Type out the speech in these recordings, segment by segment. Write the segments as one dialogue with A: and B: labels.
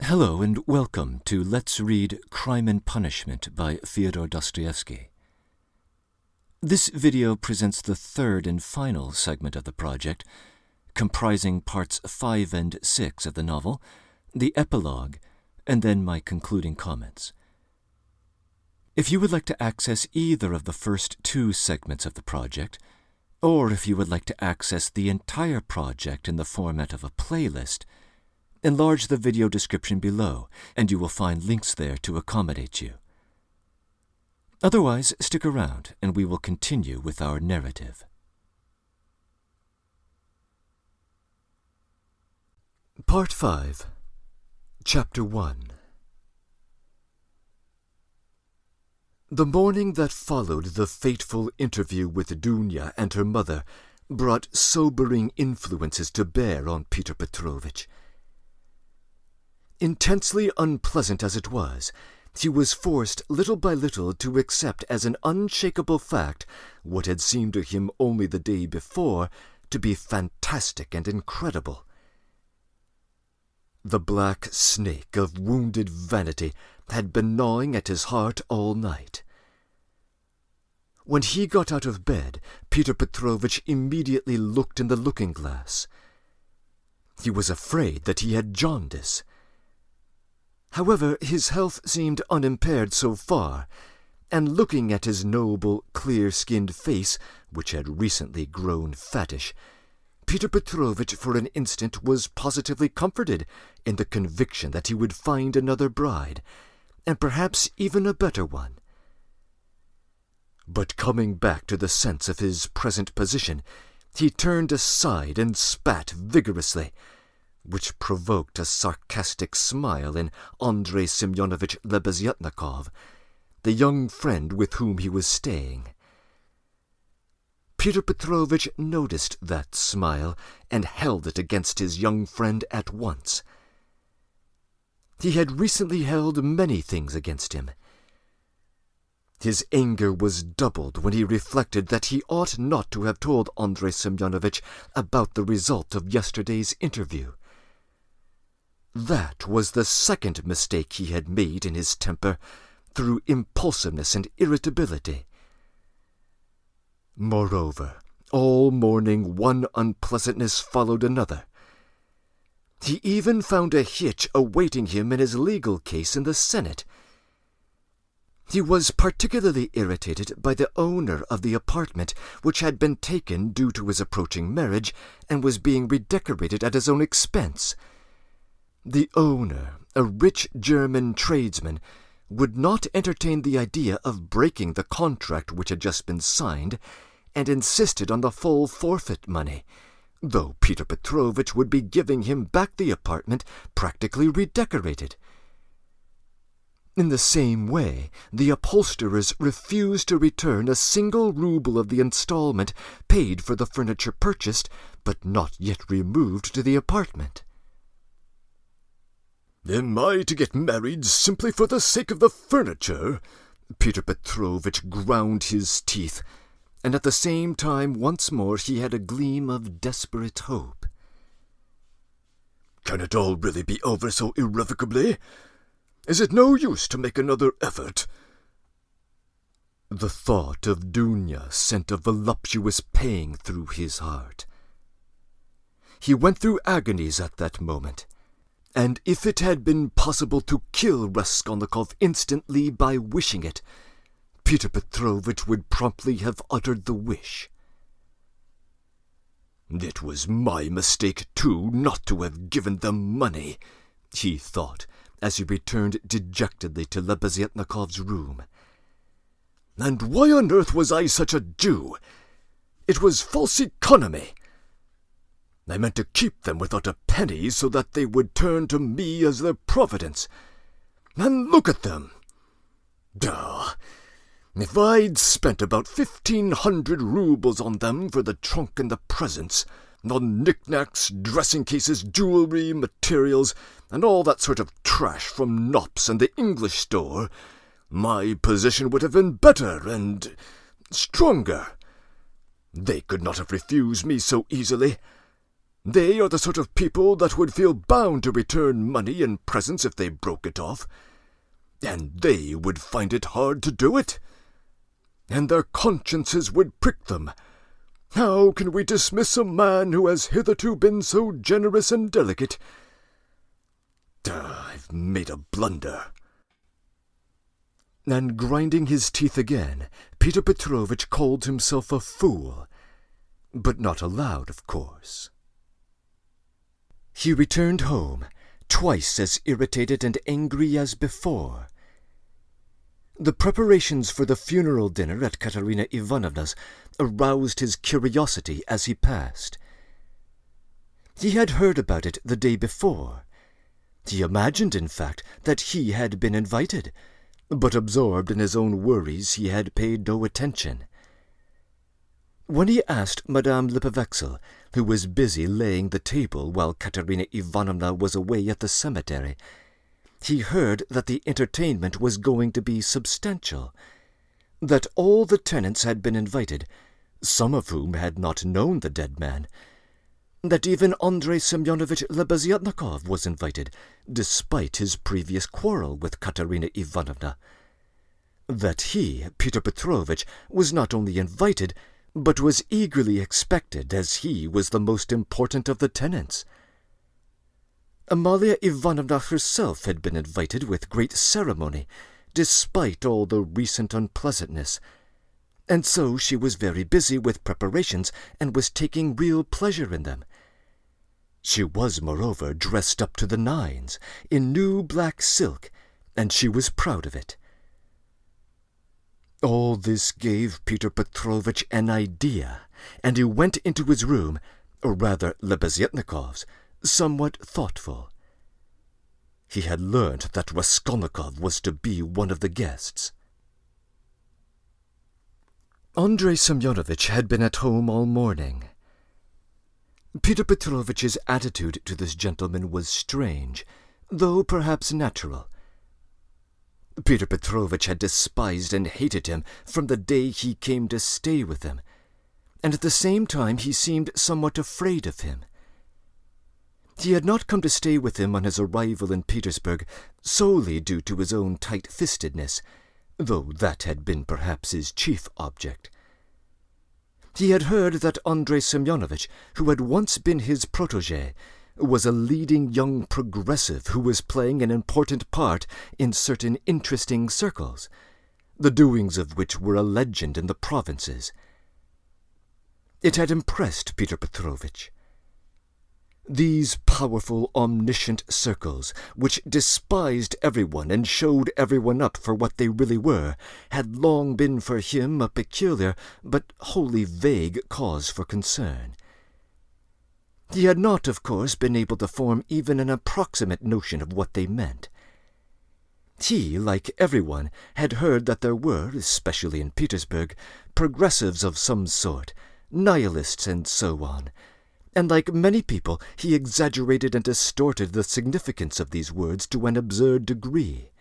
A: Hello and welcome to Let's Read Crime and Punishment by Fyodor Dostoevsky. This video presents the third and final segment of the project, comprising parts 5 and 6 of the novel, the epilogue, and then my concluding comments. If you would like to access either of the first two segments of the project, or if you would like to access the entire project in the format of a playlist, enlarge the video description below, and you will find links there to accommodate you. Otherwise, stick around, and we will continue with our narrative. Part 5, Chapter 1. The morning that followed the fateful interview with Dunya and her mother brought sobering influences to bear on Peter Petrovich. Intensely unpleasant as it was, he was forced little by little to accept as an unshakable fact what had seemed to him only the day before to be fantastic and incredible. The black snake of wounded vanity had been gnawing at his heart all night. When he got out of bed, Peter Petrovich immediately looked in the looking-glass. He was afraid that he had jaundice. However, his health seemed unimpaired so far, and looking at his noble, clear-skinned face, which had recently grown fattish, Peter Petrovich for an instant was positively comforted in the conviction that he would find another bride, and perhaps even a better one. But coming back to the sense of his present position, he turned aside and spat vigorously, which provoked a sarcastic smile in Andrei Semyonovich Lebeziatnikov, the young friend with whom he was staying. Peter Petrovich noticed that smile and held it against his young friend at once. He had recently held many things against him. His anger was doubled when he reflected that he ought not to have told Andrei Semyonovich about the result of yesterday's interview. That was the second mistake he had made in his temper, through impulsiveness and irritability. Moreover, all morning one unpleasantness followed another. He even found a hitch awaiting him in his legal case in the Senate. He was particularly irritated by the owner of the apartment which had been taken due to his approaching marriage and was being redecorated at his own expense. The owner, a rich German tradesman, would not entertain the idea of breaking the contract which had just been signed, and insisted on the full forfeit money, though Peter Petrovich would be giving him back the apartment practically redecorated. In the same way, the upholsterers refused to return a single ruble of the installment paid for the furniture purchased, but not yet removed to the apartment. "Am I to get married simply for the sake of the furniture?" Peter Petrovich ground his teeth, and at the same time once more he had a gleam of desperate hope. "Can it all really be over so irrevocably? Is it no use to make another effort?" The thought of Dunya sent a voluptuous pang through his heart. He went through agonies at that moment, and if it had been possible to kill Raskolnikov instantly by wishing it, Peter Petrovich would promptly have uttered the wish. "It was my mistake, too, not to have given them money," he thought, as he returned dejectedly to Lebeziatnikov's room. "And why on earth was I such a Jew? It was false economy. I meant to keep them without a penny so that they would turn to me as their providence. And look at them! Duh! If I'd spent about 1,500 rubles on them for the trunk and the presents, on knickknacks, dressing cases, jewelry, materials, and all that sort of trash from Knopp's and the English store, my position would have been better and stronger. They could not have refused me so easily. They are the sort of people that would feel bound to return money and presents if they broke it off, and they would find it hard to do it, and their consciences would prick them. How can we dismiss a man who has hitherto been so generous and delicate? I've made a blunder." And grinding his teeth again, Peter Petrovitch called himself a fool, but not aloud, of course. He returned home, twice as irritated and angry as before. The preparations for the funeral dinner at Katerina Ivanovna's aroused his curiosity as he passed. He had heard about it the day before. He imagined, in fact, that he had been invited, but absorbed in his own worries he had paid no attention. When he asked Madame Lippevechsel, who was busy laying the table while Katerina Ivanovna was away at the cemetery, he heard that the entertainment was going to be substantial, that all the tenants had been invited, some of whom had not known the dead man, that even Andrei Semyonovitch Lebeziatnikov was invited, despite his previous quarrel with Katerina Ivanovna, that he, Peter Petrovitch, was not only invited, but was eagerly expected, as he was the most important of the tenants. Amalia Ivanovna herself had been invited with great ceremony, despite all the recent unpleasantness, and so she was very busy with preparations and was taking real pleasure in them. She was, moreover, dressed up to the nines, in new black silk, and she was proud of it. All this gave Peter Petrovitch an idea, and he went into his room, or rather Lebeziatnikov's, somewhat thoughtful. He had learned that Raskolnikov was to be one of the guests. Andrei Semyonovitch had been at home all morning. Peter Petrovitch's attitude to this gentleman was strange, though perhaps natural. Peter Petrovitch had despised and hated him from the day he came to stay with him, and at the same time he seemed somewhat afraid of him. He had not come to stay with him on his arrival in Petersburg solely due to his own tight-fistedness, though that had been perhaps his chief object. He had heard that Andrei Semyonovitch, who had once been his protégé, was a leading young progressive who was playing an important part in certain interesting circles, the doings of which were a legend in the provinces. It had impressed Peter Petrovitch. These powerful, omniscient circles, which despised everyone and showed everyone up for what they really were, had long been for him a peculiar but wholly vague cause for concern. He had not, of course, been able to form even an approximate notion of what they meant. He, like everyone, had heard that there were, especially in Petersburg, progressives of some sort, nihilists and so on, and like many people he exaggerated and distorted the significance of these words to an absurd degree.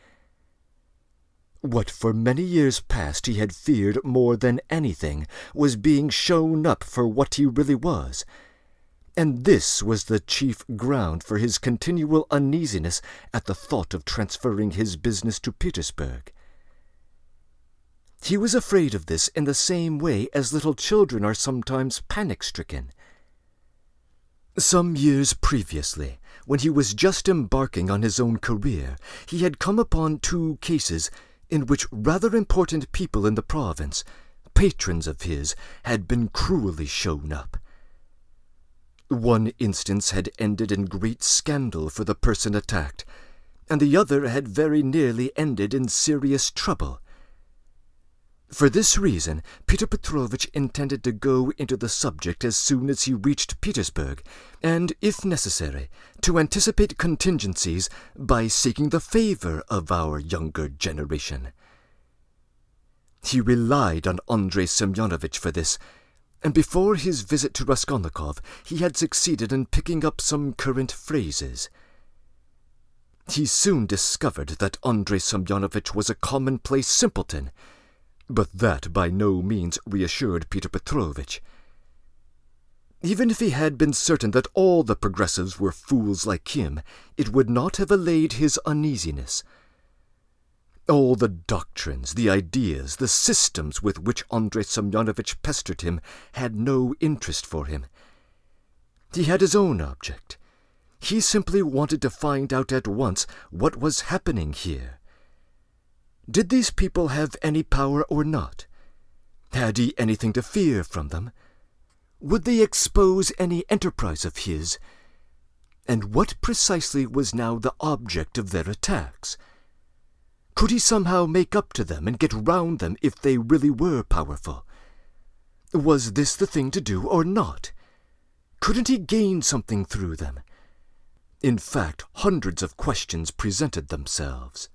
A: What for many years past he had feared more than anything was being shown up for what he really was, and this was the chief ground for his continual uneasiness at the thought of transferring his business to Petersburg. He was afraid of this in the same way as little children are sometimes panic-stricken. Some years previously, when he was just embarking on his own career, he had come upon 2 cases in which rather important people in the province, patrons of his, had been cruelly shown up. One instance had ended in great scandal for the person attacked, and the other had very nearly ended in serious trouble. For this reason, Peter Petrovitch intended to go into the subject as soon as he reached Petersburg, and, if necessary, to anticipate contingencies by seeking the favor of our younger generation. He relied on Andrei Semyonovitch for this, and before his visit to Raskolnikov he had succeeded in picking up some current phrases. He soon discovered that Andrei Semyonovitch was a commonplace simpleton, but that by no means reassured Peter Petrovitch. Even if he had been certain that all the progressives were fools like him, it would not have allayed his uneasiness. All the doctrines, the ideas, the systems with which Andrei Semyonovitch pestered him had no interest for him. He had his own object. He simply wanted to find out at once what was happening here. Did these people have any power or not? Had he anything to fear from them? Would they expose any enterprise of his? And what precisely was now the object of their attacks? Could he somehow make up to them and get round them if they really were powerful? Was this the thing to do or not? Couldn't he gain something through them? In fact, hundreds of questions presented themselves.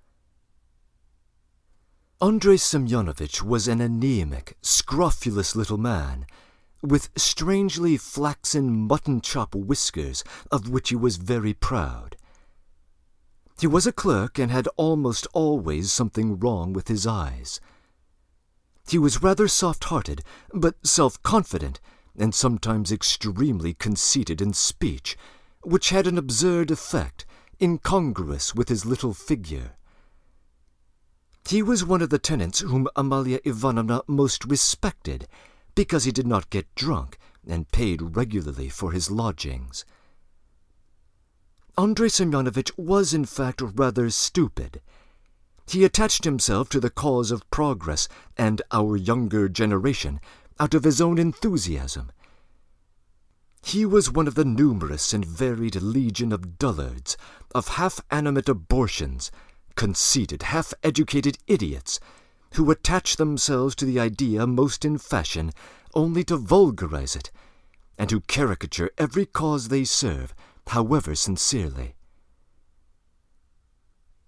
A: Andrei Semyonovitch was an anemic, scrofulous little man, with strangely flaxen mutton-chop whiskers, of which he was very proud. He was a clerk and had almost always something wrong with his eyes. He was rather soft-hearted, but self-confident, and sometimes extremely conceited in speech, which had an absurd effect, incongruous with his little figure. He was one of the tenants whom Amalia Ivanovna most respected, because he did not get drunk and paid regularly for his lodgings. Andrei Semyonovitch was in fact rather stupid. He attached himself to the cause of progress and our younger generation out of his own enthusiasm. He was one of the numerous and varied legion of dullards, of half-animate abortions, conceited, half-educated idiots, who attach themselves to the idea most in fashion only to vulgarize it, and who caricature every cause they serve, however sincerely.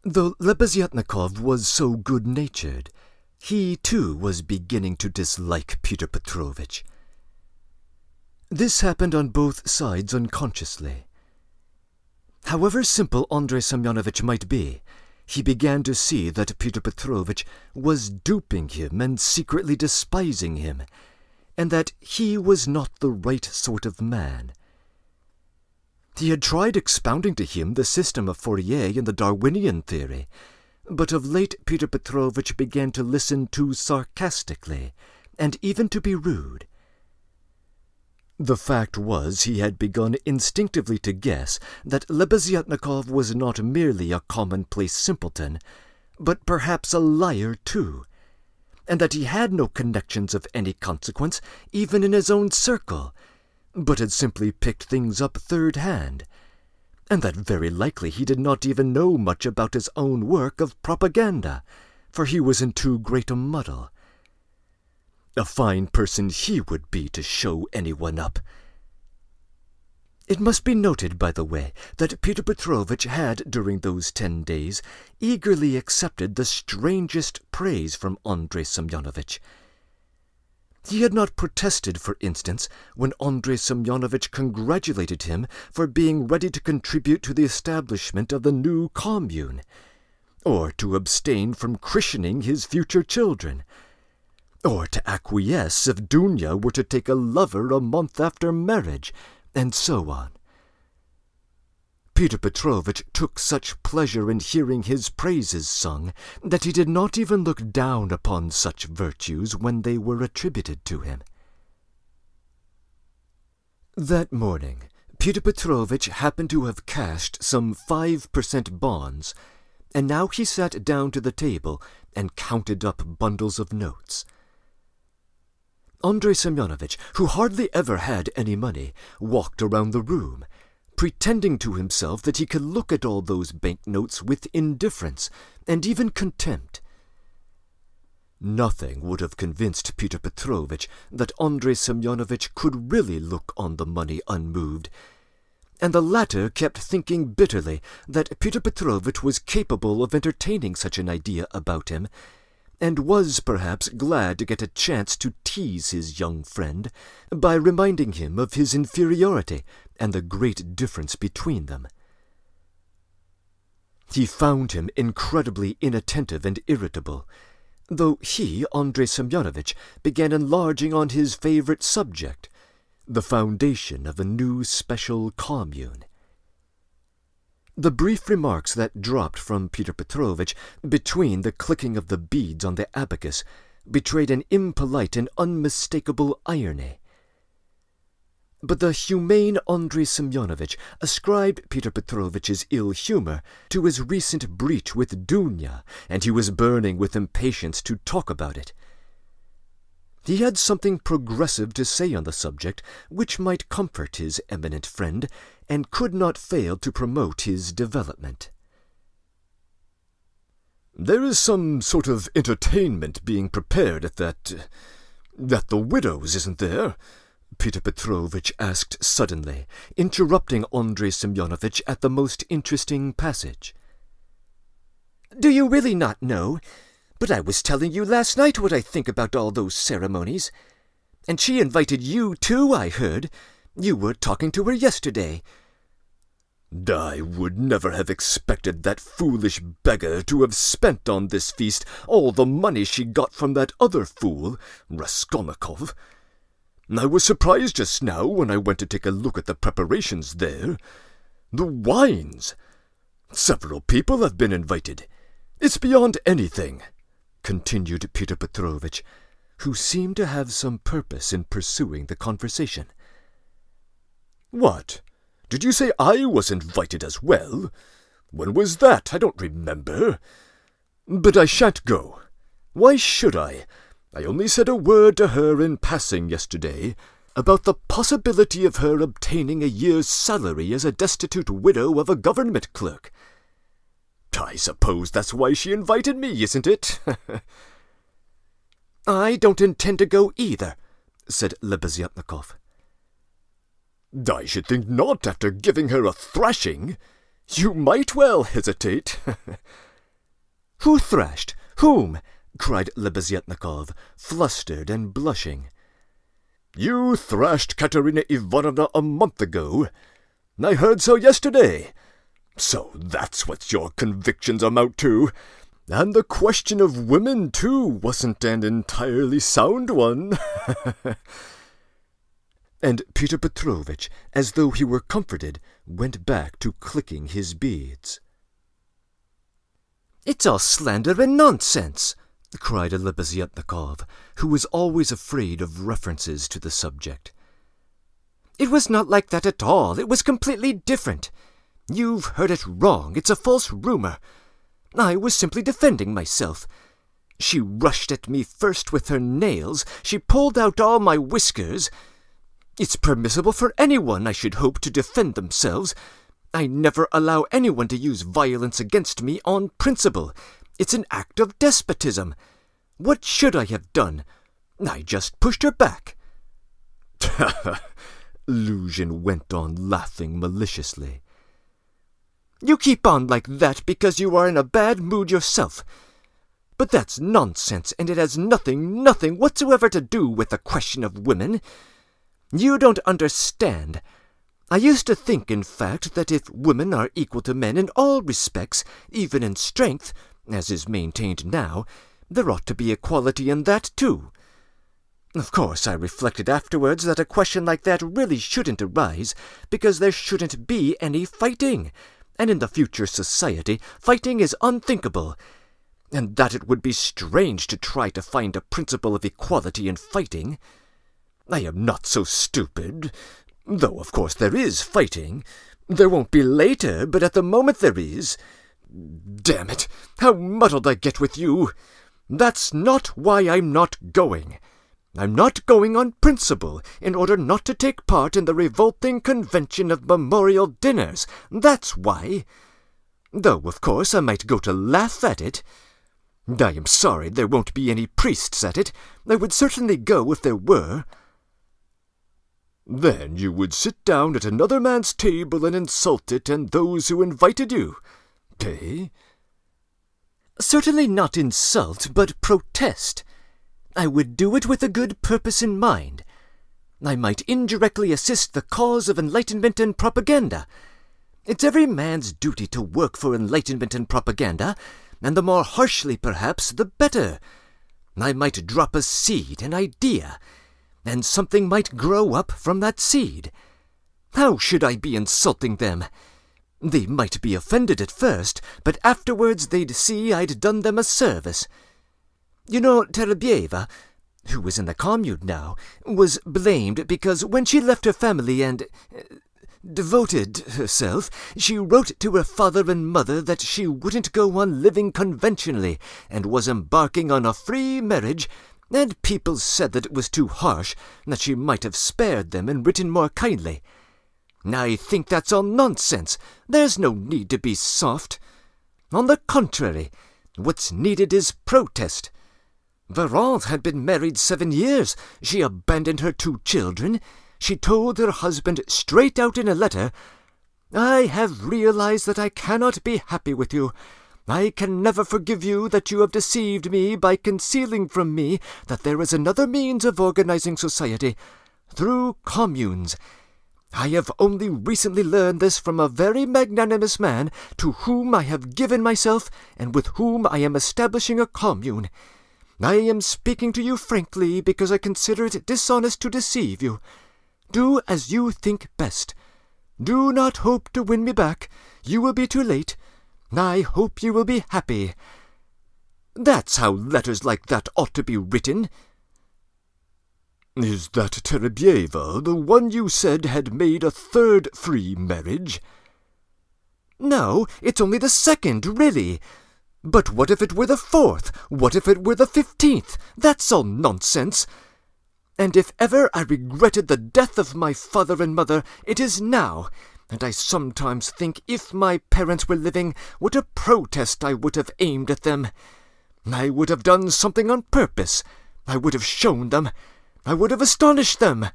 A: Though Lebeziatnikov was so good-natured, he too was beginning to dislike Pyotr Petrovitch. This happened on both sides unconsciously. However simple Andrei Semyonovitch might be, he began to see that Pyotr Petrovitch was duping him and secretly despising him, and that he was not the right sort of man. He had tried expounding to him the system of Fourier and the Darwinian theory, but of late Pyotr Petrovitch began to listen too sarcastically, and even to be rude. The fact was, he had begun instinctively to guess that Lebeziatnikov was not merely a commonplace simpleton, but perhaps a liar too, and that he had no connections of any consequence even in his own circle, but had simply picked things up third hand, and that very likely he did not even know much about his own work of propaganda, for he was in too great a muddle. A fine person he would be to show anyone up. It must be noted, by the way, that Pyotr Petrovitch had, during those 10 days, eagerly accepted the strangest praise from Andrei Semyonovitch. He had not protested, for instance, when Andrei Semyonovitch congratulated him for being ready to contribute to the establishment of the new commune, or to abstain from christening his future children, or to acquiesce if Dunya were to take a lover a month after marriage, and so on. Pyotr Petrovitch took such pleasure in hearing his praises sung that he did not even look down upon such virtues when they were attributed to him. That morning, Pyotr Petrovitch happened to have cashed some 5% bonds, and now he sat down to the table and counted up bundles of notes. Andrei Semyonovitch, who hardly ever had any money, walked around the room, pretending to himself that he could look at all those banknotes with indifference and even contempt. Nothing would have convinced Pyotr Petrovitch that Andrei Semyonovitch could really look on the money unmoved, and the latter kept thinking bitterly that Pyotr Petrovitch was capable of entertaining such an idea about him, and was perhaps glad to get a chance to tease his young friend by reminding him of his inferiority and the great difference between them. He found him incredibly inattentive and irritable, though he, Andrei Semyonovitch, began enlarging on his favorite subject, the foundation of a new special commune. The brief remarks that dropped from Peter Petrovitch between the clicking of the beads on the abacus betrayed an impolite and unmistakable irony. But the humane Andrei Semyonovitch ascribed Peter Petrovitch's ill humor to his recent breach with Dunya, and he was burning with impatience to talk about it. He had something progressive to say on the subject which might comfort his eminent friend, and could not fail to promote his development. "There is some sort of entertainment being prepared at the widow's, isn't there?" Peter Petrovitch asked suddenly, interrupting Andrei Semyonovitch at the most interesting passage. "Do you really not know? But I was telling you last night what I think about all those ceremonies. And she invited you too, I heard. You were talking to her yesterday." "I would never have expected that foolish beggar to have spent on this feast all the money she got from that other fool, Raskolnikov. I was surprised just now when I went to take a look at the preparations there. The wines! Several people have been invited. It's beyond anything," continued Peter Petrovitch, who seemed to have some purpose in pursuing the conversation. "What? Did you say I was invited as well? When was that? I don't remember. But I shan't go. Why should I? I only said a word to her in passing yesterday about the possibility of her obtaining a year's salary as a destitute widow of a government clerk. I suppose that's why she invited me, isn't it?" "I don't intend to go either," said Lebeziatnikov. "I should think not, after giving her a thrashing. You might well hesitate." "Who thrashed? Whom?" cried Lebeziatnikov, flustered and blushing. "You thrashed Katerina Ivanovna a month ago. I heard so yesterday. So that's what your convictions amount to. And the question of women, too, wasn't an entirely sound one." And Peter Petrovitch, as though he were comforted, went back to clicking his beads. "It's all slander and nonsense," cried Lebeziatnikov, who was always afraid of references to the subject. "It was not like that at all. It was completely different. You've heard it wrong. It's a false rumor. I was simply defending myself. She rushed at me first with her nails. She pulled out all my whiskers. It's permissible for anyone, I should hope, to defend themselves. I never allow anyone to use violence against me on principle. It's an act of despotism. What should I have done? I just pushed her back." Luzhin went on laughing maliciously. "You keep on like that because you are in a bad mood yourself. But that's nonsense, and it has nothing whatsoever to do with the question of women. You don't understand. I used to think, in fact, that if women are equal to men in all respects, even in strength, as is maintained now, there ought to be equality in that too. Of course, I reflected afterwards that a question like that really shouldn't arise, because there shouldn't be any fighting, and in the future society fighting is unthinkable, and that it would be strange to try to find a principle of equality in fighting. I am not so stupid, though of course there is fighting. There won't be later, but at the moment there is. Damn it, how muddled I get with you! That's not why I'm not going. I'm not going on principle, in order not to take part in the revolting convention of memorial dinners. That's why. Though, of course, I might go to laugh at it. I am sorry there won't be any priests at it. I would certainly go if there were." "Then you would sit down at another man's table and insult it and those who invited you, eh?" "Certainly not insult, but protest. I would do it with a good purpose in mind. I might indirectly assist the cause of enlightenment and propaganda. It's every man's duty to work for enlightenment and propaganda, and the more harshly, perhaps, the better. I might drop a seed, an idea, and something might grow up from that seed. How should I be insulting them? They might be offended at first, but afterwards they'd see I'd done them a service. You know, Terebyeva, who is in the commune now, was blamed because when she left her family and devoted herself, she wrote to her father and mother that she wouldn't go on living conventionally and was embarking on a free marriage, and people said that it was too harsh, and that she might have spared them and written more kindly. I think that's all nonsense. There's no need to be soft. On the contrary, what's needed is protest. Varant had been married 7 years. She abandoned her 2 children. She told her husband straight out in a letter, "I have realized that I cannot be happy with you. I can never forgive you that you have deceived me by concealing from me that there is another means of organizing society, through communes. I have only recently learned this from a very magnanimous man to whom I have given myself and with whom I am establishing a commune. I am speaking to you frankly because I consider it dishonest to deceive you. Do as you think best. Do not hope to win me back. You will be too late. I hope you will be happy." That's how letters like that ought to be written. "Is that Terebyeva, the one you said had made a 3rd free marriage?" "No, it's only the 2nd, really. But what if it were the 4th? What if it were the 15th? That's all nonsense. And if ever I regretted the death of my father and mother, it is now, and I sometimes think if my parents were living, what a protest I would have aimed at them. I would have done something on purpose. I would have shown them. I would have astonished them.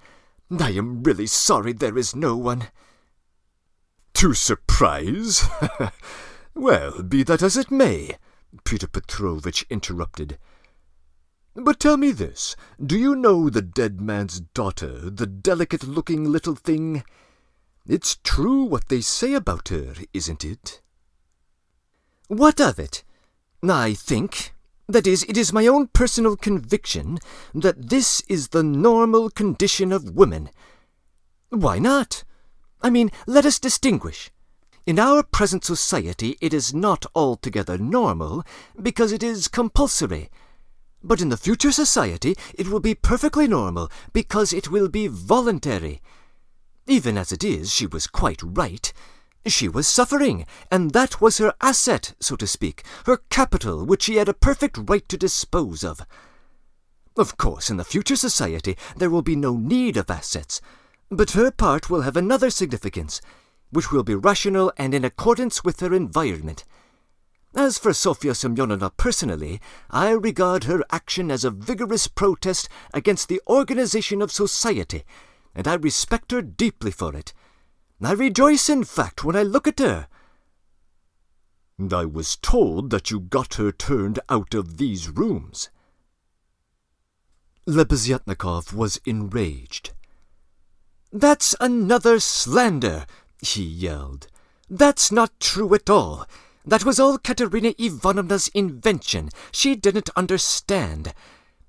A: I am really sorry there is no one." "To surprise? Well, be that as it may," Peter Petrovitch interrupted. "But tell me this, do you know the dead man's daughter, the delicate-looking little thing? It's true what they say about her, isn't it?" "What of it? I think, that is, it is my own personal conviction, that this is the normal condition of women. Why not? I mean, let us distinguish. In our present society it is not altogether normal, because it is compulsory. But in the future society it will be perfectly normal, because it will be voluntary. Even as it is, she was quite right. She was suffering, and that was her asset, so to speak, her capital, which she had a perfect right to dispose of. Of course, in the future society there will be no need of assets, but her part will have another significance, which will be rational and in accordance with her environment. As for Sofya Semyonovna personally, I regard her action as a vigorous protest against the organization of society, and I respect her deeply for it. I rejoice, in fact, when I look at her." "I was told that you got her turned out of these rooms." Lebeziatnikov was enraged. "That's another slander," he yelled. "That's not true at all. That was all Katerina Ivanovna's invention. She didn't understand.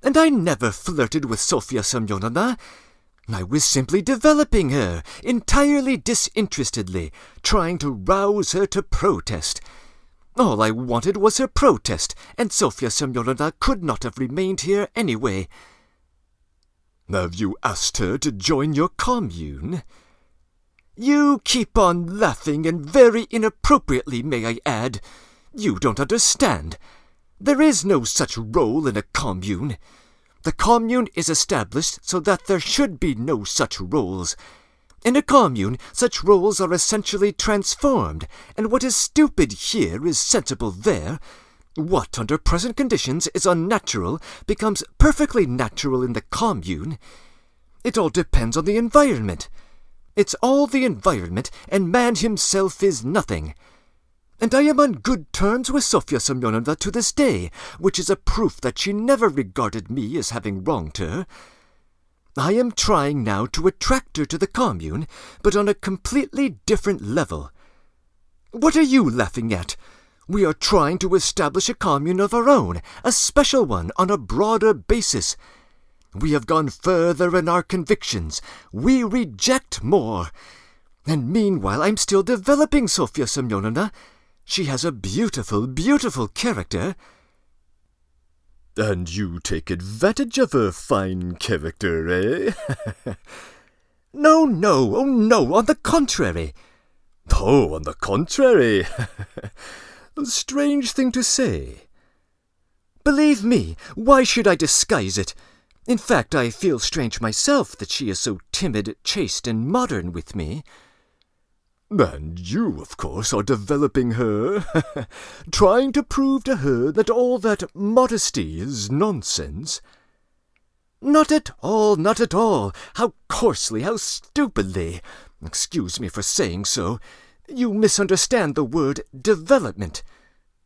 A: And I never flirted with Sofya Semyonovna. I was simply developing her, entirely disinterestedly, trying to rouse her to protest. All I wanted was her protest, and Sofya Semyonovna could not have remained here anyway." "Have you asked her to join your commune?" "You keep on laughing, and very inappropriately, may I add. You don't understand. There is no such role in a commune. The commune is established so that there should be no such roles. In a commune, such roles are essentially transformed, and what is stupid here is sensible there. What, under present conditions, is unnatural becomes perfectly natural in the commune. It all depends on the environment. It's all the environment, and man himself is nothing. And I am on good terms with Sofya Semyonovna to this day, which is a proof that she never regarded me as having wronged her. I am trying now to attract her to the commune, but on a completely different level. What are you laughing at? We are trying to establish a commune of our own, a special one, on a broader basis. We have gone further in our convictions. We reject more. And meanwhile I'm still developing Sofya Semyonovna. She has a beautiful, beautiful character."
B: "And you take advantage of her fine character, eh?"
A: "No, no, oh no, on the contrary."
B: "Oh, on the contrary." A strange thing to say.
A: "Believe me, why should I disguise it? In fact, I feel strange myself that she is so timid, chaste, and modern with me."
B: "And you, of course, are developing her, trying to prove to her that all that modesty is nonsense."
A: "Not at all, not at all. How coarsely, how stupidly. Excuse me for saying so. You misunderstand the word development.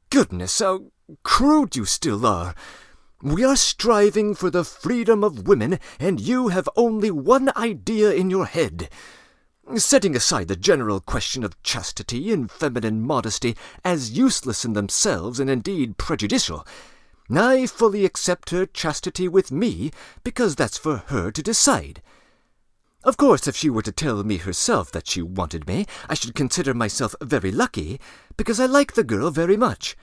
A: Goodness, how crude you still are. We are striving for the freedom of women, and you have only one idea in your head. Setting aside the general question of chastity and feminine modesty as useless in themselves and indeed prejudicial, I fully accept her chastity with me, because that's for her to decide. Of course, if she were to tell me herself that she wanted me, I should consider myself very lucky, because I like the girl very much.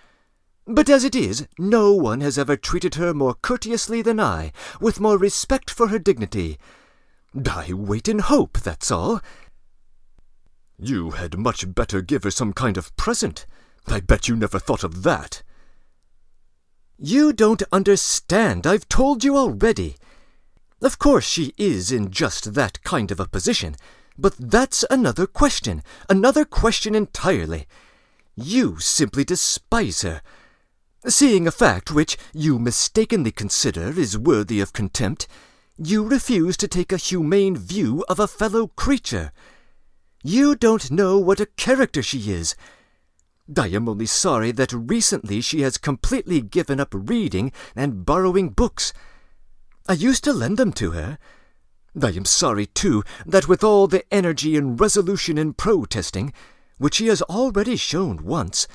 A: But as it is, no one has ever treated her more courteously than I, with more respect for her dignity. I wait and hope, that's all."
B: "You had much better give her some kind of present. I bet you never thought of that."
A: "You don't understand. I've told you already. Of course she is in just that kind of a position, but that's another question entirely. You simply despise her. Seeing a fact which you mistakenly consider is worthy of contempt, you refuse to take a humane view of a fellow creature. You don't know what a character she is. I am only sorry that recently she has completely given up reading and borrowing books. I used to lend them to her. I am sorry, too, that with all the energy and resolution in protesting, which she has already shown once,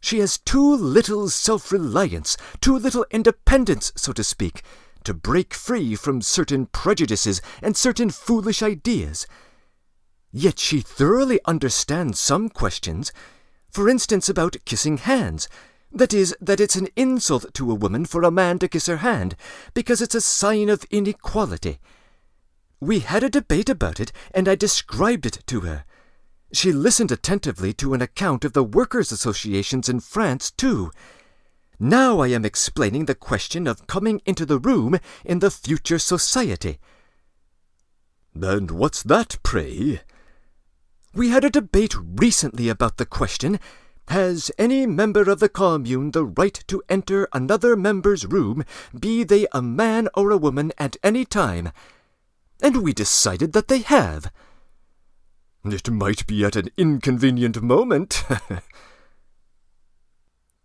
A: she has too little self-reliance, too little independence, so to speak, to break free from certain prejudices and certain foolish ideas. Yet she thoroughly understands some questions, for instance about kissing hands. That is, that it's an insult to a woman for a man to kiss her hand, because it's a sign of inequality. We had a debate about it, and I described it to her. She listened attentively to an account of the workers' associations in France, too. Now I am explaining the question of coming into the room in the future society."
B: "And what's that, pray?"
A: "We had a debate recently about the question, has any member of the commune the right to enter another member's room, be they a man or a woman, at any time? And we decided that they have."
B: "It might be at an inconvenient moment."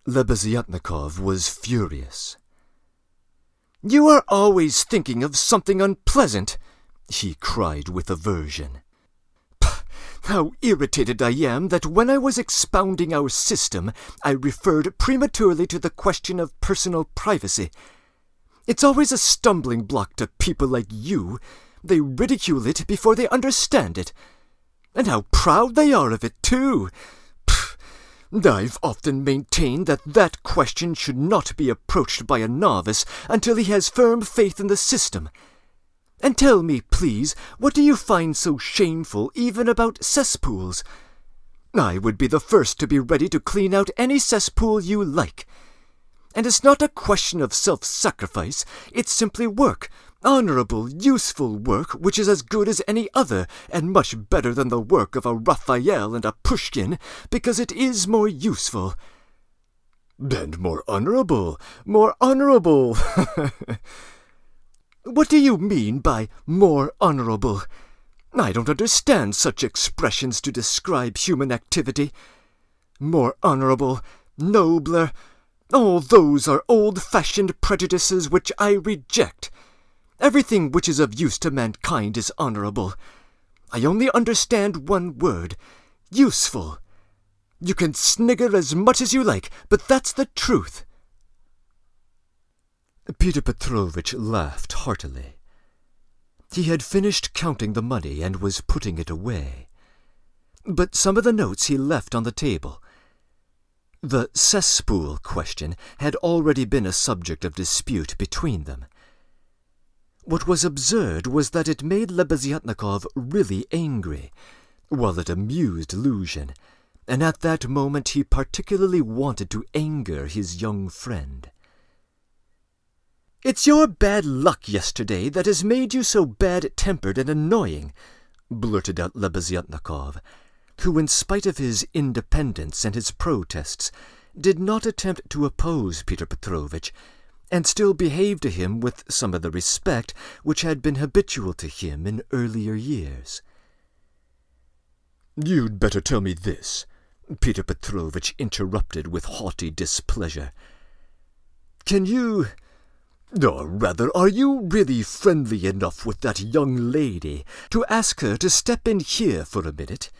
A: Lebeziatnikov was furious. "You are always thinking of something unpleasant," he cried with aversion. "How irritated I am that when I was expounding our system, I referred prematurely to the question of personal privacy. It's always a stumbling block to people like you. They ridicule it before they understand it. And how proud they are of it, too! I've often maintained that that question should not be approached by a novice until he has firm faith in the system. And tell me, please, what do you find so shameful even about cesspools? I would be the first to be ready to clean out any cesspool you like. And it's not a question of self-sacrifice, it's simply work, honourable, useful work, which is as good as any other, and much better than the work of a Raphael and a Pushkin, because it is more useful."
B: "And more honourable, more honourable."
A: "What do you mean by more honourable? I don't understand such expressions to describe human activity. More honourable, nobler, all those are old-fashioned prejudices which I reject. Everything which is of use to mankind is honourable. I only understand one word, useful. You can snigger as much as you like, but that's the truth."
B: Peter Petrovitch laughed heartily.
A: He had finished counting the money and was putting it away. But some of the notes he left on the table. The cesspool question had already been a subject of dispute between them. What was absurd was that it made Lebeziatnikov really angry, while it amused Luzhin, and at that moment he particularly wanted to anger his young friend. "It's your bad luck yesterday that has made you so bad-tempered and annoying," blurted out Lebeziatnikov, who, in spite of his independence and his protests, did not attempt to oppose Peter Petrovitch, and still behaved to him with some of the respect which had been habitual to him in earlier years.
B: "You'd better tell me this," Peter Petrovitch interrupted with haughty displeasure. "Can you, or rather, are you really friendly enough with that young lady to ask her to step in here for a minute?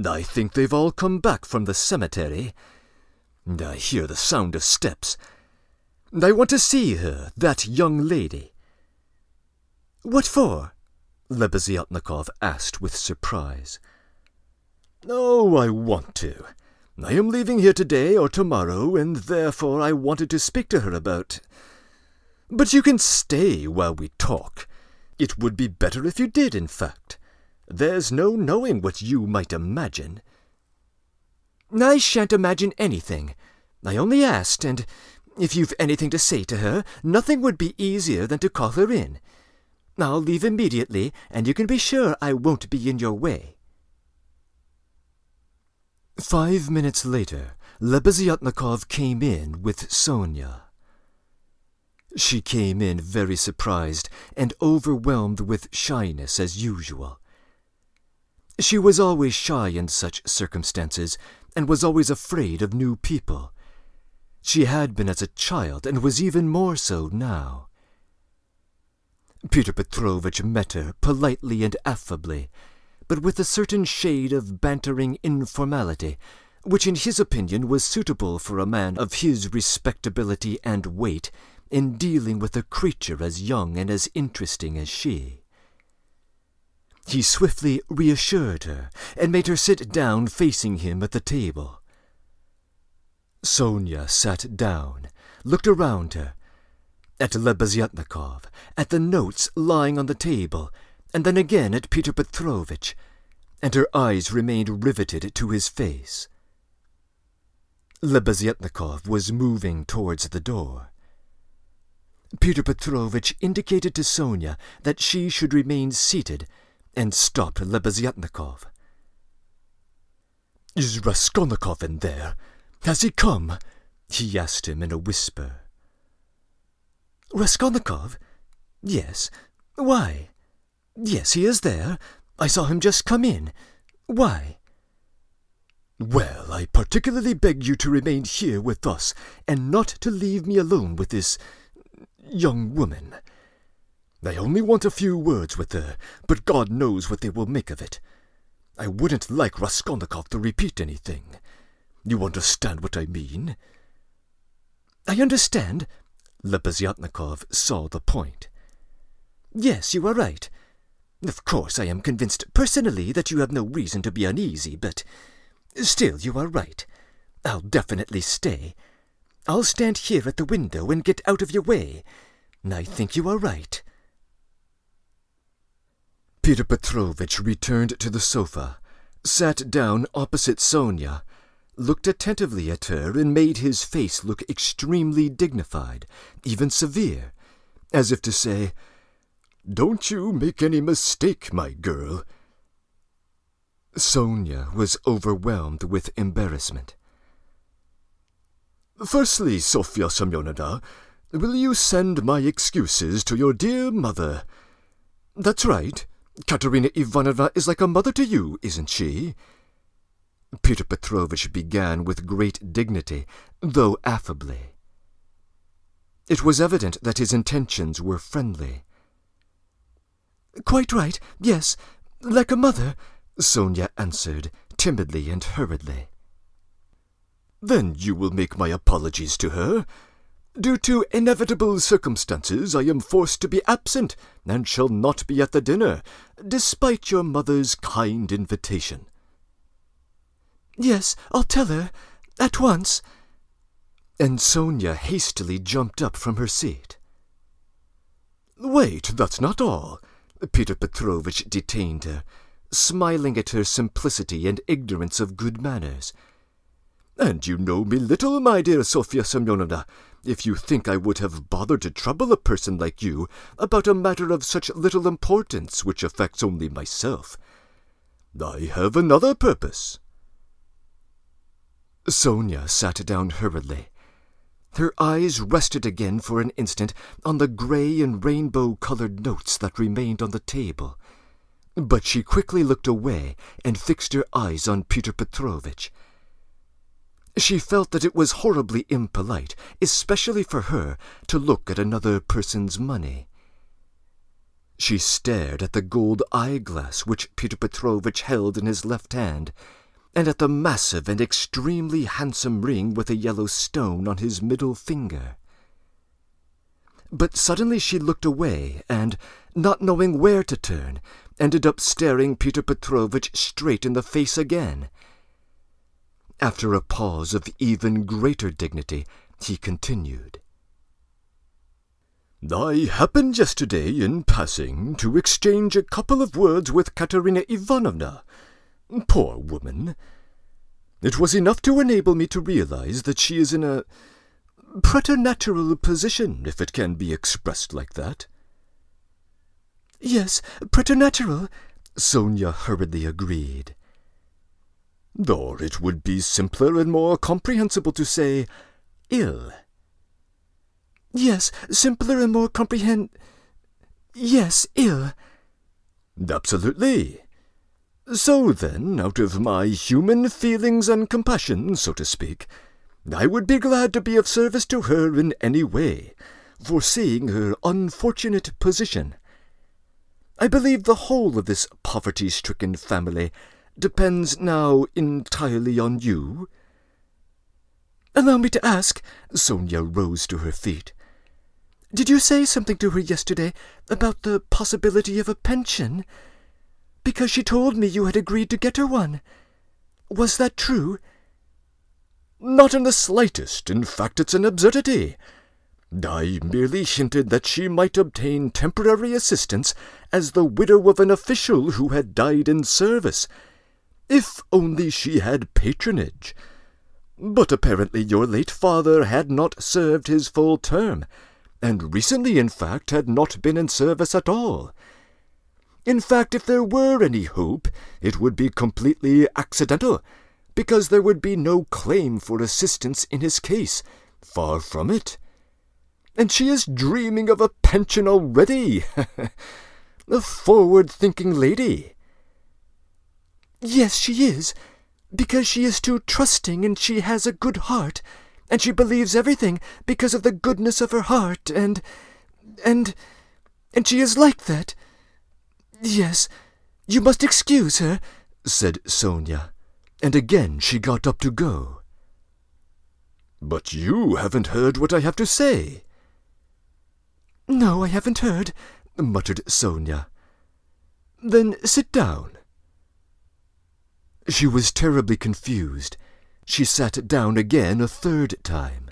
B: I think they've all come back from the cemetery. I hear the sound of steps. I want to see her, that young lady."
A: "What for?" Lebeziatnikov asked with surprise.
B: "Oh, I want to. I am leaving here today or tomorrow, and therefore I wanted to speak to her about... But you can stay while we talk. It would be better if you did, in fact. There's no knowing what you might imagine."
A: "I shan't imagine anything. I only asked, and if you've anything to say to her, nothing would be easier than to call her in. I'll leave immediately, and you can be sure I won't be in your way."
B: 5 minutes later, Lebeziatnikov came in with Sonia. She came in very surprised and overwhelmed with shyness as usual. She was always shy in such circumstances, and was always afraid of new people. She had been as a child, and was even more so now. Peter Petrovitch met her politely and affably, but with a certain shade of bantering informality, which in his opinion was suitable for a man of his respectability and weight in dealing with a creature as young and as interesting as she. He swiftly reassured her, and made her sit down facing him at the table. Sonia sat down, looked around her, at Lebeziatnikov, at the notes lying on the table, and then again at Peter Petrovitch, and her eyes remained riveted to his face. Lebeziatnikov was moving towards the door. Peter Petrovitch indicated to Sonia that she should remain seated, and stopped Lebeziatnikov. "Is Raskolnikov in there? Has he come?" he asked him in a whisper.
A: "Raskolnikov? Yes. Why? Yes, he is there. I saw him just come in. Why?"
B: "Well, I particularly beg you to remain here with us, and not to leave me alone with this young woman. I only want a few words with her, but God knows what they will make of it. I wouldn't like Raskolnikov to repeat anything. You understand what I mean?"
A: "I understand." Lebeziatnikov saw the point. "Yes, you are right. Of course, I am convinced personally that you have no reason to be uneasy, but still you are right. I'll definitely stay. I'll stand here at the window and get out of your way. I think you are right."
B: Peter Petrovitch returned to the sofa, sat down opposite Sonia, looked attentively at her, and made his face look extremely dignified, even severe, as if to say, "Don't you make any mistake, my girl." Sonia was overwhelmed with embarrassment. "Firstly, Sofya Semyonovna, will you send my excuses to your dear mother? That's right. Katerina Ivanovna is like a mother to you, isn't she?" Peter Petrovitch began with great dignity, though affably. It was evident that his intentions were friendly.
A: "Quite right, yes, like a mother," Sonia answered, timidly and hurriedly.
B: "Then you will make my apologies to her.
A: Due to inevitable circumstances, I am forced to be absent, and shall not be at the dinner, despite your mother's kind invitation." "Yes, I'll tell her, at once." And Sonia hastily jumped up from her seat. "Wait, that's not all," Peter Petrovitch detained her, smiling at her simplicity and ignorance of good manners. "And you know me little, my dear Sofya Semyonovna, if you think I would have bothered to trouble a person like you about a matter of such little importance which affects only myself. I have another purpose." Sonia sat down hurriedly. Her eyes rested again for an instant on the grey and rainbow-coloured notes that remained on the table, but she quickly looked away and fixed her eyes on Peter Petrovitch. She felt that it was horribly impolite, especially for her, to look at another person's money. She stared at the gold eyeglass which Peter Petrovitch held in his left hand, and at the massive and extremely handsome ring with a yellow stone on his middle finger. But suddenly she looked away, and, not knowing where to turn, ended up staring Peter Petrovitch straight in the face again. After a pause of even greater dignity, he continued. "I happened yesterday, in passing, to exchange a couple of words with Katerina Ivanovna. Poor woman! It was enough to enable me to realize that she is in a preternatural position, if it can be expressed like that." "Yes, preternatural," Sonia hurriedly agreed. "Or it would be simpler and more comprehensible to say ill." "Yes, simpler and more Yes, ill." "Absolutely. So then, out of my human feelings and compassion, so to speak, I would be glad to be of service to her in any way, foreseeing her unfortunate position. I believe the whole of this poverty-stricken family depends now entirely on you." "Allow me to ask," Sonia rose to her feet, "did you say something to her yesterday about the possibility of a pension? Because she told me you had agreed to get her one. Was that true?" "Not in the slightest. In fact, it's an absurdity. I merely hinted that she might obtain temporary assistance as the widow of an official who had died in service, if only she had patronage. But apparently your late father had not served his full term, and recently, in fact, had not been in service at all. In fact, if there were any hope, it would be completely accidental, because there would be no claim for assistance in his case. Far from it. And she is dreaming of a pension already. A forward-thinking lady." "Yes, she is, because she is too trusting, and she has a good heart, and she believes everything because of the goodness of her heart, and she is like that. Yes, you must excuse her," said Sonia, and again she got up to go. "But you haven't heard what I have to say." "No, I haven't heard," muttered Sonia. "Then sit down." She was terribly confused. She sat down again a third time.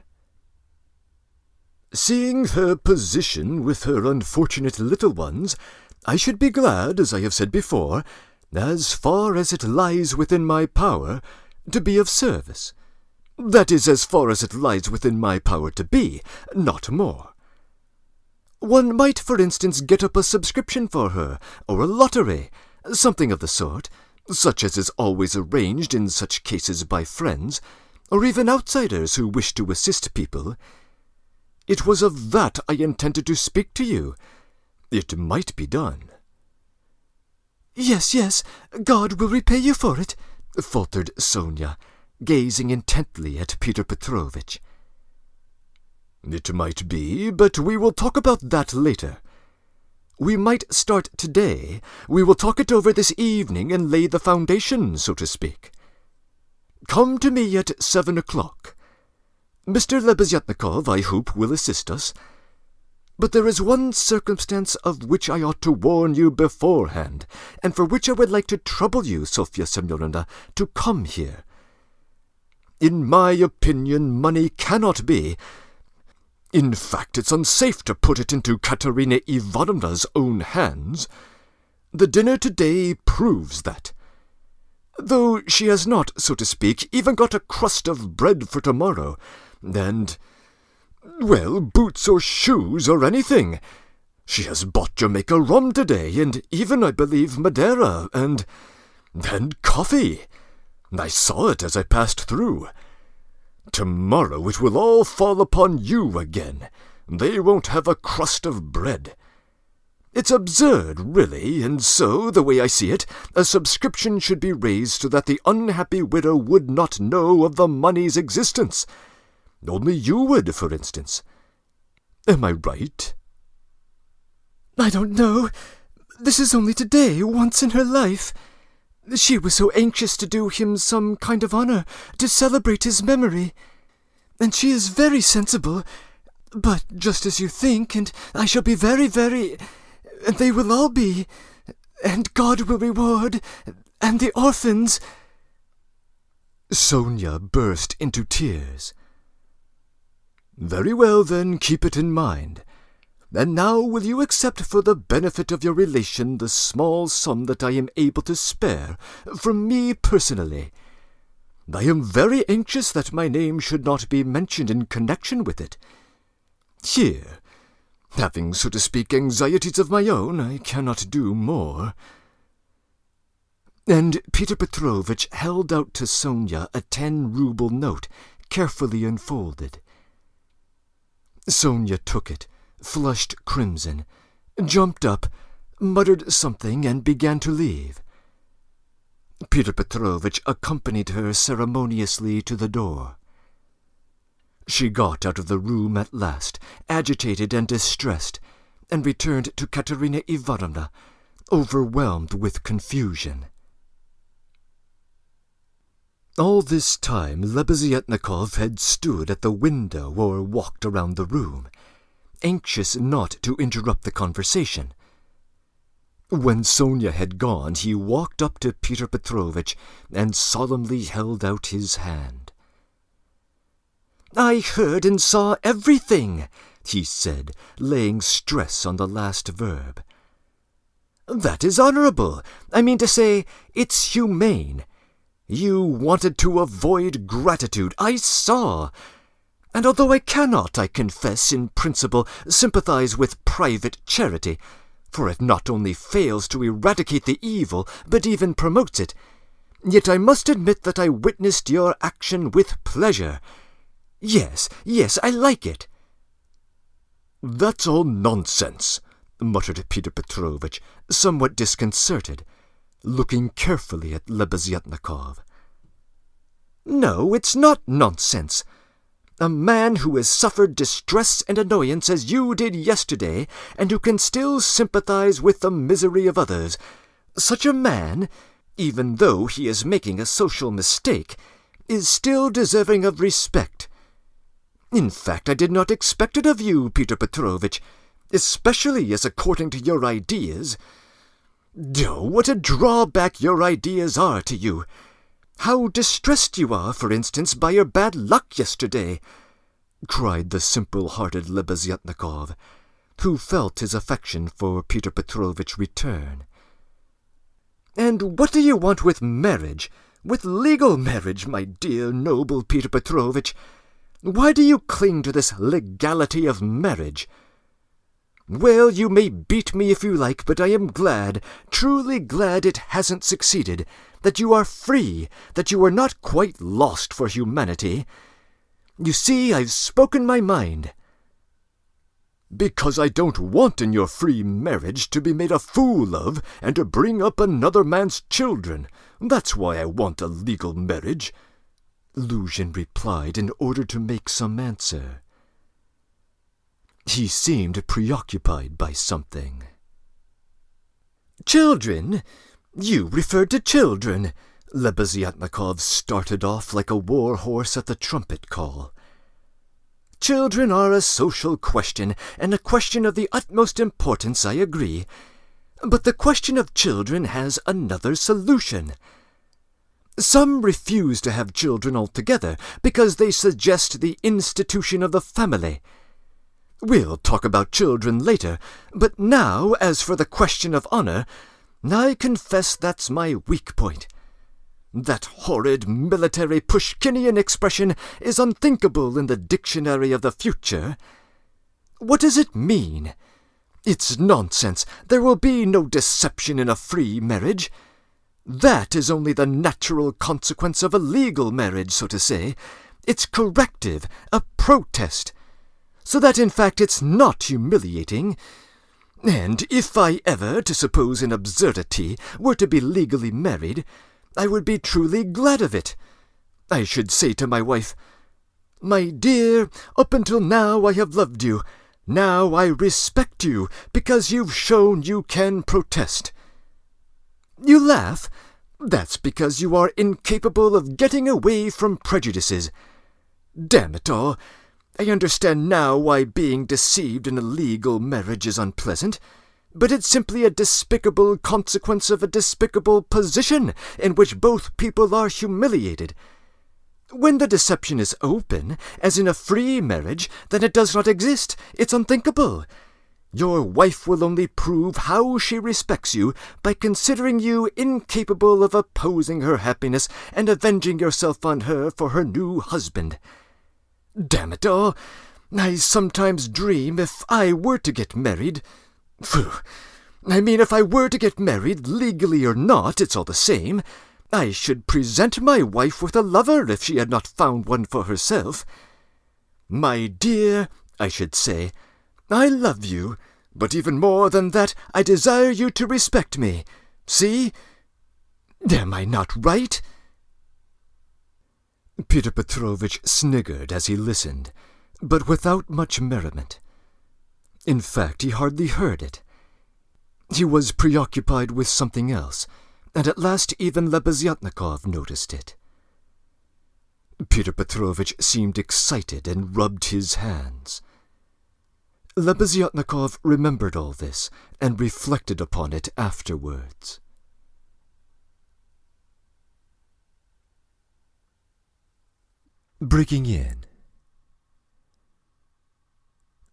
A: "Seeing her position with her unfortunate little ones, I should be glad, as I have said before, as far as it lies within my power, to be of service. That is, as far as it lies within my power to be, not more. One might, for instance, get up a subscription for her, or a lottery, something of the sort, such as is always arranged in such cases by friends, or even outsiders who wish to assist people. It was of that I intended to speak to you. It might be done." "Yes, yes, God will repay you for it," faltered Sonia, gazing intently at Peter Petrovitch. "It might be, but we will talk about that later. We might start today. We will talk it over this evening and lay the foundation, so to speak. Come to me at 7 o'clock. Mr. Lebeziatnikov, I hope, will assist us. But there is one circumstance of which I ought to warn you beforehand, and for which I would like to trouble you, Sofya Semyonovna, to come here. In my opinion, money cannot be... In fact, it's unsafe to put it into Katerina Ivanovna's own hands. The dinner today proves that. Though she has not, so to speak, even got a crust of bread for tomorrow, and... well, boots or shoes or anything. She has bought Jamaica rum today, and even, I believe, Madeira, and coffee. I saw it as I passed through. Tomorrow it will all fall upon you again. They won't have a crust of bread. It's absurd, really, and so, the way I see it, a subscription should be raised so that the unhappy widow would not know of the money's existence. Only you would, for instance. Am I right?
B: I don't know. This is only today, once in her life. She was so anxious to do him some kind of honor, to celebrate his memory. And she is very sensible, but just as you think, and I shall be very, very... and they will all be, and God will reward, and the orphans...
A: Sonia burst into tears. Very well, then, keep it in mind. And now will you accept for the benefit of your relation the small sum that I am able to spare, from me personally? I am very anxious that my name should not be mentioned in connection with it. Here, having, so to speak, anxieties of my own, I cannot do more. And Peter Petrovitch held out to Sonia a 10-ruble note, carefully unfolded. Sonia took it, flushed crimson, jumped up, muttered something, and began to leave. Peter Petrovitch accompanied her ceremoniously to the door. She got out of the room at last, agitated and distressed, and returned to Katerina Ivanovna, overwhelmed with confusion. All this time Lebeziatnikov had stood at the window or walked around the room, anxious not to interrupt the conversation. When Sonia had gone, he walked up to Peter Petrovitch and solemnly held out his hand. "I heard and saw everything," he said, laying stress on the last verb. "That is honorable. I mean to say, it's humane. You wanted to avoid gratitude, I saw. And although I cannot, I confess, in principle, sympathize with private charity, for it not only fails to eradicate the evil, but even promotes it, yet I must admit that I witnessed your action with pleasure. Yes, I like it." "That's all nonsense," muttered Peter Petrovitch, somewhat disconcerted, looking carefully at Lebeziatnikov. "No, it's not nonsense. A man who has suffered distress and annoyance as you did yesterday, and who can still sympathize with the misery of others, such a man, even though he is making a social mistake, is still deserving of respect. In fact, I did not expect it of you, Peter Petrovitch, especially as according to your ideas... Oh, what a drawback your ideas are to you! How distressed you are, for instance, by your bad luck yesterday!" cried the simple-hearted Lebeziatnikov, who felt his affection for Peter Petrovitch return. "And what do you want with marriage? With legal marriage, my dear, noble Peter Petrovitch? Why do you cling to this legality of marriage? Well, you may beat me if you like, but I am glad, truly glad it hasn't succeeded, that you are free, that you are not quite lost for humanity. You see, I've spoken my mind." "Because I don't want in your free marriage to be made a fool of and to bring up another man's children. That's why I want a legal marriage," Luzhin replied in order to make some answer. He seemed preoccupied by something. "Children? You referred to children." Lebeziatnikov started off like a war horse at the trumpet call. Children are a social question, and a question of the utmost importance, I agree. But the question of children has another solution. Some refuse to have children altogether because they suggest the institution of the family. We'll talk about children later, but now, as for the question of honor, I confess that's my weak point. That horrid military Pushkinian expression is unthinkable in the dictionary of the future. What does it mean? It's nonsense. There will be no deception in a free marriage. That is only the natural consequence of a legal marriage, so to say. It's corrective, a protest. So that, in fact, it's not humiliating. And if I ever, to suppose an absurdity, were to be legally married, I would be truly glad of it. I should say to my wife, "My dear, up until now I have loved you. Now I respect you, because you've shown you can protest." You laugh? That's because you are incapable of getting away from prejudices. Damn it all, I understand now why being deceived in a legal marriage is unpleasant. But it's simply a despicable consequence of a despicable position in which both people are humiliated. When the deception is open, as in a free marriage, then it does not exist. It's unthinkable. Your wife will only prove how she respects you by considering you incapable of opposing her happiness and avenging yourself on her for her new husband. Damn it all, I sometimes dream if I were to get married— Phew! I mean, if I were to get married, legally or not, it's all the same. I should present my wife with a lover if she had not found one for herself. "My dear," I should say, "I love you, but even more than that, I desire you to respect me. See? Am I not right?" Peter Petrovitch sniggered as he listened, but without much merriment. In fact, he hardly heard it. He was preoccupied with something else, and at last even Lebeziatnikov noticed it. Peter Petrovitch seemed excited and rubbed his hands. Lebeziatnikov remembered all this and reflected upon it afterwards. Breaking in.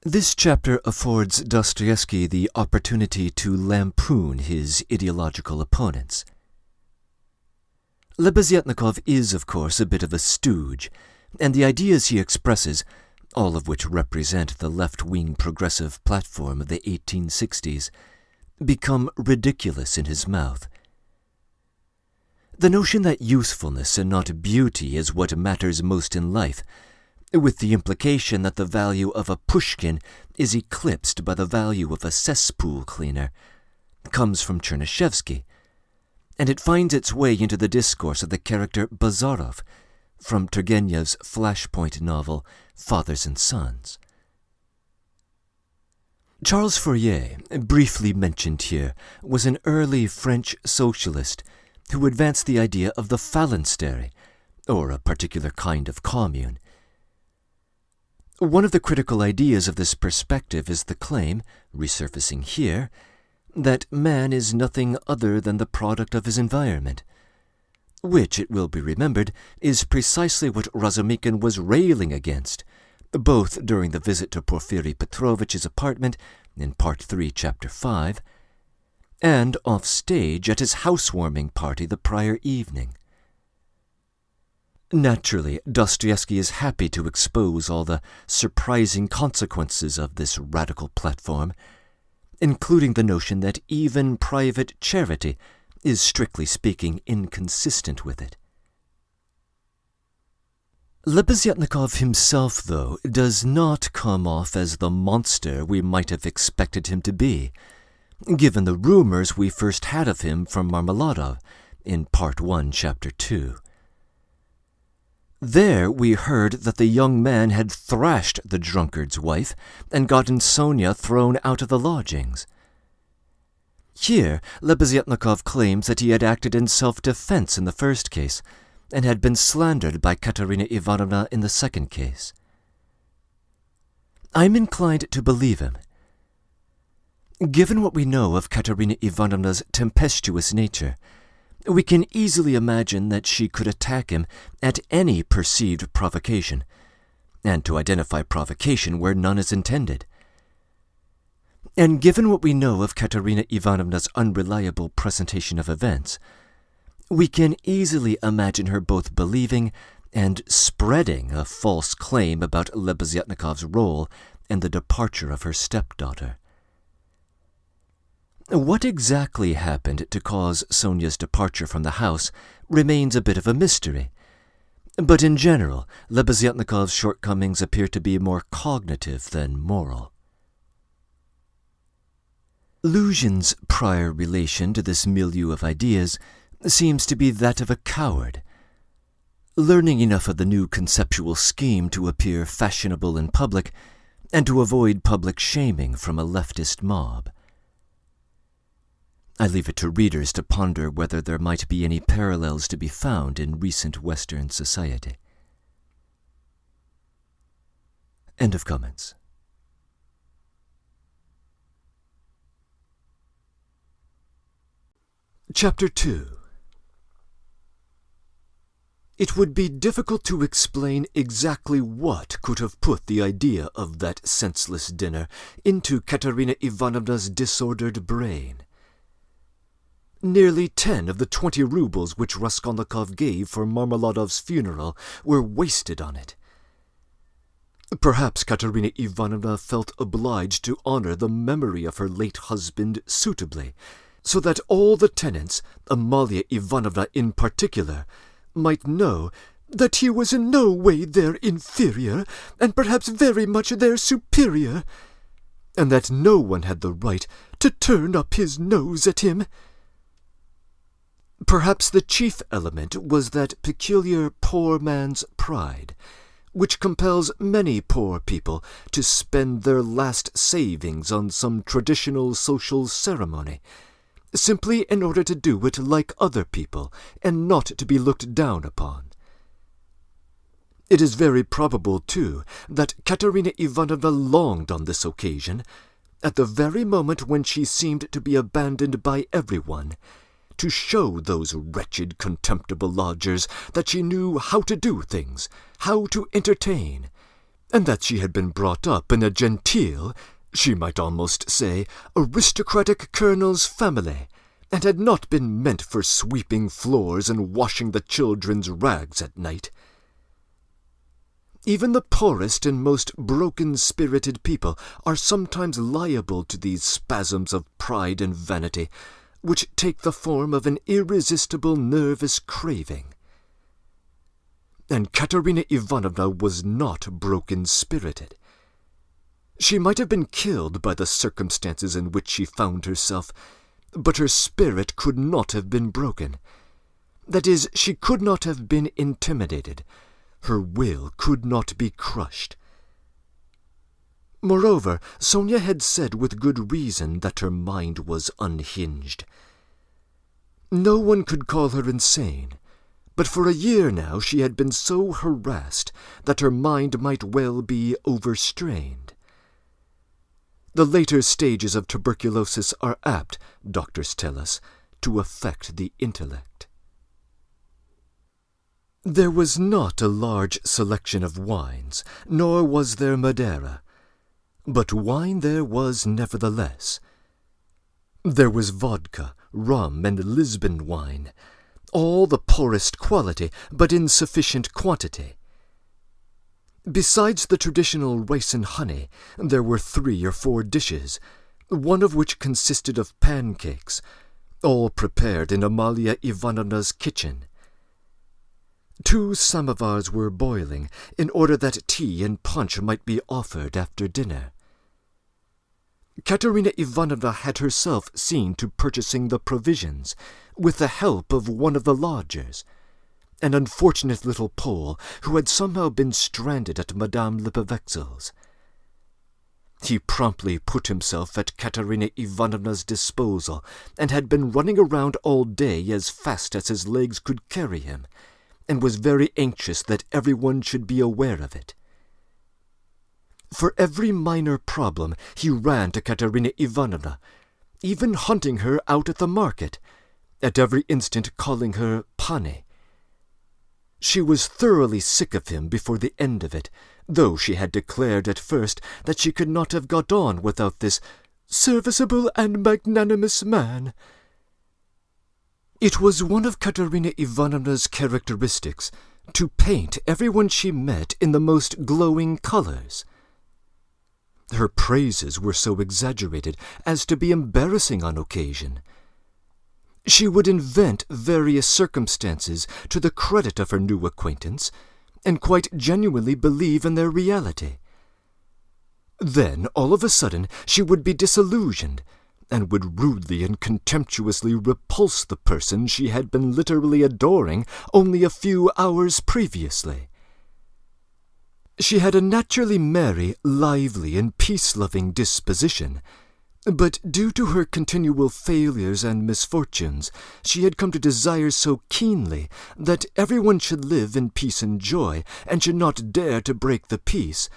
A: This chapter affords Dostoevsky the opportunity to lampoon his ideological opponents. Lebeziatnikov is, of course, a bit of a stooge, and the ideas he expresses, all of which represent the left-wing progressive platform of the 1860s, become ridiculous in his mouth. The notion that usefulness and not beauty is what matters most in life, with the implication that the value of a Pushkin is eclipsed by the value of a cesspool cleaner, comes from Chernyshevsky, and it finds its way into the discourse of the character Bazarov from Turgenev's flashpoint novel Fathers and Sons. Charles Fourier, briefly mentioned here, was an early French socialist who advanced the idea of the phalanstery, or a particular kind of commune. One of the critical ideas of this perspective is the claim, resurfacing here, that man is nothing other than the product of his environment, which, it will be remembered, is precisely what Razumikin was railing against, both during the visit to Porfiry Petrovitch's apartment in Part 3, Chapter 5, and off-stage at his housewarming party the prior evening. Naturally, Dostoevsky is happy to expose all the surprising consequences of this radical platform, including the notion that even private charity is, strictly speaking, inconsistent with it. Lebeziatnikov himself, though, does not come off as the monster we might have expected him to be, given the rumors we first had of him from Marmeladov in Part 1, Chapter 2. There we heard that the young man had thrashed the drunkard's wife and gotten Sonia thrown out of the lodgings. Here, Lebeziatnikov claims that he had acted in self-defense in the first case and had been slandered by Katerina Ivanovna in the second case. I'm inclined to believe him. Given what we know of Katerina Ivanovna's tempestuous nature, we can easily imagine that she could attack him at any perceived provocation, and to identify provocation where none is intended. And given what we know of Katerina Ivanovna's unreliable presentation of events, we can easily imagine her both believing and spreading a false claim about Lebeziatnikov's role in the departure of her stepdaughter. What exactly happened to cause Sonia's departure from the house remains a bit of a mystery, but in general, Lebeziatnikov's shortcomings appear to be more cognitive than moral. Luzhin's prior relation to this milieu of ideas seems to be that of a coward, learning enough of the new conceptual scheme to appear fashionable in public and to avoid public shaming from a leftist mob. I leave it to readers to ponder whether there might be any parallels to be found in recent Western society. End of comments.
B: Chapter 2. It would be difficult to explain exactly what could have put the idea of that senseless dinner into Katerina Ivanovna's disordered brain. Nearly 10 of the 20 rubles which Raskolnikov gave for Marmeladov's funeral were wasted on it. Perhaps Katerina Ivanovna felt obliged to honor the memory of her late husband suitably, so that all the tenants, Amalia Ivanovna in particular, might know that he was in no way their inferior, and perhaps very much their superior, and that no one had the right to turn up his nose at him. Perhaps the chief element was that peculiar poor man's pride, which compels many poor people to spend their last savings on some traditional social ceremony, simply in order to do it like other people, and not to be looked down upon. It is very probable, too, that Katerina Ivanovna longed on this occasion, at the very moment when she seemed to be abandoned by everyone, to show those wretched, contemptible lodgers that she knew how to do things, how to entertain, and that she had been brought up in a genteel, she might almost say, aristocratic colonel's family, and had not been meant for sweeping floors and washing the children's rags at night. Even the poorest and most broken-spirited people are sometimes liable to these spasms of pride and vanity, which take the form of an irresistible nervous craving. And Katerina Ivanovna was not broken-spirited. She might have been killed by the circumstances in which she found herself, but her spirit could not have been broken. That is, she could not have been intimidated. Her will could not be crushed. Moreover, Sonia had said with good reason that her mind was unhinged. No one could call her insane, but for a year now she had been so harassed that her mind might well be overstrained. The later stages of tuberculosis are apt, doctors tell us, to affect the intellect. There was not a large selection of wines, nor was there Madeira, but wine there was nevertheless. There was vodka, rum, and Lisbon wine, all the poorest quality, but in sufficient quantity. Besides the traditional rice and honey, there were 3 or 4 dishes, one of which consisted of pancakes, all prepared in Amalia Ivanovna's kitchen. 2 samovars were boiling, in order that tea and punch might be offered after dinner. Katerina Ivanovna had herself seen to purchasing the provisions, with the help of one of the lodgers, an unfortunate little Pole who had somehow been stranded at Madame Lippevexel's. He promptly put himself at Katerina Ivanovna's disposal, and had been running around all day as fast as his legs could carry him, and was very anxious that everyone should be aware of it.
A: For every minor problem he ran to Katerina Ivanovna, even hunting her out at the market, at every instant calling her Pani. She was thoroughly sick of him before the end of it, though she had declared at first that she could not have got on without this serviceable and magnanimous man. It was one of Katerina Ivanovna's characteristics to paint everyone she met in the most glowing colors. Her praises were so exaggerated as to be embarrassing on occasion. She would invent various circumstances to the credit of her new acquaintance, and quite genuinely believe in their reality. Then, all of a sudden, she would be disillusioned, and would rudely and contemptuously repulse the person she had been literally adoring only a few hours previously. She had a naturally merry, lively, and peace-loving disposition, but due to her continual failures and misfortunes, she had come to desire so keenly that everyone should live in peace and joy, and should not dare to break the peace,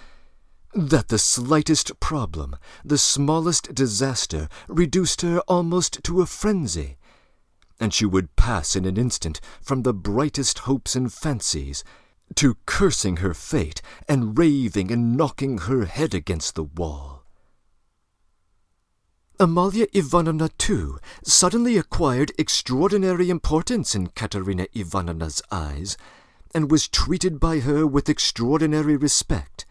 A: that the slightest problem, the smallest disaster, reduced her almost to a frenzy, and she would pass in an instant from the brightest hopes and fancies to cursing her fate and raving and knocking her head against the wall. Amalia Ivanovna, too, suddenly acquired extraordinary importance in Katerina Ivanovna's eyes, and was treated by her with extraordinary respect,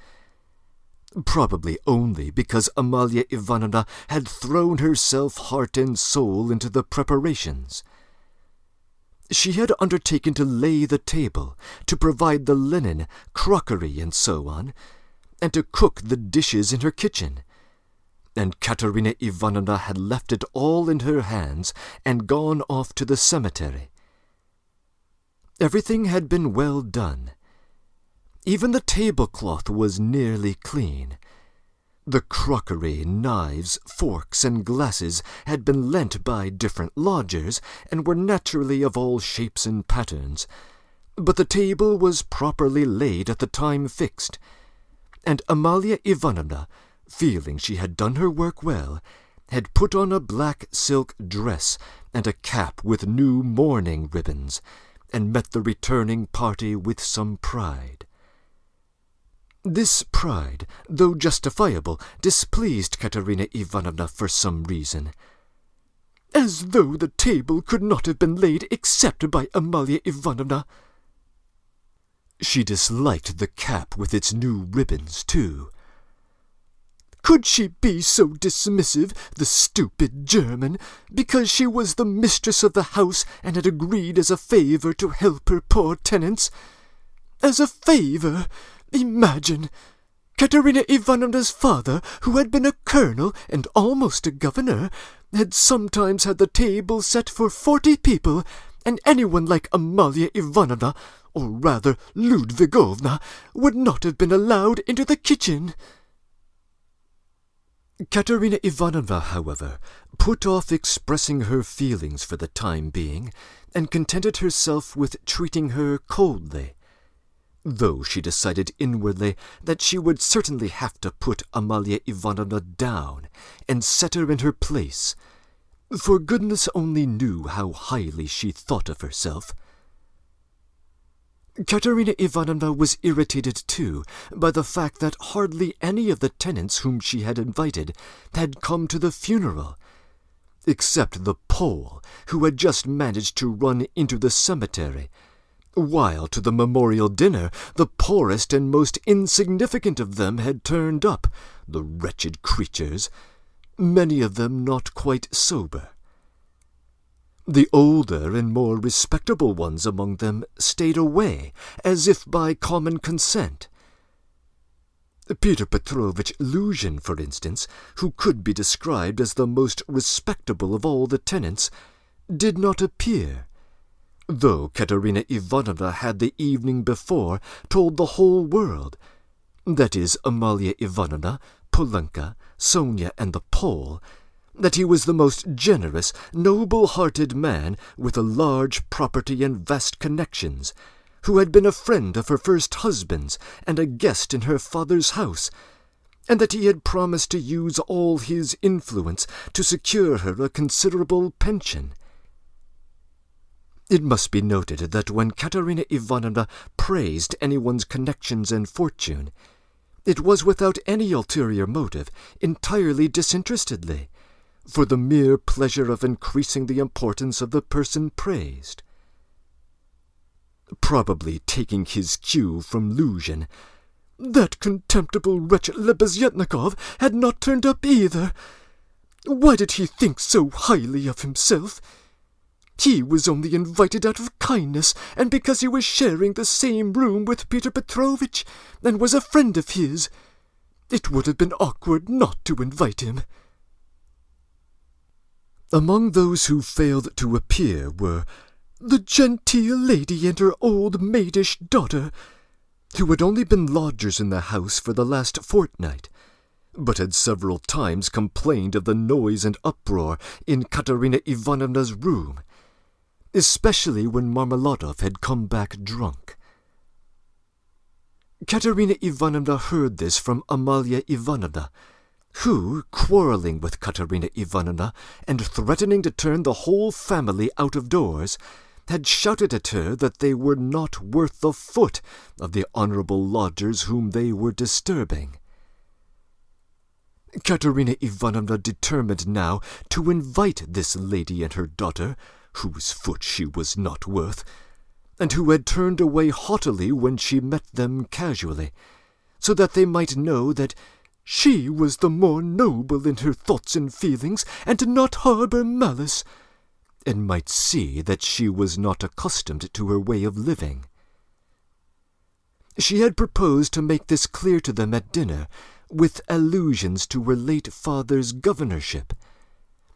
A: probably only because Amalia Ivanovna had thrown herself heart and soul into the preparations. She had undertaken to lay the table, to provide the linen, crockery, and so on, and to cook the dishes in her kitchen, and Katerina Ivanovna had left it all in her hands and gone off to the cemetery. Everything had been well done. Even the tablecloth was nearly clean. The crockery, knives, forks, and glasses had been lent by different lodgers, and were naturally of all shapes and patterns, but the table was properly laid at the time fixed, and Amalia Ivanovna, feeling she had done her work well, had put on a black silk dress and a cap with new mourning ribbons, and met the returning party with some pride. This pride, though justifiable, displeased Katerina Ivanovna for some reason. As though the table could not have been laid except by Amalia Ivanovna. She disliked the cap with its new ribbons, too. Could she be so dismissive, the stupid German, because she was the mistress of the house and had agreed as a favour to help her poor tenants? As a favour! Imagine! Katerina Ivanovna's father, who had been a colonel and almost a governor, had sometimes had the table set for 40 people, and anyone like Amalia Ivanovna, or rather Ludvigovna, would not have been allowed into the kitchen. Katerina Ivanovna, however, put off expressing her feelings for the time being, and contented herself with treating her coldly, though she decided inwardly that she would certainly have to put Amalia Ivanovna down and set her in her place, for goodness only knew how highly she thought of herself. Katerina Ivanovna was irritated, too, by the fact that hardly any of the tenants whom she had invited had come to the funeral, except the Pole, who had just managed to run into the cemetery, while to the memorial dinner the poorest and most insignificant of them had turned up, the wretched creatures, many of them not quite sober. The older and more respectable ones among them stayed away, as if by common consent. Peter Petrovitch Luzhin, for instance, who could be described as the most respectable of all the tenants, did not appear, though Katerina Ivanovna had the evening before told the whole world, that is, Amalia Ivanovna, Polenka, Sonia, and the Pole, that he was the most generous, noble-hearted man with a large property and vast connections, who had been a friend of her first husband's and a guest in her father's house, and that he had promised to use all his influence to secure her a considerable pension. It must be noted that when Katerina Ivanovna praised anyone's connections and fortune, it was without any ulterior motive, entirely disinterestedly, for the mere pleasure of increasing the importance of the person praised. Probably taking his cue from Luzhin, that contemptible wretch Lebeziatnikov had not turned up either. Why did he think so highly of himself? He was only invited out of kindness, and because he was sharing the same room with Peter Petrovitch, and was a friend of his. It would have been awkward not to invite him. Among those who failed to appear were the genteel lady and her old maidish daughter, who had only been lodgers in the house for the last fortnight, but had several times complained of the noise and uproar in Katerina Ivanovna's room, especially when Marmeladov had come back drunk. Katerina Ivanovna heard this from Amalia Ivanovna, who, quarrelling with Katerina Ivanovna and threatening to turn the whole family out of doors, had shouted at her that they were not worth the foot of the honourable lodgers whom they were disturbing. Katerina Ivanovna determined now to invite this lady and her daughter, whose foot she was not worth, and who had turned away haughtily when she met them casually, so that they might know that she was the more noble in her thoughts and feelings, and did not harbour malice, and might see that she was not accustomed to her way of living. She had proposed to make this clear to them at dinner, with allusions to her late father's governorship,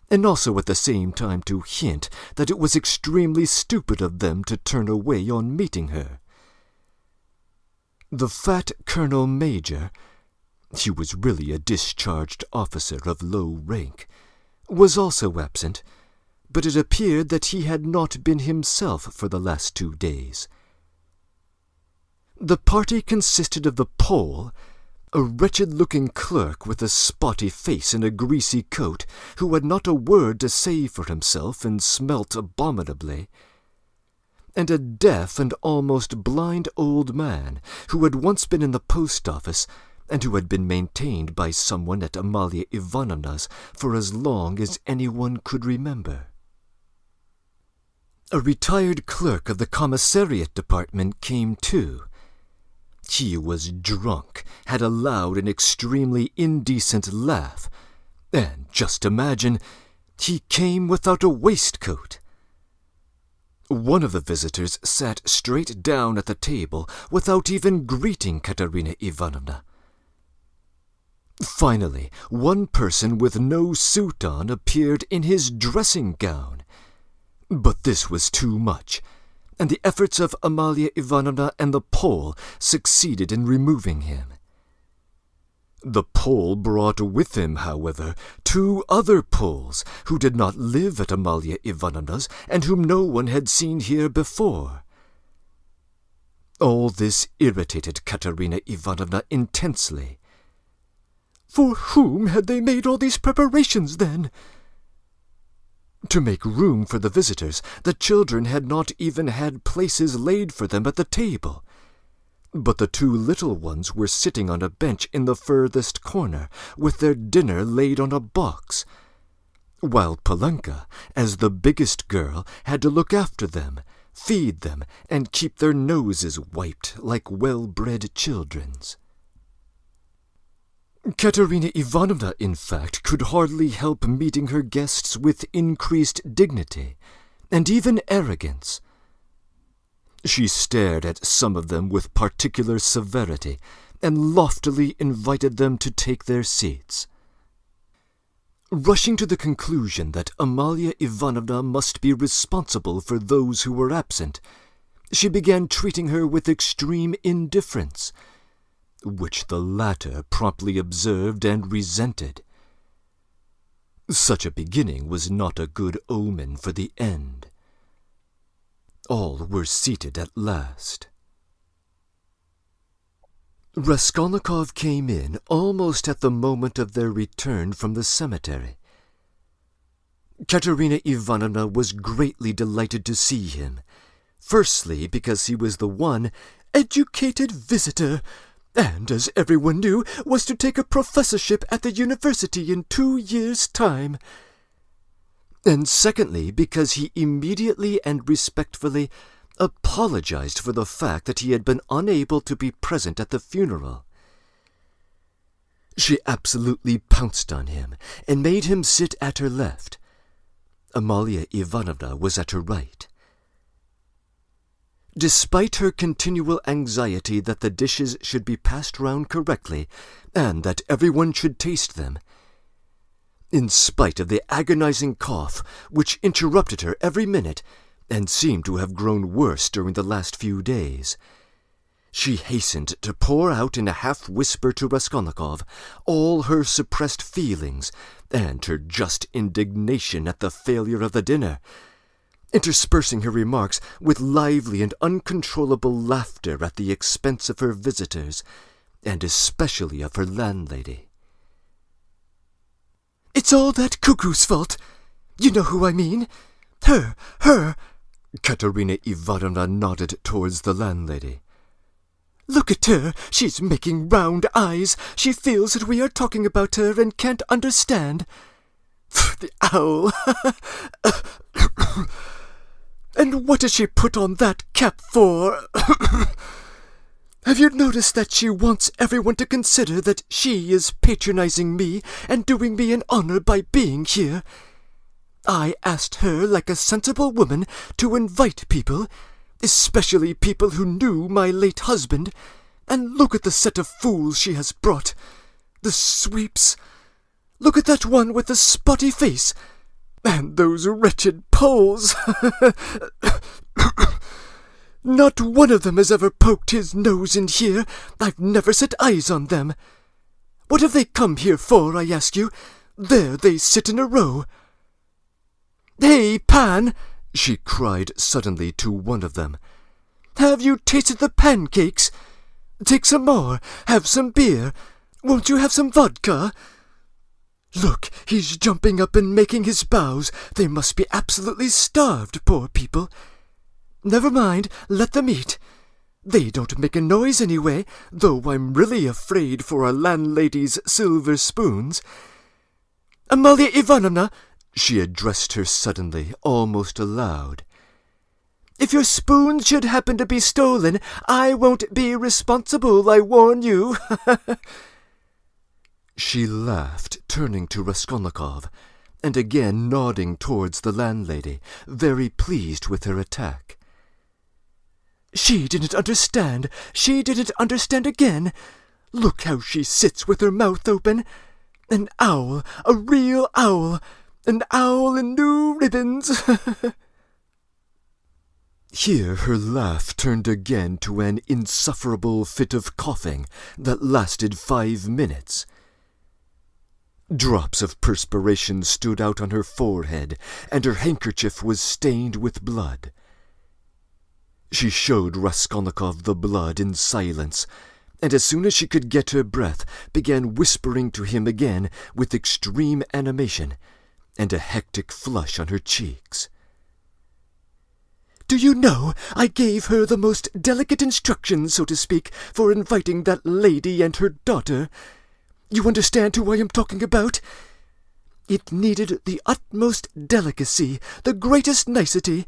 A: and also at the same time to hint that it was extremely stupid of them to turn away on meeting her. The fat Colonel Major, he was really a discharged officer of low rank, was also absent, but it appeared that he had not been himself for the last 2 days. The party consisted of the Pole, a wretched-looking clerk with a spotty face and a greasy coat, who had not a word to say for himself and smelt abominably, and a deaf and almost blind old man, who had once been in the post-office, and who had been maintained by someone at Amalia Ivanovna's for as long as anyone could remember. A retired clerk of the commissariat department came too. He was drunk, had a loud and extremely indecent laugh, and, just imagine, he came without a waistcoat. One of the visitors sat straight down at the table without even greeting Katerina Ivanovna. Finally, one person with no suit on appeared in his dressing-gown. But this was too much, and the efforts of Amalia Ivanovna and the Pole succeeded in removing him. The Pole brought with him, however, 2 other Poles who did not live at Amalia Ivanovna's and whom no one had seen here before. All this irritated Katerina Ivanovna intensely. For whom had they made all these preparations, then? To make room for the visitors, the children had not even had places laid for them at the table. But the 2 little ones were sitting on a bench in the furthest corner, with their dinner laid on a box, while Polenka, as the biggest girl, had to look after them, feed them, and keep their noses wiped like well-bred children's. Katerina Ivanovna, in fact, could hardly help meeting her guests with increased dignity, and even arrogance. She stared at some of them with particular severity, and loftily invited them to take their seats. Rushing to the conclusion that Amalia Ivanovna must be responsible for those who were absent, she began treating her with extreme indifference, which the latter promptly observed and resented. Such a beginning was not a good omen for the end. All were seated at last. Raskolnikov came in almost at the moment of their return from the cemetery. Katerina Ivanovna was greatly delighted to see him, firstly because he was the one educated visitor, and, as everyone knew, was to take a professorship at the university in 2 years' time, and secondly because he immediately and respectfully apologized for the fact that he had been unable to be present at the funeral. She absolutely pounced on him and made him sit at her left. Amalia Ivanovna was at her right. Despite her continual anxiety that the dishes should be passed round correctly and that everyone should taste them, in spite of the agonizing cough which interrupted her every minute and seemed to have grown worse during the last few days, she hastened to pour out in a half-whisper to Raskolnikov all her suppressed feelings and her just indignation at the failure of the dinner, interspersing her remarks with lively and uncontrollable laughter at the expense of her visitors, and especially of her landlady. "It's all that cuckoo's fault. You know who I mean. Her. Katerina Ivanovna nodded towards the landlady. "Look at her. She's making round eyes. She feels that we are talking about her and can't understand. The owl. And what does she put on that cap for? Have you noticed that she wants everyone to consider that she is patronizing me and doing me an honor by being here? I asked her, like a sensible woman, to invite people, especially people who knew my late husband, and look at the set of fools she has brought. The sweeps. Look at that one with the spotty face, and those wretched Poles. Not one of them has ever poked his nose in here. I've never set eyes on them. What have they come here for, I ask you? There they sit in a row. Hey, Pan, she cried suddenly to one of them. Have you tasted the pancakes? Take some more. Have some beer. Won't you have some vodka? Look, he's jumping up and making his bows. They must be absolutely starved, poor people. Never mind, let them eat. They don't make a noise anyway, though I'm really afraid for our landlady's silver spoons. Amalia Ivanovna, she addressed her suddenly, almost aloud. If your spoons should happen to be stolen, I won't be responsible, I warn you. She laughed, turning to Raskolnikov, and again nodding towards the landlady, very pleased with her attack. She didn't understand. She didn't understand again. Look how she sits with her mouth open. An owl, a real owl. An owl in new ribbons. Here her laugh turned again to an insufferable fit of coughing that lasted 5 minutes. Drops of perspiration stood out on her forehead, and her handkerchief was stained with blood. She showed Raskolnikov the blood in silence, and as soon as she could get her breath, began whispering to him again with extreme animation and a hectic flush on her cheeks. Do you know, I gave her the most delicate instructions, so to speak, for inviting that lady and her daughter. You understand who I am talking about? It needed the utmost delicacy, the greatest nicety,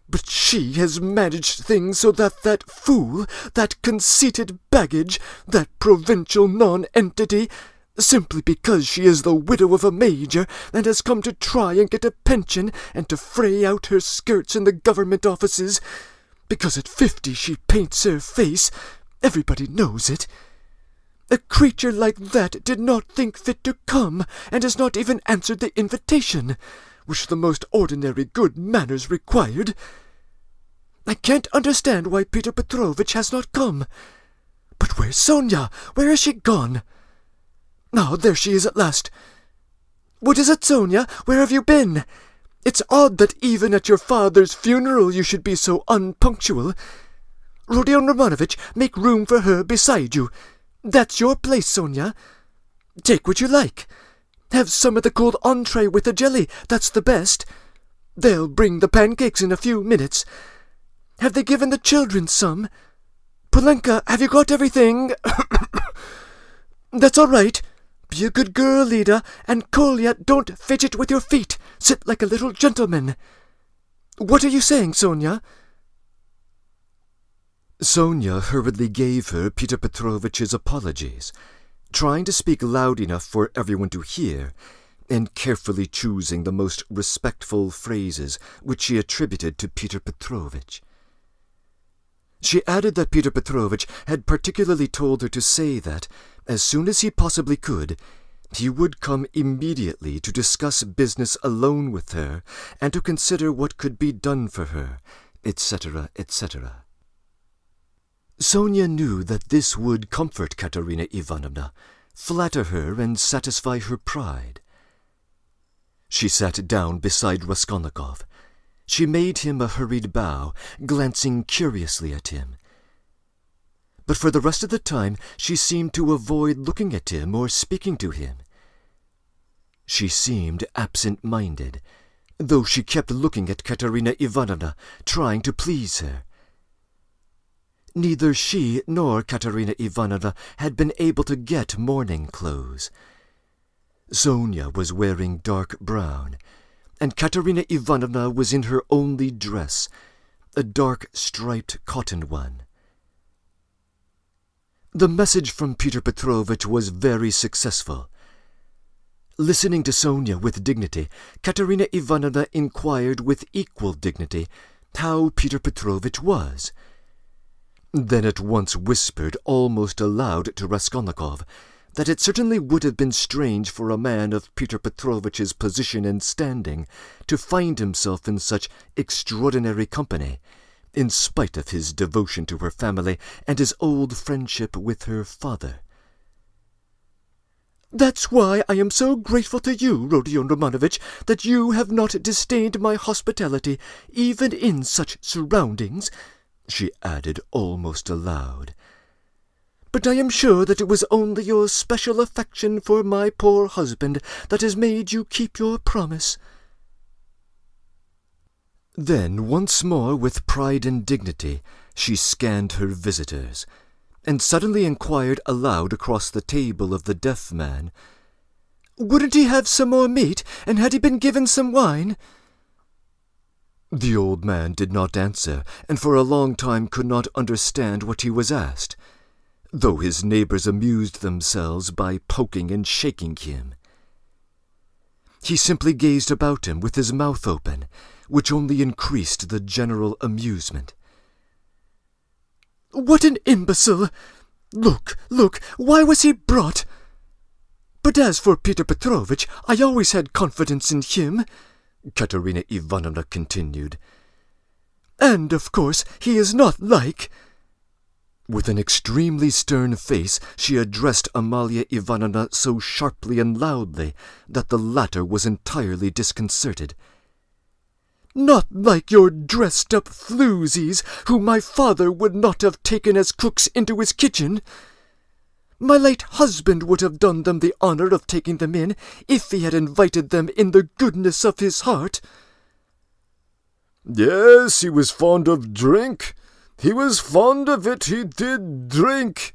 A: but she has managed things so that that fool, that conceited baggage, that provincial non-entity, simply because she is the widow of a major and has come to try and get a pension and to fray out her skirts in the government offices, because at 50 she paints her face, everybody knows it. A creature like that did not think fit to come, and has not even answered the invitation, which the most ordinary good manners required. I can't understand why Peter Petrovitch has not come. But where's Sonia? Where has she gone? Ah, there she is at last. What is it, Sonia? Where have you been? It's odd that even at your father's funeral you should be so unpunctual. Rodion Romanovitch, make room for her beside you. That's your place, Sonia. Take what you like. Have some of the cold entree with the jelly. That's the best. They'll bring the pancakes in a few minutes. Have they given the children some? Polenka, have you got everything? That's all right. Be a good girl, Lida, and Kolya, don't fidget with your feet. Sit like a little gentleman. What are you saying, Sonia?
B: Sonia hurriedly gave her Peter Petrovich's apologies, trying to speak loud enough for everyone to hear, and carefully choosing the most respectful phrases which she attributed to Peter Petrovich. She added that Peter Petrovich had particularly told her to say that, as soon as he possibly could, he would come immediately to discuss business alone with her and to consider what could be done for her, etc., etc. Sonia knew that this would comfort Katerina Ivanovna, flatter her and satisfy her pride. She sat down beside Raskolnikov. She made him a hurried bow, glancing curiously at him. But for the rest of the time she seemed to avoid looking at him or speaking to him. She seemed absent-minded, though she kept looking at Katerina Ivanovna, trying to please her. Neither she nor Katerina Ivanovna had been able to get morning clothes. Sonia was wearing dark brown, and Katerina Ivanovna was in her only dress, a dark striped cotton one. The message from Peter Petrovich was very successful. Listening to Sonia with dignity, Katerina Ivanovna inquired with equal dignity how Peter Petrovich was, then at once whispered almost aloud to Raskolnikov that it certainly would have been strange for a man of Peter Petrovich's position and standing to find himself in such extraordinary company, in spite of his devotion to her family and his old friendship with her father.
A: That's why I am so grateful to you, Rodion Romanovich, that you have not disdained my hospitality, even in such surroundings, she added almost aloud. But I am sure that it was only your special affection for my poor husband that has made you keep your promise.
B: Then, once more with pride and dignity, she scanned her visitors, and suddenly inquired aloud across the table of the deaf man,
A: "Wouldn't he have some more meat, and had he been given some wine?"
B: The old man did not answer, and for a long time could not understand what he was asked, though his neighbors amused themselves by poking and shaking him. He simply gazed about him with his mouth open, which only increased the general amusement.
A: "What an imbecile! Look, why was he brought? But as for Peter Petrovich, I always had confidence in him," Katerina Ivanovna continued. "And, of course, he is not like—"
B: With an extremely stern face, she addressed Amalia Ivanovna so sharply and loudly that the latter was entirely disconcerted.
A: "Not like your dressed-up floozies, whom my father would not have taken as cooks into his kitchen. My late husband would have done them the honor of taking them in, if he had invited them in the goodness of his heart."
B: "Yes, he was fond of drink. He was fond of it, he did drink,"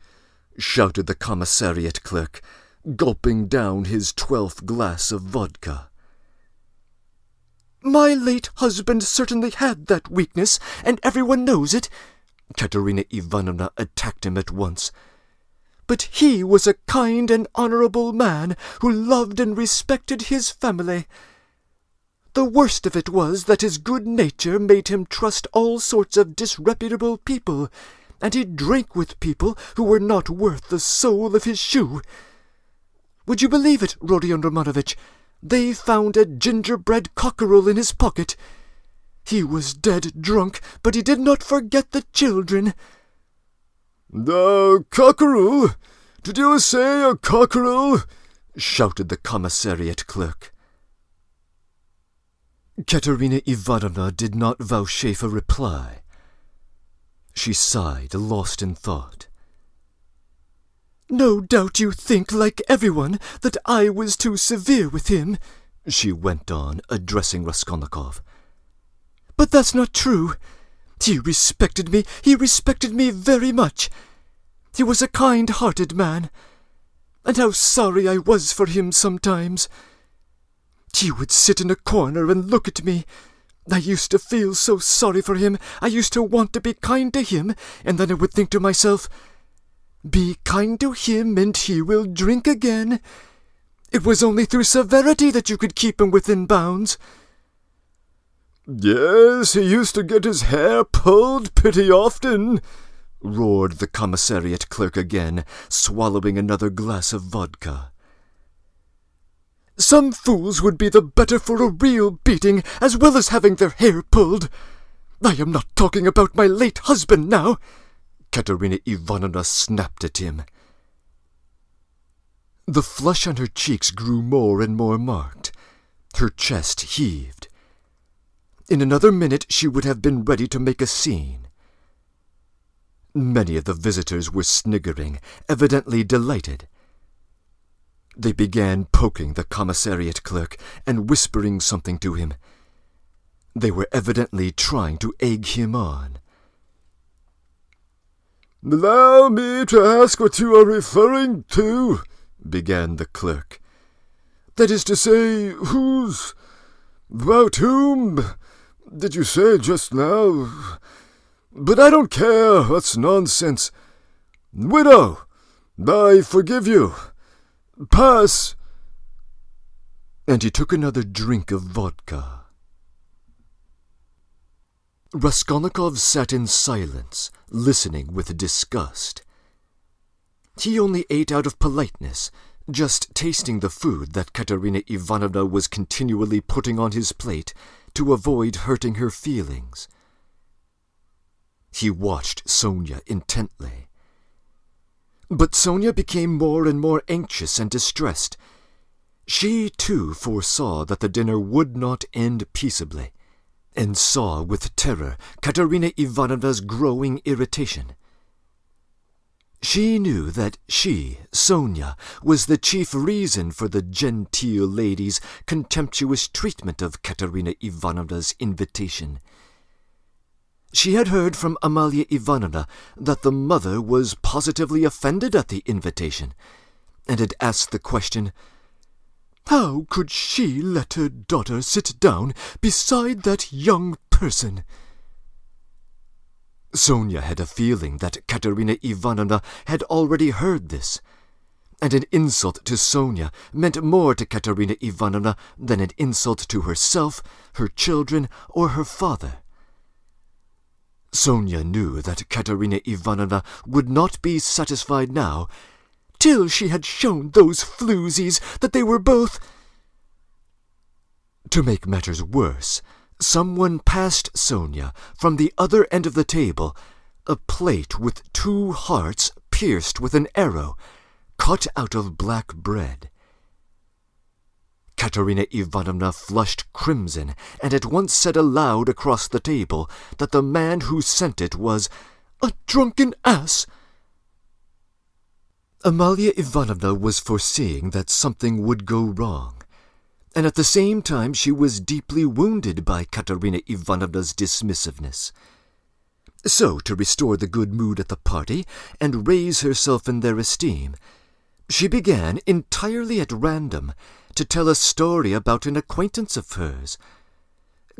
B: shouted the commissariat clerk, gulping down his 12th glass of vodka.
A: "My late husband certainly had that weakness, and everyone knows it," Katerina Ivanovna attacked him at once. "But he was a kind and honorable man who loved and respected his family. The worst of it was that his good nature made him trust all sorts of disreputable people, and he drank with people who were not worth the sole of his shoe. Would you believe it, Rodion Romanovich? They found a gingerbread cockerel in his pocket. He was dead drunk, but he did not forget the children."
B: "The cockerel? Did you say a cockerel?" shouted the commissariat clerk. Katerina Ivanovna did not vouchsafe a reply. She sighed, lost in thought.
A: No doubt you think, like everyone, that I was too severe with him," she went on, addressing Raskolnikov. "But that's not true. He respected me very much. He was a kind-hearted man, and how sorry I was for him sometimes. He would sit in a corner and look at me. I used to feel so sorry for him. I used to want to be kind to him, and then I would think to myself, 'Be kind to him and he will drink again.' It was only through severity that you could keep him within bounds."
B: "Yes, he used to get his hair pulled pretty often," roared the commissariat clerk again, swallowing another glass of vodka.
A: "Some fools would be the better for a real beating as well as having their hair pulled. I am not talking about my late husband now," Katerina Ivanovna snapped at him. The flush on her cheeks grew more and more marked. Her chest heaved. In another minute she would have been ready to make a scene. Many of the visitors were sniggering, evidently delighted. They began poking the commissariat clerk and whispering something to him. They were evidently trying to egg him on.
B: "Allow me to ask what you are referring to," began the clerk. "That is to say, about whom did you say just now? But I don't care, that's nonsense. Widow, I forgive you. Pass."
A: And he took another drink of vodka. Raskolnikov sat in silence, listening with disgust. He only ate out of politeness, just tasting the food that Katerina Ivanovna was continually putting on his plate to avoid hurting her feelings. He watched Sonia intently. But Sonia became more and more anxious and distressed. She, too, foresaw that the dinner would not end peaceably, and saw with terror Katerina Ivanovna's growing irritation. She knew that she, Sonia, was the chief reason for the genteel lady's contemptuous treatment of Katerina Ivanovna's invitation. She had heard from Amalia Ivanovna that the mother was positively offended at the invitation, and had asked the question, how could she let her daughter sit down beside that young person? Sonia had a feeling that Katerina Ivanovna had already heard this, and an insult to Sonia meant more to Katerina Ivanovna than an insult to herself, her children, or her father. Sonia knew that Katerina Ivanovna would not be satisfied now till she had shown those floozies that they were both... To make matters worse, someone passed Sonia, from the other end of the table, a plate with 2 hearts pierced with an arrow, cut out of black bread. Katerina Ivanovna flushed crimson, and at once said aloud across the table that the man who sent it was a drunken ass. Amalia Ivanovna was foreseeing that something would go wrong, and at the same time she was deeply wounded by Katerina Ivanovna's dismissiveness. So, to restore the good mood at the party and raise herself in their esteem, she began, entirely at random, to tell a story about an acquaintance of hers,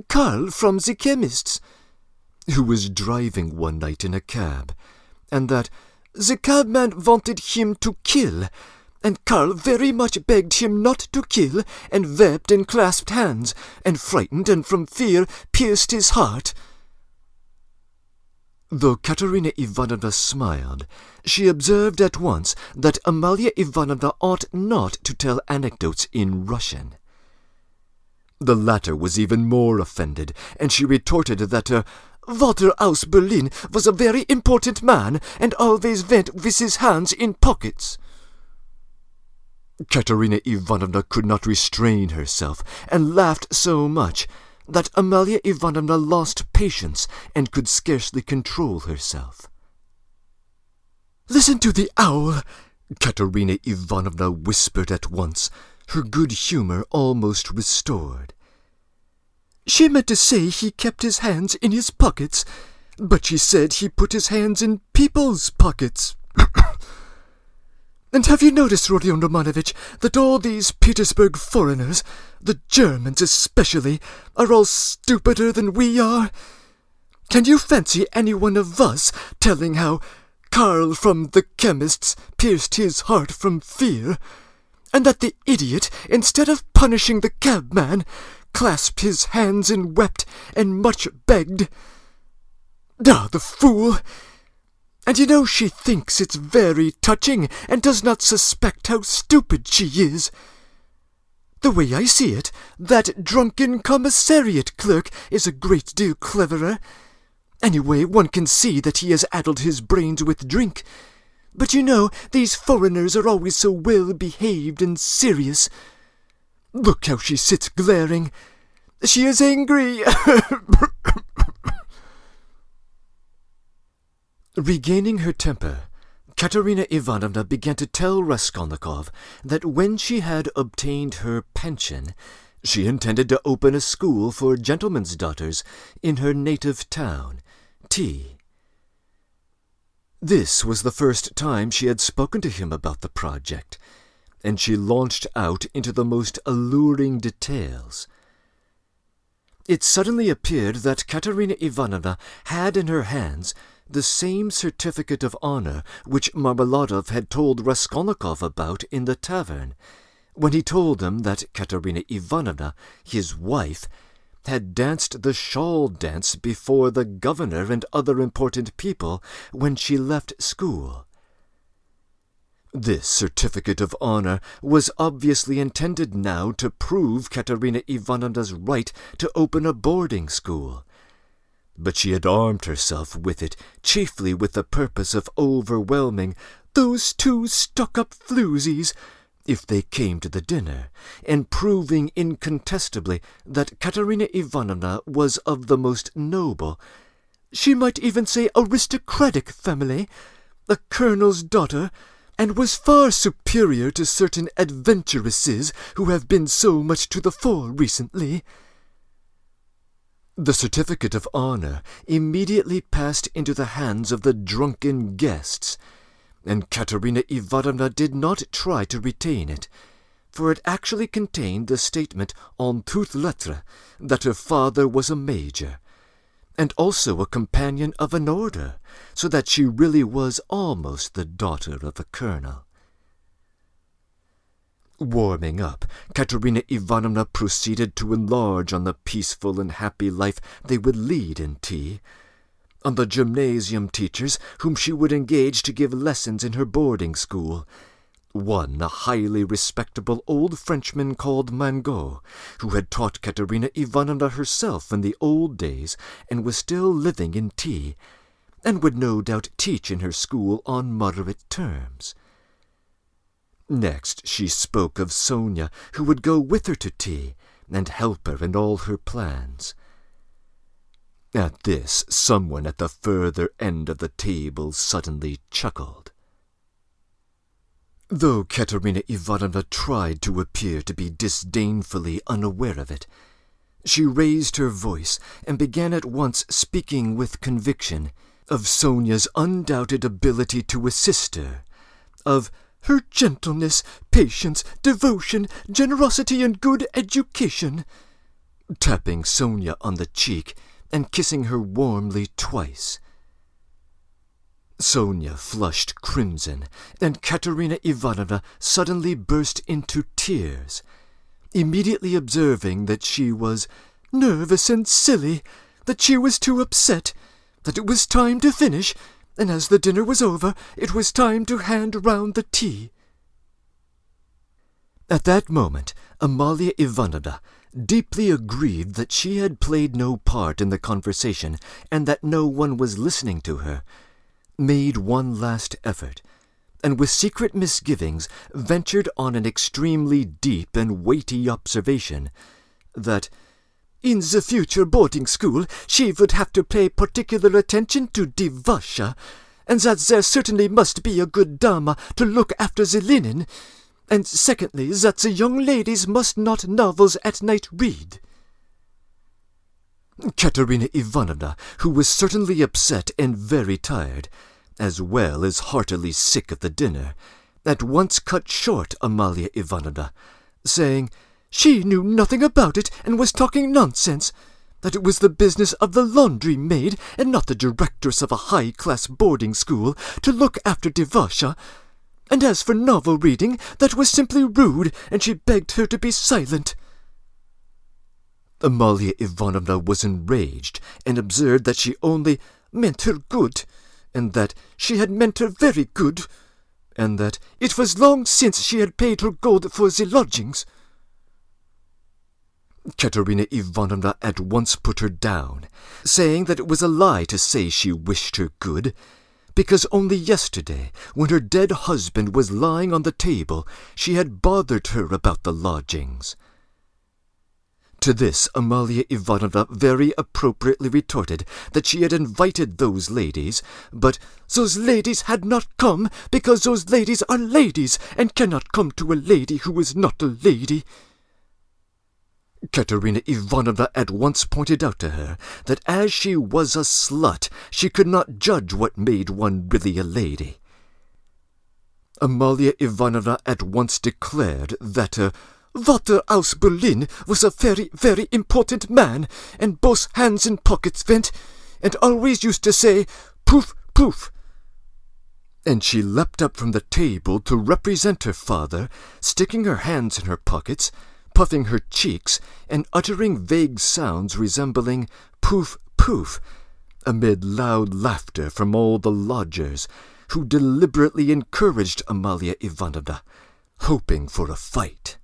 A: Karl from the chemist's, who was driving one night in a cab, and that the cabman wanted him to kill, and Karl very much begged him not to kill, and wept and clasped hands, and frightened and from fear pierced his heart. Though Katerina Ivanovna smiled, she observed at once that Amalia Ivanovna ought not to tell anecdotes in Russian. The latter was even more offended, and she retorted that Walter aus Berlin was a very important man, and always went with his hands in pockets. Katerina Ivanovna could not restrain herself, and laughed so much that Amalia Ivanovna lost patience and could scarcely control herself. "Listen to the owl,"
B: Katerina Ivanovna whispered at once, her good humour almost restored.
A: "She meant to say he kept his hands in his pockets, but she said he put his hands in people's pockets. And have you noticed, Rodion Romanovich, that all these Petersburg foreigners, the Germans especially, are all stupider than we are? Can you fancy any one of us telling how Karl from the chemist's pierced his heart from fear, and that the idiot, instead of punishing the cabman, clasped his hands and wept and much begged? Ah, the fool! And you know she thinks it's very touching and does not suspect how stupid she is. The way I see it, that drunken commissariat clerk is a great deal cleverer. Anyway, one can see that he has addled his brains with drink. But you know, these foreigners are always so well-behaved and serious. Look how she sits glaring. She is angry.
B: Regaining her temper, Katerina Ivanovna began to tell Raskolnikov that when she had obtained her pension, she intended to open a school for gentlemen's daughters in her native town, T. This was the first time she had spoken to him about the project, and she launched out into the most alluring details. It suddenly appeared that Katerina Ivanovna had in her hands the same certificate of honor which Marmeladov had told Raskolnikov about in the tavern, when he told him that Katerina Ivanovna, his wife, had danced the shawl dance before the governor and other important people when she left school. This certificate of honor was obviously intended now to prove Katerina Ivanovna's right to open a boarding school, but she had armed herself with it chiefly with the purpose of overwhelming those two stuck-up floozies if they came to the dinner, and proving incontestably that Katerina Ivanovna was of the most noble, she might even say aristocratic family, a colonel's daughter, and was far superior to certain adventuresses who have been so much to the fore recently. The certificate of honor immediately passed into the hands of the drunken guests, and Katerina Ivanovna did not try to retain it, for it actually contained the statement en toutes lettres that her father was a major, and also a companion of an order, so that she really was almost the daughter of a colonel. Warming up, Katerina Ivanovna proceeded to enlarge on the peaceful and happy life they would lead in T, on the gymnasium teachers whom she would engage to give lessons in her boarding school, one a highly respectable old Frenchman called Mangot, who had taught Katerina Ivanovna herself in the old days and was still living in T, and would no doubt teach in her school on moderate terms. Next she spoke of Sonia, who would go with her to T, and help her in all her plans. At this, someone at the further end of the table suddenly chuckled. Though Katerina Ivanovna tried to appear to be disdainfully unaware of it, she raised her voice and began at once speaking with conviction of Sonia's undoubted ability to assist her, of her gentleness, patience, devotion, generosity, and good education, tapping Sonia on the cheek and kissing her warmly twice. Sonia flushed crimson, and Katerina Ivanovna suddenly burst into tears, immediately observing that she was nervous and silly, that she was too upset, that it was time to finish, and as the dinner was over, it was time to hand round the tea. At that moment, Amalia Ivanovna, deeply aggrieved that she had played no part in the conversation and that no one was listening to her, made one last effort, and with secret misgivings ventured on an extremely deep and weighty observation, that in the future boarding school she would have to pay particular attention to Divasha,
A: and that there certainly must be a good dama to look after the linen, and secondly, that the young ladies must not novels at night read."
B: Katerina Ivanovna, who was certainly upset and very tired, as well as heartily sick of the dinner, at once cut short Amalia Ivanovna, saying
A: she knew nothing about it and was talking nonsense, that it was the business of the laundry maid and not the directress of a high-class boarding school to look after Devasha, and as for novel reading, that was simply rude, and she begged her to be silent.
B: Amalia Ivanovna was enraged and observed that she only
A: meant her good, and that she had meant her very good, and that it was long since she had paid her gold for the lodgings.
B: Katerina Ivanovna at once put her down, saying that it was a lie to say she wished her good, because only yesterday, when her dead husband was lying on the table, she had bothered her about the lodgings. To this Amalia Ivanovna very appropriately retorted that she had invited those ladies, but
A: those ladies had not come because those ladies are ladies, and cannot come to a lady who is not a lady.
B: Katerina Ivanovna at once pointed out to her that as she was a slut, she could not judge what made one really a lady. Amalia Ivanovna at once declared that
A: Walter aus Berlin was a very, very important man, and both hands in pockets went, and always used to say, "Poof, poof."
B: And she leapt up from the table to represent her father, sticking her hands in her pockets, puffing her cheeks, and uttering vague sounds resembling "poof, poof," amid loud laughter from all the lodgers, who deliberately encouraged Amalia Ivanovna, hoping for a fight.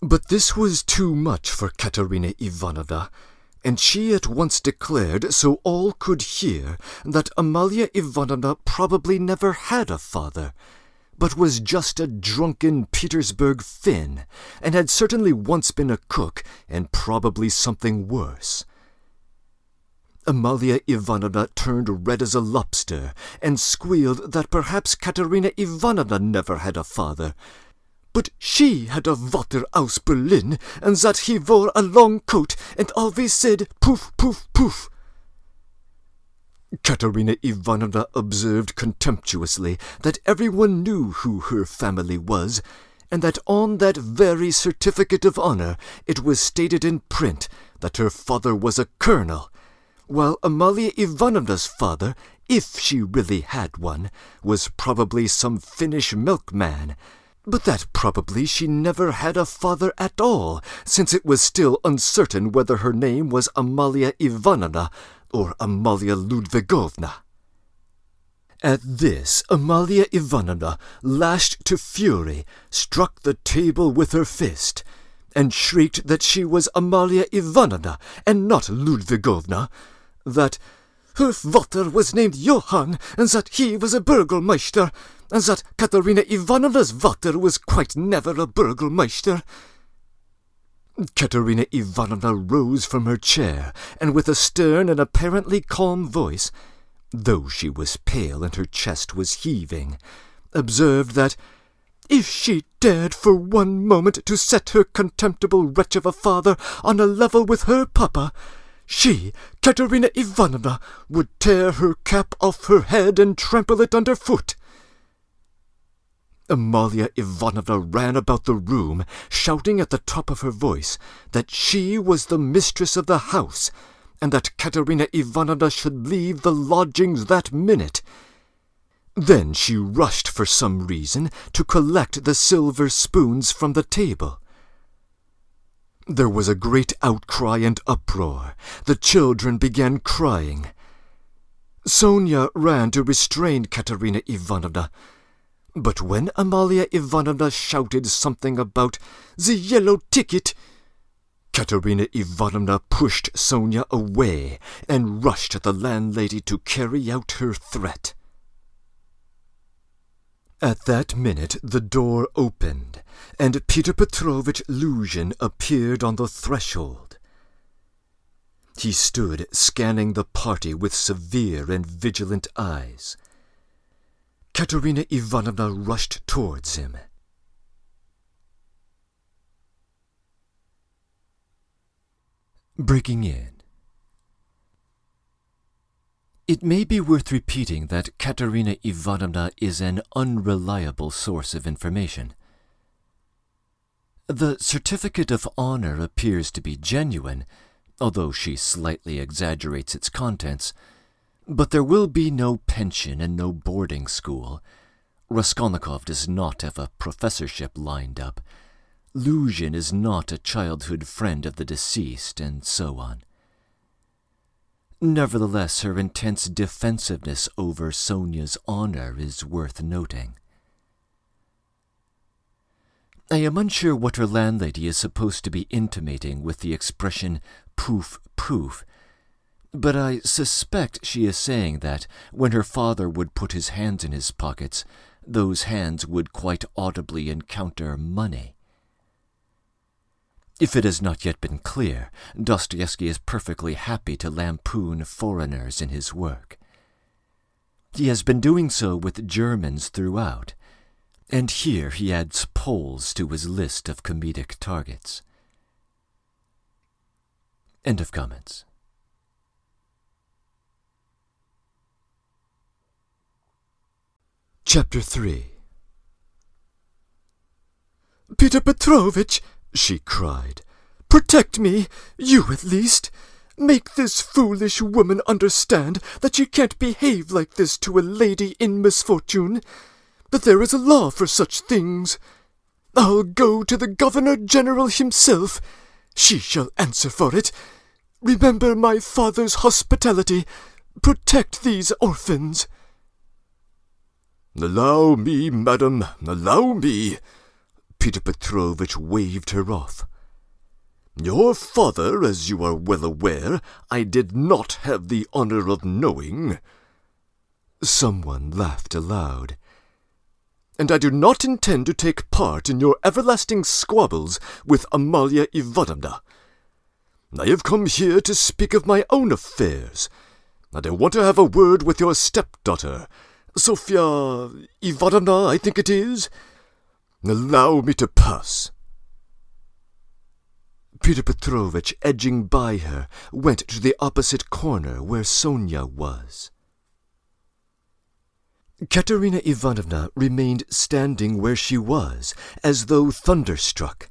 B: But this was too much for Katerina Ivanovna, and she at once declared, so all could hear, that Amalia Ivanovna probably never had a father, but was just a drunken Petersburg Finn, and had certainly once been a cook, and probably something worse. Amalia Ivanovna turned red as a lobster, and squealed that perhaps Katerina Ivanovna never had a father, but she had a Walter aus Berlin, and that he wore a long coat, and always said "poof, poof, poof." Katerina Ivanovna observed contemptuously that everyone knew who her family was, and that on that very certificate of honor it was stated in print that her father was a colonel, while Amalia Ivanovna's father, if she really had one, was probably some Finnish milkman, but that probably she never had a father at all, since it was still uncertain whether her name was Amalia Ivanovna or Amalia Ludvigovna. At this, Amalia Ivanovna, lashed to fury, struck the table with her fist, and shrieked that she was Amalia Ivanovna, and not Ludvigovna, that her Walter was named Johann, and that he was a burgomeister, and that Katerina Ivanovna's Walter was quite never a burgomeister. Katerina Ivanovna rose from her chair, and with a stern and apparently calm voice, though she was pale and her chest was heaving, observed that if she dared for one moment to set her contemptible wretch of a father on a level with her papa, she, Katerina Ivanovna, would tear her cap off her head and trample it underfoot. Amalia Ivanovna ran about the room, shouting at the top of her voice that she was the mistress of the house, and that Katerina Ivanovna should leave the lodgings that minute. Then she rushed for some reason to collect the silver spoons from the table. There was a great outcry and uproar. The children began crying. Sonia ran to restrain Katerina Ivanovna, but when Amalia Ivanovna shouted something about the yellow ticket, Katerina Ivanovna pushed Sonia away and rushed at the landlady to carry out her threat. At that minute the door opened, and Peter Petrovitch Luzhin appeared on the threshold.
A: He stood scanning the party with severe and vigilant eyes. Katerina Ivanovna rushed towards him. Breaking in. It may be worth repeating that Katerina Ivanovna is an unreliable source of information. The certificate of honor appears to be genuine, although she slightly exaggerates its contents, but there will be no pension and no boarding school. Raskolnikov does not have a professorship lined up. Luzhin is not a childhood friend of the deceased, and so on. Nevertheless, her intense defensiveness over Sonia's honor is worth noting. I am unsure what her landlady is supposed to be intimating with the expression poof poof, but I suspect she is saying that when her father would put his hands in his pockets, those hands would quite audibly encounter money. If it has not yet been clear, Dostoevsky is perfectly happy to lampoon foreigners in his work. He has been doing so with Germans throughout, and here he adds Poles to his list of comedic targets. End of comments. Chapter 3. "Peter Petrovitch," she cried, "protect me, you at least. Make this foolish woman understand that she can't behave like this to a lady in misfortune, that there is a law for such things. I'll go to the Governor-General himself. She shall answer for it. Remember my father's hospitality. Protect these orphans."
B: "Allow me, madam, allow me." Peter Petrovitch waved her off. "Your father, as you are well aware, I did not have the honor of knowing." Someone laughed aloud. "And I do not intend to take part in your everlasting squabbles with Amalia Ivanovna. I have come here to speak of my own affairs, and I want to have a word with your stepdaughter, Sofya Ivanovna, I think it is. Allow me to pass." Peter Petrovitch, edging by her, went to the opposite corner where Sonia was. Katerina Ivanovna remained standing where she was, as though thunderstruck.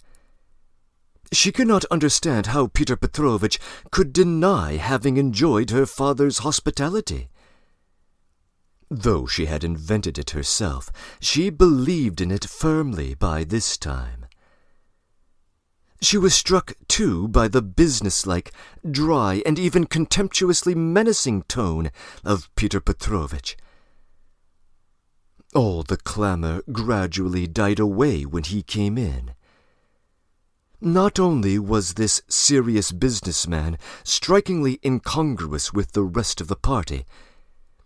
B: She could not understand how Peter Petrovitch could deny having enjoyed her father's hospitality. Though she had invented it herself, she believed in it firmly by this time. She was struck, too, by the businesslike, dry, and even contemptuously menacing tone of Peter Petrovitch. All the clamor gradually died away when he came in. Not only was this serious businessman strikingly incongruous with the rest of the party,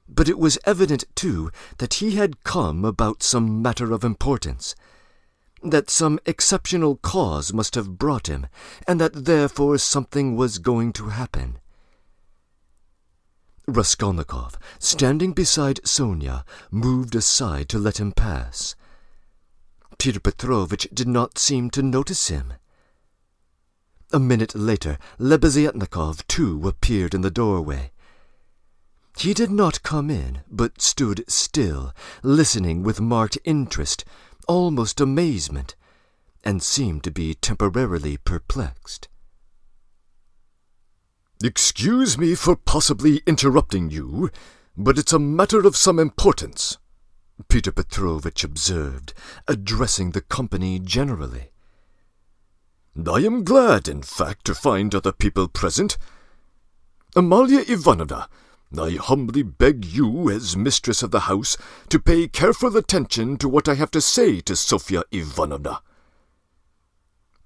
B: but it was evident, too, that he had come about some matter of importance, that some exceptional cause must have brought him, and that therefore something was going to happen. Raskolnikov, standing beside Sonia, moved aside to let him pass. Peter Petrovitch did not seem to notice him. A minute later, Lebeziatnikov, too, appeared in the doorway. He did not come in, but stood still, listening with marked interest, almost amazement, and seemed to be temporarily perplexed. "Excuse me for possibly interrupting you, but it's a matter of some importance," Peter Petrovitch observed, addressing the company generally. "I am glad, in fact, to find other people present. Amalia Ivanovna, I humbly beg you, as mistress of the house, to pay careful attention to what I have to say to Sofya Ivanovna.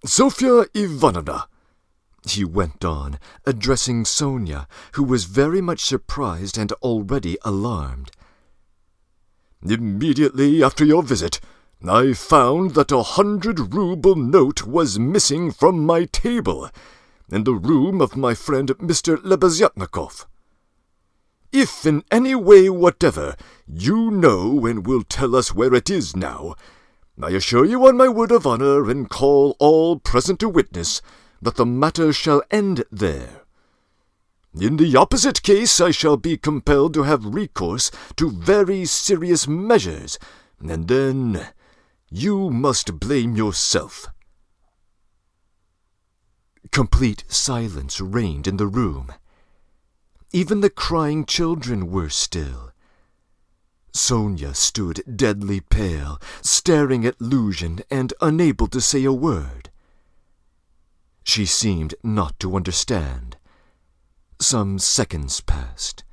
B: Sofya Ivanovna," he went on, addressing Sonia, who was very much surprised and already alarmed. "Immediately after your visit, I found that 100-ruble note was missing from my table, in the room of my friend Mr. Lebeziatnikov. If in any way whatever you know and will tell us where it is now, I assure you on my word of honor and call all present to witness that the matter shall end there. In the opposite case, I shall be compelled to have recourse to very serious measures, and then you must blame yourself."
A: Complete silence reigned in the room. Even the crying children were still. Sonia stood deadly pale, staring at Luzhin and unable to say a word. She seemed not to understand. Some seconds passed.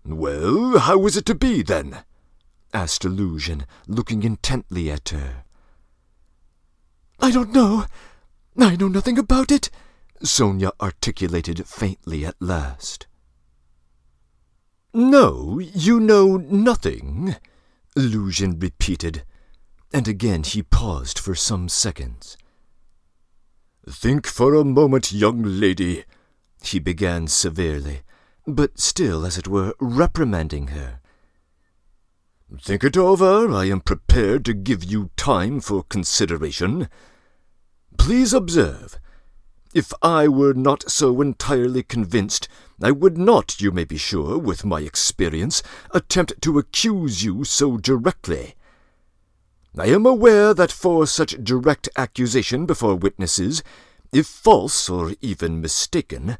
B: "Well, how is it to be, then?"
A: asked Luzhin, looking intently at her.
C: "I don't know. I know nothing about it,"
A: Sonia articulated faintly at last.
B: "No, you know nothing,"
A: Luzhin repeated, and again he paused for some seconds.
B: "Think for a moment, young lady,"
A: he began severely, but still, as it were, reprimanding her.
B: "Think it over. I am prepared to give you time for consideration. Please observe, if I were not so entirely convinced, I would not, you may be sure, with my experience, attempt to accuse you so directly. I am aware that for such direct accusation before witnesses, if false or even mistaken,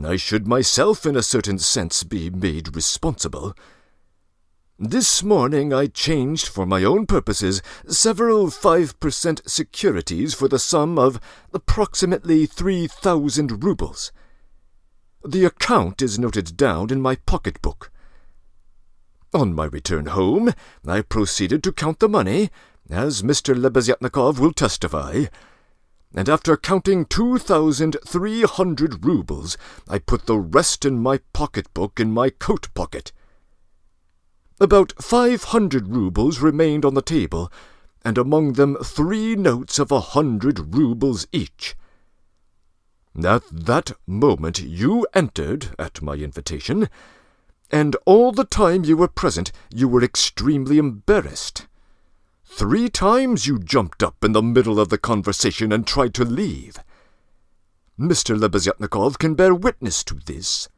B: I should myself in a certain sense be made responsible. This morning I changed for my own purposes several 5% securities for the sum of approximately 3,000 rubles. The account is noted down in my pocket-book. On my return home, I proceeded to count the money, as Mr. Lebeziatnikov will testify, and after counting 2,300 rubles, I put the rest in my pocket-book in my coat pocket. About 500 rubles remained on the table, and among them 3 notes of 100 rubles each. At that moment you entered, at my invitation, and all the time you were present you were extremely embarrassed. 3 times you jumped up in the middle of the conversation and tried to leave. Mr. Lebeziatnikov can bear witness to this.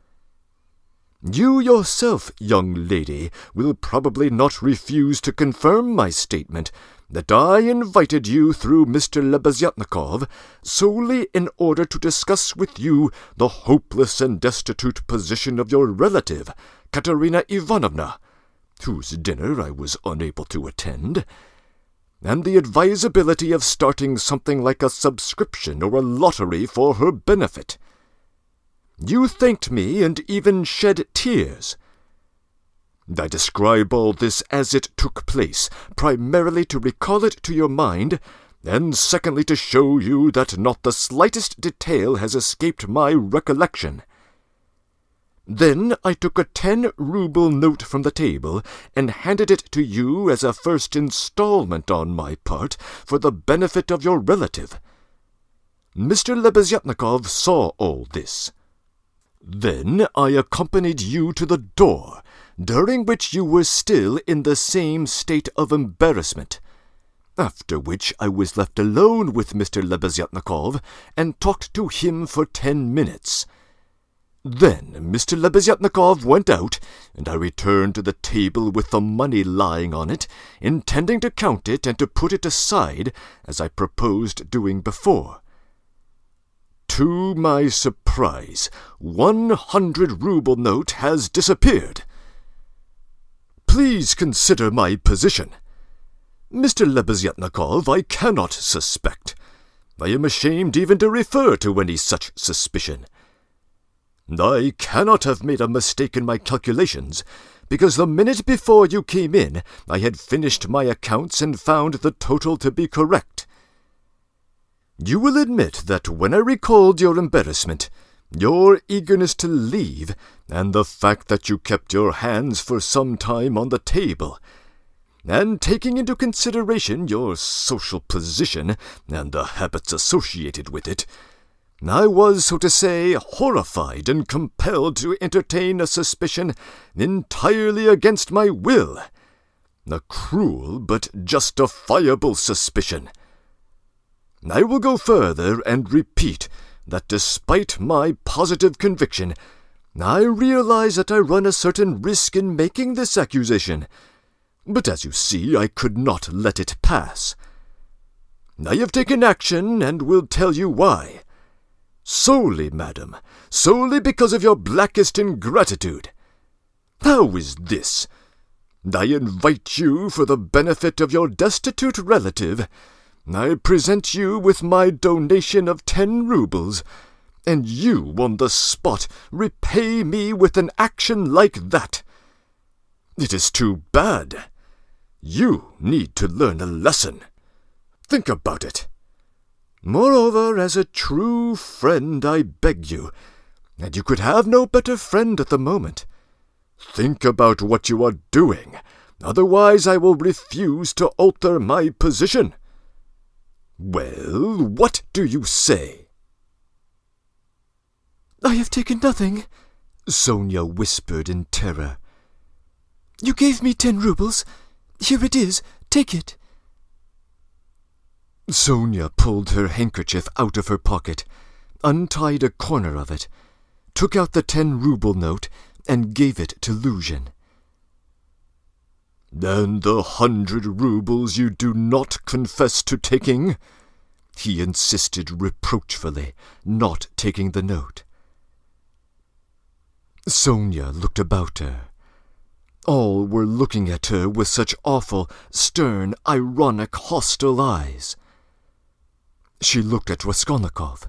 B: You yourself, young lady, will probably not refuse to confirm my statement that I invited you through Mr. Lebeziatnikov solely in order to discuss with you the hopeless and destitute position of your relative, Katerina Ivanovna, whose dinner I was unable to attend, and the advisability of starting something like a subscription or a lottery for her benefit. You thanked me and even shed tears. I describe all this as it took place, primarily to recall it to your mind, and secondly to show you that not the slightest detail has escaped my recollection. Then I took a 10-ruble note from the table and handed it to you as a first installment on my part for the benefit of your relative. Mr. Lebeziatnikov saw all this. Then I accompanied you to the door, during which you were still in the same state of embarrassment, after which I was left alone with Mr. Lebeziatnikov and talked to him for 10 minutes. Then Mr. Lebeziatnikov went out, and I returned to the table with the money lying on it, intending to count it and to put it aside, as I proposed doing before. To my surprise, 100-ruble note has disappeared. Please consider my position. Mr. Lebeziatnikov I cannot suspect. I am ashamed even to refer to any such suspicion. I cannot have made a mistake in my calculations, because the minute before you came in I had finished my accounts and found the total to be correct. You will admit that when I recalled your embarrassment, your eagerness to leave, and the fact that you kept your hands for some time on the table, and taking into consideration your social position and the habits associated with it, I was, so to say, horrified and compelled to entertain a suspicion entirely against my will. A cruel but justifiable suspicion. I will go further and repeat that despite my positive conviction, I realize that I run a certain risk in making this accusation, but as you see, I could not let it pass. I have taken action and will tell you why. Solely, madam, solely because of your blackest ingratitude. How is this? I invite you for the benefit of your destitute relative. I present you with my donation of 10 rubles, and you, on the spot, repay me with an action like that. It is too bad. You need to learn a lesson. Think about it. Moreover, as a true friend, I beg you, and you could have no better friend at the moment, think about what you are doing, otherwise I will refuse to alter my position. Well, what do you say?
C: I have taken nothing, Sonia whispered in terror. You gave me 10 rubles. Here it is. Take it.
B: Sonia pulled her handkerchief out of her pocket, untied a corner of it, took out the 10-ruble note, and gave it to Luzhin. "And the 100 rubles you do not confess to taking?" he insisted reproachfully, not taking the note. Sonia looked about her. All were looking at her with such awful, stern, ironic, hostile eyes. She looked at Raskolnikov.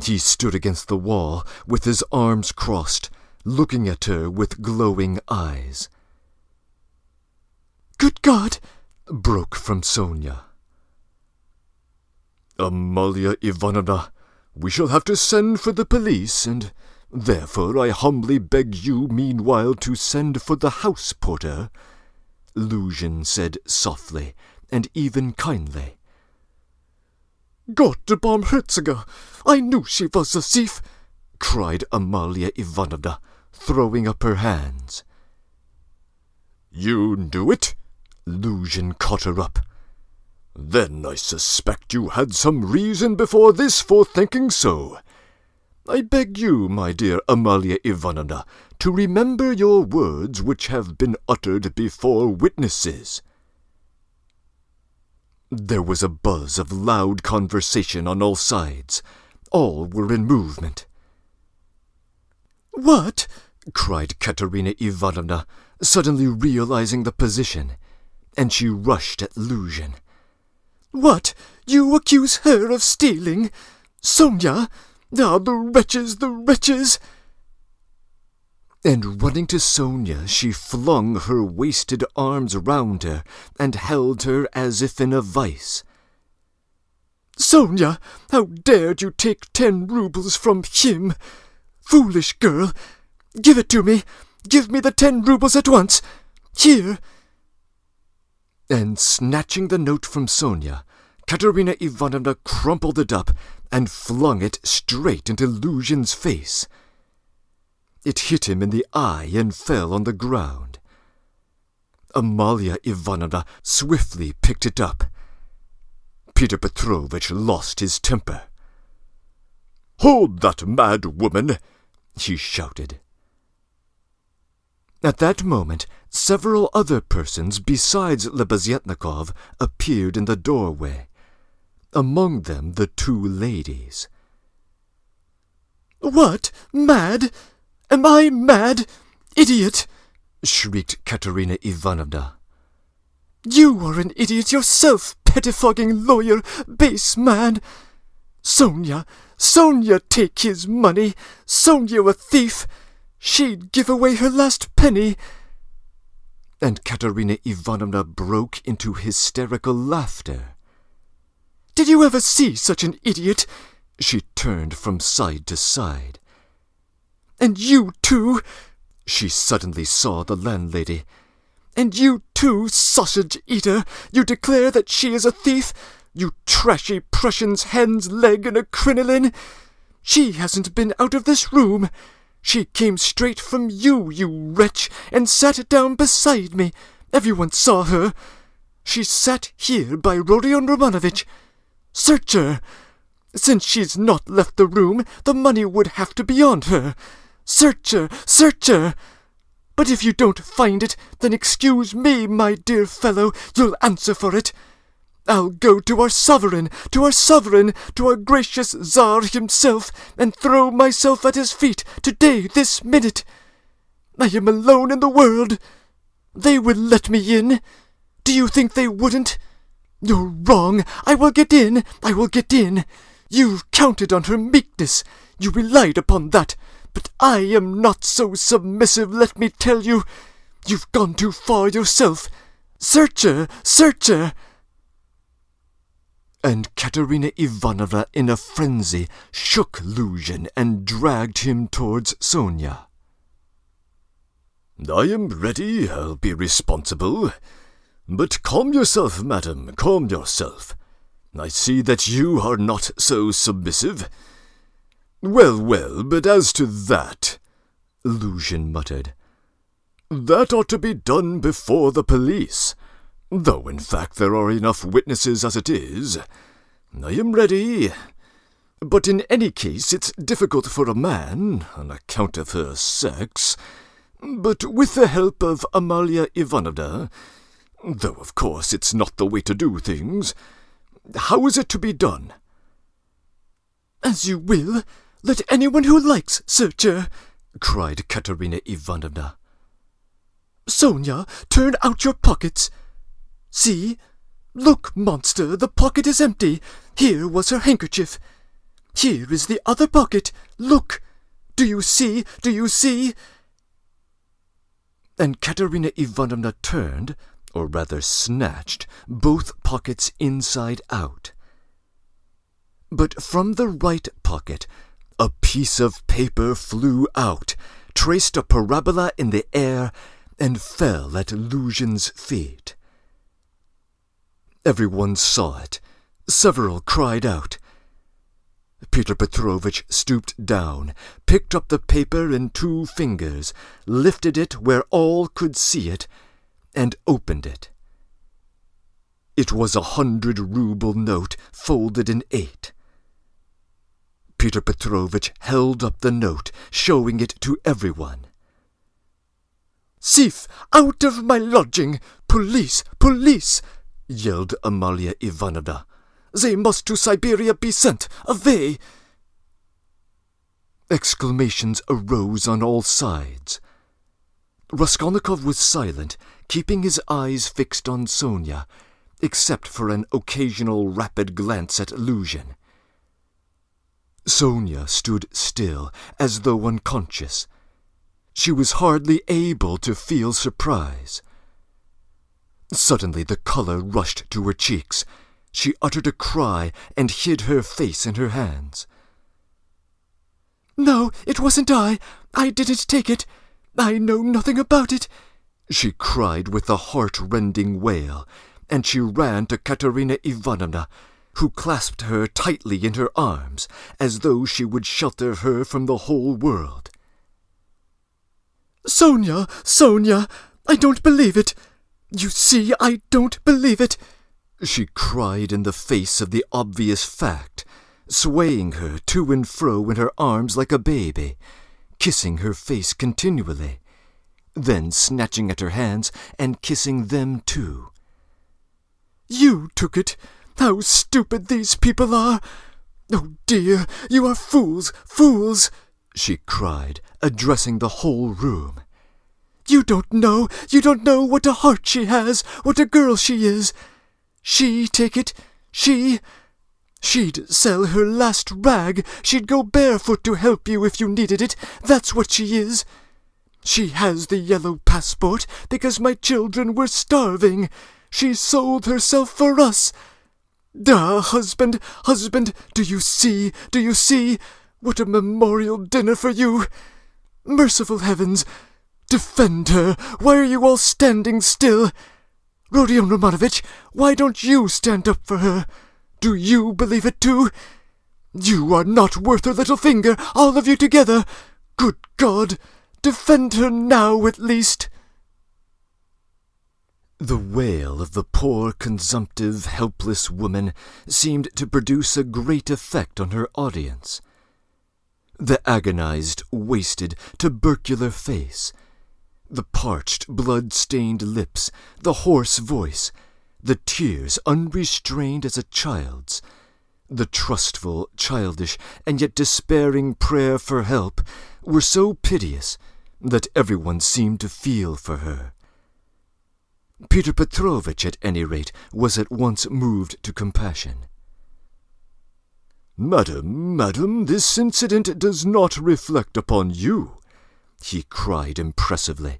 B: He stood against the wall, with his arms crossed, looking at her with glowing eyes.
C: "Good God!"
B: broke from Sonia. "Amalia Ivanovna, we shall have to send for the police, and therefore I humbly beg you meanwhile to send for the house porter," Luzhin said softly, and even kindly.
C: "Gott barmherziger! I knew she was a thief!"
B: cried Amalia Ivanovna, throwing up her hands. "You knew it?" Luzhin caught her up. "Then I suspect you had some reason before this for thinking so. I beg you, my dear Amalia Ivanovna, to remember your words which have been uttered before witnesses." There was a buzz of loud conversation on all sides. All were in movement.
C: "What?"
B: cried Katerina Ivanovna, suddenly realizing the position, and she rushed at Luzhin.
C: "What? You accuse her of stealing? Sonia? Ah, the wretches, the wretches!"
B: And running to Sonia, she flung her wasted arms round her and held her as if in a vice.
C: "Sonia, how dared you take 10 rubles from him? Foolish girl! Give it to me! Give me the 10 rubles at once! Here!"
B: And snatching the note from Sonia, Katerina Ivanovna crumpled it up and flung it straight into Luzhin's face. It hit him in the eye and fell on the ground. Amalia Ivanovna swiftly picked it up. Peter Petrovitch lost his temper. "Hold that mad woman!" he shouted. At that moment, several other persons besides Lebeziatnikov appeared in the doorway, among them the 2 ladies.
C: "What? Mad? Am I mad? Idiot!"
B: shrieked Katerina Ivanovna.
C: "You are an idiot yourself, pettifogging lawyer, base man! Sonia, Sonia, take his money! Sonia a thief! She'd give away her last penny!"
B: And Katerina Ivanovna broke into hysterical laughter.
C: "Did you ever see such an idiot?"
B: She turned from side to side.
C: "And you too!"
B: She suddenly saw the landlady.
C: "And you too, sausage-eater! You declare that she is a thief! You trashy Prussian's hen's leg and a crinoline! She hasn't been out of this room. She came straight from you, you wretch, and sat down beside me. Everyone saw her. She sat here by Rodion Romanovich. Search her. Since she's not left the room, the money would have to be on her. Search her, search her. But if you don't find it, then excuse me, my dear fellow, you'll answer for it. I'll go to our sovereign, to our gracious Tsar himself, and throw myself at his feet today, this minute. I am alone in the world. They will let me in. Do you think they wouldn't? You're wrong. I will get in. You've counted on her meekness. You relied upon that. But I am not so submissive, let me tell you. You've gone too far yourself. Search her.
B: And Katerina Ivanovna, in a frenzy, shook Luzhin and dragged him towards Sonia. "I am ready, I'll be responsible. But calm yourself, madam, calm yourself. I see that you are not so submissive." Well, but as to that," Luzhin muttered, "that ought to be done before the police. Though, in fact, there are enough witnesses as it is. I am ready. But in any case, it's difficult for a man, on account of her sex. But with the help of Amalia Ivanovna, though, of course, it's not the way to do things, how is it to be done?"
C: "As you will. Let anyone who likes search her,"
B: cried Katerina Ivanovna.
C: "Sonia, turn out your pockets. See? Look, monster, the pocket is empty. Here was her handkerchief. Here is the other pocket. Look. Do you see?
B: And Katerina Ivanovna turned, or rather snatched, both pockets inside out. But from the right pocket, a piece of paper flew out, traced a parabola in the air, and fell at Luzhin's feet. Everyone saw it. Several cried out. Peter Petrovitch stooped down, picked up the paper in 2 fingers, lifted it where all could see it, and opened it. It was a 100-ruble note folded in 8. Peter Petrovitch held up the note, showing it to everyone.
C: "Thief, out of my lodging! Police! Yelled Amalia Ivanovna. "They must to Siberia be sent! Away!"
B: Exclamations arose on all sides. Raskolnikov was silent, keeping his eyes fixed on Sonia, except for an occasional rapid glance at Luzhin. Sonia stood still, as though unconscious. She was hardly able to feel surprise. Suddenly the colour rushed to her cheeks. She uttered a cry and hid her face in her hands.
C: "No, it wasn't I. I didn't take it. I know nothing about it,"
B: she cried with a heart-rending wail, and she ran to Katerina Ivanovna, who clasped her tightly in her arms, as though she would shelter her from the whole world.
C: Sonia, I don't believe it. You see, I don't believe it,"
B: she cried in the face of the obvious fact, swaying her to and fro in her arms like a baby, kissing her face continually, then snatching at her hands and kissing them too.
C: "You took it. How stupid these people are! Oh dear, you are fools,
B: she cried, addressing the whole room.
C: You don't know what a heart she has, what a girl she is. She take it, she'd sell her last rag, she'd go barefoot to help you if you needed it, that's what she is. She has the yellow passport because my children were starving. She sold herself for us. Ah, husband, do you see? What a memorial dinner for you! Merciful heavens! Defend her! Why are you all standing still? Rodion Romanovich, why don't you stand up for her? Do you believe it too? You are not worth her little finger, all of you together. Good God, defend her now at least.
A: The wail of the poor, consumptive, helpless woman seemed to produce a great effect on her audience. The agonized, wasted, tubercular face, the parched, blood-stained lips, the hoarse voice, the tears unrestrained as a child's, the trustful, childish, and yet despairing prayer for help were so piteous that everyone seemed to feel for her. Peter Petrovitch, at any rate, was at once moved to compassion.
B: Madam, this incident does not reflect upon you," he cried impressively.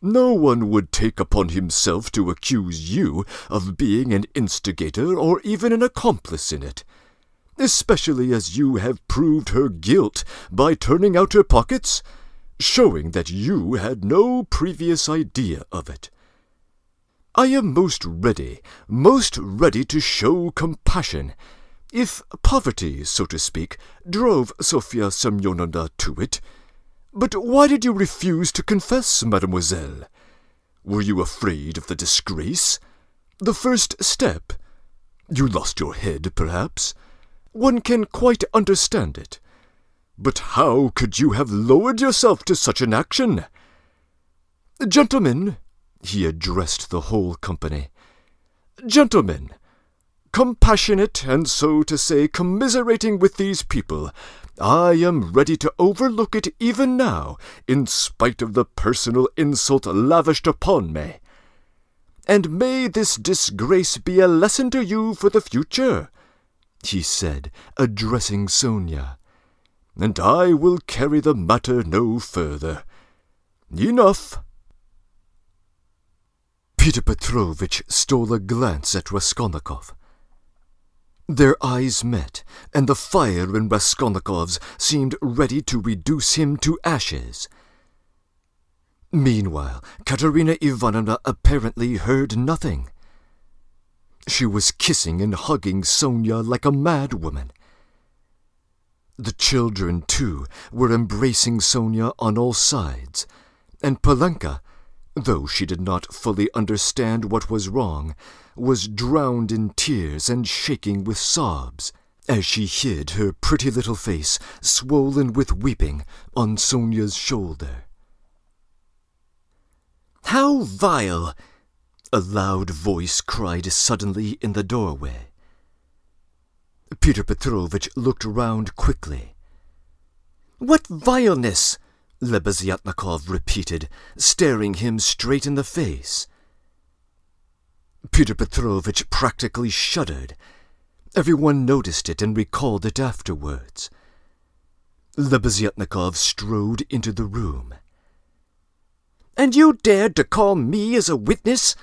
B: "No one would take upon himself to accuse you of being an instigator or even an accomplice in it, especially as you have proved her guilt by turning out her pockets, showing that you had no previous idea of it. I am most ready to show compassion, if poverty, so to speak, drove Sofya Semyonovna to it. But why did you refuse to confess, mademoiselle? Were you afraid of the disgrace? The first step? You lost your head, perhaps? One can quite understand it. But how could you have lowered yourself to such an action? Gentlemen," he addressed the whole company, "gentlemen, compassionate and, so to say, commiserating with these people, I am ready to overlook it even now, in spite of the personal insult lavished upon me. And may this disgrace be a lesson to you for the future," he said, addressing Sonia, "and I will carry the matter no further. Enough."
A: Peter Petrovitch stole a glance at Raskolnikov. Their eyes met, and the fire in Raskolnikov's seemed ready to reduce him to ashes. Meanwhile, Katerina Ivanovna apparently heard nothing. She was kissing and hugging Sonia like a madwoman. The children, too, were embracing Sonia on all sides, and Polenka, though she did not fully understand what was wrong, was drowned in tears and shaking with sobs, as she hid her pretty little face, swollen with weeping, on Sonia's shoulder. "How vile!" a loud voice cried suddenly in the doorway. Peter Petrovitch looked round quickly. "What vileness!" Lebeziatnikov repeated, staring him straight in the face. Peter Petrovitch practically shuddered. Everyone noticed it and recalled it afterwards. Lebeziatnikov strode into the room. "And you dared to call me as a witness?"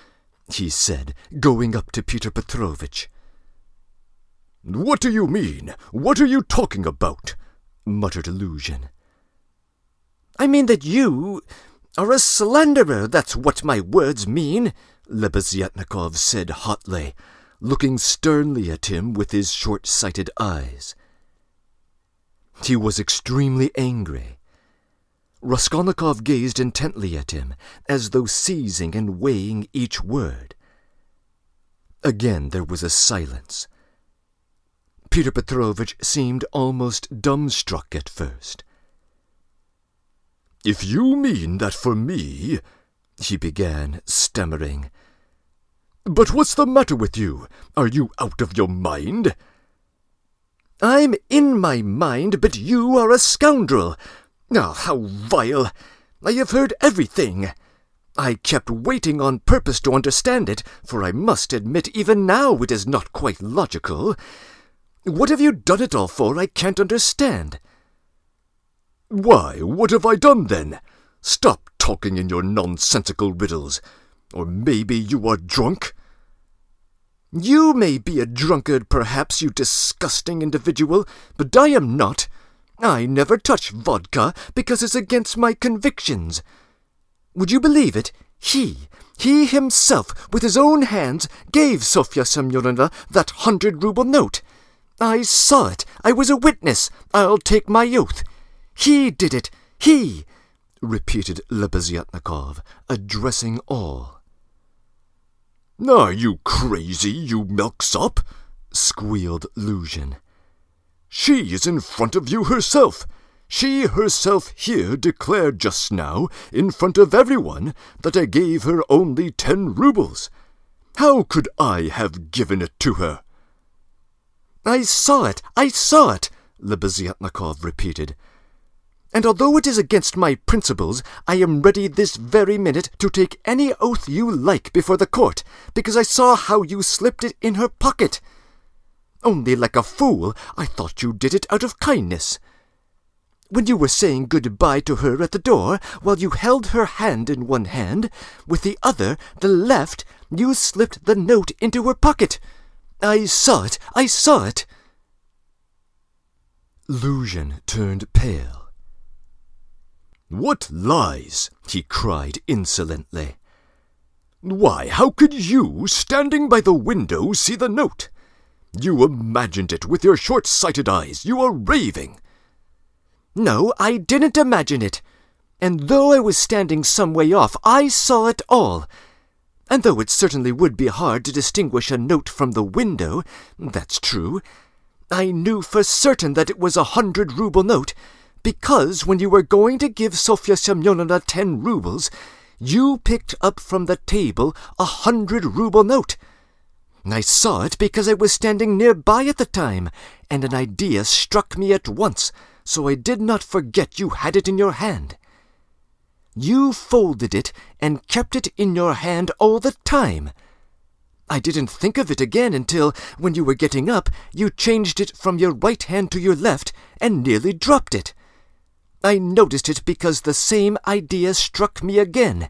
A: he said, going up to Peter Petrovitch.
B: "What do you mean? What are you talking about?" muttered Luzhin.
A: "I mean that you are a slanderer, that's what my words mean," Lebeziatnikov said hotly, looking sternly at him with his short-sighted eyes. He was extremely angry. Raskolnikov gazed intently at him, as though seizing and weighing each word. Again there was a silence. Peter Petrovitch seemed almost dumbstruck at first.
B: "If you mean that for me," he began, stammering. "But what's the matter with you? Are you out of your mind?"
A: "I'm in my mind, but you are a scoundrel. Ah, how vile! I have heard everything. I kept waiting on purpose to understand it, for I must admit even now it is not quite logical. What have you done it all for, I can't understand."
B: "Why, what have I done, then? Stop talking in your nonsensical riddles. Or maybe you are drunk?"
A: "You may be a drunkard, perhaps, you disgusting individual, but I am not. I never touch vodka because it's against my convictions. Would you believe it?
C: He himself, with his own hands, gave Sofya Semyonovna that 100-ruble note. I saw it. I was a witness. I'll take my oath. He did it. He!" repeated Lebeziatnikov, addressing all.
B: "Are you crazy, you milksop?" squealed Luzhin. "She is in front of you herself. She herself here declared just now, in front of everyone, that I gave her only 10 rubles. How could I have given it to her?"
C: I saw it, Lebeziatnikov repeated. "And although it is against my principles, I am ready this very minute to take any oath you like before the court, because I saw how you slipped it in her pocket. Only like a fool, I thought you did it out of kindness. When you were saying good-bye to her at the door, while you held her hand in one hand, with the other, the left, you slipped the note into her pocket. I saw it.
B: Luzhin turned pale. "What lies!" he cried insolently. "Why, how could you, standing by the window, see the note? You imagined it with your short-sighted eyes. You are raving."
C: "No, I didn't imagine it. And though I was standing some way off, I saw it all. And though it certainly would be hard to distinguish a note from the window, that's true, I knew for certain that it was a 100-ruble note, because when you were going to give Sofya Semyonovna 10 rubles, you picked up from the table a 100-ruble note. I saw it because I was standing nearby at the time, and an idea struck me at once, so I did not forget you had it in your hand. You folded it and kept it in your hand all the time. I didn't think of it again until, when you were getting up, you changed it from your right hand to your left and nearly dropped it. I noticed it because the same idea struck me again,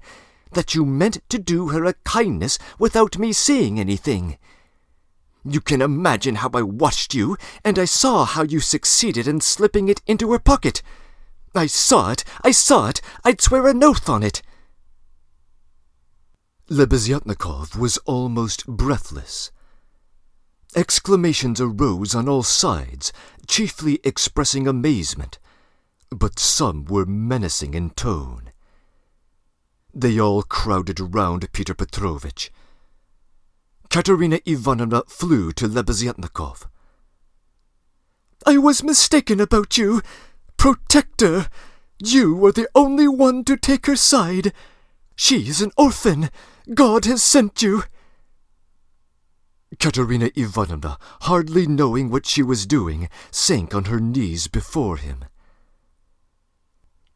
C: that you meant to do her a kindness without me seeing anything. You can imagine how I watched you, and I saw how you succeeded in slipping it into her pocket. I saw it, I'd swear an oath on it."
B: Lebeziatnikov was almost breathless. Exclamations arose on all sides, chiefly expressing amazement, but some were menacing in tone. They all crowded round Peter Petrovitch. Katerina Ivanovna flew to Lebeziatnikov.
C: "I was mistaken about you. Protector, you were the only one to take her side. She is an orphan. God has sent you."
B: Katerina Ivanovna, hardly knowing what she was doing, sank on her knees before him.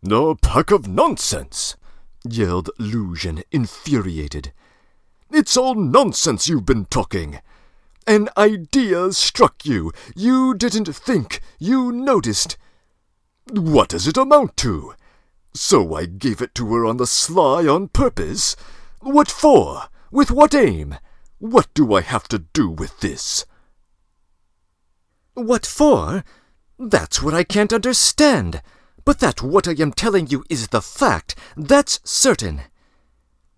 B: "A pack of nonsense!" yelled Luzhin, infuriated. "It's all nonsense you've been talking. An idea struck you. You didn't think. You noticed. What does it amount to? So I gave it to her on the sly on purpose? What for? With what aim? What do I have to do with this?"
C: "What for? That's what I can't understand. But that what I am telling you is the fact, that's certain.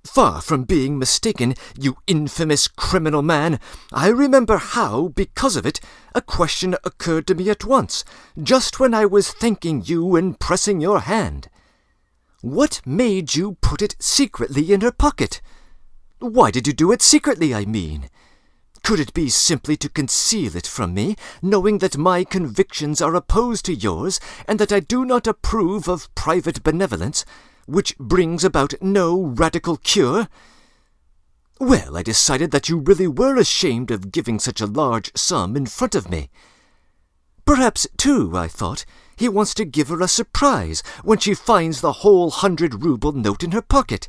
C: Far from being mistaken, you infamous criminal man, I remember how, because of it, a question occurred to me at once, just when I was thanking you and pressing your hand. What made you put it secretly in her pocket? Why did you do it secretly, I mean? Could it be simply to conceal it from me, knowing that my convictions are opposed to yours, and that I do not approve of private benevolence, which brings about no radical cure? Well, I decided that you really were ashamed of giving such a large sum in front of me. Perhaps, too, I thought, he wants to give her a surprise when she finds the whole 100-ruble note in her pocket.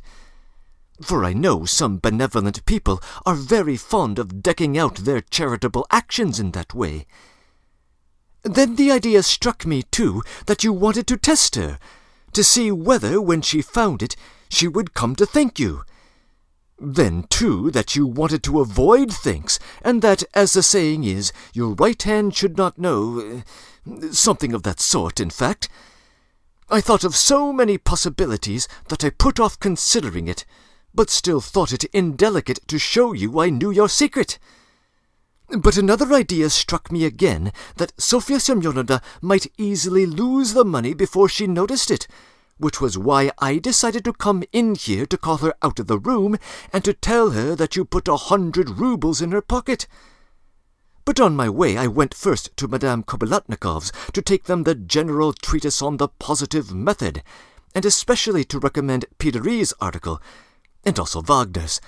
C: For I know some benevolent people are very fond of decking out their charitable actions in that way. Then the idea struck me, too, that you wanted to test her, to see whether, when she found it, she would come to thank you. Then, too, that you wanted to avoid thanks, and that, as the saying is, your right hand should not know... something of that sort, in fact. I thought of so many possibilities that I put off considering it, but still thought it indelicate to show you I knew your secret. But another idea struck me again, that Sofya Semyonovna might easily lose the money before she noticed it, which was why I decided to come in here to call her out of the room and to tell her that you put 100 rubles in her pocket. But on my way I went first to Madame Kobylatnikov's to take them the general treatise on the positive method, and especially to recommend Peter's article, and also Wagner's.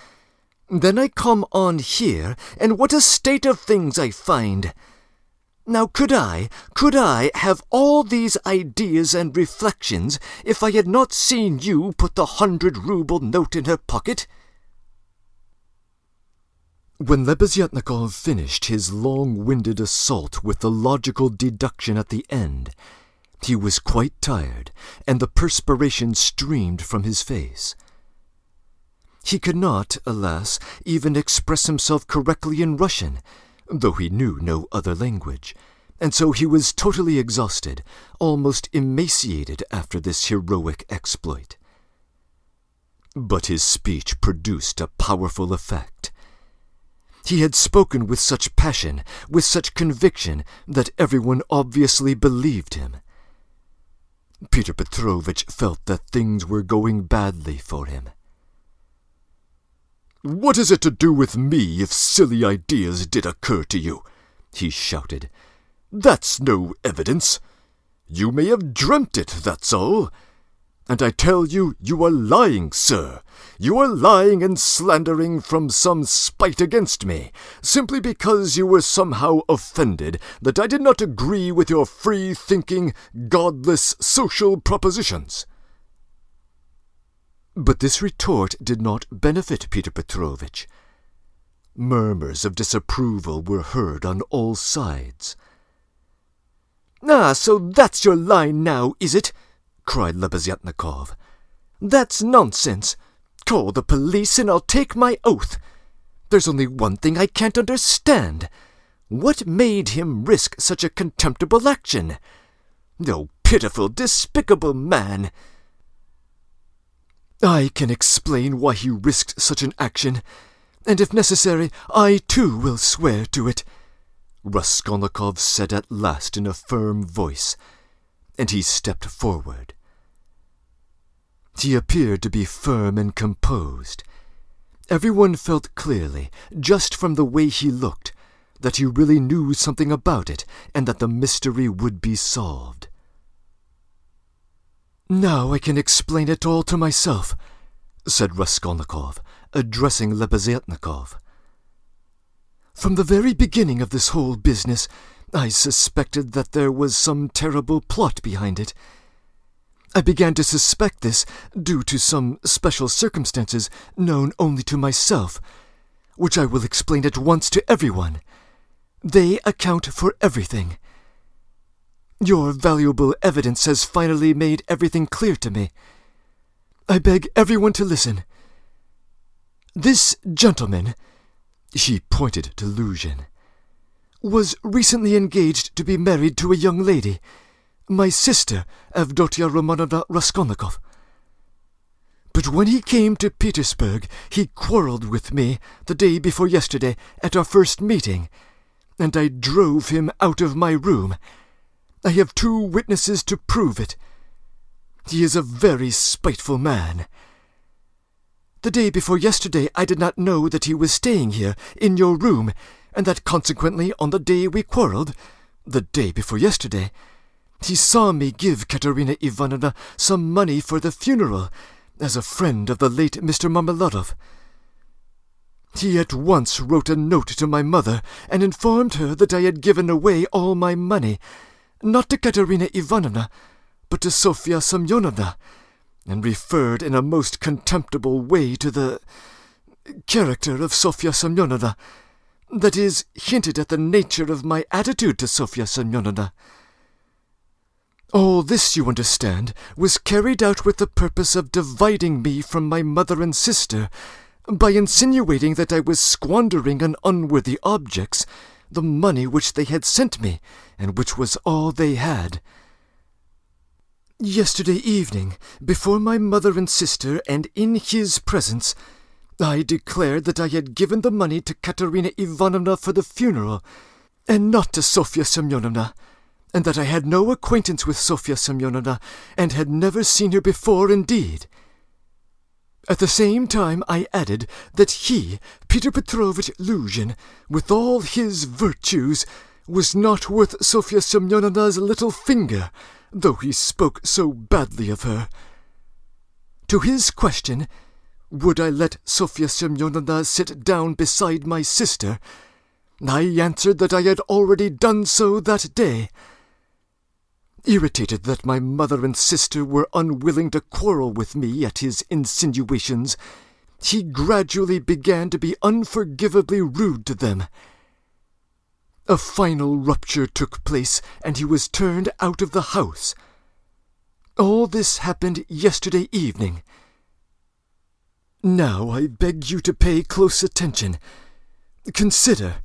C: Then I come on here, and what a state of things I find! Now could I have all these ideas and reflections if I had not seen you put the 100-ruble note in her pocket?
B: When Lebeziatnikov finished his long-winded assault with the logical deduction at the end, he was quite tired, and the perspiration streamed from his face. He could not, alas, even express himself correctly in Russian, though he knew no other language, and so he was totally exhausted, almost emaciated after this heroic exploit. But his speech produced a powerful effect. He had spoken with such passion, with such conviction, that everyone obviously believed him. Peter Petrovitch felt that things were going badly for him.
A: "What is it to do with me if silly ideas did occur to you?" he shouted. "That's no evidence. You may have dreamt it, that's all. And I tell you, you are lying, sir. You are lying and slandering from some spite against me, simply because you were somehow offended that I did not agree with your free-thinking, godless social propositions."
B: But this retort did not benefit Peter Petrovitch. Murmurs of disapproval were heard on all sides.
C: "Ah, so that's your line now, is it?" cried Lebeziatnikov. "That's nonsense. Call the police and I'll take my oath. There's only one thing I can't understand. What made him risk such a contemptible action? Oh, pitiful, despicable man!"
B: "I can explain why he risked such an action, and if necessary, I too will swear to it," Raskolnikov said at last in a firm voice, and he stepped forward. He appeared to be firm and composed. Everyone felt clearly, just from the way he looked, that he really knew something about it, and that the mystery would be solved. "Now I can explain it all to myself," said Raskolnikov, addressing Lebeziatnikov. "From the very beginning of this whole business, I suspected that there was some terrible plot behind it. I began to suspect this due to some special circumstances known only to myself, which I will explain at once to everyone. They account for everything. Your valuable evidence has finally made everything clear to me. I beg everyone to listen. This gentleman," he pointed to Luzhin, "was recently engaged to be married to a young lady, my sister, Avdotia Romanovna Raskolnikov. But when he came to Petersburg, he quarreled with me the day before yesterday at our first meeting, and I drove him out of my room. I have 2 witnesses to prove it. He is a very spiteful man. The day before yesterday I did not know that he was staying here, in your room, and that consequently on the day we quarreled, the day before yesterday, he saw me give Katerina Ivanovna some money for the funeral, as a friend of the late Mr. Marmeladov. He at once wrote a note to my mother and informed her that I had given away all my money, not to Katerina Ivanovna, but to Sofya Semyonovna, and referred in a most contemptible way to the character of Sofya Semyonovna, that is, hinted at the nature of my attitude to Sofya Semyonovna. All this, you understand, was carried out with the purpose of dividing me from my mother and sister, by insinuating that I was squandering on unworthy objects the money which they had sent me, and which was all they had.
C: Yesterday evening, before my mother and sister and in his presence, I declared that I had given the money to Katerina Ivanovna for the funeral, and not to Sofya Semyonovna, and that I had no acquaintance with Sofya Semyonovna, and had never seen her before indeed. At the same time I added that he, Peter Petrovich Luzhin, with all his virtues, was not worth Sofya Semyonovna's little finger, though he spoke so badly of her. To his question, would I let Sofya Semyonovna sit down beside my sister, I answered that I had already done so that day. Irritated that my mother and sister were unwilling to quarrel with me at his insinuations, he gradually began to be unforgivably rude to them. A final rupture took place, and he was turned out of the house. All this happened yesterday evening. Now I beg you to pay close attention. Consider.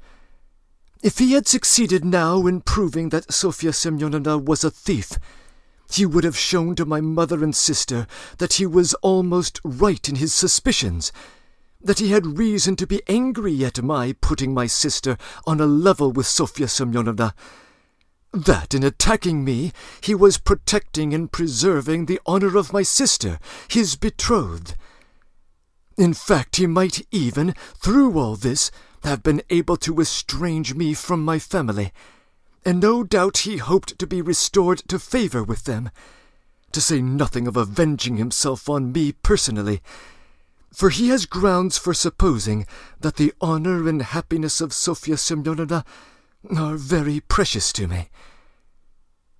C: If he had succeeded now in proving that Sofya Semyonovna was a thief, he would have shown to my mother and sister that he was almost right in his suspicions, that he had reason to be angry at my putting my sister on a level with Sofya Semyonovna, that in attacking me he was protecting and preserving the honor of my sister, his betrothed. In fact, he might even, through all this, have been able to estrange me from my family, and no doubt he hoped to be restored to favor with them, to say nothing of avenging himself on me personally, for he has grounds for supposing that the honor and happiness of Sofya Semyonovna are very precious to me.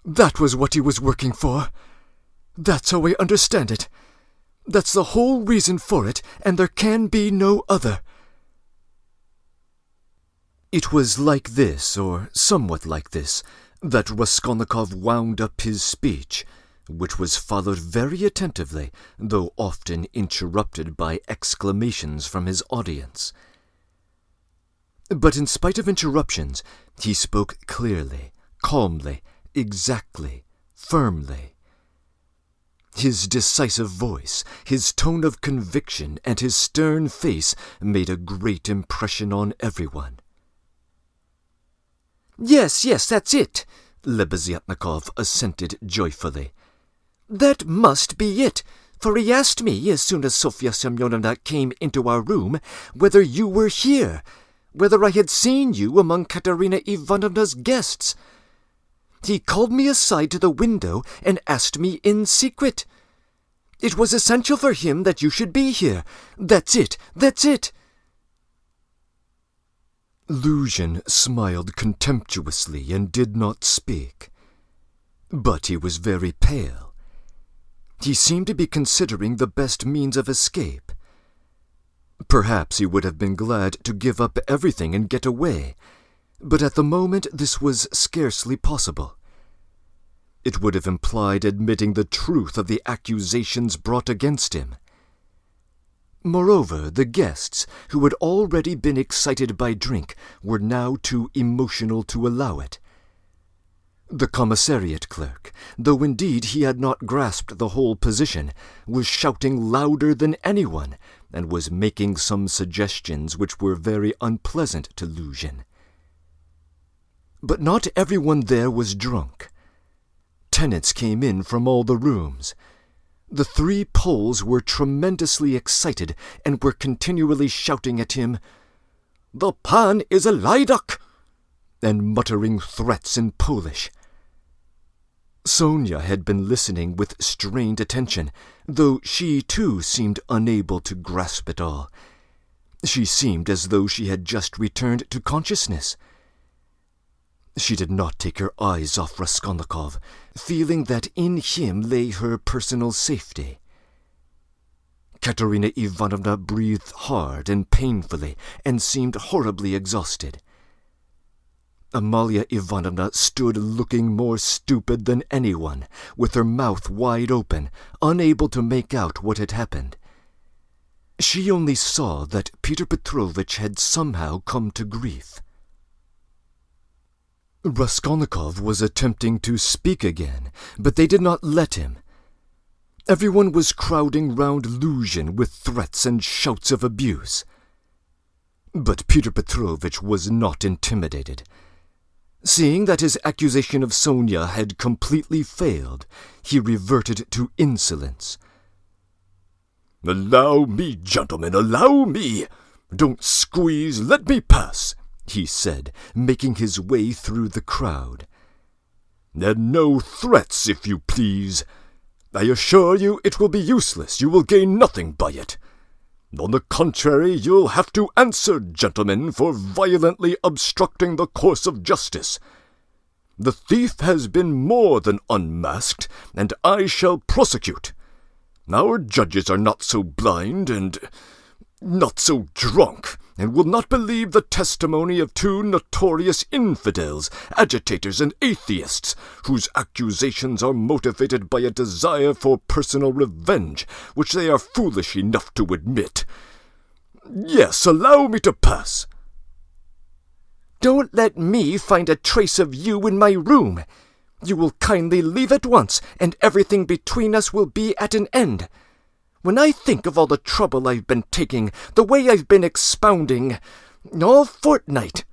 C: That was what he was working for. That's how I understand it. That's the whole reason for it, and there can be no other.
B: It was like this, or somewhat like this, that Raskolnikov wound up his speech, which was followed very attentively, though often interrupted by exclamations from his audience. But in spite of interruptions, he spoke clearly, calmly, exactly, firmly. His decisive voice, his tone of conviction, and his stern face made a great impression on everyone.
A: Yes, that's it, Lebeziatnikov assented joyfully. That must be it, for he asked me, as soon as Sofya Semyonovna came into our room, whether you were here, whether I had seen you among Katerina Ivanovna's guests. He called me aside to the window and asked me in secret. It was essential for him that you should be here. That's it.
B: Luzhin smiled contemptuously and did not speak. But he was very pale. He seemed to be considering the best means of escape. Perhaps he would have been glad to give up everything and get away, but at the moment this was scarcely possible. It would have implied admitting the truth of the accusations brought against him. Moreover, the guests, who had already been excited by drink, were now too emotional to allow it. The commissariat clerk, though indeed he had not grasped the whole position, was shouting louder than anyone, and was making some suggestions which were very unpleasant to Luzhin. But not everyone there was drunk. Tenants came in from all the rooms. The three Poles were tremendously excited and were continually shouting at him, "The pan is a lajdak!" and muttering threats in Polish. Sonia had been listening with strained attention, though she too seemed unable to grasp it all. She seemed as though she had just returned to consciousness. She did not take her eyes off Raskolnikov, feeling that in him lay her personal safety. Katerina Ivanovna breathed hard and painfully, and seemed horribly exhausted. Amalia Ivanovna stood looking more stupid than anyone, with her mouth wide open, unable to make out what had happened. She only saw that Peter Petrovich had somehow come to grief. Raskolnikov was attempting to speak again, but they did not let him,
A: Everyone was crowding round Luzhin with threats and shouts of abuse. But Peter Petrovich was not intimidated. Seeing that his accusation of Sonia had completely failed, he reverted to insolence.
B: "Allow me, gentlemen, allow me! Don't squeeze, let me pass," he said, making his way through the crowd. "And no threats, if you please. I assure you it will be useless. You will gain nothing by it. On the contrary, you'll have to answer, gentlemen, for violently obstructing the course of justice. The thief has been more than unmasked, and I shall prosecute. Our judges are not so blind and not so drunk, and will not believe the testimony of two notorious infidels, agitators, and atheists, whose accusations are motivated by a desire for personal revenge, which they are foolish enough to admit. Yes, allow me to pass."
A: "Don't let me find a trace of you in my room. You will kindly leave at once, and everything between us will be at an end. When I think of all the trouble I've been taking, the way I've been expounding, all fortnight—"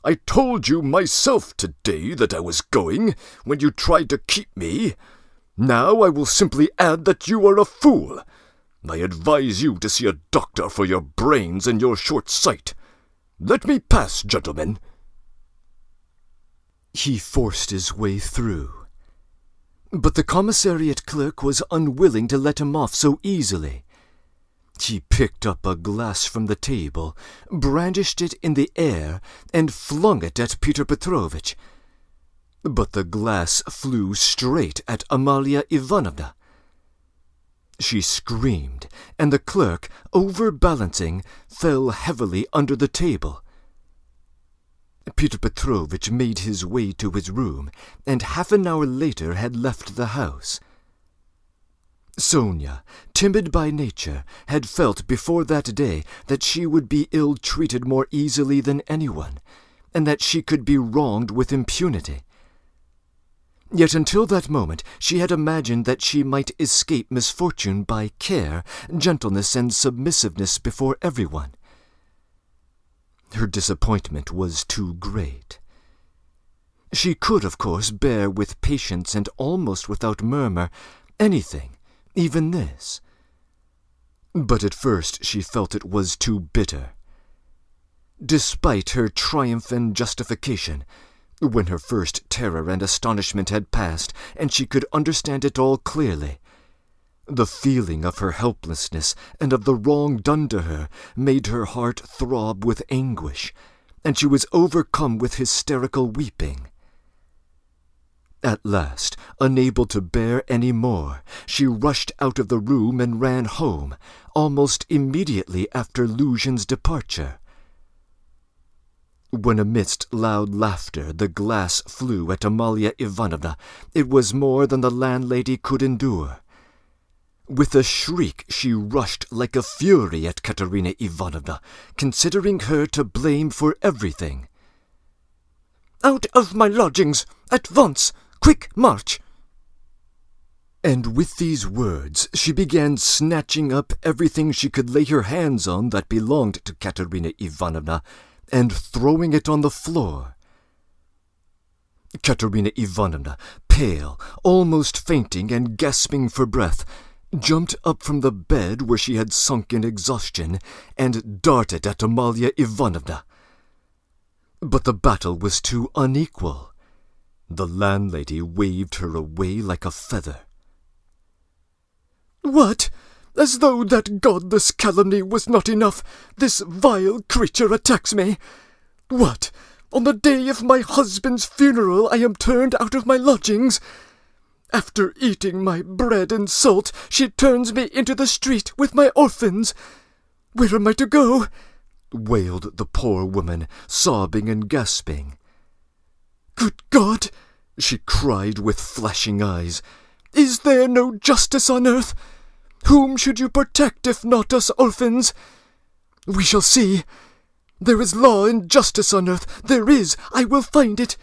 B: "I told you myself today that I was going, when you tried to keep me. Now I will simply add that you are a fool. I advise you to see a doctor for your brains and your short sight. Let me pass, gentlemen."
A: He forced his way through. But the commissariat clerk was unwilling to let him off so easily. He picked up a glass from the table, brandished it in the air, and flung it at Peter Petrovich. But the glass flew straight at Amalia Ivanovna. She screamed, and the clerk, overbalancing, fell heavily under the table. Peter Petrovich made his way to his room, and half an hour later had left the house. Sonia, timid by nature, had felt before that day that she would be ill-treated more easily than anyone, and that she could be wronged with impunity. Yet until that moment she had imagined that she might escape misfortune by care, gentleness, and submissiveness before everyone. Her disappointment was too great. She could, of course, bear with patience and almost without murmur anything, even this. But at first she felt it was too bitter. Despite her triumph and justification, when her first terror and astonishment had passed, and she could understand it all clearly, the feeling of her helplessness and of the wrong done to her made her heart throb with anguish, and she was overcome with hysterical weeping. At last, unable to bear any more, she rushed out of the room and ran home, almost immediately after Luzhin's departure. When amidst loud laughter the glass flew at Amalia Ivanovna, it was more than the landlady could endure. With a shriek she rushed like a fury at Katerina Ivanovna, considering her to blame for everything. "Out of my lodgings! At once! Quick march!" And with these words she began snatching up everything she could lay her hands on that belonged to Katerina Ivanovna, and throwing it on the floor. Katerina Ivanovna, pale, almost fainting and gasping for breath, jumped up from the bed where she had sunk in exhaustion, and darted at Amalia Ivanovna. But the battle was too unequal. The landlady waved her away like a feather. "What? As though that godless calumny was not enough, this vile creature attacks me! What? On the day of my husband's funeral I am turned out of my lodgings! After eating my bread and salt, she turns me into the street with my orphans! Where am I to go?" wailed the poor woman, sobbing and gasping. "Good God!" she cried with flashing eyes. "Is there no justice on earth? Whom should you protect if not us orphans? We shall see. There is law and justice on earth. There is. I will find it.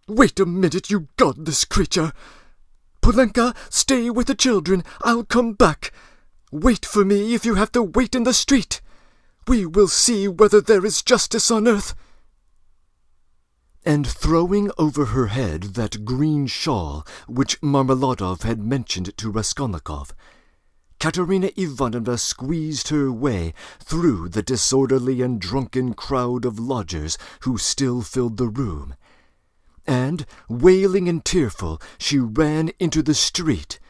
A: Wait a minute, you godless creature.
C: Polenka, stay with the children. I'll come back. Wait for me if you have to wait in the street. We will see whether there is justice on earth."
B: And throwing over her head that green shawl which Marmeladov had mentioned to Raskolnikov, Katerina Ivanovna squeezed her way through the disorderly and drunken crowd of lodgers who still filled the room, and, wailing and tearful, she ran into the street,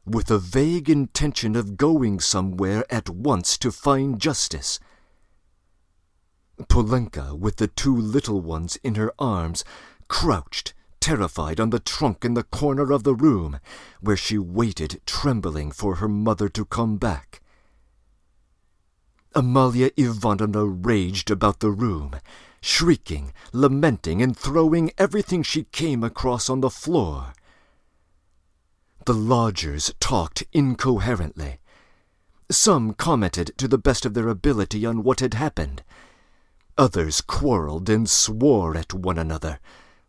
B: with a vague intention of going somewhere at once to find justice. Polenka, with the two little ones in her arms, crouched, terrified, on the trunk in the corner of the room, where she waited trembling for her mother to come back. Amalia Ivanovna raged about the room, shrieking, lamenting, and throwing everything she came across on the floor. The lodgers talked incoherently. Some commented to the best of their ability on what had happened. Others quarreled and swore at one another,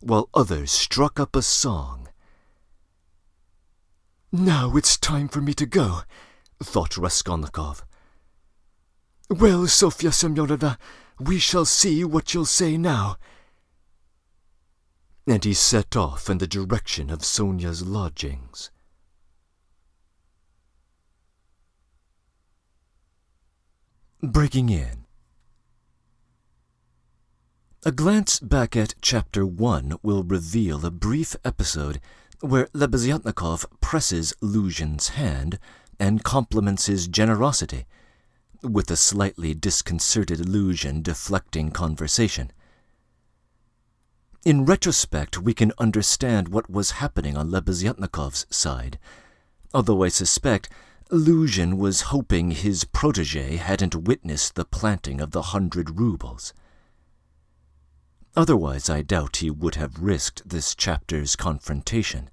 B: while others struck up a song.
C: "Now it's time for me to go," thought Raskolnikov. "Well, Sofya Semyonovna, we shall see what you'll say now."
B: And he set off in the direction of Sonia's lodgings. Breaking in. A glance back at Chapter 1 will reveal a brief episode where Lebeziatnikov presses Luzhin's hand and compliments his generosity, with a slightly disconcerted Luzhin deflecting conversation. In retrospect, we can understand what was happening on Lebeziatnikov's side, although I suspect Luzhin was hoping his protégé hadn't witnessed the planting of the 100 rubles. Otherwise, I doubt he would have risked this chapter's confrontation.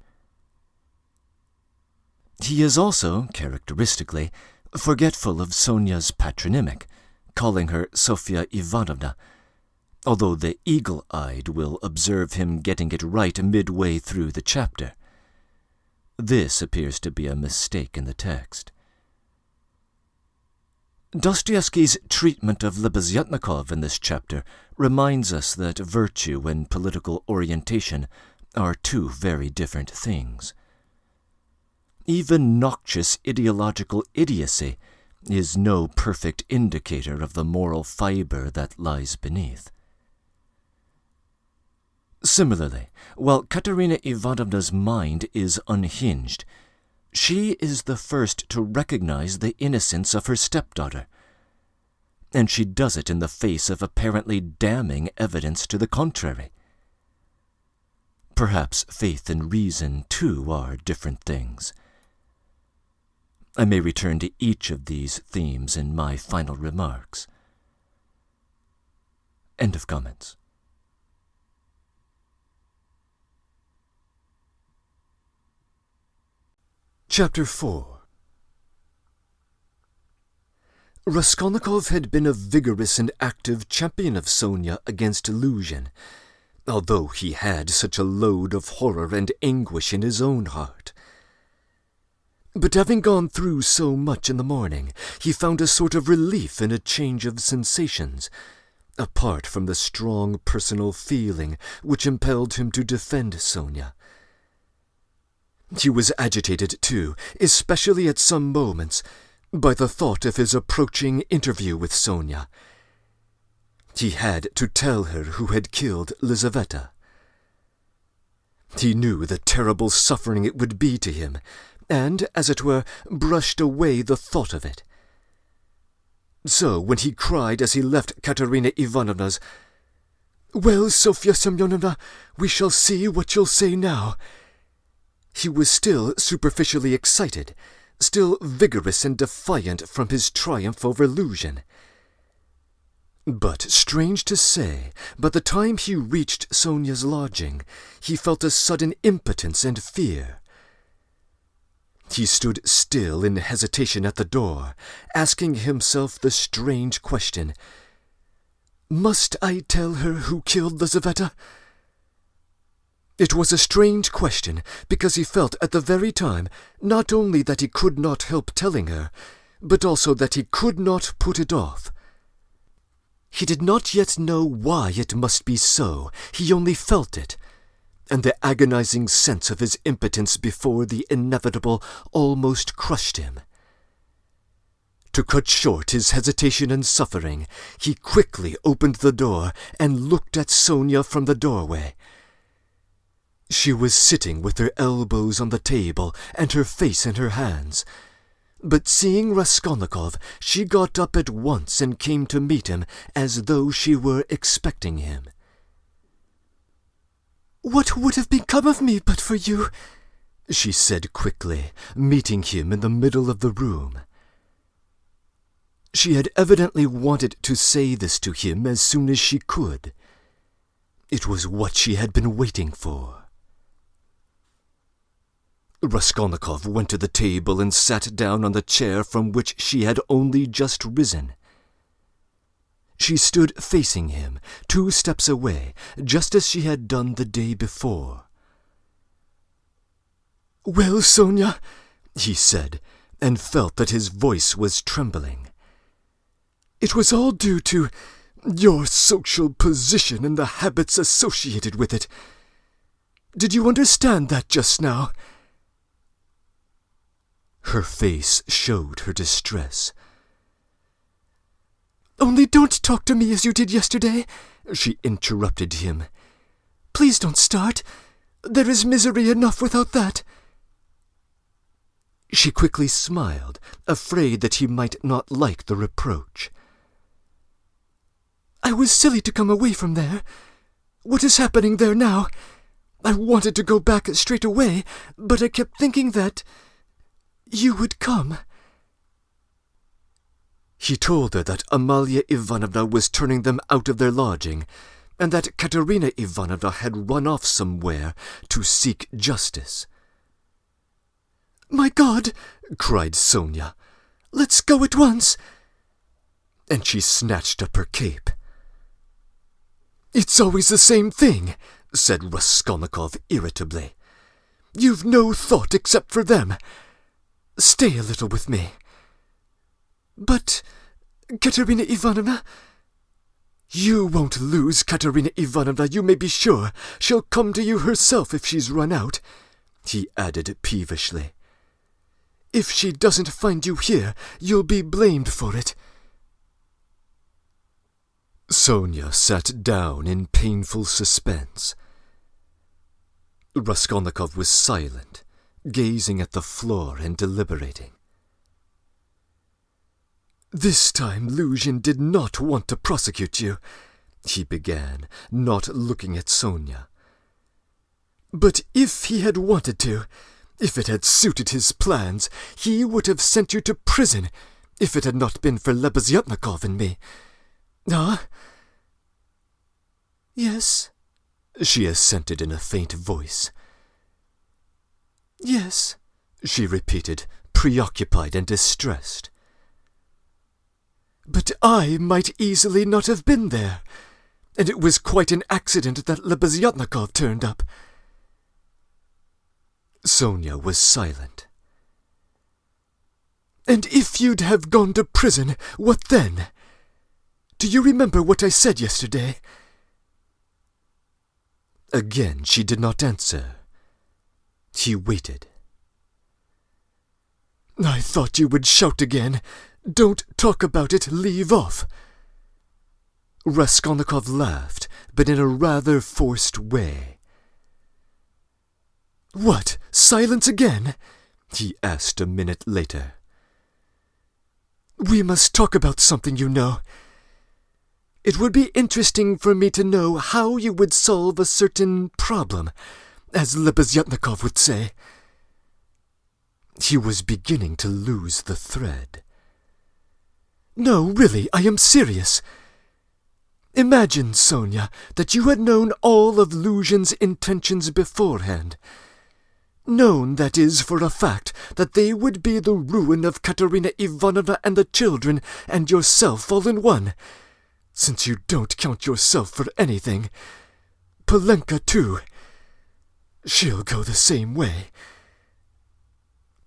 B: He is also, characteristically, forgetful of Sonia's patronymic, calling her Sofya Ivanovna, although the eagle-eyed will observe him getting it right midway through the chapter. This appears to be a mistake in the text. Dostoevsky's treatment of Lebeziatnikov in this chapter reminds us that virtue and political orientation are two very different things. Even noxious ideological idiocy is no perfect indicator of the moral fiber that lies beneath. Similarly, while Katerina Ivanovna's mind is unhinged, she is the first to recognize the innocence of her stepdaughter, and she does it in the face of apparently damning evidence to the contrary. Perhaps faith and reason, too, are different things. I may return to each of these themes in my final remarks. End of comments. Chapter 4. Raskolnikov had been a vigorous and active champion of Sonia against Luzhin, although he had such a load of horror and anguish in his own heart. But having gone through so much in the morning, he found a sort of relief in a change of sensations, apart from the strong personal feeling which impelled him to defend Sonia. He was agitated, too, especially at some moments, by the thought of his approaching interview with Sonia. He had to tell her who had killed Lizaveta. He knew the terrible suffering it would be to him, and, as it were, brushed away the thought of it. So, when he cried as he left Katerina Ivanovna's, "Well, Sofya Semyonovna, we shall see what you'll say now," he was still superficially excited, still vigorous and defiant from his triumph over Luzhin. But, strange to say, by the time he reached Sonia's lodging, he felt a sudden impotence and fear. He stood still in hesitation at the door, asking himself the strange question, "Must I tell her who killed Lizaveta?"
A: It was a strange question, because he felt at the very time not only that he could not help telling her, but also that he could not put it off. He did not yet know why it must be so, he only felt it, and the agonizing sense of his impotence before the inevitable almost crushed him. To cut short his hesitation and suffering, he quickly opened the door and looked at Sonia from the doorway. She was sitting with her elbows on the table and her face in her hands. But seeing Raskolnikov, she got up at once and came to meet him as though she were expecting him.
C: "What would have become of me but for you?"
A: she said quickly, meeting him in the middle of the room. She had evidently wanted to say this to him as soon as she could. It was what she had been waiting for. Raskolnikov went to the table and sat down on the chair from which she had only just risen. She stood facing him, 2 steps away, just as she had done the day before.
C: "Well, Sonia,"
A: he said, and felt that his voice was trembling.
C: "It was all due to your social position and the habits associated with it. Did you understand that just now?"
A: Her face showed her distress.
C: "Only don't talk to me as you did yesterday," she interrupted him. "Please don't start. There is misery enough without that."
A: She quickly smiled, afraid that he might not like the reproach.
C: "I was silly to come away from there. What is happening there now? I wanted to go back straight away, but I kept thinking that you would come."
A: He told her that Amalia Ivanovna was turning them out of their lodging, and that Katerina Ivanovna had run off somewhere to seek justice.
C: "My God!"
A: cried Sonia.
C: "Let's go at once!"
A: And she snatched up her cape.
C: "It's always the same thing," said Raskolnikov irritably. "You've no thought except for them. Stay a little with me." "But, Katerina Ivanovna—" "You won't lose Katerina Ivanovna, you may be sure. She'll come to you herself if she's run out," he added peevishly. "If she doesn't find you here, you'll be blamed for it."
A: Sonia sat down in painful suspense. Raskolnikov was silent, gazing at the floor and deliberating.
C: "This time Luzhin did not want to prosecute you," he began, not looking at Sonia. "But if he had wanted to, if it had suited his plans, he would have sent you to prison if it had not been for Lebeziatnikov and me. Ah?" "Yes," she assented in a faint voice. "Yes," she repeated, preoccupied and distressed. "But I might easily not have been there, and it was quite an accident that Lebeziatnikov turned up."
A: Sonia was silent.
C: "And if you'd have gone to prison, what then? Do you remember what I said yesterday?"
A: Again she did not answer. He waited.
C: "I thought you would shout again. Don't talk about it, leave off."
A: Raskolnikov laughed, but in a rather forced way.
C: "What, silence again?"
A: he asked a minute later.
C: "We must talk about something, you know. It would be interesting for me to know how you would solve a certain problem, as Lebeziatnikov would say."
A: He was beginning to lose the thread.
C: "No, really, I am serious. Imagine, Sonia, that you had known all of Luzhin's intentions beforehand. Known, that is, for a fact, that they would be the ruin of Katerina Ivanovna and the children and yourself all in one, since you don't count yourself for anything. Polenka, too. She'll go the same way.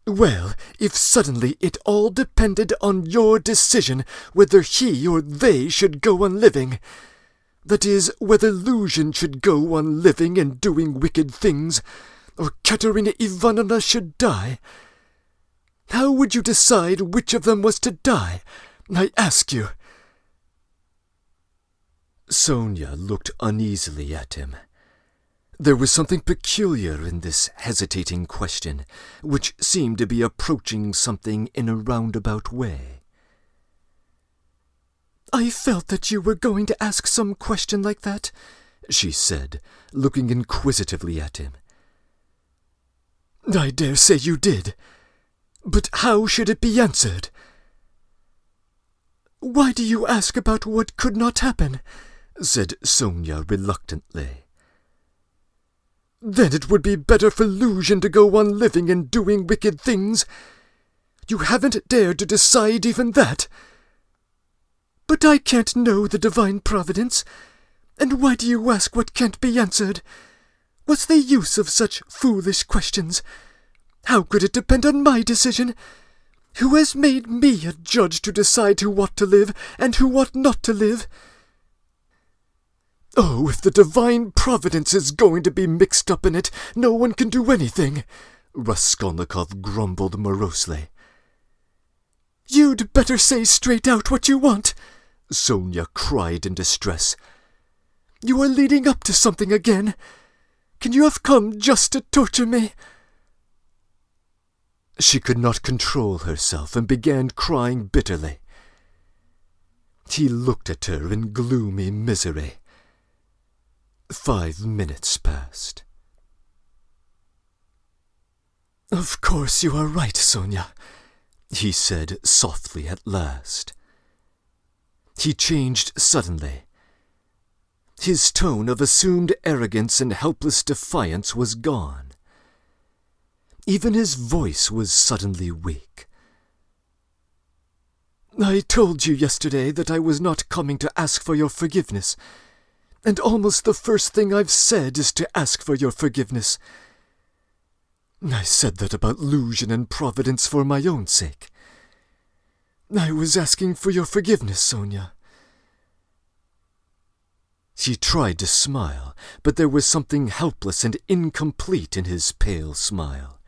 C: Well, if suddenly it all depended on your decision whether he or they should go on living, that is, whether Luzhin should go on living and doing wicked things, or Katerina Ivanovna should die, how would you decide which of them was to die? I ask you.
B: Sonia looked uneasily at him. There was something peculiar in this hesitating question, which seemed to be approaching something in a roundabout way.
C: I felt that you were going to ask some question like that, she said, looking inquisitively at him. I dare say you did. But how should it be answered? Why do you ask about what could not happen? Said Sonia reluctantly. Then it would be better for Luzhin to go on living and doing wicked things. You haven't dared to decide even that. But I can't know the divine providence. And why do you ask what can't be answered? What's the use of such foolish questions? How could it depend on my decision? Who has made me a judge to decide who ought to live and who ought not to live? Oh, if the divine providence is going to be mixed up in it, no one can do anything, Raskolnikov grumbled morosely. You'd better say straight out what you want, Sonia cried in distress. You are leading up to something again. Can you have come just to torture me? She could not control herself and began crying bitterly. He looked at her in gloomy misery. 5 minutes passed. Of course you are right, Sonia, he said softly at last. He changed suddenly. His tone of assumed arrogance and helpless defiance was gone. Even his voice was suddenly weak. I told you yesterday that I was not coming to ask for your forgiveness, and almost the first thing I've said is to ask for your forgiveness. I said that about Luzhin and Providence for my own sake. I was asking for your forgiveness, Sonia. She tried to smile, but there was something helpless and incomplete in his pale smile.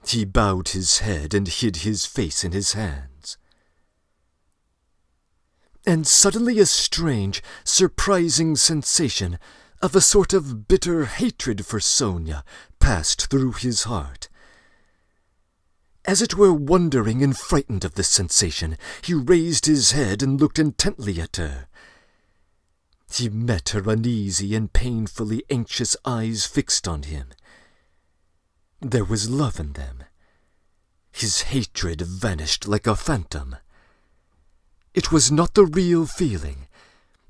C: He bowed his head and hid his face in his hands. And suddenly a strange, surprising sensation of a sort of bitter hatred for Sonia passed through his heart. As it were wondering and frightened of this sensation, he raised his head and looked intently at her. He met her uneasy and painfully anxious eyes fixed on him. There was love in them. His hatred vanished like a phantom. It was not the real feeling.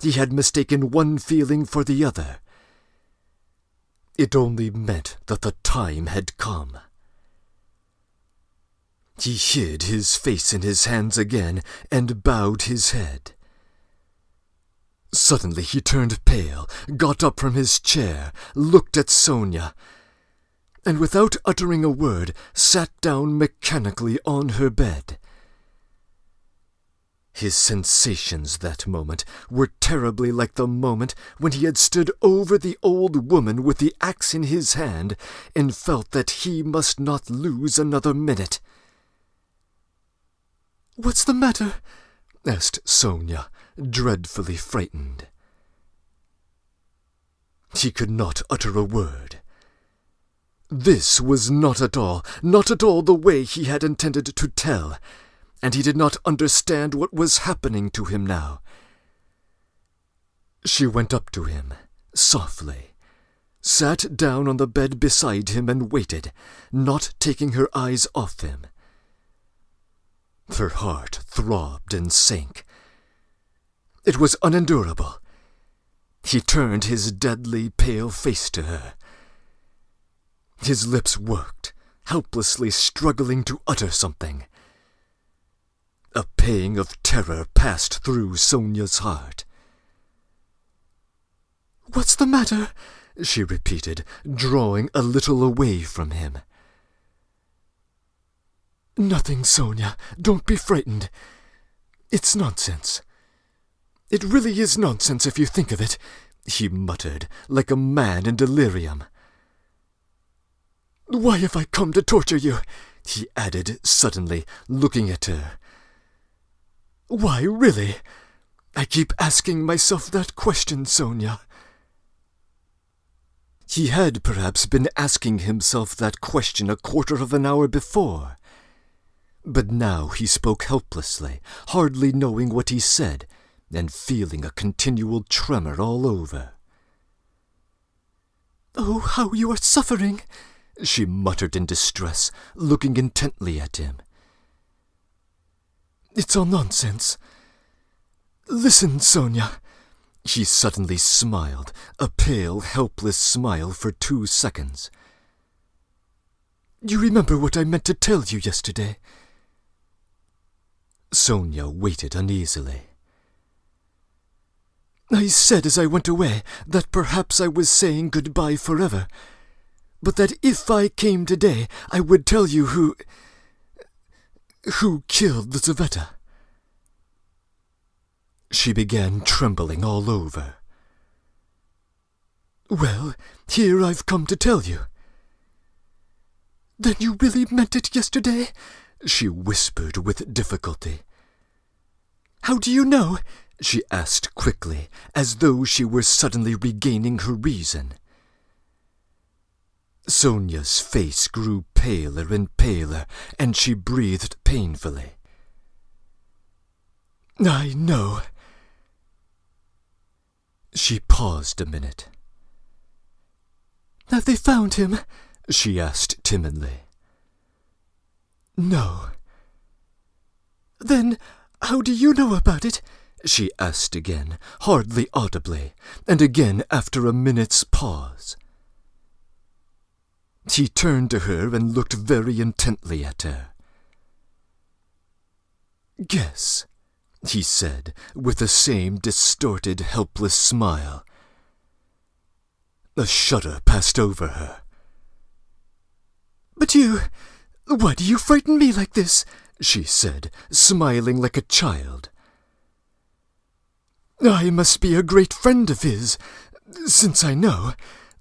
C: He had mistaken one feeling for the other. It only meant that the time had come. He hid his face in his hands again and bowed his head. Suddenly he turned pale, got up from his chair, looked at Sonia, and without uttering a word, sat down mechanically on her bed. His sensations that moment were terribly like the moment when he had stood over the old woman with the axe in his hand and felt that he must not lose another minute. "What's the matter?" asked Sonia, dreadfully frightened. He could not utter a word. This was not at all the way he had intended to tell, and he did not understand what was happening to him now. She went up to him, softly, sat down on the bed beside him and waited, not taking her eyes off him. Her heart throbbed and sank. It was unendurable. He turned his deadly pale face to her. His lips worked, helplessly struggling to utter something. A pang of terror passed through Sonia's heart. "What's the matter?"
B: she repeated, drawing a little away from him.
C: Nothing, Sonia. Don't be frightened. It's nonsense. It really is nonsense if you think of it, he muttered, like a man in delirium. Why have I come to torture you? He added suddenly, looking at her. Why, really? I keep asking myself that question, Sonia. He had perhaps been asking himself that question a quarter of an hour before. But now he spoke helplessly, hardly knowing what he said, and feeling a continual tremor all over. Oh, how you are suffering, she muttered in distress, looking intently at him. It's all nonsense. Listen, Sonia. He suddenly smiled, a pale, helpless smile for 2 seconds. You remember what I meant to tell you yesterday? Sonia waited uneasily. I said as I went away that perhaps I was saying goodbye forever, but that if I came today I would tell you who killed Lizaveta. She began trembling all over. Well, here I've come to tell you. Then you really meant it yesterday? She whispered with difficulty. How do you know? She asked quickly, as though she were suddenly regaining her reason. Sonia's face grew paler and paler, and she breathed painfully. I know. She paused a minute. Have they found him? She asked timidly. No. Then how do you know about it? She asked again, hardly audibly, and again after a minute's pause. He turned to her and looked very intently at her. Guess, he said, with the same distorted, helpless smile. A shudder passed over her. But why do you frighten me like this? She said, smiling like a child. I must be a great friend of his, since I know,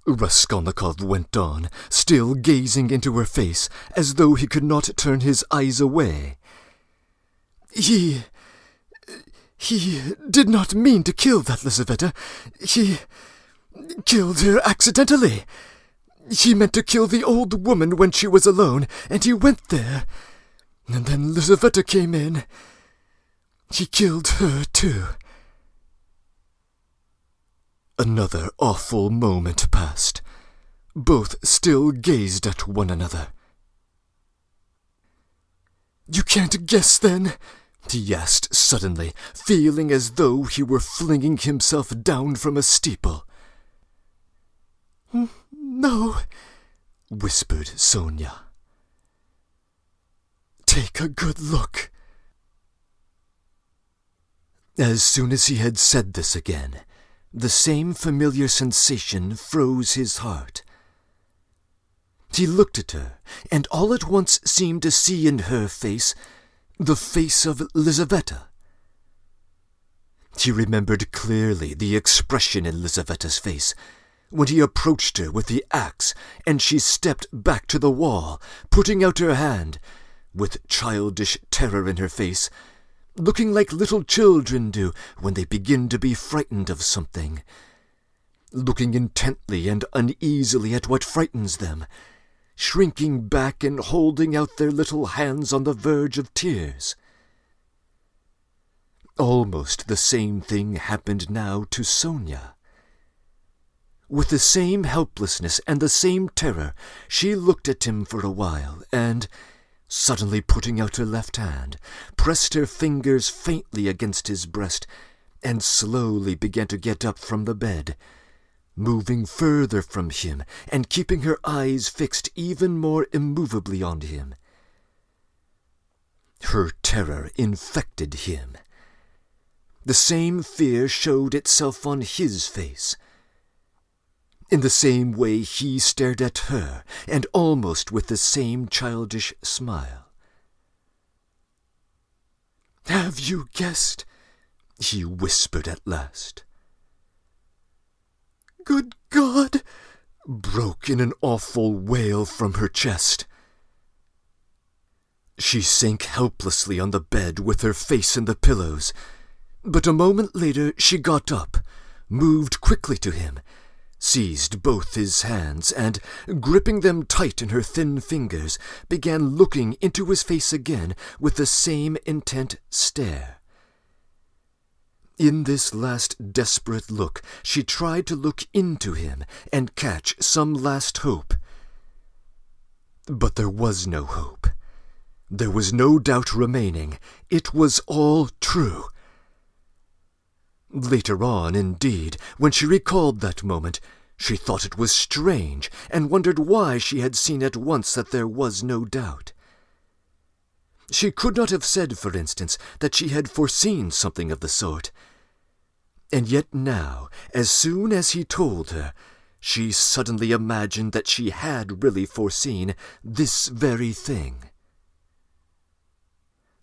C: Raskolnikov went on, still gazing into her face, as though he could not turn his eyes away. He did not mean to kill that Lizaveta. He killed her accidentally. He meant to kill the old woman when she was alone, and he went there. And then Lizaveta came in. He killed her, too. Another awful moment passed. Both still gazed at one another. You can't guess, then? He asked suddenly, feeling as though he were flinging himself down from a steeple. No, whispered Sonia. Take a good look. As soon as he had said this again, the same familiar sensation froze his heart. He looked at her, and all at once seemed to see in her face the face of Lizaveta. He remembered clearly the expression in Lizaveta's face when he approached her with the axe, and she stepped back to the wall, putting out her hand, with childish terror in her face, looking like little children do when they begin to be frightened of something, looking intently and uneasily at what frightens them, shrinking back and holding out their little hands on the verge of tears. Almost the same thing happened now to Sonia. With the same helplessness and the same terror, she looked at him for a while, and, suddenly putting out her left hand, pressed her fingers faintly against his breast, and slowly began to get up from the bed, moving further from him and keeping her eyes fixed even more immovably on him. Her terror infected him. The same fear showed itself on his face.
A: In the same way he stared at her, and almost with the same childish smile.
C: "Have you guessed?"
A: he whispered at last.
C: "Good God!"
A: broke in an awful wail from her chest. She sank helplessly on the bed with her face in the pillows, but a moment later she got up, moved quickly to him, seized both his hands, and, gripping them tight in her thin fingers, began looking into his face again with the same intent stare. In this last desperate look, she tried to look into him and catch some last hope. But there was no hope. There was no doubt remaining. It was all true. Later on, indeed, when she recalled that moment, she thought it was strange, and wondered why she had seen at once that there was no doubt. She could not have said, for instance, that she had foreseen something of the sort. And yet now, as soon as he told her, she suddenly imagined that she had really foreseen this very thing.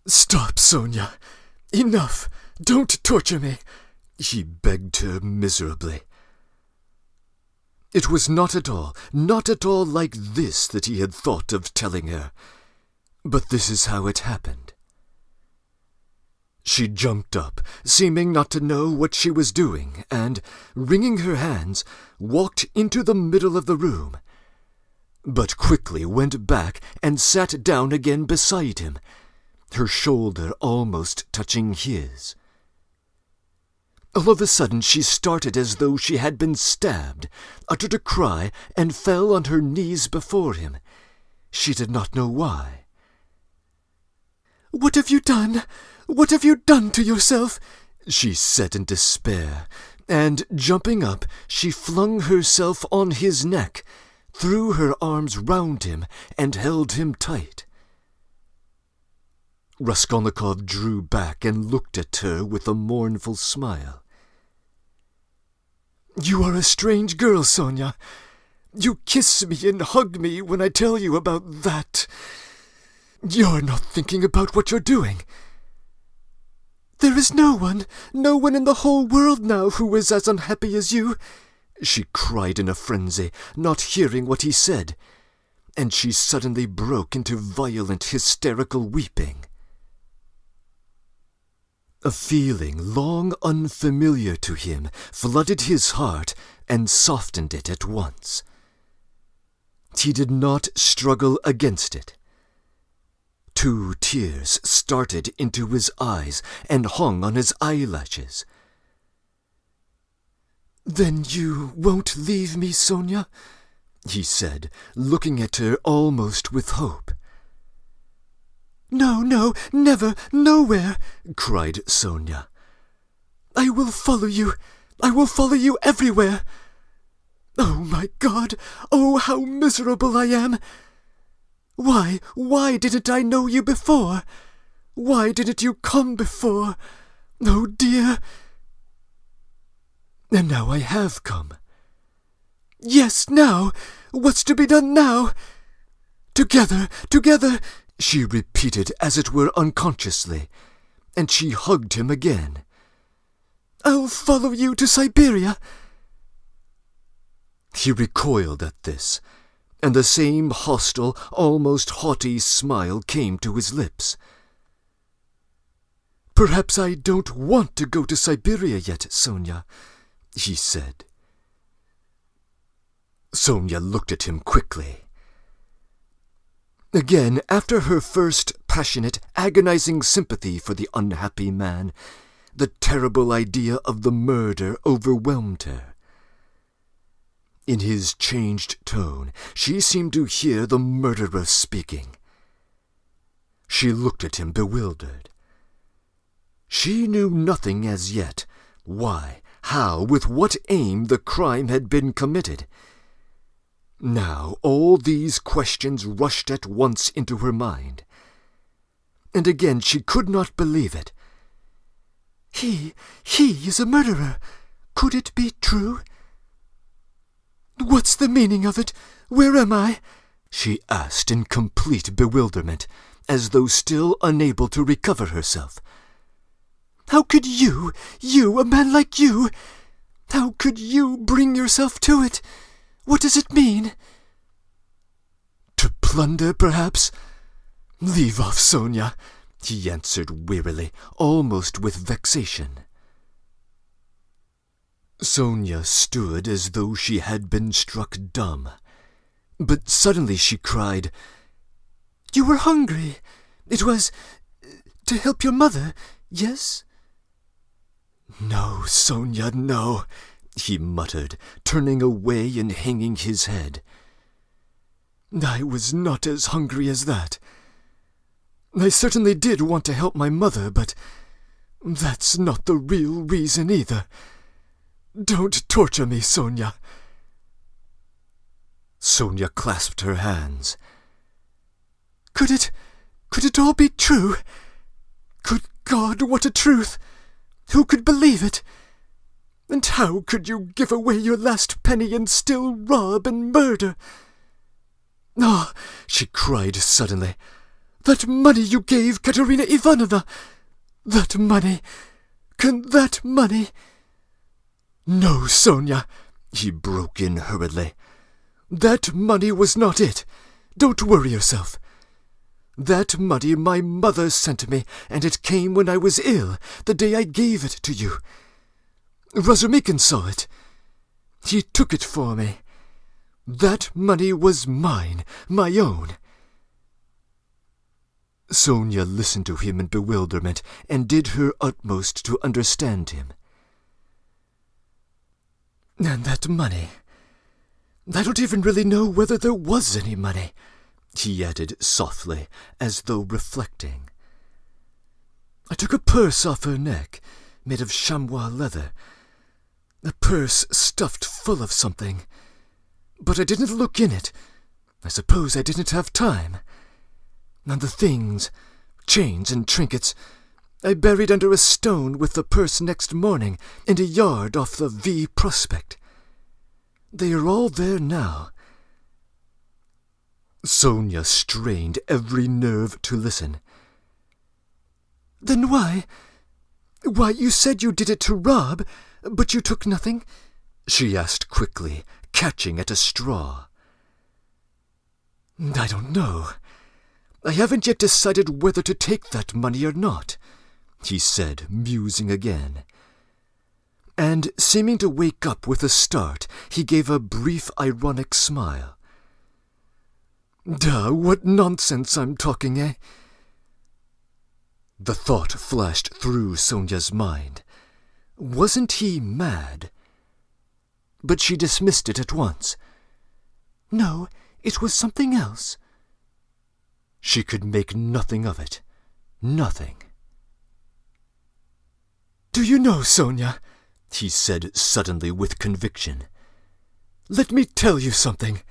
C: "Stop, Sonia! Enough! Don't torture me!"
A: he begged her miserably. It was not at all like this that he had thought of telling her. But this is how it happened. She jumped up, seeming not to know what she was doing, and, wringing her hands, walked into the middle of the room, but quickly went back and sat down again beside him, her shoulder almost touching his. All of a sudden she started as though she had been stabbed, uttered a cry, and fell on her knees before him. She did not know why.
C: "What have you done? What have you done to yourself?"
A: she said in despair, and, jumping up, she flung herself on his neck, threw her arms round him, and held him tight. Raskolnikov drew back and looked at her with a mournful smile.
C: "You are a strange girl, Sonia. You kiss me and hug me when I tell you about that. You're not thinking about what you're doing. There is no one in the whole world now who is as unhappy as you,"
A: she cried in a frenzy, not hearing what he said, and she suddenly broke into violent hysterical weeping. A feeling long unfamiliar to him flooded his heart and softened it at once. He did not struggle against it. 2 tears started into his eyes and hung on his eyelashes.
C: "Then you won't leave me, Sonia?"
A: he said, looking at her almost with hope.
C: "No, never, nowhere!"
A: cried Sonia.
C: "I will follow you. I will follow you everywhere. Oh, my God! Oh, how miserable I am! Why didn't I know you before? Why didn't you come before? Oh, dear!"
A: "And now I have come."
C: "Yes, now! What's to be done now?" Together,
A: she repeated as it were unconsciously, and she hugged him again.
C: "I'll follow you to Siberia."
A: He recoiled at this, and the same hostile, almost haughty smile came to his lips.
C: "Perhaps I don't want to go to Siberia yet, Sonia," he said.
A: Sonia looked at him quickly. Again, after her first passionate, agonizing sympathy for the unhappy man, the terrible idea of the murder overwhelmed her. In his changed tone, she seemed to hear the murderer speaking. She looked at him bewildered. She knew nothing as yet, why, how, with what aim the crime had been committed. Now all these questions rushed at once into her mind. And again she could not believe it.
C: He is a murderer. Could it be true? the meaning of it? Where am I?"
B: she asked in complete bewilderment, as though still unable to recover herself.
C: "How could you, a man like you, how could you bring yourself to it? What does it mean?"
B: "To plunder, perhaps? Leave off, Sonia," he answered wearily, almost with vexation. Sonia stood as though she had been struck dumb. But suddenly she cried,
C: "You were hungry. It was to help your mother, yes?"
B: "No, Sonia, no," he muttered, turning away and hanging his head. "I was not as hungry as that. I certainly did want to help my mother, but that's not the real reason either. Don't torture me, Sonia." Sonia clasped her hands.
C: Could it all be true? Good God, what a truth! Who could believe it? And how could you give away your last penny and still rob and murder? Ah, she cried suddenly. That money you gave Katerina Ivanovna! That money! Can that money—
B: "No, Sonia," he broke in hurriedly. "That money was not it. Don't worry yourself. That money my mother sent me, and it came when I was ill, the day I gave it to you. Razumikin saw it. He took it for me. That money was mine, my own." Sonia listened to him in bewilderment and did her utmost to understand him. "And that money— I don't even really know whether there was any money," he added softly, as though reflecting. "I took a purse off her neck, made of chamois leather. A purse stuffed full of something. But I didn't look in it. I suppose I didn't have time. And the things, chains and trinkets, I buried under a stone with the purse next morning in a yard off the V Prospect. They are all there now." Sonia strained every nerve to listen.
C: "Then why, you said you did it to rob, but you took nothing?"
B: she asked quickly, catching at a straw. "I don't know. I haven't yet decided whether to take that money or not," he said, musing again. And, seeming to wake up with a start, he gave a brief ironic smile. "Duh, what nonsense I'm talking, eh?" The thought flashed through Sonia's mind. Wasn't he mad? But she dismissed it at once.
C: "No, it was something else."
B: She could make nothing of it. Nothing. "Do you know, Sonia," he said suddenly with conviction, "let me tell you something.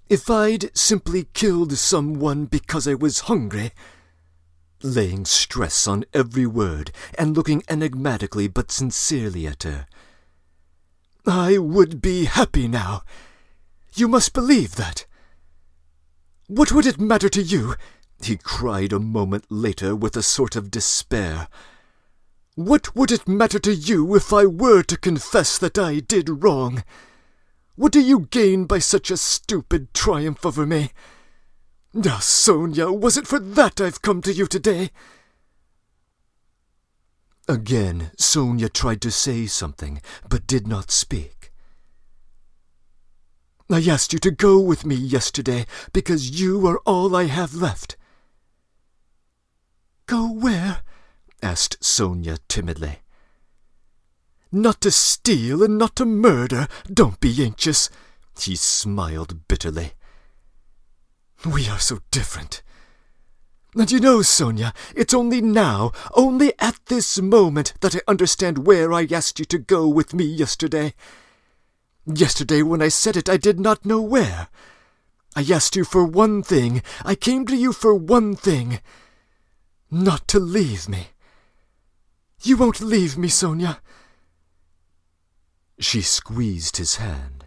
B: If I'd simply killed someone because I was hungry," laying stress on every word and looking enigmatically but sincerely at her, "I would be happy now. You must believe that. What would it matter to you?" he cried a moment later with a sort of despair. "What would it matter to you if I were to confess that I did wrong? What do you gain by such a stupid triumph over me? Ah, Sonia, was it for that I've come to you today?" Again Sonia tried to say something, but did not speak. "I asked you to go with me yesterday because you are all I have left."
C: "Go where?"
B: asked Sonia timidly. "Not to steal and not to murder. Don't be anxious," he smiled bitterly. "We are so different. And you know, Sonia, it's only now, only at this moment, that I understand where I asked you to go with me yesterday. Yesterday, when I said it, I did not know where. I asked you for one thing. I came to you for one thing. Not to leave me. You won't leave me, Sonia." She squeezed his hand.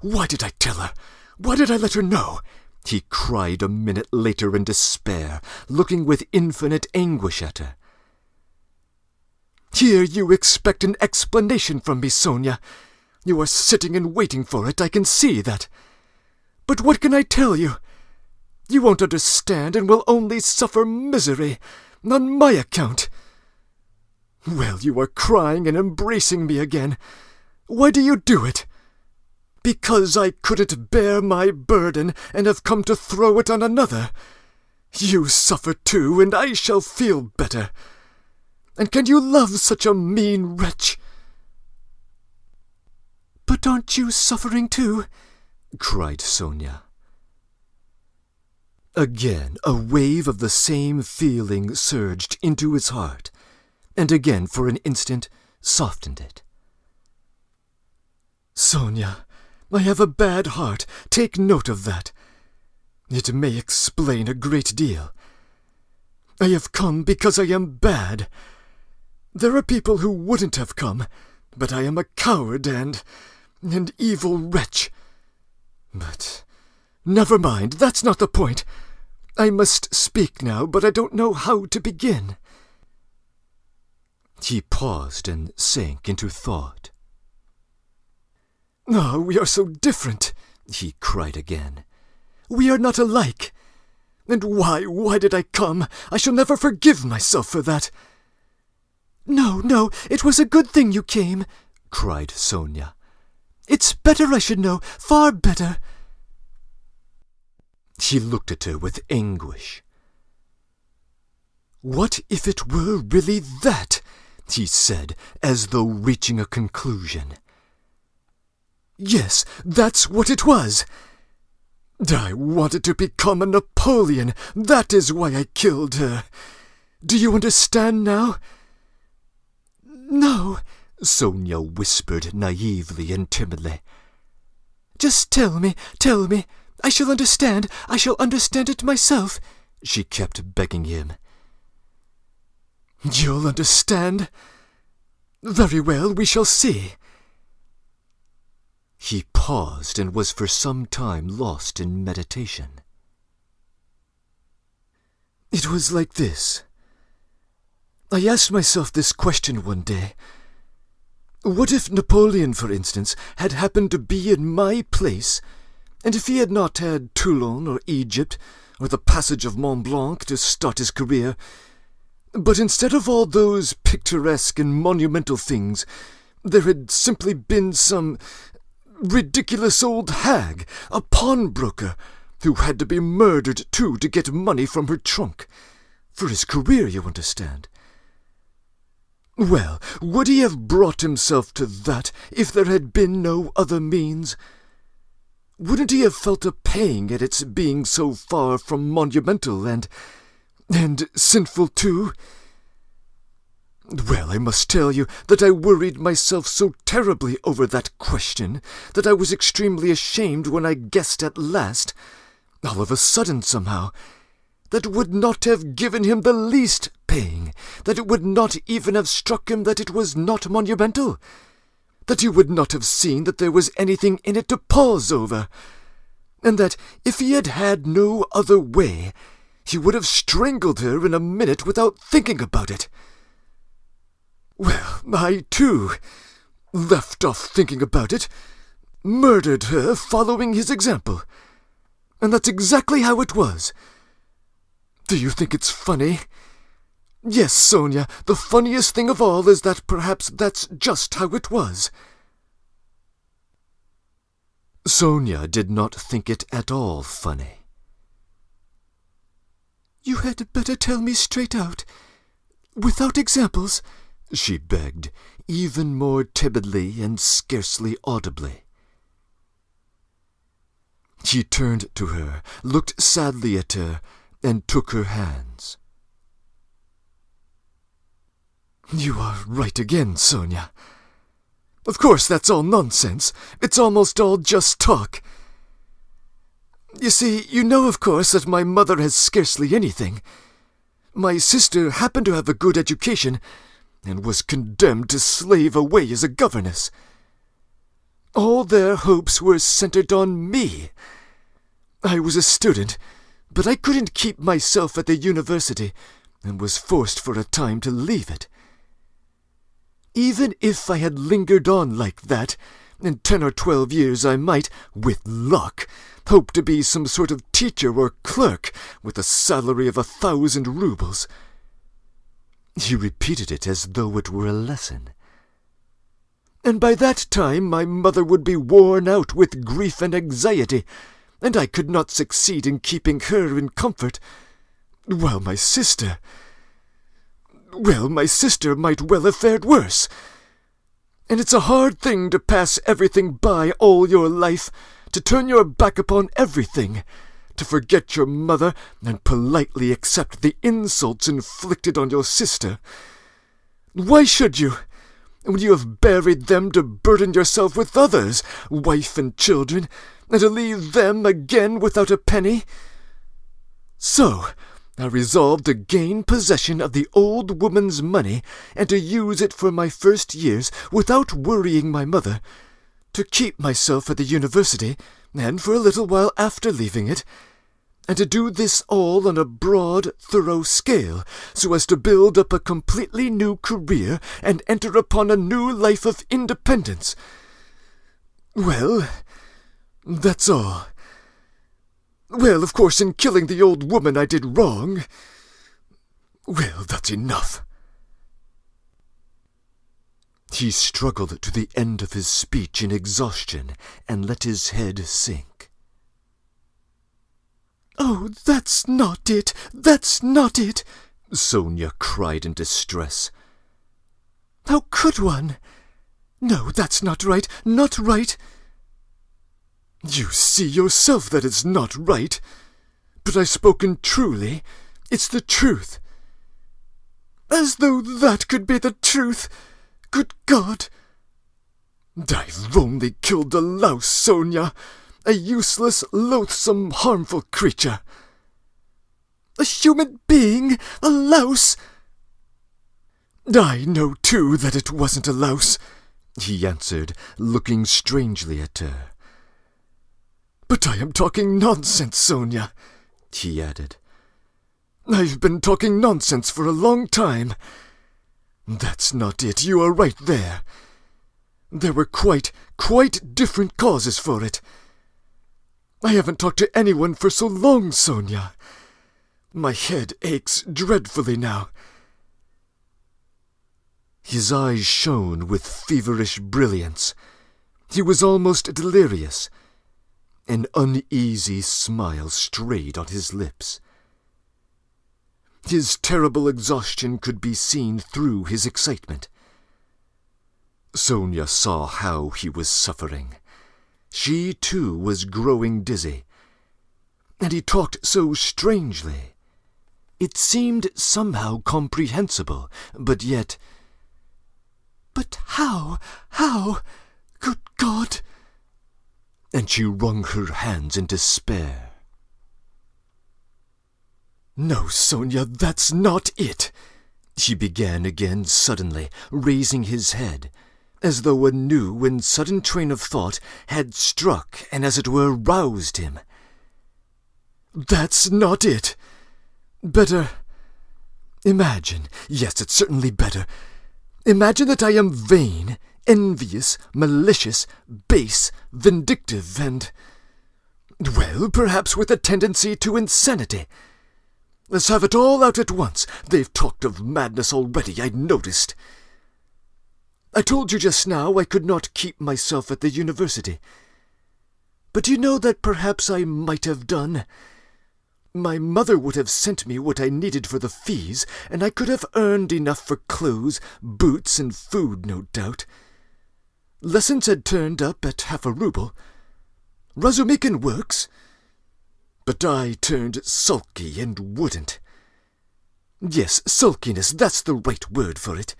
B: Why did I tell her? Why did I let her know?" he cried a minute later in despair, looking with infinite anguish at her. "Here you expect an explanation from me, Sonia. You are sitting and waiting for it, I can see that. But what can I tell you? You won't understand and will only suffer misery on my account. Well, you are crying and embracing me again. Why do you do it? Because I couldn't bear my burden and have come to throw it on another. You suffer too, and I shall feel better. And can you love such a mean wretch?" "But aren't you suffering too?" cried Sonia. Again a wave of the same feeling surged into his heart, and again for an instant softened it. "Sonia, I have a bad heart. Take note of that. It may explain a great deal. I have come because I am bad. There are people who wouldn't have come, but I am a coward and an evil wretch. But never mind, that's not the point. I must speak now, but I don't know how to begin." He paused and sank into thought. "Ah, we are so different," he cried again. "We are not alike. And why did I come? I shall never forgive myself for that." No, it was a good thing you came," cried Sonia. "It's better I should know, far better." He looked at her with anguish. "What if it were really that?" he said, as though reaching a conclusion. "Yes, that's what it was. I wanted to become a Napoleon. That is why I killed her. Do you understand now?" "No," Sonia whispered naively and timidly. "Just tell me. I shall understand it myself," she kept begging him. "You'll understand? Very well, we shall see." He paused and was for some time lost in meditation. "It was like this. I asked myself this question one day. What if Napoleon, for instance, had happened to be in my place, and if he had not had Toulon or Egypt or the passage of Mont Blanc to start his career, but instead of all those picturesque and monumental things, there had simply been some ridiculous old hag, a pawnbroker, who had to be murdered too to get money from her trunk. For his career, you understand. Well, would he have brought himself to that if there had been no other means? Wouldn't he have felt a pang at its being so far from monumental and sinful too? Well, I must tell you that I worried myself so terribly over that question that I was extremely ashamed when I guessed at last, all of a sudden somehow, that it would not have given him the least pang, that it would not even have struck him that it was not monumental, that he would not have seen that there was anything in it to pause over, and that if he had had no other way, he would have strangled her in a minute without thinking about it. Well, I, too, left off thinking about it, murdered her following his example, and that's exactly how it was. Do you think it's funny? Yes, Sonia, the funniest thing of all is that perhaps that's just how it was." Sonia did not think it at all funny. "You had better tell me straight out, without examples," she begged, even more timidly and scarcely audibly. He turned to her, looked sadly at her, and took her hands. "You are right again, Sonia. Of course, that's all nonsense. It's almost all just talk. You see, you know, of course, that my mother has scarcely anything. My sister happened to have a good education, and was condemned to slave away as a governess.
C: All their hopes were centered on me. I was a student, but I couldn't keep myself at the university and was forced for a time to leave it. Even if I had lingered on like that, in 10 or 12 years I might, with luck, hope to be some sort of teacher or clerk with a salary of 1,000 rubles.
B: He repeated it as though it were a lesson.
C: And by that time my mother would be worn out with grief and anxiety, and I could not succeed in keeping her in comfort, while my sister might well have fared worse. And it's a hard thing to pass everything by all your life, to turn your back upon everything, to forget your mother and politely accept the insults inflicted on your sister. Why should you, when you have buried them, to burden yourself with others, wife and children, and to leave them again without a penny? So I resolved to gain possession of the old woman's money and to use it for my first years without worrying my mother, to keep myself at the university, and for a little while after leaving it, and to do this all on a broad, thorough scale, so as to build up a completely new career and enter upon a new life of independence. Well, that's all. Well, of course, in killing the old woman I did wrong. Well, that's enough.
B: He struggled to the end of his speech in exhaustion and let his head sink.
C: "Oh, that's not it! That's not it!"
B: Sonia cried in distress.
C: "How could one? No, that's not right, not right. You see yourself that it's not right. But I've spoken truly. It's the truth. As though that could be the truth! Good God! I've only killed a louse, Sonia, a useless, loathsome, harmful creature. A human being, a louse! I know, too, that it wasn't a louse," he answered, looking strangely at her. "But I am talking nonsense, Sonia," he added. "I've been talking nonsense for a long time. That's not it. You are right there. There were quite different causes for it. I haven't talked to anyone for so long, Sonia. My head aches dreadfully now."
B: His eyes shone with feverish brilliance. He was almost delirious. An uneasy smile strayed on his lips. His terrible exhaustion could be seen through his excitement. Sonia saw how he was suffering. She, too, was growing dizzy. And he talked so strangely. It seemed somehow comprehensible, but yet... "But how? Good God!" And she wrung her hands in despair. "No, Sonia, that's not it," he began again suddenly, raising his head, as though a new and sudden train of thought had struck and as it were roused him. "That's not it. Better imagine, yes, it's certainly better. Imagine that I am vain, envious, malicious, base, vindictive, and, well, perhaps with a tendency to insanity. Let's have it all out at once. They've talked of madness already, I noticed. I told you just now I could not keep myself at the university. But you know that perhaps I might have done. My mother would have sent me what I needed for the fees, and I could have earned enough for clothes, boots, and food, no doubt. Lessons had turned up at 1/2 ruble. Razumikin works. But I turned sulky and wouldn't. Yes, sulkiness, that's the right word for it.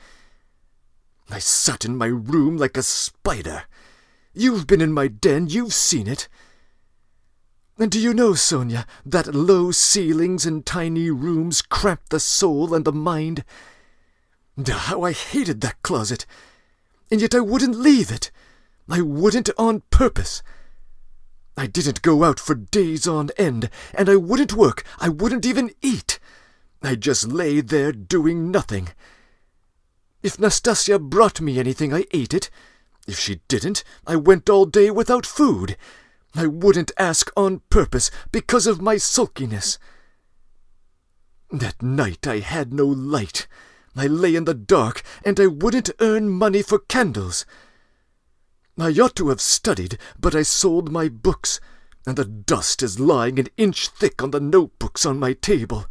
B: I sat in my room like a spider. You've been in my den, you've seen it. And do you know, Sonia, that low ceilings and tiny rooms cramp the soul and the mind? How I hated that closet! And yet I wouldn't leave it.
A: I wouldn't on purpose. I didn't go out for days on end, and I wouldn't work, I wouldn't even eat. I just lay there doing nothing. If Nastasia brought me anything, I ate it. If she didn't, I went all day without food. I wouldn't ask on purpose because of my sulkiness. That night I had no light. I lay in the dark, and I wouldn't earn money for candles. I ought to have studied, but I sold my books, and the dust is lying an inch thick on the notebooks on my table.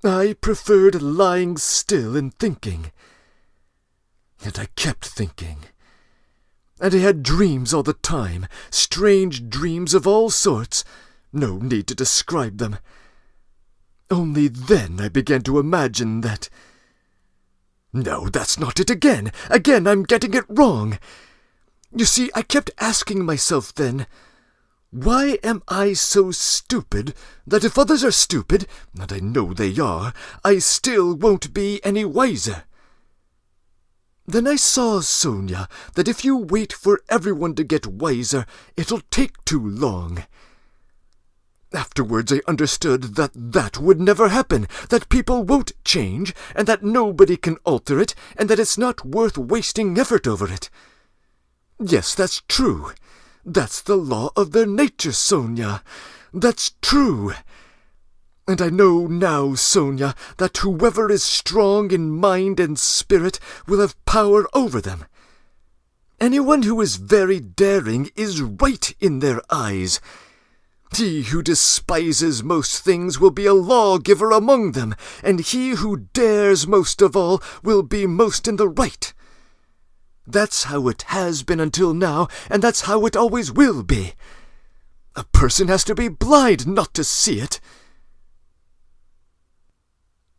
A: I preferred lying still and thinking. And I kept thinking. And I had dreams all the time, strange dreams of all sorts. No need to describe them. Only then I began to imagine that... No, that's not it again. Again, I'm getting it wrong. You see, I kept asking myself then, why am I so stupid that if others are stupid, and I know they are, I still won't be any wiser? Then I saw, Sonia, that if you wait for everyone to get wiser, it'll take too long. Afterwards I understood that that would never happen, that people won't change, and that nobody can alter it, and that it's not worth wasting effort over it. Yes, that's true. That's the law of their nature, Sonia. That's true. And I know now, Sonia, that whoever is strong in mind and spirit will have power over them. Anyone who is very daring is right in their eyes. He who despises most things will be a lawgiver among them, and he who dares most of all will be most in the right. That's how it has been until now, and that's how it always will be. A person has to be blind not to see it.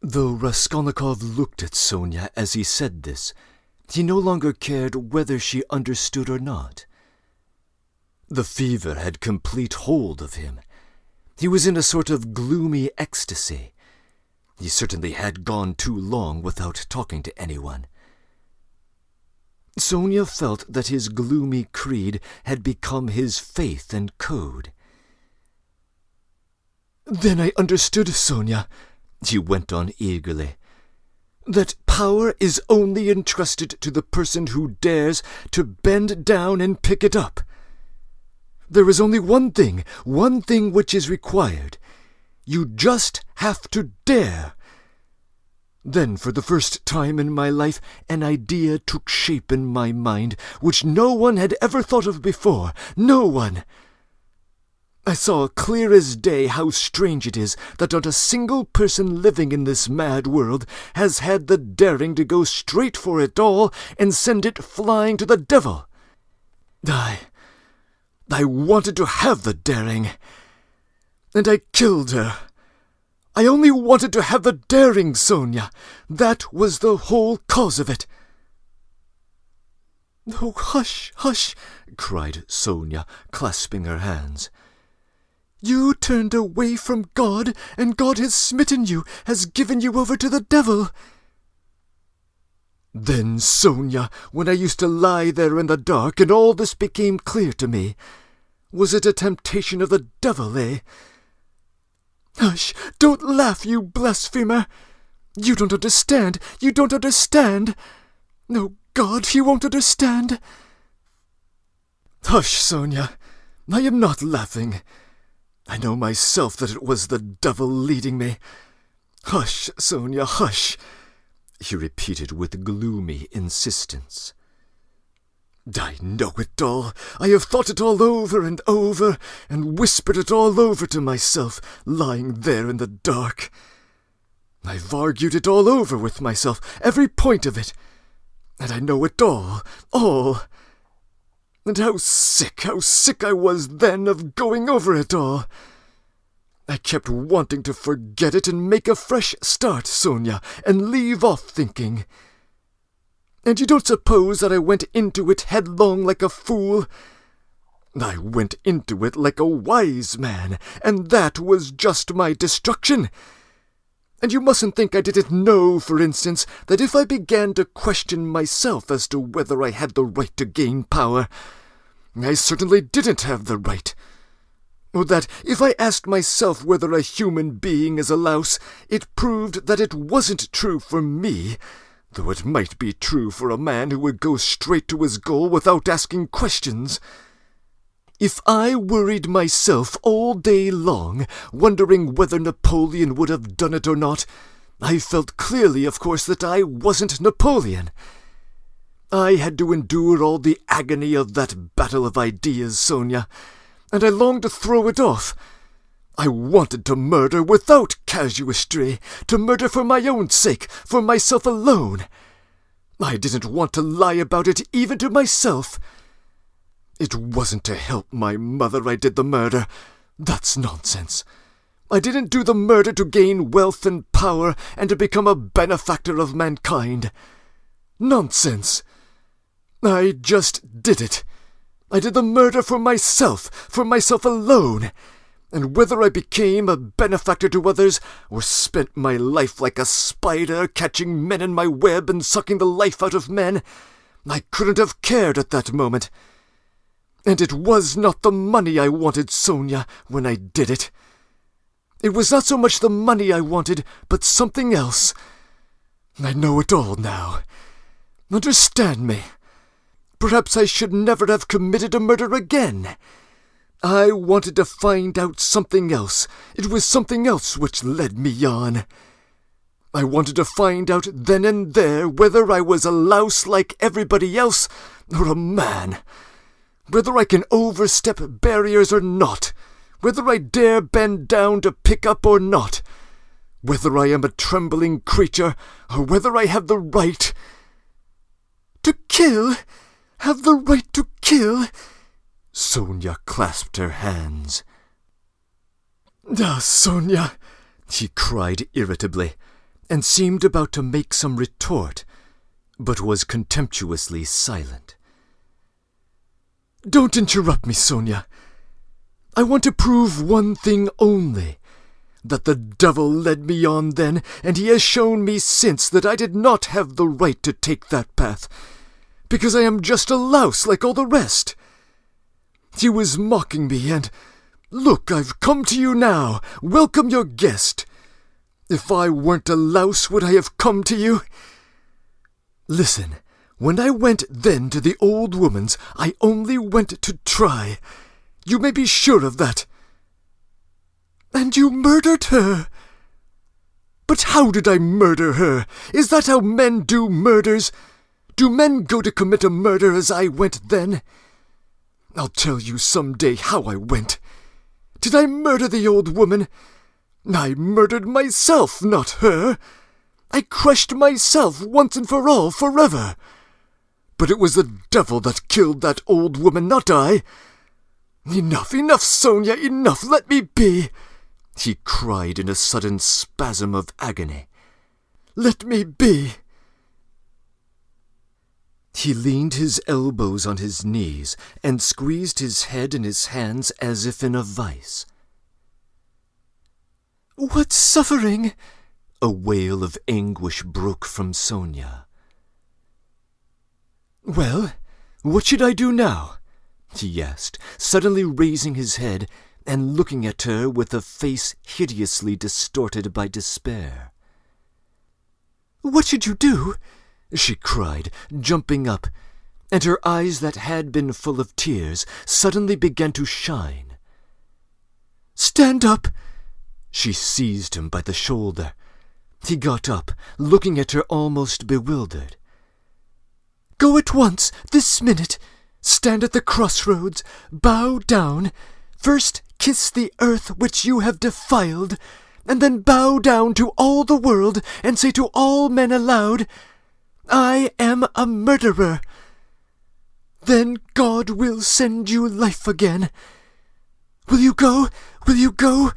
A: Though Raskolnikov looked at Sonia as he said this, he no longer cared whether she understood or not. The fever had complete hold of him. He was in a sort of gloomy ecstasy. He certainly had gone too long without talking to anyone. Sonia felt that his gloomy creed had become his faith and code. Then I understood, Sonia, he went on eagerly, that power is only entrusted to the person who dares to bend down and pick it up. There is only one thing which is required. You just have to dare. Then, for the first time in my life, an idea took shape in my mind which no one had ever thought of before. No one. I saw clear as day how strange it is that not a single person living in this mad world has had the daring to go straight for it all and send it flying to the devil. I wanted to have the daring, and I killed her. I only wanted to have the daring, Sonia. That was the whole cause of it. Oh, hush, hush, cried Sonia, clasping her hands. You turned away from God, and God has smitten you, has given you over to the devil. Then, Sonia, when I used to lie there in the dark, and all this became clear to me, was it a temptation of the devil, eh? Hush! Don't laugh, you blasphemer! You don't understand! You don't understand! No, God, he won't understand! Hush, Sonia! I am not laughing. I know myself that it was the devil leading me. Hush, Sonia, hush! He repeated with gloomy insistence. I know it all. I have thought it all over, and whispered it all over to myself, lying there in the dark. I've argued it all over with myself, every point of it, and I know it all. And how sick I was then of going over it all. I kept wanting to forget it and make a fresh start, Sonia, and leave off thinking. And you don't suppose that I went into it headlong like a fool? I went into it like a wise man, and that was just my destruction. And you mustn't think I didn't know, for instance, that if I began to question myself as to whether I had the right to gain power, I certainly didn't have the right. Or that if I asked myself whether a human being is a louse, it proved that it wasn't true for me, though it might be true for a man who would go straight to his goal without asking questions. If I worried myself all day long, wondering whether Napoleon would have done it or not, I felt clearly, of course, that I wasn't Napoleon. I had to endure all the agony of that battle of ideas, Sonia, and I longed to throw it off. I wanted to murder without casuistry, to murder for my own sake, for myself alone. I didn't want to lie about it even to myself. It wasn't to help my mother I did the murder. That's nonsense. I didn't do the murder to gain wealth and power and to become a benefactor of mankind. Nonsense. I just did it. I did the murder for myself alone. And whether I became a benefactor to others, or spent my life like a spider, catching men in my web and sucking the life out of men, I couldn't have cared at that moment. And it was not the money I wanted, Sonia, when I did it. It was not so much the money I wanted, but something else. I know it all now. Understand me. Perhaps I should never have committed a murder again. I wanted to find out something else. It was something else which led me on. I wanted to find out then and there whether I was a louse like everybody else, or a man. Whether I can overstep barriers or not. Whether I dare bend down to pick up or not. Whether I am a trembling creature, or whether I have the right to kill. Have the right to kill. Sonia clasped her hands. "Ah, Sonia," he cried irritably, and seemed about to make some retort, but was contemptuously silent. "Don't interrupt me, Sonia. I want to prove one thing only, that the devil led me on then, and he has shown me since that I did not have the right to take that path, because I am just a louse like all the rest. He was mocking me, and look, I've come to you now. Welcome your guest. If I weren't a louse, would I have come to you? Listen, when I went then to the old woman's, I only went to try. You may be sure of that. And you murdered her. But how did I murder her? Is that how men do murders? Do men go to commit a murder as I went then? I'll tell you some day how I went. Did I murder the old woman? I murdered myself, not her. I crushed myself once and for all, forever. But it was the devil that killed that old woman, not I. Enough, enough, Sonia, enough, let me be, he cried in a sudden spasm of agony. Let me be. He leaned his elbows on his knees and squeezed his head in his hands as if in a vice. "What suffering?" a wail of anguish broke from Sonia. "Well, what should I do now?" he asked, suddenly raising his head and looking at her with a face hideously distorted by despair. "What should you do?" she cried, jumping up, and her eyes that had been full of tears suddenly began to shine. "Stand up!" She seized him by the shoulder. He got up, looking at her almost bewildered. "Go at once, this minute. Stand at the crossroads, bow down. First kiss the earth which you have defiled, and then bow down to all the world and say to all men aloud, 'I am a murderer.' Then God will send you life again. Will you go? Will you go?"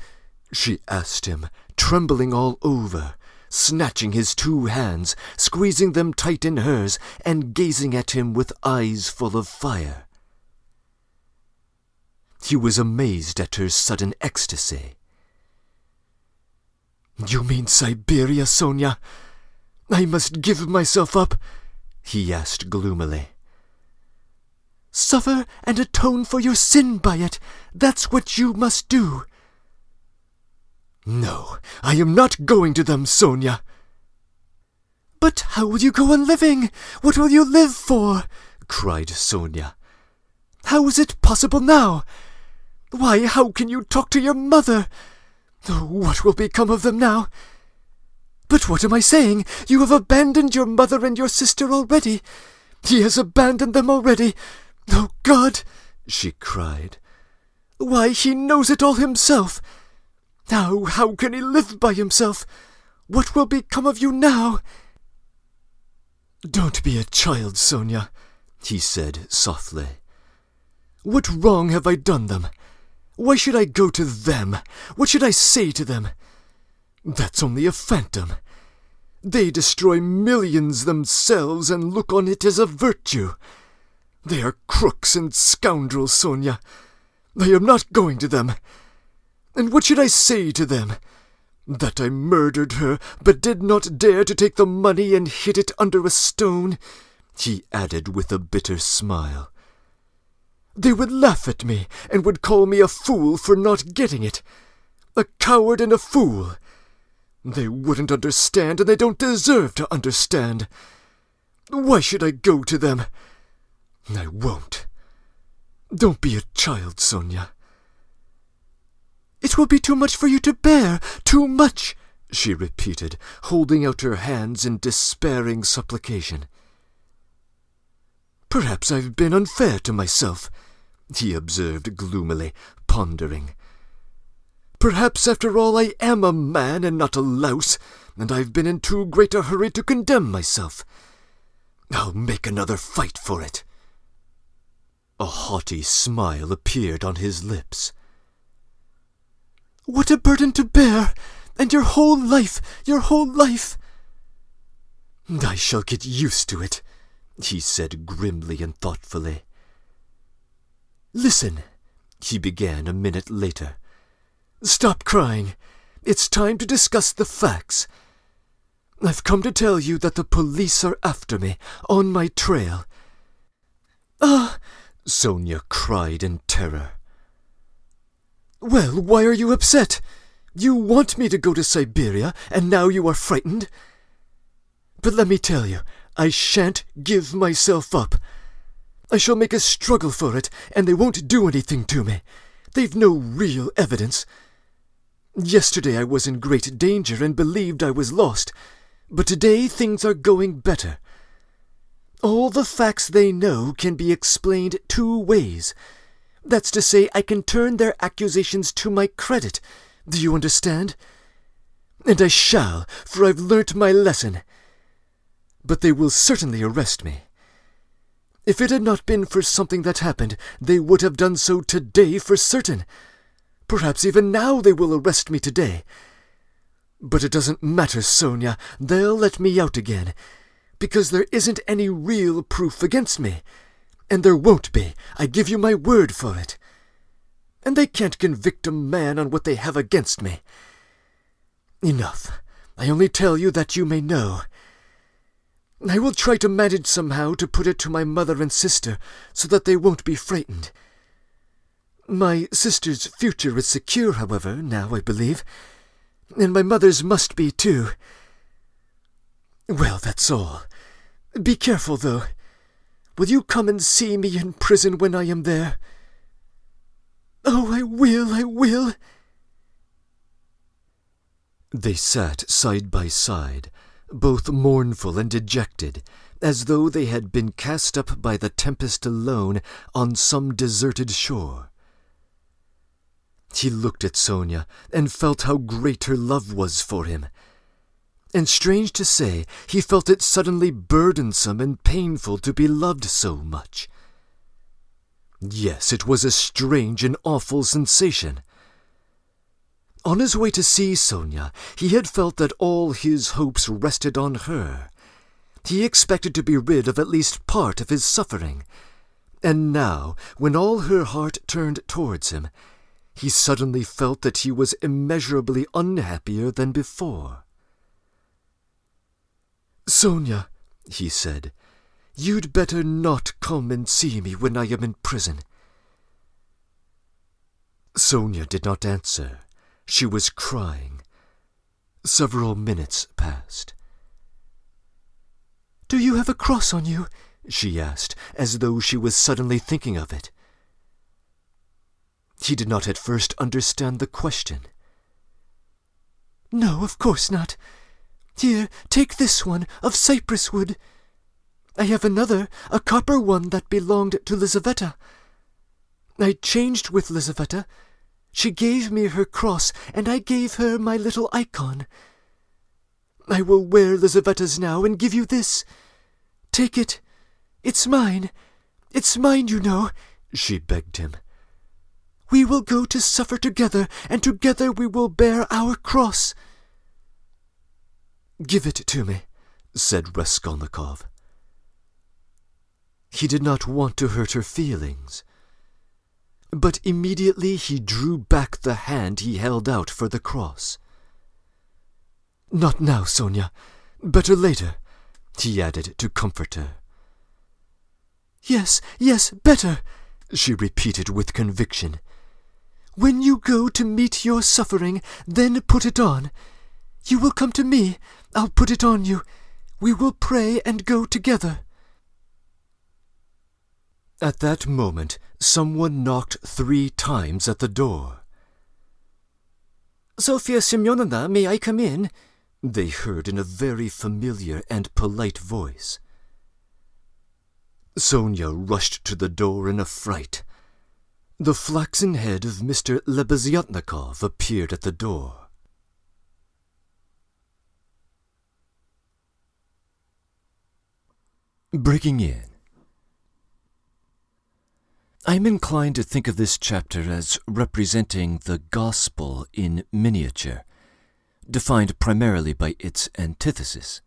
A: she asked him, trembling all over, snatching his two hands, squeezing them tight in hers, and gazing at him with eyes full of fire. He was amazed at her sudden ecstasy.
C: You mean Siberia, Sonia? I must give myself up?" he asked gloomily. "Suffer and atone for your sin by it. That's what you must do." "No, I am not going to them, Sonia." "But how will you go on living? What will you live for?" cried Sonia. "How is it possible now? Why, how can you talk to your mother? Oh, what will become of them now? But what am I saying? You have abandoned your mother and your sister already. He has abandoned them already. Oh, God!" she cried. "Why, he knows it all himself. How can he live by himself? What will become of you now?" "Don't be a child, Sonia," he said softly. "What wrong have I done them? Why should I go to them? What should I say to them? That's only a phantom. They destroy millions themselves and look on it as a virtue. They are crooks and scoundrels, Sonia. I am not going to them. And what should I say to them? That I murdered her, but did not dare to take the money and hid it under a stone," he added with a bitter smile. "They would laugh at me and would call me a fool for not getting it. A coward and a fool. They wouldn't understand, and they don't deserve to understand. Why should I go to them? I won't. Don't be a child, Sonia." "It will be too much for you to bear, too much," she repeated, holding out her hands in despairing supplication. "Perhaps I've been unfair to myself," he observed gloomily, pondering. "Perhaps, after all, I am a man and not a louse, and I've been in too great a hurry to condemn myself. I'll make another fight for it." A haughty smile appeared on his lips. "What a burden to bear! And your whole life, your whole life!" "I shall get used to it," he said grimly and thoughtfully. "Listen," he began a minute later. "Stop crying. It's time to discuss the facts. I've come to tell you that the police are after me, on my trail." "Ah!" Sonia cried in terror. "Well, why are you upset? You want me to go to Siberia, and now you are frightened? But let me tell you, I shan't give myself up. I shall make a struggle for it, and they won't do anything to me. They've no real evidence. Yesterday I was in great danger and believed I was lost, but today things are going better. All the facts they know can be explained two ways. That's to say, I can turn their accusations to my credit. Do you understand? And I shall, for I've learnt my lesson. But they will certainly arrest me. If it had not been for something that happened, they would have done so today for certain. Perhaps even now they will arrest me today. But it doesn't matter, Sonia. They'll let me out again, because there isn't any real proof against me. And there won't be, I give you my word for it. And they can't convict a man on what they have against me. Enough. I only tell you that you may know. I will try to manage somehow to put it to my mother and sister, so that they won't be frightened. My sister's future is secure, however, now, I believe, and my mother's must be, too. Well, that's all. Be careful, though. Will you come and see me in prison when I am there? Oh, I will. They sat side by side, both mournful and dejected, as though they had been cast up by the tempest alone on some deserted shore. He looked at Sonia and felt how great her love was for him. And strange to say, he felt it suddenly burdensome and painful to be loved so much. Yes, it was a strange and awful sensation. On his way to see Sonia, he had felt that all his hopes rested on her. He expected to be rid of at least part of his suffering. And now, when all her heart turned towards him,
A: he suddenly felt that he was immeasurably unhappier than before. "Sonia," he said, "you'd better not come and see me when I am in prison." Sonia did not answer. She was crying. Several minutes passed. "Do you have a cross on you?" she asked, as though she was suddenly thinking of it. He did not at first understand the question. "No, of course not. Here, take this one, of cypress wood. I have another, a copper one that belonged to Lizaveta. I changed with Lizaveta. She gave me her cross, and I gave her my little icon. I will wear Lizaveta's now and give you this. Take it. It's mine. It's mine, you know," she begged him. "We will go to suffer together, and together we will bear our cross." "Give it to me," said Raskolnikov. He did not want to hurt her feelings. But immediately he drew back the hand he held out for the cross. "Not now, Sonia. Better later," he added to comfort her. Yes, better," she repeated with conviction. "When you go to meet your suffering, then put it on. You will come to me. I'll put it on you. We will pray and go together." At that moment, someone knocked 3 times at the door. "Sofya Semyonovna, may I come in?" they heard in a very familiar and polite voice. Sonia rushed to the door in a fright. The flaxen head of Mr. Lebeziatnikov appeared at the door. Breaking in. I'm inclined to think of this chapter as representing the gospel in miniature, defined primarily by its antithesis.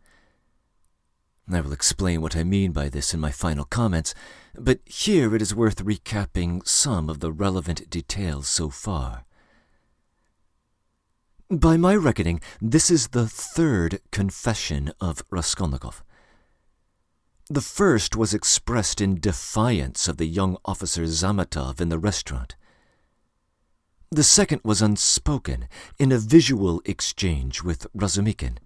A: I will explain what I mean by this in my final comments, but here it is worth recapping some of the relevant details so far. By my reckoning, this is the 3rd confession of Raskolnikov. The first was expressed in defiance of the young officer Zametov in the restaurant. The second was unspoken, in a visual exchange with Razumikin.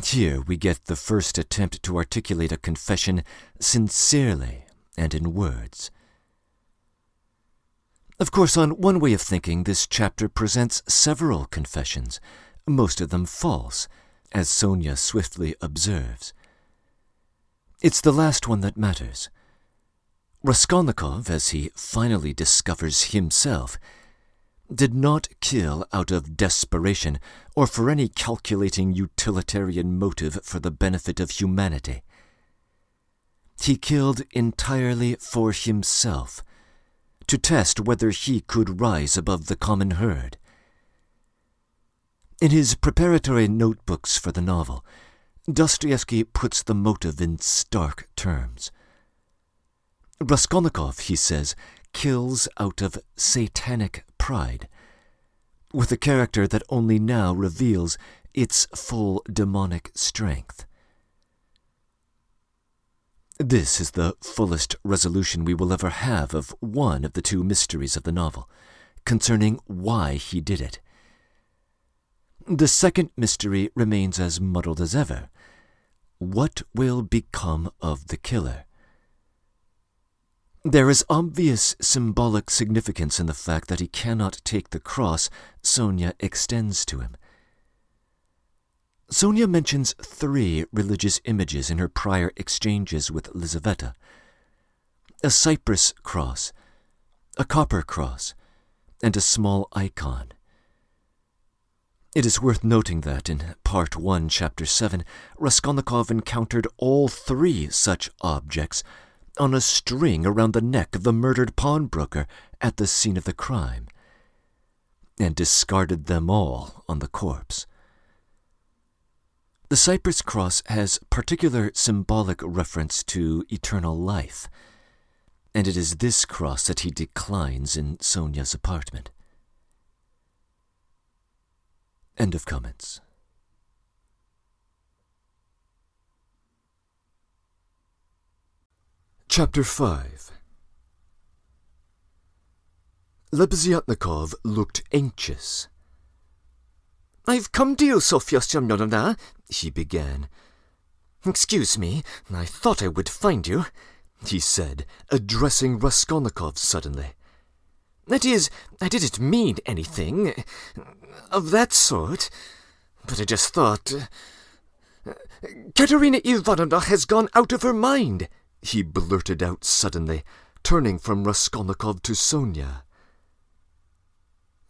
A: Here we get the first attempt to articulate a confession sincerely and in words. Of course, on one way of thinking, this chapter presents several confessions, most of them false, as Sonia swiftly observes. It's the last one that matters. Raskolnikov, as he finally discovers himself, did not kill out of desperation or for any calculating utilitarian motive for the benefit of humanity. He killed entirely for himself, to test whether he could rise above the common herd. In his preparatory notebooks for the novel, Dostoevsky puts the motive in stark terms. Raskolnikov, he says, kills out of satanic pride, with a character that only now reveals its full demonic strength. This is the fullest resolution we will ever have of one of the 2 mysteries of the novel, concerning why he did it. The second mystery remains as muddled as ever. What will become of the killer? There is obvious symbolic significance in the fact that he cannot take the cross Sonia extends to him. Sonia mentions 3 religious images in her prior exchanges with Lizaveta: a cypress cross, a copper cross, and a small icon. It is worth noting that in Part 1, Chapter 7, Raskolnikov encountered all 3 such objects on a string around the neck of the murdered pawnbroker at the scene of the crime, and discarded them all on the corpse. The cypress cross has particular symbolic reference to eternal life. and it is this cross that he declines in Sonia's apartment. End of comments.
B: Chapter 5. Lebeziatnikov looked anxious.
C: "I've come to you, Sofya Semyonovna," he began. "Excuse me, I thought I would find you," he said, addressing Raskolnikov suddenly. "That is, I didn't mean anything of that sort, but I just thought... Katerina Ivanovna has gone out of her mind," he blurted out suddenly, turning from Raskolnikov to Sonia.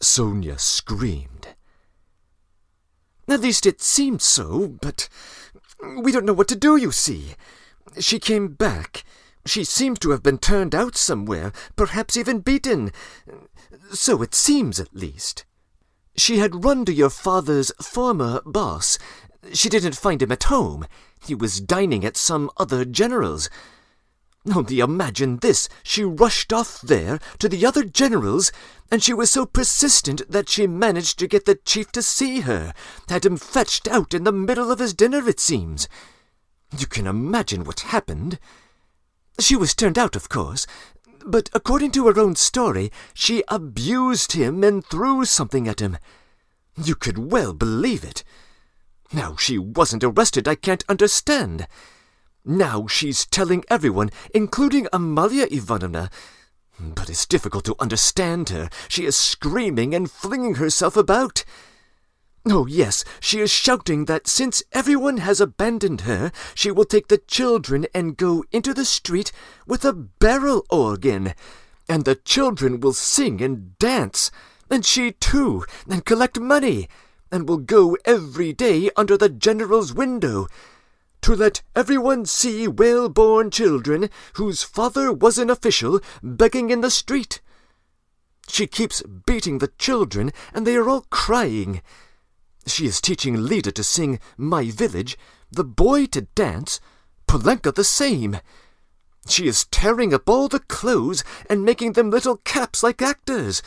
B: Sonia screamed.
C: "At least it seemed so, but we don't know what to do, you see. She came back. She seems to have been turned out somewhere, perhaps even beaten. So it seems, at least. She had run to your father's former boss. She didn't find him at home. He was dining at some other general's. Only imagine this, she rushed off there to the other general's, and she was so persistent that she managed to get the chief to see her, had him fetched out in the middle of his dinner, it seems. You can imagine what happened. She was turned out, of course, but according to her own story, she abused him and threw something at him. You could well believe it. Now she wasn't arrested, I can't understand. Now she's telling everyone, including Amalia Ivanovna. But it's difficult to understand her. She is screaming and flinging herself about. Oh, yes, she is shouting that since everyone has abandoned her, she will take the children and go into the street with a barrel organ, and the children will sing and dance, and she too, and collect money, and will go every day under the general's window, to let everyone see well-born children whose father was an official begging in the street. She keeps beating the children, and they are all crying. She is teaching Lida to sing My Village, the boy to dance, Polenka the same. She is tearing up all the clothes and making them little caps like actors.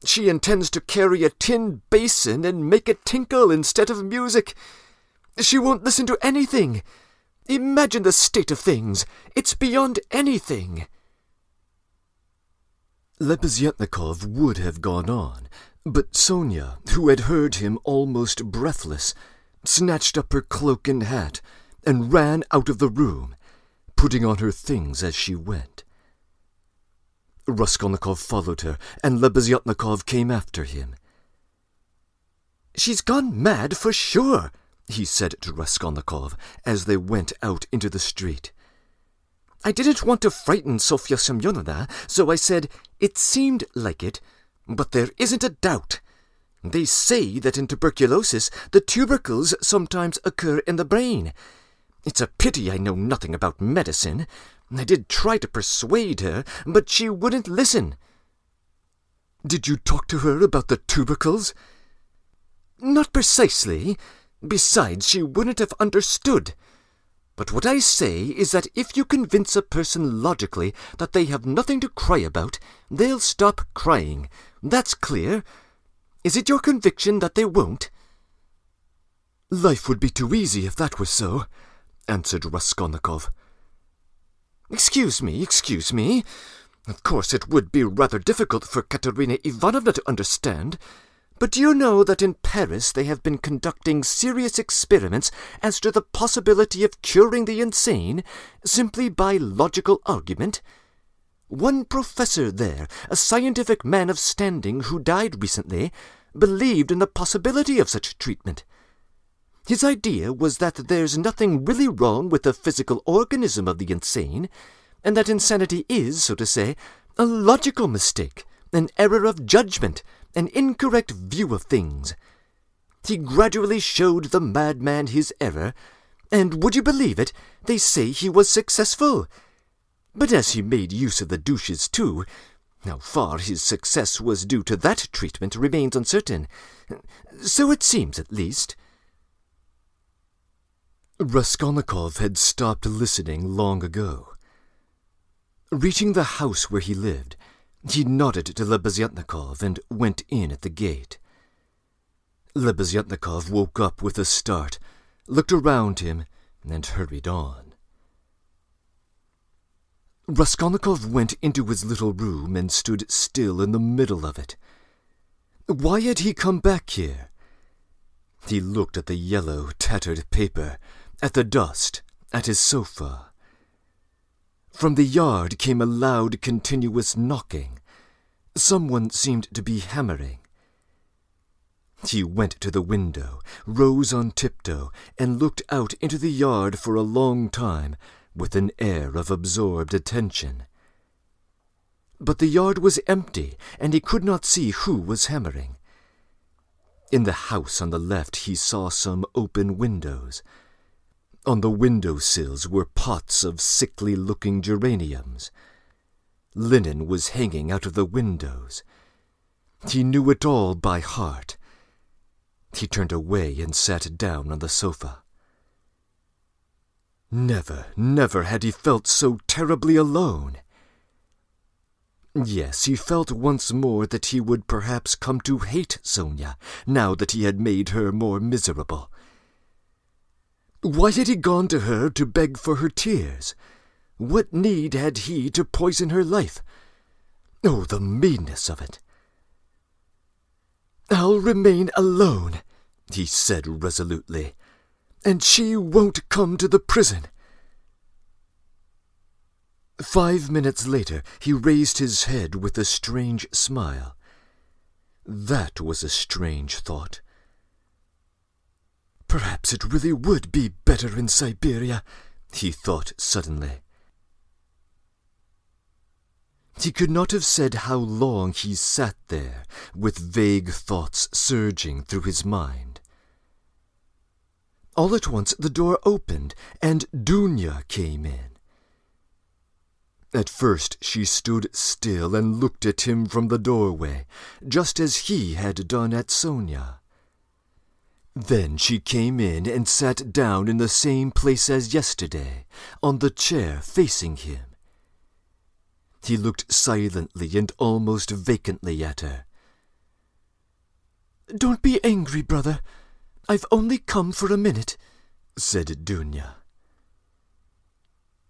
C: She intends to carry a tin basin and make it tinkle instead of music. She won't listen to anything. Imagine the state of things. It's beyond anything."
B: Lebeziatnikov would have gone on, but Sonia, who had heard him almost breathless, snatched up her cloak and hat and ran out of the room, putting on her things as she went. Raskolnikov followed her, and Lebeziatnikov came after him.
C: "She's gone mad for sure," he said to Raskolnikov as they went out into the street. "I didn't want to frighten Sofya Semyonovna, so I said it seemed like it, but there isn't a doubt. They say that in tuberculosis the tubercles sometimes occur in the brain. It's a pity I know nothing about medicine. I did try to persuade her, but she wouldn't listen."
B: "Did you talk to her about the tubercles?"
C: "Not precisely. Besides, she wouldn't have understood. But what I say is that if you convince a person logically that they have nothing to cry about, they'll stop crying. That's clear. Is it your conviction that they won't?"
B: "Life would be too easy if that were so," answered Raskolnikov.
C: Excuse me. Of course it would be rather difficult for Katerina Ivanovna to understand. But do you know that in Paris they have been conducting serious experiments as to the possibility of curing the insane simply by logical argument? One professor there, a scientific man of standing who died recently, believed in the possibility of such treatment. His idea was that there's nothing really wrong with the physical organism of the insane, and that insanity is, so to say, a logical mistake, an error of judgment, an incorrect view of things. He gradually showed the madman his error, and would you believe it, they say he was successful. But as he made use of the douches too, how far his success was due to that treatment remains uncertain. So it seems, at least."
B: Raskolnikov had stopped listening long ago.
A: Reaching the house where he lived, he nodded to Lebeziatnikov and went in at the gate. Lebeziatnikov woke up with a start, looked around him, and hurried on. Raskolnikov went into his little room and stood still in the middle of it. Why had he come back here? He looked at the yellow, tattered paper, at the dust, at his sofa. From the yard came a loud, continuous knocking. Someone seemed to be hammering. He went to the window, rose on tiptoe, and looked out into the yard for a long time, with an air of absorbed attention. But the yard was empty, and he could not see who was hammering. In the house on the left he saw some open windows. On the window-sills were pots of sickly-looking geraniums. Linen was hanging out of the windows. He knew it all by heart. He turned away and sat down on the sofa. Never, never had he felt so terribly alone. Yes, he felt once more that he would perhaps come to hate Sonia, now that he had made her more miserable. Why had he gone to her to beg for her tears? What need had he to poison her life? Oh, the meanness of it! "I'll remain alone," he said resolutely, "and she won't come to the prison." 5 minutes later he raised his head with a strange smile. That was a strange thought. Perhaps it really would be better in Siberia, he thought suddenly. He could not have said how long he sat there, with vague thoughts surging through his mind. All at once the door opened, and Dunya came in. At first she stood still and looked at him from the doorway, just as he had done at Sonia. Then she came in and sat down in the same place as yesterday, on the chair facing him. He looked silently and almost vacantly at her. "Don't be angry, brother. I've only come for a minute," said Dunya.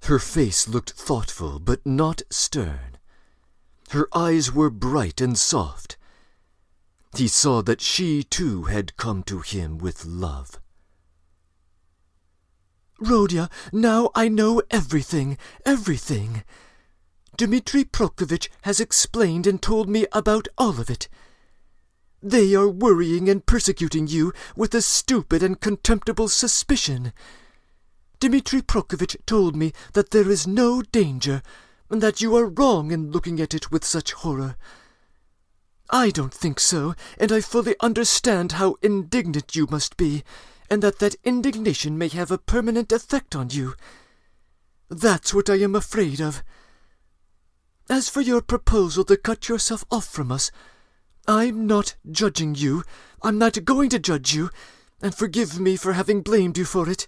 A: Her face looked thoughtful, but not stern. Her eyes were bright and soft. He saw that she, too, had come to him with love. "Rodya, now I know everything, everything. Dmitri Prokofitch has explained and told me about all of it. They are worrying and persecuting you with a stupid and contemptible suspicion. Dmitri Prokofitch told me that there is no danger, and that you are wrong in looking at it with such horror. I don't think so, and I fully understand how indignant you must be, and that indignation may have a permanent effect on you. That's what I am afraid of. As for your proposal to cut yourself off from us, I'm not judging you. I'm not going to judge you, and forgive me for having blamed you for it.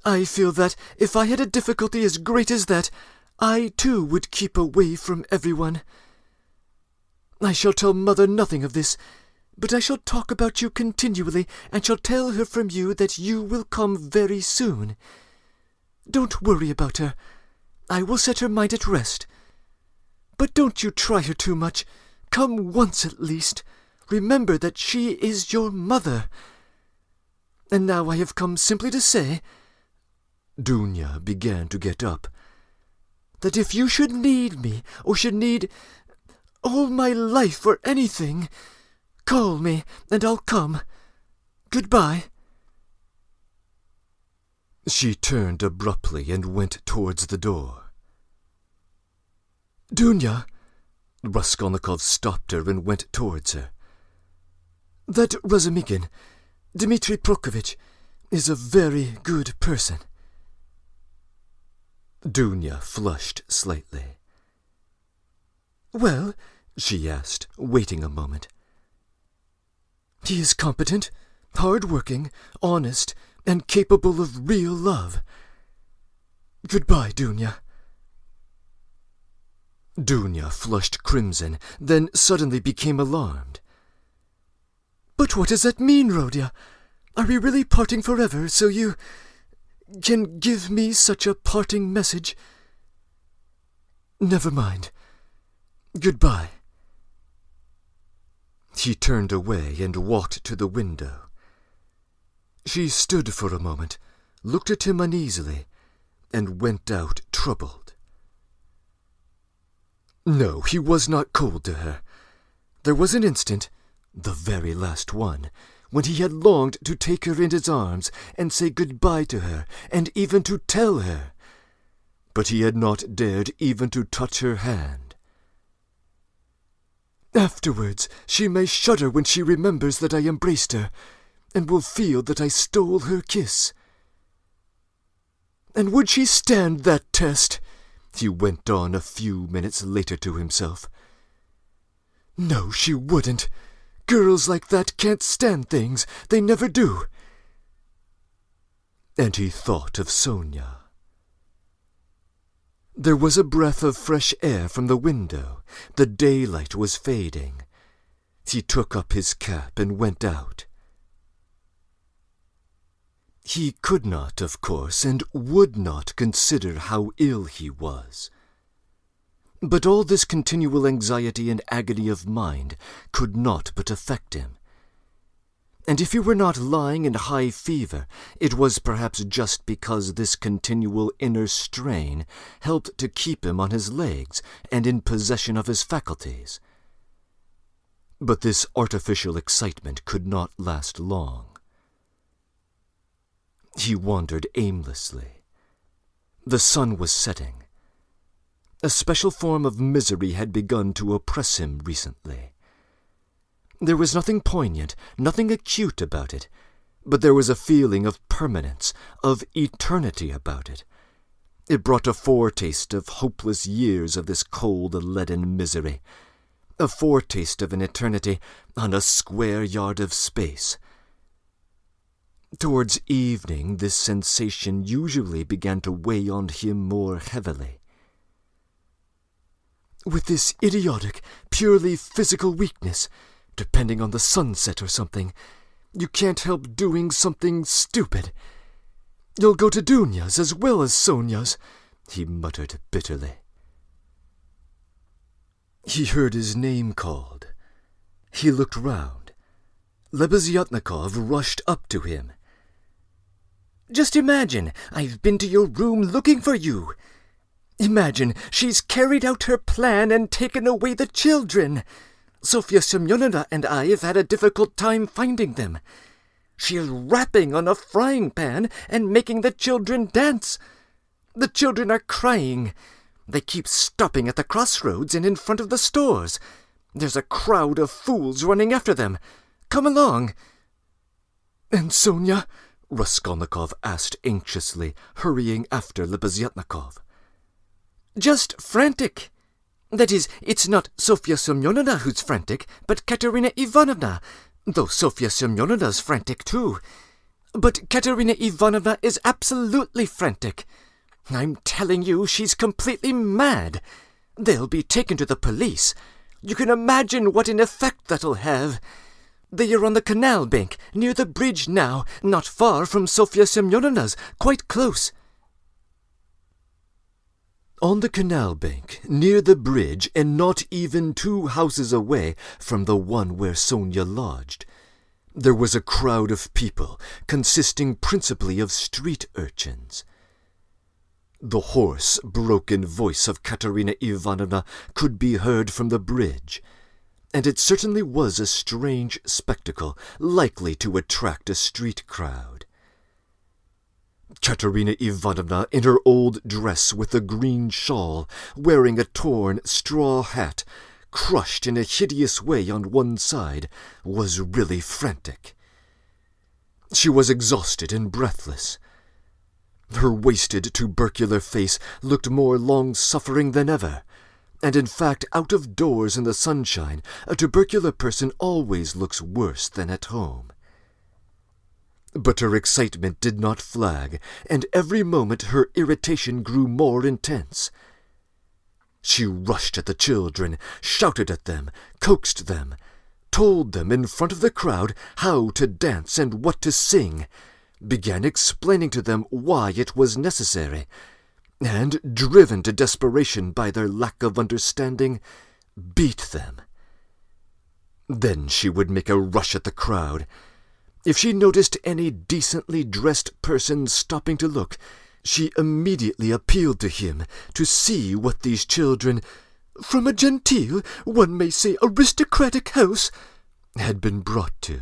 A: I feel that if I had a difficulty as great as that, I too would keep away from everyone. I shall tell Mother nothing of this, but I shall talk about you continually, and shall tell her from you that you will come very soon. Don't worry about her. I will set her mind at rest. But don't you try her too much. Come once at least. Remember that she is your mother. And now I have come simply to say," Dunya began to get up, "that if you should need me, or should need all my life or anything, call me, and I'll come. Goodbye." She turned abruptly and went towards the door. "Dunya!" Raskolnikov stopped her and went towards her. "That Razumikhin, Dmitri Prokofitch, is a very good person." Dunya flushed slightly. "Well," she asked, waiting a moment. "He is competent, hard-working, honest, and capable of real love. Goodbye, Dunya." Dunya flushed crimson, then suddenly became alarmed.
C: "But what does that mean, Rodya? Are we really parting forever, so you can give me such a parting message?" "Never mind. Goodbye."
A: He turned away and walked to the window. She stood for a moment, looked at him uneasily, and went out troubled. No, he was not cold to her. There was an instant, the very last one, when he had longed to take her in his arms and say goodbye to her, and even to tell her. But he had not dared even to touch her hand.
C: "Afterwards she may shudder when she remembers that I embraced her, and will feel that I stole her kiss. And would she stand that test?"
A: he went on a few minutes later to himself.
C: "No, she wouldn't. Girls like that can't stand things. They never do."
A: And he thought of Sonia. There was a breath of fresh air from the window. The daylight was fading. He took up his cap and went out. He could not, of course, and would not consider how ill he was. But all this continual anxiety and agony of mind could not but affect him. And if he were not lying in high fever, it was perhaps just because this continual inner strain helped to keep him on his legs and in possession of his faculties. But this artificial excitement could not last long. He wandered aimlessly. The sun was setting. A special form of misery had begun to oppress him recently. There was nothing poignant, nothing acute about it, but there was a feeling of permanence, of eternity about it. It brought a foretaste of hopeless years of this cold, leaden misery, a foretaste of an eternity on a square yard of space. Towards evening, this sensation usually began to weigh on him more heavily.
C: "With this idiotic, purely physical weakness, depending on the sunset or something, you can't help doing something stupid. You'll go to Dunya's as well as Sonia's," he muttered bitterly.
A: He heard his name called. He looked round. Lebeziatnikov rushed up to him.
D: "Just imagine, I've been to your room looking for you. Imagine, she's carried out her plan and taken away the children. Sofya Semyonovna and I have had a difficult time finding them. She is rapping on a frying pan and making the children dance. The children are crying. They keep stopping at the crossroads and in front of the stores. There's a crowd of fools running after them. Come along."
C: "And Sonia?"
A: Raskolnikov asked anxiously, hurrying after Lebeziatnikov.
D: "Just frantic. That is, it's not Sofya Semyonovna who's frantic, but Katerina Ivanovna, though Sofya Semyonovna's frantic too. But Katerina Ivanovna is absolutely frantic. I'm telling you, she's completely mad. They'll be taken to the police. You can imagine what an effect that'll have. They are on the canal bank, near the bridge now, not far from Sofya Semyonovna's, quite close."
A: On the canal bank, near the bridge, and not even 2 houses away from the one where Sonia lodged, there was a crowd of people, consisting principally of street urchins. The hoarse, broken voice of Katerina Ivanovna could be heard from the bridge, and it certainly was a strange spectacle, likely to attract a street crowd. Katerina Ivanovna, in her old dress with a green shawl, wearing a torn straw hat, crushed in a hideous way on one side, was really frantic. She was exhausted and breathless. Her wasted, tubercular face looked more long-suffering than ever, and in fact, out of doors in the sunshine, a tubercular person always looks worse than at home. But her excitement did not flag, and every moment her irritation grew more intense. She rushed at the children, shouted at them, coaxed them, told them in front of the crowd how to dance and what to sing, began explaining to them why it was necessary, and, driven to desperation by their lack of understanding, beat them. Then she would make a rush at the crowd. If she noticed any decently dressed person stopping to look, she immediately appealed to him to see what these children, from a genteel, one may say aristocratic house, had been brought to.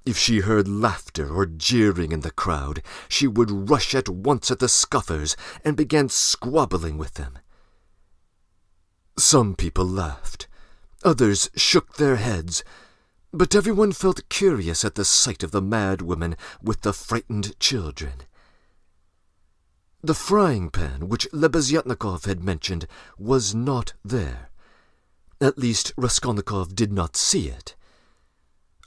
A: If she heard laughter or jeering in the crowd, she would rush at once at the scoffers and began squabbling with them. Some people laughed, others shook their heads, but everyone felt curious at the sight of the mad woman with the frightened children. The frying pan which Lebeziatnikov had mentioned was not there. At least Raskolnikov did not see it.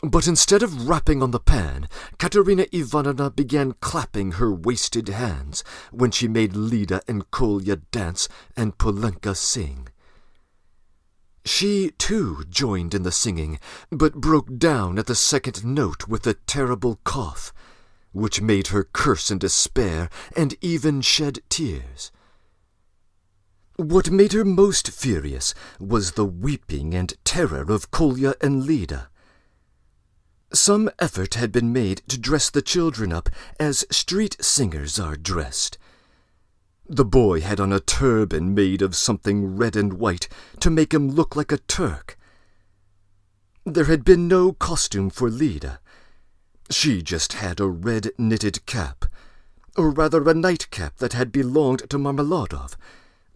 A: But instead of rapping on the pan, Katerina Ivanovna began clapping her wasted hands when she made Lida and Kolya dance and Polenka sing. She, too, joined in the singing, but broke down at the second note with a terrible cough, which made her curse in despair and even shed tears. What made her most furious was the weeping and terror of Kolya and Lida. Some effort had been made to dress the children up as street singers are dressed. The boy had on a turban made of something red and white to make him look like a Turk. There had been no costume for Lida. She just had a red knitted cap, or rather a nightcap that had belonged to Marmeladov,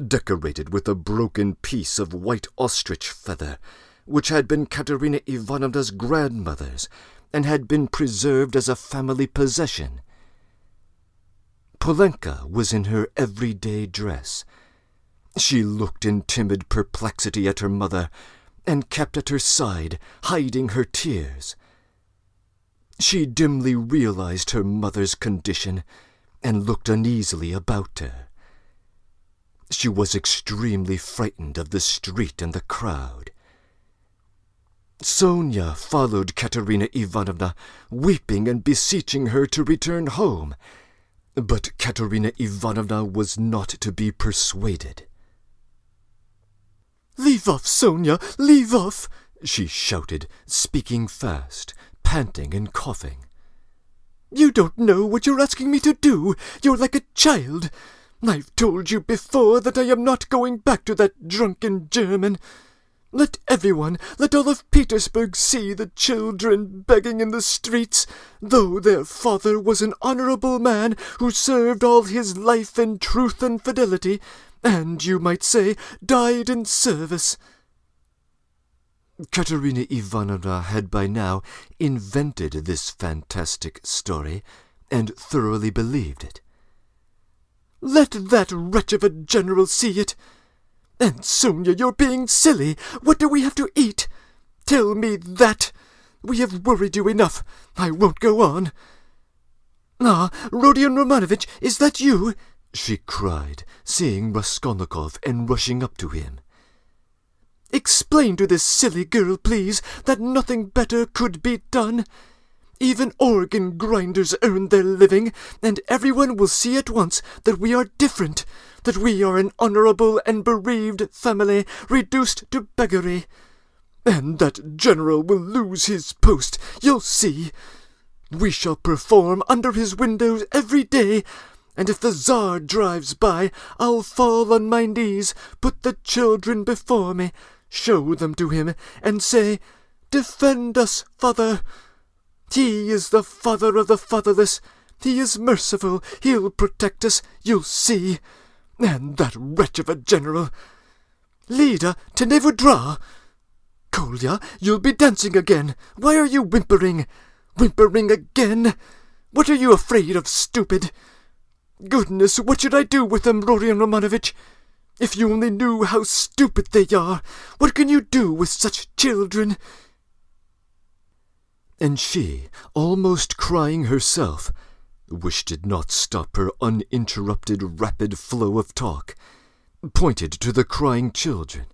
A: decorated with a broken piece of white ostrich feather, which had been Katerina Ivanovna's grandmother's, and had been preserved as a family possession. Polenka was in her everyday dress. She looked in timid perplexity at her mother, and kept at her side, hiding her tears. She dimly realized her mother's condition, and looked uneasily about her. She was extremely frightened of the street and the crowd. Sonia followed Katerina Ivanovna, weeping and beseeching her to return home, but Katerina Ivanovna was not to be persuaded.
C: "Leave off, Sonia, leave off!"
A: she shouted, speaking fast, panting and coughing.
C: "You don't know what you're asking me to do. You're like a child. I've told you before that I am not going back to that drunken German. Let everyone, let all of Petersburg see the children begging in the streets, though their father was an honorable man who served all his life in truth and fidelity, and, you might say, died in service."
A: Katerina Ivanovna had by now invented this fantastic story, and thoroughly believed it.
C: "Let that wretch of a general see it. And, Sonia, you're being silly. What do we have to eat? Tell me that. We have worried you enough. I won't go on." "Ah, Rodion Romanovitch, is that you?"
A: she cried, seeing Raskolnikov and rushing up to him.
C: "Explain to this silly girl, please, that nothing better could be done. Even organ grinders earn their living, and everyone will see at once that we are different, that we are an honorable and bereaved family reduced to beggary. And that general will lose his post, you'll see. We shall perform under his windows every day, and if the Tsar drives by, I'll fall on my knees, put the children before me, show them to him, and say, 'Defend us, Father. He is the father of the fatherless. He is merciful. He'll protect us, you'll see. And that wretch of a general. Lida, tenez vous droit. Kolya, you'll be dancing again. Why are you whimpering? Whimpering again? What are you afraid of, stupid? Goodness, what should I do with them, Rodion Romanovitch? If you only knew how stupid they are. What can you do with such children?"
A: And she, almost crying herself, which did not stop her uninterrupted rapid flow of talk,
B: pointed to the crying children.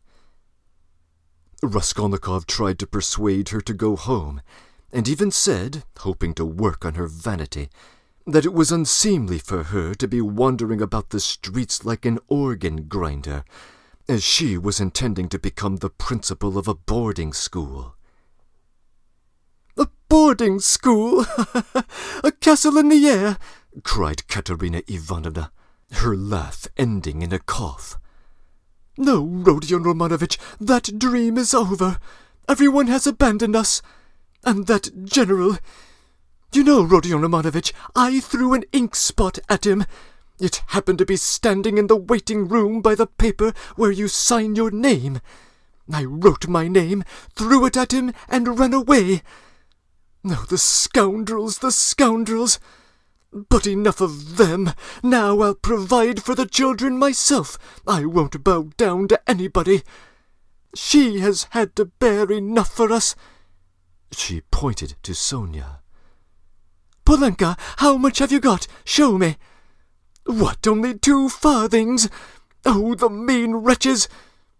B: Raskolnikov tried to persuade her to go home, and even said, hoping to work on her vanity, that it was unseemly for her to be wandering about the streets like an organ grinder, as she was intending to become the principal of a boarding school.
C: "A boarding school? A castle in the air!"
B: cried Katerina Ivanovna, her laugh ending in a cough.
C: "No, Rodion Romanovich, that dream is over. Everyone has abandoned us. And that general... You know, Rodion Romanovich, I threw an ink spot at him. It happened to be standing in the waiting room by the paper where you sign your name. I wrote my name, threw it at him, and ran away. No, the scoundrels, the scoundrels! But enough of them. Now I'll provide for the children myself. I won't bow down to anybody. She has had to bear enough for us."
B: She pointed to Sonia.
C: "Polenka, how much have you got? Show me." "What, only 2 farthings? Oh, the mean wretches!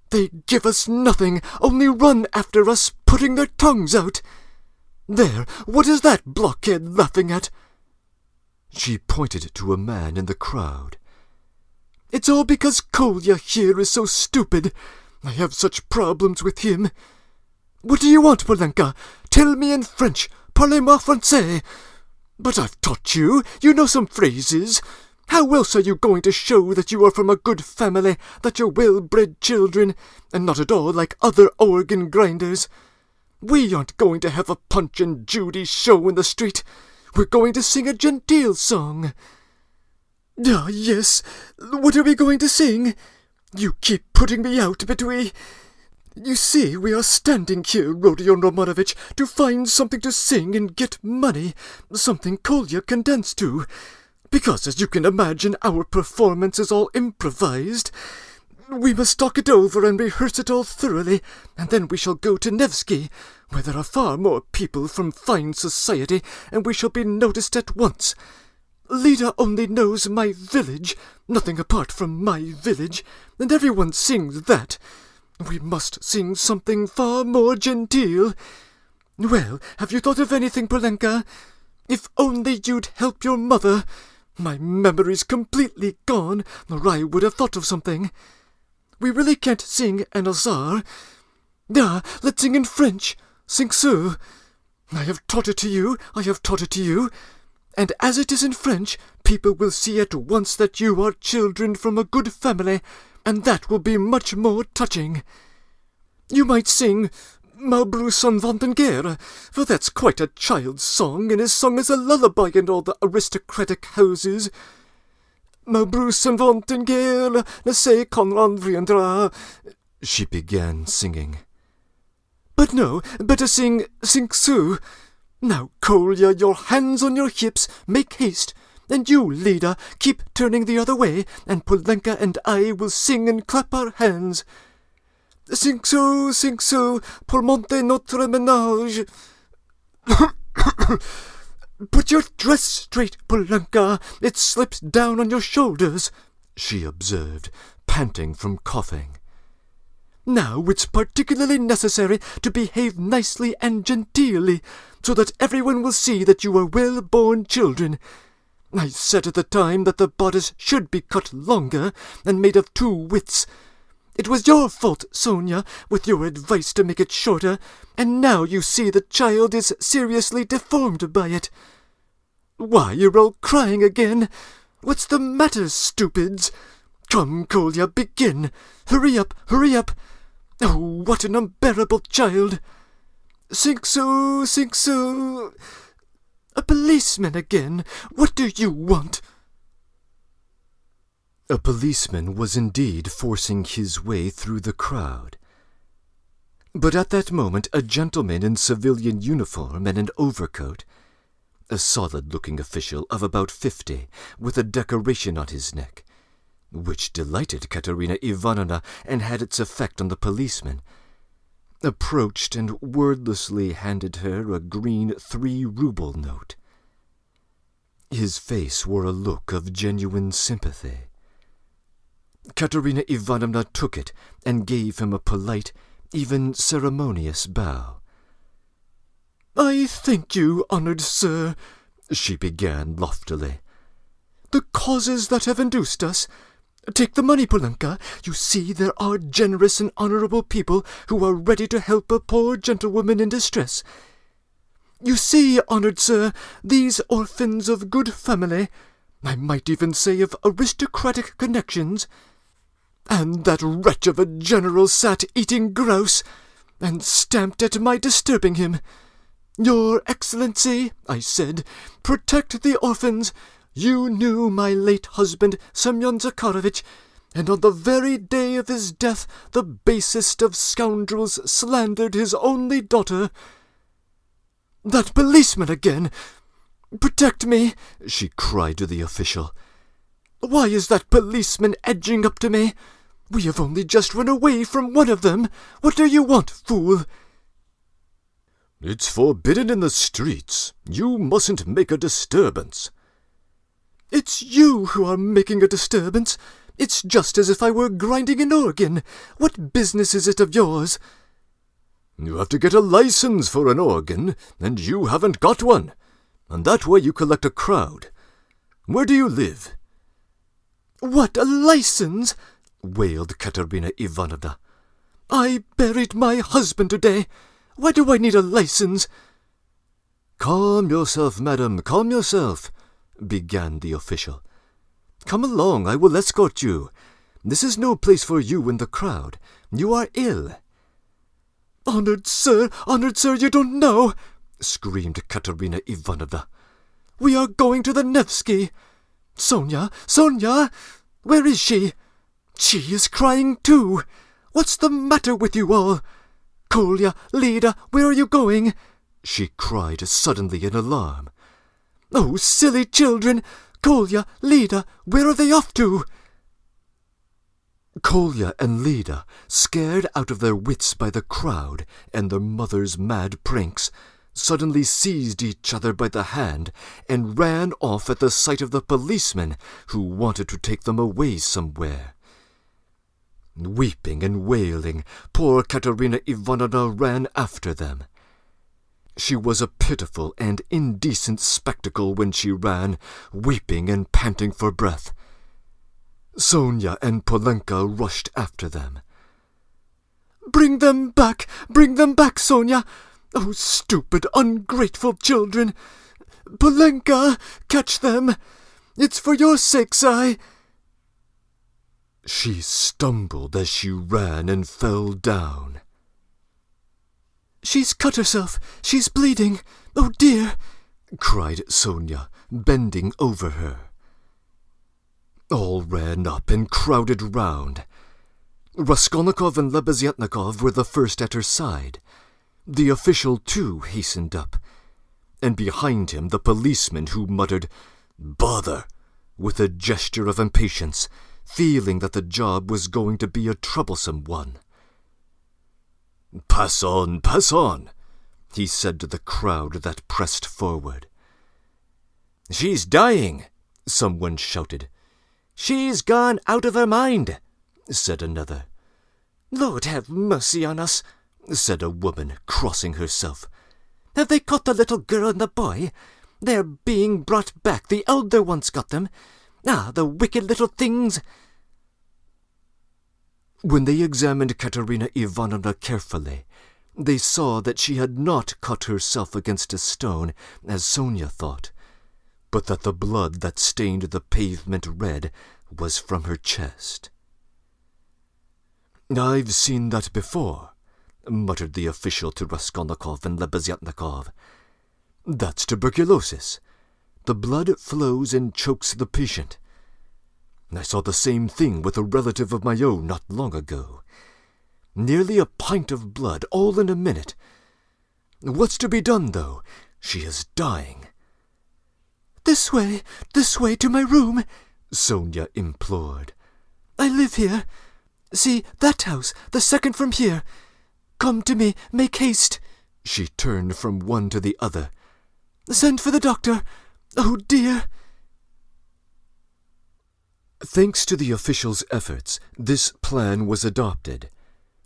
C: They give us nothing, only run after us, putting their tongues out. There, what is that blockhead laughing at?"
B: She pointed to a man in the crowd.
C: "It's all because Kolya here is so stupid. I have such problems with him. What do you want, Polenka? Tell me in French. Parlez-moi français. But I've taught you. You know some phrases. How else are you going to show that you are from a good family, that you're well-bred children, and not at all like other organ grinders? We aren't going to have a Punch and Judy show in the street. We're going to sing a genteel song." "Ah, yes. What are we going to sing? You keep putting me out, but You see, we are standing here, Rodion Romanovich, to find something to sing and get money, something Kolya can dance to. Because, as you can imagine, our performance is all improvised. We must talk it over and rehearse it all thoroughly, and then we shall go to Nevsky, where there are far more people from fine society, and we shall be noticed at once. Lida only knows my village, nothing apart from my village, and everyone sings that. We must sing something far more genteel. Well, have you thought of anything, Polenka? If only you'd help your mother. My memory's completely gone, or I would have thought of something. We really can't sing an azar. Ah, let's sing in French. Sing so. I have taught it to you, and as it is in French, people will see at once that you are children from a good family, and that will be much more touching. You might sing Malbrus s'en vont en guerre, for that's quite a child's song, and is sung as a lullaby in all the aristocratic houses. Malbrus s'en vont en guerre, ne sait quand on reviendra,
B: she began singing.
C: But no, better sing so. Now, Kolya, your hands on your hips, make haste. And you, Lida, keep turning the other way, and Polenka and I will sing and clap our hands. Sing so, pour monter notre ménage. Put your dress straight, Polenka. It slips down on your shoulders, she observed, panting from coughing. Now it's particularly necessary to behave nicely and genteelly, so that everyone will see that you are well-born children. I said at the time that the bodice should be cut longer and made of 2 widths. It was your fault, Sonia, with your advice to make it shorter, and now you see the child is seriously deformed by it. Why, you're all crying again. What's the matter, stupids? Come, Kolya, begin. Hurry up. Oh, what an unbearable child. Sing so. A policeman again. What do you want?
B: A policeman was indeed forcing his way through the crowd. But at that moment a gentleman in civilian uniform and an overcoat, a solid-looking official of about 50, with a decoration on his neck, which delighted Katerina Ivanovna and had its effect on the policeman, approached and wordlessly handed her a green 3-ruble note. His face wore a look of genuine sympathy.
A: Katerina Ivanovna took it and gave him a polite, even ceremonious bow.
C: "I thank you, honoured sir," she began loftily. "The causes that have induced us. Take the money, Polenka. You see, there are generous and honourable people who are ready to help a poor gentlewoman in distress. You see, honoured sir, these orphans of good family, I might even say of aristocratic connections, and that wretch of a general sat eating grouse, and stamped at my disturbing him. 'Your Excellency,' I said, 'protect the orphans. You knew my late husband, Semyon Zakharovich, and on the very day of his death the basest of scoundrels slandered his only daughter.' That policeman again! 'Protect me!' she cried to the official. 'Why is that policeman edging up to me? We have only just run away from one of them. What do you want, fool?'
B: 'It's forbidden in the streets. You mustn't make a disturbance.'
C: 'It's you who are making a disturbance. It's just as if I were grinding an organ. What business is it of yours?'
B: 'You have to get a license for an organ, and you haven't got one. And that way you collect a crowd. Where do you live?'
C: 'What, a license?' wailed Katerina Ivanovna. 'I buried my husband today. Why do I need a license?'
B: 'Calm yourself, madam, calm yourself,' began the official. 'Come along, I will escort you. This is no place for you in the crowd. You are ill.'
C: 'Honoured sir, you don't know!' screamed Katerina Ivanovna. 'We are going to the Nevsky. Sonia! Where is she? She is crying too. What's the matter with you all? Kolya, Lida, where are you going?' she cried suddenly in alarm. 'Oh, silly children! Kolya, Lida, where are they off to?'
A: Kolya and Lida, scared out of their wits by the crowd and their mother's mad pranks, suddenly seized each other by the hand and ran off at the sight of the policeman who wanted to take them away somewhere. Weeping and wailing, poor Katerina Ivanovna ran after them. She was a pitiful and indecent spectacle when she ran, weeping and panting for breath. Sonia and Polenka rushed after them. Bring them back, Sonia! Oh, stupid, ungrateful children! Polenka, catch them! It's for your sakes She stumbled as she ran and fell down. 'She's cut herself! She's bleeding! Oh, dear!' cried Sonia, bending over her. All ran up and crowded round. Raskolnikov and Lebeziatnikov were the first at her side. The official, too, hastened up, and behind him the policeman, who muttered, "Bother!" with a gesture of impatience, feeling that the job was going to be a troublesome one. Pass on," he said to the crowd that pressed forward. "She's dying," someone shouted. "She's gone out of her mind," said another. "Lord have mercy on us," said a woman, crossing herself. "Have they caught the little girl and the boy? They're being brought back. The elder one's got them. Ah, the wicked little things!" When they examined Katerina Ivanovna carefully, they saw that she had not cut herself against a stone, as Sonia thought, but that the blood that stained the pavement red was from her chest. "I've seen that before," muttered the official to Raskolnikov and Lebeziatnikov. "That's tuberculosis. The blood flows and chokes the patient. I saw the same thing with a relative of my own not long ago. Nearly a pint of blood, all in a minute. What's to be done, though? She is dying." This way, to my room," Sonia implored. "I live here. See, that house, the second from here. Come to me, make haste." She turned from one to the other. "Send for the doctor. Oh, dear." Thanks to the officials' efforts, this plan was adopted,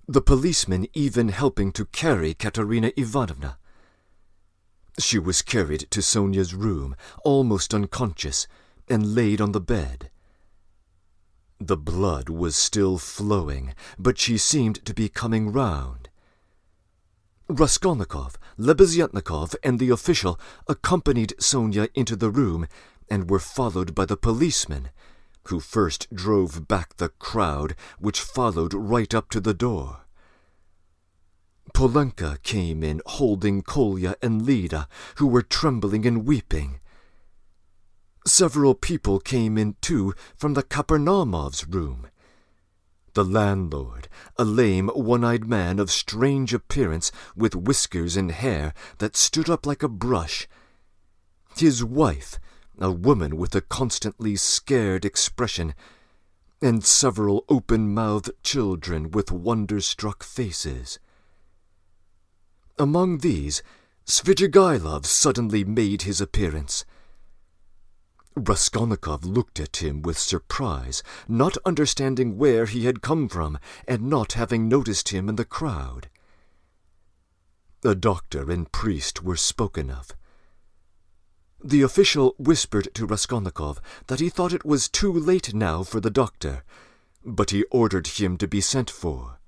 A: the policeman even helping to carry Katerina Ivanovna. She was carried to Sonia's room, almost unconscious, and laid on the bed. The blood was still flowing, but she seemed to be coming round. Raskolnikov, Lebeziatnikov, and the official accompanied Sonia into the room and were followed by the policeman, who first drove back the crowd, which followed right up to the door. Polenka came in holding Kolya and Lida, who were trembling and weeping. Several people came in, too, from the Kapernaumов's room. The landlord, a lame, one-eyed man of strange appearance with whiskers and hair that stood up like a brush. His wife, a woman with a constantly scared expression, and several open-mouthed children with wonder-struck faces. Among these, Svidrigailov suddenly made his appearance. Raskolnikov looked at him with surprise, not understanding where he had come from, and not having noticed him in the crowd. A doctor and priest were spoken of. The official whispered to Raskolnikov that he thought it was too late now for the doctor, but he ordered him to be sent for.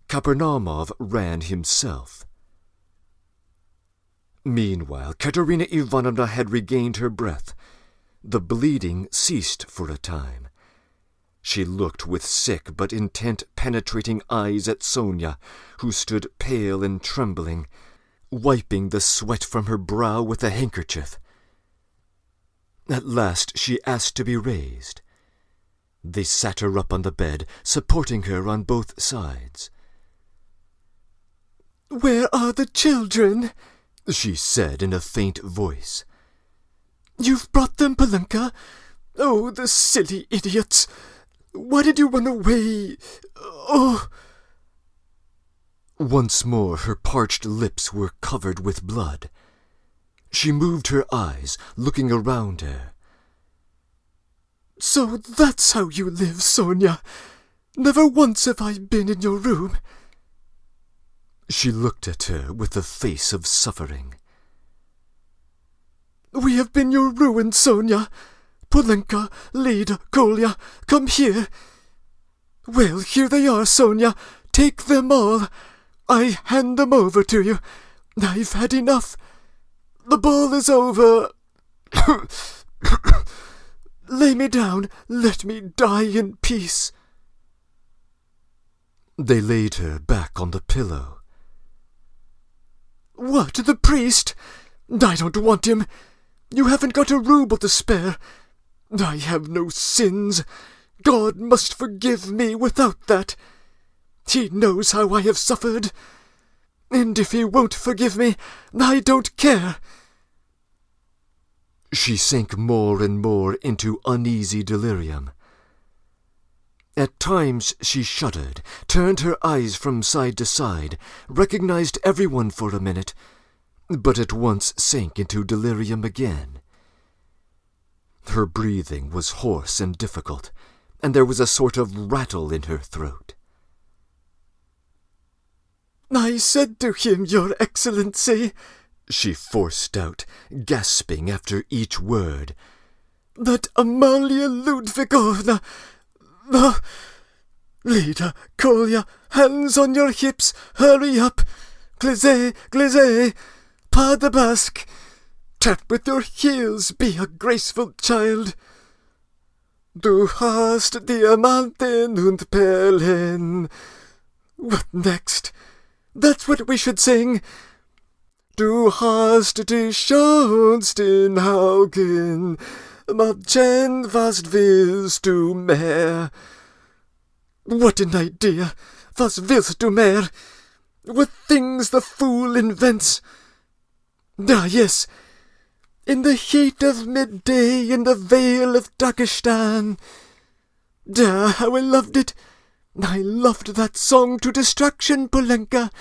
A: Kapernaumov ran himself. Meanwhile, Katerina Ivanovna had regained her breath. The bleeding ceased for a time. She looked with sick but intent, penetrating eyes at Sonia, who stood pale and trembling, wiping the sweat from her brow with a handkerchief. At last she asked to be raised. They sat her up on the bed, supporting her on both sides.
C: "Where are the children?"
A: she said in a faint voice.
C: "You've brought them, Polenka? Oh, the silly idiots! Why did you run away? Oh!"
A: Once more her parched lips were covered with blood. She moved her eyes, looking around her.
C: "So that's how you live, Sonia. Never once have I been in your room."
A: She looked at her with a face of suffering.
C: "We have been your ruin, Sonia. Polenka, Lida, Kolya, come here. Well, here they are, Sonia. Take them all. I hand them over to you. I've had enough. The ball is over. Lay me down. Let me die in peace."
A: They laid her back on the pillow.
C: "What, the priest? I don't want him. You haven't got a rouble to spare. I have no sins. God must forgive me without that. He knows how I have suffered. And if he won't forgive me, I don't care."
A: She sank more and more into uneasy delirium. At times she shuddered, turned her eyes from side to side, recognized everyone for a minute, but at once sank into delirium again. Her breathing was hoarse and difficult, and there was a sort of rattle in her throat.
C: "I said to him, Your Excellency,"
A: she forced out, gasping after each word,
C: "that Amalia Ludvigovna... Lida, Kolya, hands on your hips, hurry up. Glissez, glissez, pas de basque. Tap with your heels, be a graceful child. Du hast Diamanten und Perlen. What next? That's what we should sing. Du hast die schönsten Augen. Madchen, was willst du mehr? What an idea! Was willst du mehr? What things the fool invents! Ah, yes, in the heat of midday in the vale of Dagestan. Ah, how I loved it! I loved that song to distraction, Polenka.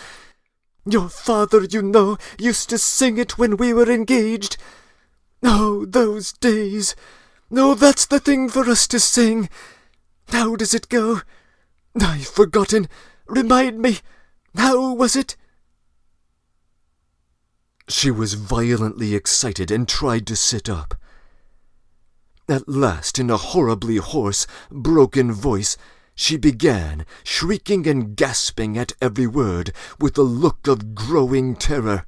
C: Your father, you know, used to sing it when we were engaged. Oh, those days! Oh, that's the thing for us to sing. How does it go? I've forgotten. Remind me. How was it?
B: She was violently excited and tried to sit up. At last, in a horribly hoarse, broken voice, she began, shrieking and gasping at every word, with a look of growing terror.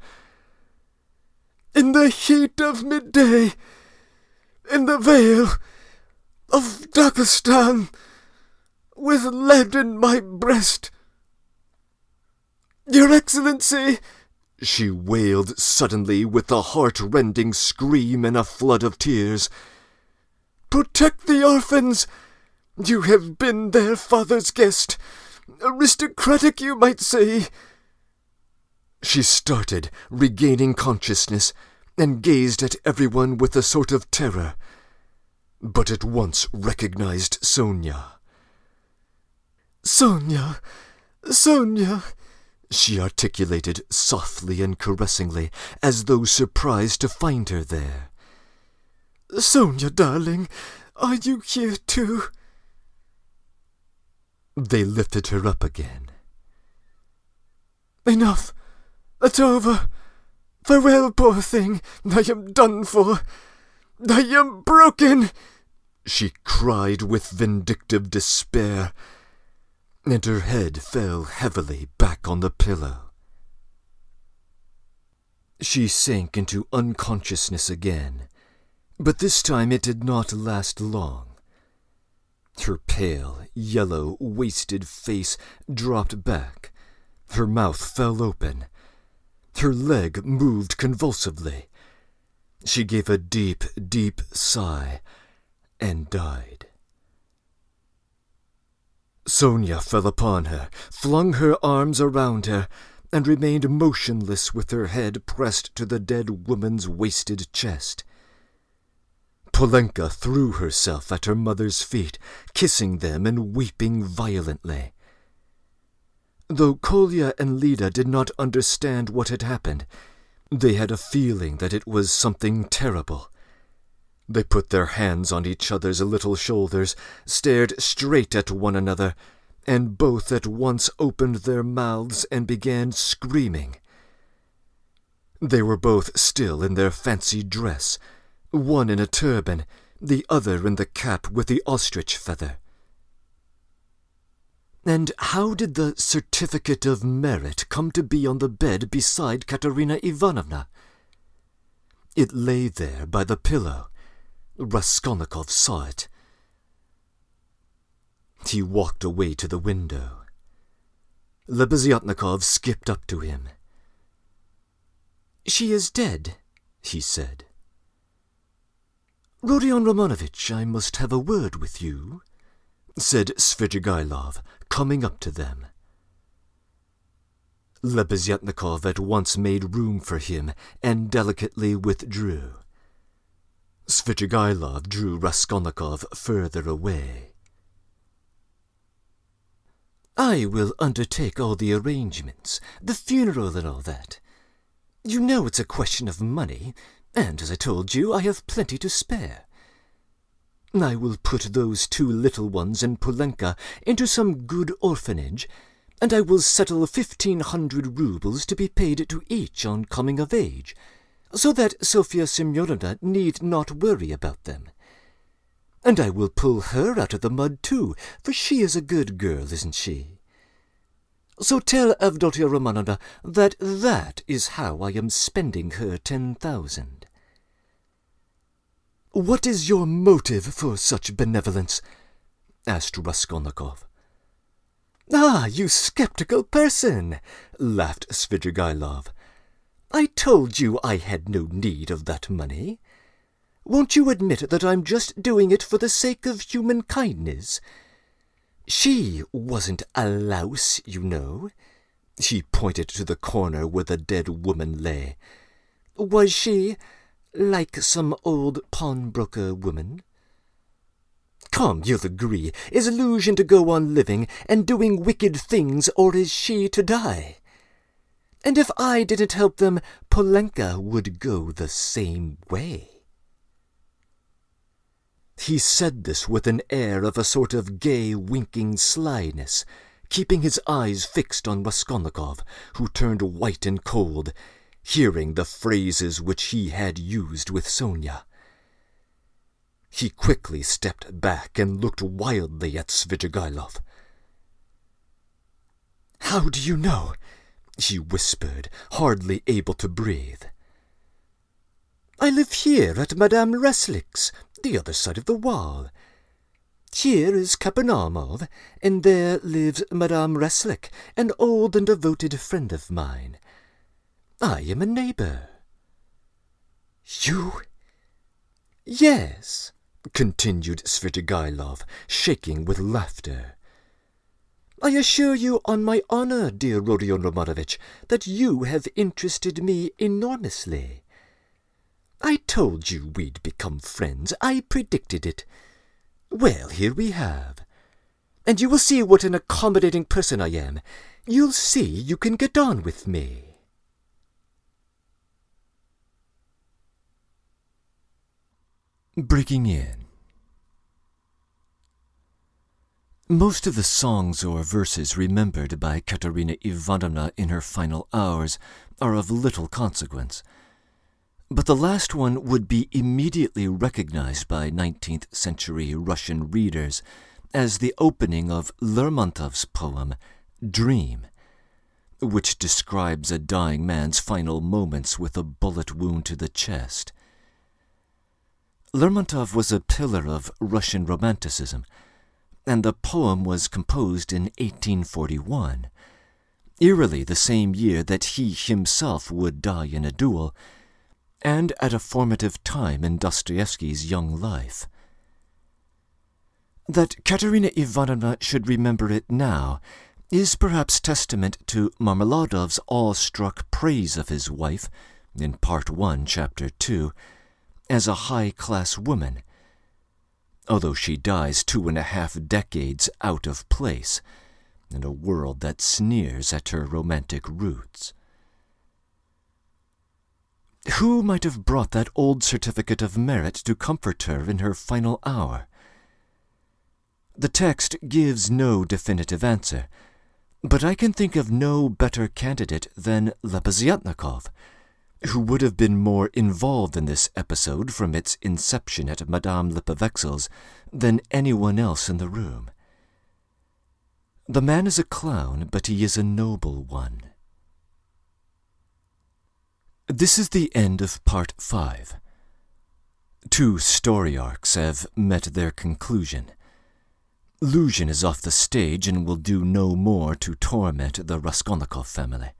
C: In the heat of midday, in the vale of Dagestan, with lead in my breast. Your Excellency,
B: she wailed suddenly with a heart-rending scream and a flood of tears.
C: Protect the orphans. You have been their father's guest. Aristocratic, you might say.
B: She started, regaining consciousness, and gazed at everyone with a sort of terror, but at once recognized Sonia.
C: Sonia, Sonia,
B: she articulated softly and caressingly, as though surprised to find her there.
C: Sonia, darling, are you here too?
B: They lifted her up again.
C: Enough. It's over. Farewell, poor thing. I am done for. I am broken,
B: she cried with vindictive despair, and her head fell heavily back on the pillow. She sank into unconsciousness again, but this time it did not last long. Her pale, yellow, wasted face dropped back. Her mouth fell open. Her leg moved convulsively. She gave a deep, deep sigh and died. Sonia fell upon her, flung her arms around her, and remained motionless with her head pressed to the dead woman's wasted chest. Polenka threw herself at her mother's feet, kissing them and weeping violently. Though Kolya and Lida did not understand what had happened, they had a feeling that it was something terrible. They put their hands on each other's little shoulders, stared straight at one another, and both at once opened their mouths and began screaming. They were both still in their fancy dress, one in a turban, the other in the cap with the ostrich feather. And how did the certificate of merit come to be on the bed beside Katerina Ivanovna? It lay there by the pillow. Raskolnikov saw it. He walked away to the window. Lebeziatnikov skipped up to him. "She is dead," he said. "Rodion Romanovitch, I must have a word with you," said Svidrigailov, coming up to them. Lebeziatnikov at once made room for him and delicately withdrew. Svidrigailov drew Raskolnikov further away. "I will undertake all the arrangements, the funeral and all that. You know it's a question of money, and, as I told you, I have plenty to spare. I will put those two little ones and Polenka into some good orphanage, and I will settle 1,500 roubles to be paid to each on coming of age, so that Sofya Semyonovna need not worry about them. And I will pull her out of the mud too, for she is a good girl, isn't she? So tell Avdotia Romanovna that that is how I am spending her 10,000. "What is your motive for such benevolence?" asked Raskolnikov. "Ah, you skeptical person!" laughed Svidrigailov. "I told you I had no need of that money. Won't you admit that I'm just doing it for the sake of human kindness? She wasn't a louse, you know." He pointed to the corner where the dead woman lay. "Was she, like some old pawnbroker woman? Come, you'll agree, is illusion to go on living and doing wicked things, or is she to die? And if I didn't help them, Polenka would go the same way."
A: He said this with an air of a sort of gay, winking slyness, keeping his eyes fixed on Raskolnikov, who turned white and cold, hearing the phrases which he had used with Sonia. He quickly stepped back and looked wildly at Svidrigailov. "How do you know?" he whispered, hardly able to breathe. "I live here at Madame Reslick's, the other side of the wall. Here is Kapanamov, and there lives Madame Reslick, an old and devoted friend of mine. I am a neighbor." "You?" "Yes," continued Svidrigailov, shaking with laughter. "I assure you on my honor, dear Rodion Romanovich, that you have interested me enormously. I told you we'd become friends. I predicted it. Well, here we have. And you will see what an accommodating person I am. You'll see you can get on with me."
B: Breaking in. Most of the songs or verses remembered by Katerina Ivanovna in her final hours are of little consequence, but the last one would be immediately recognized by 19th century Russian readers as the opening of Lermontov's poem Dream, which describes a dying man's final moments with a bullet wound to the chest. Lermontov was a pillar of Russian Romanticism, and the poem was composed in 1841, eerily the same year that he himself would die in a duel, and at a formative time in Dostoevsky's young life. That Katerina Ivanovna should remember it now is perhaps testament to Marmeladov's awe-struck praise of his wife, in Part 1, Chapter 2, as a high-class woman, although she dies 2.5 decades out of place in a world that sneers at her romantic roots. Who might have brought that old certificate of merit to comfort her in her final hour? The text gives no definitive answer, but I can think of no better candidate than Lebeziatnikov, who would have been more involved in this episode from its inception at Madame Lipovexel's than anyone else in the room. The man is a clown, but he is a noble one. This is the end of Part 5. 2 story arcs have met their conclusion. Luzhin is off the stage and will do no more to torment the Raskolnikov family.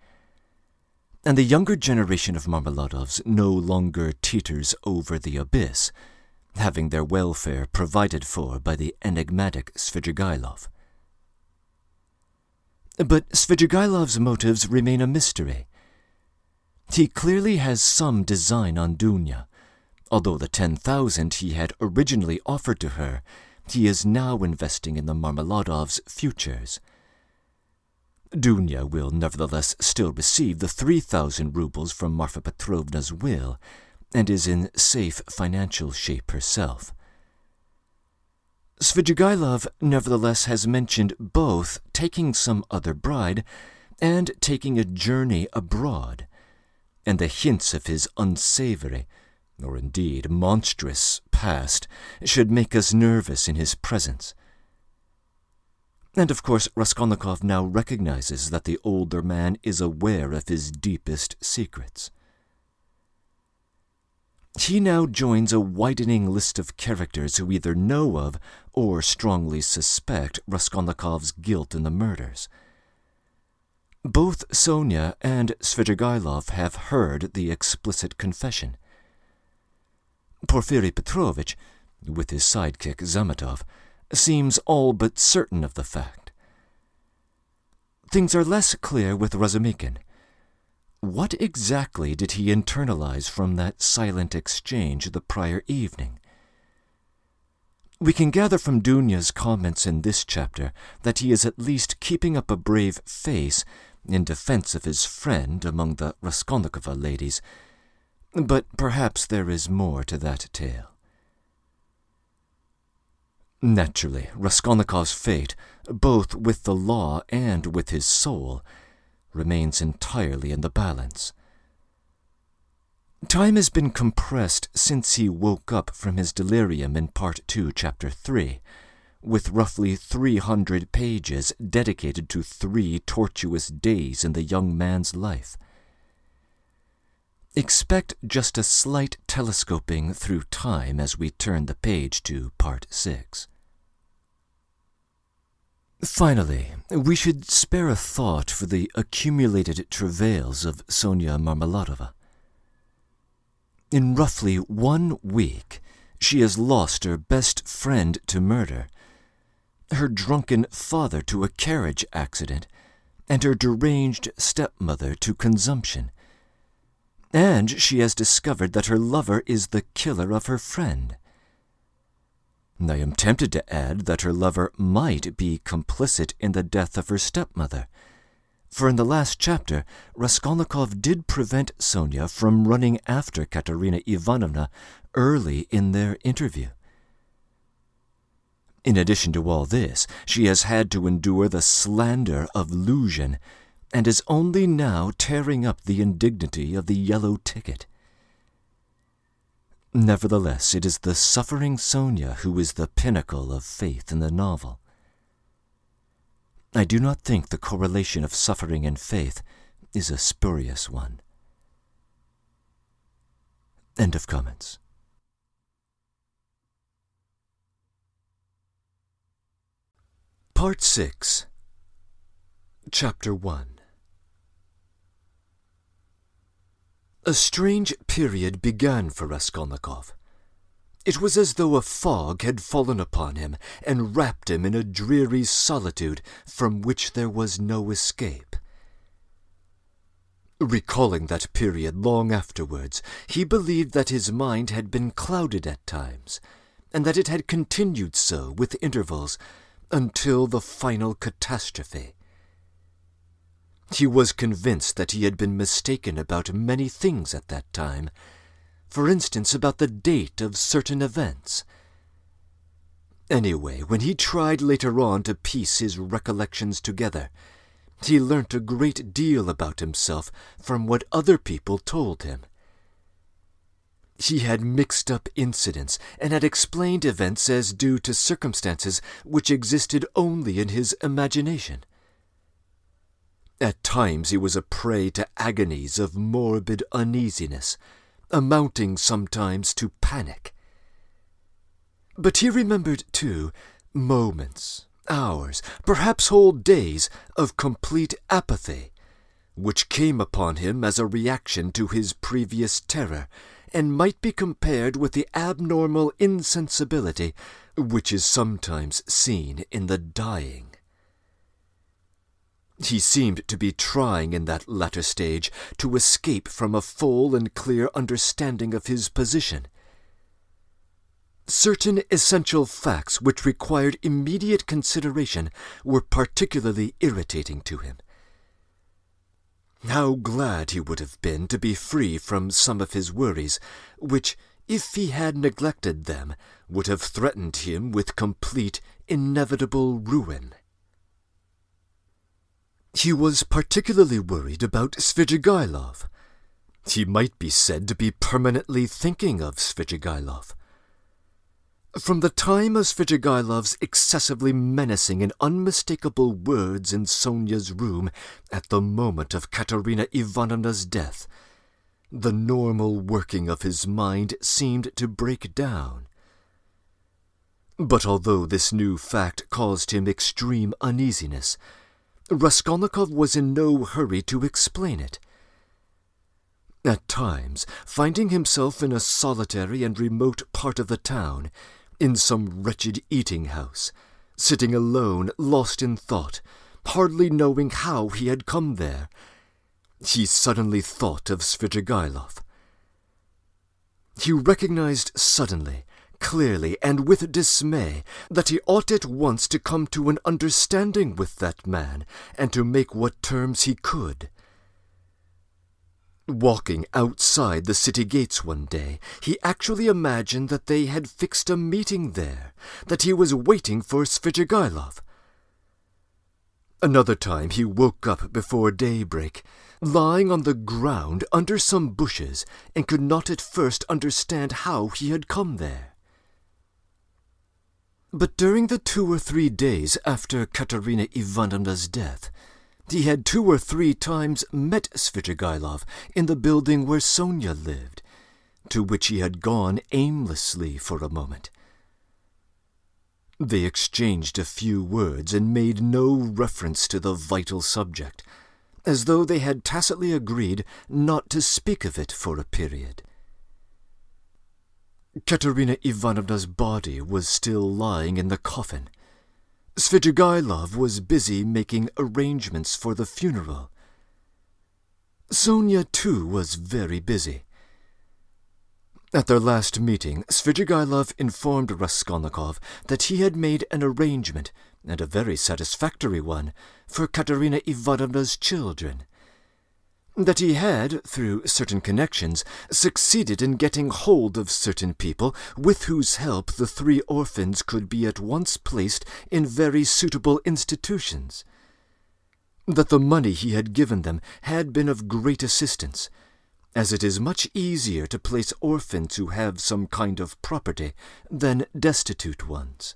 B: And the younger generation of Marmeladovs no longer teeters over the abyss, having their welfare provided for by the enigmatic Svidrigailov. But Svidrigailov's motives remain a mystery. He clearly has some design on Dunya, although the 10,000 he had originally offered to her he is now investing in the Marmeladovs' futures. Dunya will nevertheless still receive the 3,000 rubles from Marfa Petrovna's will, and is in safe financial shape herself. Svidrigailov nevertheless has mentioned both taking some other bride and taking a journey abroad, and the hints of his unsavory, or indeed monstrous, past should make us nervous in his presence. And of course Raskolnikov now recognizes that the older man is aware of his deepest secrets. He now joins a widening list of characters who either know of or strongly suspect Raskolnikov's guilt in the murders. Both Sonia and Svidrigailov have heard the explicit confession. Porfiry Petrovitch, with his sidekick Zametov, seems all but certain of the fact. Things are less clear with Razumikin. What exactly did he internalize from that silent exchange the prior evening? We can gather from Dunya's comments in this chapter that he is at least keeping up a brave face in defense of his friend among the Raskolnikova ladies, but perhaps there is more to that tale. Naturally, Raskolnikov's fate, both with the law and with his soul, remains entirely in the balance. Time has been compressed since he woke up from his delirium in Part 2, Chapter 3, with roughly 300 pages dedicated to 3 tortuous days in the young man's life. Expect just a slight telescoping through time as we turn the page to Part 6. Finally, we should spare a thought for the accumulated travails of Sonia Marmeladova. In roughly 1 week, she has lost her best friend to murder, her drunken father to a carriage accident, and her deranged stepmother to consumption. And she has discovered that her lover is the killer of her friend. I am tempted to add that her lover might be complicit in the death of her stepmother, for in the last chapter, Raskolnikov did prevent Sonia from running after Katerina Ivanovna early in their interview. In addition to all this, she has had to endure the slander of Luzhin, and is only now tearing up the indignity of the yellow ticket. Nevertheless, it is the suffering Sonia who is the pinnacle of faith in the novel. I do not think the correlation of suffering and faith is a spurious one. End of comments. Part 6, Chapter 1. A strange period began for Raskolnikov. It was as though a fog had fallen upon him and wrapped him in a dreary solitude from which there was no escape. Recalling that period long afterwards, he believed that his mind had been clouded at times, and that it had continued so with intervals until the final catastrophe. He was convinced that he had been mistaken about many things at that time, for instance about the date of certain events. Anyway, when he tried later on to piece his recollections together, he learnt a great deal about himself from what other people told him. He had mixed up incidents and had explained events as due to circumstances which existed only in his imagination. At times he was a prey to agonies of morbid uneasiness, amounting sometimes to panic. But he remembered, too, moments, hours, perhaps whole days of complete apathy, which came upon him as a reaction to his previous terror, and might be compared with the abnormal insensibility which is sometimes seen in the dying. He seemed to be trying in that latter stage to escape from a full and clear understanding of his position. Certain essential facts which required immediate consideration were particularly irritating to him. How glad he would have been to be free from some of his worries, which, if he had neglected them, would have threatened him with complete, inevitable ruin. He was particularly worried about Svidrigailov. He might be said to be permanently thinking of Svidrigailov. From the time of Svidrigailov's excessively menacing and unmistakable words in Sonia's room at the moment of Katerina Ivanovna's death, the normal working of his mind seemed to break down. But although this new fact caused him extreme uneasiness, Raskolnikov was in no hurry to explain it. At times, finding himself in a solitary and remote part of the town, in some wretched eating-house, sitting alone, lost in thought, hardly knowing how he had come there, he suddenly thought of Svidrigailov. He recognized suddenly, clearly, and with dismay, that he ought at once to come to an understanding with that man, and to make what terms he could.
A: Walking outside the city gates one day, he actually imagined that they had fixed a meeting there, that he was waiting for Svidrigailov. Another time he woke up before daybreak, lying on the ground under some bushes, and could not at first understand how he had come there. But during the 2 or 3 days after Katerina Ivanovna's death, he had 2 or 3 times met Svidrigailov in the building where Sonia lived, to which he had gone aimlessly for a moment. They exchanged a few words and made no reference to the vital subject, as though they had tacitly agreed not to speak of it for a period. Katerina Ivanovna's body was still lying in the coffin. Svidrigailov was busy making arrangements for the funeral. Sonia, too, was very busy. At their last meeting, Svidrigailov informed Raskolnikov that he had made an arrangement, and a very satisfactory one, for Katerina Ivanovna's children. That he had, through certain connections, succeeded in getting hold of certain people with whose help the 3 orphans could be at once placed in very suitable institutions. That the money he had given them had been of great assistance, as it is much easier to place orphans who have some kind of property than destitute ones.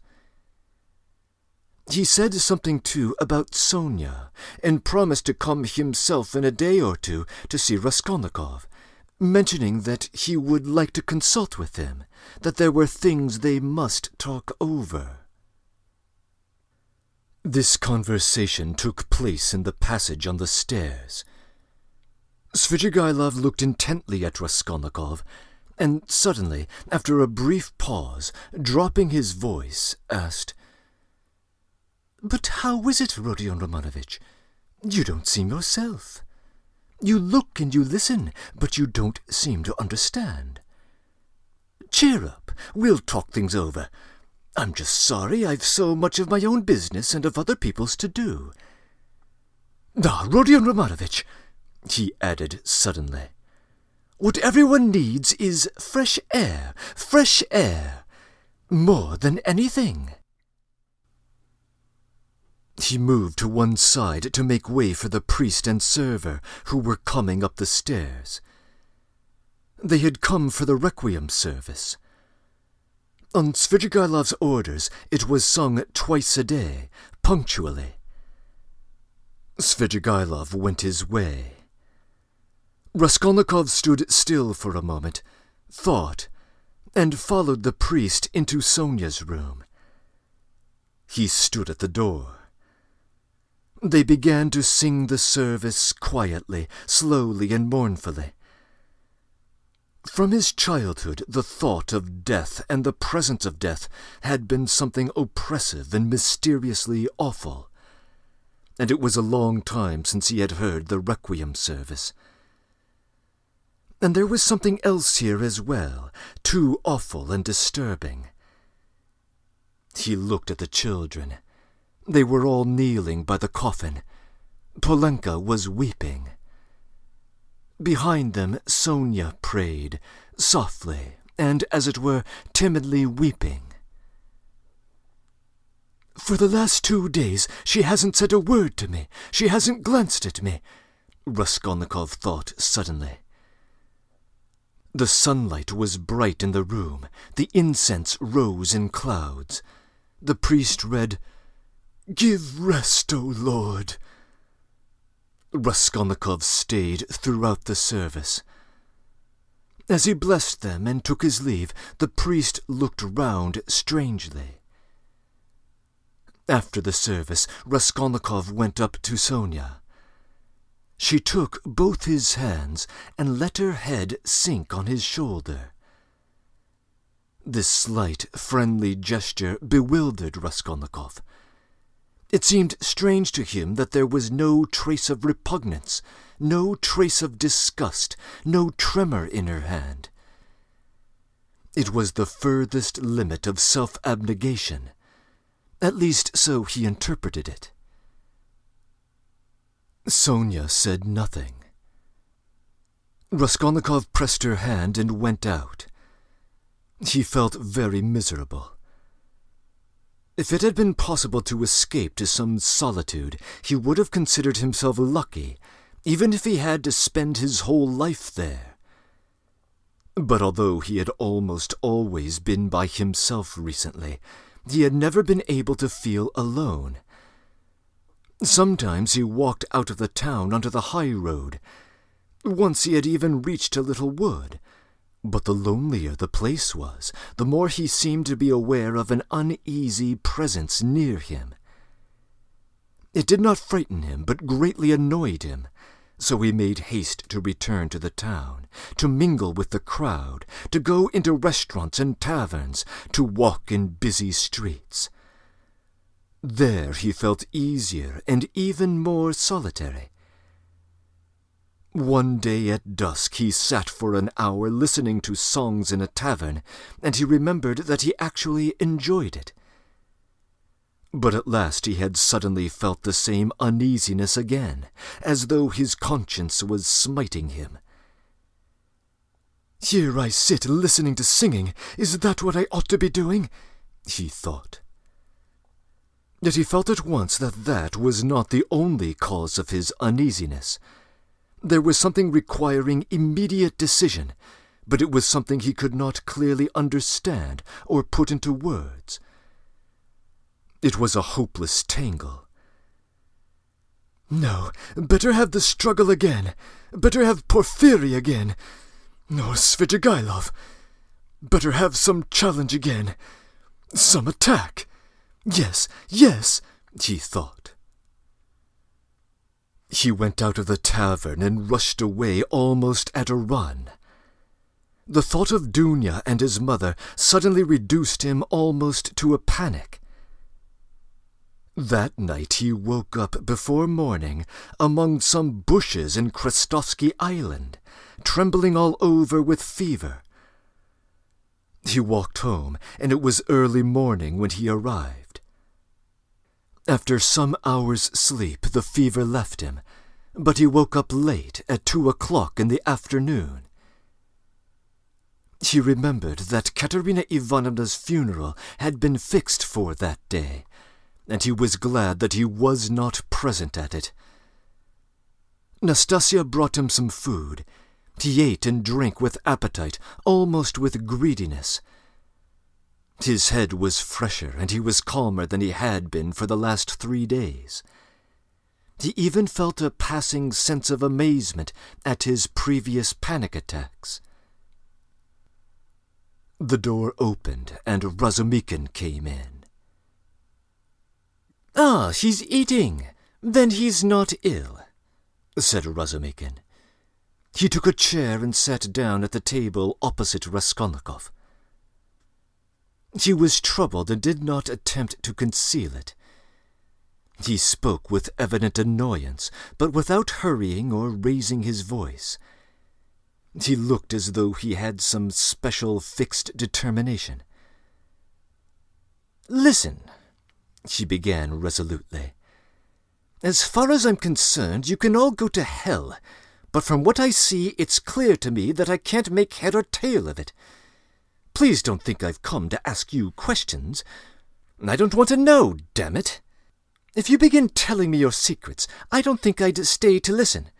A: He said something, too, about Sonia, and promised to come himself in a day or 2 to see Raskolnikov, mentioning that he would like to consult with him, that there were things they must talk over. This conversation took place in the passage on the stairs. Svidrigailov looked intently at Raskolnikov, and suddenly, after a brief pause, dropping his voice, asked, "But how is it, Rodion Romanovich? You don't seem yourself. You look and you listen, but you don't seem to understand. Cheer up, we'll talk things over. I'm just sorry I've so much of my own business and of other people's to do. Ah, Rodion Romanovich," he added suddenly, "what everyone needs is fresh air, more than anything." He moved to one side to make way for the priest and server who were coming up the stairs. They had come for the requiem service. On Svidrigailov's orders, it was sung twice a day, punctually. Svidrigailov went his way. Raskolnikov stood still for a moment, thought, and followed the priest into Sonia's room. He stood at the door. They began to sing the service quietly, slowly, and mournfully. From his childhood, the thought of death and the presence of death had been something oppressive and mysteriously awful, and it was a long time since he had heard the requiem service. And there was something else here as well, too awful and disturbing. He looked at the children. They were all kneeling by the coffin. Polenka was weeping. Behind them, Sonia prayed, softly, and, as it were, timidly weeping. "For the last 2 days she hasn't said a word to me, she hasn't glanced at me," Raskolnikov thought suddenly. The sunlight was bright in the room, the incense rose in clouds. The priest read, "Give rest, O Lord." Raskolnikov stayed throughout the service. As he blessed them and took his leave, the priest looked round strangely. After the service, Raskolnikov went up to Sonia. She took both his hands and let her head sink on his shoulder. This slight, friendly gesture bewildered Raskolnikov. It seemed strange to him that there was no trace of repugnance, no trace of disgust, no tremor in her hand. It was the furthest limit of self-abnegation. At least so he interpreted it. Sonia said nothing.
B: Raskolnikov pressed her hand and went out. He felt very miserable. If it had been possible to escape to some solitude, he would have considered himself lucky, even if he had to spend his whole life there. But although he had almost always been by himself recently, he had never been able to feel alone. Sometimes he walked out of the town onto the high road. Once he had even reached a little wood. But the lonelier the place was, the more he seemed to be aware of an uneasy presence near him. It did not frighten him, but greatly annoyed him, so he made haste to return to the town, to mingle with the crowd, to go into restaurants and taverns, to walk in busy streets. There he felt easier and even more solitary. One day at dusk he sat for an hour listening to songs in a tavern, and he remembered that he actually enjoyed it. But at last he had suddenly felt the same uneasiness again, as though his conscience was smiting him.
C: "Here I sit listening to singing. Is that what I ought to be doing?" he thought.
B: Yet he felt at once that that was not the only cause of his uneasiness. There was something requiring immediate decision, but it was something he could not clearly understand or put into words. It was a hopeless tangle.
C: No, better have the struggle again. Better have Porfiry again. Or Svidrigailov. Better have some challenge again. Some attack. Yes, he thought.
B: He went out of the tavern and rushed away almost at a run. The thought of Dunya and his mother suddenly reduced him almost to a panic. That night he woke up before morning among some bushes in Krestovsky Island, trembling all over with fever. He walked home, and it was early morning when he arrived. After some hours' sleep, the fever left him, but he woke up late at 2 o'clock in the afternoon. He remembered that Katerina Ivanovna's funeral had been fixed for that day, and he was glad that he was not present at it. Nastasia brought him some food. He ate and drank with appetite, almost with greediness. His head was fresher, and he was calmer than he had been for the last 3 days. He even felt a passing sense of amazement at his previous panic attacks. The door opened, and Razumikin came in.
D: "Ah, he's eating. Then he's not ill," said Razumikin.
B: He took a chair and sat down at the table opposite Raskolnikov. He was troubled and did not attempt to conceal it. He spoke with evident annoyance, but without hurrying or raising his voice. He looked as though he had some special fixed determination.
D: "Listen," he began resolutely. "As far as I'm concerned, you can all go to hell, but from what I see, it's clear to me that I can't make head or tail of it. Please don't think I've come to ask you questions. I don't want to know, damn it. If you begin telling me your secrets, I don't think I'd stay to listen.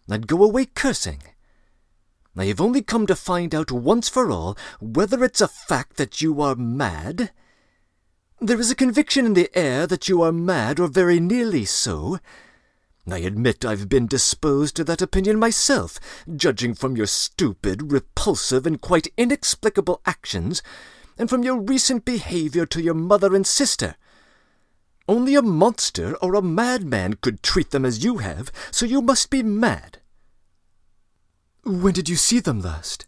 D: I'd go away cursing. I have only come to find out once for all whether it's a fact that you are mad. There is a conviction in the air that you are mad, or very nearly so. I admit I've been disposed to that opinion myself, judging from your stupid, repulsive, and quite inexplicable actions, and from your recent behavior to your mother and sister. Only a monster or a madman could treat them as you have, so you must be mad."
C: "When did you see them last?"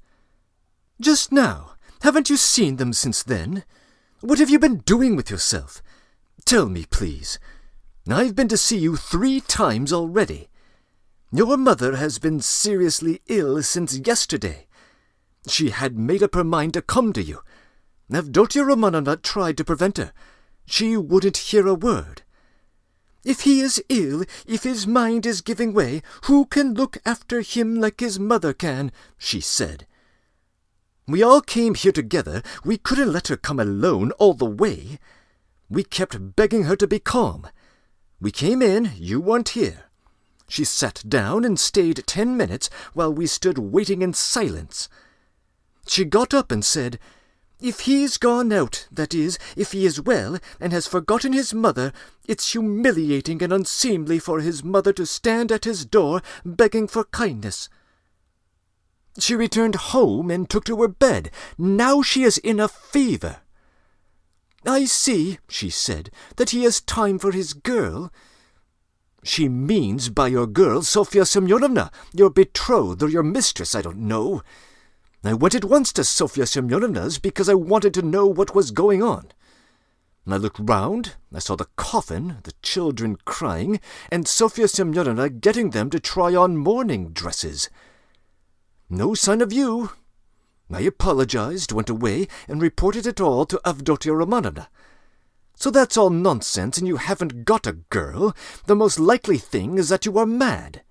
D: "Just now. Haven't you seen them since then? What have you been doing with yourself? Tell me, please. I've been to see you 3 times already. Your mother has been seriously ill since yesterday. She had made up her mind to come to you. Avdotia Romanovna tried to prevent her. She wouldn't hear a word. If he is ill, if his mind is giving way, who can look after him like his mother can?" she said. "We all came here together. We couldn't let her come alone all the way. We kept begging her to be calm. We came in, you weren't here. She sat down and stayed 10 minutes while we stood waiting in silence. She got up and said, 'If he's gone out, that is, if he is well, and has forgotten his mother, it's humiliating and unseemly for his mother to stand at his door begging for kindness.' She returned home and took to her bed. Now she is in a fever. 'I see,' she said, 'that he has time for his girl.' She means by your girl Sofya Semyonovna, your betrothed or your mistress, I don't know. I went at once to Sofya Semyonovna's because I wanted to know what was going on. I looked round, I saw the coffin, the children crying, and Sofya Semyonovna getting them to try on mourning dresses. No sign of you. I apologized, went away, and reported it all to Avdotia Romanovna. So that's all nonsense, and you haven't got a girl. The most likely thing is that you are mad.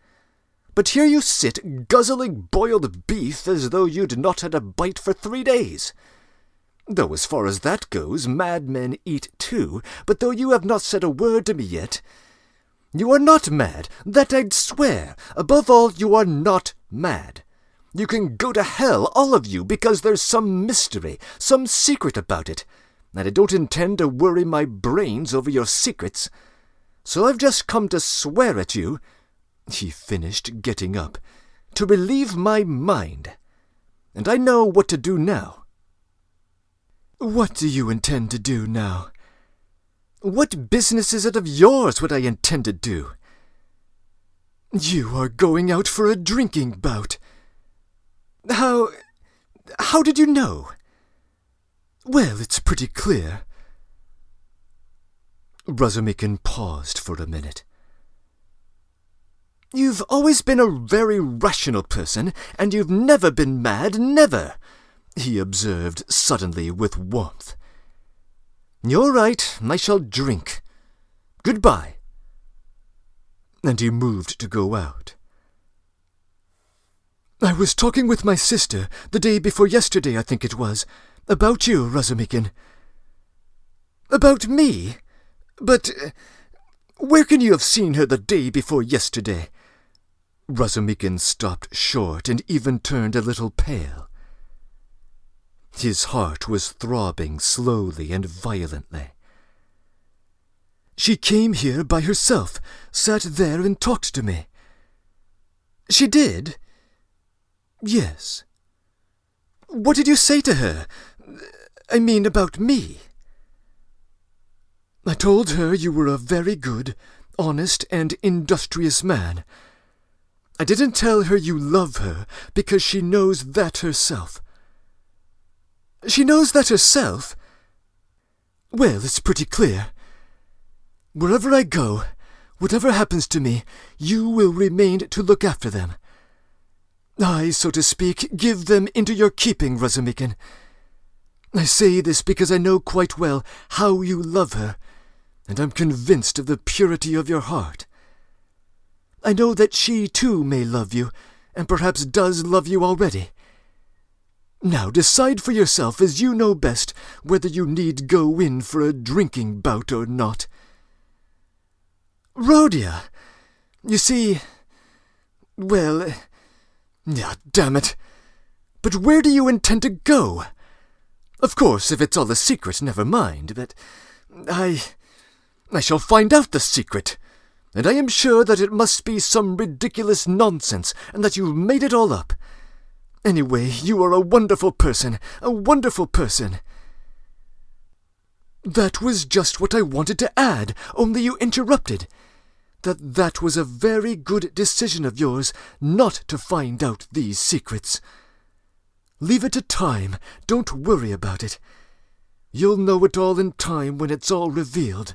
D: But here you sit, guzzling boiled beef as though you'd not had a bite for 3 days. Though as far as that goes, madmen eat too, but though you have not said a word to me yet, you are not mad, that I'd swear. Above all, you are not mad. You can go to hell, all of you, because there's some mystery, some secret about it, and I don't intend to worry my brains over your secrets. So I've just come to swear at you," he finished, getting up, "to relieve my mind. And I know what to do now."
C: "What do you intend to do now?"
D: "What business is it of yours what I intend to do?"
C: "You are going out for a drinking bout."
D: How did you know?"
C: "Well, it's pretty clear."
B: Razumikin paused for a minute.
D: "You've always been a very rational person, and you've never been mad, never," he observed suddenly with warmth. "You're right, I shall drink. Goodbye."
B: And he moved to go out.
C: "I was talking with my sister, the day before yesterday, I think it was, about you, Razumikin."
D: "About me? But where can you have seen her the day before yesterday?"
B: Razumikin stopped short and even turned a little pale. His heart was throbbing slowly and violently.
C: "She came here by herself, sat there and talked to me."
D: "She did?"
C: "Yes."
D: "What did you say to her? I mean, about me?"
C: "I told her you were a very good, honest, and industrious man. I didn't tell her you love her, because she knows that herself."
D: "She knows that herself?"
C: "Well, it's pretty clear. Wherever I go, whatever happens to me, you will remain to look after them. I, so to speak, give them into your keeping, Razumikin. I say this because I know quite well how you love her, and I'm convinced of the purity of your heart. I know that she, too, may love you, and perhaps does love you already. Now decide for yourself, as you know best, whether you need go in for a drinking bout or not."
D: "Rhodia, you see, well,
C: damn it.
D: But where do you intend to go? Of course, if it's all a secret, never mind, but I shall find out the secret, and I am sure that it must be some ridiculous nonsense, and that you've made it all up. Anyway, you are a wonderful person, a wonderful person."
C: "That was just what I wanted to add, only you interrupted. That was a very good decision of yours not to find out these secrets. Leave it to time, don't worry about it. You'll know it all in time when it's all revealed.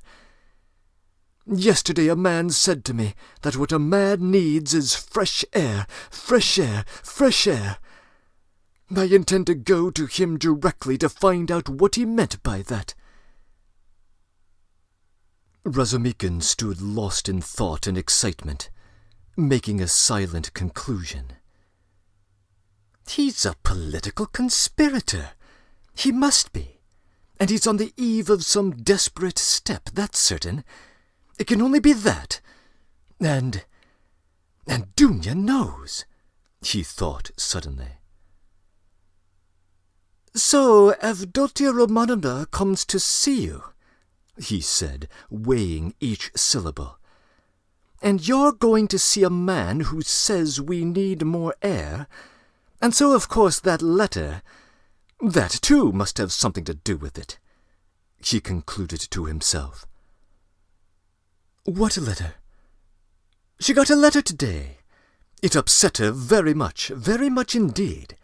C: Yesterday a man said to me that what a man needs is fresh air, fresh air, fresh air. I intend to go to him directly to find out what he meant by that."
B: Razumikin stood lost in thought and excitement, making a silent conclusion.
A: He's a political conspirator. He must be. And he's on the eve of some desperate step, that's certain. It can only be that. And Dunya knows, he thought suddenly. So Avdotia Romanovna comes to see you, he said, weighing each syllable. And you're going to see a man who says we need more air, and so of course that letter, that too must have something to do with it, he concluded to himself. What letter? She got a letter today. It upset her very much indeed.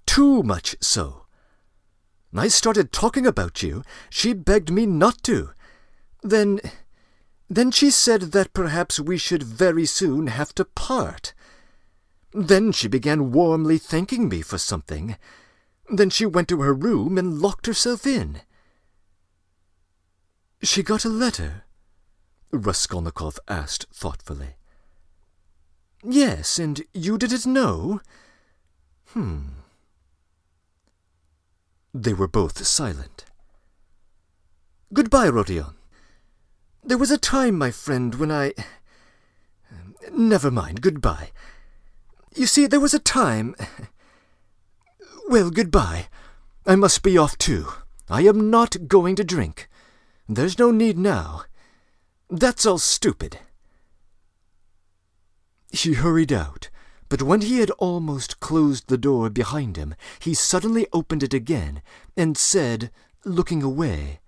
A: Too much so. I started talking about you. She begged me not to. Then she said that perhaps we should very soon have to part. Then she began warmly thanking me for something. Then she went to her room and locked herself in. She got a letter? Raskolnikov asked thoughtfully. Yes, and you didn't know? They were both silent. Goodbye, Rodion. There was a time, my friend, when I... Never mind, goodbye. You see, there was a time... Well, goodbye. I must be off too. I am not going to drink. There's no need now. That's all stupid. He hurried out, but when he had almost closed the door behind him, he suddenly opened it again and said, looking away,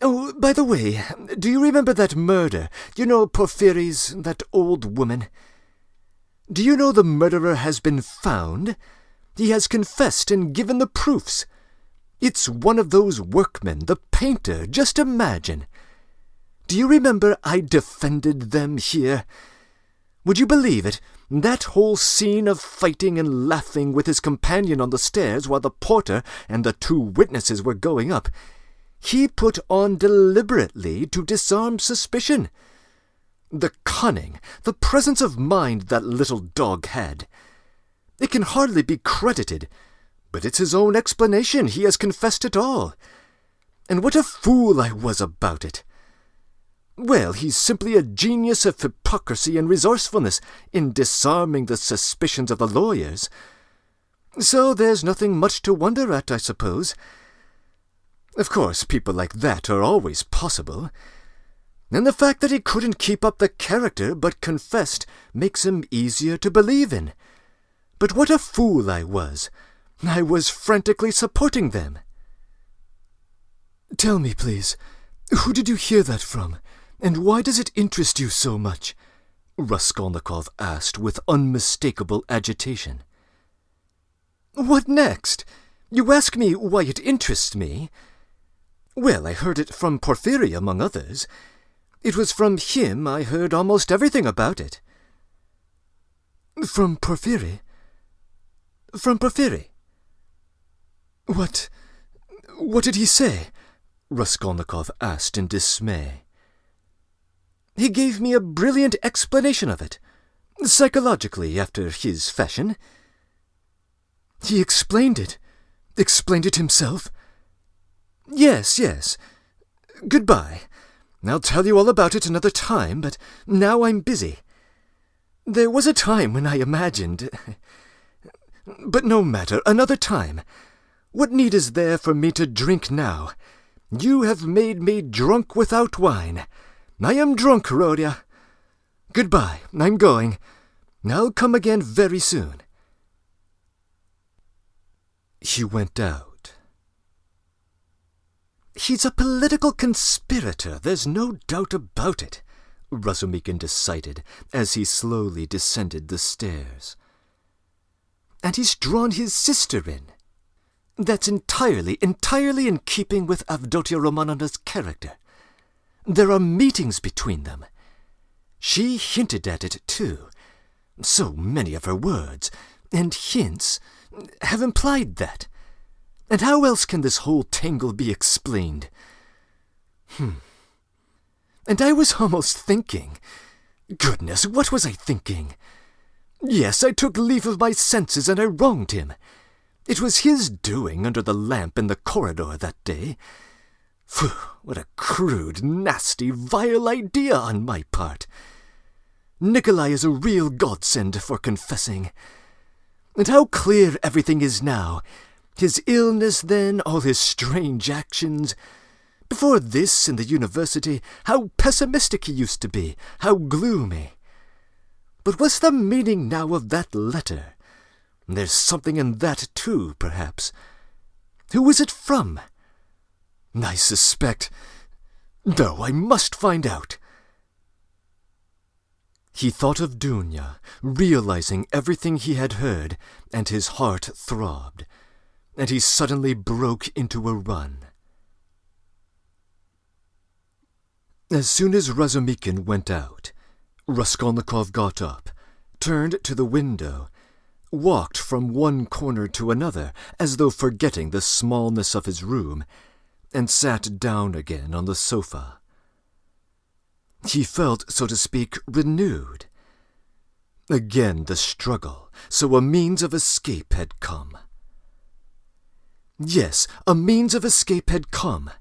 A: Oh, by the way, do you remember that murder? You know Porfiry's, that old woman? Do you know the murderer has been found? He has confessed and given the proofs. It's one of those workmen, the painter, just imagine. Do you remember I defended them here? Would you believe it? That whole scene of fighting and laughing with his companion on the stairs while the porter and the two witnesses were going up, he put on deliberately to disarm suspicion. The cunning, the presence of mind that little dog had. It can hardly be credited, but it's his own explanation. He has confessed it all. And what a fool I was about it. Well, he's simply a genius of hypocrisy and resourcefulness in disarming the suspicions of the lawyers. So there's nothing much to wonder at, I suppose. Of course, people like that are always possible. And the fact that he couldn't keep up the character but confessed makes him easier to believe in. But what a fool I was. I was frantically supporting them. Tell me, please, who did you hear that from? And why does it interest you so much? Raskolnikov asked with unmistakable agitation. What next? You ask me why it interests me? Well, I heard it from Porfiry, among others. It was from him I heard almost everything about it. From Porfiry? From Porfiry? What did he say? Raskolnikov asked in dismay. He gave me a brilliant explanation of it, psychologically, after his fashion. He explained it himself? Yes. Goodbye. I'll tell you all about it another time, but now I'm busy. There was a time when I imagined... But no matter, another time. What need is there for me to drink now? You have made me drunk without wine. I am drunk, Rodya. Goodbye, I'm going. I'll come again very soon. He went out. He's a political conspirator, there's no doubt about it, Razumikin decided as he slowly descended the stairs. And he's drawn his sister in. That's entirely in keeping with Avdotia Romanovna's character. There are meetings between them. She hinted at it, too. So many of her words and hints have implied that. And how else can this whole tangle be explained?
C: And I was almost thinking... Goodness, what was I thinking? Yes, I took leave of my senses and I wronged him. It was his doing under the lamp in the corridor that day. Phew, what a crude, nasty, vile idea on my part. Nikolai is a real godsend for confessing. And how clear everything is now. His illness then, all his strange actions. Before this, in the university, how pessimistic he used to be, how gloomy. But what's the meaning now of that letter? There's something in that too, perhaps. Who is it from? I suspect... No, I must find out. He thought of Dunya, realizing everything he had heard, and his heart throbbed, and he suddenly broke into a run. As soon as Razumikin went out, Raskolnikov got up, turned to the window, walked from one corner to another as though forgetting the smallness of his room, and sat down again on the sofa. He felt, so to speak, renewed. Again the struggle, so a means of escape had come. Yes, a means of escape had come.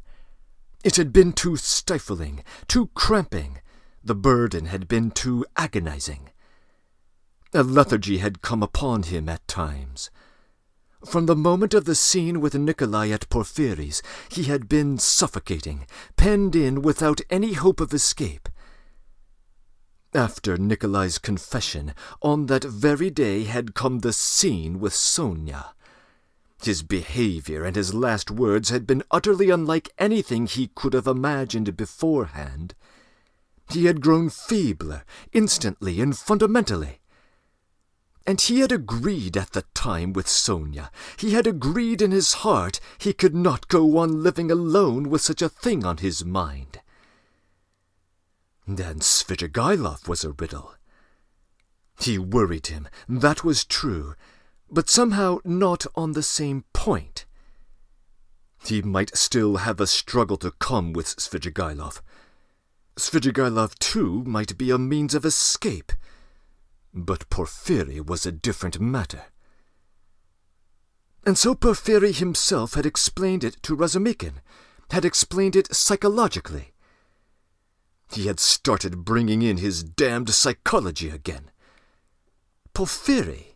C: It had been too stifling, too cramping. The burden had been too agonizing. A lethargy had come upon him at times. From the moment of the scene with Nikolai at Porfiry's, he had been suffocating, penned in without any hope of escape. After Nikolai's confession, on that very day had come the scene with Sonia. His behavior and his last words had been utterly unlike anything he could have imagined beforehand. He had grown feebler, instantly and fundamentally. And he had agreed at the time with Sonia. He had agreed in his heart he could not go on living alone with such a thing on his mind. Then Svidrigailov was a riddle. He worried him, that was true, but somehow not on the same point. He might still have a struggle to come with Svidrigailov. Svidrigailov, too, might be a means of escape. But Porfiry was a different matter. And so Porfiry himself had explained it to Razumikin, had explained it psychologically. He had started bringing in his damned psychology again. Porfiry!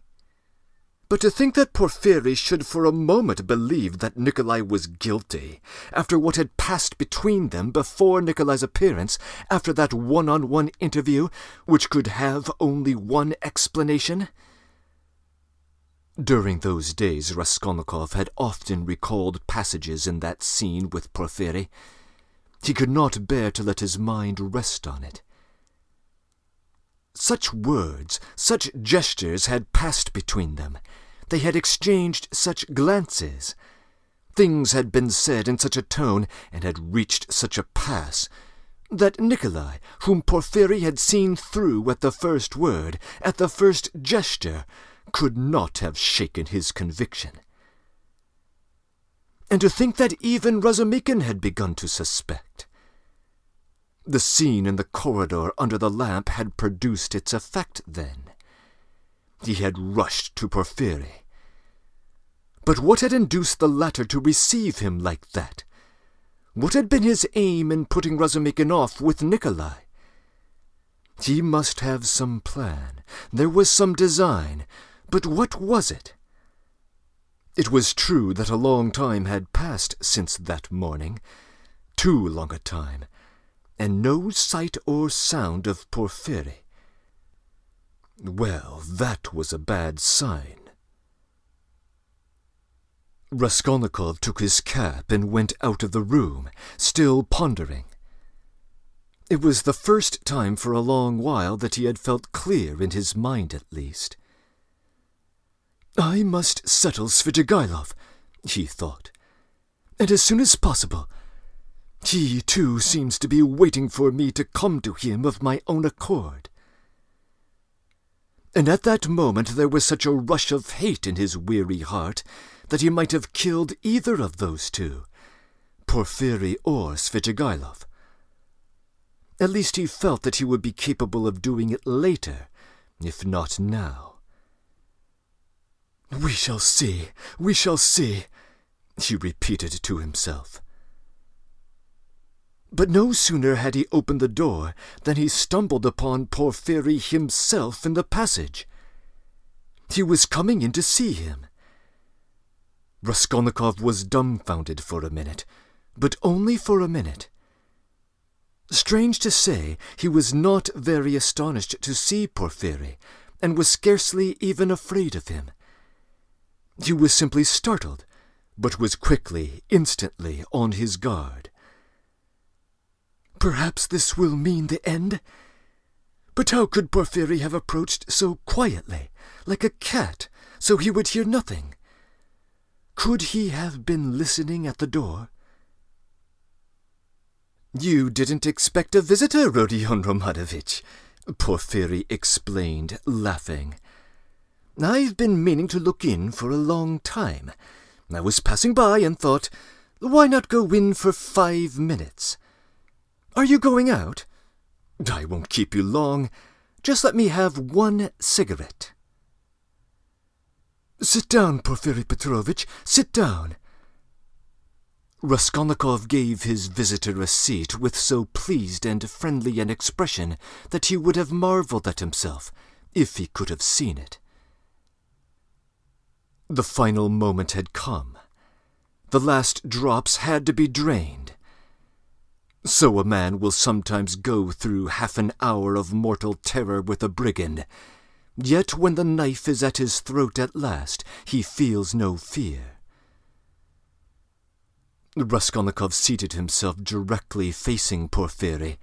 C: But to think that Porfiry should for a moment believe that Nikolai was guilty, after what had passed between them before Nikolai's appearance, after that one-on-one interview, which could have only one explanation? During those days Raskolnikov had often recalled passages in that scene with Porfiry. He could not bear to let his mind rest on it. Such words, such gestures had passed between them. They had exchanged such glances. Things had been said in such a tone and had reached such a pass, that Nikolai, whom Porfiry had seen through at the first word, at the first gesture, could not have shaken his conviction. And to think that even Razumikin had begun to suspect. The scene in the corridor under the lamp had produced its effect then. He had rushed to Porfiry. But what had induced the latter to receive him like that? What had been his aim in putting Razumikin off with Nikolai? He must have some plan. There was some design. But what was it? It was true that a long time had passed since that morning, too long a time, and no sight or sound of Porfiry. Well, that was a bad sign. Raskolnikov took his cap and went out of the room, still pondering. It was the first time for a long while that he had felt clear in his mind, at least. I must settle Svidrigailov, he thought, and as soon as possible. He, too, seems to be waiting for me to come to him of my own accord. And at that moment there was such a rush of hate in his weary heart that he might have killed either of those two, Porfiry or Svidrigailov.
A: At least he felt that he would be capable of doing it later, if not now.
C: "We shall see, we shall see," he repeated to himself.
A: But no sooner had he opened the door than he stumbled upon Porfiry himself in the passage. He was coming in to see him. Raskolnikov was dumbfounded for a minute, but only for a minute. Strange to say, he was not very astonished to see Porfiry, and was scarcely even afraid of him. He was simply startled, but was quickly, instantly on his guard.
C: Perhaps this will mean the end? But how could Porfiry have approached so quietly, like a cat, so he would hear nothing? Could he have been listening at the door?
A: "You didn't expect a visitor, Rodion Romanovich," Porfiry explained, laughing. "I've been meaning to look in for a long time. I was passing by and thought, why not go in for 5 minutes? Are you going out? I won't keep you long. Just let me have 1 cigarette."
C: "Sit down, Porfiry Petrovitch, sit down."
A: Raskolnikov gave his visitor a seat with so pleased and friendly an expression that he would have marveled at himself if he could have seen it. The final moment had come. The last drops had to be drained. So a man will sometimes go through half an hour of mortal terror with a brigand, yet when the knife is at his throat at last, he feels no fear. Raskolnikov seated himself directly facing Porfiry,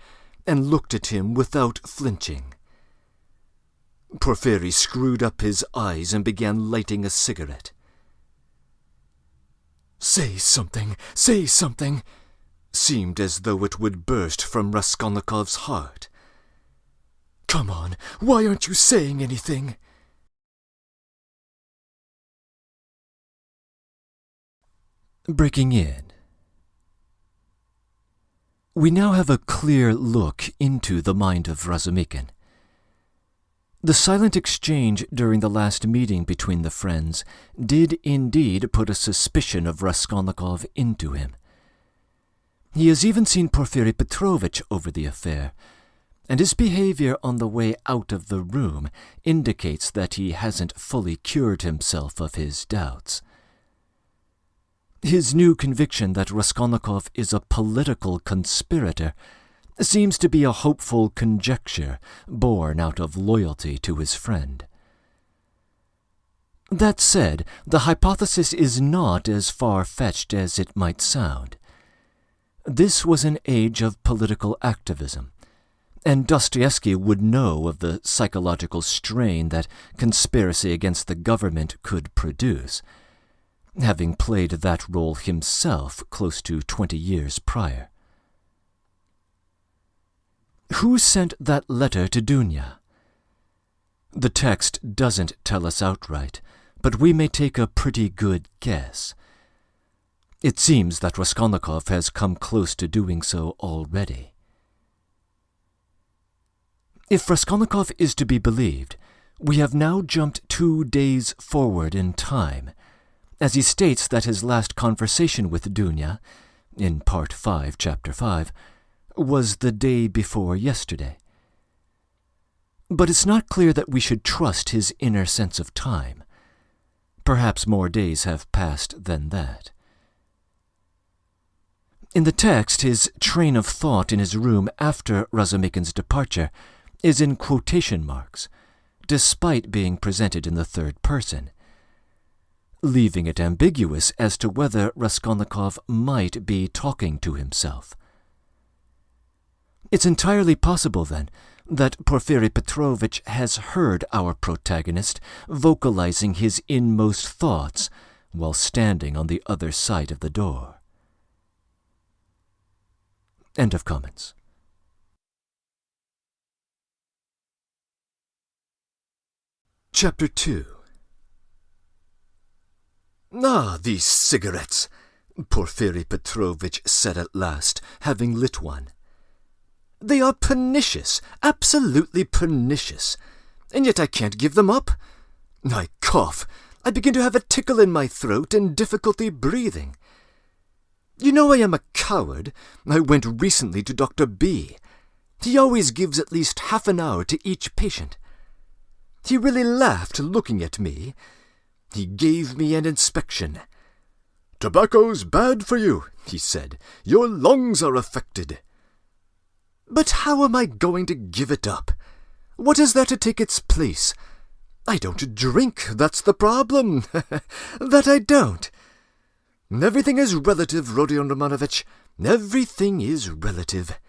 A: and looked at him without flinching. Porfiry screwed up his eyes and began lighting a cigarette.
C: Say something,
A: seemed as though it would burst from Raskolnikov's heart.
C: "Come on, why aren't you saying anything?"
A: Breaking in. We now have a clear look into the mind of Razumikin. The silent exchange during the last meeting between the friends did indeed put a suspicion of Raskolnikov into him. He has even seen Porfiry Petrovitch over the affair, and his behavior on the way out of the room indicates that he hasn't fully cured himself of his doubts. His new conviction that Raskolnikov is a political conspirator seems to be a hopeful conjecture born out of loyalty to his friend. That said, the hypothesis is not as far-fetched as it might sound. This was an age of political activism, and Dostoevsky would know of the psychological strain that conspiracy against the government could produce, having played that role himself close to 20 years prior. Who sent that letter to Dunya? The text doesn't tell us outright, but we may take a pretty good guess. It seems that Raskolnikov has come close to doing so already. If Raskolnikov is to be believed, we have now jumped 2 days forward in time, as he states that his last conversation with Dunya, in Part 5, Chapter 5, was the day before yesterday. But it's not clear that we should trust his inner sense of time. Perhaps more days have passed than that. In the text, his train of thought in his room after Razumikin's departure is in quotation marks, despite being presented in the third person, leaving it ambiguous as to whether Raskolnikov might be talking to himself. It's entirely possible, then, that Porfiry Petrovitch has heard our protagonist vocalizing his inmost thoughts while standing on the other side of the door. End of comments. Chapter 2. "Ah, these cigarettes," Porfiry Petrovitch said at last, having lit one. They are pernicious, absolutely pernicious, and yet I can't give them up. I cough. I begin to have a tickle in my throat and difficulty breathing. You know I am a coward. I went recently to Dr. B. He always gives at least half an hour to each patient. He really laughed looking at me. He gave me an inspection. "Tobacco's bad for you," he said. "Your lungs are affected." But how am I going to give it up? What is there to take its place? I don't drink, that's the problem. That I don't. Everything is relative, Rodion Romanovich. Everything is relative.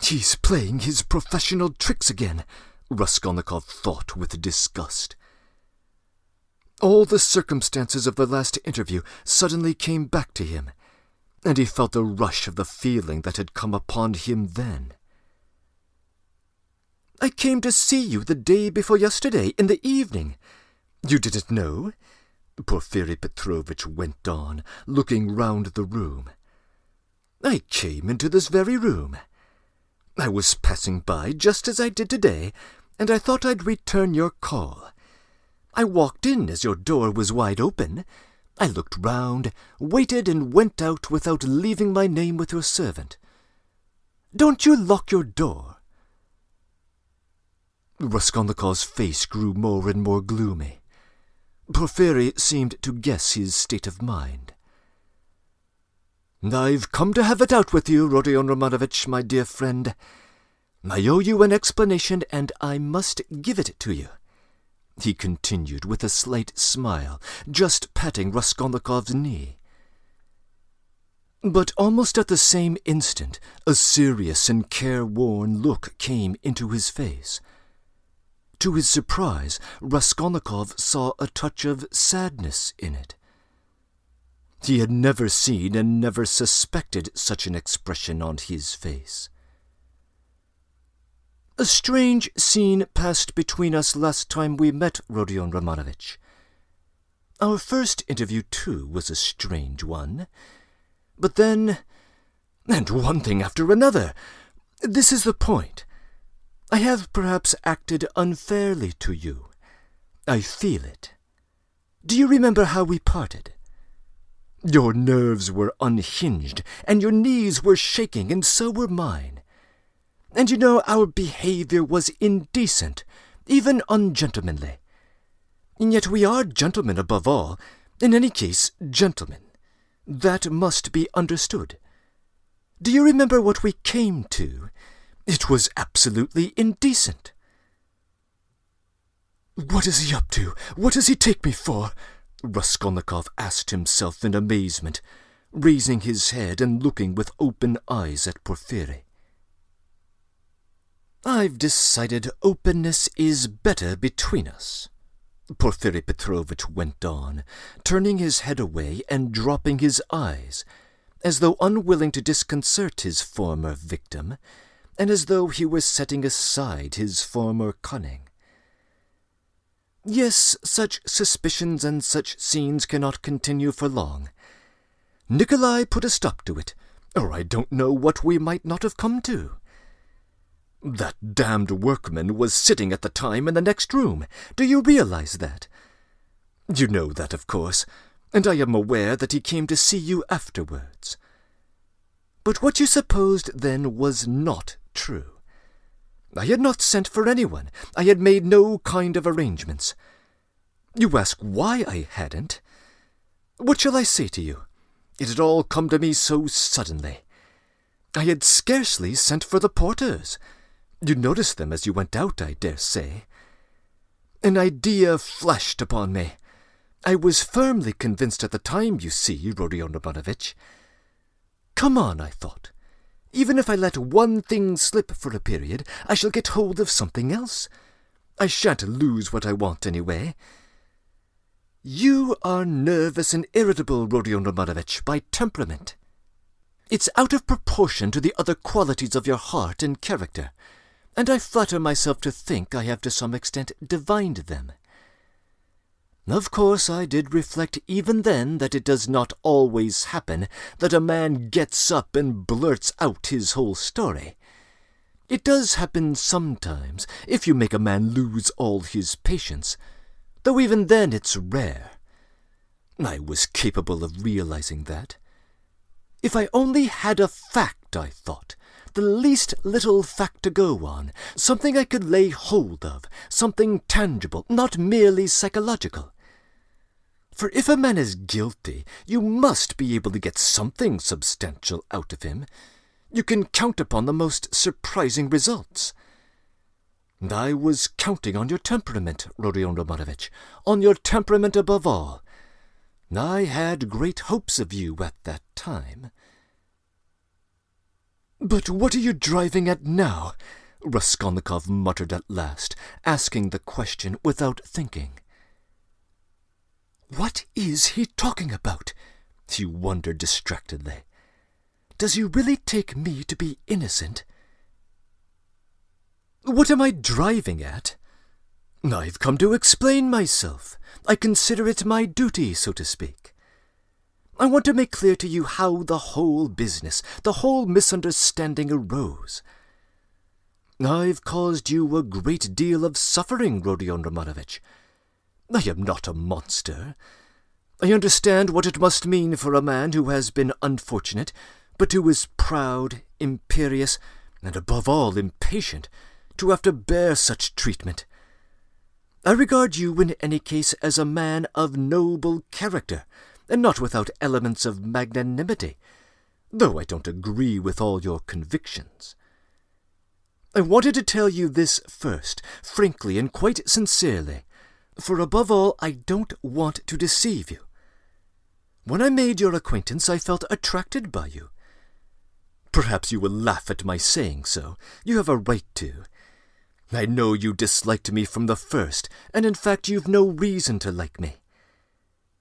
A: He's playing his professional tricks again, Raskolnikov thought with disgust. All the circumstances of the last interview suddenly came back to him, and he felt the rush of the feeling that had come upon him then. "I came to see you the day before yesterday, in the evening. You didn't know?" Porfiri Petrovitch went on, looking round the room. "I came into this very room. I was passing by just as I did today, and I thought I'd return your call. I walked in as your door was wide open. I looked round, waited, and went out without leaving my name with your servant. Don't you lock your door?" Raskolnikov's face grew more and more gloomy. Porfiri seemed to guess his state of mind. "I've come to have it out with you, Rodion Romanovich, my dear friend. I owe you an explanation, and I must give it to you," he continued with a slight smile, just patting Raskolnikov's knee. But almost at the same instant a serious and careworn look came into his face. To his surprise, Raskolnikov saw a touch of sadness in it. He had never seen and never suspected such an expression on his face. "A strange scene passed between us last time we met, Rodion Romanovich. Our first interview, too, was a strange one. But then, and one thing after another, this is the point. I have perhaps acted unfairly to you. I feel it. Do you remember how we parted? Your nerves were unhinged, and your knees were shaking, and so were mine. And you know our behavior was indecent, even ungentlemanly. And yet we are gentlemen above all, in any case, gentlemen. That must be understood. Do you remember what we came to? It was absolutely indecent." "What is he up to? What does he take me for?" Raskolnikov asked himself in amazement, raising his head and looking with open eyes at Porfiri. "I've decided openness is better between us," Porfiri Petrovitch went on, turning his head away and dropping his eyes, as though unwilling to disconcert his former victim, and as though he were setting aside his former cunning. "Yes, such suspicions and such scenes cannot continue for long. Nikolai put a stop to it, or I don't know what we might not have come to. That damned workman was sitting at the time in the next room. Do you realize that? You know that, of course, and I am aware that he came to see you afterwards. But what you supposed then was not true. I had not sent for anyone. I had made no kind of arrangements. You ask why I hadn't? What shall I say to you? It had all come to me so suddenly. I had scarcely sent for the porters. You noticed them as you went out, I dare say. An idea flashed upon me. I was firmly convinced at the time, you see, Rodion Romanovich. Come on, I thought. Even if I let one thing slip for a period, I shall get hold of something else. I shan't lose what I want anyway. You are nervous and irritable, Rodion Romanovich, by temperament. It's out of proportion to the other qualities of your heart and character, and I flatter myself to think I have to some extent divined them. Of course, I did reflect even then that it does not always happen that a man gets up and blurts out his whole story. It does happen sometimes, if you make a man lose all his patience, though even then it's rare. I was capable of realizing that. If I only had a fact, I thought, the least little fact to go on, something I could lay hold of, something tangible, not merely psychological. For if a man is guilty, you must be able to get something substantial out of him. You can count upon the most surprising results. And I was counting on your temperament, Rodion Romanovich, on your temperament above all. I had great hopes of you at that time. "But what are you driving at now?" Raskolnikov muttered at last, asking the question without thinking. "What is he talking about?" he wondered distractedly. "Does he really take me to be innocent?" "What am I driving at? I've come to explain myself. I consider it my duty, so to speak. I want to make clear to you how the whole business, the whole misunderstanding arose. I've caused you a great deal of suffering, Rodion Romanovich. I am not a monster. I understand what it must mean for a man who has been unfortunate, but who is proud, imperious, and above all impatient, to have to bear such treatment. I regard you in any case as a man of noble character, and not without elements of magnanimity, though I don't agree with all your convictions. I wanted to tell you this first, frankly and quite sincerely, for above all I don't want to deceive you. When I made your acquaintance I felt attracted by you. Perhaps you will laugh at my saying so. You have a right to. I know you disliked me from the first, and in fact you've no reason to like me.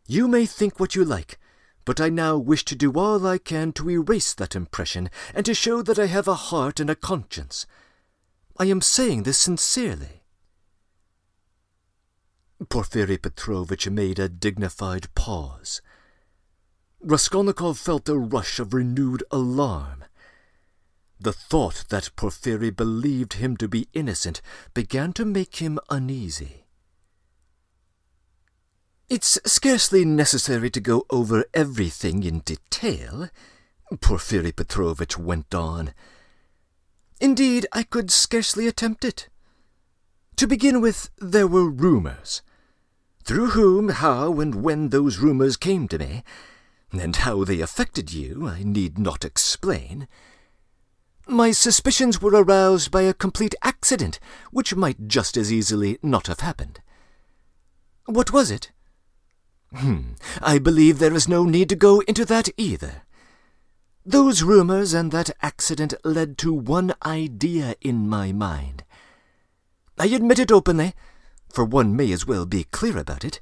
A: You may think what you like, but I now wish to do all I can to erase that impression and to show that I have a heart and a conscience. I am saying this sincerely." Porfiri Petrovitch made a dignified pause. Raskolnikov felt a rush of renewed alarm. The thought that Porfiri believed him to be innocent began to make him uneasy. "It's scarcely necessary to go over everything in detail," Porfiri Petrovitch went on. "Indeed, I could scarcely attempt it. To begin with, there were rumors. Through whom, how, and when those rumors came to me, and how they affected you, I need not explain. My suspicions were aroused by a complete accident, which might just as easily not have happened. What was it? I believe there is no need to go into that either. Those rumors and that accident led to one idea in my mind. I admit it openly, for one may as well be clear about it.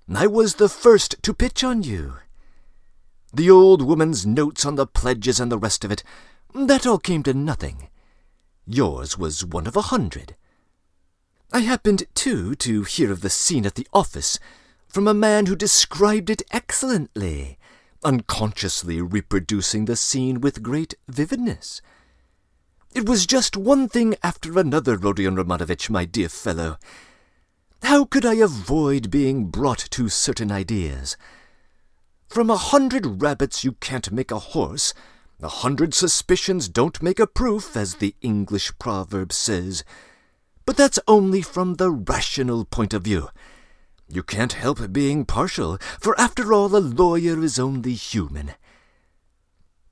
A: I was the first to pitch on you. The old woman's notes on the pledges and the rest of it, that all came to nothing. Yours was one of 100. I happened, too, to hear of the scene at the office from a man who described it excellently, unconsciously reproducing the scene with great vividness. It was just one thing after another, Rodion Romanovich, my dear fellow. How could I avoid being brought to certain ideas? From 100 rabbits you can't make a horse. 100 suspicions don't make a proof, as the English proverb says. But that's only from the rational point of view. You can't help being partial, for after all a lawyer is only human.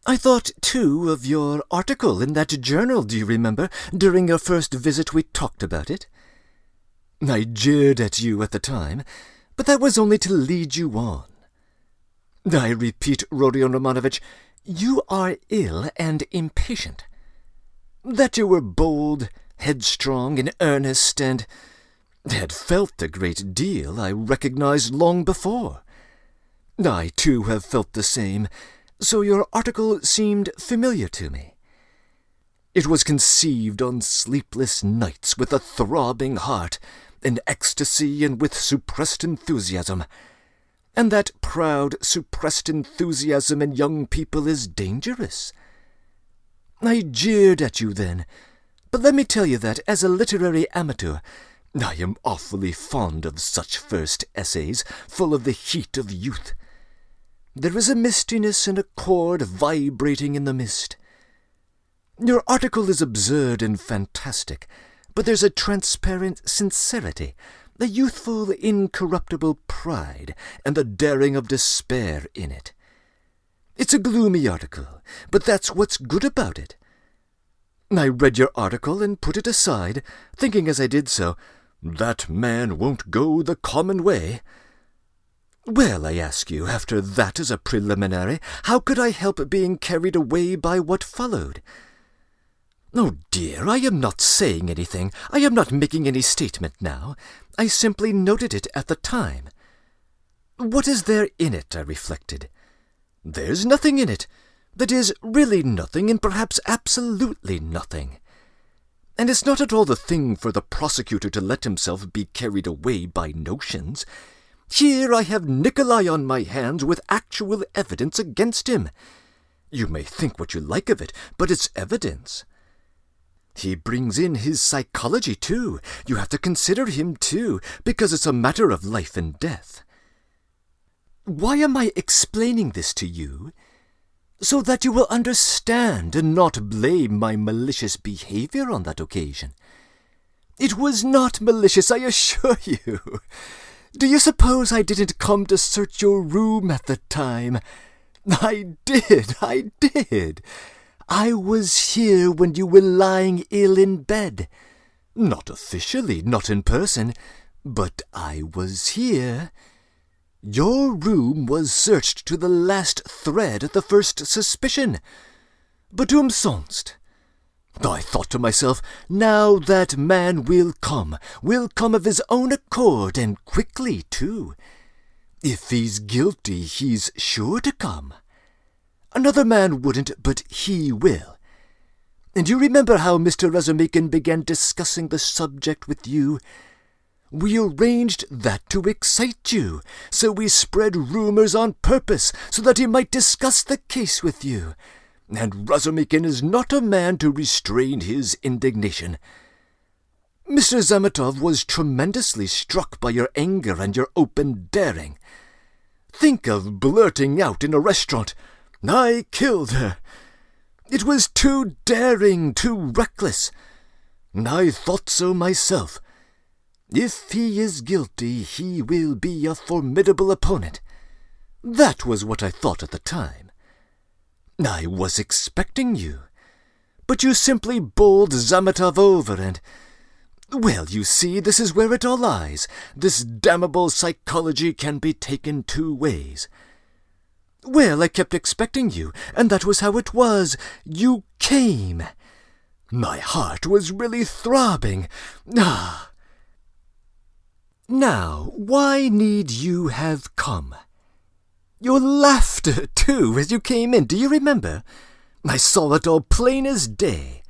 A: I thought, too, of your article in that journal, do you remember? During your first visit we talked about it. I jeered at you at the time, but that was only to lead you on. I repeat, Rodion Romanovich, you are ill and impatient. That you were bold, headstrong, in earnest, and had felt a great deal, I recognized long before. I, too, have felt the same, so your article seemed familiar to me. It was conceived on sleepless nights with a throbbing heart, in ecstasy and with suppressed enthusiasm. And that proud, suppressed enthusiasm in young people is dangerous. I jeered at you then, but let me tell you that, as a literary amateur, I am awfully fond of such first essays, full of the heat of youth. There is a mistiness and a chord vibrating in the mist. Your article is absurd and fantastic, but there's a transparent sincerity, a youthful, incorruptible pride, and the daring of despair in it. It's a gloomy article, but that's what's good about it. I read your article and put it aside, thinking as I did so, that man won't go the common way. Well, I ask you, after that as a preliminary, how could I help being carried away by what followed? Oh dear, I am not saying anything. I am not making any statement now. I simply noted it at the time. What is there in it, I reflected. There's nothing in it. That is, really nothing, and perhaps absolutely nothing. And it's not at all the thing for the prosecutor to let himself be carried away by notions. Here I have Nikolai on my hands with actual evidence against him. You may think what you like of it, but it's evidence. He brings in his psychology, too. You have to consider him, too, because it's a matter of life and death. Why am I explaining this to you? So that you will understand and not blame my malicious behavior on that occasion. It was not malicious, I assure you. Do you suppose I didn't come to search your room at the time? I did. I was here when you were lying ill in bed. Not officially, not in person, but I was here. Your room was searched to the last thread at the first suspicion. But umsonst. I thought to myself, now that man will come of his own accord, and quickly, too. If he's guilty, he's sure to come. Another man wouldn't, but he will. And you remember how Mr. Razumikin began discussing the subject with you? We arranged that to excite you, so we spread rumors on purpose, so that he might discuss the case with you. And Razumikin is not a man to restrain his indignation. Mr. Zametov was tremendously struck by your anger and your open daring. Think of blurting out in a restaurant, "I killed her." It was too daring, too reckless. I thought so myself. If he is guilty, he will be a formidable opponent. That was what I thought at the time. I was expecting you. But you simply bowled Zametov over and... Well, you see, this is where it all lies. This damnable psychology can be taken two ways. Well, I kept expecting you, and that was how it was. You came. My heart was really throbbing. Ah! Now, why need you have come? Your laughter, too, as you came in, do you remember? I saw it all plain as day.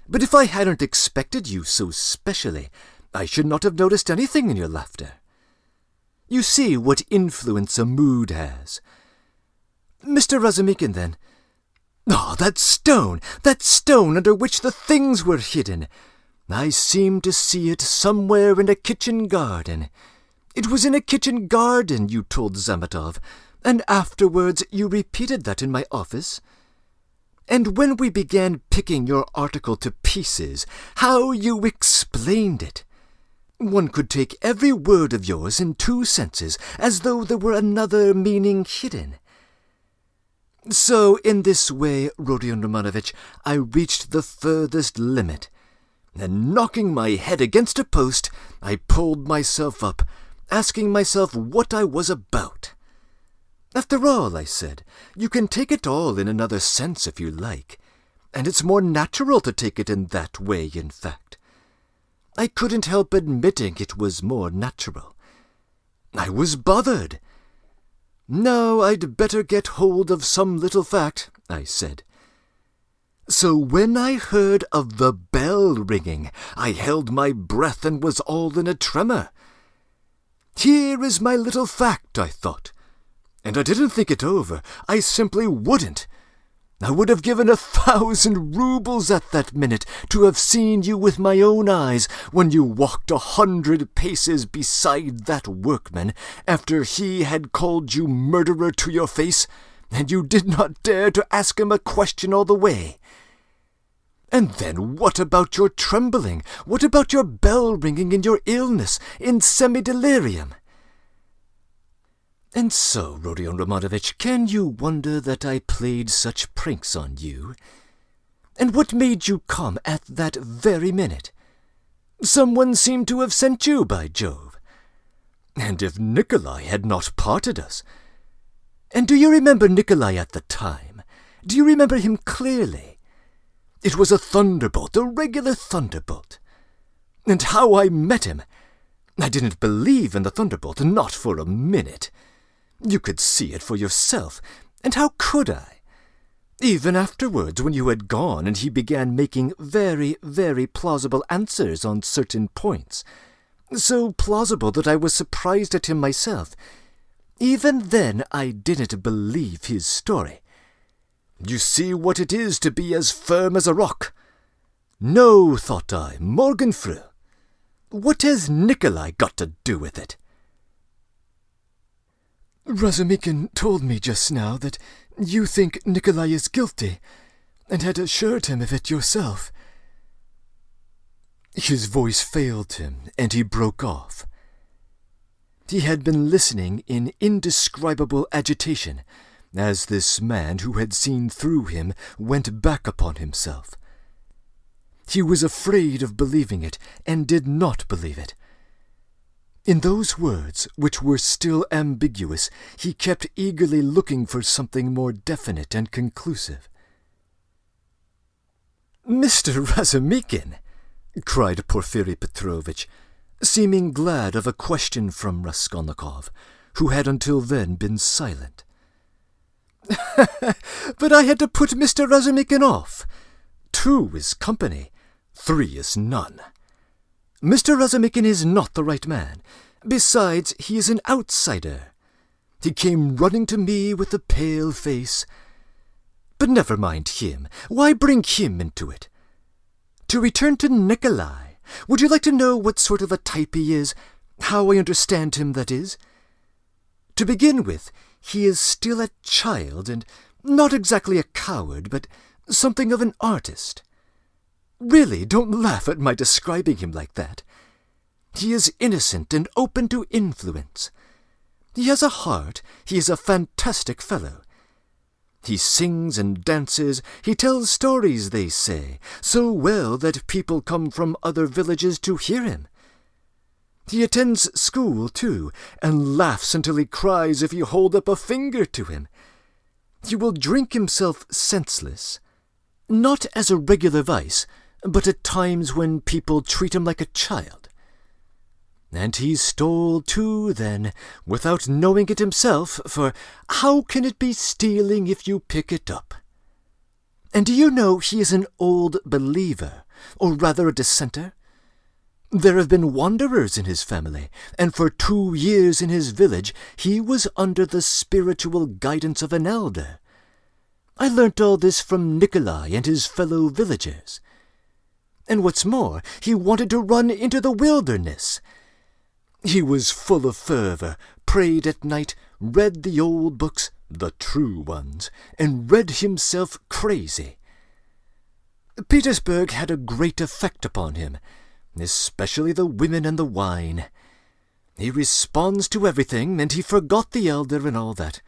A: But if I hadn't expected you so specially, I should not have noticed anything in your laughter. You see what influence a mood has. Mr. Razumikin, then. Ah, that stone under which the things were hidden. I seemed to see it somewhere in a kitchen garden. It was in a kitchen garden, you told Zametov, and afterwards you repeated that in my office. And when we began picking your article to pieces, how you explained it! One could take every word of yours in two senses, as though there were another meaning hidden. So, in this way, Rodion Romanovich, I reached the furthest limit, and knocking my head against a post, I pulled myself up, asking myself what I was about. After all, I said, you can take it all in another sense if you like, and it's more natural to take it in that way, in fact. I couldn't help admitting it was more natural. I was bothered. No, I'd better get hold of some little fact, I said. So when I heard of the bell ringing, I held my breath and was all in a tremor. Here is my little fact, I thought. And I didn't think it over. I simply wouldn't. I would have given 1,000 rubles at that minute to have seen you with my own eyes when you walked 100 paces beside that workman after he had called you murderer to your face, and you did not dare to ask him a question all the way. And then what about your trembling? What about your bell ringing in your illness, in semi-delirium? And so, Rodion Romanovich, can you wonder that I played such pranks on you? And what made you come at that very minute? Someone seemed to have sent you, by Jove. And if Nikolai had not parted us... And do you remember Nikolai at the time? Do you remember him clearly? It was a thunderbolt, a regular thunderbolt. And how I met him! I didn't believe in the thunderbolt, not for a minute. You could see it for yourself, and how could I? Even afterwards, when you had gone and he began making very, very plausible answers on certain points, so plausible that I was surprised at him myself, even then I didn't believe his story. You see what it is to be as firm as a rock. No, thought I, Morgenfrau. What has Nikolai got to do with it?
C: Razumikin told me just now that you think Nikolai is guilty, and had assured him of it yourself.
A: His voice failed him, and he broke off. He had been listening in indescribable agitation, as this man who had seen through him went back upon himself. He was afraid of believing it, and did not believe it. In those words, which were still ambiguous, he kept eagerly looking for something more definite and conclusive. "Mr. Razumikin!" cried Porfiri Petrovitch, seeming glad of a question from Raskolnikov, who had until then been silent. "But I had to put Mr. Razumikin off. 2 is company, 3 is none. Mr. Razumikin is not the right man. Besides, he is an outsider. He came running to me with a pale face. But never mind him. Why bring him into it? To return to Nikolai, would you like to know what sort of a type he is? How I understand him, that is? To begin with, he is still a child, and not exactly a coward, but something of an artist. Really, don't laugh at my describing him like that. He is innocent and open to influence. He has a heart. He is a fantastic fellow. He sings and dances. He tells stories, they say, so well that people come from other villages to hear him. He attends school, too, and laughs until he cries if you hold up a finger to him. He will drink himself senseless, not as a regular vice, but at times when people treat him like a child. And he stole, too, then, without knowing it himself, for how can it be stealing if you pick it up? And do you know he is an old believer, or rather a dissenter? There have been wanderers in his family, and for 2 years in his village he was under the spiritual guidance of an elder. I learnt all this from Nikolai and his fellow villagers. And what's more, he wanted to run into the wilderness. He was full of fervour, prayed at night, read the old books, the true ones, and read himself crazy. Petersburg had a great effect upon him, especially the women and the wine. He responds to everything, and he forgot the elder and all that.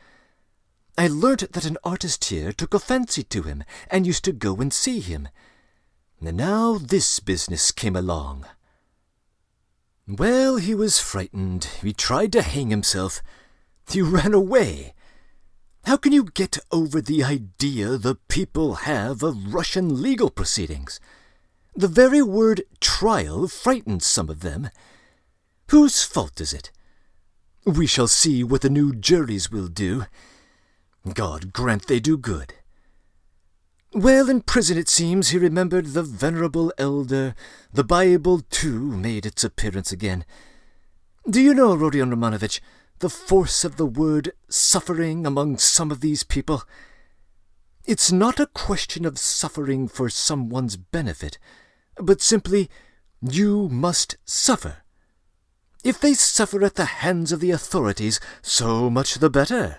A: I learnt that an artist here took a fancy to him, and used to go and see him. And now this business came along. Well, he was frightened. He tried to hang himself. He ran away. How can you get over the idea the people have of Russian legal proceedings? The very word trial frightens some of them. Whose fault is it? We shall see what the new juries will do. God grant they do good. Well, in prison it seems he remembered the venerable elder. The Bible, too, made its appearance again. Do you know, Rodion Romanovich, the force of the word suffering among some of these people? It's not a question of suffering for someone's benefit, but simply, you must suffer. If they suffer at the hands of the authorities, so much the better.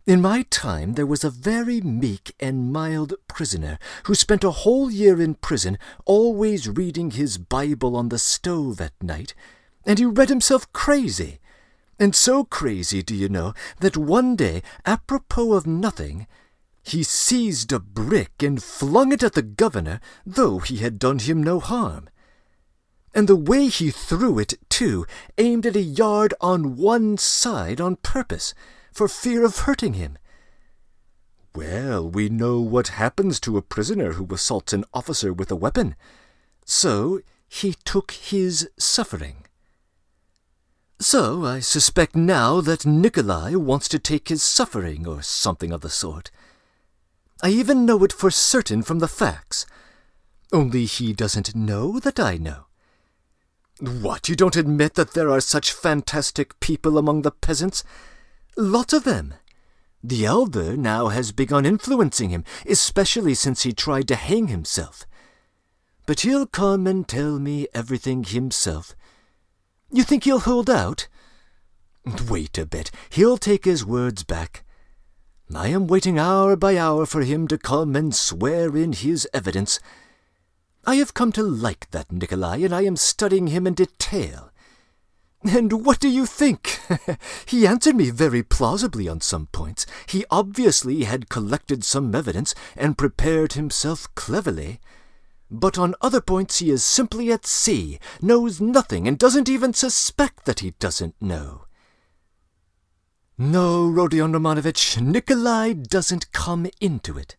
A: In my time there was a very meek and mild prisoner who spent a whole year in prison, always reading his Bible on the stove at night, and he read himself crazy. And so crazy, do you know, that one day, apropos of nothing, he seized a brick and flung it at the governor, though he had done him no harm. And the way he threw it, too, aimed at a yard on one side on purpose, for fear of hurting him. Well, we know what happens to a prisoner who assaults an officer with a weapon. So he took his suffering. So I suspect now that Nikolai wants to take his suffering, or something of the sort. I even know it for certain from the facts. Only he doesn't know that I know. What, you don't admit that there are such fantastic people among the peasants? Lots of them. The elder now has begun influencing him, especially since he tried to hang himself. But he'll come and tell me everything himself. You think he'll hold out? Wait a bit. He'll take his words back. I am waiting hour by hour for him to come and swear in his evidence. I have come to like that Nikolai, and I am studying him in detail. And what do you think? He answered me very plausibly on some points. He obviously had collected some evidence and prepared himself cleverly. But on other points he is simply at sea, knows nothing, and doesn't even suspect that he doesn't know. No, Rodion Romanovich, Nikolai doesn't come into it.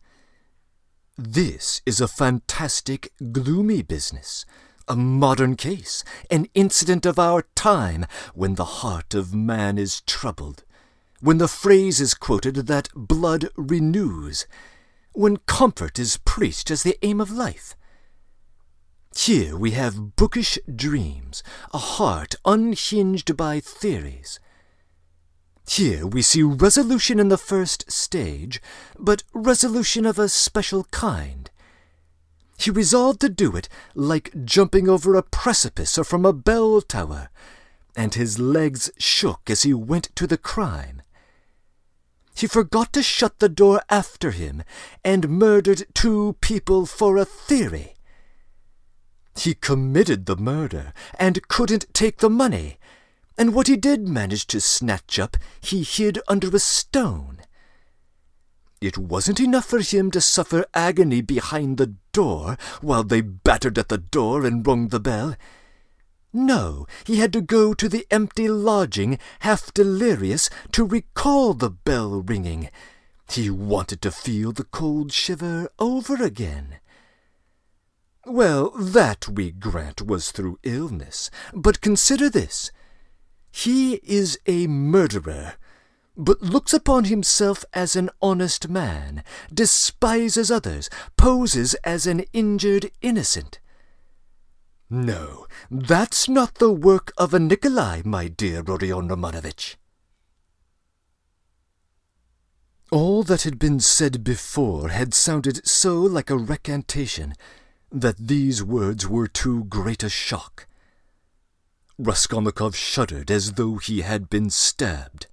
A: This is a fantastic, gloomy business, a modern case, an incident of our time, when the heart of man is troubled, when the phrase is quoted that blood renews, when comfort is preached as the aim of life. Here we have bookish dreams, a heart unhinged by theories. Here we see resolution in the first stage, but resolution of a special kind. He resolved to do it like jumping over a precipice or from a bell tower, and his legs shook as he went to the crime. He forgot to shut the door after him, and murdered 2 people for a theory. He committed the murder, and couldn't take the money, and what he did manage to snatch up, he hid under a stone. It wasn't enough for him to suffer agony behind the door, while they battered at the door and rung the bell. No, he had to go to the empty lodging, half delirious, to recall the bell ringing. He wanted to feel the cold shiver over again. Well, that, we grant, was through illness. But consider this. He is a murderer, but looks upon himself as an honest man, despises others, poses as an injured innocent. No, that's not the work of a Nikolai, my dear Rodion Romanovich. All that had been said before had sounded so like a recantation that these words were too great a shock. Raskolnikov shuddered as though he had been stabbed.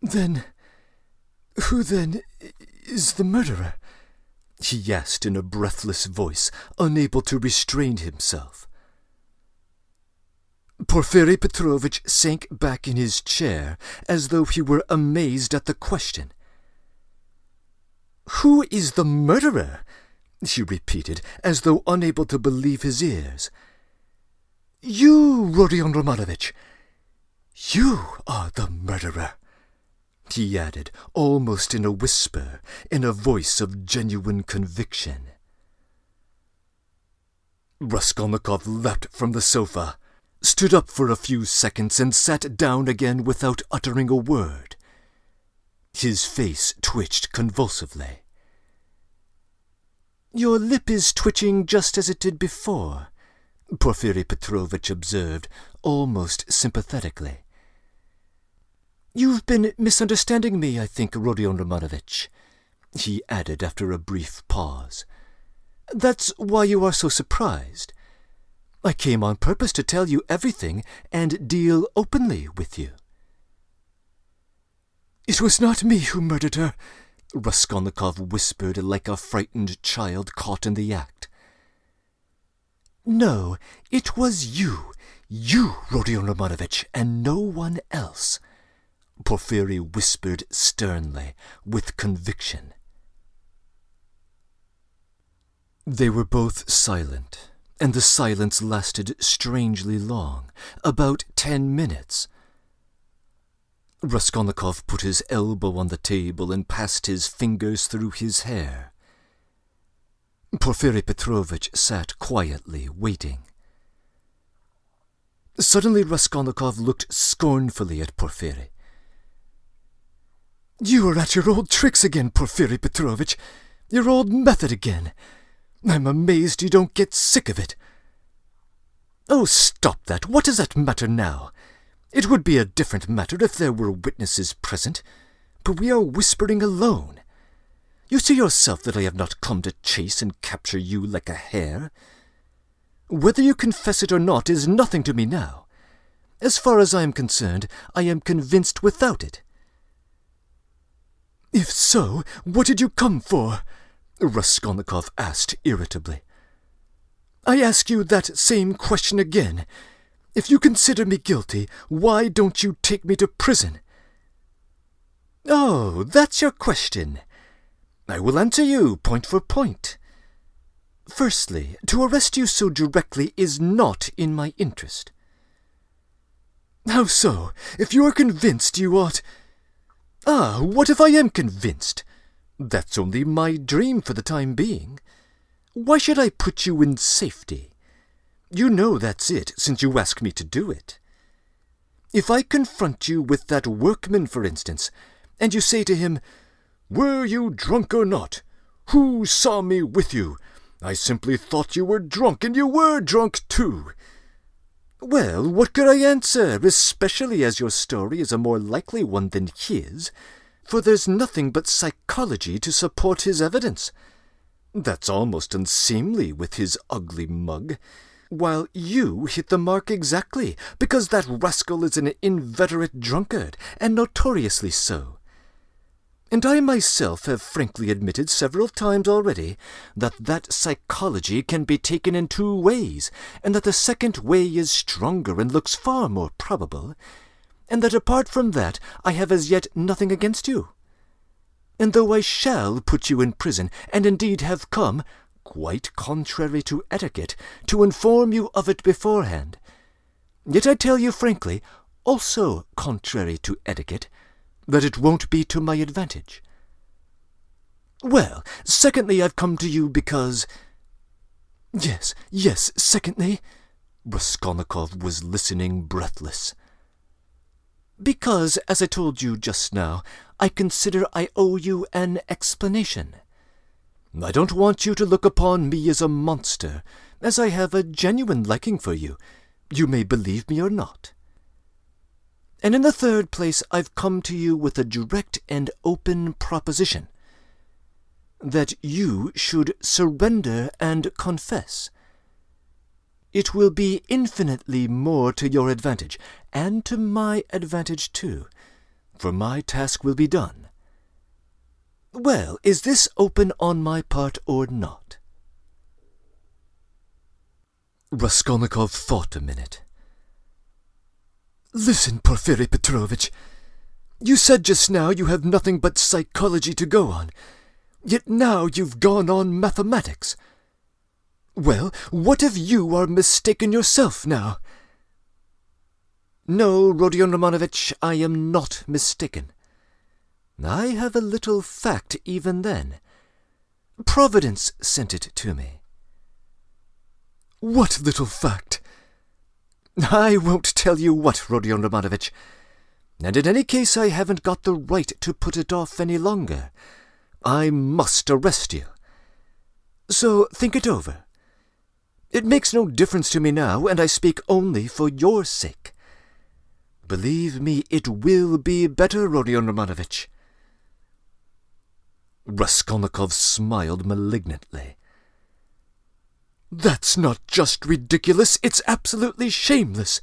A: Then, who then is the murderer? He asked in a breathless voice, unable to restrain himself. Porfiri Petrovitch sank back in his chair as though he were amazed at the question. Who is the murderer? He repeated, as though unable to believe his ears. You, Rodion Romanovich. You are the murderer, he added, almost in a whisper, in a voice of genuine conviction. Raskolnikov leapt from the sofa, stood up for a few seconds, and sat down again without uttering a word.
B: His face twitched convulsively. "Your lip is twitching just as it did before," Porfiri Petrovitch observed, almost sympathetically. "You've been misunderstanding me, I think, Rodion Romanovitch," he added after a brief pause. "That's why you are so surprised. I came on purpose to tell you everything and deal openly with you." "It was not me who murdered her," Raskolnikov whispered like a frightened child caught in the act. "No, it was you, Rodion Romanovitch, and no one else," Porfiri whispered sternly, with conviction. They were both silent, and the silence lasted strangely long, about 10 minutes. Raskolnikov put his elbow on the table and passed his fingers through his hair. Porfiri Petrovitch sat quietly, waiting. Suddenly Raskolnikov looked scornfully at Porfiri. "You are at your old tricks again, Porfiri Petrovitch. Your old method again. I'm amazed you don't get sick of it." "Oh, stop that. What does that matter now? It would be a different matter if there were witnesses present, but we are whispering alone. You see yourself that I have not come to chase and capture you like a hare. Whether you confess it or not is nothing to me now. As far as I am concerned, I am convinced without it." "If so, what did you come for?" Raskolnikov asked irritably. "I ask you that same question again. If you consider me guilty, why don't you take me to prison?" "Oh, that's your question. I will answer you point for point. Firstly, to arrest you so directly is not in my interest." "How so? If you are convinced, you ought—" "Ah, what if I am convinced? That's only my dream for the time being. Why should I put you in safety? You know that's it, since you ask me to do it. If I confront you with that workman, for instance, and you say to him, 'Were you drunk or not? Who saw me with you? I simply thought you were drunk, and you were drunk too.' Well, what could I answer, especially as your story is a more likely one than his, for there's nothing but psychology to support his evidence. That's almost unseemly with his ugly mug, while you hit the mark exactly, because that rascal is an inveterate drunkard, and notoriously so. And I myself have frankly admitted several times already that psychology can be taken in 2 ways, and that the second way is stronger and looks far more probable, and that apart from that I have as yet nothing against you. And though I shall put you in prison, and indeed have come, quite contrary to etiquette, to inform you of it beforehand, yet I tell you frankly, also contrary to etiquette, that it won't be to my advantage. Well, secondly, I've come to you because—" Yes, secondly," Raskolnikov was listening breathless. "Because, as I told you just now, I consider I owe you an explanation. I don't want you to look upon me as a monster, as I have a genuine liking for you. You may believe me or not. And in the third place, I've come to you with a direct and open proposition, that you should surrender and confess. It will be infinitely more to your advantage, and to my advantage too, for my task will be done. Well, is this open on my part or not?" Raskolnikov thought a minute. "Listen, Porfiri Petrovitch, you said just now you have nothing but psychology to go on, yet now you've gone on mathematics. Well, what if you are mistaken yourself now?" "No, Rodion Romanovitch, I am not mistaken. I have a little fact even then. Providence sent it to me." "What little fact?" "I won't tell you what, Rodion Romanovitch.
A: And in any case, I haven't got the right to put it off any longer. I must arrest you. So think it over. It makes no difference to me now, and I speak only for your sake. Believe me, it will be better, Rodion Romanovich." Raskolnikov smiled malignantly.
C: "That's not just ridiculous, it's absolutely shameless.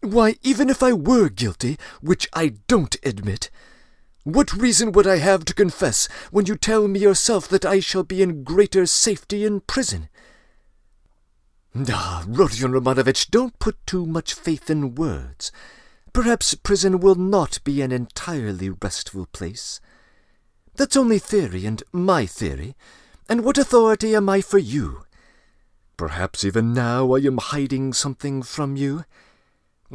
C: Why, even if I were guilty, which I don't admit, what reason would I have to confess when you tell me yourself that I shall be in greater safety in prison?"
A: "Ah, Rodion Romanovich, don't put too much faith in words. Perhaps prison will not be an entirely restful place. That's only theory, and my theory, and what authority am I for you? Perhaps even now I am hiding something from you.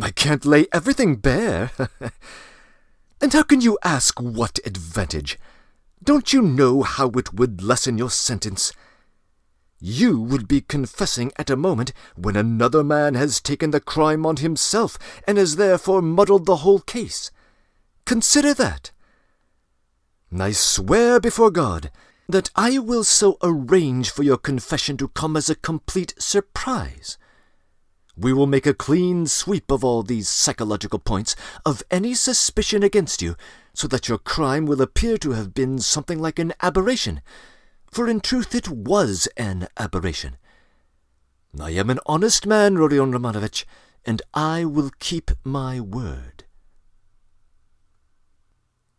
A: I can't lay everything bare. And how can you ask what advantage? Don't you know how it would lessen your sentence? You would be confessing at a moment when another man has taken the crime on himself and has therefore muddled the whole case. Consider that. I swear before God that I will so arrange for your confession to come as a complete surprise. We will make a clean sweep of all these psychological points, of any suspicion against you, so that your crime will appear to have been something like an aberration. For in truth it was an aberration. I am an honest man, Rodion Romanovich, and I will keep my word."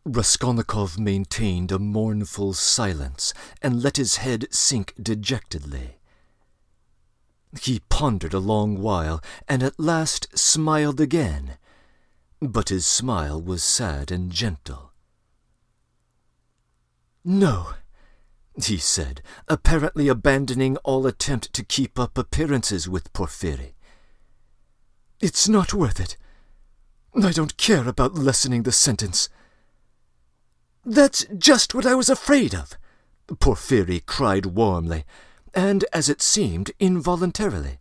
A: Raskolnikov maintained a mournful silence, and let his head sink dejectedly. He pondered a long while, and at last smiled again, but his smile was sad and gentle.
C: "No,"
A: he said, apparently abandoning all attempt to keep up appearances with Porfiry.
C: "It's not worth it. I don't care about lessening the sentence."
A: "That's just what I was afraid of," Porfiry cried warmly, and, as it seemed, involuntarily.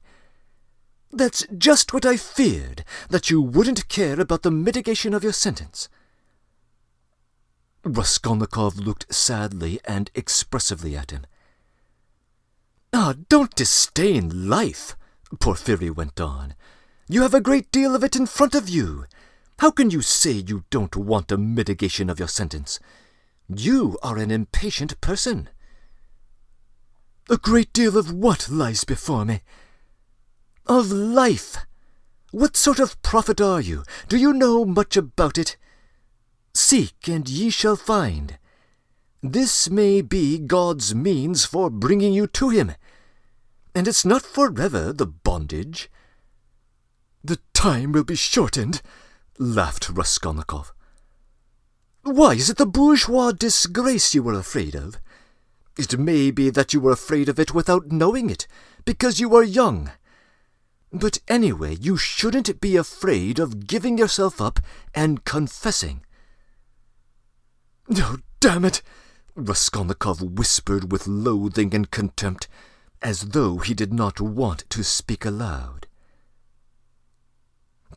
A: "That's just what I feared, that you wouldn't care about the mitigation of your sentence." Raskolnikov looked sadly and expressively at him. "Ah, don't disdain life," Porfiry went on. "You have a great deal of it in front of you. How can you say you don't want a mitigation of your sentence? You are an impatient person."
C: "A great deal of what lies before me?"
A: "Of life. What sort of prophet are you? Do you know much about it? Seek, and ye shall find. This may be God's means for bringing you to him. And it's not forever, the bondage."
C: "The time will be shortened," laughed Raskolnikov.
A: "Why, is it the bourgeois disgrace you were afraid of? It may be that you were afraid of it without knowing it, because you are young. But anyway, you shouldn't be afraid of giving yourself up and confessing."
C: "Oh, damn it!"
A: Raskolnikov whispered with loathing and contempt, as though he did not want to speak aloud.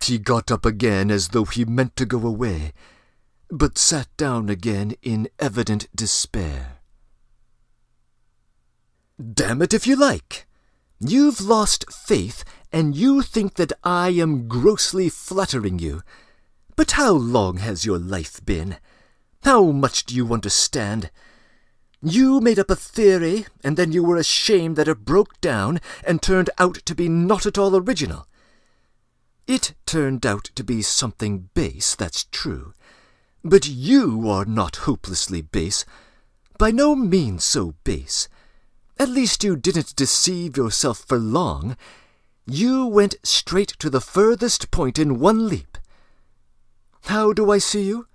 A: He got up again as though he meant to go away, but sat down again in evident despair. "Damn it if you like. You've lost faith, and you think that I am grossly flattering you. But how long has your life been? How much do you understand? You made up a theory, and then you were ashamed that it broke down and turned out to be not at all original. It turned out to be something base, that's true. But you are not hopelessly base. By no means so base. At least you didn't deceive yourself for long. You went straight to the furthest point in one leap. How do I see you?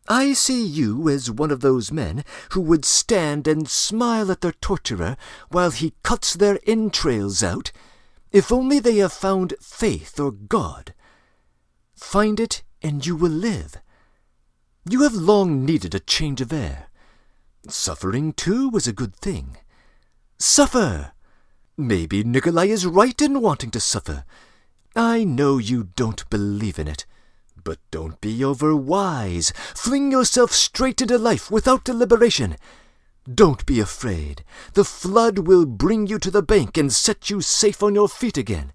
A: I see you as one of those men who would stand and smile at their torturer while he cuts their entrails out, if only they have found faith or God. Find it, and you will live. You have long needed a change of air. Suffering, too, was a good thing. Suffer! Maybe Nikolai is right in wanting to suffer. I know you don't believe in it, But don't be overwise. Fling yourself straight into life without deliberation. Don't be afraid. The flood will bring you to the bank and set you safe on your feet again.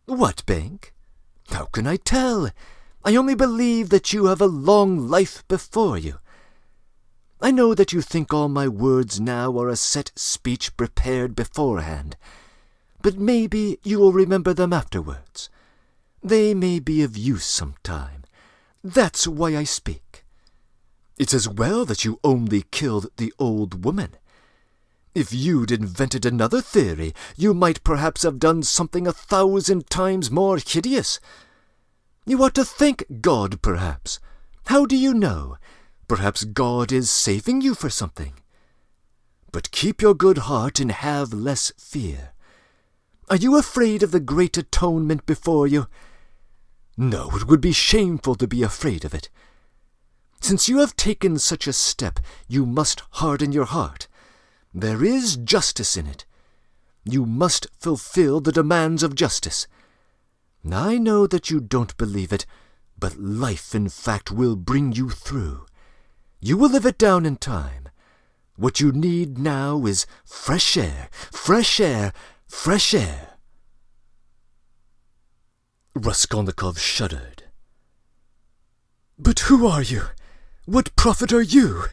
A: What bank? How can I tell? I only believe that you have a long life before you. I know that you think all my words now are a set speech prepared beforehand, but maybe you will remember them afterwards. They may be of use sometime. That's why I speak. It's as well that you only killed the old woman. If you'd invented another theory, you might perhaps have done something 1,000 times more hideous. You ought to thank God, perhaps. How do you know? Perhaps God is saving you for something. But keep your good heart and have less fear. Are you afraid of the great atonement before you? No, it would be shameful to be afraid of it. Since you have taken such a step, you must harden your heart. There is justice in it. You must fulfill the demands of justice. I know that you don't believe it, but life, in fact, will bring you through. You will live it down in time. What you need now is fresh air, fresh air, fresh air.
B: Raskolnikov shuddered.
C: But who are you? What prophet are you?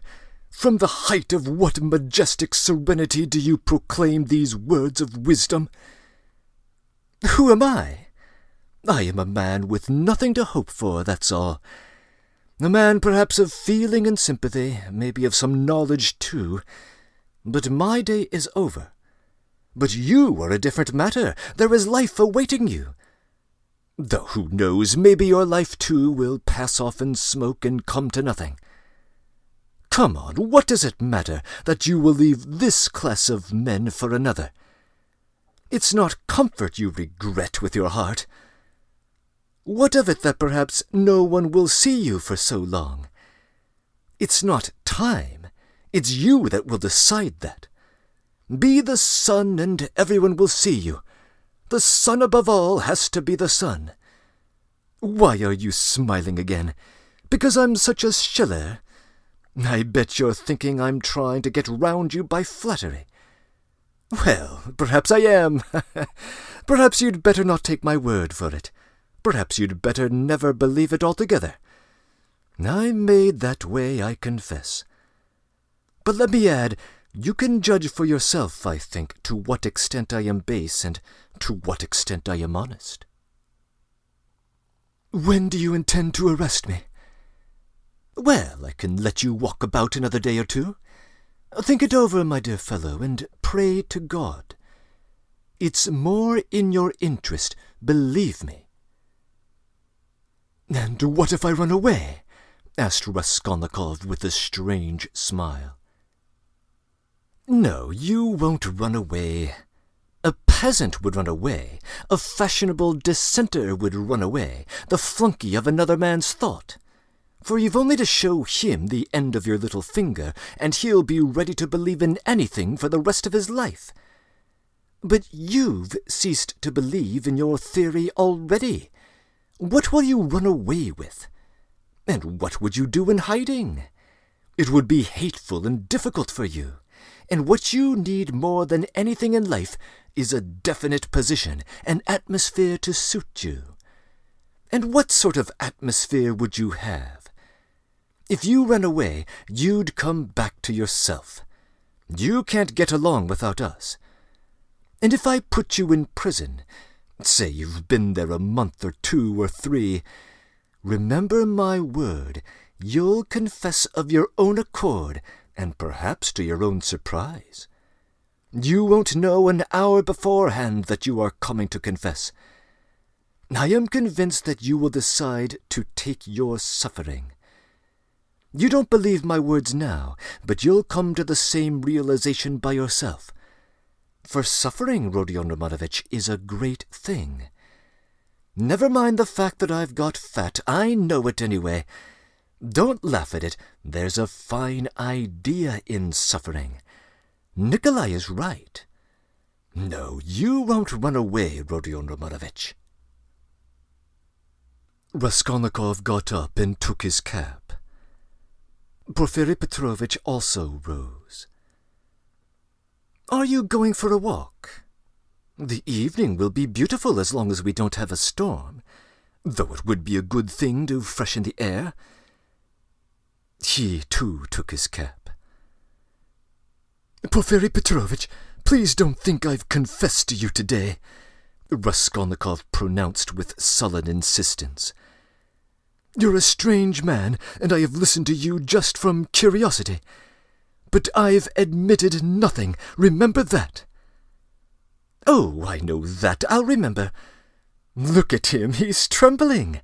C: From the height of what majestic serenity do you proclaim these words of wisdom?
A: Who am I? I am a man with nothing to hope for, that's all. A man perhaps of feeling and sympathy, maybe of some knowledge too. But my day is over. But you are a different matter. There is life awaiting you. Though who knows, maybe your life too will pass off in smoke and come to nothing. Come on, what does it matter that you will leave this class of men for another? It's not comfort you regret with your heart. What of it that perhaps no one will see you for so long? It's not time. It's you that will decide that. Be the sun and everyone will see you. The sun above all has to be the sun. Why are you smiling again? Because I'm such a Schiller? I bet you're thinking I'm trying to get round you by flattery. Well, perhaps I am. Perhaps you'd better not take my word for it. Perhaps you'd better never believe it altogether. I'm made that way, I confess. But let me add, you can judge for yourself, I think, to what extent I am base and to what extent I am honest.
C: When do you intend to arrest me?
A: Well, I can let you walk about another day or two. Think it over, my dear fellow, and pray to God. It's more in your interest, believe me.
C: And what if I run away?
A: Asked Raskolnikov with a strange smile. No, you won't run away. A peasant would run away. A fashionable dissenter would run away, the flunky of another man's thought. For you've only to show him the end of your little finger, and he'll be ready to believe in anything for the rest of his life. But you've ceased to believe in your theory already. What will you run away with? And what would you do in hiding? It would be hateful and difficult for you. And what you need more than anything in life is a definite position, an atmosphere to suit you. And what sort of atmosphere would you have? If you ran away, you'd come back to yourself. You can't get along without us. And if I put you in prison, say you've been there a month or 2 or 3, remember my word, you'll confess of your own accord, and perhaps to your own surprise. You won't know an hour beforehand that you are coming to confess. I am convinced that you will decide to take your suffering. You don't believe my words now, but you'll come to the same realization by yourself. For suffering, Rodion Romanovich, is a great thing. Never mind the fact that I've got fat. I know it anyway. Don't laugh at it. There's a fine idea in suffering. Nikolai is right. No, you won't run away, Rodion Romanovich.
B: Raskolnikov got up and took his cap. Porfiri Petrovitch also rose. "Are you going for a walk? The evening will be beautiful as long as we don't have a storm, though it would be a good thing to freshen the air." He, too, took his cap. "Porfiri Petrovitch, please don't think I've confessed to you today," Raskolnikov pronounced with sullen insistence. "You're a strange man, and I have listened to you just from curiosity. But I've admitted nothing, remember that." "Oh, I know that, I'll remember. Look at him, he's trembling.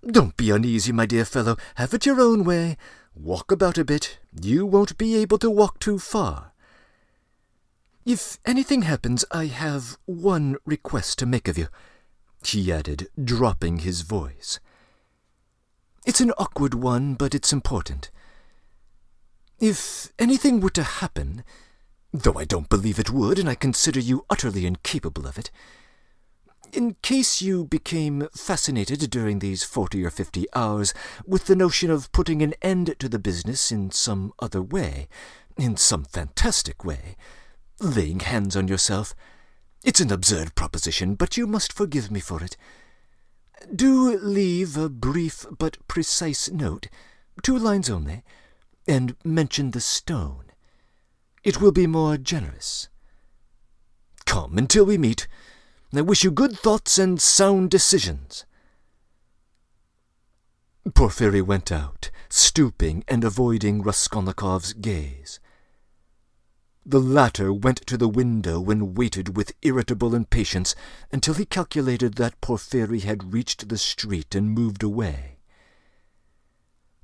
B: Don't be uneasy, my dear fellow, have it your own way. Walk about a bit, you won't be able to walk too far. If anything happens, I have one request to make of you," he added, dropping his voice. "It's an awkward one, but it's important. If anything were to happen, though I don't believe it would, and I consider you utterly incapable of it, in case you became fascinated during these 40 or 50 hours with the notion of putting an end to the business in some other way, in some fantastic way, laying hands on yourself, it's an absurd proposition, but you must forgive me for it. Do leave a brief but precise note, 2 lines only, and mention the stone. It will be more generous. Come until we meet. I wish you good thoughts and sound decisions." Porfiri went out, stooping and avoiding Raskolnikov's gaze. The latter went to the window and waited with irritable impatience until he calculated that Porfiri had reached the street and moved away.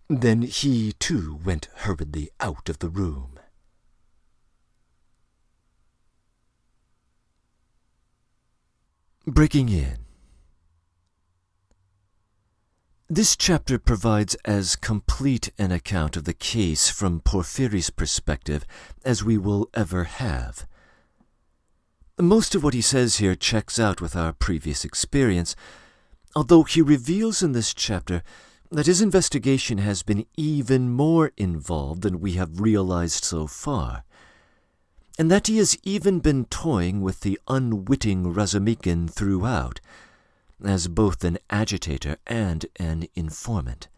B: Then he, too, went hurriedly out of the room. Breaking in. This chapter provides as complete an account of the case from Porfiri's perspective as we will ever have. Most of what he says here checks out with our previous experience, although he reveals in this chapter that his investigation has been even more involved than we have realized so far, and that he has even been toying with the unwitting Razumikin throughout, as both an agitator and an informant.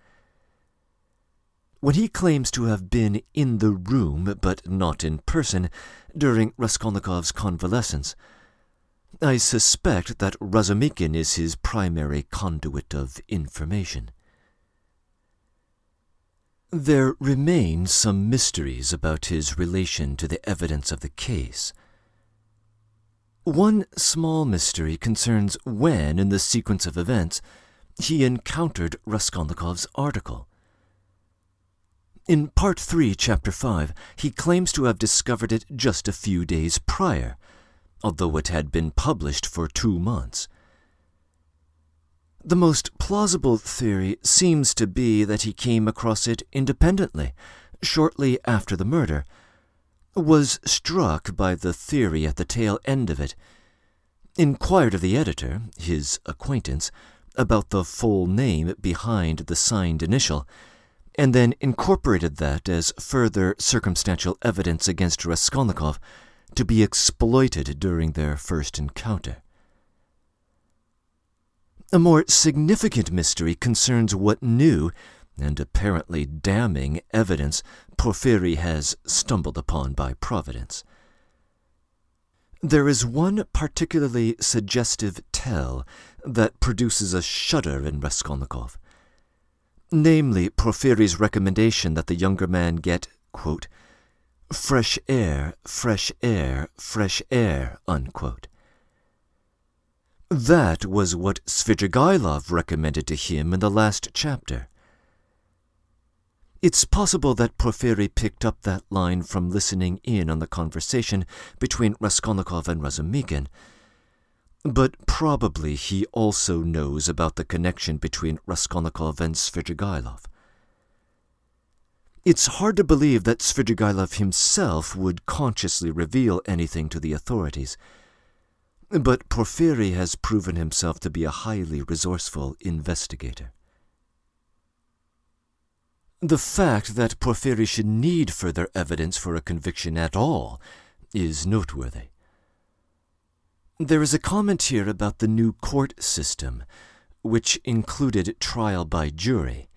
B: When he claims to have been in the room, but not in person, during Raskolnikov's convalescence, I suspect that Razumikin is his primary conduit of information. There remain some mysteries about his relation to the evidence of the case. One small mystery concerns when, in the sequence of events, he encountered Raskolnikov's article. In Part 3, Chapter 5, he claims to have discovered it just a few days prior, although it had been published for 2 months. The most plausible theory seems to be that he came across it independently, shortly after the murder, was struck by the theory at the tail end of it, inquired of the editor, his acquaintance, about the full name behind the signed initial, and then incorporated that as further circumstantial evidence against Raskolnikov to be exploited during their first encounter. A more significant mystery concerns what new, and apparently damning, evidence Porfiri has stumbled upon by Providence. There is one particularly suggestive tell that produces a shudder in Raskolnikov, namely Porfiri's recommendation that the younger man get, quote, fresh air, fresh air, fresh air, unquote. That was what Svidrigailov recommended to him in the last chapter. It's possible that Porfiri picked up that line from listening in on the conversation between Raskolnikov and Razumikin, but probably he also knows about the connection between Raskolnikov and Svidrigailov. It's hard to believe that Svidrigailov himself would consciously reveal anything to the authorities, but Porfiry has proven himself to be a highly resourceful investigator. The fact that Porfiry should need further evidence for a conviction at all is noteworthy. There is a comment here about the new court system, which included trial by jury.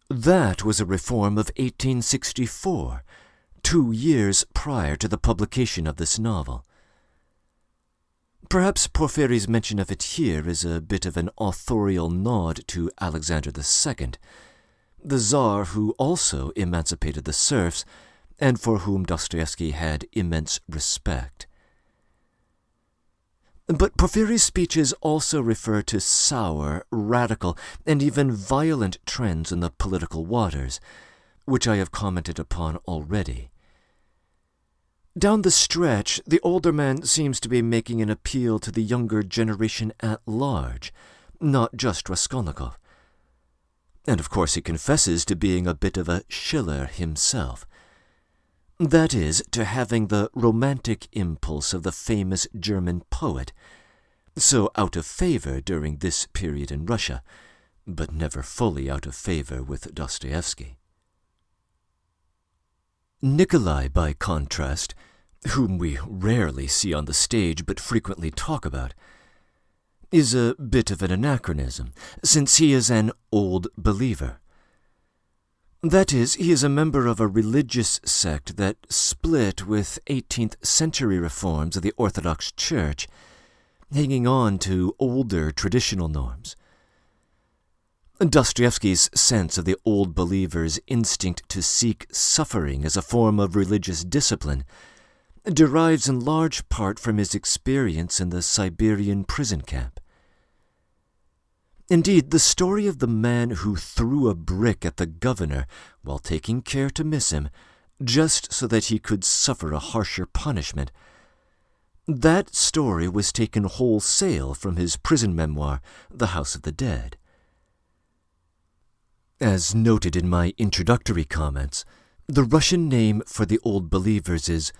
B: That was a reform of 1864, 2 years prior to the publication of this novel. Perhaps Porfiry's mention of it here is a bit of an authorial nod to Alexander II, the Tsar who also emancipated the serfs and for whom Dostoevsky had immense respect. But Porfiry's speeches also refer to sour, radical, and even violent trends in the political waters, which I have commented upon already. Down the stretch, the older man seems to be making an appeal to the younger generation at large, not just Raskolnikov. And of course he confesses to being a bit of a Schiller himself. That is, to having the romantic impulse of the famous German poet, so out of favor during this period in Russia, but never fully out of favor with Dostoevsky. Nikolai, by contrast, whom we rarely see on the stage but frequently talk about, is a bit of an anachronism, since he is an old believer. That is, he is a member of a religious sect that split with 18th century reforms of the Orthodox Church, hanging on to older traditional norms. Dostoevsky's sense of the old believer's instinct to seek suffering as a form of religious discipline derives in large part from his experience in the Siberian prison camp. Indeed, the story of the man who threw a brick at the governor while taking care to miss him, just so that he could suffer a harsher punishment, that story was taken wholesale from his prison memoir, The House of the Dead. As noted in my introductory comments, the Russian name for the old believers is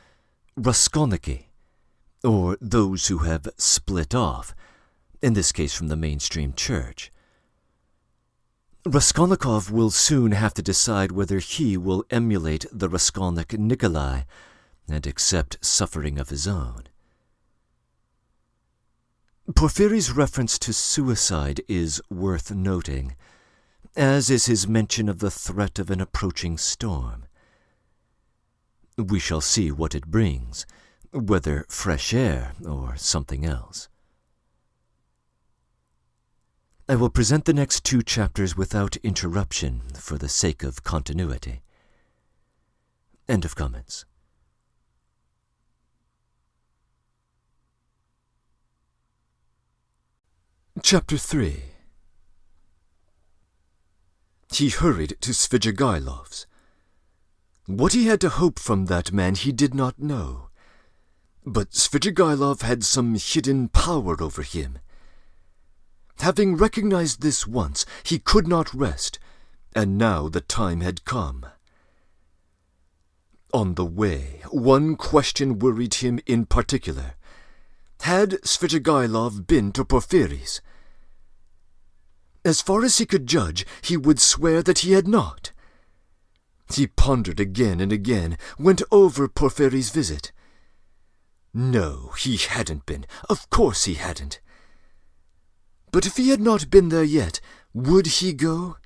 B: Raskolniki, or those who have split off, in this case from the mainstream church. Raskolnikov will soon have to decide whether he will emulate the Raskolnik Nikolai and accept suffering of his own. Porfiry's reference to suicide is worth noting, as is his mention of the threat of an approaching storm. We shall see what it brings, whether fresh air or something else. I will present the next 2 chapters without interruption for the sake of continuity. End of comments.
A: Chapter 3. He hurried to Svidrigailov's. What he had to hope from that man he did not know, but Svidrigailov had some hidden power over him. Having recognized this once, he could not rest, and now the time had come. On the way, one question worried him in particular. Had Svidrigailov been to Porfiry's? As far as he could judge, he would swear that he had not. He pondered again and again, went over Porfiry's visit. No, he hadn't been. Of course he hadn't. But if he had not been there yet, would he go?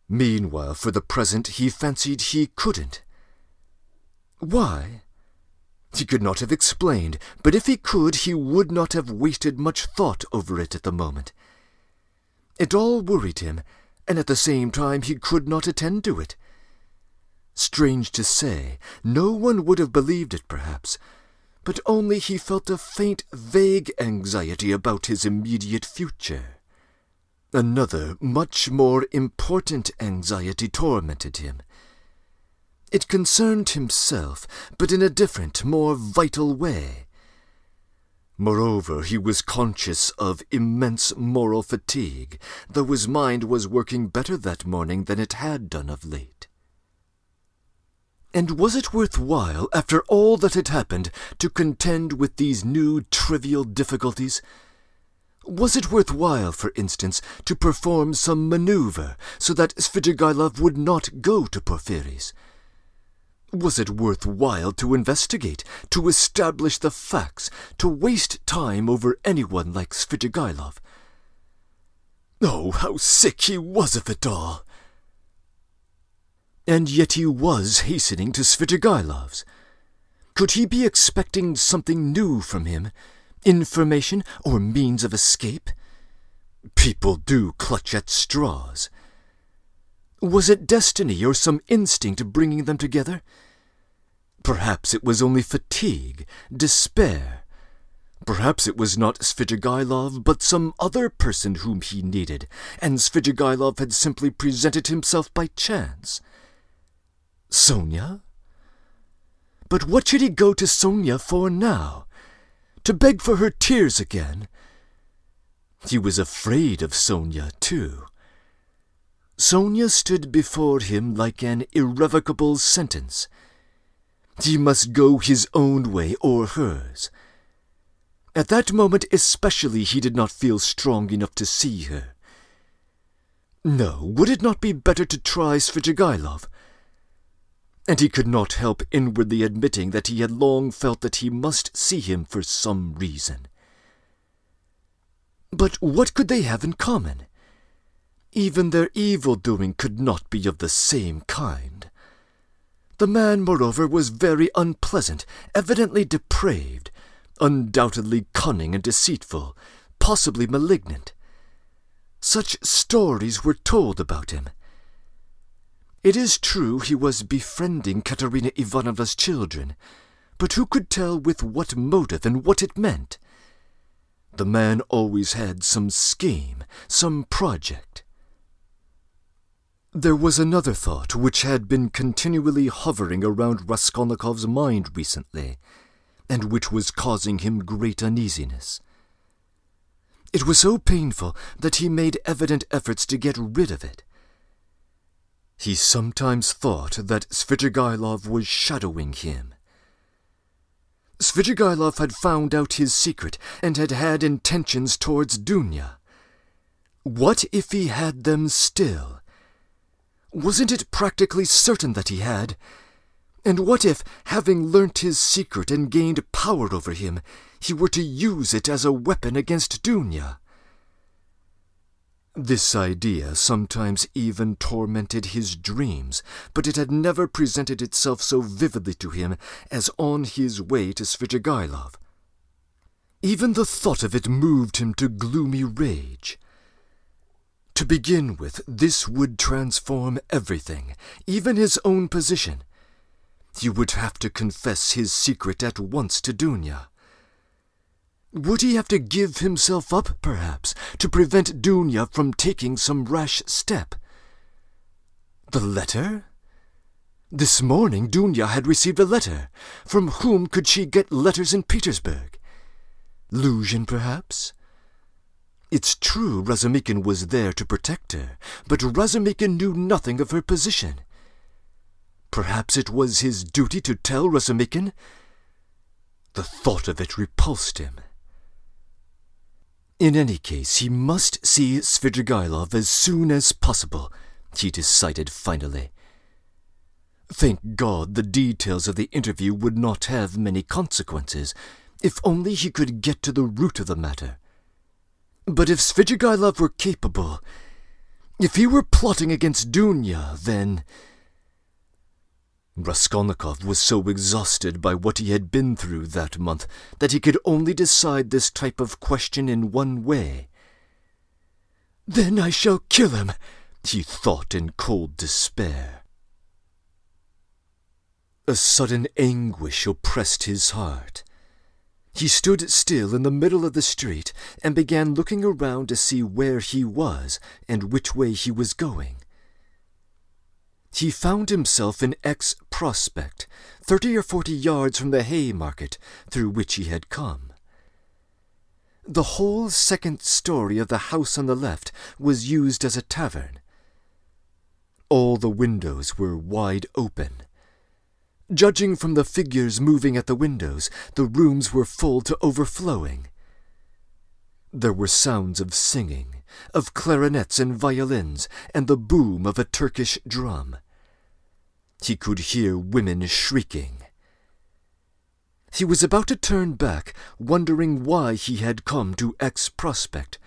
A: Meanwhile, for the present, he fancied he couldn't. Why? He could not have explained, but if he could, he would not have wasted much thought over it at the moment. It all worried him, and at the same time he could not attend to it. Strange to say, no one would have believed it, perhaps, but only he felt a faint, vague anxiety about his immediate future. Another, much more important anxiety tormented him. It concerned himself, but in a different, more vital way. Moreover, he was conscious of immense moral fatigue, though his mind was working better that morning than it had done of late. And was it worthwhile, after all that had happened, to contend with these new trivial difficulties? Was it worthwhile, for instance, to perform some maneuver so that Svidrigailov would not go to Porphyry's? Was it worthwhile to investigate, to establish the facts, to waste time over anyone like Svidrigailov? Oh, how sick he was of it all! And yet he was hastening to Svidrigailov's. Could he be expecting something new from him? Information or means of escape? People do clutch at straws. Was it destiny or some instinct bringing them together? Perhaps it was only fatigue, despair. Perhaps it was not Svidrigailov, but some other person whom he needed, and Svidrigailov had simply presented himself by chance. Sonia? But what should he go to Sonia for now? To beg for her tears again? He was afraid of Sonia, too. Sonia stood before him like an irrevocable sentence. He must go his own way or hers. At that moment especially he did not feel strong enough to see her. No, would it not be better to try Svidrigailov? And he could not help inwardly admitting that he had long felt that he must see him for some reason. But what could they have in common? Even their evil-doing could not be of the same kind. The man, moreover, was very unpleasant, evidently depraved, undoubtedly cunning and deceitful, possibly malignant. Such stories were told about him. It is true he was befriending Katerina Ivanovna's children, but who could tell with what motive and what it meant? The man always had some scheme, some project. There was another thought which had been continually hovering around Raskolnikov's mind recently, and which was causing him great uneasiness. It was so painful that he made evident efforts to get rid of it. He sometimes thought that Svidrigailov was shadowing him. Svidrigailov had found out his secret and had had intentions towards Dunya. What if he had them still? Wasn't it practically certain that he had? And what if, having learnt his secret and gained power over him, he were to use it as a weapon against Dunya? This idea sometimes even tormented his dreams, but it had never presented itself so vividly to him as on his way to Svidrigailov. Even the thought of it moved him to gloomy rage. To begin with, this would transform everything, even his own position. He would have to confess his secret at once to Dunya. Would he have to give himself up, perhaps, to prevent Dunya from taking some rash step? The letter? This morning Dunya had received a letter. From whom could she get letters in Petersburg? Luzhin, perhaps? It's true Razumikin was there to protect her, but Razumikin knew nothing of her position. Perhaps it was his duty to tell Razumikin? The thought of it repulsed him. In any case, he must see Svidrigailov as soon as possible, he decided finally. Thank God the details of the interview would not have many consequences, if only he could get to the root of the matter. But if Svidrigailov were capable, if he were plotting against Dunya, then... Raskolnikov was so exhausted by what he had been through that month that he could only decide this type of question in one way. "Then I shall kill him," he thought in cold despair. A sudden anguish oppressed his heart. He stood still in the middle of the street and began looking around to see where he was and which way he was going. He found himself in X Prospect, 30 or 40 yards from the Haymarket through which he had come. The whole second story of the house on the left was used as a tavern. All the windows were wide open. Judging from the figures moving at the windows, the rooms were full to overflowing. There were sounds of singing, of clarinets and violins, and the boom of a Turkish drum. He could hear women shrieking. He was about to turn back, wondering why he had come to X Prospect,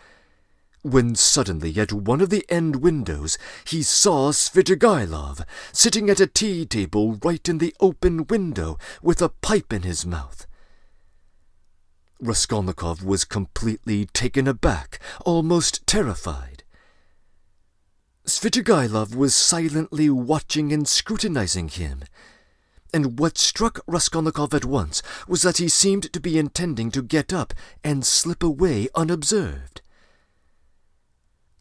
A: when suddenly at one of the end windows he saw Svidrigailov sitting at a tea table right in the open window with a pipe in his mouth. Raskolnikov was completely taken aback, almost terrified. Svidrigailov was silently watching and scrutinizing him, and what struck Raskolnikov at once was that he seemed to be intending to get up and slip away unobserved.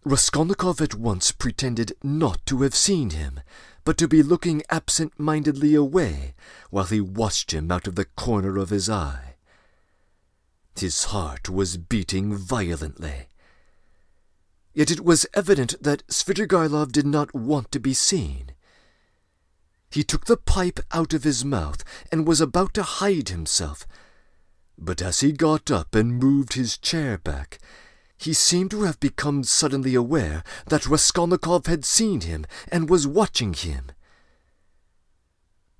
A: Raskolnikov at once pretended not to have seen him, but to be looking absent-mindedly away while he watched him out of the corner of his eye. His heart was beating violently. Yet it was evident that Svidrigailov did not want to be seen. He took the pipe out of his mouth and was about to hide himself, but as he got up and moved his chair back, he seemed to have become suddenly aware that Raskolnikov had seen him and was watching him.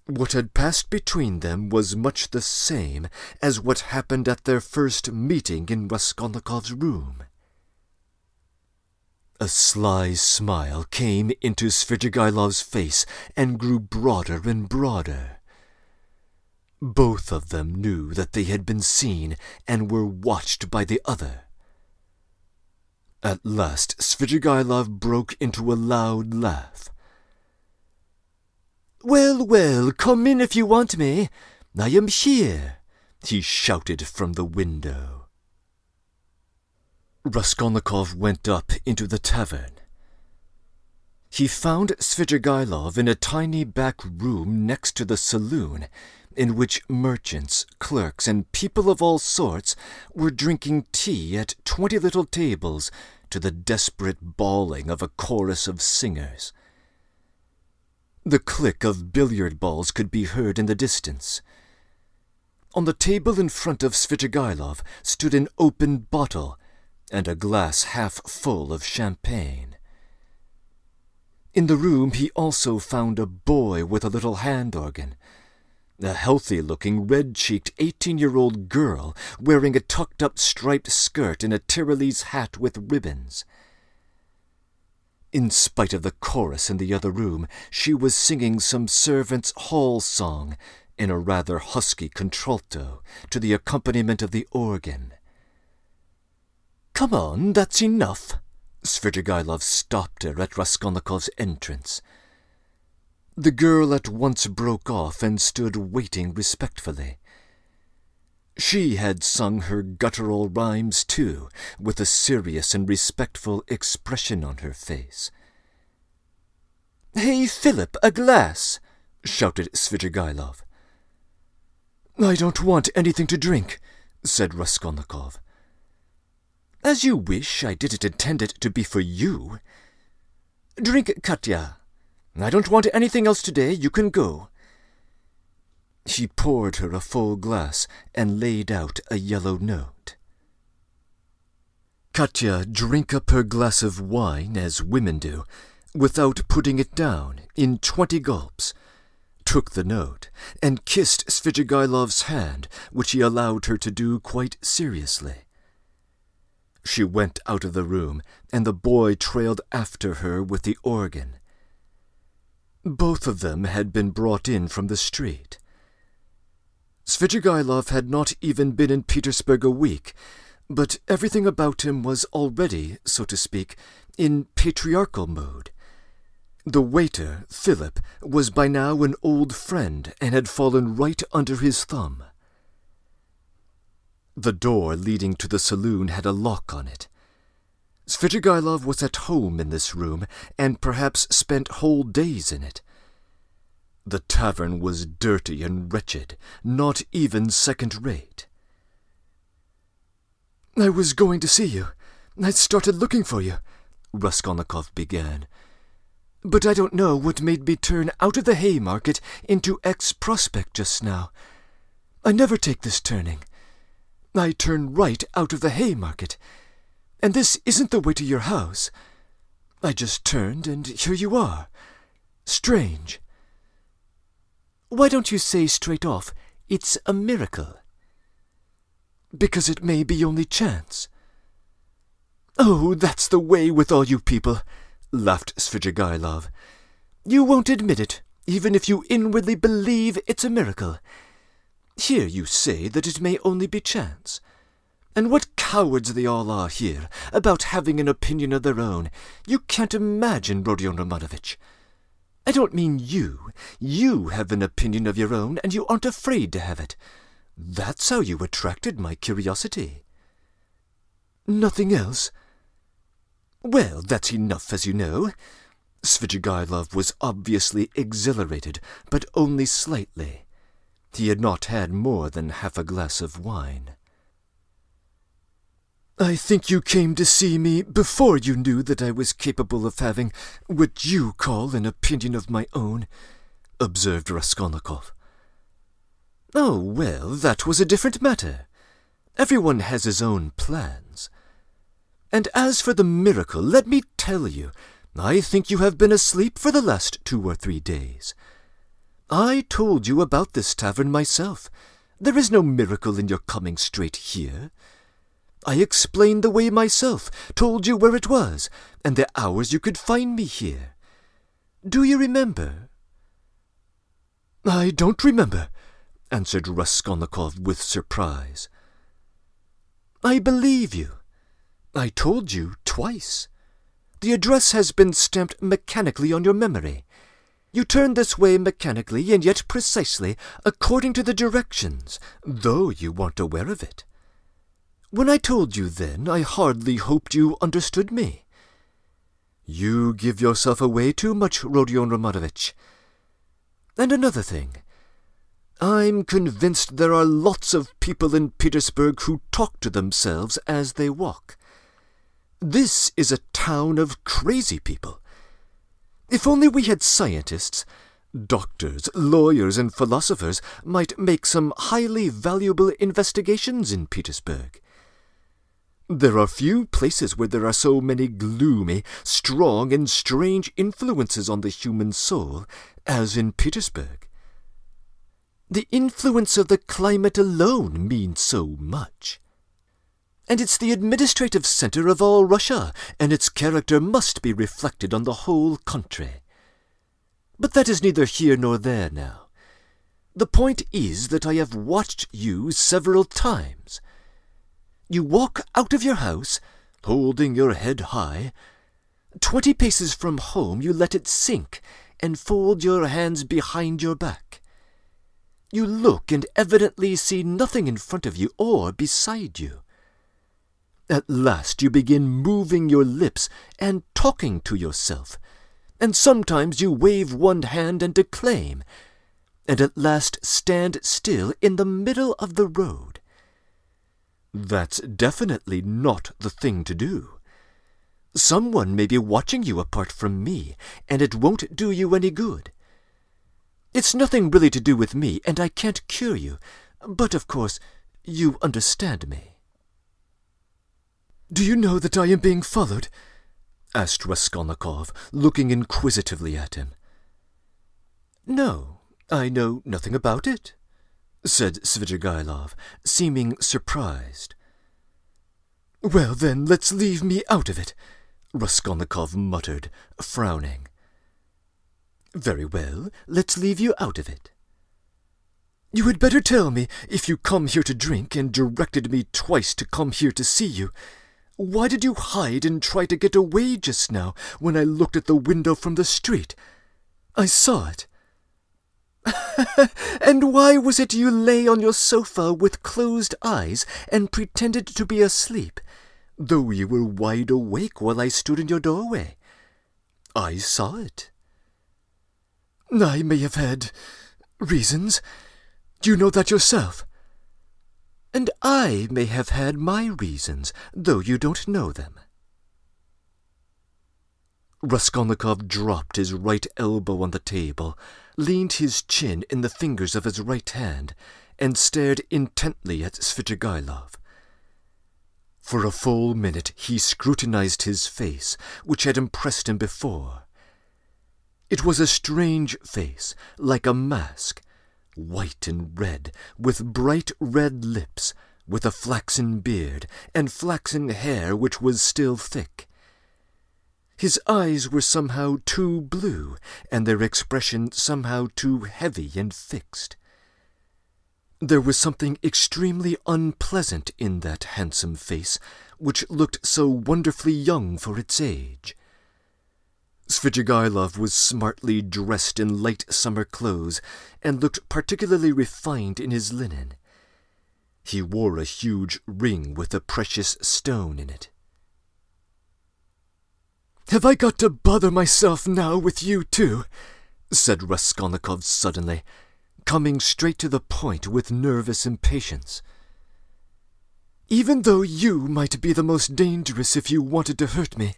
A: What had passed between them was much the same as what happened at their first meeting in Raskolnikov's room. A sly smile came into Svidrigailov's face and grew broader and broader. Both of them knew that they had been seen and were watched by the other. At last Svidrigailov broke into a loud laugh. "Well, well, come in if you want me. I am here," he shouted from the window. Raskolnikov went up into the tavern. He found Svidrigailov in a tiny back room next to the saloon, in which merchants, clerks, and people of all sorts were drinking tea at 20 little tables to the desperate bawling of a chorus of singers. The click of billiard balls could be heard in the distance. On the table in front of Svidrigailov stood an open bottle and a glass half full of champagne. In the room he also found a boy with a little hand organ, a healthy-looking, red-cheeked 18-year-old girl wearing a tucked-up striped skirt and a Tyrolese hat with ribbons. In spite of the chorus in the other room, she was singing some servants' hall song in a rather husky contralto to the accompaniment of the organ. "Come on, that's enough." Svidrigailov stopped her at Raskolnikov's entrance. The girl at once broke off and stood waiting respectfully. She had sung her guttural rhymes too, with a serious and respectful expression on her face. "Hey, Philip, a glass!" shouted Svidrigailov. "I don't want anything to drink," said Raskolnikov. "As you wish. I didn't intend it to be for you. Drink, Katya. I don't want anything else today. You can go." He poured her a full glass and laid out a yellow note. Katya drank up her glass of wine, as women do, without putting it down, in 20 gulps, took the note, and kissed Svidrigailov's hand, which he allowed her to do quite seriously. She went out of the room, and the boy trailed after her with the organ. Both of them had been brought in from the street. Svidrigailov had not even been in Petersburg a week, but everything about him was already, so to speak, in patriarchal mode. The waiter, Philip, was by now an old friend and had fallen right under his thumb. The door leading to the saloon had a lock on it. Svidrigailov was at home in this room, and perhaps spent whole days in it. The tavern was dirty and wretched, not even second-rate. "I was going to see you. I started looking for you," Raskolnikov began.
C: But I don't know what made me turn out of the Haymarket into X Prospect just now. I never take this turning. I turn right out of the Haymarket, and this isn't the way to your house. I just turned, and here you are. Strange. Why don't you say straight off, it's a miracle? Because it may be only chance. Oh, that's the way with all you people, laughed Svidrigailov. You won't admit it, even if you inwardly believe it's a miracle. Here you say that it may only be chance. And what cowards they all are here, about having an opinion of their own. You can't imagine, Rodion Romanovich. I don't mean you. You have an opinion of your own, and you aren't afraid to have it. That's how you attracted my curiosity. Nothing else? Well, that's enough, as you know. Svidrigailov was obviously exhilarated, but only slightly. He had not had more than half a glass of wine. I think you came to see me before you knew that I was capable of having what you call an opinion of my own, observed Raskolnikov. Oh, well, that was a different matter. Everyone has his own plans. And as for the miracle, let me tell you, I think you have been asleep for the last 2 or 3 days. I told you about this tavern myself. There is no miracle in your coming straight here. I explained the way myself, told you where it was, and the hours you could find me here. Do you remember? I don't remember, answered Raskolnikov with surprise. I believe you. I told you twice. The address has been stamped mechanically on your memory. You turned this way mechanically, and yet precisely according to the directions, though you weren't aware of it. When I told you then, I hardly hoped you understood me. You give yourself away too much, Rodion Romanovich. And another thing. I'm convinced there are lots of people in Petersburg who talk to themselves as they walk. This is a town of crazy people. If only we had scientists, doctors, lawyers, and philosophers might make some highly valuable investigations in Petersburg. There are few places where there are so many gloomy, strong, and strange influences on the human soul as in Petersburg. The influence of the climate alone means so much. And it's the administrative center of all Russia, and its character must be reflected on the whole country. But that is neither here nor there now. The point is that I have watched you several times. You walk out of your house, holding your head high. 20 paces from home you let it sink, and fold your hands behind your back. You look and evidently see nothing in front of you or beside you. At last you begin moving your lips and talking to yourself, and sometimes you wave one hand and declaim, and at last stand still in the middle of the road. That's definitely not the thing to do. Someone may be watching you apart from me, and it won't do you any good. It's nothing really to do with me, and I can't cure you, but of course you understand me. Do you know that I am being followed? Asked Raskolnikov, looking inquisitively at him. No, I know nothing about it, said Svidrigailov, seeming surprised. Well, then, let's leave me out of it, Raskolnikov muttered, frowning. Very well, let's leave you out of it. You had better tell me, if you come here to drink and directed me twice to come here to see you, why did you hide and try to get away just now when I looked at the window from the street? I saw it. And why was it you lay on your sofa with closed eyes and pretended to be asleep, though you were wide awake while I stood in your doorway? I saw it. I may have had reasons. You know that yourself. And I may have had my reasons, though you don't know them.
B: Raskolnikov dropped his right elbow on the table, leaned his chin in the fingers of his right hand, and stared intently at Svidrigailov. For a full minute he scrutinized his face, which had impressed him before. It was a strange face, like a mask, white and red, with bright red lips, with a flaxen beard, and flaxen hair which was still thick. His eyes were somehow too blue, and their expression somehow too heavy and fixed. There was something extremely unpleasant in that handsome face, which looked so wonderfully young for its age. Svidrigailov was smartly dressed in light summer clothes, and looked particularly refined in his linen. He wore a huge ring with a precious stone in it.
C: "Have I got to bother myself now with you too?" said Raskolnikov suddenly, coming straight to the point with nervous impatience. "Even though you might be the most dangerous if you wanted to hurt me,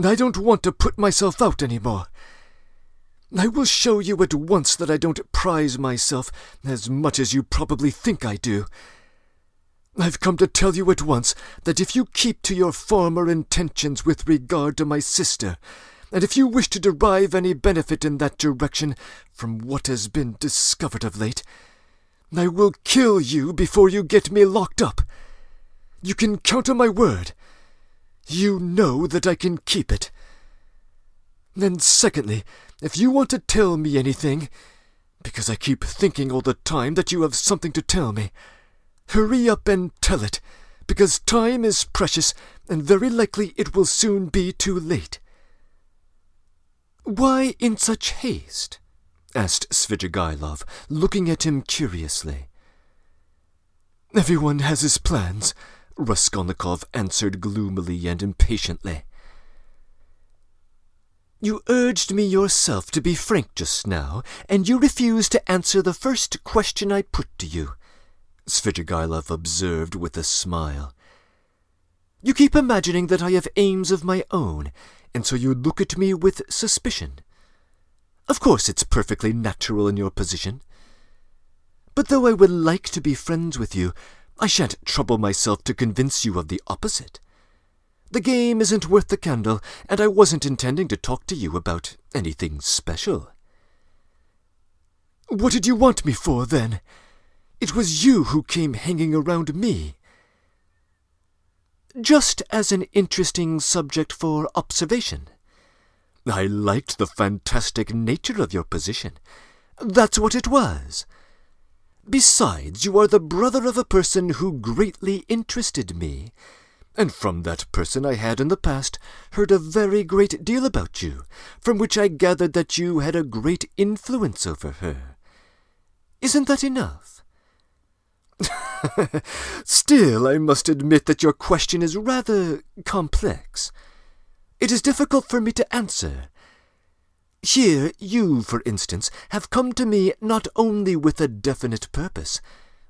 C: I don't want to put myself out any more. I will show you at once that I don't prize myself as much as you probably think I do. I've come to tell you at once that if you keep to your former intentions with regard to my sister, and if you wish to derive any benefit in that direction from what has been discovered of late, I will kill you before you get me locked up. You can count on my word. You know that I can keep it. And secondly, if you want to tell me anything, because I keep thinking all the time that you have something to tell me, hurry up and tell it, because time is precious, and very likely it will soon be too late."
B: "Why in such haste?" asked Svidrigailov, looking at him curiously.
C: "Everyone has his plans," Raskolnikov answered gloomily and impatiently.
B: "You urged me yourself to be frank just now, and you refused to answer the first question I put to you," Svidrigailov observed with a smile. "You keep imagining that I have aims of my own, and so you look at me with suspicion. Of course it's perfectly natural in your position. But though I would like to be friends with you, I shan't trouble myself to convince you of the opposite. The game isn't worth the candle, and I wasn't intending to talk to you about anything special."
C: "What did you want me for, then? It was you who came hanging around me."
B: "Just as an interesting subject for observation. I liked the fantastic nature of your position. That's what it was. Besides, you are the brother of a person who greatly interested me, and from that person I had in the past heard a very great deal about you, from which I gathered that you had a great influence over her. Isn't that enough?"
C: "Still, I must admit that your question is rather complex.
B: It is difficult for me to answer. Here you, for instance, have come to me not only with a definite purpose,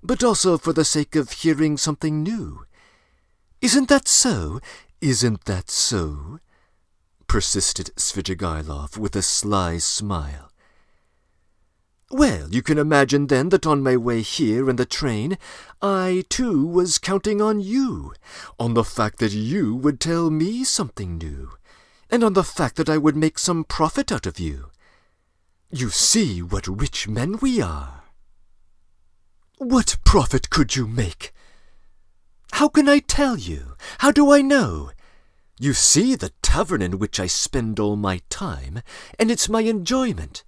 B: but also for the sake of hearing something new. Isn't that so? Isn't that so?" persisted Svidrigailov with a sly smile. "Well, you can imagine then that on my way here in the train, I too was counting on you, on the fact that you would tell me something new, and on the fact that I would make some profit out of you. You see what rich men we are."
C: "What profit could you make?"
B: "How can I tell you? How do I know? You see the tavern in which I spend all my time, and it's my enjoyment.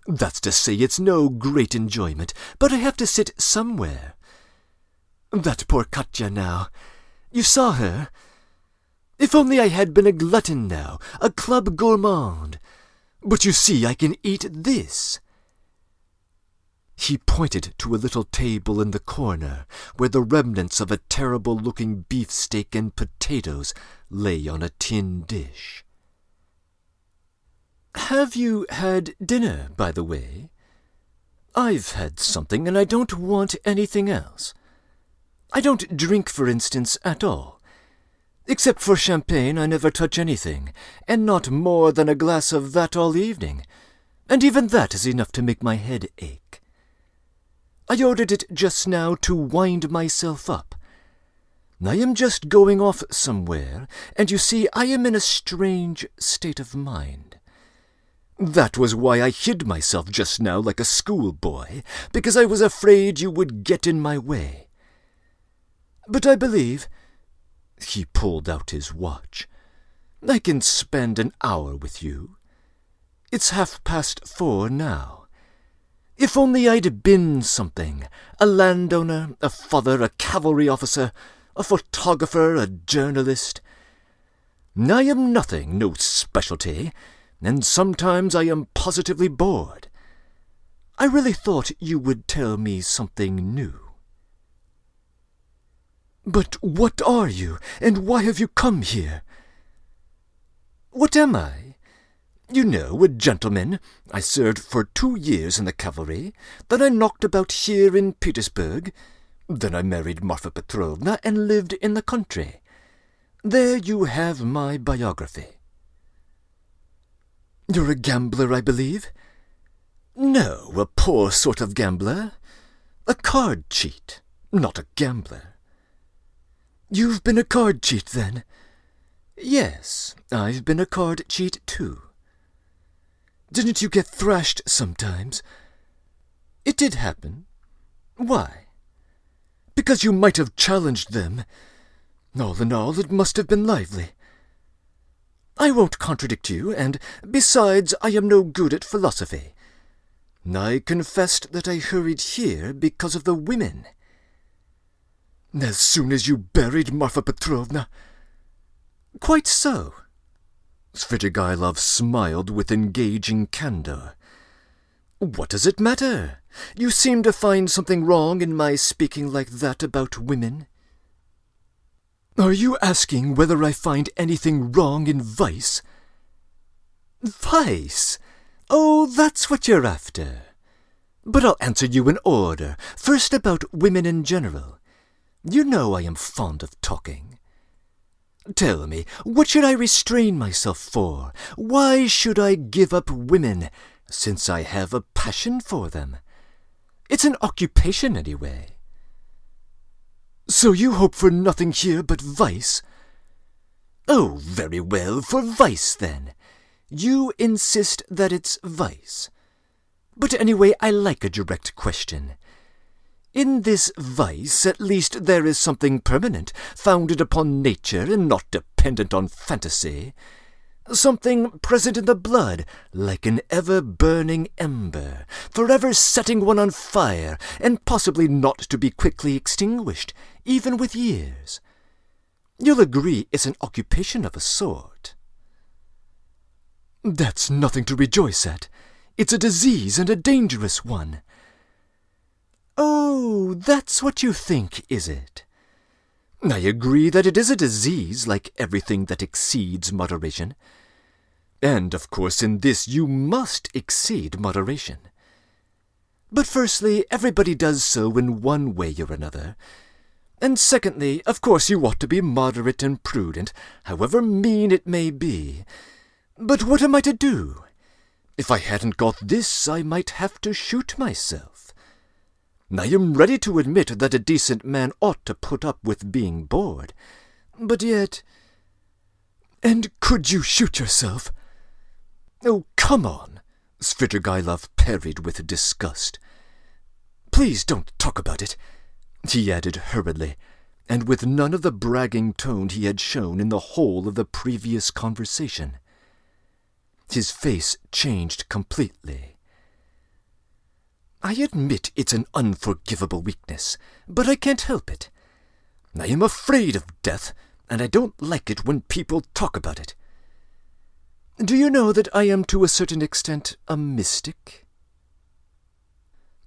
B: That's to say, it's no great enjoyment, but I have to sit somewhere. That poor Katya now. You saw her? If only I had been a glutton now, a club gourmand. But you see, I can eat this." He pointed to a little table in the corner, where the remnants of a terrible-looking beefsteak and potatoes lay on a tin dish. "Have you had dinner, by the way? I've had something, and I don't want anything else. I don't drink, for instance, at all.
A: Except for champagne, I never touch anything, and not more than a glass of that all evening, and even that is enough to make my head ache. I ordered it just now to wind myself up. I am just going off somewhere, and you see I am in a strange state of mind. That was why I hid myself just now like a schoolboy, because I was afraid you would get in my way. But I believe—" he pulled out his watch. "I can spend an hour with you. It's 4:30 now. If only I'd been something, a landowner, a father, a cavalry officer, a photographer, a journalist. I am nothing, no specialty, and sometimes I am positively bored. I really thought you would tell me something new." "But what are you, and why have you come here?" "What am I? You know, a gentleman. I served for 2 years in the cavalry, then I knocked about here in Petersburg, then I married Marfa Petrovna and lived in the country. There you have my biography." "You're a gambler, I believe?" "No, a poor sort of gambler. A card cheat, not a gambler." "You've been a card cheat, then?" "Yes, I've been a card cheat, too." "Didn't you get thrashed sometimes?" "It did happen." "Why?" "Because you might have challenged them. All in all, it must have been lively." "I won't contradict you, and besides, I am no good at philosophy. I confessed that I hurried here because of the women." "As soon as you buried Marfa Petrovna?" "Quite so." Svidrigailov smiled with engaging candor. "What does it matter? You seem to find something wrong in my speaking like that about women." "Are you asking whether I find anything wrong in vice?" "Vice? Oh, that's what you're after. But I'll answer you in order. First about women in general. You know I am fond of talking. Tell me, what should I restrain myself for? Why should I give up women, since I have a passion for them? It's an occupation, anyway." "So you hope for nothing here but vice?" "Oh, very well, for vice, then. You insist that it's vice. But anyway, I like a direct question. In this vice, at least there is something permanent, founded upon nature and not dependent on fantasy. Something present in the blood, like an ever-burning ember, forever setting one on fire, and possibly not to be quickly extinguished, even with years. You'll agree it's an occupation of a sort." "That's nothing to rejoice at. It's a disease, and a dangerous one." "Oh, that's what you think, is it? I agree that it is a disease, like everything that exceeds moderation. And, of course, in this you must exceed moderation. But firstly, everybody does so in one way or another. And secondly, of course you ought to be moderate and prudent, however mean it may be. But what am I to do? If I hadn't got this, I might have to shoot myself. I am ready to admit that a decent man ought to put up with being bored. But yet—" "And could you shoot yourself?" "Oh, come on," Svidrigailov parried with disgust. "Please don't talk about it," he added hurriedly, and with none of the bragging tone he had shown in the whole of the previous conversation. His face changed completely. "I admit it's an unforgivable weakness, but I can't help it. I am afraid of death, and I don't like it when people talk about it. Do you know that I am to a certain extent a mystic?"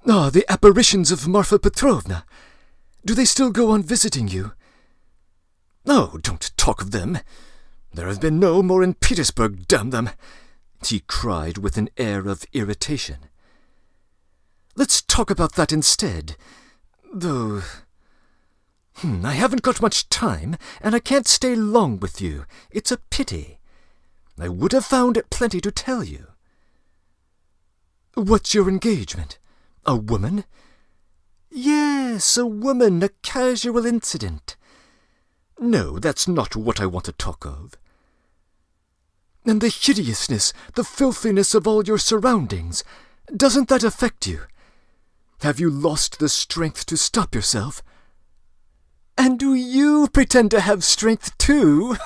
A: "Ah, the apparitions of Marfa Petrovna. Do they still go on visiting you?" "Oh, don't talk of them. There have been no more in Petersburg, damn them," he cried with an air of irritation. "Let's talk about that instead. Though
C: I haven't got much time, and I can't stay long with you. It's a pity. I would have found plenty to tell you. What's your engagement? A woman? Yes, a woman, a casual incident. No, that's not what I want to talk of. And the hideousness, the filthiness of all your surroundings, doesn't that affect you? Have you lost the strength to stop yourself? And do you pretend to have strength too?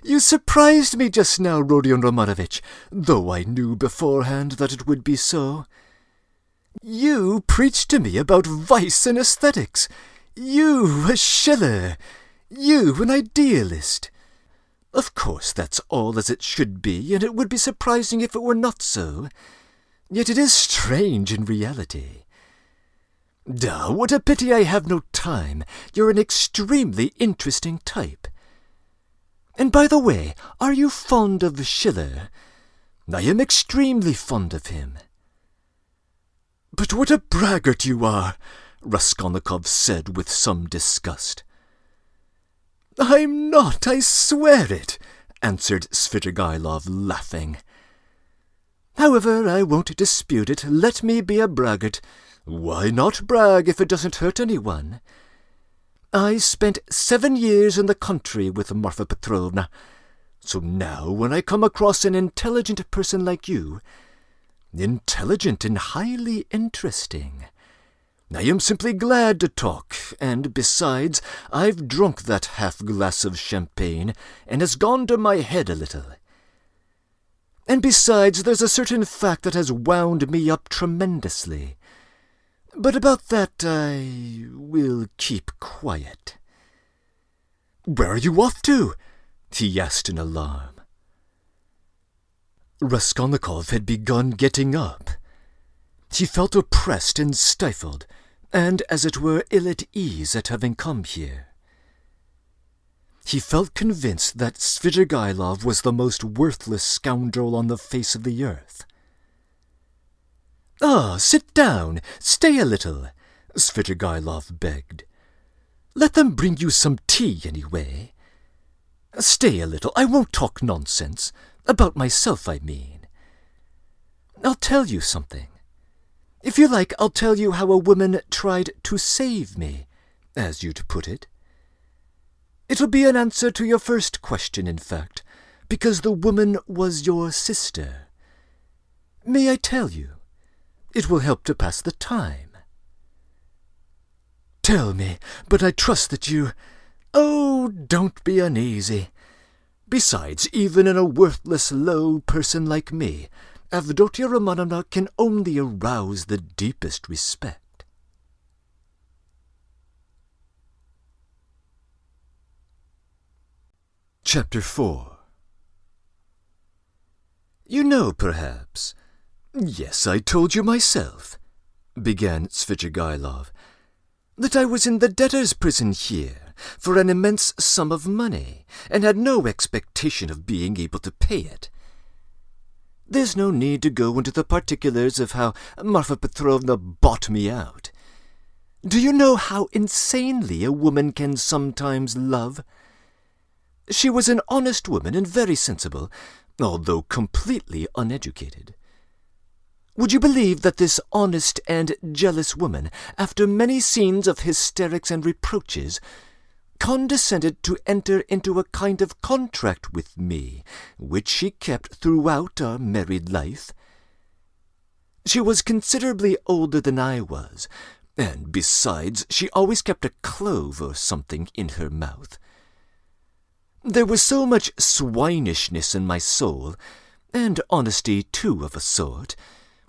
C: You surprised me just now, Rodion Romanovich, though I knew beforehand that it would be so. You preached to me about vice and aesthetics. You, a Schiller. You, an idealist. Of course, that's all as it should be, and it would be surprising if it were not so. Yet it is strange in reality. What a pity I have no time. You're an extremely interesting type. And by the way, are you fond of Schiller? I am extremely fond of him. But what a braggart you are, Raskolnikov said with some disgust. I'm not, I swear it, answered Svidrigailov, laughing. However, I won't dispute it. Let me be a braggart. Why not brag if it doesn't hurt anyone? I spent 7 years in the country with Marfa Petrovna, so now when I come across an intelligent person like you, intelligent and highly interesting, I am simply glad to talk, and besides, I've drunk that half-glass of champagne, and it's gone to my head a little. And besides, there's a certain fact that has wound me up tremendously. But about that I will keep quiet. Where are you off to? He asked in alarm. Raskolnikov had begun getting up. He felt oppressed and stifled, and, as it were, ill at ease at having come here. He felt convinced that Svidrigailov was the most worthless scoundrel on the face of the earth. Sit down, stay a little, Svidrigailov begged. Let them bring you some tea, anyway. Stay a little, I won't talk nonsense. About myself, I mean. I'll tell you something. If you like, I'll tell you how a woman tried to save me, as you'd put it. It'll be an answer to your first question, in fact, because the woman was your sister. May I tell you? It will help to pass the time. Tell me, but I trust that you... Oh, don't be uneasy. Besides, even in a worthless, low person like me, Avdotya Romanovna can only arouse the deepest respect. Chapter 4. You know, perhaps... Yes, I told you myself, began Svidrigailov, that I was in the debtor's prison here for an immense sum of money, and had no expectation of being able to pay it. There's no need to go into the particulars of how Marfa Petrovna bought me out. Do you know how insanely a woman can sometimes love? She was an honest woman and very sensible, although completely uneducated. Would you believe that this honest and jealous woman, after many scenes of hysterics and reproaches, condescended to enter into a kind of contract with me, which she kept throughout our married life? She was considerably older than I was, and besides, she always kept a clove or something in her mouth. There was so much swinishness in my soul, and honesty too of a sort,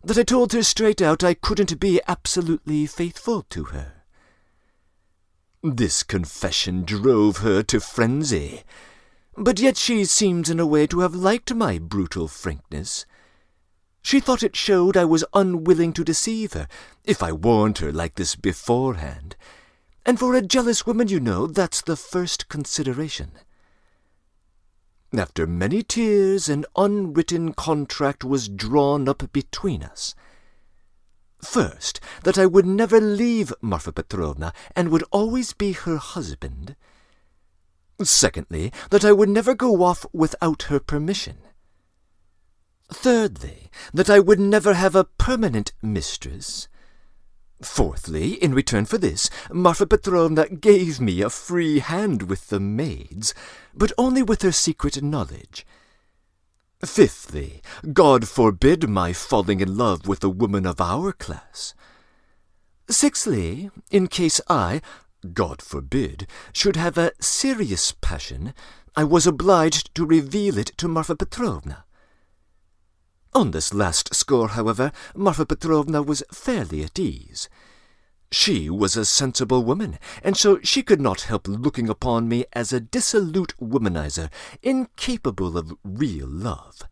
C: that I told her straight out I couldn't be absolutely faithful to her. This confession drove her to frenzy, but yet she seemed in a way to have liked my brutal frankness. She thought it showed I was unwilling to deceive her, if I warned her like this beforehand, and for a jealous woman, you know, that's the first consideration. After many tears, an unwritten contract was drawn up between us.
A: First, that I would never leave Marfa Petrovna and would always be her husband. Secondly, that I would never go off without her permission. Thirdly, that I would never have a permanent mistress. Fourthly, in return for this, Marfa Petrovna gave me a free hand with the maids, but only with her secret knowledge. Fifthly, God forbid my falling in love with a woman of our class. Sixthly, in case I, God forbid, should have a serious passion, I was obliged to reveal it to Marfa Petrovna. On this last score, however, Marfa Petrovna was fairly at ease. She was a sensible woman, and so she could not help looking upon me as a dissolute womanizer, incapable of real love.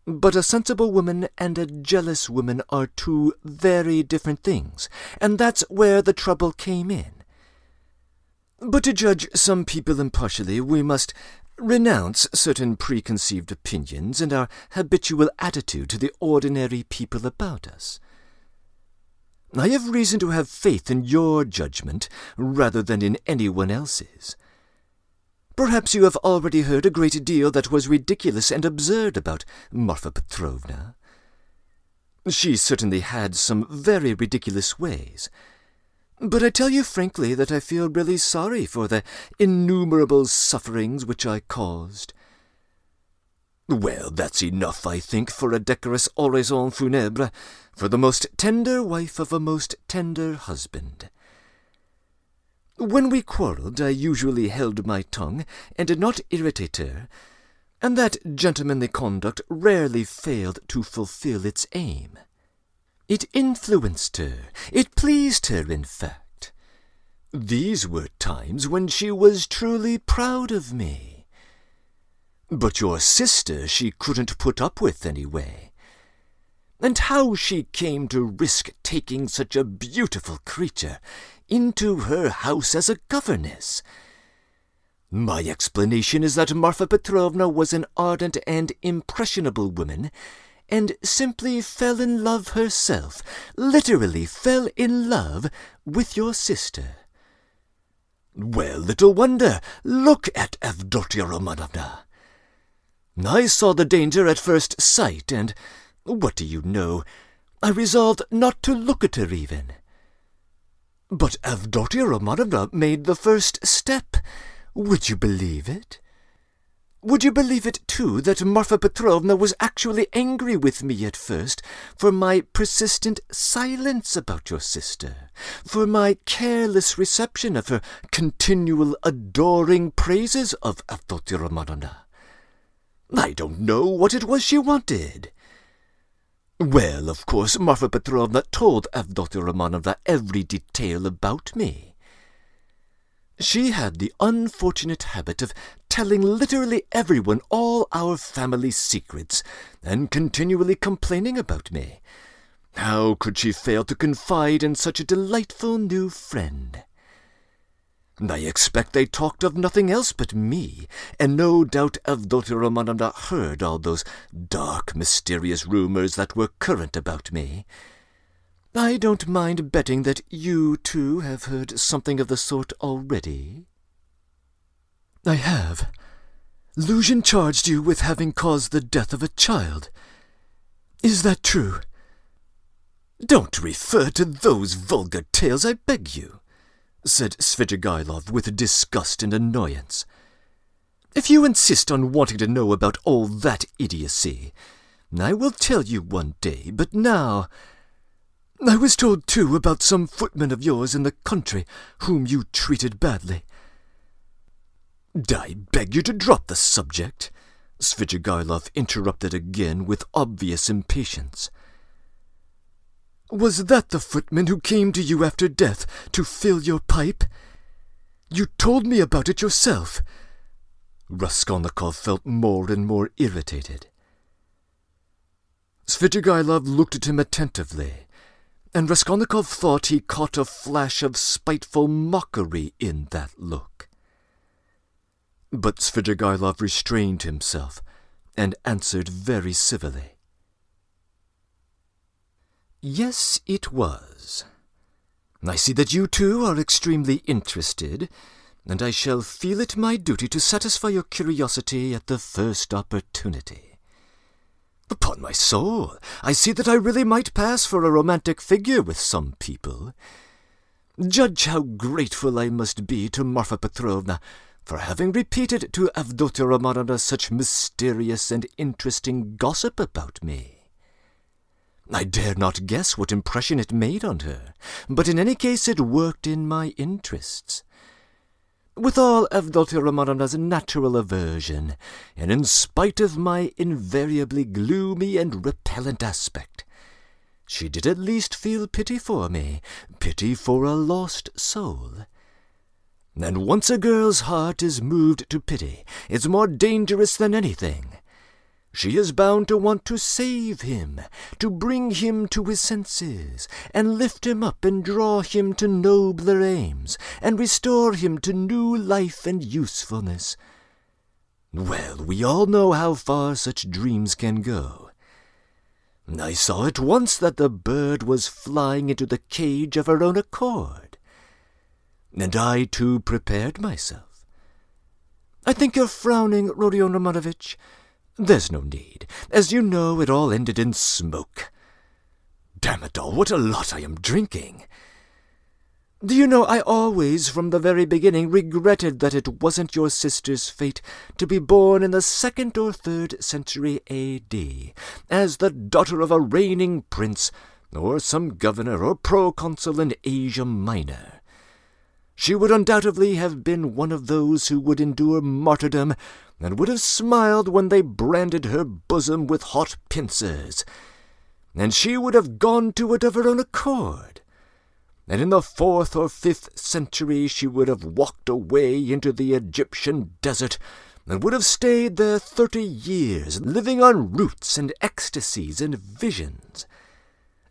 A: But a sensible woman and a jealous woman are two very different things, and that's where the trouble came in. But to judge some people impartially, we must renounce certain preconceived opinions and our habitual attitude to the ordinary people about us. I have reason to have faith in your judgment rather than in anyone else's. Perhaps you have already heard a great deal that was ridiculous and absurd about Marfa Petrovna. She certainly had some very ridiculous ways. But I tell you frankly that I feel really sorry for the innumerable sufferings which I caused. Well, that's enough, I think, for a decorous oraison funèbre, for the most tender wife of a most tender husband. When we quarrelled, I usually held my tongue, and did not irritate her, and that gentlemanly conduct rarely failed to fulfil its aim. It influenced her, it pleased her, in fact. These were times when she was truly proud of me. But your sister she couldn't put up with anyway. And how she came to risk taking such a beautiful creature into her house as a governess. My explanation is that Marfa Petrovna was an ardent and impressionable woman, and simply fell in love herself, literally fell in love with your sister. Well, little wonder. Look at Avdotia Romanovna. I saw the danger at first sight, and, what do you know, I resolved not to look at her even. But Avdotia Romanovna made the first step. Would you believe it? Would you believe it, too, that Marfa Petrovna was actually angry with me at first for my persistent silence about your sister, for my careless reception of her continual adoring praises of Avdotia Romanovna? I don't know what it was she wanted. Well, of course, Marfa Petrovna told Avdotia Romanovna every detail about me. She had the unfortunate habit of telling literally everyone all our family secrets, and continually complaining about me. How could she fail to confide in such a delightful new friend? I expect they talked of nothing else but me, and no doubt Avdotia Romanovna heard all those dark, mysterious rumours that were current about me. I don't mind betting that you, too, have heard something of the sort already. I have. Luzhin charged you with having caused the death of a child. Is that true? Don't refer to those vulgar tales, I beg you, said Svidrigailov with disgust and annoyance. If you insist on wanting to know about all that idiocy, I will tell you one day, but now I was told, too, about some footmen of yours in the country whom you treated badly. I beg you to drop the subject, Svidrigailov interrupted again with obvious impatience. Was that the footman who came to you after death to fill your pipe? You told me about it yourself. Raskolnikov felt more and more irritated. Svidrigailov looked at him attentively, and Raskolnikov thought he caught a flash of spiteful mockery in that look. But Svidrigailov restrained himself, and answered very civilly. Yes, it was. I see that you too are extremely interested, and I shall feel it my duty to satisfy your curiosity at the first opportunity. Upon my soul, I see that I really might pass for a romantic figure with some people. Judge how grateful I must be to Marfa Petrovna for having repeated to Avdotya Romanovna such mysterious and interesting gossip about me. I dare not guess what impression it made on her, but in any case it worked in my interests. With all Avdotya Romanovna's natural aversion, and in spite of my invariably gloomy and repellent aspect, she did at least feel pity for me, pity for a lost soul. And once a girl's heart is moved to pity, it's more dangerous than anything. She is bound to want to save him, to bring him to his senses, and lift him up and draw him to nobler aims, and restore him to new life and usefulness. Well, we all know how far such dreams can go. I saw at once that the bird was flying into the cage of her own accord, and I too prepared myself. I think you're frowning, Rodion Romanovitch. There's no need. As you know, it all ended in smoke. Damn it all, what a lot I am drinking. Do you know, I always, from the very beginning, regretted that it wasn't your sister's fate to be born in the 2nd or 3rd century A.D., as the daughter of a reigning prince, or some governor or proconsul in Asia Minor. She would undoubtedly have been one of those who would endure martyrdom, and would have smiled when they branded her bosom with hot pincers, and she would have gone to it of her own accord, and in the 4th or 5th century she would have walked away into the Egyptian desert, and would have stayed there 30 years, living on roots and ecstasies and visions.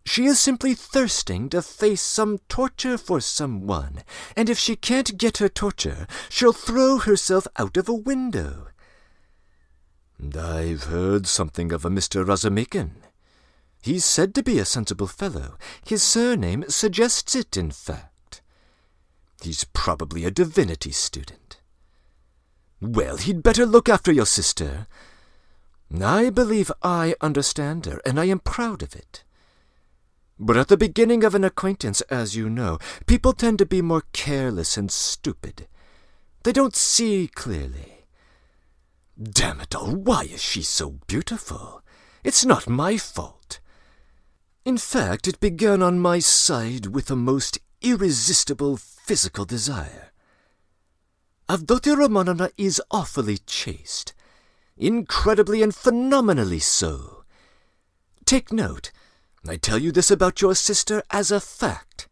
A: She is simply thirsting to face some torture for someone, and if she can't get her torture, she'll throw herself out of a window. And I've heard something of a Mr. Razumikin. He's said to be a sensible fellow. His surname suggests it, in fact. He's probably a divinity student. Well, he'd better look after your sister. I believe I understand her, and I am proud of it. But at the beginning of an acquaintance, as you know, people tend to be more careless and stupid. They don't see clearly. Damn it all, why is she so beautiful? It's not my fault. In fact, it began on my side with a most irresistible physical desire. Avdotya Romanovna is awfully chaste, incredibly and phenomenally so. Take note. I tell you this about your sister as a fact.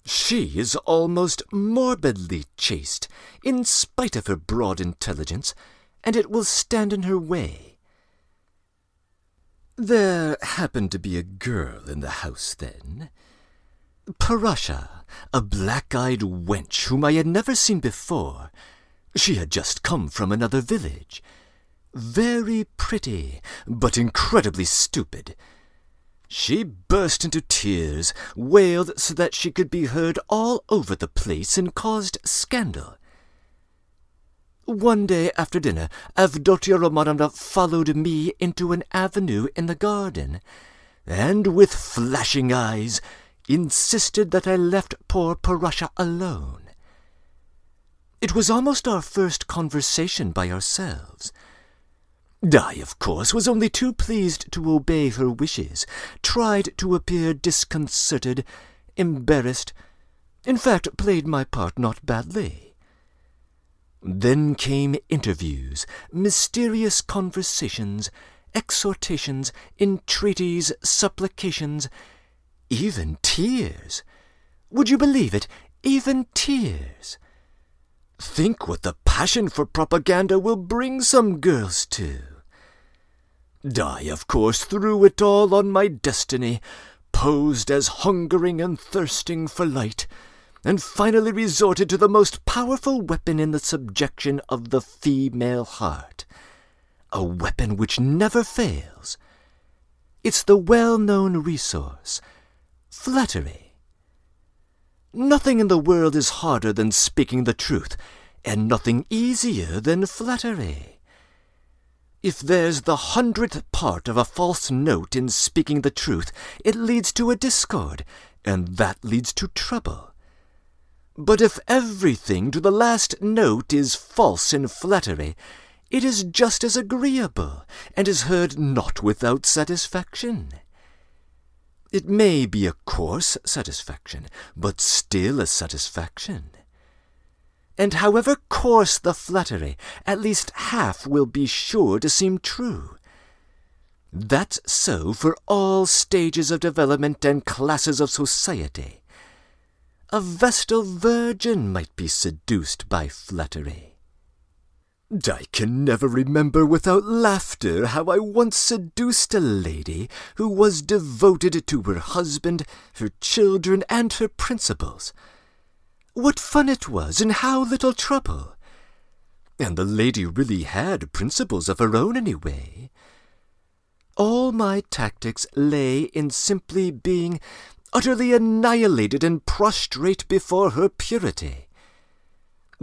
A: She is almost morbidly chaste, in spite of her broad intelligence, and it will stand in her way. There happened to be a girl in the house then, Parasha, a black-eyed wench whom I had never seen before. She had just come from another village. Very pretty, but incredibly stupid. She burst into tears, wailed so that she could be heard all over the place, and caused scandal. One day after dinner, Avdotya Romanovna followed me into an avenue in the garden, and with flashing eyes insisted that I left poor Parasha alone. It was almost our first conversation by ourselves. I, of course, was only too pleased to obey her wishes, tried to appear disconcerted, embarrassed, in fact, played my part not badly. Then came interviews, mysterious conversations, exhortations, entreaties, supplications, even tears. Would you believe it? Even tears. Think what the passion for propaganda will bring some girls to. I, of course, threw it all on my destiny, posed as hungering and thirsting for light, and finally resorted to the most powerful weapon in the subjection of the female heart, a weapon which never fails. It's the well-known resource, flattery. Nothing in the world is harder than speaking the truth, and nothing easier than flattery. If there's the 100th part of a false note in speaking the truth, it leads to a discord, and that leads to trouble. But if everything to the last note is false in flattery, it is just as agreeable, and is heard not without satisfaction. It may be a coarse satisfaction, but still a satisfaction. And however coarse the flattery, at least half will be sure to seem true. That's so for all stages of development and classes of society. A Vestal virgin might be seduced by flattery. I can never remember without laughter how I once seduced a lady who was devoted to her husband, her children, and her principles. What fun it was, and how little trouble! And the lady really had principles of her own anyway. All my tactics lay in simply being utterly annihilated and prostrate before her purity.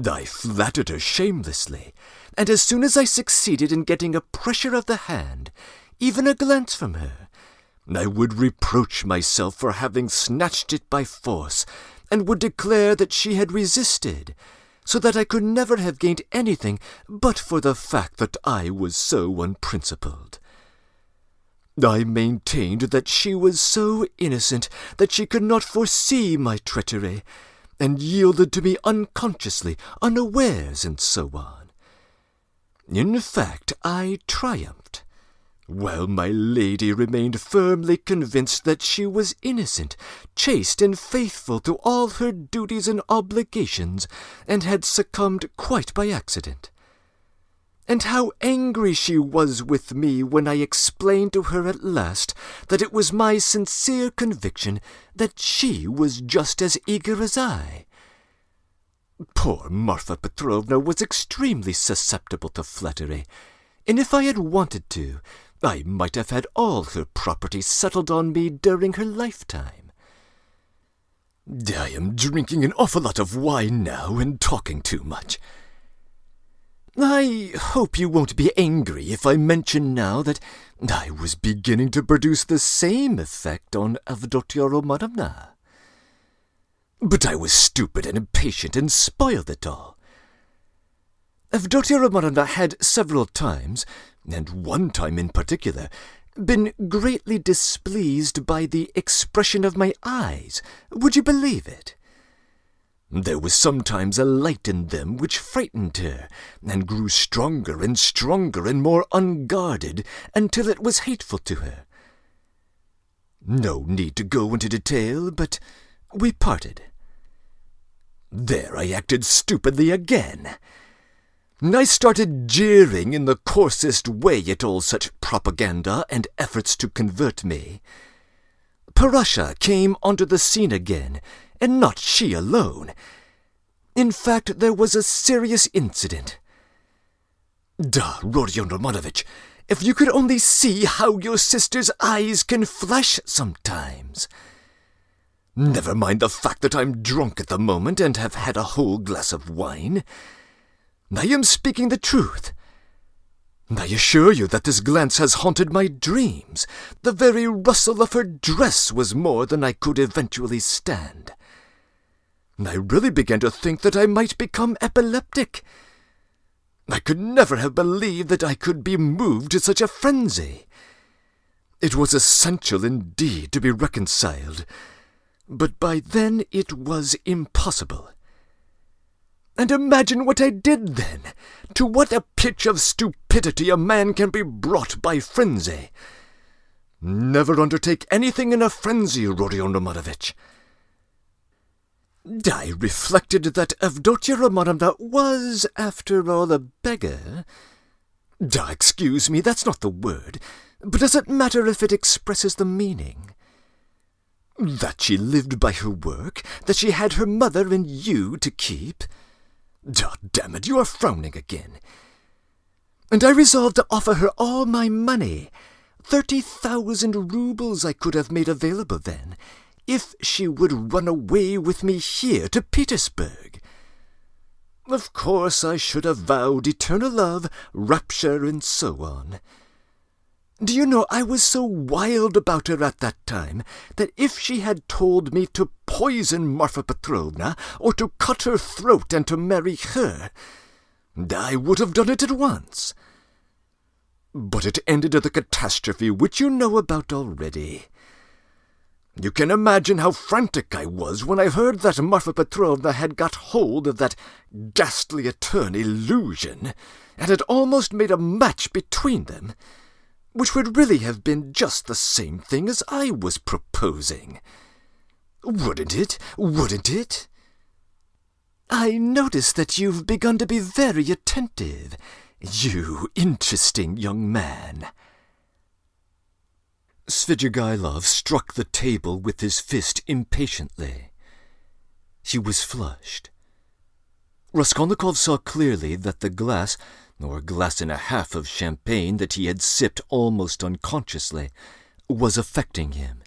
A: I flattered her shamelessly, and as soon as I succeeded in getting a pressure of the hand, even a glance from her, I would reproach myself for having snatched it by force, and would declare that she had resisted, so that I could never have gained anything but for the fact that I was so unprincipled. I maintained that she was so innocent that she could not foresee my treachery, and yielded to me unconsciously, unawares, and so on. In fact, I triumphed, while my lady remained firmly convinced that she was innocent, chaste, and faithful to all her duties and obligations, and had succumbed quite by accident. And how angry she was with me when I explained to her at last that it was my sincere conviction that she was just as eager as I. Poor Marfa Petrovna was extremely susceptible to flattery, and if I had wanted to, I might have had all her property settled on me during her lifetime. I am drinking an awful lot of wine now and talking too much. I hope you won't be angry if I mention now that I was beginning to produce the same effect on Avdotya Romanovna. But I was stupid and impatient and spoiled it all. Avdotya Romanovna had several times, and one time in particular, been greatly displeased by the expression of my eyes. Would you believe it? There was sometimes a light in them which frightened her, and grew stronger and more unguarded, until it was hateful to her. No need to go into detail, but we parted. There I acted stupidly again. I started jeering in the coarsest way at all such propaganda and efforts to convert me. Parasha came onto the scene again, and not she alone. In fact, there was a serious incident. Rodion Romanovich, if you could only see how your sister's eyes can flash sometimes. Never mind the fact that I'm drunk at the moment and have had a whole glass of wine. I am speaking the truth. I assure you that this glance has haunted my dreams. The very rustle of her dress was more than I could eventually stand. I really began to think that I might become epileptic. I could never have believed that I could be moved to such a frenzy. It was essential indeed to be reconciled, but by then it was impossible. And imagine what I did then, to what a pitch of stupidity a man can be brought by frenzy. Never undertake anything in a frenzy, Rodion Romanovich. I reflected that Avdotya Romanovna was, after all, a beggar. Excuse me, that's not the word, but does it matter if it expresses the meaning? That she lived by her work, that she had her mother and you to keep. Damn it, you are frowning again. And I resolved to offer her all my money, 30,000 rubles I could have made available then, if she would run away with me here to Petersburg. Of course I should have vowed eternal love, rapture, and so on. Do you know, I was so wild about her at that time, that if she had told me to poison Marfa Petrovna, or to cut her throat and to marry her, I would have done it at once. But it ended in the catastrophe which you know about already. You can imagine how frantic I was when I heard that Marfa Petrovna had got hold of that ghastly attorney Luzhin, and had almost made a match between them, which would really have been just the same thing as I was proposing. Wouldn't it? Wouldn't it? I notice that you've begun to be very attentive, you interesting young man.
B: Svidrigailov struck the table with his fist impatiently. He was flushed. Raskolnikov saw clearly that the glass, or glass and a half of champagne that he had sipped almost unconsciously, was affecting him,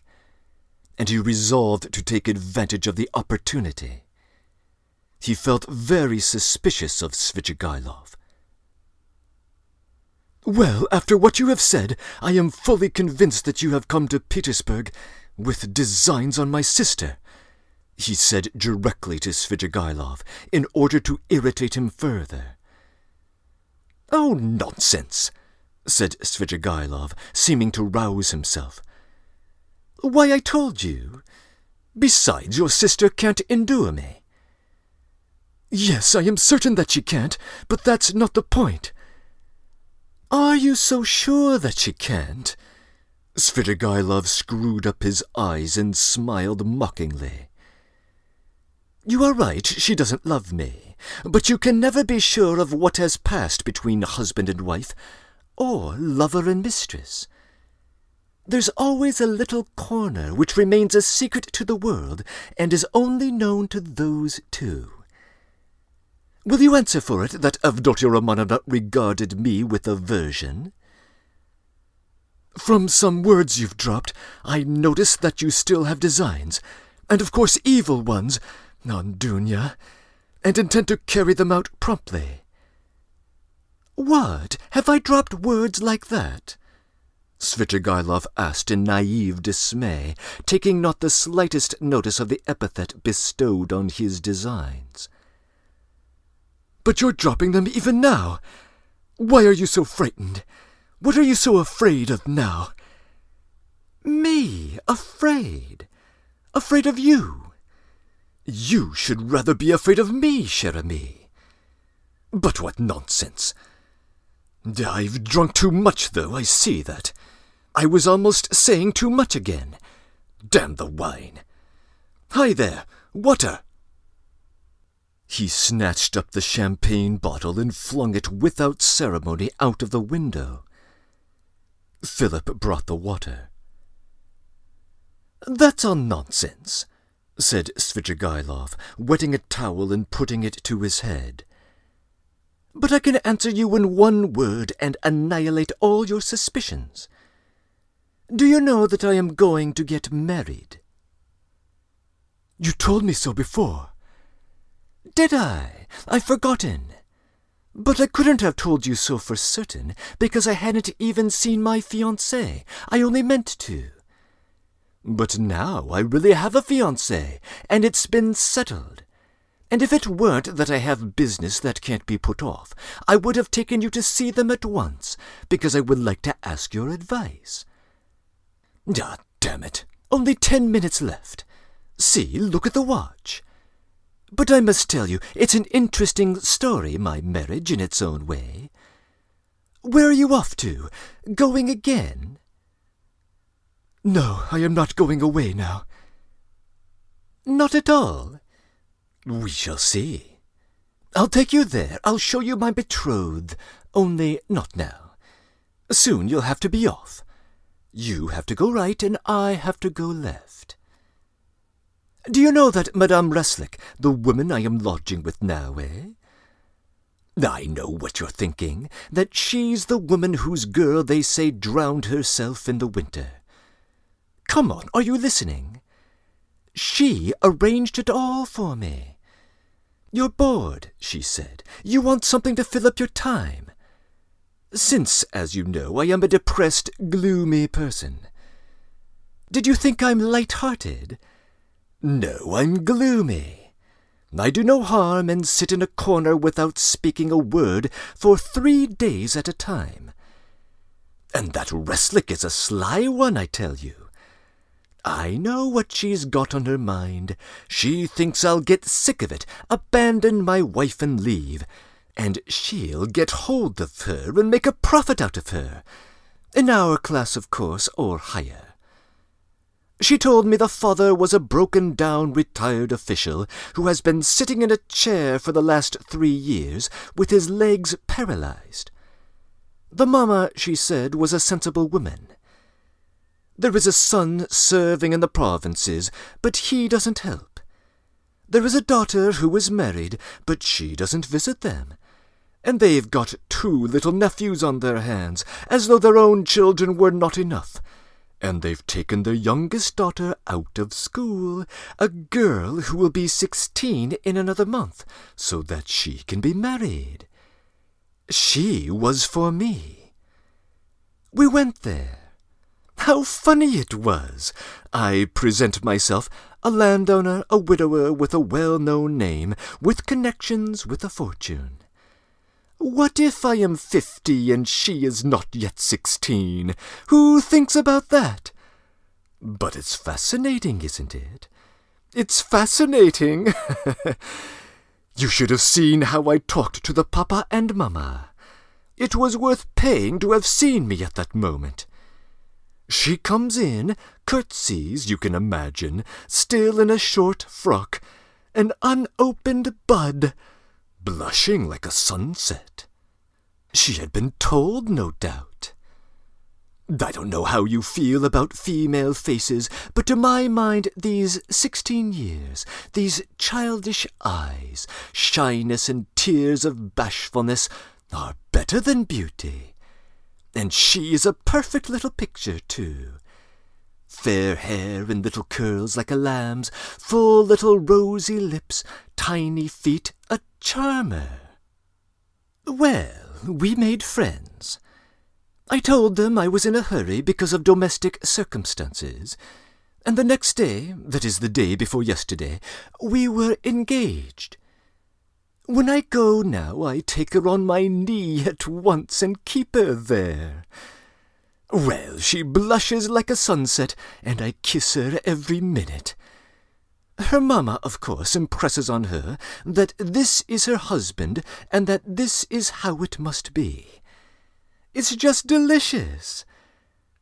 B: and he resolved to take advantage of the opportunity. He felt very suspicious of Svidrigailov. "Well, after what you have said, I am fully convinced that you have come to Petersburg with designs on my sister," he said directly to Svidrigailov, in order to irritate him further. "Oh, nonsense," said Svidrigailov, seeming to rouse himself. "Why, I told you. Besides, your sister can't endure me." "Yes, I am certain that she can't, but that's not the point." "Are you so sure that she can't?" Svidrigailov screwed up his eyes and smiled mockingly. "You are right, she doesn't love me, but you can never be sure of what has passed between husband and wife, or lover and mistress. There's always a little corner which remains a secret to the world, and is only known to those two. Will you answer for it that Avdotya Romanovna regarded me with aversion?" "From some words you've dropped, I notice that you still have designs, and of course evil ones, on Dunya, and intend to carry them out promptly." "What? Have I dropped words like that?" Svidrigailov asked in naive dismay, taking not the slightest notice of the epithet bestowed on his designs. "But you're dropping them even now. Why are you so frightened? What are you so afraid of now?" "Me? Afraid? Afraid of you?" "You should rather be afraid of me, cher ami." "But what nonsense! I've drunk too much, though, I see that. I was almost saying too much again. Damn the wine! Hi there, water!" He snatched up the champagne bottle and flung it without ceremony out of the window. Philip brought the water. "That's all nonsense," said Svidrigailov, wetting a towel and putting it to his head. "But I can answer you in one word and annihilate all your suspicions. Do you know that I am going to get married?" "You told me so before." "Did I? I've forgotten. But I couldn't have told you so for certain, because I hadn't even seen my fiancée. I only meant to. But now I really have a fiancé, and it's been settled. And if it weren't that I have business that can't be put off, I would have taken you to see them at once, because I would like to ask your advice. Ah, damn it, only 10 minutes left. See, look at the watch. But I must tell you, it's an interesting story, my marriage, in its own way. Where are you off to? Going again?" "No, I am not going away now." "Not at all?" "We shall see. I'll take you there. I'll show you my betrothed, only not now. Soon you'll have to be off. You have to go right, and I have to go left. Do you know that Madame Reslik, the woman I am lodging with now, eh?"
A: I know what you're thinking, that she's the woman whose girl they say drowned herself in the winter. Come on, are you listening? She arranged it all for me. You're bored, she said. You want something to fill up your time. Since, as you know, I am a depressed, gloomy person. Did you think I'm light-hearted? No, I'm gloomy. I do no harm and sit in a corner without speaking a word for 3 days at a time. And that Reslick is a sly one, I tell you. I know what she's got on her mind. She thinks I'll get sick of it, abandon my wife and leave, and she'll get hold of her and make a profit out of her. In our class, of course, or higher. She told me the father was a broken-down retired official who has been sitting in a chair for the last 3 years with his legs paralyzed. The mamma, she said, was a sensible woman. There is a son serving in the provinces, but he doesn't help. There is a daughter who is married, but she doesn't visit them. And they've got 2 little nephews on their hands, as though their own children were not enough. And they've taken their youngest daughter out of school, a girl who will be 16 in another month, so that she can be married. She was for me. We went there. How funny it was! I present myself, a landowner, a widower with a well-known name, with connections, with a fortune. What if I am 50 and she is not yet 16? Who thinks about that? But it's fascinating, isn't it? It's fascinating. You should have seen how I talked to the papa and mamma. It was worth paying to have seen me at that moment. She comes in, curtsies, you can imagine, still in a short frock, an unopened bud, blushing like a sunset. She had been told, no doubt. I don't know how you feel about female faces, but to my mind these 16 years, these childish eyes, shyness and tears of bashfulness are better than beauty. And she is a perfect little picture, too. Fair hair in little curls like a lamb's, full little rosy lips, tiny feet, a charmer. Well, we made friends. I told them I was in a hurry because of domestic circumstances, and the next day, that is the day before yesterday, we were engaged. When I go now, I take her on my knee at once and keep her there. Well, she blushes like a sunset, and I kiss her every minute. Her mamma, of course, impresses on her that this is her husband, and that this is how it must be. It's just delicious.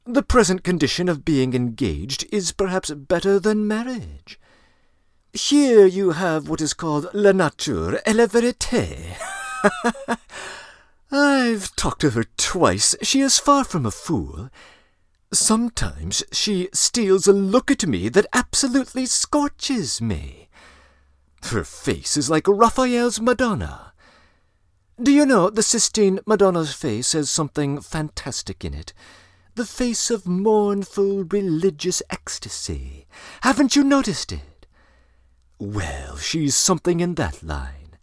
A: The present condition of being engaged is perhaps better than marriage. Here you have what is called la nature et la vérité. I've talked to her twice. She is far from a fool. Sometimes she steals a look at me that absolutely scorches me. Her face is like Raphael's Madonna. Do you know, the Sistine Madonna's face has something fantastic in it. The face of mournful, religious ecstasy. Haven't you noticed it? Well, she's something in that line.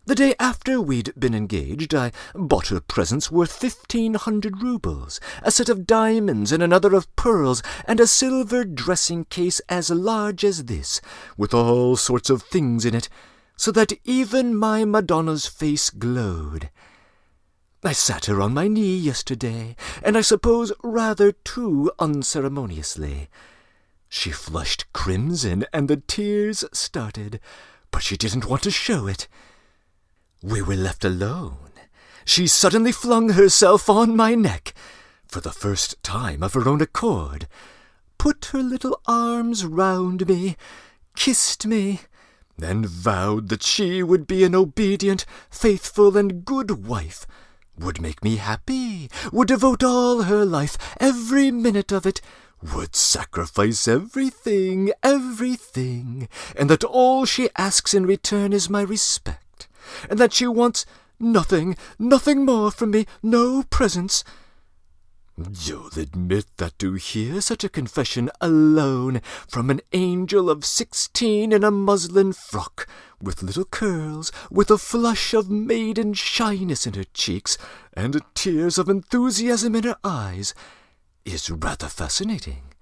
A: The day after we'd been engaged, I bought her presents worth 1,500 rubles, a set of diamonds and another of pearls, and a silver dressing-case as large as this, with all sorts of things in it, so that even my Madonna's face glowed. I sat her on my knee yesterday, and I suppose rather too unceremoniously. She flushed crimson, and the tears started, but she didn't want to show it. We were left alone. She suddenly flung herself on my neck, for the first time of her own accord, put her little arms round me, kissed me, and vowed that she would be an obedient, faithful, and good wife, would make me happy, would devote all her life, every minute of it, would sacrifice everything, and that all she asks in return is my respect,
C: and that she wants nothing more from me, no presents.
B: You'll admit that to hear such a confession alone from an angel of 16 in a muslin frock, with little curls, with a flush of maiden shyness in her cheeks, and tears of enthusiasm in her eyes, is rather fascinating.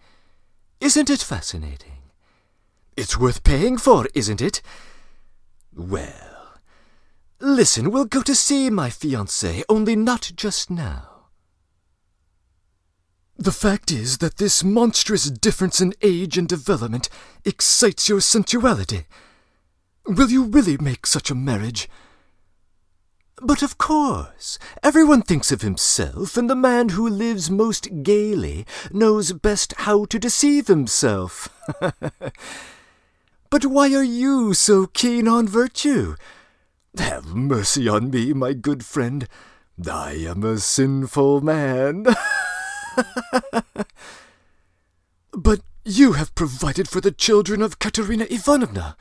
B: Isn't it fascinating? It's worth paying for, isn't it? Well, listen, we'll go to see my fiancée, only not just now.
C: The fact is that this monstrous difference in age and development excites your sensuality. Will you really make such a marriage?
B: But of course, everyone thinks of himself, and the man who lives most gaily knows best how to deceive himself.
C: But why are you so keen on virtue?
B: Have mercy on me, my good friend. I am a sinful man.
C: But you have provided for the children of Katerina Ivanovna.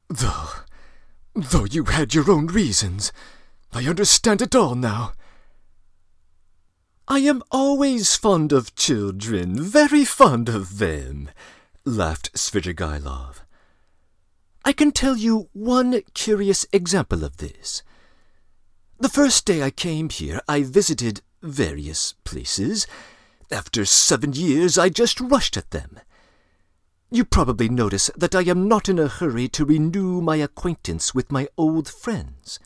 C: Though you had your own reasons, I understand it all now.
B: I am always fond of children, very fond of them, laughed Svidrigailov. I can tell you one curious example of this. The first day I came here, I visited various places. After 7 years, I just rushed at them. You probably notice that I am not in a hurry to renew my acquaintance with my old friends.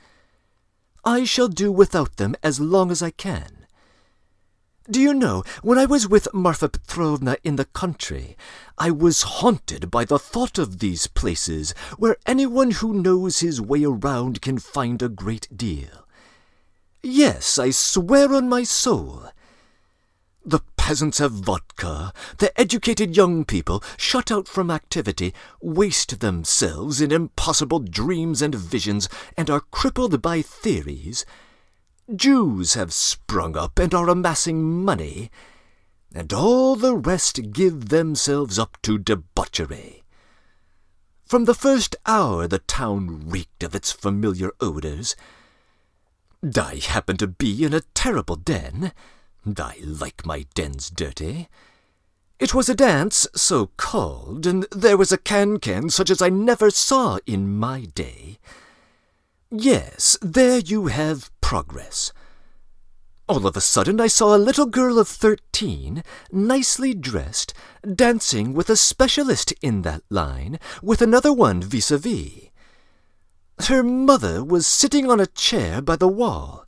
B: I shall do without them as long as I can. Do you know, when I was with Marfa Petrovna in the country, I was haunted by the thought of these places where anyone who knows his way around can find a great deal. Yes, I swear on my soul. The peasants have vodka, the educated young people, shut out from activity, waste themselves in impossible dreams and visions, and are crippled by theories. Jews have sprung up and are amassing money, and all the rest give themselves up to debauchery. From the first hour the town reeked of its familiar odours. I happened to be in a terrible den. I like my dens dirty. It was a dance, so-called, and there was a can-can such as I never saw in my day. Yes, there you have progress. All of a sudden I saw a little girl of 13, nicely dressed, dancing with a specialist in that line, with another one vis-a-vis. Her mother was sitting on a chair by the wall.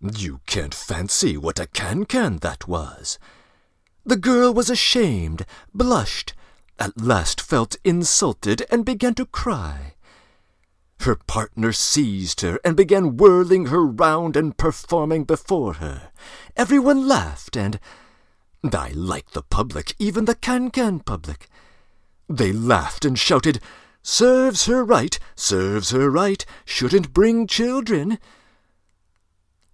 B: You can't fancy what a can-can that was. The girl was ashamed, blushed, at last felt insulted, and began to cry. Her partner seized her and began whirling her round and performing before her. Everyone laughed, and I like the public, even the can-can public. They laughed and shouted, "Serves her right, shouldn't bring children."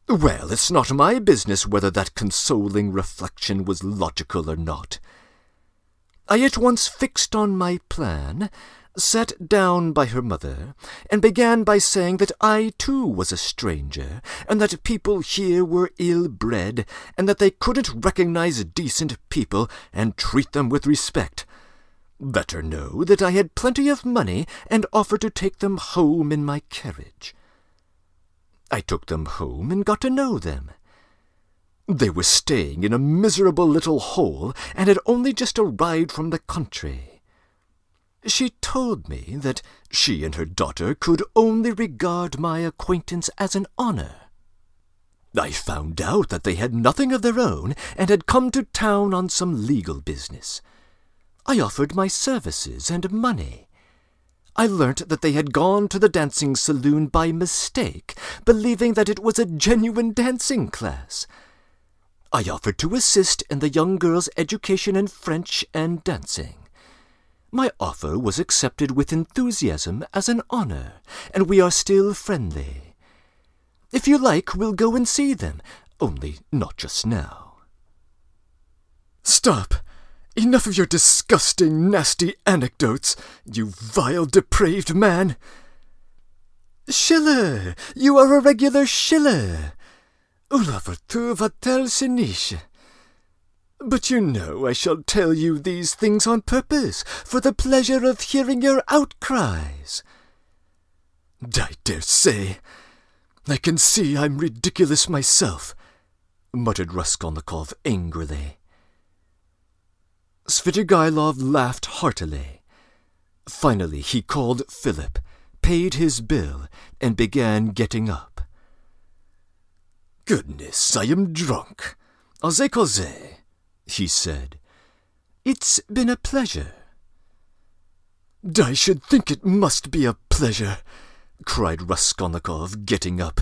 B: Well, it's not my business whether that consoling reflection was logical or not. I at once fixed on my plan, sat down by her mother, and began by saying that I too was a stranger, and that people here were ill-bred, and that they couldn't recognize decent people and treat them with respect. Let her know that I had plenty of money, and offered to take them home in my carriage. I took them home and got to know them. They were staying in a miserable little hole, and had only just arrived from the country. She told me that she and her daughter could only regard my acquaintance as an honor. I found out that they had nothing of their own, and had come to town on some legal business. I offered my services and money. I learnt that they had gone to the dancing saloon by mistake, believing that it was a genuine dancing class. I offered to assist in the young girl's education in French and dancing. My offer was accepted with enthusiasm as an honor, and we are still friendly. If you like, we'll go and see them, only not just now.
C: Stop! Enough of your disgusting, nasty anecdotes, you vile, depraved man! Schiller! You are a regular Schiller! Ulavertu vatel sinische. But you know I shall tell you these things on purpose, for the pleasure of hearing your outcries. I dare say. I can see I'm ridiculous myself, muttered Raskolnikov angrily. Svidrigailov laughed heartily. Finally he called Philip, paid his bill, and began getting up. "Goodness, I am drunk. Aze koze," he said. "It's been a pleasure." "I should think it must be a pleasure," cried Raskolnikov, getting up.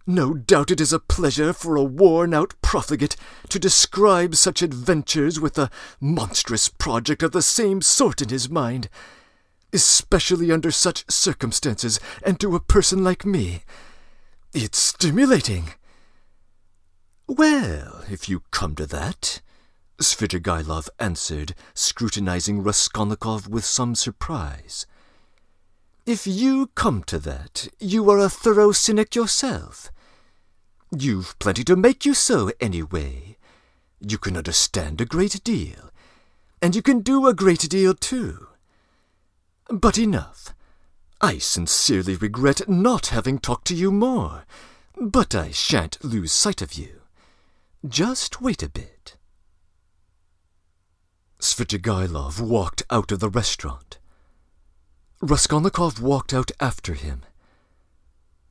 C: "No doubt it is a pleasure for a worn-out profligate to describe such adventures with a monstrous project of the same sort in his mind, especially under such circumstances, and to a person like me. It's stimulating." "Well, if you come to that," Svidrigailov answered, scrutinizing Raskolnikov with some surprise. "If you come to that, you are a thorough cynic yourself. You've plenty to make you so, anyway. You can understand a great deal, and you can do a great deal, too. But enough. I sincerely regret not having talked to you more, but I shan't lose sight of you. Just wait a bit." Svidrigailov walked out of the restaurant. Raskolnikov walked out after him.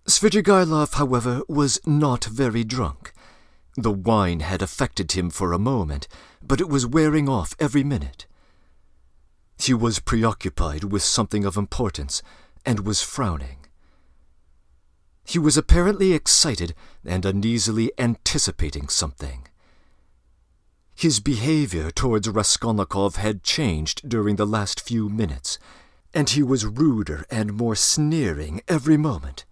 C: Svidrigailov, however, was not very drunk. The wine had affected him for a moment, but it was wearing off every minute. He was preoccupied with something of importance, and was frowning. He was apparently excited and uneasily anticipating something. His behavior towards Raskolnikov had changed during the last few minutes, and he was ruder and more sneering every moment.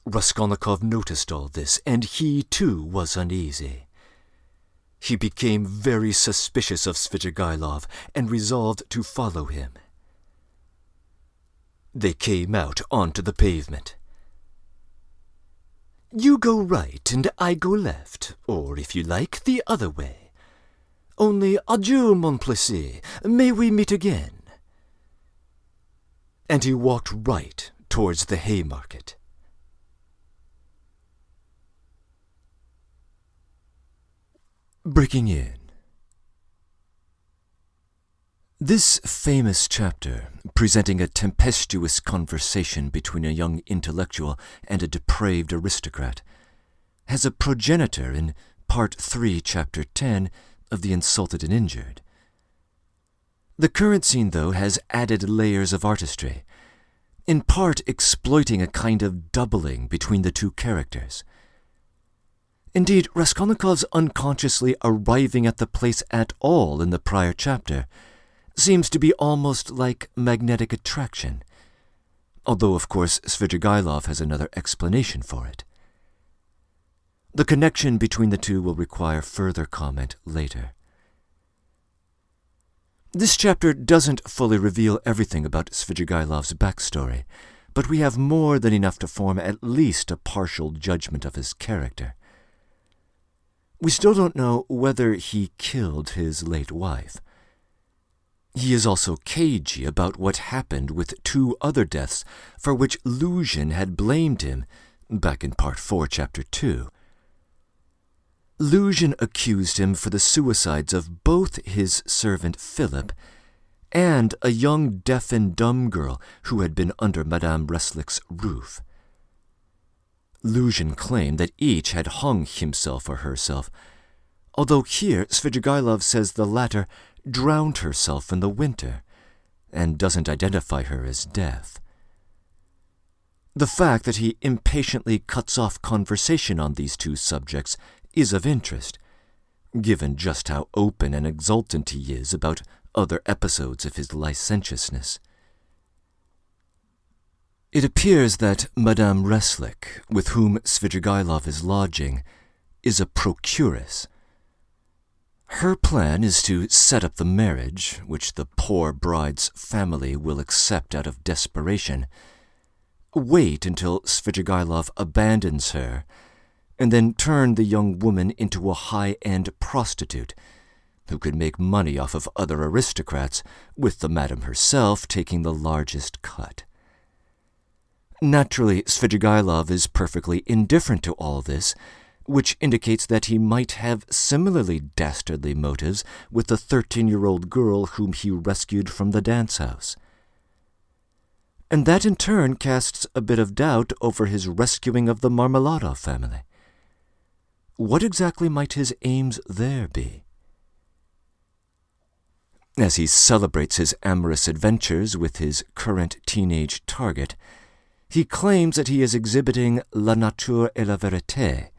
C: Raskolnikov noticed all this, and he, too, was uneasy. He became very suspicious of Svidrigailov and resolved to follow him. They came out onto the pavement. "You go right and I go left, or, if you like, the other way. Only adieu, mon plaisir, may we meet again." And he walked right towards the Haymarket. Breaking in. This famous chapter, presenting a tempestuous conversation between a young intellectual and a depraved aristocrat, has a progenitor in Part 3, Chapter 10 of The Insulted and Injured. The current scene, though, has added layers of artistry, in part exploiting a kind of doubling between the two characters. Indeed, Raskolnikov's unconsciously arriving at the place at all in the prior chapter seems to be almost like magnetic attraction, although, of course, Svidrigailov has another explanation for it. The connection between the two will require further comment later. This chapter doesn't fully reveal everything about Svidrigailov's backstory, but we have more than enough to form at least a partial judgment of his character. We still don't know whether he killed his late wife. He is also cagey about what happened with two other deaths for which Luzhin had blamed him back in Part 4, Chapter 2. Luzhin accused him for the suicides of both his servant Philip and a young deaf and dumb girl who had been under Madame Reslick's roof. Luzhin claimed that each had hung himself or herself, although here Svidrigailov says the latter drowned herself in the winter, and doesn't identify her as deaf. The fact that he impatiently cuts off conversation on these two subjects is of interest, given just how open and exultant he is about other episodes of his licentiousness. It appears that Madame Reslick, with whom Svidrigailov is lodging, is a procuress. Her plan is to set up the marriage, which the poor bride's family will accept out of desperation,
B: wait until Svidrigailov abandons her, and then turn the young woman into a high-end prostitute who could make money off of other aristocrats, with the madam herself taking the largest cut. Naturally, Svidrigailov is perfectly indifferent to all this, which indicates that he might have similarly dastardly motives with the 13-year-old girl whom he rescued from the dance house. And that in turn casts a bit of doubt over his rescuing of the Marmeladov family. What exactly might his aims there be? As he celebrates his amorous adventures with his current teenage target, he claims that he is exhibiting la nature et la vérité.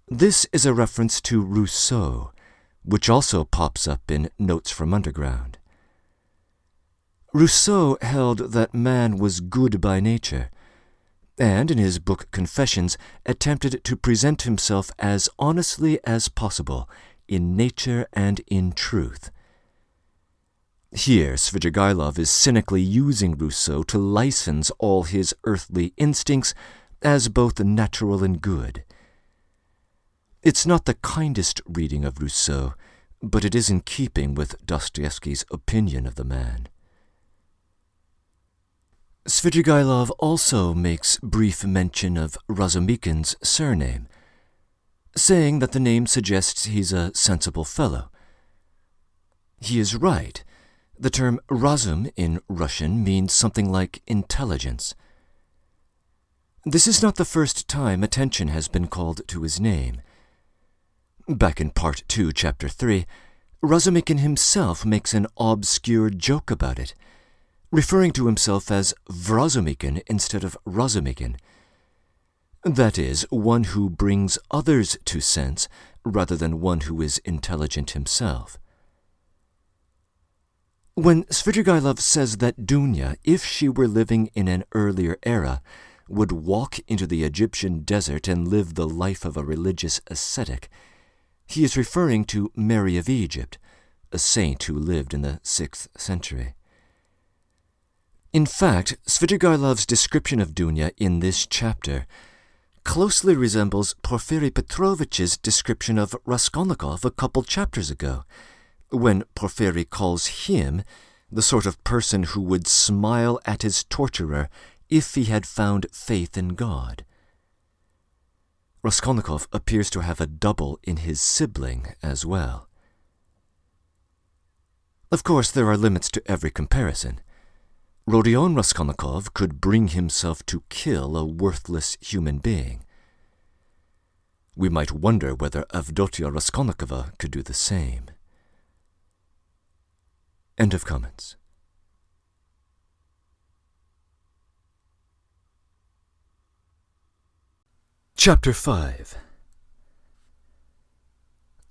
B: This is a reference to Rousseau, which also pops up in Notes from Underground. Rousseau held that man was good by nature, and in his book Confessions attempted to present himself as honestly as possible in nature and in truth. Here, Svidrigailov is cynically using Rousseau to license all his earthly instincts as both natural and good. It's not the kindest reading of Rousseau, but it is in keeping with Dostoevsky's opinion of the man. Svidrigailov also makes brief mention of Razumikin's surname, saying that the name suggests he's a sensible fellow. He is right. The term razum in Russian means something like intelligence. This is not the first time attention has been called to his name. Back in Part 2, Chapter 3, Razumikin himself makes an obscure joke about it, referring to himself as Vrazumikin instead of Razumikin. That is, one who brings others to sense rather than one who is intelligent himself. When Svidrigailov says that Dunya, if she were living in an earlier era, would walk into the Egyptian desert and live the life of a religious ascetic, he is referring to Mary of Egypt, a saint who lived in the 6th century. In fact, Svidrigailov's description of Dunya in this chapter closely resembles Porfiry Petrovich's description of Raskolnikov a couple chapters ago, when Porfiry calls him the sort of person who would smile at his torturer if he had found faith in God. Raskolnikov appears to have a double in his sibling as well. Of course, there are limits to every comparison. Rodion Raskolnikov could bring himself to kill a worthless human being. We might wonder whether Avdotia Raskolnikova could do the same. End of comments. Chapter 5.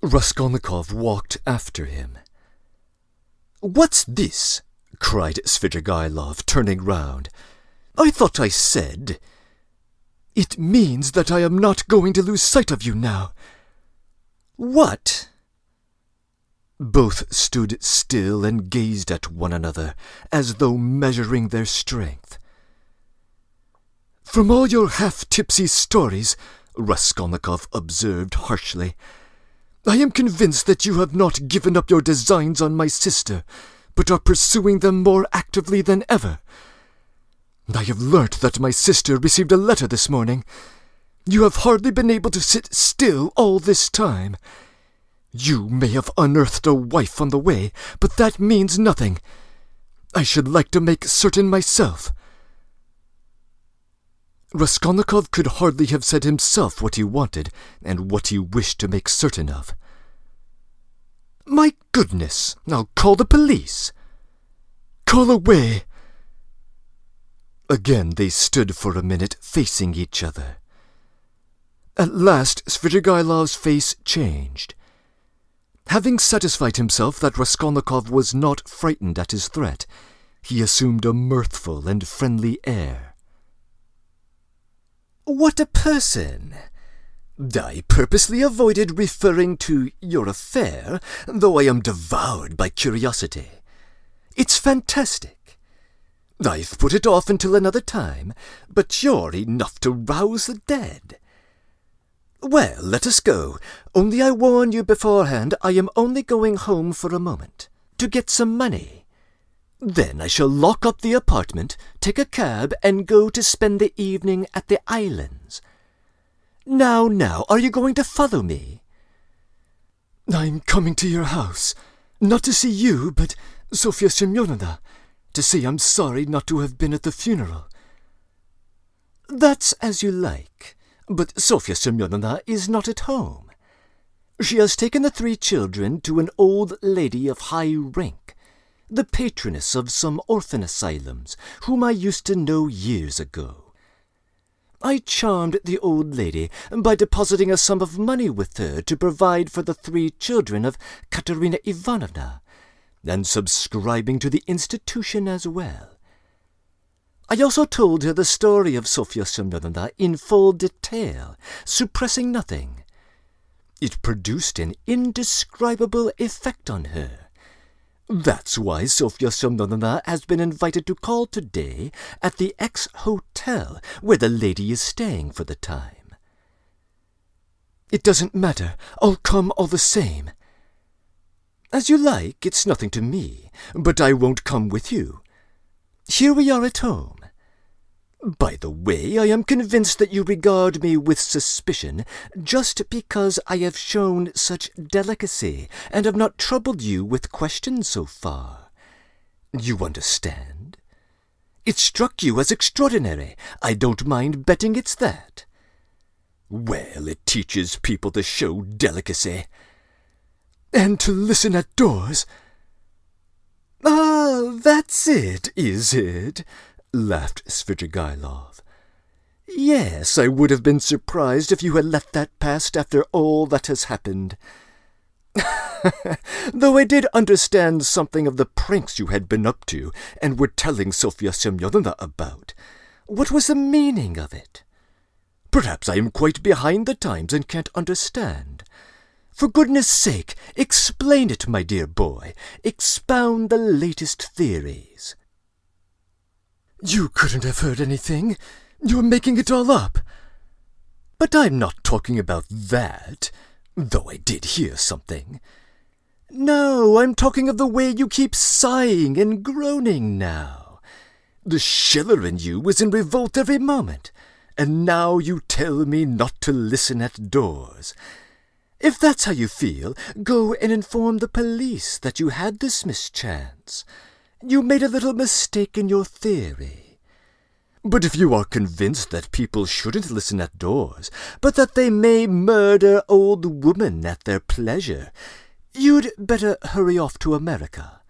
B: Raskolnikov walked after him. "What's this?" cried Svidrigailov, turning round. "I thought I said—"
C: "It means that I am not going to lose sight of you now."
D: "What?"
C: Both stood still and gazed at one another, as though measuring their strength. "From all your half-tipsy stories," Raskolnikov observed harshly, "I am convinced that you have not given up your designs on my sister, but are pursuing them more actively than ever. I have learnt that my sister received a letter this morning. You have hardly been able to sit still all this time. You may have unearthed a wife on the way, but that means nothing. I should like to make certain myself." Raskolnikov could hardly have said himself what he wanted and what he wished to make certain of. "My goodness, I'll call the police." "Call away." Again they stood for a minute facing each other. At last Svidrigailov's face changed. Having satisfied himself that Raskolnikov was not frightened at his threat, he assumed a mirthful and friendly air.
D: "What a person! I purposely avoided referring to your affair, though I am devoured by curiosity. It's fantastic.
A: I've put it off until another time, but you're enough to rouse the dead. Well, let us go. Only I warn you beforehand, I am only going home for a moment, to get some money. Then I shall lock up the apartment, take a cab, and go to spend the evening at the islands. Now, are you going to follow me?
C: I'm coming to your house, not to see you, but Sofya Semyonovna, to say I'm sorry not to have been at the funeral.
A: That's as you like, but Sofya Semyonovna is not at home. She has taken the 3 children to an old lady of high rank, the patroness of some orphan asylums, whom I used to know years ago. I charmed the old lady by depositing a sum of money with her to provide for the 3 children of Katerina Ivanovna, and subscribing to the institution as well. I also told her the story of Sofya Semyonovna in full detail, suppressing nothing. It produced an indescribable effect on her. That's why Sofya Semyonovna has been invited to call today at the X Hotel, where the lady is staying for the time.
C: It doesn't matter. I'll come all the same.
A: As you like, it's nothing to me, but I won't come with you. Here we are at home. By the way, I am convinced that you regard me with suspicion just because I have shown such delicacy and have not troubled you with questions so far. You understand? It struck you as extraordinary. I don't mind betting it's that. Well, it teaches people to show delicacy.
C: And to listen at doors.
A: Ah, that's it, is it? Laughed Svidrigailov. Yes, I would have been surprised if you had let that pass after all that has happened. Though I did understand something of the pranks you had been up to and were telling Sofya Semyonovna about. What was the meaning of it? Perhaps I am quite behind the times and can't understand. For goodness sake, explain it, my dear boy. Expound the latest theories.
C: You couldn't have heard anything. You're making it all up.
A: But I'm not talking about that, though I did hear something. No, I'm talking of the way you keep sighing and groaning now. The Schiller in you was in revolt every moment, and now you tell me not to listen at doors. If that's how you feel, go and inform the police that you had this mischance. You made a little mistake in your theory. But if you are convinced that people shouldn't listen at doors, but that they may murder old women at their pleasure, you'd better hurry off to America.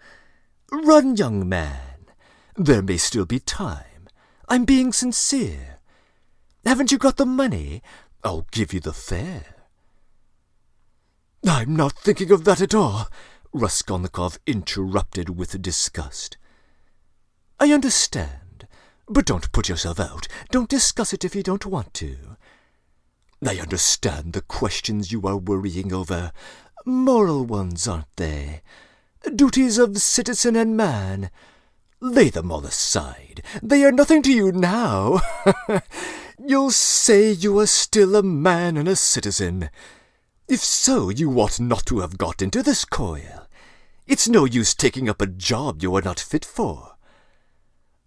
A: Run, young man. There may still be time. I'm being sincere. Haven't you got the money? I'll give you the fare.
C: I'm not thinking of that at all,
A: Raskolnikov interrupted with disgust. I understand, but don't put yourself out. Don't discuss it if you don't want to. I understand the questions you are worrying over. Moral ones, aren't they? Duties of citizen and man. Lay them all aside. They are nothing to you now. You'll say you are still a man and a citizen. If so, you ought not to have got into this coil. It's no use taking up a job you are not fit for.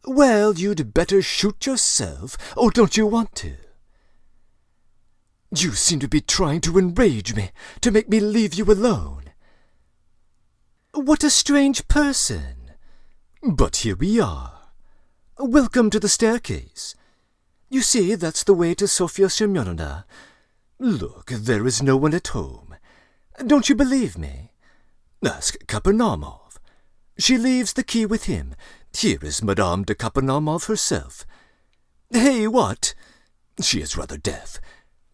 A: Well, you'd better shoot yourself, or don't you want to?
C: You seem to be trying to enrage me, to make me leave you alone.
A: What a strange person. But here we are. Welcome to the staircase. You see, that's the way to Sofya Semyonovna. Look, there is no one at home. Don't you believe me? Ask Kapernaumov. She leaves the key with him. Here is Madame de Kapernaumov herself. Hey, what? She is rather deaf.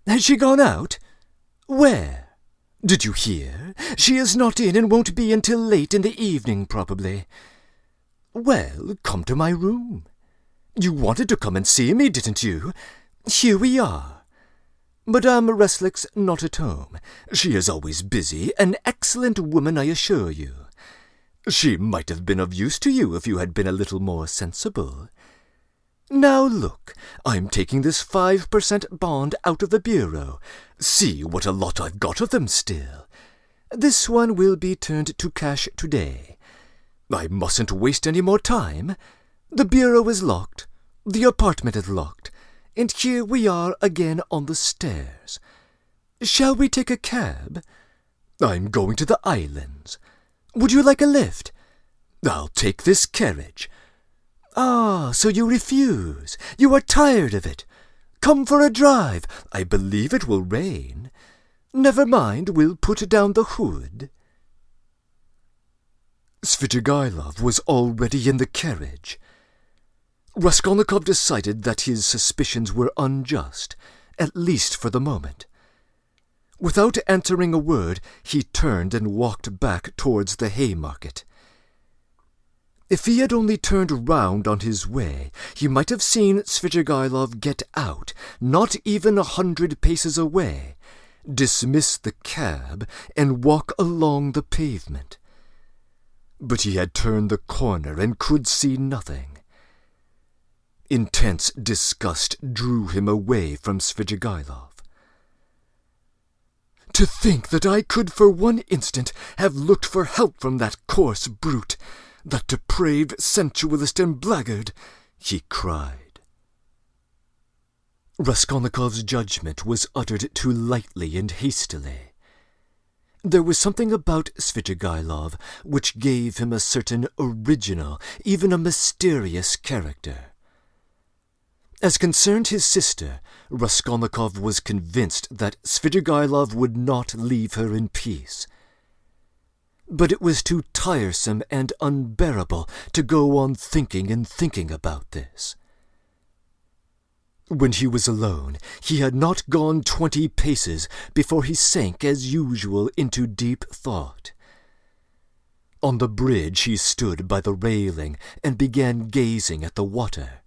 A: Has she gone out? Where? Did you hear? She is not in and won't be until late in the evening, probably. Well, come to my room. You wanted to come and see me, didn't you? Here we are. Madame Reslick's not at home. She is always busy, an excellent woman, I assure you. She might have been of use to you if you had been a little more sensible. Now look, I'm taking this 5% bond out of the bureau. See what a lot I've got of them still. This one will be turned to cash today. I mustn't waste any more time. The bureau is locked, the apartment is locked, and here we are again on the stairs. Shall we take a cab? I'm going to the islands. Would you like a lift? I'll take this carriage. Ah, so you refuse. You are tired of it. Come for a drive. I believe it will rain. Never mind, we'll put down the hood. Svidrigailov was already in the carriage. Raskolnikov decided that his suspicions were unjust, at least for the moment. Without answering a word, he turned and walked back towards the Haymarket. If he had only turned round on his way, he might have seen Svidrigailov get out, not even 100 paces away, dismiss the cab, and walk along the pavement. But he had turned the corner and could see nothing. Intense disgust drew him away from Svidrigailov. To think that I could for one instant have looked for help from that coarse brute, that depraved sensualist and blackguard, he cried. Raskolnikov's judgment was uttered too lightly and hastily. There was something about Svidrigailov which gave him a certain original, even a mysterious character. As concerned his sister, Raskolnikov was convinced that Svidrigailov would not leave her in peace. But it was too tiresome and unbearable to go on thinking and thinking about this. When he was alone, he had not gone 20 paces before he sank as usual into deep thought. On the bridge he stood by the railing and began gazing at the water.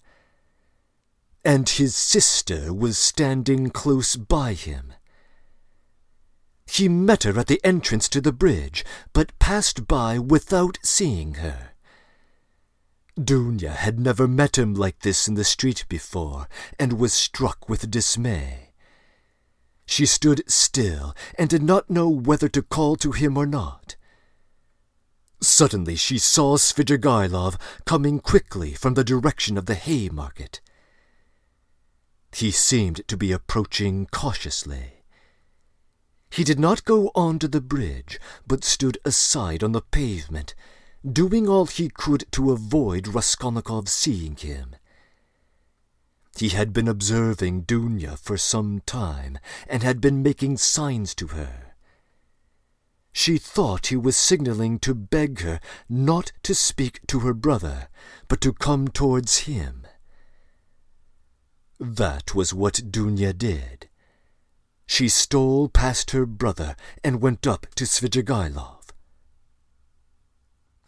A: And his sister was standing close by him. He met her at the entrance to the bridge, but passed by without seeing her. Dunya had never met him like this in the street before, and was struck with dismay. She stood still, and did not know whether to call to him or not. Suddenly she saw Svidrigailov coming quickly from the direction of the Haymarket. He seemed to be approaching cautiously. He did not go on to the bridge, but stood aside on the pavement, doing all he could to avoid Raskolnikov seeing him. He had been observing Dunya for some time, and had been making signs to her. She thought he was signaling to beg her not to speak to her brother, but to come towards him. That was what Dunya did. She stole past her brother and went up to Svidrigailov.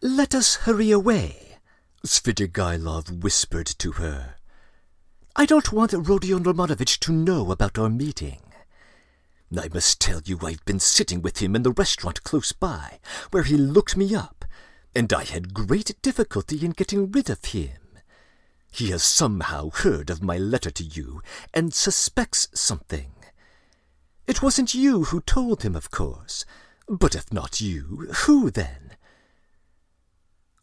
D: "Let us hurry away,"
A: Svidrigailov whispered to her.
D: "I don't want Rodion Romanovich to know about our meeting.
A: I must tell you I've been sitting with him in the restaurant close by, where he looked me up, and I had great difficulty in getting rid of him. He has somehow heard of my letter to you, and suspects something. It wasn't you who told him, of course, but if not you, who then?"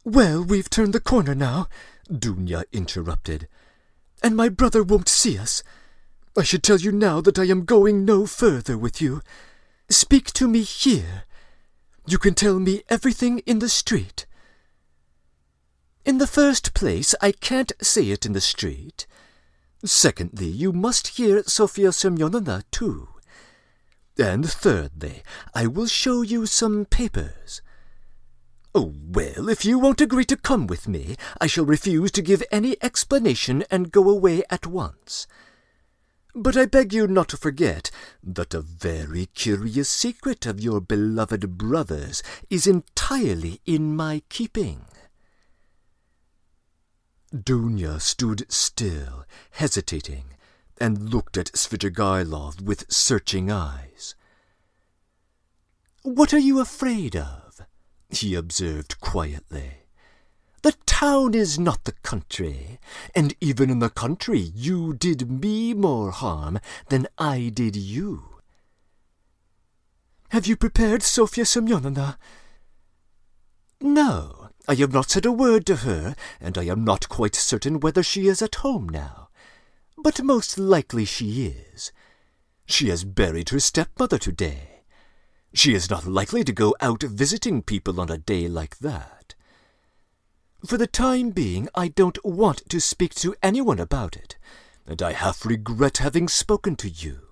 C: "Well, we've turned the corner now," Dunya interrupted, "and my brother won't see us. I should tell you now that I am going no further with you. Speak to me here. You can tell me everything in the street."
D: "In the first place, I can't say it in the street. Secondly, you must hear Sofya Semyonovna too. And thirdly, I will show you some papers. Oh, well, if you won't agree to come with me, I shall refuse to give any explanation and go away at once. But I beg you not to forget that a very curious secret of your beloved brother's is entirely in my keeping."
A: Dunya stood still, hesitating, and looked at Svidrigailov with searching eyes.
D: "What are you afraid of?"
A: he observed quietly. "The town is not the country, and even in the country you did me more harm than I did you."
C: "Have you prepared Sofya Semyonovna?"
A: "No, I have not said a word to her, and I am not quite certain whether she is at home now. But most likely she is. She has buried her stepmother today. She is not likely to go out visiting people on a day like that. For the time being, I don't want to speak to anyone about it, and I half regret having spoken to you.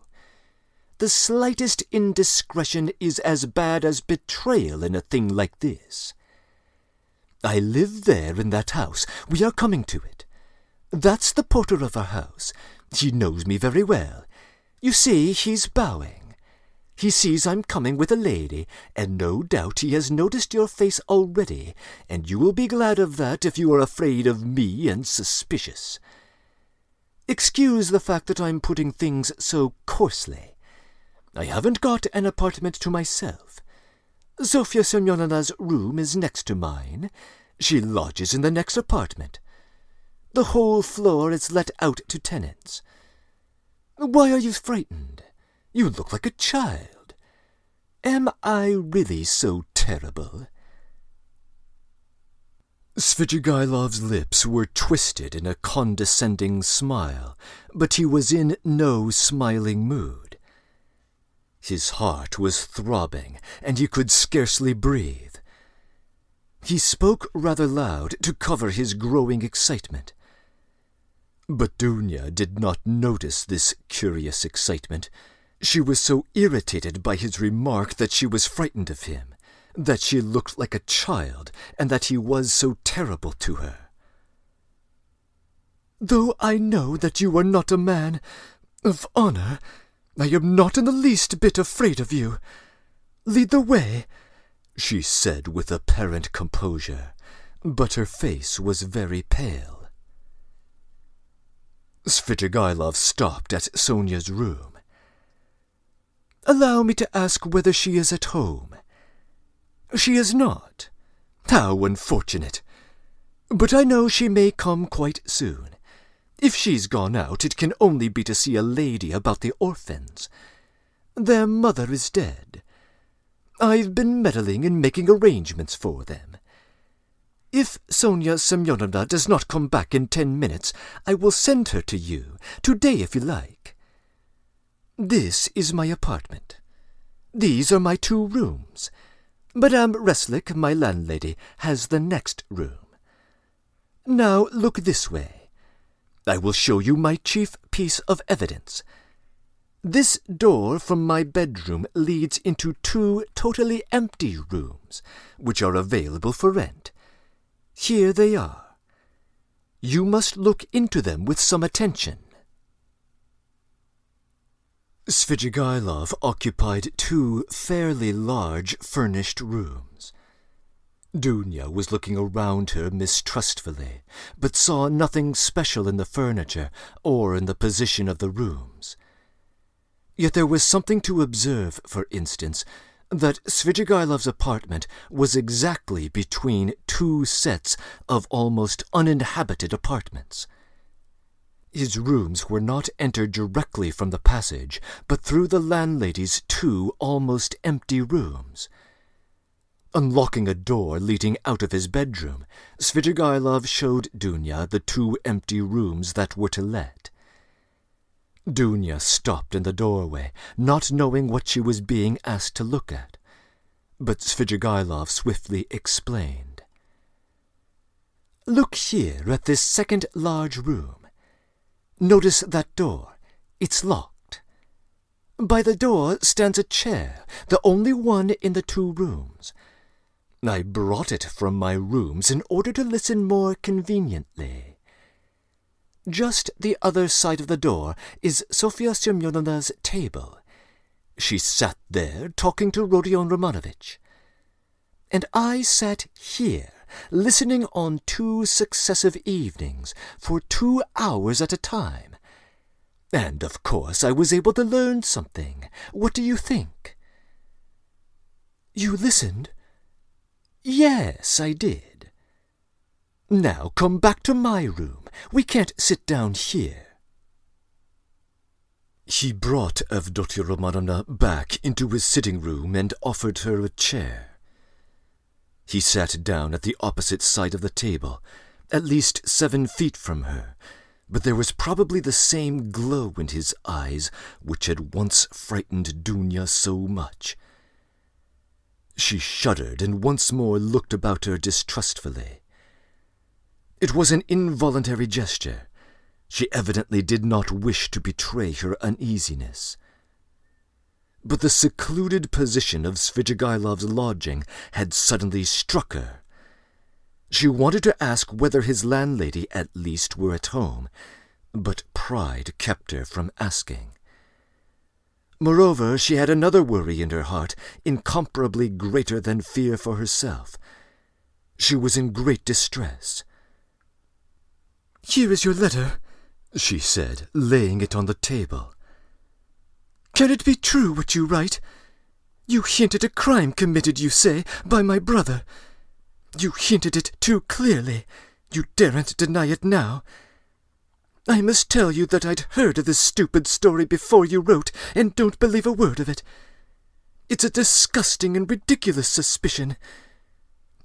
A: The slightest indiscretion is as bad as betrayal in a thing like this. I live there in that house. We are coming to it. That's the porter of our house. He knows me very well. You see, he's bowing. He sees I'm coming with a lady, and no doubt he has noticed your face already, and you will be glad of that if you are afraid of me and suspicious. Excuse the fact that I'm putting things so coarsely. I haven't got an apartment to myself. Sofya Semyonovna's room is next to mine. She lodges in the next apartment. The whole floor is let out to tenants. Why are you frightened? You look like a child. Am I really so terrible?" Svidrigailov's lips were twisted in a condescending smile, but he was in no smiling mood. His heart was throbbing, and he could scarcely breathe. He spoke rather loud to cover his growing excitement. But Dunya did not notice this curious excitement. She was so irritated by his remark that she was frightened of him, that she looked like a child, and that he was so terrible to her.
C: "Though I know that you are not a man of honor, I am not in the least bit afraid of you. Lead the way,"
A: she said with apparent composure, but her face was very pale. Svidrigailov stopped at Sonia's room. "Allow me to ask whether she is at home." "She is not. How unfortunate! But I know she may come quite soon. If she's gone out, it can only be to see a lady about the orphans. Their mother is dead. I've been meddling in making arrangements for them. If Sonia Semyonovna does not come back in 10 minutes, I will send her to you, today if you like. This is my apartment. These are my 2 rooms. Madame Reslik, my landlady, has the next room. Now look this way. I will show you my chief piece of evidence. This door from my bedroom leads into 2 totally empty rooms, which are available for rent. Here they are. You must look into them with some attention." Svidrigailov occupied 2 fairly large furnished rooms. Dunya was looking around her mistrustfully, but saw nothing special in the furniture or in the position of the rooms. Yet there was something to observe, for instance, that Svidrigailov's apartment was exactly between 2 sets of almost uninhabited apartments. His rooms were not entered directly from the passage, but through the landlady's 2 almost empty rooms. Unlocking a door leading out of his bedroom, Svidrigailov showed Dunya the 2 empty rooms that were to let. Dunya stopped in the doorway, not knowing what she was being asked to look at. But Svidrigailov swiftly explained. "Look here at this second large room. Notice that door. It's locked. By the door stands a chair, the only one in the 2 rooms. I brought it from my rooms in order to listen more conveniently. Just the other side of the door is Sofya Semyonovna's table. She sat there talking to Rodion Romanovich. And I sat here, listening on 2 successive evenings, for 2 hours at a time. And, of course, I was able to learn something. What do you think?" "You listened?" Yes, I did. Now come back to my room. We can't sit down here. He brought Avdotya Romanovna back into his sitting room and offered her a chair. He sat down at the opposite side of the table, at least 7 feet from her, but there was probably the same glow in his eyes which had once frightened Dunya so much. She shuddered and once more looked about her distrustfully. It was an involuntary gesture. She evidently did not wish to betray her uneasiness. But the secluded position of Svidrigailov's lodging had suddenly struck her. She wanted to ask whether his landlady at least were at home, but pride kept her from asking. Moreover, she had another worry in her heart, incomparably greater than fear for herself. She was in great distress.
C: "Here is your letter,"
A: she said, laying it on the table.
C: "Can it be true what you write? You hint at a crime committed, you say, by my brother. You hinted it too clearly. You daren't deny it now. I must tell you that I'd heard of this stupid story before you wrote, and don't believe a word of it. It's a disgusting and ridiculous suspicion.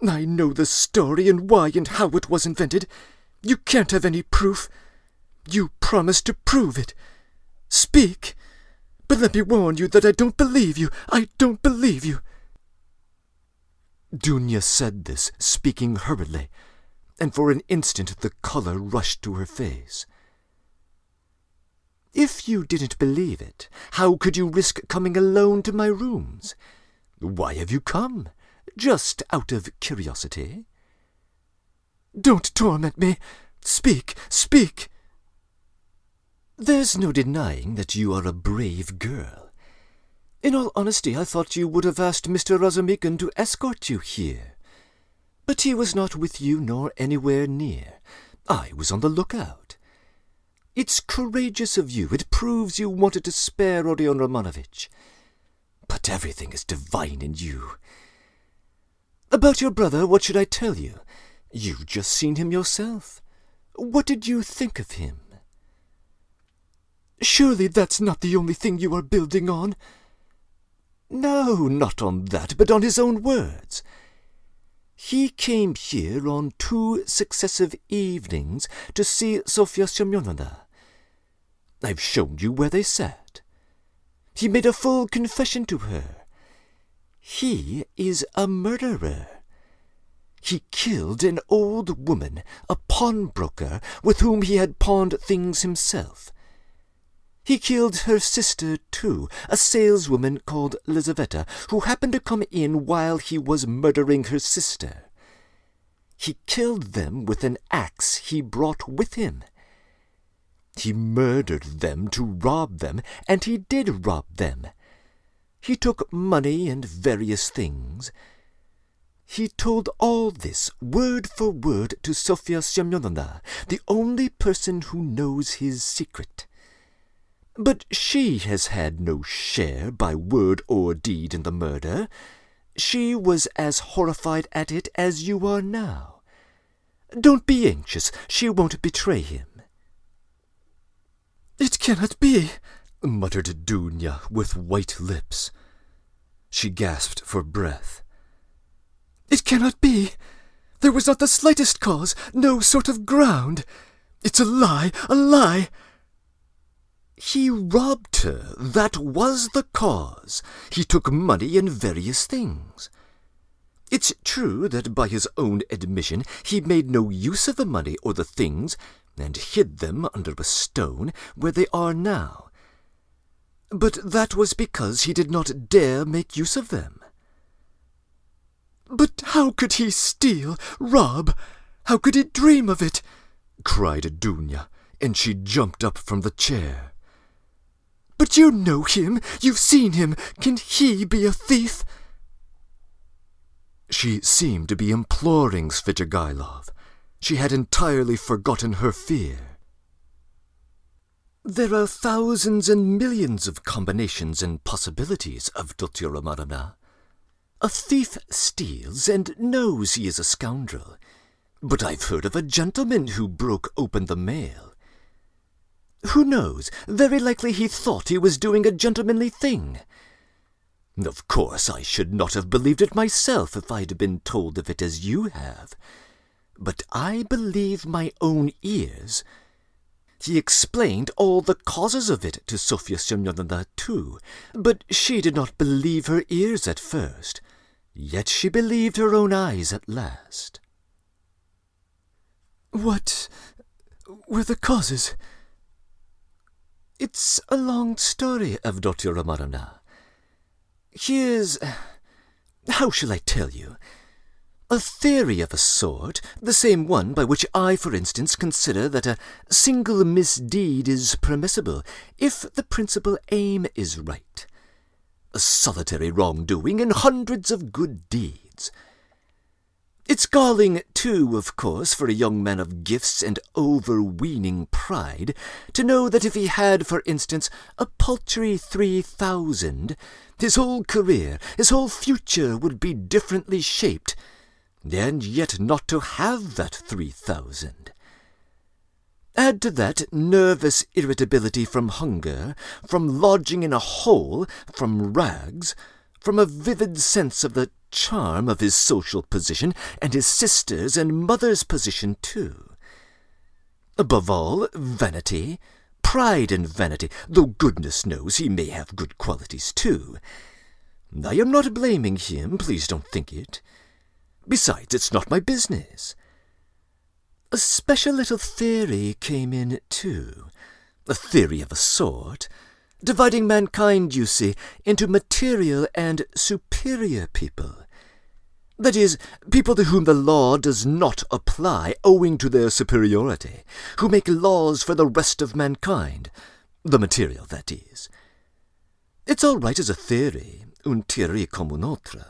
C: I know the story and why and how it was invented. You can't have any proof. You promised to prove it. Speak. But let me warn you that I don't believe you. I don't believe you."
A: Dunya said this, speaking hurriedly, and for an instant the color rushed to her face. "If you didn't believe it, how could you risk coming alone to my rooms? Why have you come? Just out of curiosity?"
C: "Don't torment me. Speak, speak."
A: "There's no denying that you are a brave girl. In all honesty, I thought you would have asked Mr. Razumikin to escort you here. But he was not with you nor anywhere near. I was on the lookout. It's courageous of you. It proves you wanted to spare Rodion Romanovich. But everything is divine in you. About your brother, what should I tell you? You've just seen him yourself. What did you think of him?"
C: "Surely that's not the only thing you are building on?"
A: "No, not on that, but on his own words. He came here on 2 successive evenings to see Sofya Semyonovna. I've shown you where they sat. He made a full confession to her. He is a murderer. He killed an old woman, a pawnbroker, with whom he had pawned things himself. He killed her sister, too, a saleswoman called Lizaveta, who happened to come in while he was murdering her sister. He killed them with an axe he brought with him. He murdered them to rob them, and he did rob them. He took money and various things. He told all this, word for word, to Sofya Semyonovna, the only person who knows his secret. But she has had no share by word or deed in the murder. She was as horrified at it as you are now. Don't be anxious. She won't betray him."
C: "It cannot be,"
A: muttered Dunya with white lips. She gasped for breath.
C: "It cannot be. There was not the slightest cause, no sort of ground. It's a lie, a lie."
A: "He robbed her. That was the cause. He took money and various things. It's true that by his own admission he made no use of the money or the things, and hid them under a stone where they are now. But that was because he did not dare make use of them."
C: "But how could he steal, rob? How could he dream of it?"
A: cried Dunya, and she jumped up from the chair.
C: "But you know him. You've seen him. Can he be a thief?"
A: She seemed to be imploring Svidrigailov. She had entirely forgotten her fear. "There are thousands and millions of combinations and possibilities of Avdotya Romanovna. A thief steals and knows he is a scoundrel, but I've heard of a gentleman who broke open the mail. Who knows? Very likely he thought he was doing a gentlemanly thing. Of course, I should not have believed it myself if I'd been told of it as you have, but I believe my own ears. He explained all the causes of it to Sofya Semyonovna too, but she did not believe her ears at first, yet she believed her own eyes at last.
C: What were the causes?
A: It's a long story, Avdotya Romanovna. Here's... how shall I tell you? A theory of a sort, the same one by which I, for instance, consider that a single misdeed is permissible, if the principal aim is right. A solitary wrongdoing and hundreds of good deeds. It's galling, too, of course, for a young man of gifts and overweening pride, to know that if he had, for instance, a paltry 3,000, his whole career, his whole future would be differently shaped, and yet not to have that 3,000. Add to that nervous irritability from hunger, from lodging in a hole, from rags, from a vivid sense of the charm of his social position, and his sister's and mother's position too. Above all, vanity, pride in vanity, though goodness knows he may have good qualities too. I am not blaming him, please don't think it. Besides, it's not my business. A special little theory came in, too. A theory of a sort, dividing mankind, you see, into material and superior people. That is, people to whom the law does not apply owing to their superiority, who make laws for the rest of mankind, the material, that is. It's all right as a theory, une théorie comme une autre.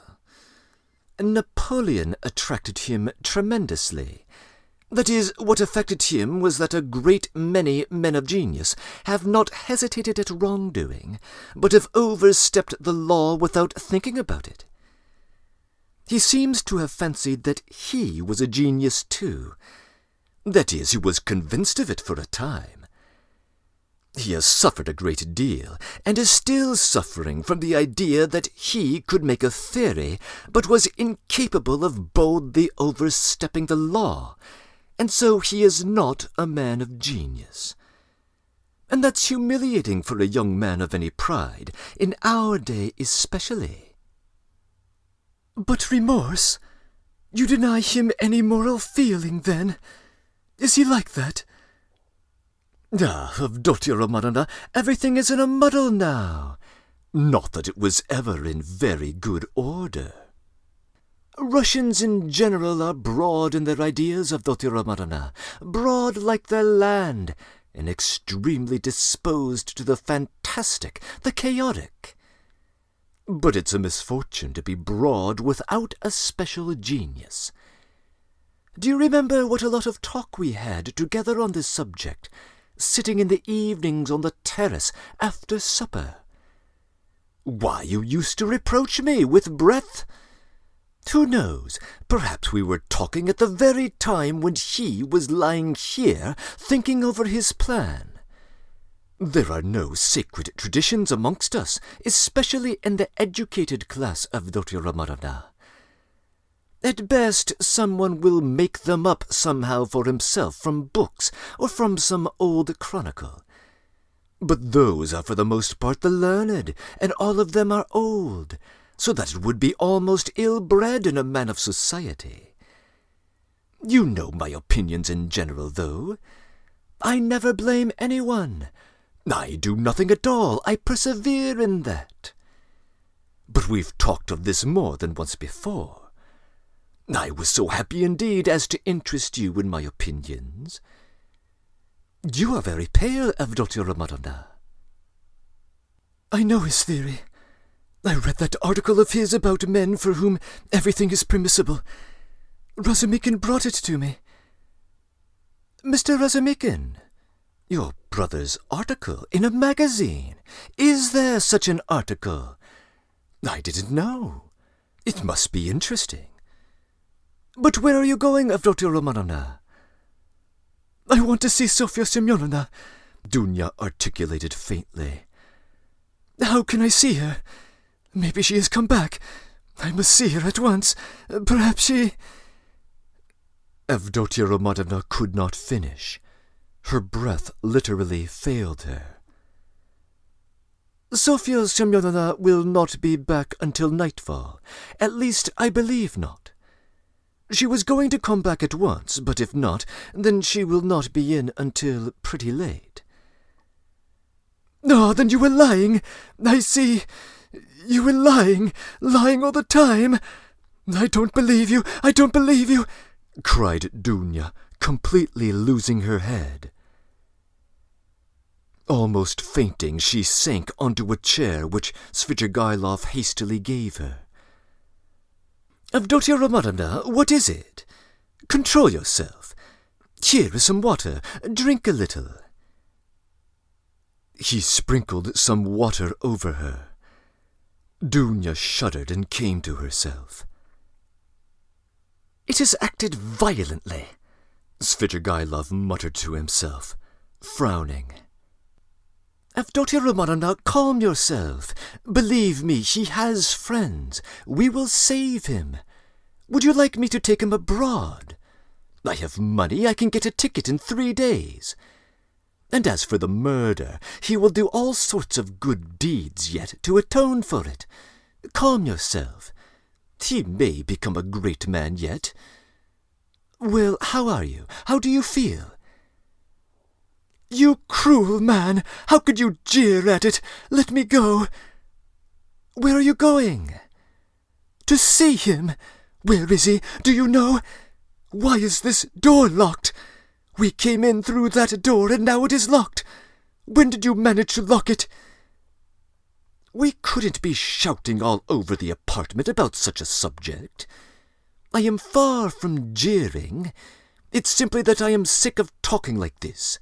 A: Napoleon attracted him tremendously. That is, what affected him was that a great many men of genius have not hesitated at wrongdoing, but have overstepped the law without thinking about it. He seems to have fancied that he was a genius too. That is, he was convinced of it for a time. He has suffered a great deal, and is still suffering from the idea that he could make a theory, but was incapable of boldly overstepping the law, and so he is not a man of genius. And that's humiliating for a young man of any pride, in our day especially.
C: But remorse? You deny him any moral feeling, then? Is he like that?
A: Ah, Avdotya Romanovna, everything is in a muddle now. Not that it was ever in very good order. Russians in general are broad in their ideas, Avdotya Romanovna, broad like their land, and extremely disposed to the fantastic, the chaotic. But it's a misfortune to be broad without a special genius. Do you remember what a lot of talk we had together on this subject, sitting in the evenings on the terrace after supper? Why, you used to reproach me with breadth. Who knows, perhaps we were talking at the very time when he was lying here thinking over his plan. There are no sacred traditions amongst us, especially in the educated class, Avdotya Romanovna. At best, someone will make them up somehow for himself from books or from some old chronicle. But those are for the most part the learned, and all of them are old, so that it would be almost ill-bred in a man of society. You know my opinions in general, though. I never blame anyone. I do nothing at all. I persevere in that. But we've talked of this more than once before. I was so happy indeed as to interest you in my opinions. You are very pale, Avdotya Romanovna.
C: I know his theory. I read that article of his about men for whom everything is permissible. Razumikin brought it to me.
A: Mr. Razumikin, your brother's article in a magazine. Is there such an article? I didn't know. It must be interesting. But where are you going, Avdotya Romanovna?
C: I want to see Sofya Semyonovna,
A: Dunya articulated faintly.
C: How can I see her? Maybe she has come back. I must see her at once. Perhaps she...
A: Avdotya Romanovna could not finish. Her breath literally failed her. Sofya Semyonovna will not be back until nightfall. At least, I believe not. She was going to come back at once, but if not, then she will not be in until pretty late.
C: Oh, then you were lying. I see. You were lying all the time. I don't believe you,
A: cried Dunya, completely losing her head. Almost fainting, she sank onto a chair which Svidrigailov hastily gave her. Avdotya Romanovna, what is it? Control yourself. Here is some water. Drink a little. He sprinkled some water over her. Dunya shuddered and came to herself. It has acted violently, Svidrigailov muttered to himself, frowning. Avdotya Romanovna, calm yourself. Believe me, he has friends. We will save him. Would you like me to take him abroad? I have money. I can get a ticket in 3 days. And as for the murder, he will do all sorts of good deeds yet to atone for it. Calm yourself. He may become a great man yet. Well, how are you? How do you feel?
C: You cruel man! How could you jeer at it? Let me go.
A: Where are you going?
C: To see him. Where is he? Do you know? Why is this door locked? We came in through that door and now it is locked. When did you manage to lock it?
A: We couldn't be shouting all over the apartment about such a subject. I am far from jeering. It's simply that I am sick of talking like this.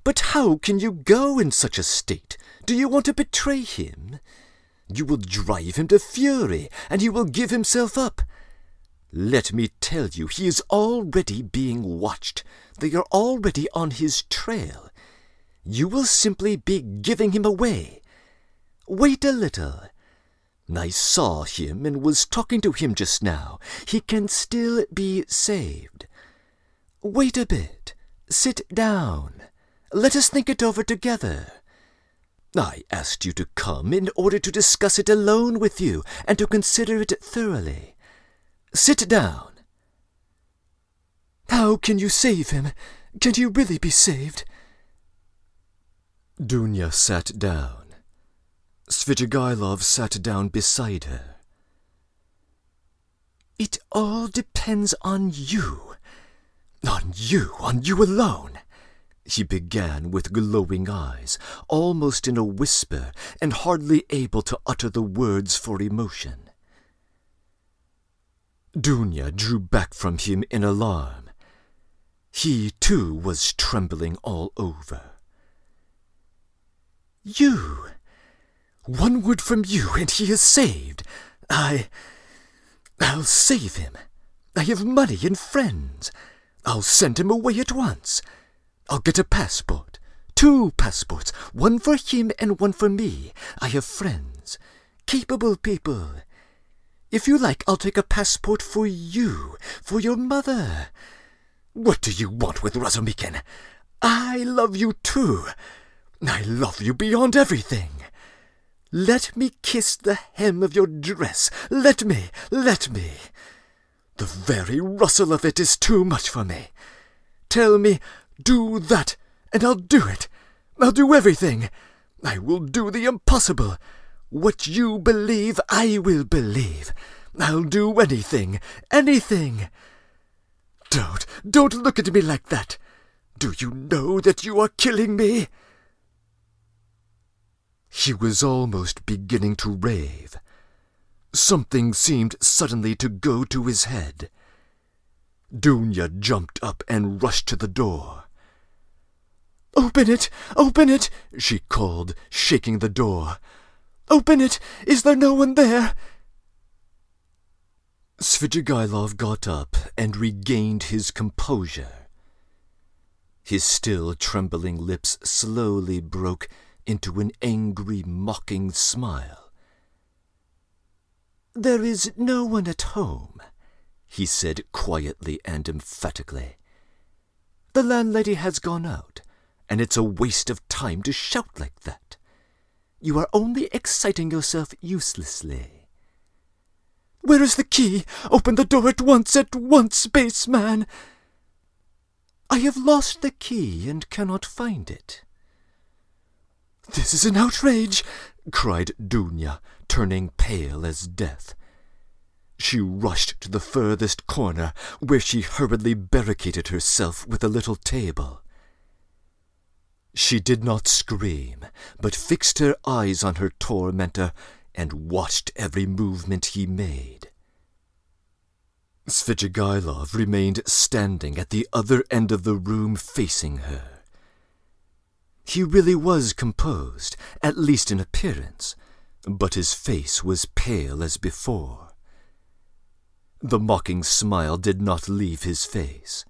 A: But how can you go in such a state? Do you want to betray him? You will drive him to fury, and he will give himself up. Let me tell you, he is already being watched. They are already on his trail. You will simply be giving him away. Wait a little. I saw him and was talking to him just now. He can still be saved. Wait a bit. Sit down. Let us think it over together. I asked you to come in order to discuss it alone with you and to consider it thoroughly. Sit down.
C: How can you save him? Can he really be saved?
A: Dunya sat down. Svidrigailov sat down beside her. It all depends on you. On you alone. He began with glowing eyes, almost in a whisper, and hardly able to utter the words for emotion. Dunya drew back from him in alarm. He, too, was trembling all over. You! One word from you, and he is saved. I'll save him. I have money and friends. I'll send him away at once. I'll get a passport. 2 passports, one for him and one for me. I have friends, capable people. If you like, I'll take a passport for you, for your mother. What do you want with Razumikin? I love you too. I love you beyond everything. Let me kiss the hem of your dress. Let me. The very rustle of it is too much for me. Tell me, do that, and I'll do it. I'll do everything. I will do the impossible. What you believe, I will believe. I'll do anything. Don't look at me like that. Do you know that you are killing me? He was almost beginning to rave. Something seemed suddenly to go to his head. Dunya jumped up and rushed to the door.
C: Open it, she called, shaking the door. Open it! Is there no one there?
B: Svidrigailov got up and regained his composure. His still trembling lips slowly broke into an angry, mocking smile.
A: "There is no one at home," he said quietly and emphatically. "The landlady has gone out, and it's a waste of time to shout like that. You are only exciting yourself uselessly."
C: "Where is the key? Open the door at once, base man!"
A: "I have lost the key and cannot find it."
C: "This is an outrage!"
B: cried Dunya, turning pale as death. She rushed to the furthest corner, where she hurriedly barricaded herself with a little table. She did not scream, but fixed her eyes on her tormentor and watched every movement he made. Svidrigailov remained standing at the other end of the room facing her. He really was composed, at least in appearance, but his face was pale as before. The mocking smile did not leave his face.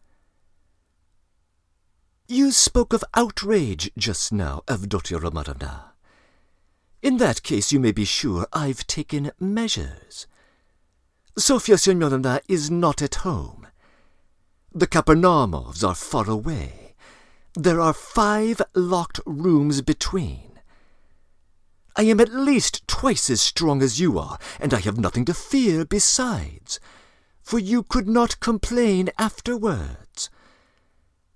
A: "You spoke of outrage just now, Avdotia Romanovna. In that case, you may be sure I've taken measures. Sofya Semyonovna is not at home. The Kapernamovs are far away. There are 5 locked rooms between. I am at least twice as strong as you are, and I have nothing to fear besides, for you could not complain afterwards.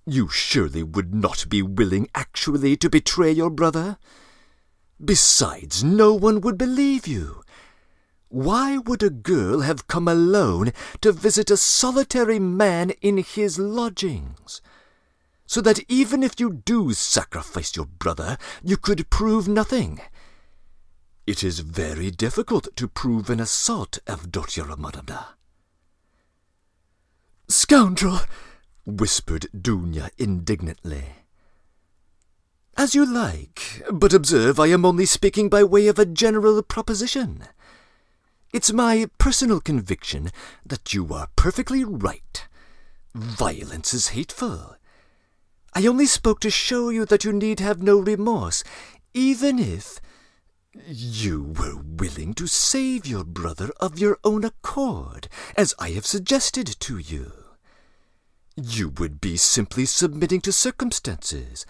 A: You surely would not be willing actually to betray your brother? Besides, no one would believe you. Why would a girl have come alone to visit a solitary man in his lodgings? So that even if you do sacrifice your brother, you could prove nothing. It is very difficult to prove an assault, Avdotia Romanovna."
C: "Scoundrel!"
B: whispered Dunya indignantly.
A: "As you like, but observe I am only speaking by way of a general proposition. It's my personal conviction that you are perfectly right. Violence is hateful. I only spoke to show you that you need have no remorse, even if you were willing to save your brother of your own accord, as I have suggested to you. You would be simply submitting to circumstances,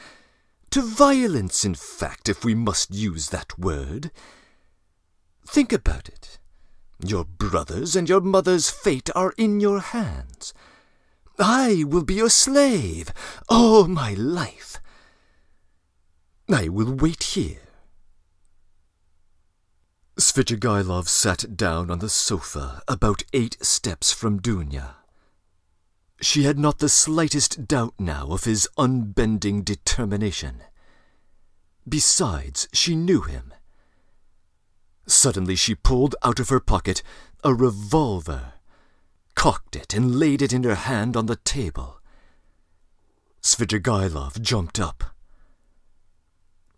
A: to violence, in fact, if we must use that word. Think about it. Your brother's and your mother's fate are in your hands. I will be your slave all my life. I will wait here."
B: Svidrigailov sat down on the sofa about 8 steps from Dunya. She had not the slightest doubt now of his unbending determination. Besides, she knew him. Suddenly she pulled out of her pocket a revolver, cocked it, and laid it in her hand on the table. Svidrigailov jumped up.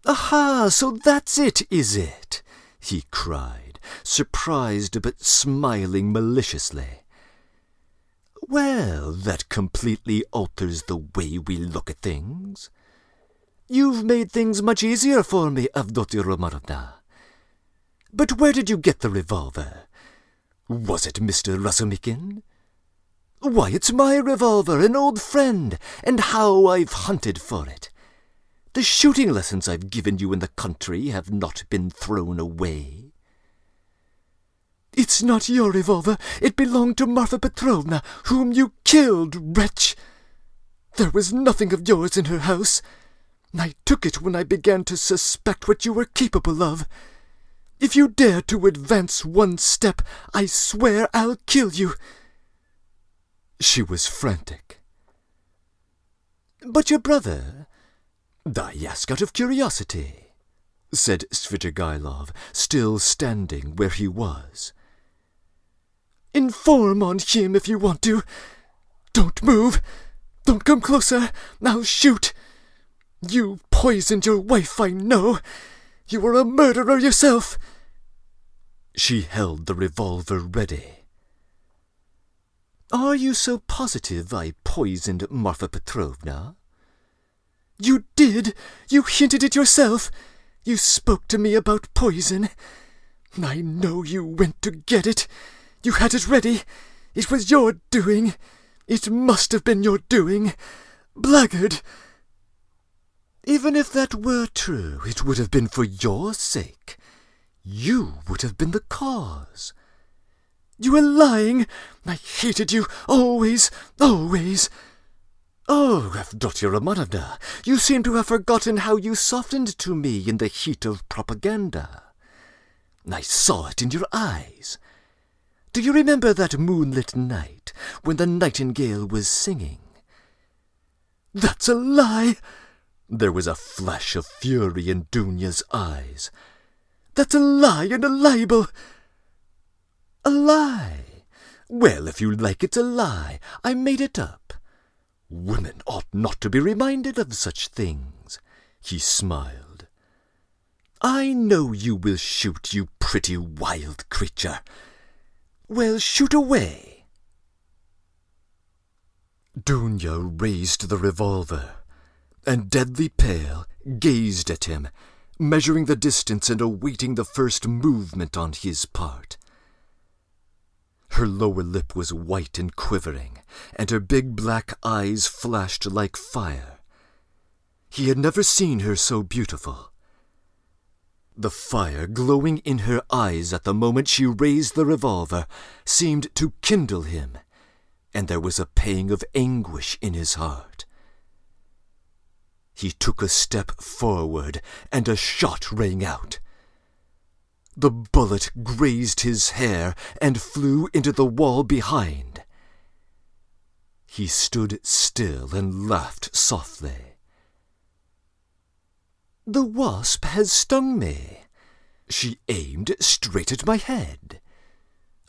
A: "Aha, so that's it, is it?" he cried, surprised but smiling maliciously. "Well, that completely alters the way we look at things. You've made things much easier for me, Avdotia Romanovna. But where did you get the revolver? Was it Mr. Razumikin? Why, it's my revolver, an old friend, and how I've hunted for it. The shooting lessons I've given you in the country have not been thrown away."
C: "It's not your revolver. It belonged to Marfa Petrovna, whom you killed, wretch. There was nothing of yours in her house. I took it when I began to suspect what you were capable of. If you dare to advance 1 step, I swear I'll kill you."
B: She was frantic.
A: "But your brother? I ask out of curiosity," said Svidrigailov, still standing where he was.
C: "Inform on him if you want to. Don't move. Don't come closer. I'll shoot. You poisoned your wife, I know. You are a murderer yourself."
B: She held the revolver ready.
A: Are you so positive I poisoned Marfa Petrovna?
C: You did! You hinted it yourself! You spoke to me about poison. I know you went to get it. You had it ready. It was your doing. It must have been your doing. Blackguard!
A: Even if that were true, it would have been for your sake. You would have been the cause.
C: You were lying. I hated you, always, always.
A: Oh, Avdotya Romanovna, you seem to have forgotten how you softened to me in the heat of propaganda. I saw it in your eyes. Do you remember that moonlit night when the nightingale was singing?
C: That's a lie!
A: There was a flash of fury in Dunya's eyes.
C: That's a lie and a libel!
A: A lie? Well, if you like, it's a lie. I made it up. Women ought not to be reminded of such things. He smiled. I know you will shoot, you pretty wild creature. Well, shoot away. Dunya raised the revolver, and deadly pale gazed at him, measuring the distance and awaiting the first movement on his part. Her lower lip was white and quivering, and her big black eyes flashed like fire. He had never seen her so beautiful. The fire glowing in her eyes at the moment she raised the revolver seemed to kindle him, and there was a pang of anguish in his heart. He took a step forward, and a shot rang out. The bullet grazed his hair and flew into the wall behind. He stood still and laughed softly. The wasp has stung me. She aimed straight at my head.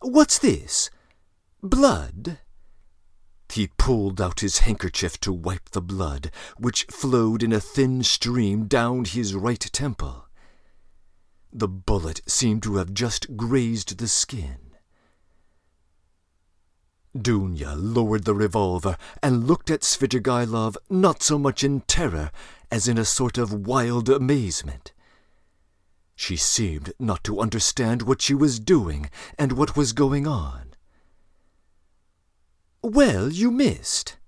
A: What's this? Blood? He pulled out his handkerchief to wipe the blood, which flowed in a thin stream down his right temple. The bullet seemed to have just grazed the skin. Dunya lowered the revolver and looked at Svidrigailov not so much in terror as in a sort of wild amazement. She seemed not to understand what she was doing and what was going on. Well, you missed.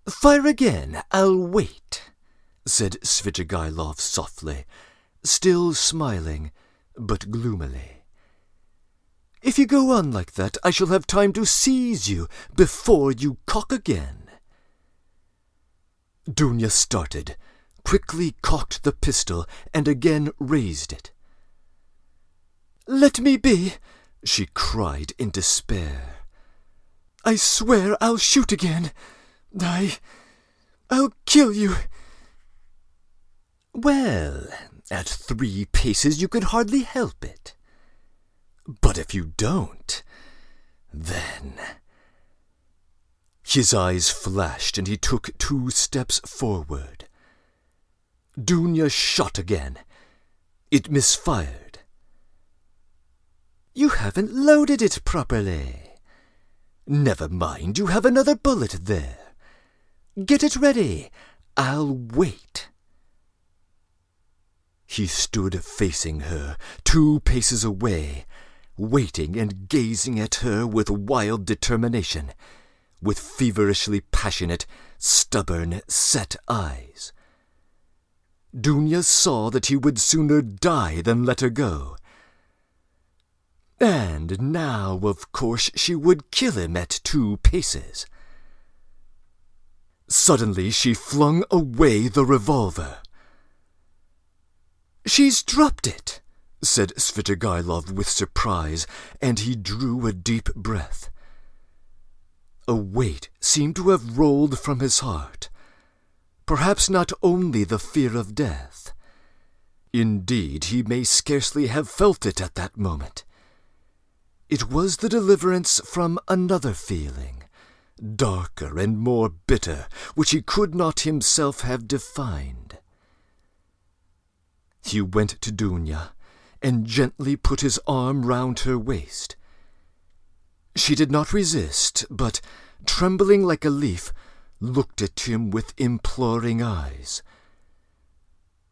A: Fire again, I'll wait, said Svidrigailov softly, still smiling, but gloomily. If you go on like that, I shall have time to seize you before you cock again. Dunya started, quickly cocked the pistol, and again raised it.
C: Let me be,
A: she cried in despair.
C: I swear I'll shoot again. I'll kill you.
A: Well, at 3 paces you could hardly help it. But if you don't, then... His eyes flashed, and he took 2 steps forward. Dunya shot again. It misfired. You haven't loaded it properly. Never mind, you have another bullet there. Get it ready. I'll wait. He stood facing her, 2 paces away, waiting and gazing at her with wild determination, with feverishly passionate, stubborn, set eyes. Dunya saw that he would sooner die than let her go. And now, of course, she would kill him at 2 paces. Suddenly she flung away the revolver. She's dropped it, said Svidrigailov with surprise, and he drew a deep breath. A weight seemed to have rolled from his heart. Perhaps not only the fear of death. Indeed, he may scarcely have felt it at that moment. It was the deliverance from another feeling, darker and more bitter, which he could not himself have defined. He went to Dunya and gently put his arm round her waist. She did not resist, but, trembling like a leaf, looked at him with imploring eyes.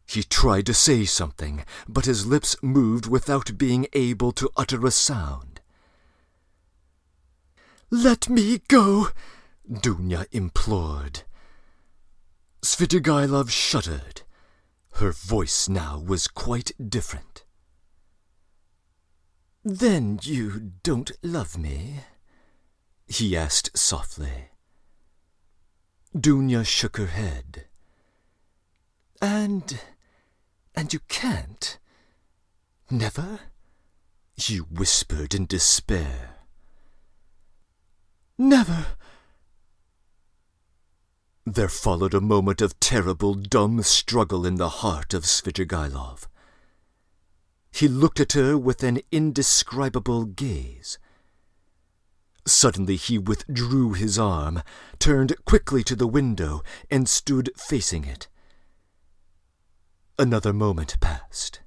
A: He tried to say something, but his lips moved without being able to utter a sound.
C: "Let me go,"
A: Dunya implored. Svidrigailov shuddered. Her voice now was quite different. "Then you don't love me?" he asked softly. Dunya shook her head. And you can't? Never?" he whispered in despair.
C: "Never."
A: There followed a moment of terrible, dumb struggle in the heart of Svidrigailov. He looked at her with an indescribable gaze. Suddenly he withdrew his arm, turned quickly to the window, and stood facing it. Another moment passed.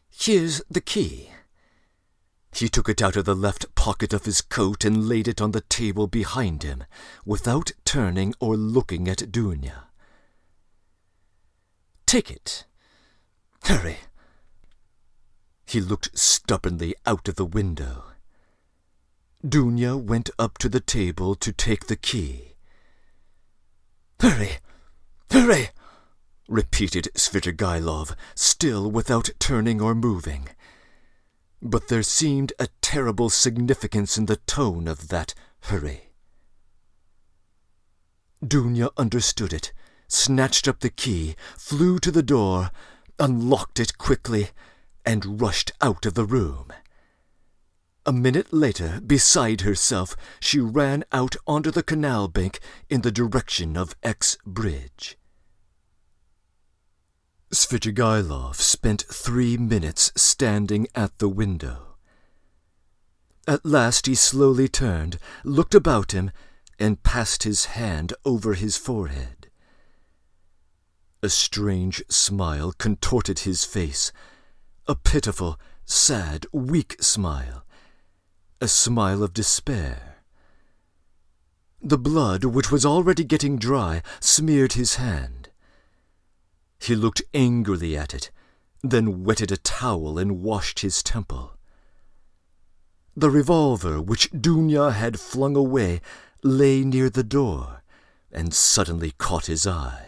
A: "Here's the key." He took it out of the left pocket of his coat and laid it on the table behind him, without turning or looking at Dunya. "Take it. Hurry." He looked stubbornly out of the window. Dunya went up to the table to take the key. "Hurry! Hurry!" repeated Svidrigailov, still without turning or moving. But there seemed a terrible significance in the tone of that hurry. Dunya understood it, snatched up the key, flew to the door, unlocked it quickly, and rushed out of the room. A minute later, beside herself, she ran out onto the canal bank in the direction of X Bridge. Svidrigailov spent 3 minutes standing at the window. At last he slowly turned, looked about him, and passed his hand over his forehead. A strange smile contorted his face, a pitiful, sad, weak smile, a smile of despair. The blood, which was already getting dry, smeared his hand. He looked angrily at it, then wetted a towel and washed his temple. The revolver, which Dunya had flung away, lay near the door, and suddenly caught his eye.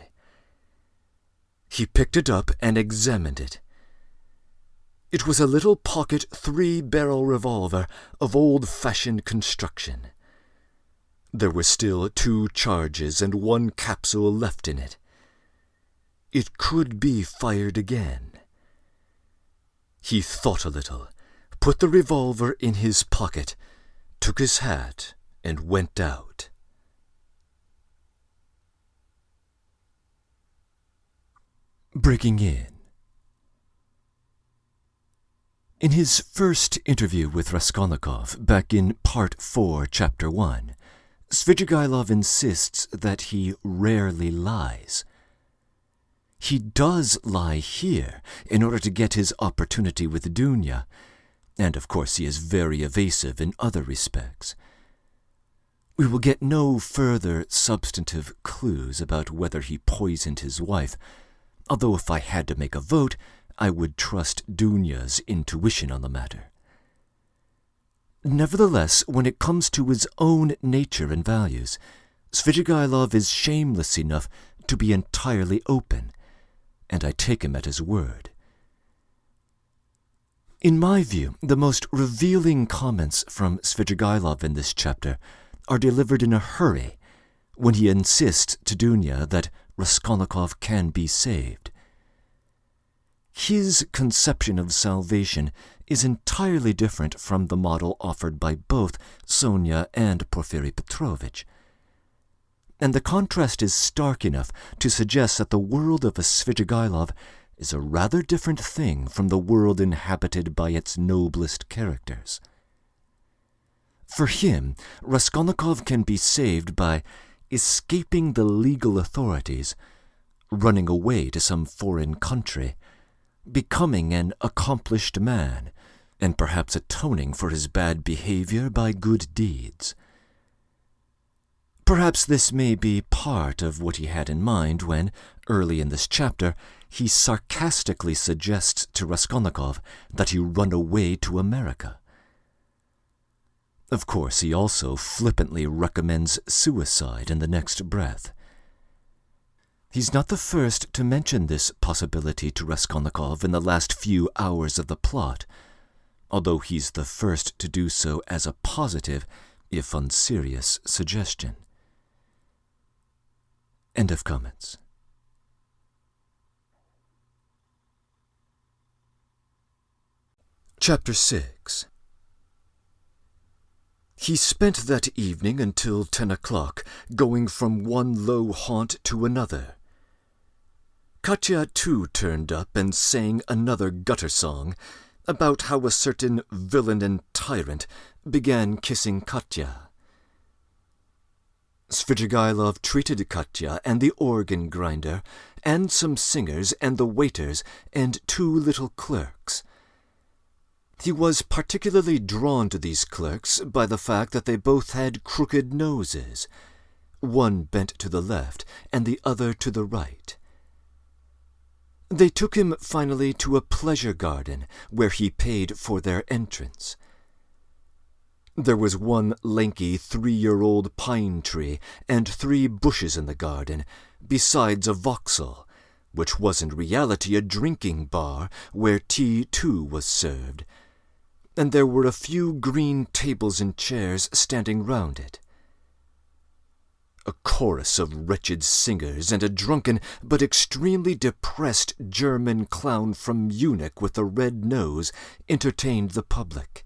A: He picked it up and examined it. It was a little pocket 3-barrel revolver of old-fashioned construction. There were still 2 charges and 1 capsule left in it. It could be fired again. He thought a little, put the revolver in his pocket, took his hat, and went out. Breaking in. In his first interview with Raskolnikov, back in Part 4, Chapter 1, Svidrigailov insists that he rarely lies. He does lie here in order to get his opportunity with Dunya, and of course he is very evasive in other respects. We will get no further substantive clues about whether he poisoned his wife, although if I had to make a vote, I would trust Dunya's intuition on the matter. Nevertheless, when it comes to his own nature and values, Svidrigailov is shameless enough to be entirely open, and I take him at his word. In my view, the most revealing comments from Svidrigailov in this chapter are delivered in a hurry, when he insists to Dunya that Raskolnikov can be saved. His conception of salvation is entirely different from the model offered by both Sonia and Porfiry Petrovich. And the contrast is stark enough to suggest that the world of a Svidrigailov is a rather different thing from the world inhabited by its noblest characters. For him, Raskolnikov can be saved by escaping the legal authorities, running away to some foreign country, becoming an accomplished man,
B: and perhaps atoning for his bad behavior by good deeds. Perhaps this may be part of what he had in mind when, early in this chapter, he sarcastically suggests to Raskolnikov that he run away to America. Of course, he also flippantly recommends suicide in the next breath. He's not the first to mention this possibility to Raskolnikov in the last few hours of the plot, although he's the first to do so as a positive, if unserious, suggestion. End of comments.
A: Chapter 6. He spent that evening until 10 o'clock, going from one low haunt to another. Katya too turned up and sang another gutter song about how a certain villain and tyrant began kissing Katya. Svidrigailov treated Katya and the organ grinder, and some singers and the waiters and 2 little clerks. He was particularly drawn to these clerks by the fact that they both had crooked noses, one bent to the left and the other to the right. They took him finally to a pleasure garden where he paid for their entrance. There was one lanky 3-year-old pine tree and 3 bushes in the garden, besides a vauxhall, which was in reality a drinking bar where tea too was served, and there were a few green tables and chairs standing round it. A chorus of wretched singers and a drunken but extremely depressed German clown from Munich with a red nose entertained the public.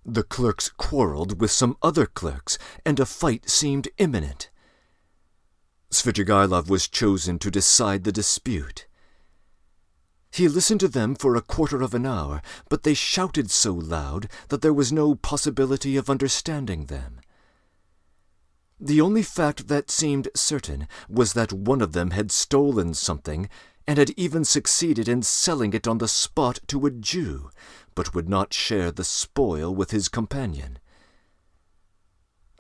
A: The clerks quarrelled with some other clerks, and a fight seemed imminent. Svidrigailov was chosen to decide the dispute. He listened to them for a quarter of an hour, but they shouted so loud that there was no possibility of understanding them. The only fact that seemed certain was that one of them had stolen something and had even succeeded in selling it on the spot to a Jew, but would not share the spoil with his companion.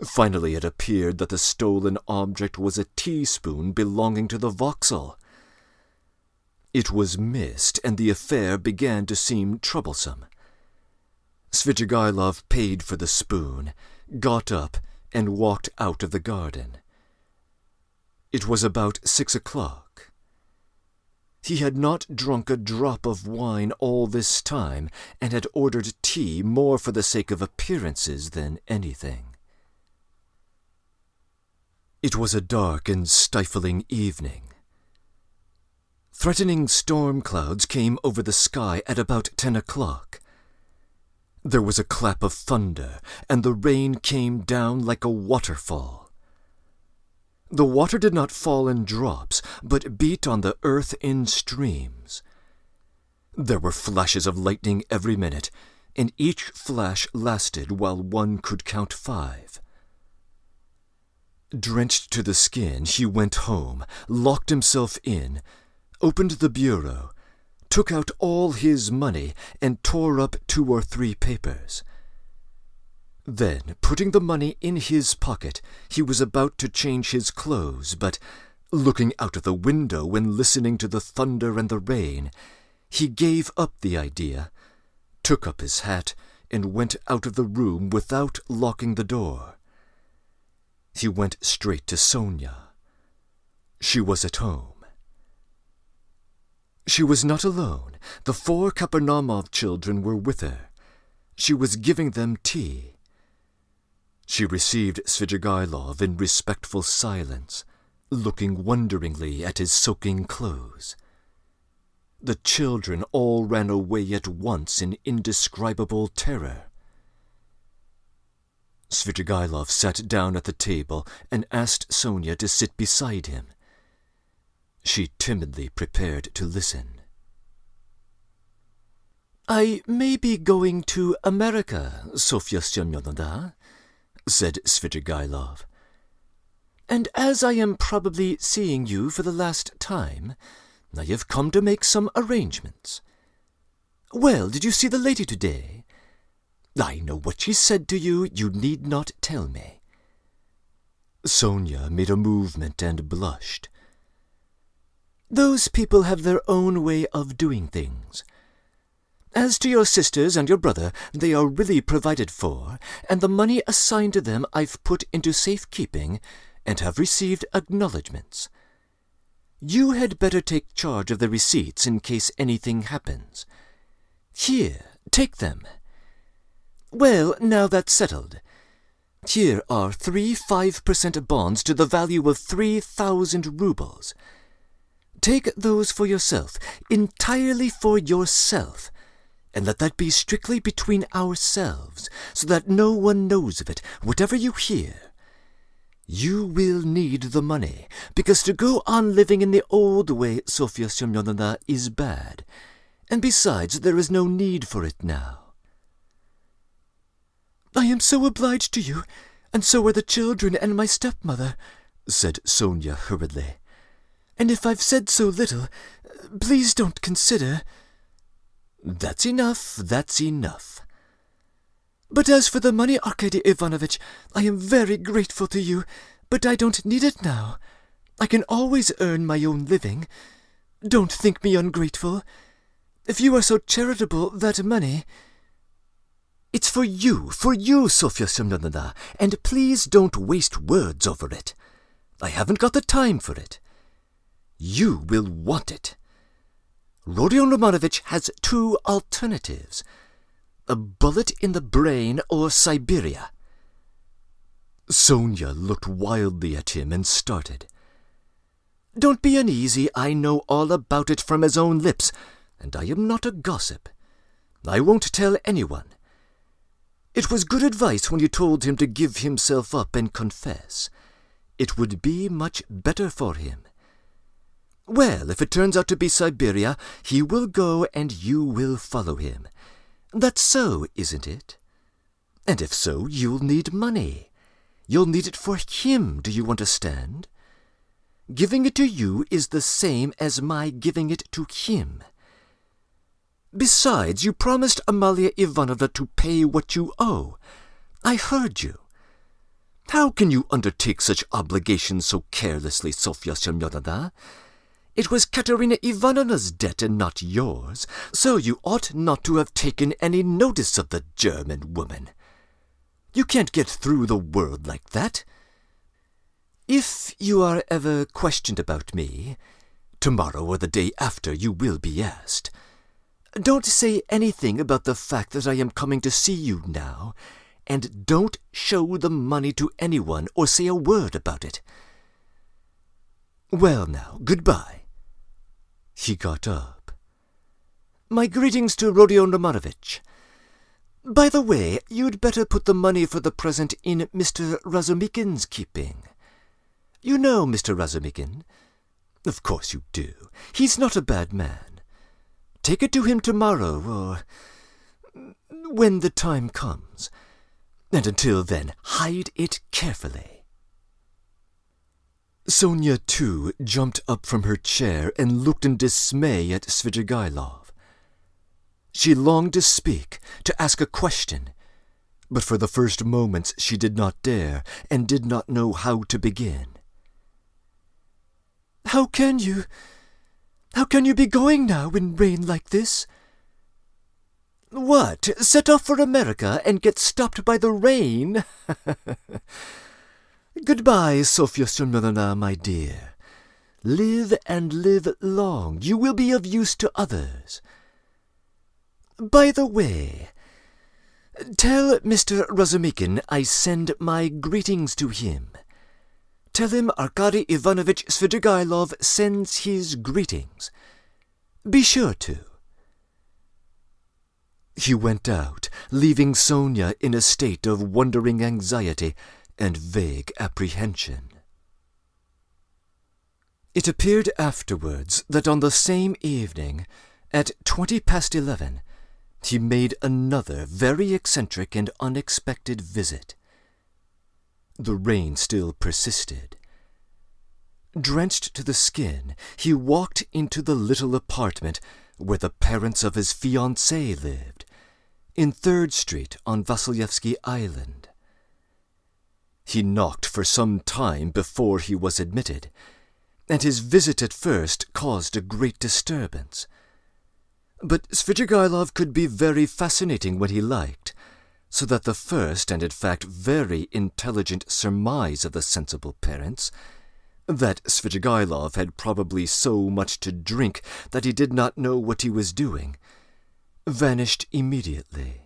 A: Finally it appeared that the stolen object was a teaspoon belonging to the Vauxhall. It was missed, and the affair began to seem troublesome. Svidrigailov paid for the spoon, got up, and walked out of the garden. It was about 6 o'clock. He had not drunk a drop of wine all this time, and had ordered tea more for the sake of appearances than anything. It was a dark and stifling evening. Threatening storm clouds came over the sky at about 10 o'clock. There was a clap of thunder, and the rain came down like a waterfall. The water did not fall in drops, but beat on the earth in streams. There were flashes of lightning every minute, and each flash lasted while one could count 5. Drenched to the skin, he went home, locked himself in, opened the bureau, took out all his money, and tore up 2 or 3 papers. Then, putting the money in his pocket, he was about to change his clothes, but, looking out of the window and listening to the thunder and the rain, he gave up the idea, took up his hat, and went out of the room without locking the door. He went straight to Sonia. She was at home. She was not alone. The 4 Kapernaumov children were with her. She was giving them tea. She received Svidrigailov in respectful silence, looking wonderingly at his soaking clothes. The children all ran away at once in indescribable terror. Svidrigailov sat down at the table and asked Sonia to sit beside him. She timidly prepared to listen. "I may be going to America, Sofya Semyonovna," said Svidrigailov. "And as I am probably seeing you for the last time, I have come to make some arrangements. Well, did you see the lady today? I know what she said to you. You need not tell me." Sonia made a movement and blushed. "Those people have their own way of doing things. As to your sisters and your brother, they are really provided for, and the money assigned to them I've put into safekeeping and have received acknowledgments. You had better take charge of the receipts in case anything happens. Here, take them. Well, now that's settled. Here are 3 5% bonds to the value of 3,000 rubles. Take those for yourself, entirely for yourself, and let that be strictly between ourselves, so that no one knows of it, whatever you hear. You will need the money, because to go on living in the old way, Sofya Semyonovna, is bad, and besides, there is no need for it now." "I am so obliged to you, and so are the children and my stepmother," said Sonia hurriedly. "And if I've said so little, please don't consider—" "That's enough, that's enough." "But as for the money, Arkady Ivanovitch, I am very grateful to you, but I don't need it now. I can always earn my own living. Don't think me ungrateful. If you are so charitable, that money—" "It's for you, Sofya Semyonovna, and please don't waste words over it. I haven't got the time for it. You will want it. Rodion Romanovich has 2 alternatives: a bullet in the brain or Siberia." Sonia looked wildly at him and started. "Don't be uneasy, I know all about it from his own lips, and I am not a gossip. I won't tell anyone. It was good advice when you told him to give himself up and confess. It would be much better for him. Well, if it turns out to be Siberia, he will go and you will follow him. That's so, isn't it? And if so, you'll need money. You'll need it for him, do you understand? Giving it to you is the same as my giving it to him. Besides, you promised Amalia Ivanovna to pay what you owe. I heard you. How can you undertake such obligations so carelessly, Sofya Semyonovna? It was Katerina Ivanovna's debt and not yours, so you ought not to have taken any notice of the German woman. You can't get through the world like that. If you are ever questioned about me, tomorrow or the day after you will be asked, don't say anything about the fact that I am coming to see you now, and don't show the money to anyone or say a word about it. Well now, goodbye." He got up. "My greetings to Rodion Romanovich. By the way, you'd better put the money for the present in Mr. Razumikin's keeping. You know Mr. Razumikin? Of course you do. He's not a bad man. Take it to him tomorrow, or when the time comes. And until then, hide it carefully." Sonia, too, jumped up from her chair and looked in dismay at Svidrigailov. She longed to speak, to ask a question, but for the first moments she did not dare and did not know how to begin. How can you be going now in rain like this?" "What, set off for America and get stopped by the rain?" "Goodbye, Sofya Semyonovna, my dear. Live and live long. You will be of use to others. By the way, tell Mr. Razumikin I send my greetings to him. Tell him Arkady Ivanovich Svidrigailov sends his greetings. Be sure to." He went out, leaving Sonia in a state of wondering anxiety and vague apprehension. It appeared afterwards that on the same evening, at 11:20, he made another very eccentric and unexpected visit. The rain still persisted. Drenched to the skin, he walked into the little apartment where the parents of his fiancée lived, in 3rd Street on Vasilyevsky Island. He knocked for some time before he was admitted, and his visit at first caused a great disturbance. But Svidrigailov could be very fascinating when he liked, so that the first and in fact very intelligent surmise of the sensible parents, that Svidrigailov had probably so much to drink that he did not know what he was doing, vanished immediately.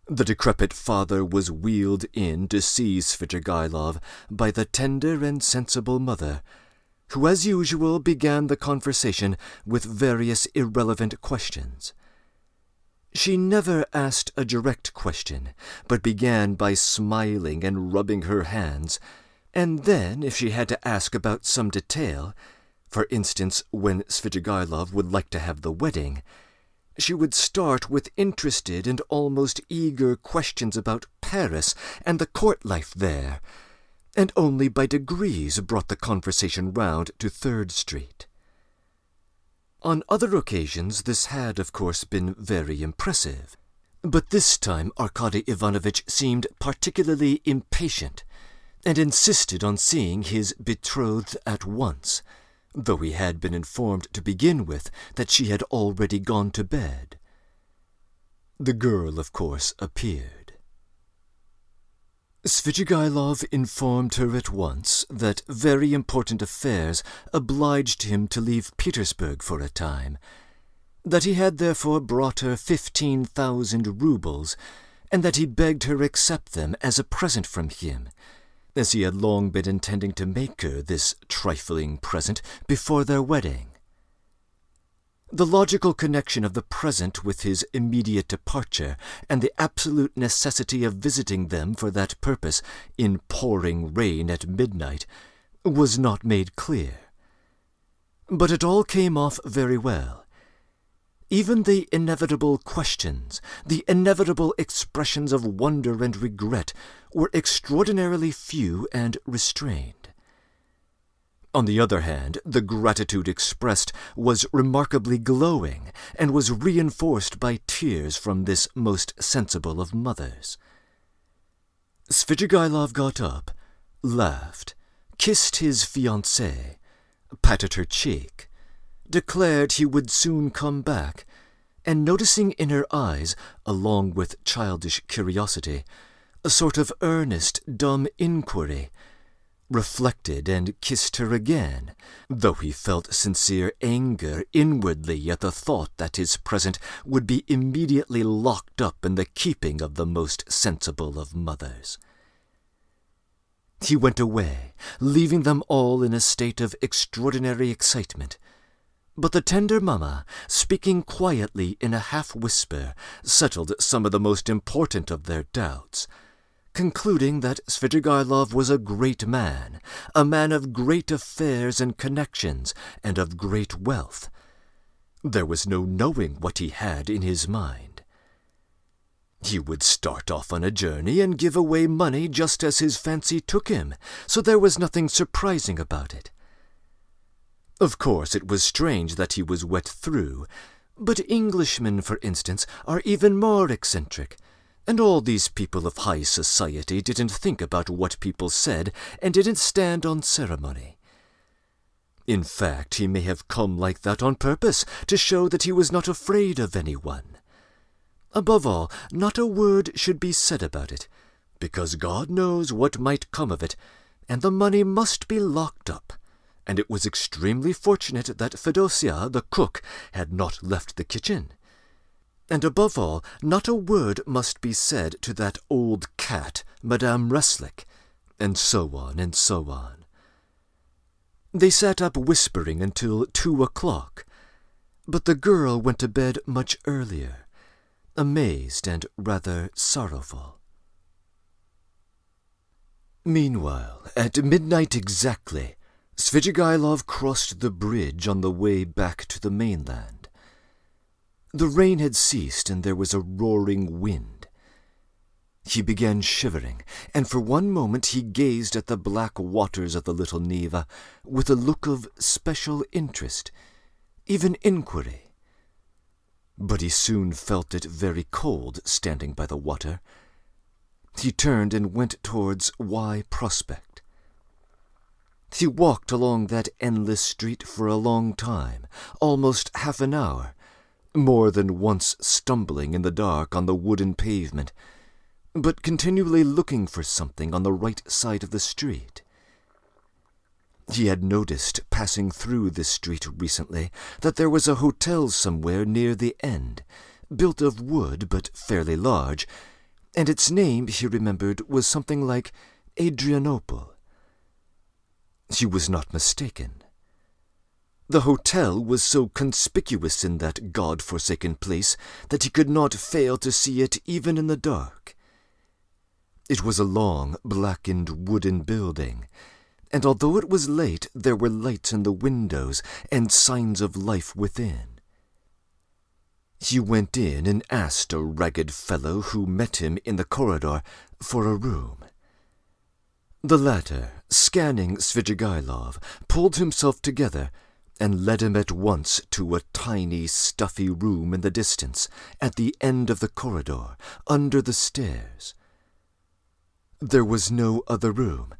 A: The decrepit father was wheeled in to see Svidrigailov by the tender and sensible mother, who as usual began the conversation with various irrelevant questions. She never asked a direct question, but began by smiling and rubbing her hands, and then, if she had to ask about some detail, for instance, when Svidrigailov would like to have the wedding, she would start with interested and almost eager questions about Paris and the court life there, and only by degrees brought the conversation round to 3rd Street. On other occasions this had, of course, been very impressive, but this time Arkady Ivanovitch seemed particularly impatient, and insisted on seeing his betrothed at once, though he had been informed to begin with that she had already gone to bed. The girl, of course, appeared. Svidrigailov informed her at once that very important affairs obliged him to leave Petersburg for a time, that he had therefore brought her 15,000 roubles, and that he begged her accept them as a present from him, as he had long been intending to make her this trifling present before their wedding. The logical connection of the present with his immediate departure, and the absolute necessity of visiting them for that purpose in pouring rain at midnight, was not made clear. But it all came off very well. Even the inevitable questions, the inevitable expressions of wonder and regret, were extraordinarily few and restrained. On the other hand, the gratitude expressed was remarkably glowing, and was reinforced by tears from this most sensible of mothers. Svidrigailov got up, laughed, kissed his fiancée, patted her cheek, declared he would soon come back, and noticing in her eyes, along with childish curiosity, a sort of earnest, dumb inquiry, reflected and kissed her again, though he felt sincere anger inwardly at the thought that his present would be immediately locked up in the keeping of the most sensible of mothers. He went away, leaving them all in a state of extraordinary excitement, but the tender mamma, speaking quietly in a half-whisper, settled some of the most important of their doubts, concluding that Svidrigailov was a great man, a man of great affairs and connections, and of great wealth. There was no knowing what he had in his mind. He would start off on a journey and give away money just as his fancy took him, so there was nothing surprising about it. Of course, it was strange that he was wet through, but Englishmen, for instance, are even more eccentric, and all these people of high society didn't think about what people said and didn't stand on ceremony. In fact, he may have come like that on purpose to show that he was not afraid of anyone. Above all, not a word should be said about it, because God knows what might come of it, and the money must be locked up, and it was extremely fortunate that Fedosia, the cook, had not left the kitchen. And above all, not a word must be said to that old cat, Madame Reslick, and so on and so on. They sat up whispering until 2 o'clock, but the girl went to bed much earlier, amazed and rather sorrowful. Meanwhile, at midnight exactly, Svidrigailov crossed the bridge on the way back to the mainland. The rain had ceased, and there was a roaring wind. He began shivering, and for one moment he gazed at the black waters of the little Neva with a look of special interest, even inquiry, but he soon felt it very cold standing by the water. He turned and went towards Y Prospect. He walked along that endless street for a long time, almost half an hour, more than once stumbling in the dark on the wooden pavement, but continually looking for something on the right side of the street. He had noticed, passing through this street recently, that there was a hotel somewhere near the end, built of wood but fairly large, and its name, he remembered, was something like Adrianople. He was not mistaken. The hotel was so conspicuous in that God-forsaken place that he could not fail to see it even in the dark. It was a long, blackened wooden building, and although it was late, there were lights in the windows and signs of life within. He went in and asked a ragged fellow who met him in the corridor for a room. The latter, scanning Svidrigailov, pulled himself together and led him at once to a tiny, stuffy room in the distance, at the end of the corridor, under the stairs. There was no other room.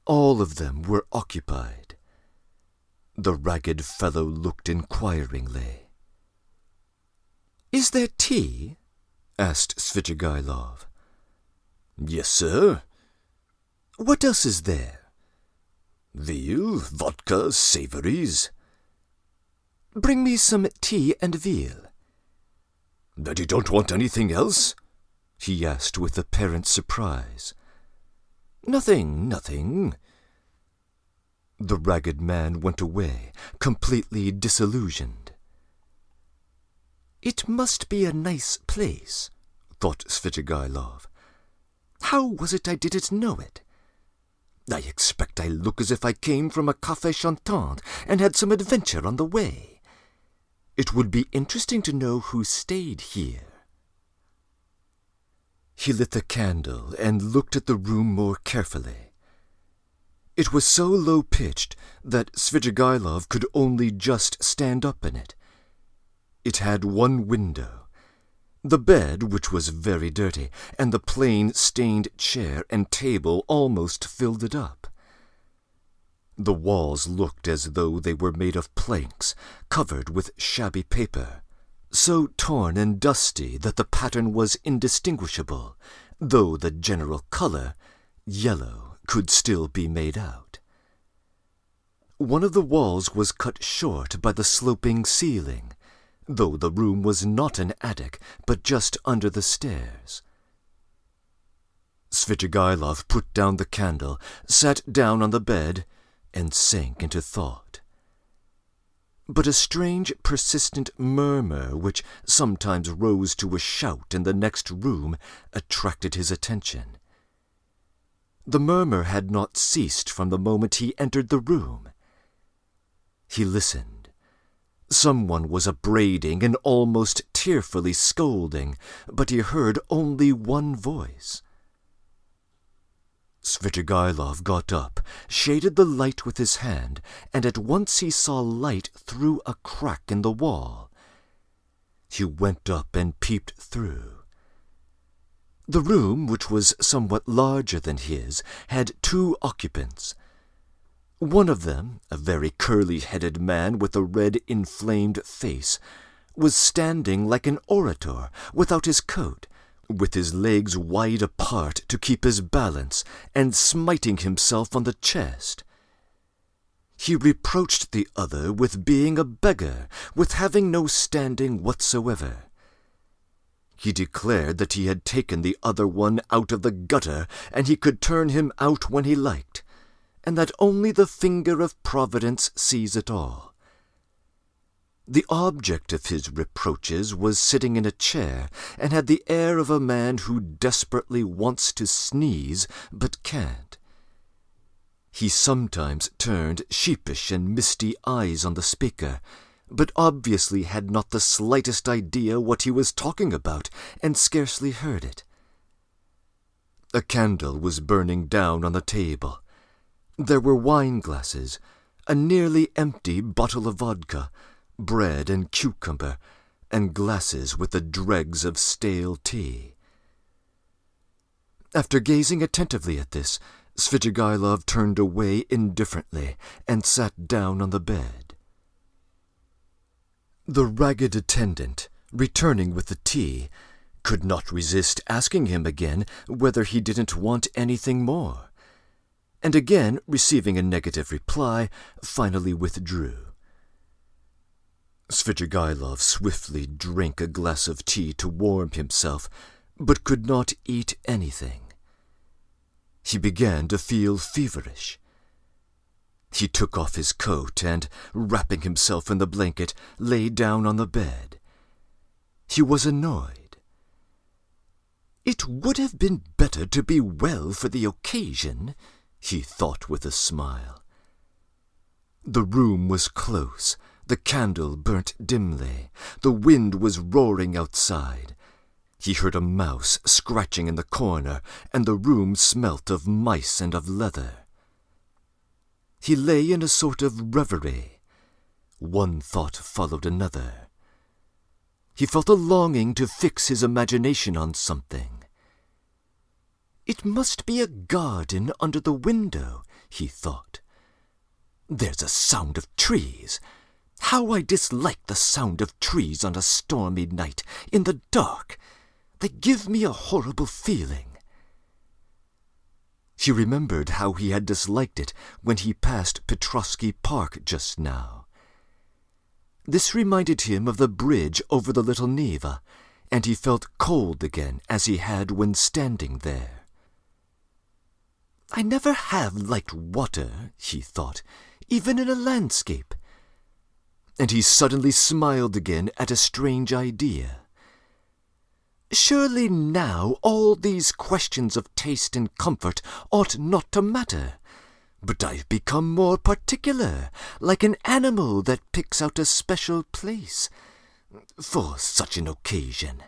A: All of them were occupied. The ragged fellow looked inquiringly.
D: "Is there tea?"
A: asked Svidrigailov.
B: "Yes, sir."
D: "What else is there?"
B: "Veal, vodka, savories."
D: "Bring me some tea and veal."
B: "That you don't want anything else?"
A: he asked with apparent surprise.
D: Nothing.
A: The ragged man went away, completely disillusioned.
D: "It must be a nice place,"
A: thought Svidrigailov.
D: "How was it I didn't know it? I expect I look as if I came from a café chantant and had some adventure on the way. It would be interesting to know who stayed here."
A: He lit the candle and looked at the room more carefully. It was so low-pitched that Svidrigailov could only just stand up in it. It had one window. The bed, which was very dirty, and the plain stained chair and table almost filled it up. The walls looked as though they were made of planks, covered with shabby paper, so torn and dusty that the pattern was indistinguishable, though the general color, yellow, could still be made out. One of the walls was cut short by the sloping ceiling, though the room was not an attic, but just under the stairs. Svidrigailov put down the candle, sat down on the bed, and sank into thought. But a strange, persistent murmur, which sometimes rose to a shout in the next room, attracted his attention. The murmur had not ceased from the moment he entered the room. He listened. Someone was upbraiding and almost tearfully scolding, but he heard only one voice. Svidrigailov got up, shaded the light with his hand, and at once he saw light through a crack in the wall. He went up and peeped through. The room, which was somewhat larger than his, had two occupants. One of them, a very curly-headed man with a red inflamed face, was standing like an orator, without his coat, with his legs wide apart to keep his balance, and smiting himself on the chest. He reproached the other with being a beggar, with having no standing whatsoever. He declared that he had taken the other one out of the gutter, and he could turn him out when he liked, and that only the finger of Providence sees it all. The object of his reproaches was sitting in a chair, and had the air of a man who desperately wants to sneeze, but can't. He sometimes turned sheepish and misty eyes on the speaker, but obviously had not the slightest idea what he was talking about, and scarcely heard it. A candle was burning down on the table. There were wine-glasses, a nearly empty bottle of vodka, bread and cucumber, and glasses with the dregs of stale tea. After gazing attentively at this, Svidrigailov turned away indifferently and sat down on the bed. The ragged attendant, returning with the tea, could not resist asking him again whether he didn't want anything more, and again receiving a negative reply, finally withdrew. Svidrigailov swiftly drank a glass of tea to warm himself, but could not eat anything. He began to feel feverish. He took off his coat and, wrapping himself in the blanket, lay down on the bed. He was annoyed. It would have been better to be well for the occasion, he thought with a smile. The room was close, the candle burnt dimly, the wind was roaring outside. He heard a mouse scratching in the corner, and the room smelt of mice and of leather. He lay in a sort of reverie. One thought followed another. He felt a longing to fix his imagination on something. It must be a garden under the window, he thought. There's a sound of trees. How I dislike the sound of trees on a stormy night, in the dark. They give me a horrible feeling. He remembered how he had disliked it when he passed Petrovsky Park just now. This reminded him of the bridge over the Little Neva, and he felt cold again as he had when standing there. I never have liked water, he thought, even in a landscape. And he suddenly smiled again at a strange idea. Surely now all these questions of taste and comfort ought not to matter. But I've become more particular, like an animal that picks out a special place for such an occasion.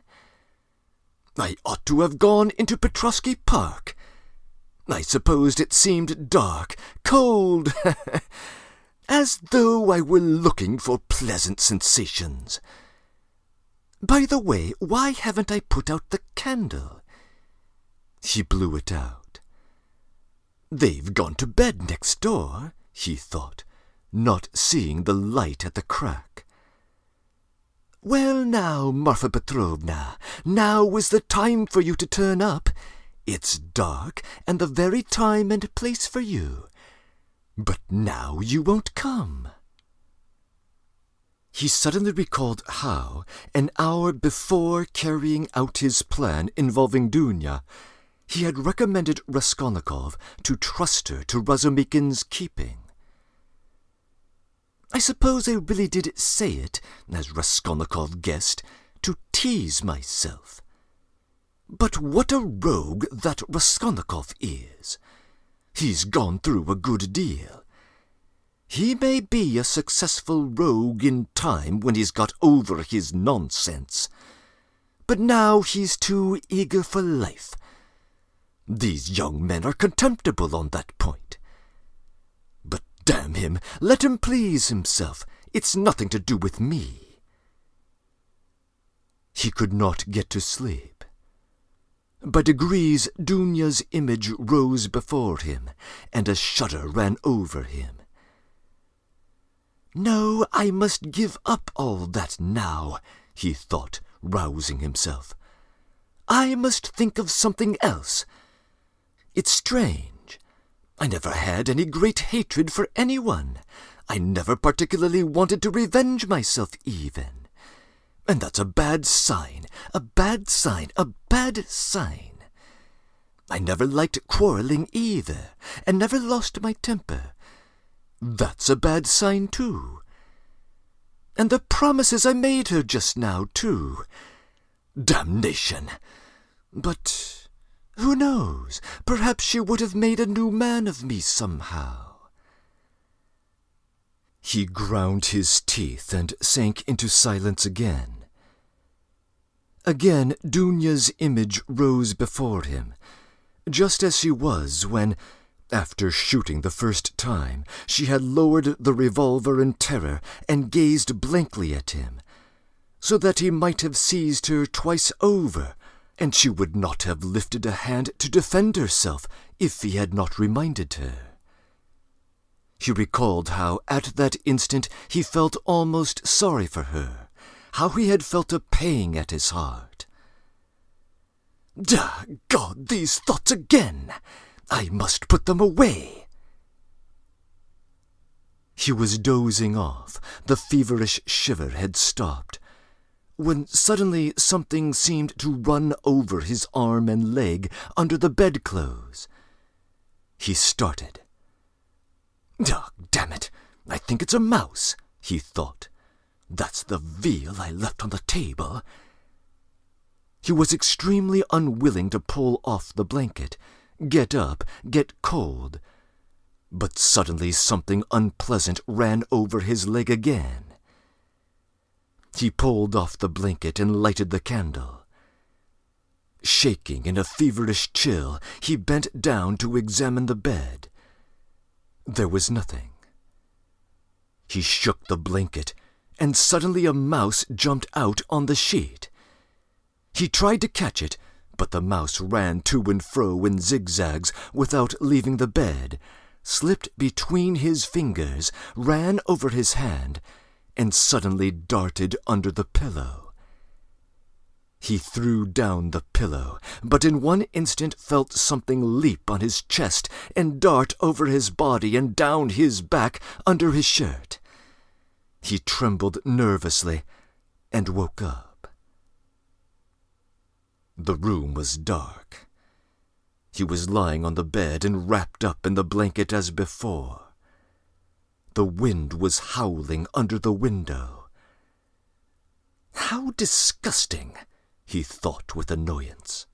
A: I ought to have gone into Petrovsky Park. I supposed it seemed dark, cold, as though I were looking for pleasant sensations. By the way, why haven't I put out the candle? He blew it out. They've gone to bed next door, he thought, not seeing the light at the crack. Well now, Marfa Petrovna, now is the time for you to turn up. It's dark, and the very time and place for you. But now you won't come. He suddenly recalled how, an hour before carrying out his plan involving Dunya, he had recommended Raskolnikov to trust her to Razumikin's keeping. I suppose I really did say it, as Raskolnikov guessed, to tease myself. But what a rogue that Raskolnikov is! He's gone through a good deal. He may be a successful rogue in time when he's got over his nonsense. But now he's too eager for life. These young men are contemptible on that point. But damn him, let him please himself. It's nothing to do with me. He could not get to sleep. By degrees, Dunya's image rose before him, and a shudder ran over him. No, I must give up all that now, he thought, rousing himself. I must think of something else. It's strange. I never had any great hatred for anyone. I never particularly wanted to revenge myself even. And that's a bad sign, a bad sign, a bad sign. I never liked quarreling either, and never lost my temper. That's a bad sign, too. And the promises I made her just now, too. Damnation! But who knows? Perhaps she would have made a new man of me somehow. He ground his teeth and sank into silence again. Again Dunya's image rose before him, just as she was when, after shooting the first time, she had lowered the revolver in terror and gazed blankly at him, so that he might have seized her twice over, and she would not have lifted a hand to defend herself if he had not reminded her. He recalled how at that instant he felt almost sorry for her, how he had felt a pang at his heart. God, these thoughts again! I must put them away. He was dozing off. The feverish shiver had stopped, when suddenly something seemed to run over his arm and leg under the bedclothes. He started. Damn it! I think it's a mouse, he thought. That's the veal I left on the table. He was extremely unwilling to pull off the blanket, get up, get cold. But suddenly something unpleasant ran over his leg again. He pulled off the blanket and lighted the candle. Shaking in a feverish chill, he bent down to examine the bed. There was nothing. He shook the blanket, and suddenly a mouse jumped out on the sheet. He tried to catch it, but the mouse ran to and fro in zigzags without leaving the bed, slipped between his fingers, ran over his hand, and suddenly darted under the pillow. He threw down the pillow, but in one instant felt something leap on his chest and dart over his body and down his back under his shirt. He trembled nervously and woke up. The room was dark. He was lying on the bed and wrapped up in the blanket as before. The wind was howling under the window. How disgusting, he thought with annoyance.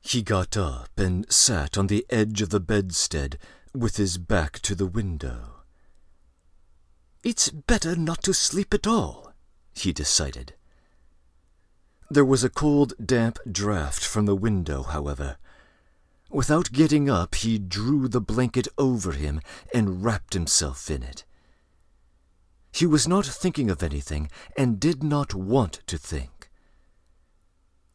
A: He got up and sat on the edge of the bedstead with his back to the window. It's better not to sleep at all, he decided. There was a cold, damp draught from the window, however. Without getting up, he drew the blanket over him and wrapped himself in it. He was not thinking of anything and did not want to think.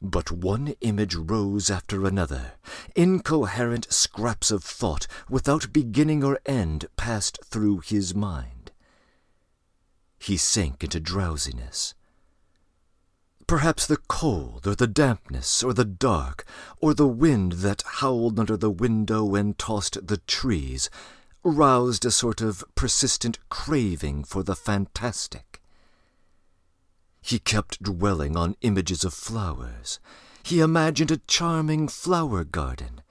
A: But one image rose after another. Incoherent scraps of thought without beginning or end passed through his mind. He sank into drowsiness. Perhaps the cold, or the dampness, or the dark, or the wind that howled under the window and tossed the trees, roused a sort of persistent craving for the fantastic. He kept dwelling on images of flowers. He imagined a charming flower garden,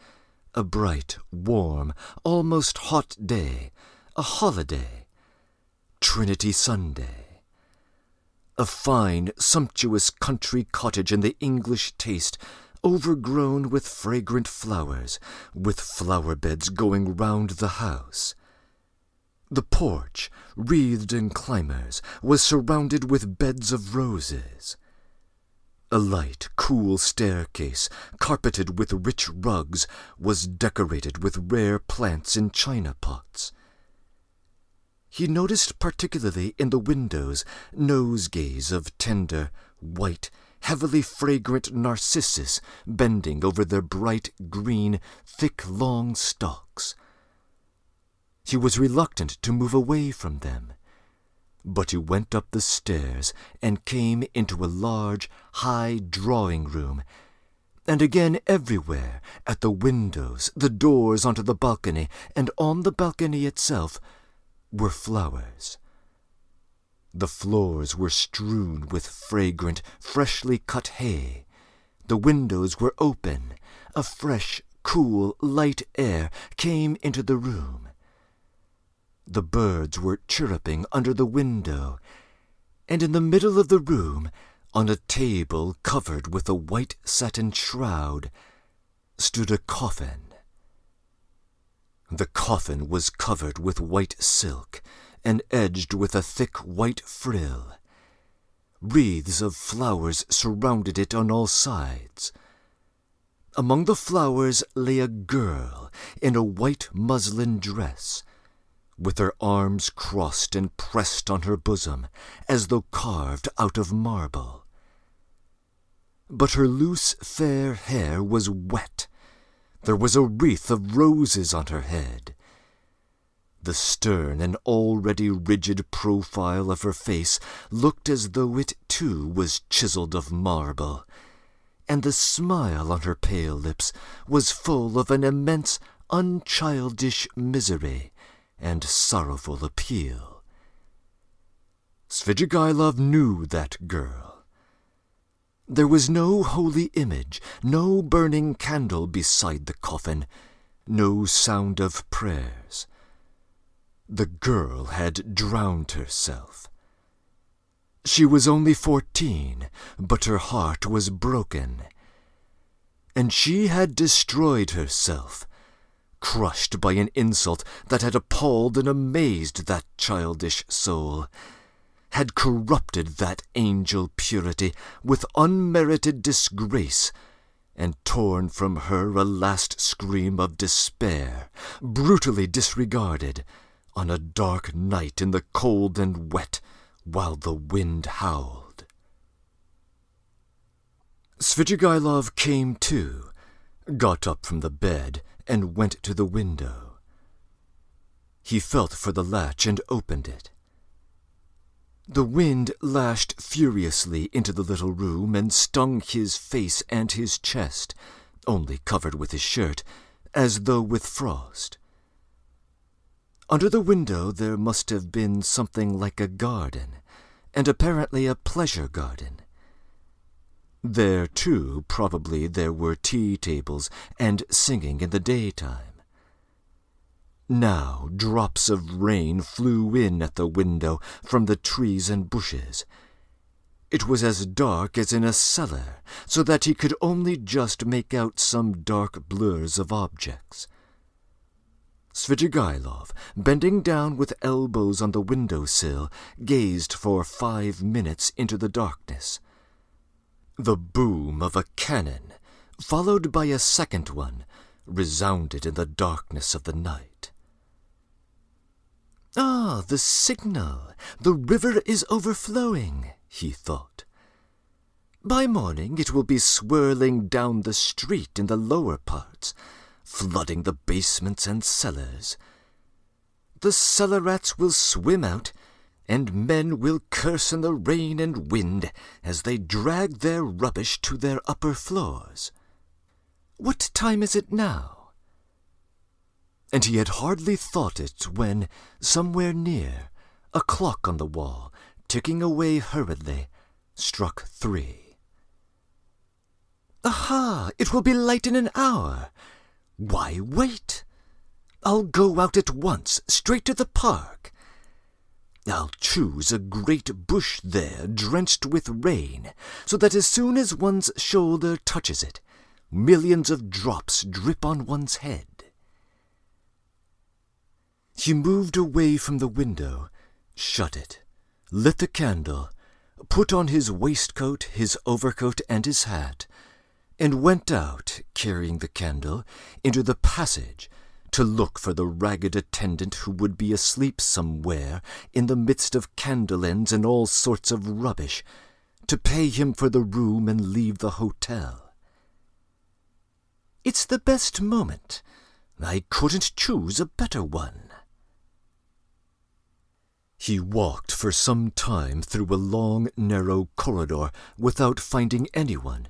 A: a bright, warm, almost hot day, a holiday, Trinity Sunday. A fine, sumptuous country cottage in the English taste, overgrown with fragrant flowers, with flower beds going round the house. The porch, wreathed in climbers, was surrounded with beds of roses. A light, cool staircase, carpeted with rich rugs, was decorated with rare plants in china pots. He noticed particularly in the windows nosegays of tender, white, heavily fragrant narcissus bending over their bright green, thick, long stalks. He was reluctant to move away from them, but he went up the stairs and came into a large, high drawing room, and again everywhere, at the windows, the doors onto the balcony, and on the balcony itself, were flowers. The floors were strewn with fragrant, freshly cut hay. The windows were open. A fresh, cool, light air came into the room. The birds were chirruping under the window, and in the middle of the room, on a table covered with a white satin shroud, stood a coffin. The coffin was covered with white silk and edged with a thick white frill. Wreaths of flowers surrounded it on all sides. Among the flowers lay a girl in a white muslin dress, with her arms crossed and pressed on her bosom, as though carved out of marble. But her loose, fair hair was wet. There was a wreath of roses on her head. The stern and already rigid profile of her face looked as though it too was chiseled of marble, and the smile on her pale lips was full of an immense, unchildish misery and sorrowful appeal. Svidrigailov knew that girl. There was no holy image, no burning candle beside the coffin, no sound of prayers. The girl had drowned herself. She was only 14, but her heart was broken. And she had destroyed herself, crushed by an insult that had appalled and amazed that childish soul, had corrupted that angel purity with unmerited disgrace, and torn from her a last scream of despair, brutally disregarded, on a dark night in the cold and wet, while the wind howled. Svidrigailov came to, got up from the bed, and went to the window. He felt for the latch and opened it. The wind lashed furiously into the little room and stung his face and his chest, only covered with his shirt, as though with frost. Under the window there must have been something like a garden, and apparently a pleasure garden. There, too, probably there were tea tables and singing in the daytime. Now drops of rain flew in at the window from the trees and bushes. It was as dark as in a cellar, so that he could only just make out some dark blurs of objects. Svidrigailov, bending down with elbows on the window-sill, gazed for 5 minutes into the darkness. The boom of a cannon, followed by a second one, resounded in the darkness of the night. "Ah, the signal! The river is overflowing," he thought. "By morning it will be swirling down the street in the lower parts, flooding the basements and cellars. The cellar rats will swim out, and men will curse in the rain and wind as they drag their rubbish to their upper floors. What time is it now?" And he had hardly thought it when, somewhere near, a clock on the wall, ticking away hurriedly, struck 3. "Aha! It will be light in an hour. Why wait? I'll go out at once, straight to the park. I'll choose a great bush there, drenched with rain, so that as soon as one's shoulder touches it, millions of drops drip on one's head." He moved away from the window, shut it, lit the candle, put on his waistcoat, his overcoat, and his hat, and went out, carrying the candle, into the passage to look for the ragged attendant who would be asleep somewhere in the midst of candle ends and all sorts of rubbish, to pay him for the room and leave the hotel. "It's the best moment. I couldn't choose a better one." He walked for some time through a long, narrow corridor without finding anyone,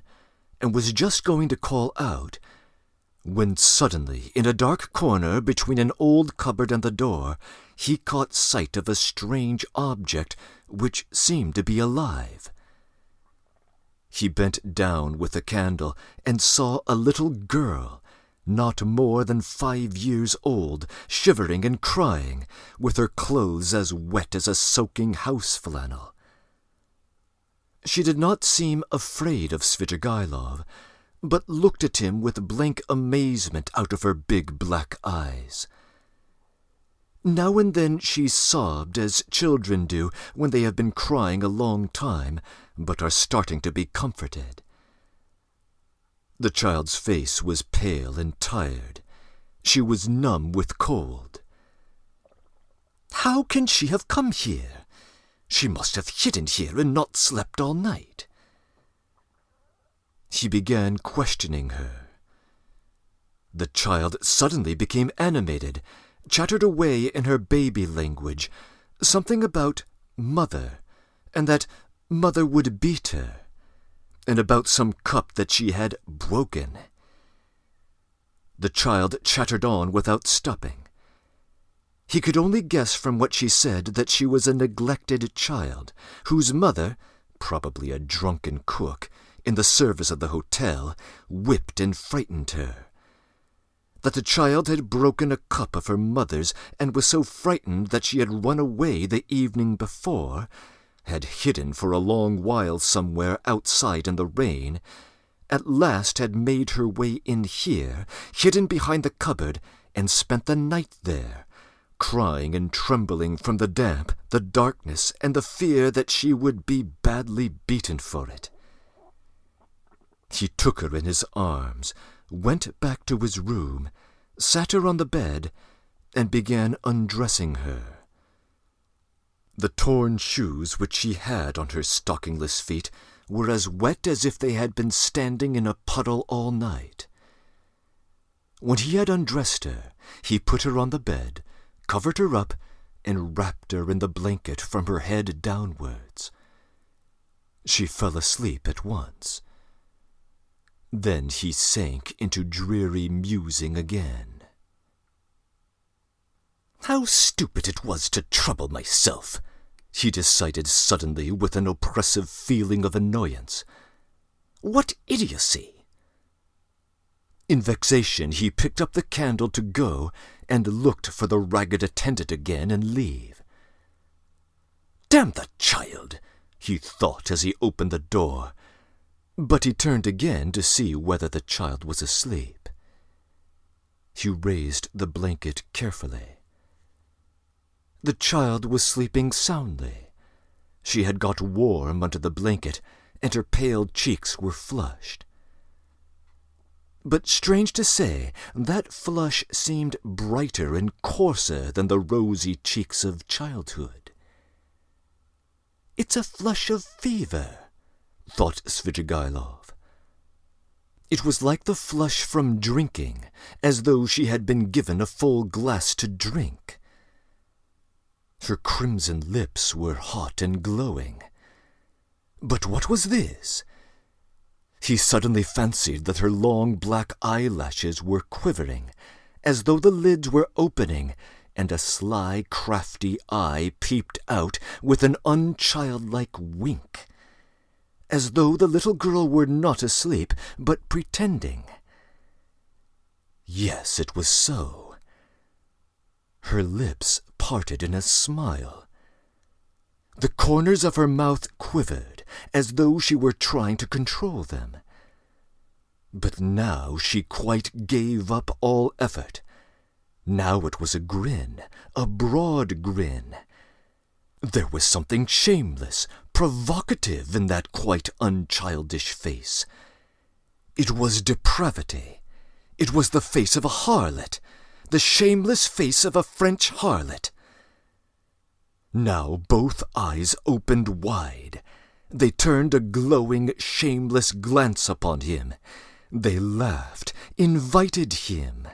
A: and was just going to call out, when suddenly, in a dark corner between an old cupboard and the door, he caught sight of a strange object which seemed to be alive. He bent down with the candle and saw a little girl, not more than 5 years old, shivering and crying, with her clothes as wet as a soaking house flannel. She did not seem afraid of Svidrigailov, but looked at him with blank amazement out of her big black eyes. Now and then she sobbed as children do when they have been crying a long time, but are starting to be comforted. The child's face was pale and tired. She was numb with cold. How can she have come here? She must have hidden here and not slept all night. He began questioning her. The child suddenly became animated, chattered away in her baby language, something about mother, and that mother would beat her, and about some cup that she had broken. The child chattered on without stopping. He could only guess from what she said that she was a neglected child, whose mother, probably a drunken cook, in the service of the hotel, whipped and frightened her. That the child had broken a cup of her mother's and was so frightened that she had run away the evening before, had hidden for a long while somewhere outside in the rain, at last had made her way in here, hidden behind the cupboard, and spent the night there, crying and trembling from the damp, the darkness, and the fear that she would be badly beaten for it. He took her in his arms, went back to his room, sat her on the bed, and began undressing her. The torn shoes which she had on her stockingless feet were as wet as if they had been standing in a puddle all night. When he had undressed her, he put her on the bed, covered her up, and wrapped her in the blanket from her head downwards. She fell asleep at once. Then he sank into dreary musing again. How stupid it was to trouble myself, he decided suddenly with an oppressive feeling of annoyance. What idiocy! In vexation he picked up the candle to go and looked for the ragged attendant again and leave. Damn the child, he thought as he opened the door, but he turned again to see whether the child was asleep. He raised the blanket carefully. The child was sleeping soundly. She had got warm under the blanket, and her pale cheeks were flushed. But strange to say, that flush seemed brighter and coarser than the rosy cheeks of childhood. It's a flush of fever, thought Svidrigailov. It was like the flush from drinking, as though she had been given a full glass to drink. Her crimson lips were hot and glowing. But what was this? He suddenly fancied that her long black eyelashes were quivering, as though the lids were opening, and a sly, crafty eye peeped out with an unchildlike wink, as though the little girl were not asleep, but pretending. Yes, it was so. Her lips parted in a smile. The corners of her mouth quivered, as though she were trying to control them. But now she quite gave up all effort. Now it was a grin, a broad grin. There was something shameless, provocative in that quite unchildish face. It was depravity. It was the face of a harlot, the shameless face of a French harlot. Now both eyes opened wide. They turned a glowing, shameless glance upon him. They laughed, invited him.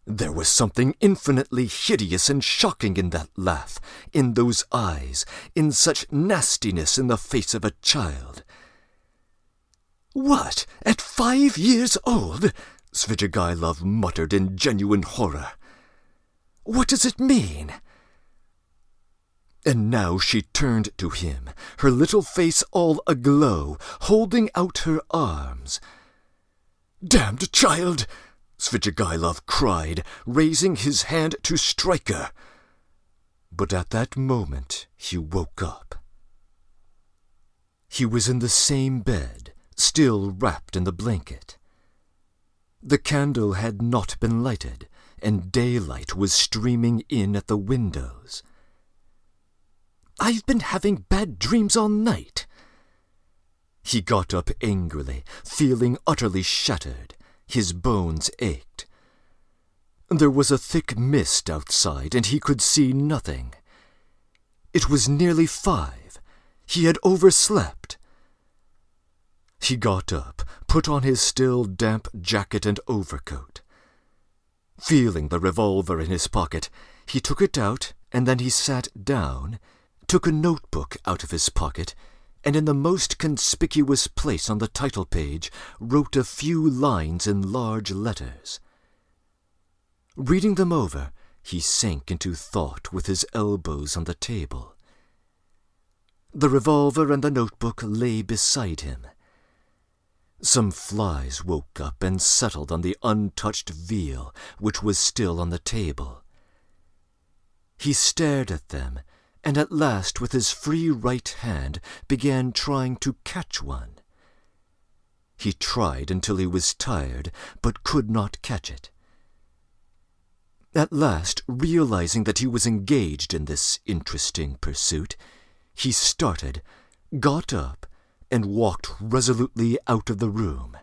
A: There was something infinitely hideous and shocking in that laugh, in those eyes, in such nastiness in the face of a child. What, at 5 years old? Svidrigailov muttered in genuine horror. What does it mean? And now she turned to him, her little face all aglow, holding out her arms. Damned child! Svidrigailov cried, raising his hand to strike her. But at that moment he woke up. He was in the same bed, still wrapped in the blanket. The candle had not been lighted, and daylight was streaming in at the windows. I've been having bad dreams all night. He got up angrily, feeling utterly shattered. His bones ached. There was a thick mist outside, and he could see nothing. It was nearly 5. He had overslept. He got up, put on his still damp jacket and overcoat. Feeling the revolver in his pocket, he took it out, and then he sat down, took a notebook out of his pocket, and in the most conspicuous place on the title page wrote a few lines in large letters. Reading them over, he sank into thought with his elbows on the table. The revolver and the notebook lay beside him. Some flies woke up and settled on the untouched veal which was still on the table. He stared at them, and at last with his free right hand began trying to catch one. He tried until he was tired, but could not catch it. At last, realizing that he was engaged in this interesting pursuit, he started, got up, and walked resolutely out of the room.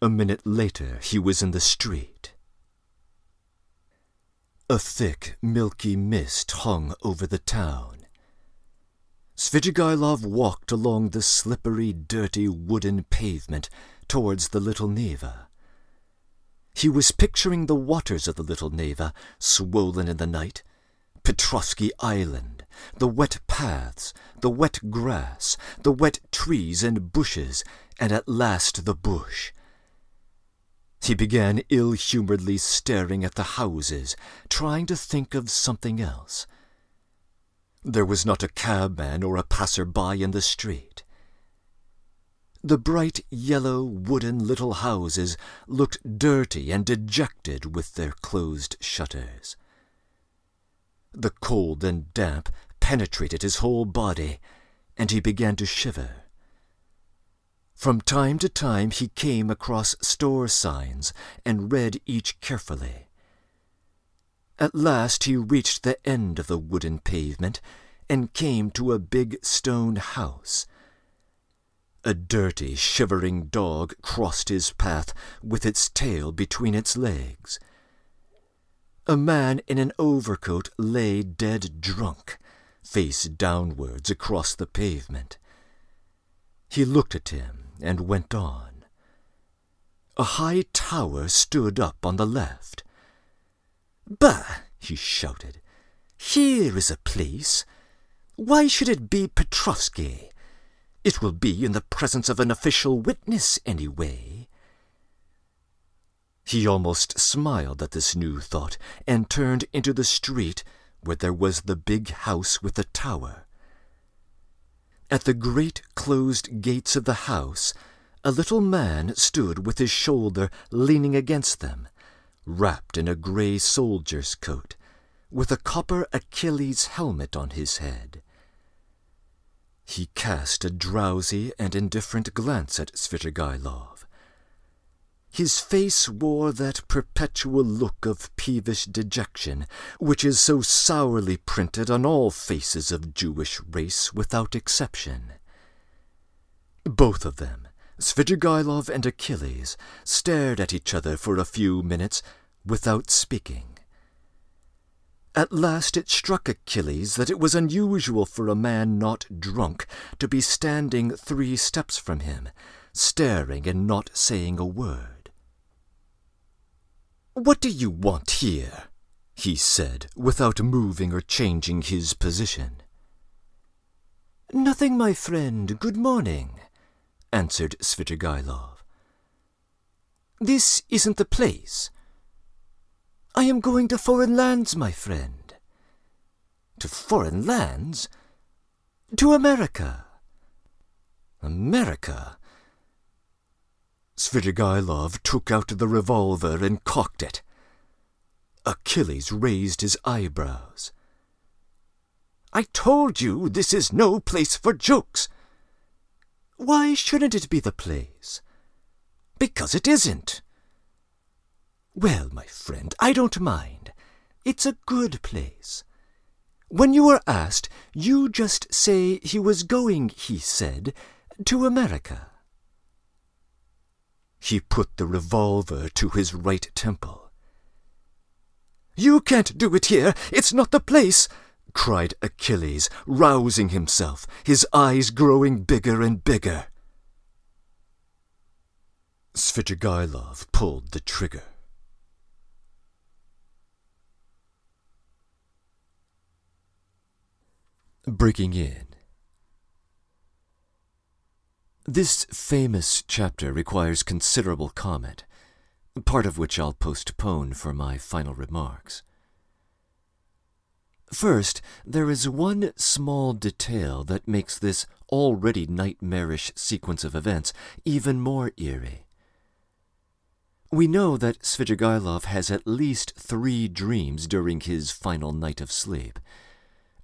A: A minute later he was in the street. A thick, milky mist hung over the town. Svidrigailov walked along the slippery, dirty wooden pavement towards the Little Neva. He was picturing the waters of the Little Neva, swollen in the night, Petrovsky Island, the wet paths, the wet grass, the wet trees and bushes, and at last the bush. He began ill-humoredly staring at the houses, trying to think of something else. There was not a cabman or a passer-by in the street. The bright yellow wooden little houses looked dirty and dejected with their closed shutters. The cold and damp penetrated his whole body, and he began to shiver. From time to time he came across store signs and read each carefully. At last he reached the end of the wooden pavement and came to a big stone house. A dirty, shivering dog crossed his path with its tail between its legs. A man in an overcoat lay dead drunk, face downwards across the pavement. He looked at him and went on. A high tower stood up on the left. "Bah!" he shouted. "Here is a place. Why should it be Petrovsky? It will be in the presence of an official witness, anyway." He almost smiled at this new thought, and turned into the street where there was the big house with the tower. At the great closed gates of the house, a little man stood with his shoulder leaning against them, wrapped in a grey soldier's coat, with a copper Achilles helmet on his head. He cast a drowsy and indifferent glance at Svidrigailov. His face wore that perpetual look of peevish dejection which is so sourly printed on all faces of Jewish race without exception. Both of them, Svidrigailov and Achilles, stared at each other for a few minutes without speaking. At last it struck Achilles that it was unusual for a man not drunk to be standing 3 steps from him, staring and not saying a word. "What do you want here?" he said, without moving or changing his position. "Nothing, my friend. Good morning," answered Svidrigailov. "This isn't the place." "I am going to foreign lands, my friend." "To foreign lands?" "To America." "America?" Svidrigailov took out the revolver and cocked it. Achilles raised his eyebrows. "I told you this is no place for jokes." "Why shouldn't it be the place?" "Because it isn't." "Well, my friend, I don't mind. It's a good place. When you are asked, you just say he was going, he said, to America." He put the revolver to his right temple.
C: You can't do it here. It's not the place," cried Achilles, rousing himself, his eyes growing bigger and bigger.
B: Svidrigailov pulled the trigger. Breaking in. This famous chapter requires considerable comment, part of which I'll postpone for my final remarks. First, there is one small detail that makes this already nightmarish sequence of events even more eerie. We know that Svidrigailov has at least 3 dreams during his final night of sleep,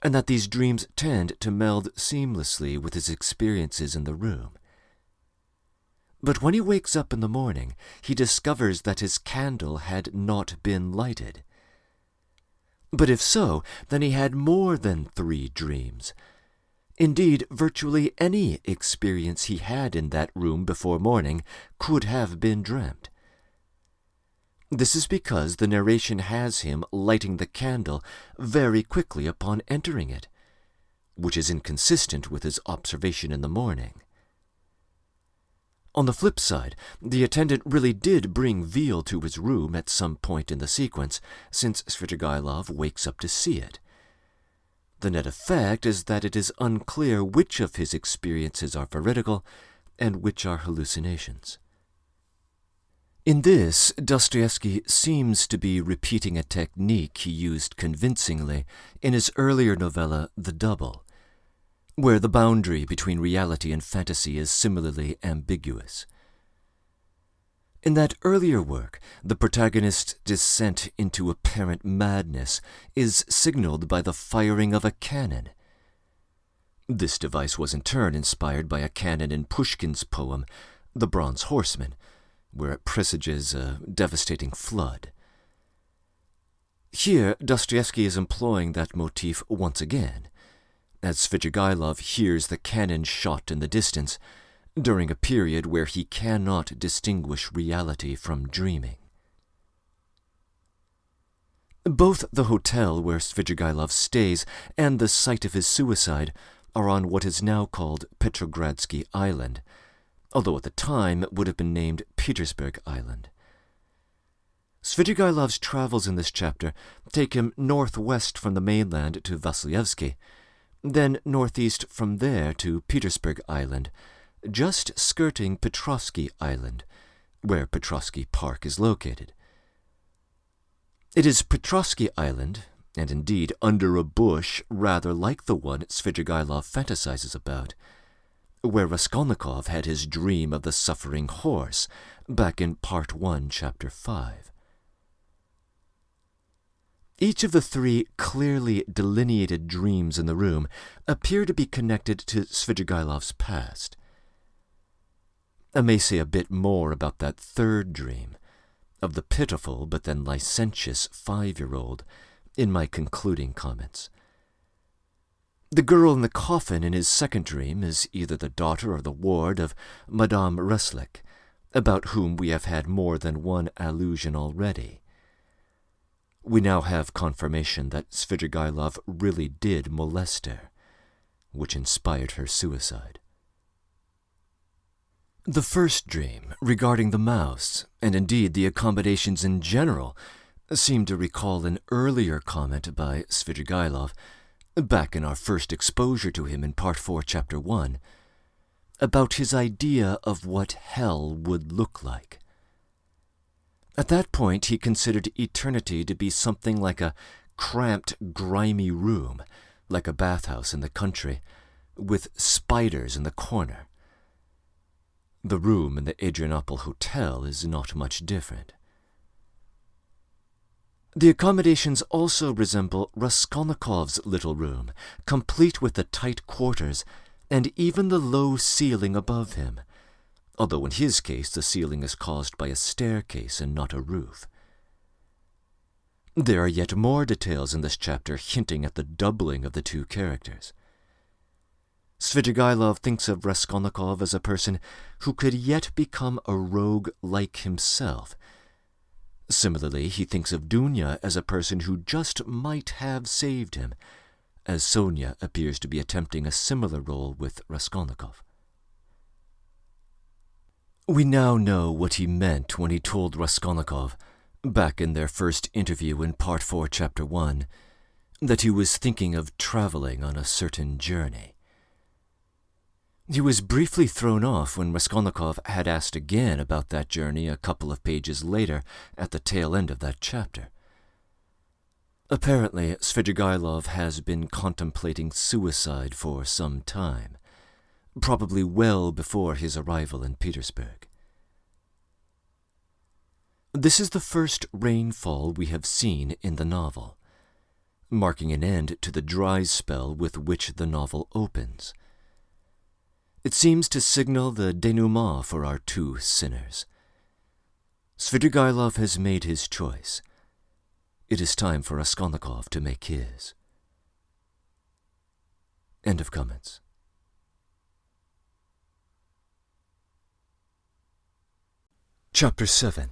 B: and that these dreams tend to meld seamlessly with his experiences in the room. But when he wakes up in the morning, he discovers that his candle had not been lighted. But if so, then he had more than 3 dreams. Indeed, virtually any experience he had in that room before morning could have been dreamt. This is because the narration has him lighting the candle very quickly upon entering it, which is inconsistent with his observation in the morning. On the flip side, the attendant really did bring veal to his room at some point in the sequence, since Svidrigailov wakes up to see it. The net effect is that it is unclear which of his experiences are veridical and which are hallucinations. In this, Dostoevsky seems to be repeating a technique he used convincingly in his earlier novella, The Double, where the boundary between reality and fantasy is similarly ambiguous. In that earlier work, the protagonist's descent into apparent madness is signaled by the firing of a cannon. This device was in turn inspired by a cannon in Pushkin's poem, The Bronze Horseman, where it presages a devastating flood. Here, Dostoevsky is employing that motif once again, as Svidrigailov hears the cannon shot in the distance, during a period where he cannot distinguish reality from dreaming. Both the hotel where Svidrigailov stays and the site of his suicide are on what is now called Petrogradsky Island, although at the time it would have been named Petersburg Island. Svidrigailov's travels in this chapter take him northwest from the mainland to Vasilyevsky, then northeast from there to Petersburg Island, just skirting Petrovsky Island, where Petrovsky Park is located. It is Petrovsky Island, and indeed under a bush rather like the one Svidrigailov fantasizes about, where Raskolnikov had his dream of the suffering horse back in Part 1, Chapter 5. Each of the 3 clearly delineated dreams in the room appear to be connected to Svidrigailov's past. I may say a bit more about that 3rd dream, of the pitiful but then licentious 5-year-old, in my concluding comments. The girl in the coffin in his 2nd dream is either the daughter or the ward of Madame Reslik, about whom we have had more than one allusion already. We now have confirmation that Svidrigailov really did molest her, which inspired her suicide. The 1st dream, regarding the mouse, and indeed the accommodations in general, seem to recall an earlier comment by Svidrigailov, back in our first exposure to him in Part 4, Chapter 1, about his idea of what hell would look like. At that point, he considered eternity to be something like a cramped, grimy room, like a bathhouse in the country, with spiders in the corner. The room in the Adrianople Hotel is not much different. The accommodations also resemble Raskolnikov's little room, complete with the tight quarters and even the low ceiling above him, although in his case the ceiling is caused by a staircase and not a roof. There are yet more details in this chapter hinting at the doubling of the 2 characters. Svidrigailov thinks of Raskolnikov as a person who could yet become a rogue like himself,
A: Similarly, he thinks of Dunya as a person who just might have saved him, as Sonia appears to be attempting a similar role with Raskolnikov. We now know what he meant when he told Raskolnikov, back in their first interview in Part 4, Chapter 1, that he was thinking of traveling on a certain journey. He was briefly thrown off when Raskolnikov had asked again about that journey a couple of pages later at the tail end of that chapter. Apparently, Svidrigailov has been contemplating suicide for some time, probably well before his arrival in Petersburg. This is the first rainfall we have seen in the novel, marking an end to the dry spell with which the novel opens. It seems to signal the denouement for our two sinners. Svidrigailov has made his choice. It is time for Raskolnikov to make his. End of comments. Chapter 7.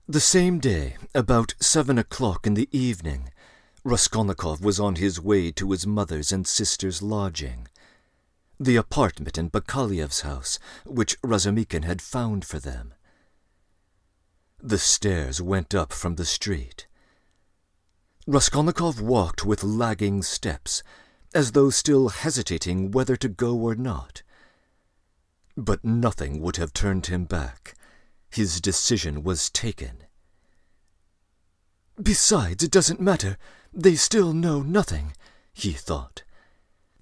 A: The same day, about 7 o'clock in the evening, Raskolnikov was on his way to his mother's and sister's lodging, the apartment in Bakaliev's house, which Razumikin had found for them. The stairs went up from the street. Raskolnikov walked with lagging steps, as though still hesitating whether to go or not. But nothing would have turned him back. His decision was taken. Besides, it doesn't matter. They still know nothing, he thought,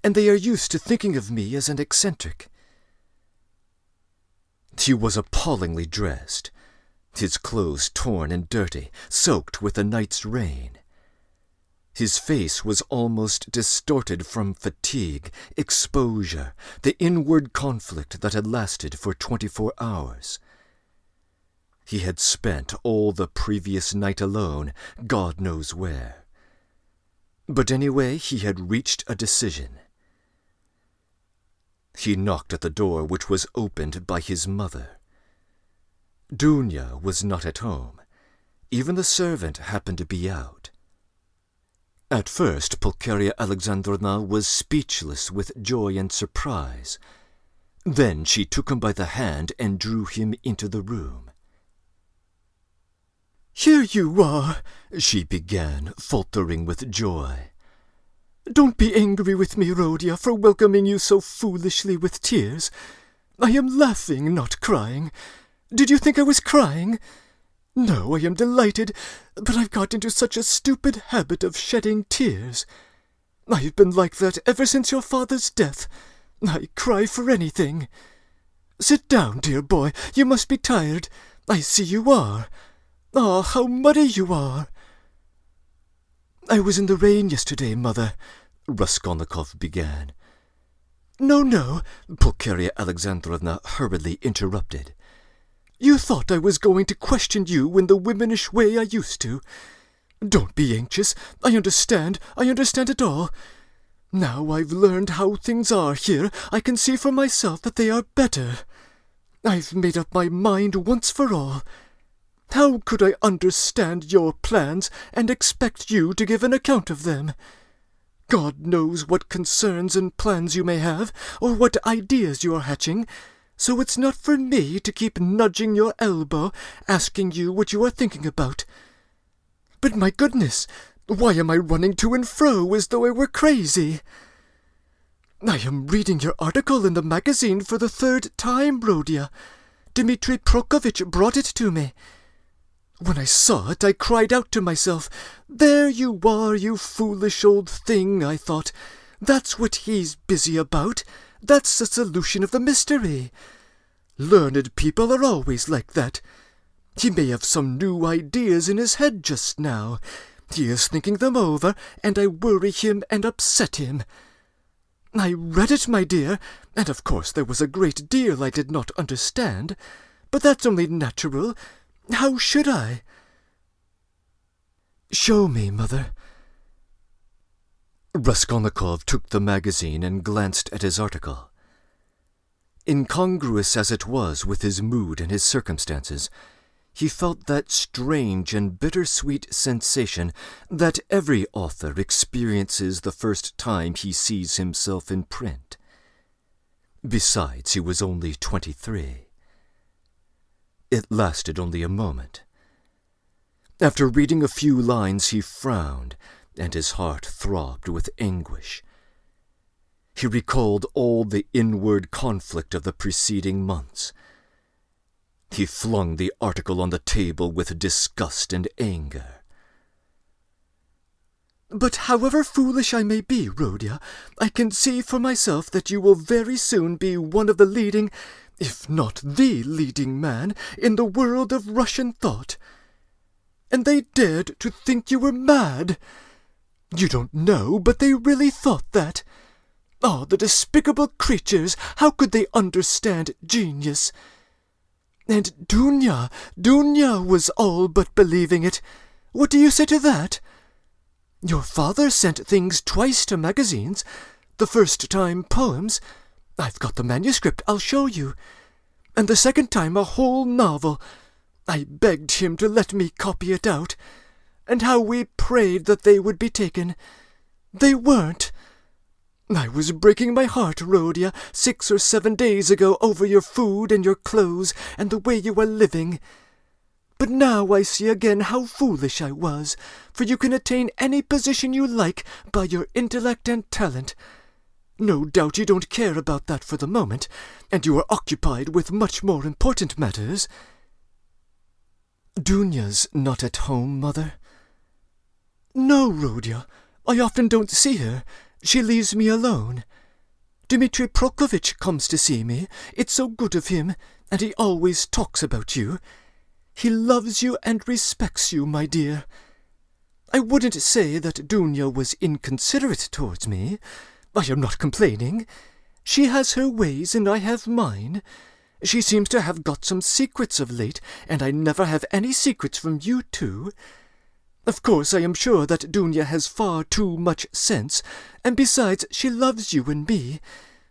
A: and they are used to thinking of me as an eccentric. He was appallingly dressed, his clothes torn and dirty, soaked with the night's rain. His face was almost distorted from fatigue, exposure, the inward conflict that had lasted for 24 hours. He had spent all the previous night alone, God knows where. But anyway, he had reached a decision. He knocked at the door, which was opened by his mother. Dunya was not at home. Even the servant happened to be out. At first, Pulcheria Alexandrovna was speechless with joy and surprise. Then she took him by the hand and drew him into the room. "Here you are," she began, faltering with joy. "Don't be angry with me, Rodya, for welcoming you so foolishly with tears. I am laughing, not crying. Did you think I was crying? No, I am delighted, but I've got into such a stupid habit of shedding tears. I've been like that ever since your father's death. I cry for anything. Sit down, dear boy, you must be tired. I see you are. Ah, how muddy you are!" "I was in the rain yesterday, Mother," Raskolnikov began. No, Pulcheria Alexandrovna hurriedly interrupted. "You thought I was going to question you in the womanish way I used to. Don't be anxious. I understand it all. Now I've learned how things are here, I can see for myself that they are better. I've made up my mind once for all. How could I understand your plans and expect you to give an account of them? God knows what concerns and plans you may have, or what ideas you are hatching, so it's not for me to keep nudging your elbow, asking you what you are thinking about. But my goodness, why am I running to and fro as though I were crazy? I am reading your article in the magazine for the 3rd time, Rodya. Dmitri Prokofitch brought it to me. When I saw it, I cried out to myself, 'There you are, you foolish old thing,' I thought. 'That's what he's busy about. That's the solution of the mystery. Learned people are always like that. He may have some new ideas in his head just now. He is thinking them over, and I worry him and upset him. I read it, my dear, and of course there was a great deal I did not understand, but that's only natural. How should I?" "Show me, Mother." Raskolnikov took the magazine and glanced at his article. Incongruous as it was with his mood and his circumstances, He felt that strange and bittersweet sensation that every author experiences the first time he sees himself in print. Besides, he was only 23. It lasted only a moment. After reading a few lines, he frowned, and his heart throbbed with anguish. He recalled all the inward conflict of the preceding months. He flung the article on the table with disgust and anger.
C: "But however foolish I may be, Rhodia, I can see for myself that you will very soon be one of the leading, if not the leading man, in the world of Russian thought. And they dared to think you were mad. You don't know, but they really thought that. Ah, the despicable creatures, how could they understand genius? And Dunya was all but believing it. What do you say to that? Your father sent things twice to magazines. The first time poems. I've got the manuscript, I'll show you. And the second time a whole novel. I begged him to let me copy it out. And how we prayed that they would be taken. They weren't. I was breaking my heart, Rhodia, 6 or 7 days ago over your food and your clothes and the way you are living. But now I see again how foolish I was, for you can attain any position you like by your intellect and talent. No doubt you don't care about that for the moment, and you are occupied with much more important matters. Dunya's not at home, Mother. No, Rhodia, I often don't see her. She leaves me alone. Dmitri Prokofitch comes to see me. It's so good of him, and he always talks about you. He loves you and respects you, my dear. I wouldn't say that Dunya was inconsiderate towards me. I am not complaining. She has her ways and I have mine. She seems to have got some secrets of late, and I never have any secrets from you two. Of course, I am sure that Dunya has far too much sense, and besides, she loves you and me,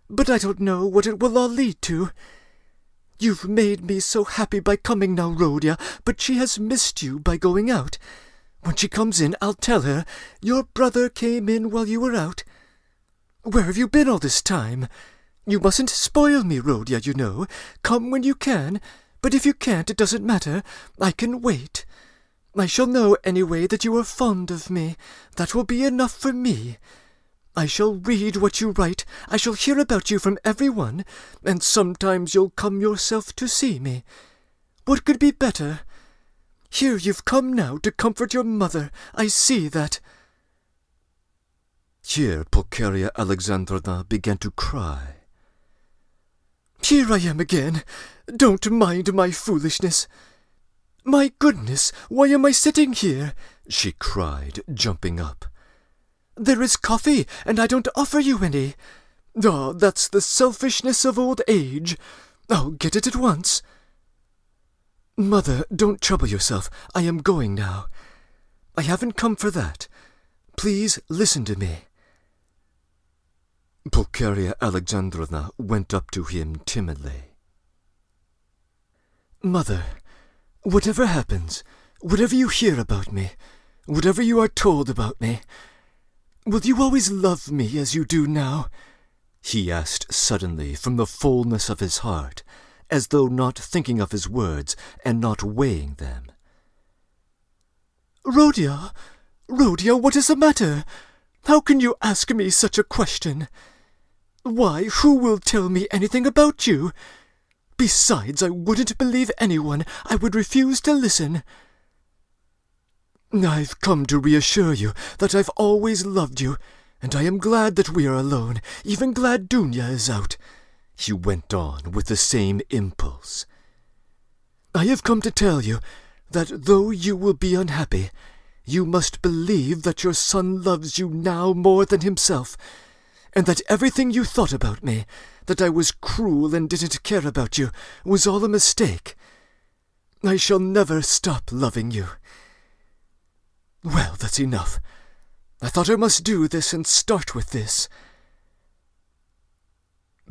C: but I don't know what it will all lead to. You've made me so happy by coming now, Rhodia, but she has missed you by going out. When she comes in, I'll tell her, your brother came in while you were out. Where have you been all this time? You mustn't spoil me, Rhodia, you know. Come when you can, but if you can't, it doesn't matter. I can wait. I shall know anyway that you are fond of me. That will be enough for me. I shall read what you write. I shall hear about you from everyone, and sometimes you'll come yourself to see me. What could be better? Here you've come now to comfort your mother. I see that.
A: Here Pulcheria Alexandrovna began to cry.
C: Here I am again. Don't mind my foolishness. My goodness, why am I sitting here? She cried, jumping up. There is coffee, and I don't offer you any. Ah, that's the selfishness of old age. I'll get it at once. Mother, don't trouble yourself. I am going now. I haven't come for that. Please listen to me.
A: Pulcheria Alexandrovna went up to him timidly.
C: Mother, whatever happens, whatever you hear about me, whatever you are told about me, will you always love me as you do now?
A: He asked suddenly from the fullness of his heart, as though not thinking of his words and not weighing them.
C: Rhodia, what is the matter? How can you ask me such a question? Why, who will tell me anything about you? Besides, I wouldn't believe anyone. I would refuse to listen. I've come to reassure you that I've always loved you, and I am glad that we are alone, even glad Dunya is out.
A: He went on with the same impulse.
C: I have come to tell you that though you will be unhappy, you must believe that your son loves you now more than himself, and that everything you thought about me, that I was cruel and didn't care about you, was all a mistake. I shall never stop loving you. Well, that's enough. I thought I must do this and start with this.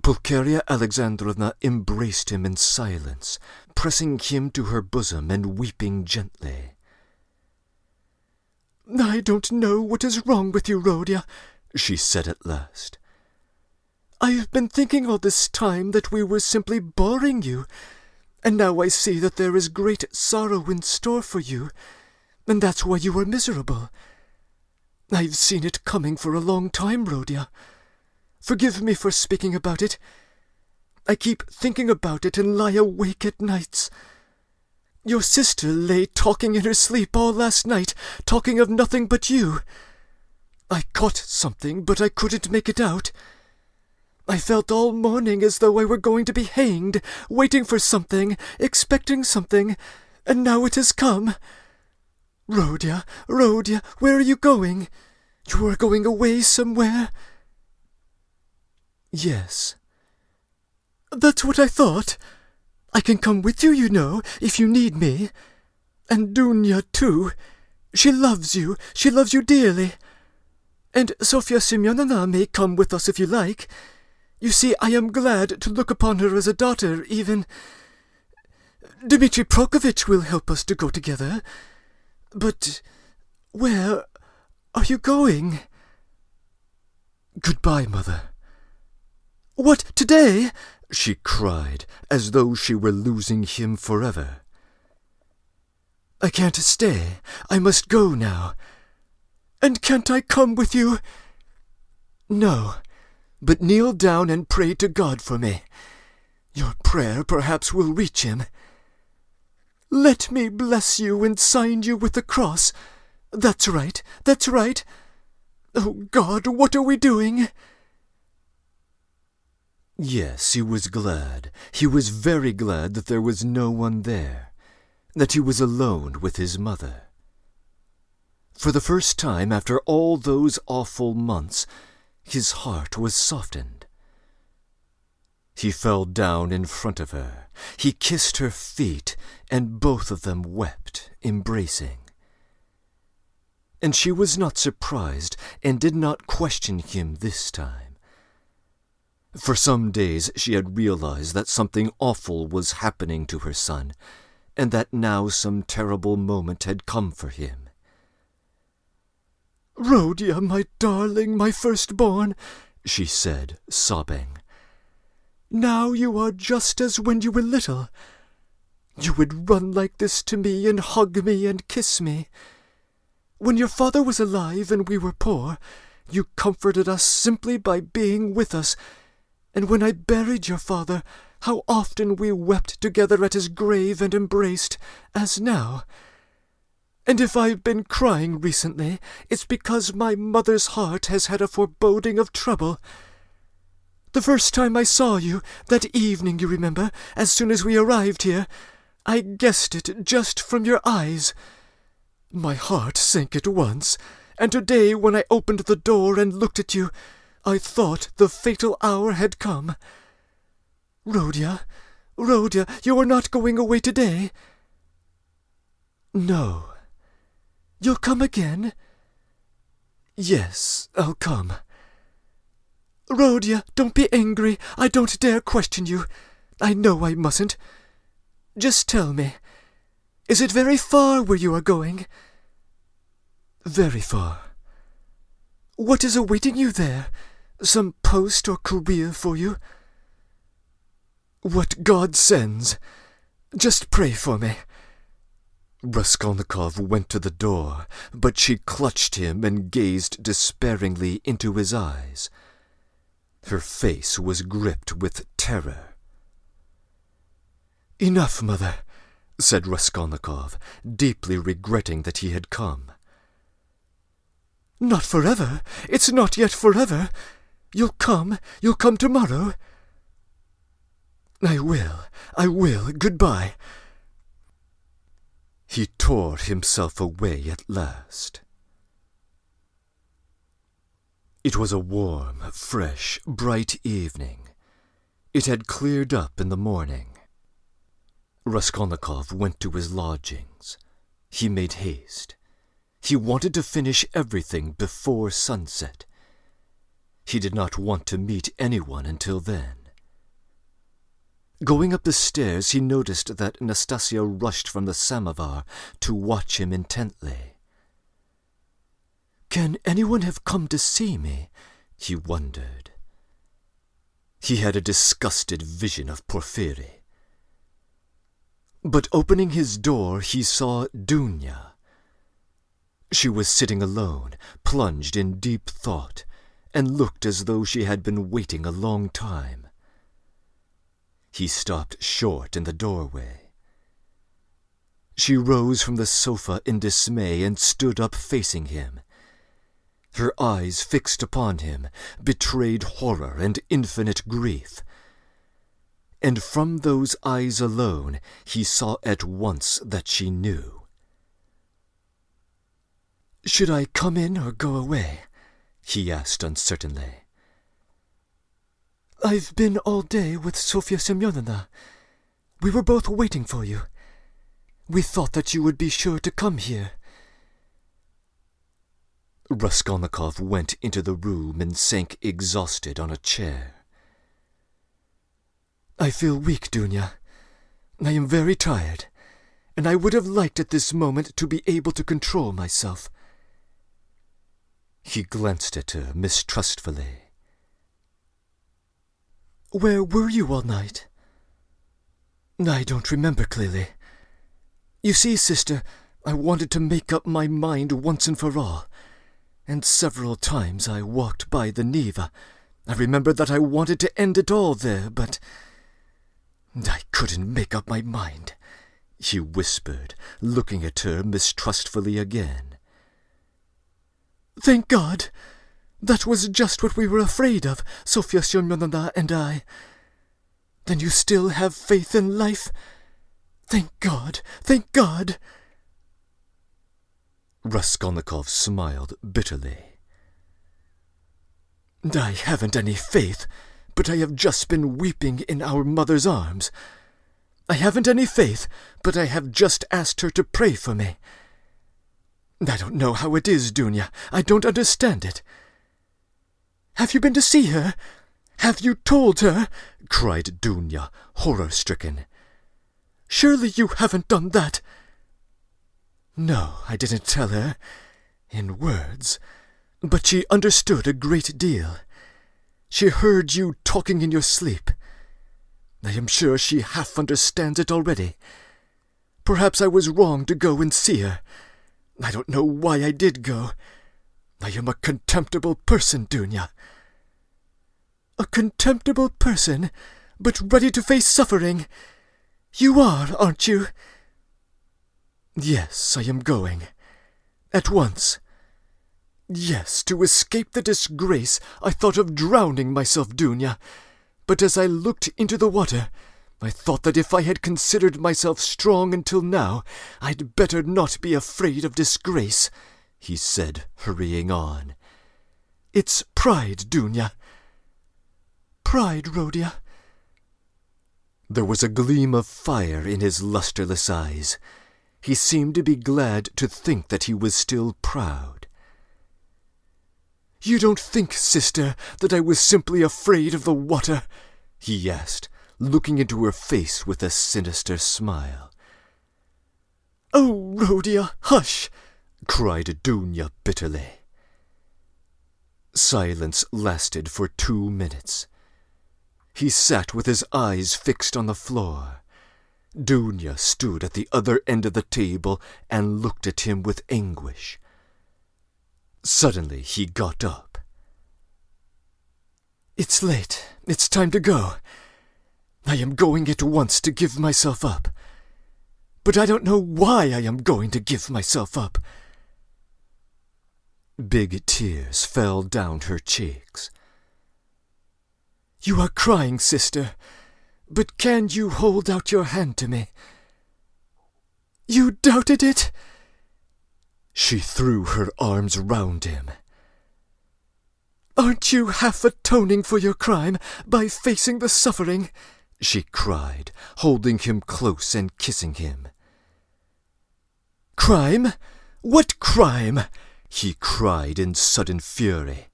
A: Pulcheria Alexandrovna embraced him in silence, pressing him to her bosom and weeping gently.
C: "I don't know what is wrong with you, Rhodia,"
A: she said at last.
C: "I've been thinking all this time that we were simply boring you, and now I see that there is great sorrow in store for you, and that's why you are miserable. I've seen it coming for a long time, Rhodia. Forgive me for speaking about it. I keep thinking about it and lie awake at nights. Your sister lay talking in her sleep all last night, talking of nothing but you. I caught something, but I couldn't make it out. I felt all morning as though I were going to be hanged, waiting for something, expecting something, and now it has come. Rhodia, Rhodia, where are you going? You are going away somewhere?"
A: "Yes."
C: "That's what I thought. I can come with you, you know, if you need me. And Dunya, too. She loves you dearly. And Sofya Semyonovna may come with us if you like. You see, I am glad to look upon her as a daughter, even. Dmitri Prokofitch will help us to go together. But where are you going?"
A: "Goodbye, Mother."
C: "What, today?"
A: she cried, as though she were losing him forever.
C: "I can't stay. I must go now. And can't I come with you?"
A: "No, but kneel down and pray to God for me. Your prayer perhaps will reach him."
C: "Let me bless you and sign you with the cross. That's right, that's right. Oh, God, what are we doing?"
A: Yes, he was glad. He was very glad that there was no one there, that he was alone with his mother. For the first time after all those awful months, his heart was softened. He fell down in front of her. He kissed her feet, and both of them wept, embracing. And she was not surprised, and did not question him this time. For some days she had realized that something awful was happening to her son, and that now some terrible moment had come for him.
C: "Rhodia, my darling, my firstborn,"
A: she said, sobbing.
C: "Now you are just as when you were little. You would run like this to me and hug me and kiss me. When your father was alive and we were poor, you comforted us simply by being with us, and when I buried your father, how often we wept together at his grave and embraced, as now. And if I've been crying recently, it's because my mother's heart has had a foreboding of trouble. The first time I saw you, that evening, you remember, as soon as we arrived here, I guessed it just from your eyes. My heart sank at once, and today when I opened the door and looked at you, I thought the fatal hour had come. Rhodia, Rhodia, you are not going away today?"
A: "No."
C: "You'll come again?"
A: "Yes, I'll come."
C: "Rhodia, don't be angry. I don't dare question you. I know I mustn't. Just tell me, is it very far where you are going?"
A: "Very far."
C: "What is awaiting you there? Some post or career for you?"
A: "What God sends. Just pray for me." Raskolnikov went to the door, but she clutched him and gazed despairingly into his eyes. Her face was gripped with terror. "Enough, Mother," said Raskolnikov, deeply regretting that he had come.
C: "Not forever. It's not yet forever. You'll come tomorrow?"
A: I will. Goodbye." He tore himself away at last. It was a warm, fresh, bright evening. It had cleared up in the morning. Raskolnikov went to his lodgings. He made haste. He wanted to finish everything before sunset. He did not want to meet anyone until then. Going up the stairs, he noticed that Nastasia rushed from the samovar to watch him intently. "Can anyone have come to see me?" he wondered. He had a disgusted vision of Porfiry. But opening his door, he saw Dunya. She was sitting alone, plunged in deep thought, and looked as though she had been waiting a long time. He stopped short in the doorway. She rose from the sofa in dismay and stood up facing him. Her eyes fixed upon him betrayed horror and infinite grief. And from those eyes alone he saw at once that she knew. "Should I come in or go away?" he asked uncertainly. "I've been all day with Sofya Semyonovna. We were both waiting for you. We thought that you would be sure to come here." Raskolnikov went into the room and sank exhausted on a chair. "I feel weak, Dunya. I am very tired, and I would have liked at this moment to be able to control myself." He glanced at her mistrustfully. "Where were you all night?" "I don't remember clearly. You see, sister, I wanted to make up my mind once and for all, and several times I walked by the Neva. I remember that I wanted to end it all there, but I couldn't make up my mind," he whispered, looking at her mistrustfully again. "Thank God! That was just what we were afraid of, Sofya Semyonovna and I. Then you still have faith in life? Thank God! Thank God!" Raskolnikov smiled bitterly. "I haven't any faith, but I have just been weeping in our mother's arms. I haven't any faith, but I have just asked her to pray for me. I don't know how it is, Dunya. I don't understand it." "Have you been to see her? Have you told her?" cried Dunya, horror-stricken. "Surely you haven't done that." "No, I didn't tell her, in words, but she understood a great deal. She heard you talking in your sleep. I am sure she half understands it already. Perhaps I was wrong to go and see her. I don't know why I did go. I am a contemptible person, Dunya." "A contemptible person, but ready to face suffering. You are, aren't you?" "Yes, I am going. At once. Yes, to escape the disgrace, I thought of drowning myself, Dunya. But as I looked into the water, I thought that if I had considered myself strong until now, I'd better not be afraid of disgrace," he said, hurrying on. "It's pride, Dunya." "Pride, Rodya." There was a gleam of fire in his lustreless eyes. He seemed to be glad to think that he was still proud. "You don't think, sister, that I was simply afraid of the water?" he asked, looking into her face with a sinister smile. "Oh, Rodya, hush!" cried Dunya bitterly. Silence lasted for 2 minutes. He sat with his eyes fixed on the floor. Dunya stood at the other end of the table and looked at him with anguish. Suddenly he got up. "It's late. It's time to go. I am going at once to give myself up. But I don't know why I am going to give myself up." Big tears fell down her cheeks. "You are crying, sister, but can you hold out your hand to me?" "You doubted it?" She threw her arms round him. "Aren't you half atoning for your crime by facing the suffering?" she cried, holding him close and kissing him. "Crime? What crime?" he cried in sudden fury.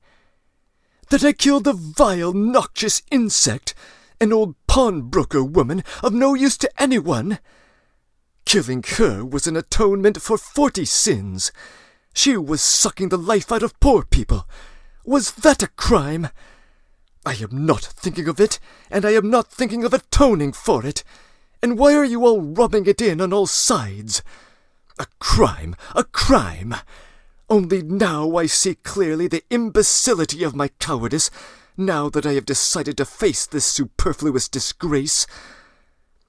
A: "That I killed the vile, noxious insect,
C: an old pawnbroker woman of no use to anyone. Killing her was an atonement for 40 sins. She was sucking the life out of poor people. Was that a crime? I am not thinking of it, and I am not thinking of atoning for it. And why are you all rubbing it in on all sides? A crime! A crime! Only now I see clearly the imbecility of my cowardice, now that I have decided to face this superfluous disgrace.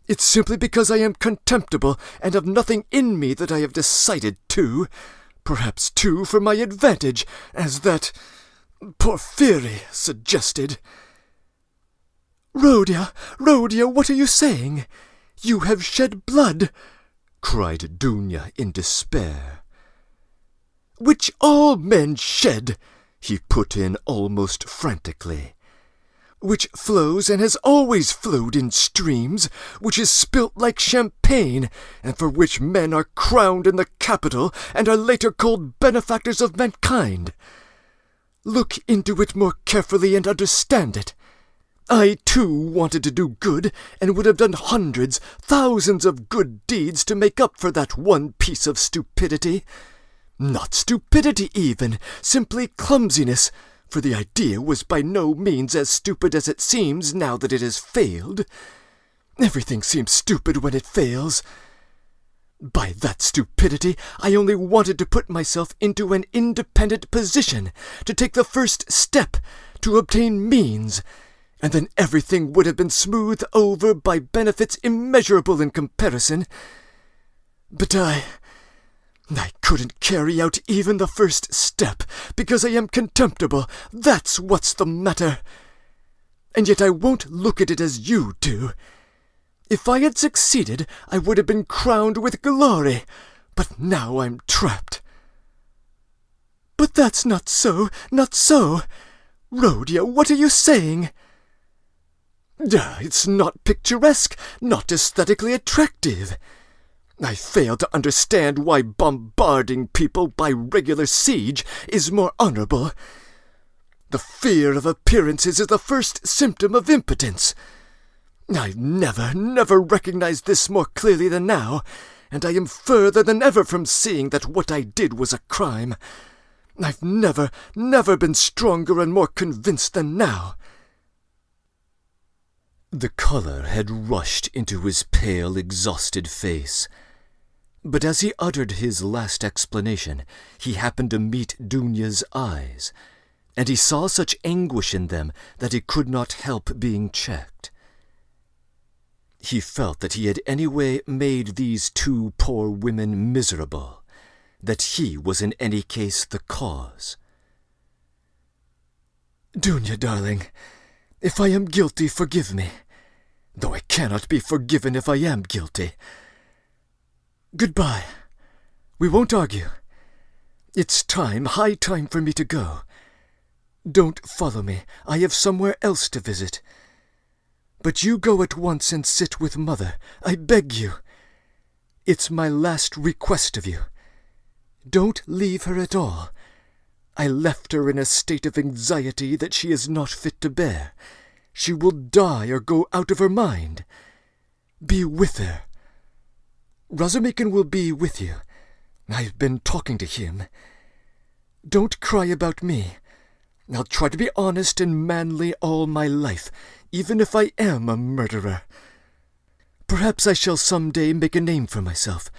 C: It's simply because I am contemptible and have nothing in me that I have decided to, perhaps too for my advantage, as that Porphyry suggested. Rhodia, what are you saying? You have shed blood, cried Dunya in despair. Which all men shed, he put in almost frantically. Which flows and has always flowed in streams, which is spilt like champagne, and for which men are crowned in the Capitol and are later called benefactors of mankind. Look into it more carefully and understand it. I, too, wanted to do good, and would have done hundreds, thousands of good deeds to make up for that one piece of stupidity. Not stupidity even, simply clumsiness, for the idea was by no means as stupid as it seems now that it has failed. Everything seems stupid when it fails. By that stupidity, I only wanted to put myself into an independent position, to take the first step, to obtain means, and then everything would have been smoothed over by benefits immeasurable in comparison. But I couldn't carry out even the first step, because I am contemptible. That's what's the matter. And yet I won't look at it as you do. If I had succeeded, I would have been crowned with glory, but now I'm trapped. But that's not so, not so. Rhodia, what are you saying? It's not picturesque, not aesthetically attractive. I fail to understand why bombarding people by regular siege is more honorable. The fear of appearances is the first symptom of impotence. I've never recognized this more clearly than now, and I am further than ever from seeing that what I did was a crime. I've never been stronger and more convinced than now.
B: The color had rushed into his pale, exhausted face. But as he uttered his last explanation, he happened to meet Dunya's eyes, and he saw such anguish in them that he could not help being checked. He felt that he had anyway made these two poor women miserable, that he was in any case the cause.
C: Dunya, darling, if I am guilty, forgive me, though I cannot be forgiven if I am guilty. Goodbye. We won't argue. It's time, high time for me to go. Don't follow me. I have somewhere else to visit. But you go at once and sit with Mother. I beg you. It's my last request of you. Don't leave her at all. I left her in a state of anxiety that she is not fit to bear. She will die or go out of her mind. Be with her. Razumikin will be with you. I've been talking to him. Don't cry about me. I'll try to be honest and manly all my life, even if I am a murderer. Perhaps I shall some day make a name for myself.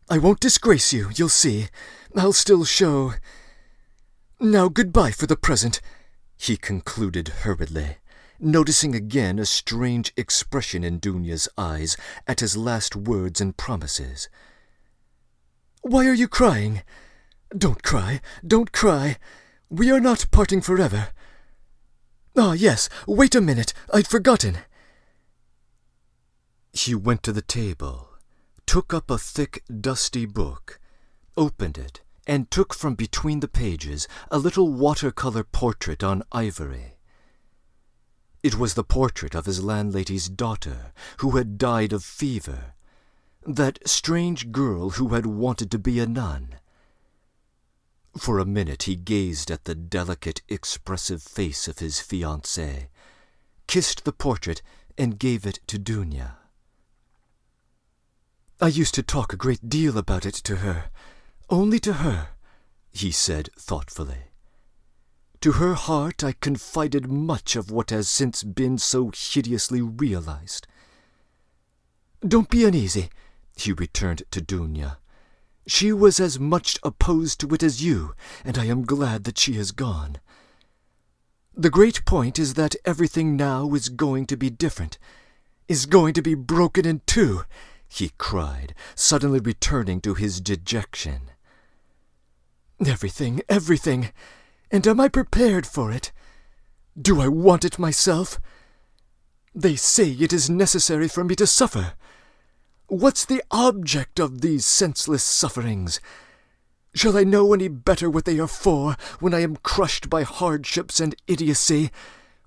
C: I won't disgrace you, you'll see. I'll still show. Now goodbye for the present, he concluded hurriedly, noticing again a strange expression in Dunya's eyes at his last words and promises. Why are you crying? Don't cry, don't cry. We are not parting forever. Ah, yes, wait a minute, I'd forgotten.
B: He went to the table, took up a thick, dusty book, opened it, and took from between the pages a little watercolor portrait on ivory. It was the portrait of his landlady's daughter, who had died of fever, that strange girl who had wanted to be a nun. For a minute he gazed at the delicate, expressive face of his fiancée, kissed the portrait,
A: and gave it to Dunya. "I used to talk a great deal about it to her, only to her," he said thoughtfully. "To her heart I confided much of what has since been so hideously realized." "Don't be uneasy," he returned to Dunya. "She was as much opposed to it as you, and I am glad that she has gone. The great point is that everything now is going to be different, is going to be broken in two," he cried, suddenly returning to his dejection. "Everything, everything! And am I prepared for it? Do I want it myself? They say it is necessary for me to suffer. What's the object of these senseless sufferings? Shall I know any better what they are for when I am crushed by hardships and idiocy,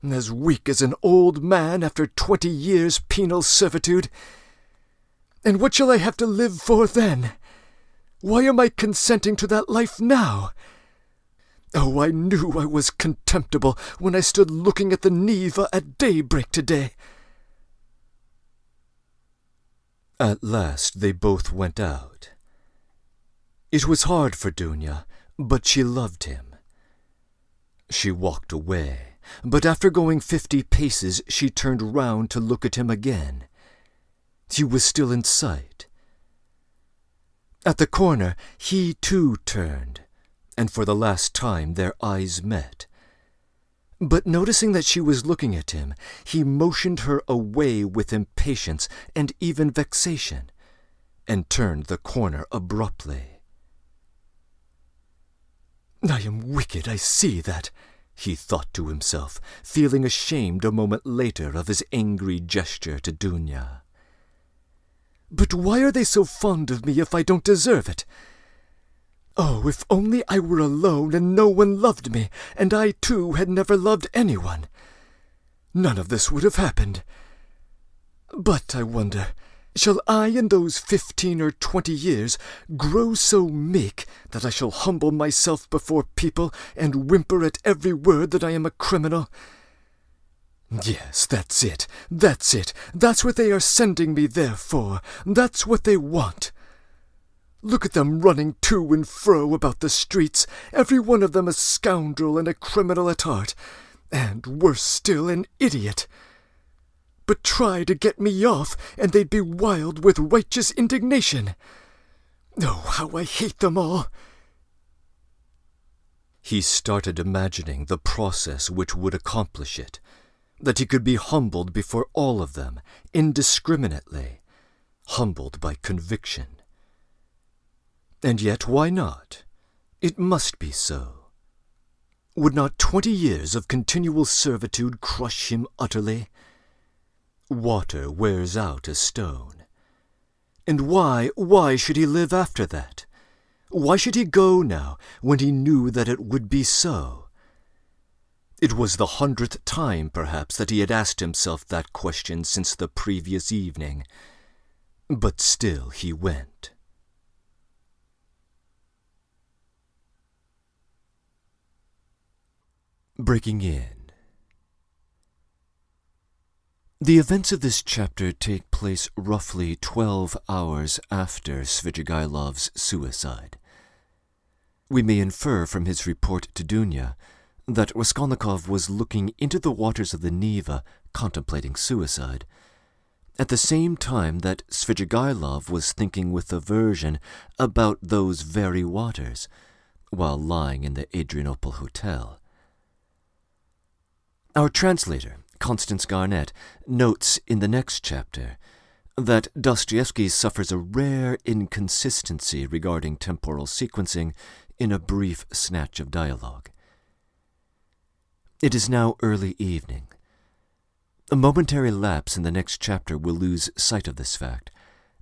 A: as weak as an old man after 20 years' penal servitude? And what shall I have to live for then? Why am I consenting to that life now? Oh, I knew I was contemptible when I stood looking at the Neva at daybreak today." At last they both went out. It was hard for Dunya, but she loved him. She walked away, but after going 50 paces she turned round to look at him again. He was still in sight. At the corner he too turned, and for the last time their eyes met. But noticing that she was looking at him, he motioned her away with impatience and even vexation, and turned the corner abruptly. "I am wicked, I see that," he thought to himself, feeling ashamed a moment later of his angry gesture to Dunya. "But why are they so fond of me if I don't deserve it? Oh, if only I were alone and no one loved me, and I too had never loved anyone, none of this would have happened. But I wonder, shall I in those 15 or 20 years grow so meek that I shall humble myself before people and whimper at every word that I am a criminal? Yes, that's it, that's what they are sending me there for, that's what they want. Look at them running to and fro about the streets, every one of them a scoundrel and a criminal at heart, and, worse still, an idiot. But try to get me off, and they'd be wild with righteous indignation. Oh, how I hate them all!" He started imagining the process which would accomplish it, that he could be humbled before all of them, indiscriminately, humbled by conviction. And yet, why not? It must be so. Would not 20 years of continual servitude crush him utterly? Water wears out a stone. And why should he live after that? Why should he go now, when he knew that it would be so? It was the 100th time, perhaps, that he had asked himself that question since the previous evening. But still he went. Breaking in. The events of this chapter take place roughly 12 hours after Svidrigailov's suicide. We may infer from his report to Dunya that Raskolnikov was looking into the waters of the Neva, contemplating suicide, at the same time that Svidrigailov was thinking with aversion about those very waters, while lying in the Adrianople Hotel. Our translator, Constance Garnett, notes in the next chapter that Dostoevsky suffers a rare inconsistency regarding temporal sequencing in a brief snatch of dialogue. It is now early evening. A momentary lapse in the next chapter will lose sight of this fact,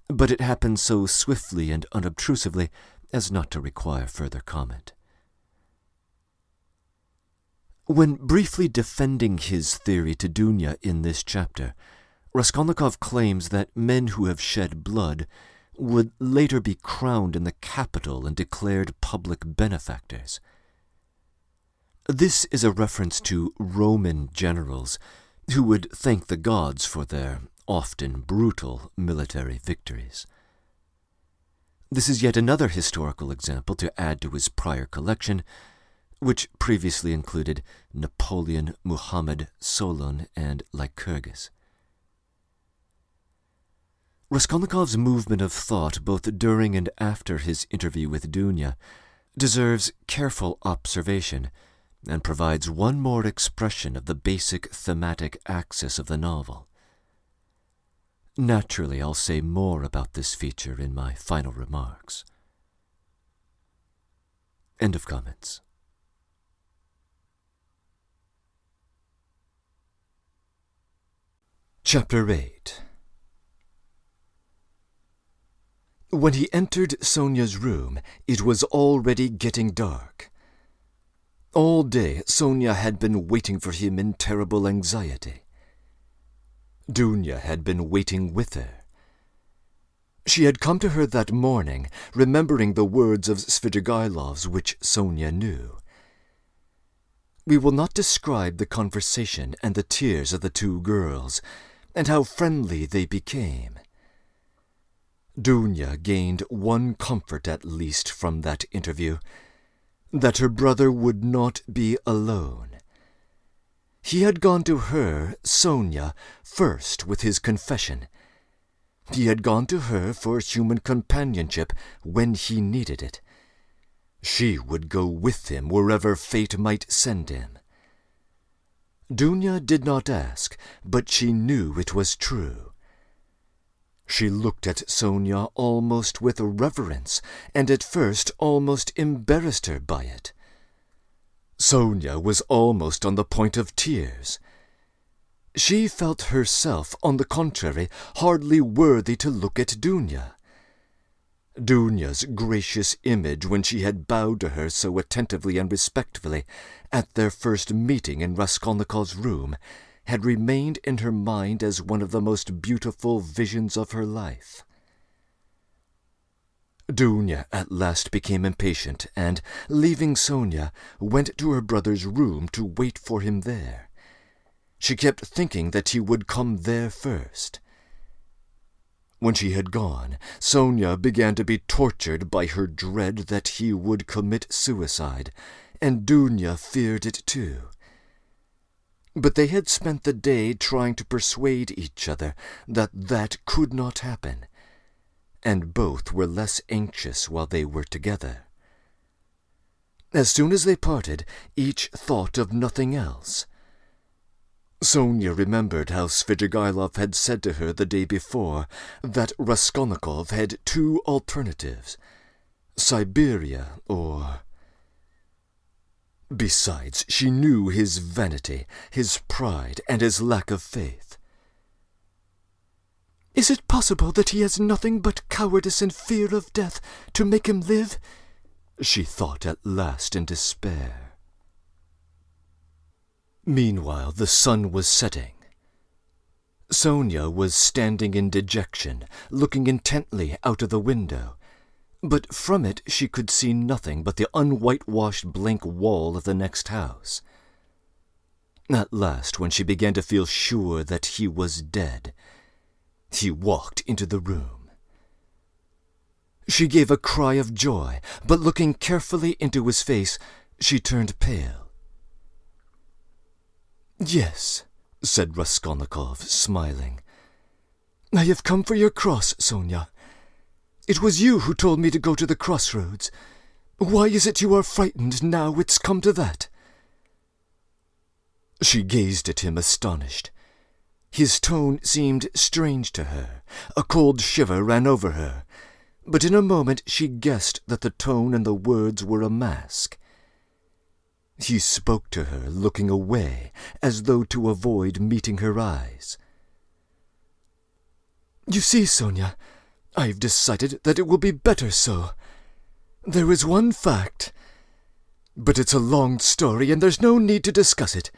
A: but it happens so swiftly and unobtrusively as not to require further comment. When briefly defending his theory to Dunya in this chapter, Raskolnikov claims that men who have shed blood would later be crowned in the capital and declared public benefactors. This is a reference to Roman generals,
B: who would thank the gods for their often brutal military victories. This is yet another historical example to add to his prior collection, which previously included Napoleon, Muhammad, Solon, and Lycurgus. Raskolnikov's movement of thought both during and after his interview with Dunya deserves careful observation and provides one more expression of the basic thematic axis of the novel. Naturally, I'll say more about this feature in my final remarks. End of comments.
A: Chapter 8. When he entered Sonia's room, it was already getting dark. All day, Sonia had been waiting for him in terrible anxiety. Dunya had been waiting with her. She had come to her that morning, remembering the words of Svidrigailov's which Sonia knew. We will not describe the conversation and the tears of the two girls, and how friendly they became. Dunya gained one comfort at least from that interview, that her brother would not be alone. He had gone to her, Sonia, first with his confession. He had gone to her for human companionship when he needed it. She would go with him wherever fate might send him. Dunya did not ask, but she knew it was true. She looked at Sonia almost with reverence, and at first almost embarrassed her by it. Sonia was almost on the point of tears. She felt herself, on the contrary, hardly worthy to look at Dunya. Dunya's gracious image when she had bowed to her so attentively and respectfully at their first meeting in Raskolnikov's room had remained in her mind as one of the most beautiful visions of her life. Dunya at last became impatient and, leaving Sonia, went to her brother's room to wait for him there. She kept thinking that he would come there first. When she had gone, Sonia began to be tortured by her dread that he would commit suicide, and Dunya feared it too. But they had spent the day trying to persuade each other that that could not happen, and both were less anxious while they were together. As soon as they parted, each thought of nothing else. Sonia remembered how Svidrigailov had said to her the day before that Raskolnikov had two alternatives, Siberia or... Besides, she knew his vanity, his pride, and his lack of faith.
C: Is it possible that he has nothing but cowardice and fear of death to make him live?
A: She thought at last in despair. Meanwhile, the sun was setting. Sonia was standing in dejection, looking intently out of the window, but from it she could see nothing but the unwhitewashed blank wall of the next house. At last, when she began to feel sure that he was dead, he walked into the room. She gave a cry of joy, but looking carefully into his face, she turned pale.
C: "Yes,"
A: said Raskolnikov, smiling.
C: "I have come for your cross, Sonia. It was you who told me to go to the crossroads. Why is it you are frightened now it's come to that?"
A: She gazed at him astonished. His tone seemed strange to her. A cold shiver ran over her, but in a moment she guessed that the tone and the words were a mask. He spoke to her, looking away, as though to avoid meeting her eyes.
C: "You see, Sonia, I've decided that it will be better so. There is one fact, but it's a long story and there's no need to discuss it.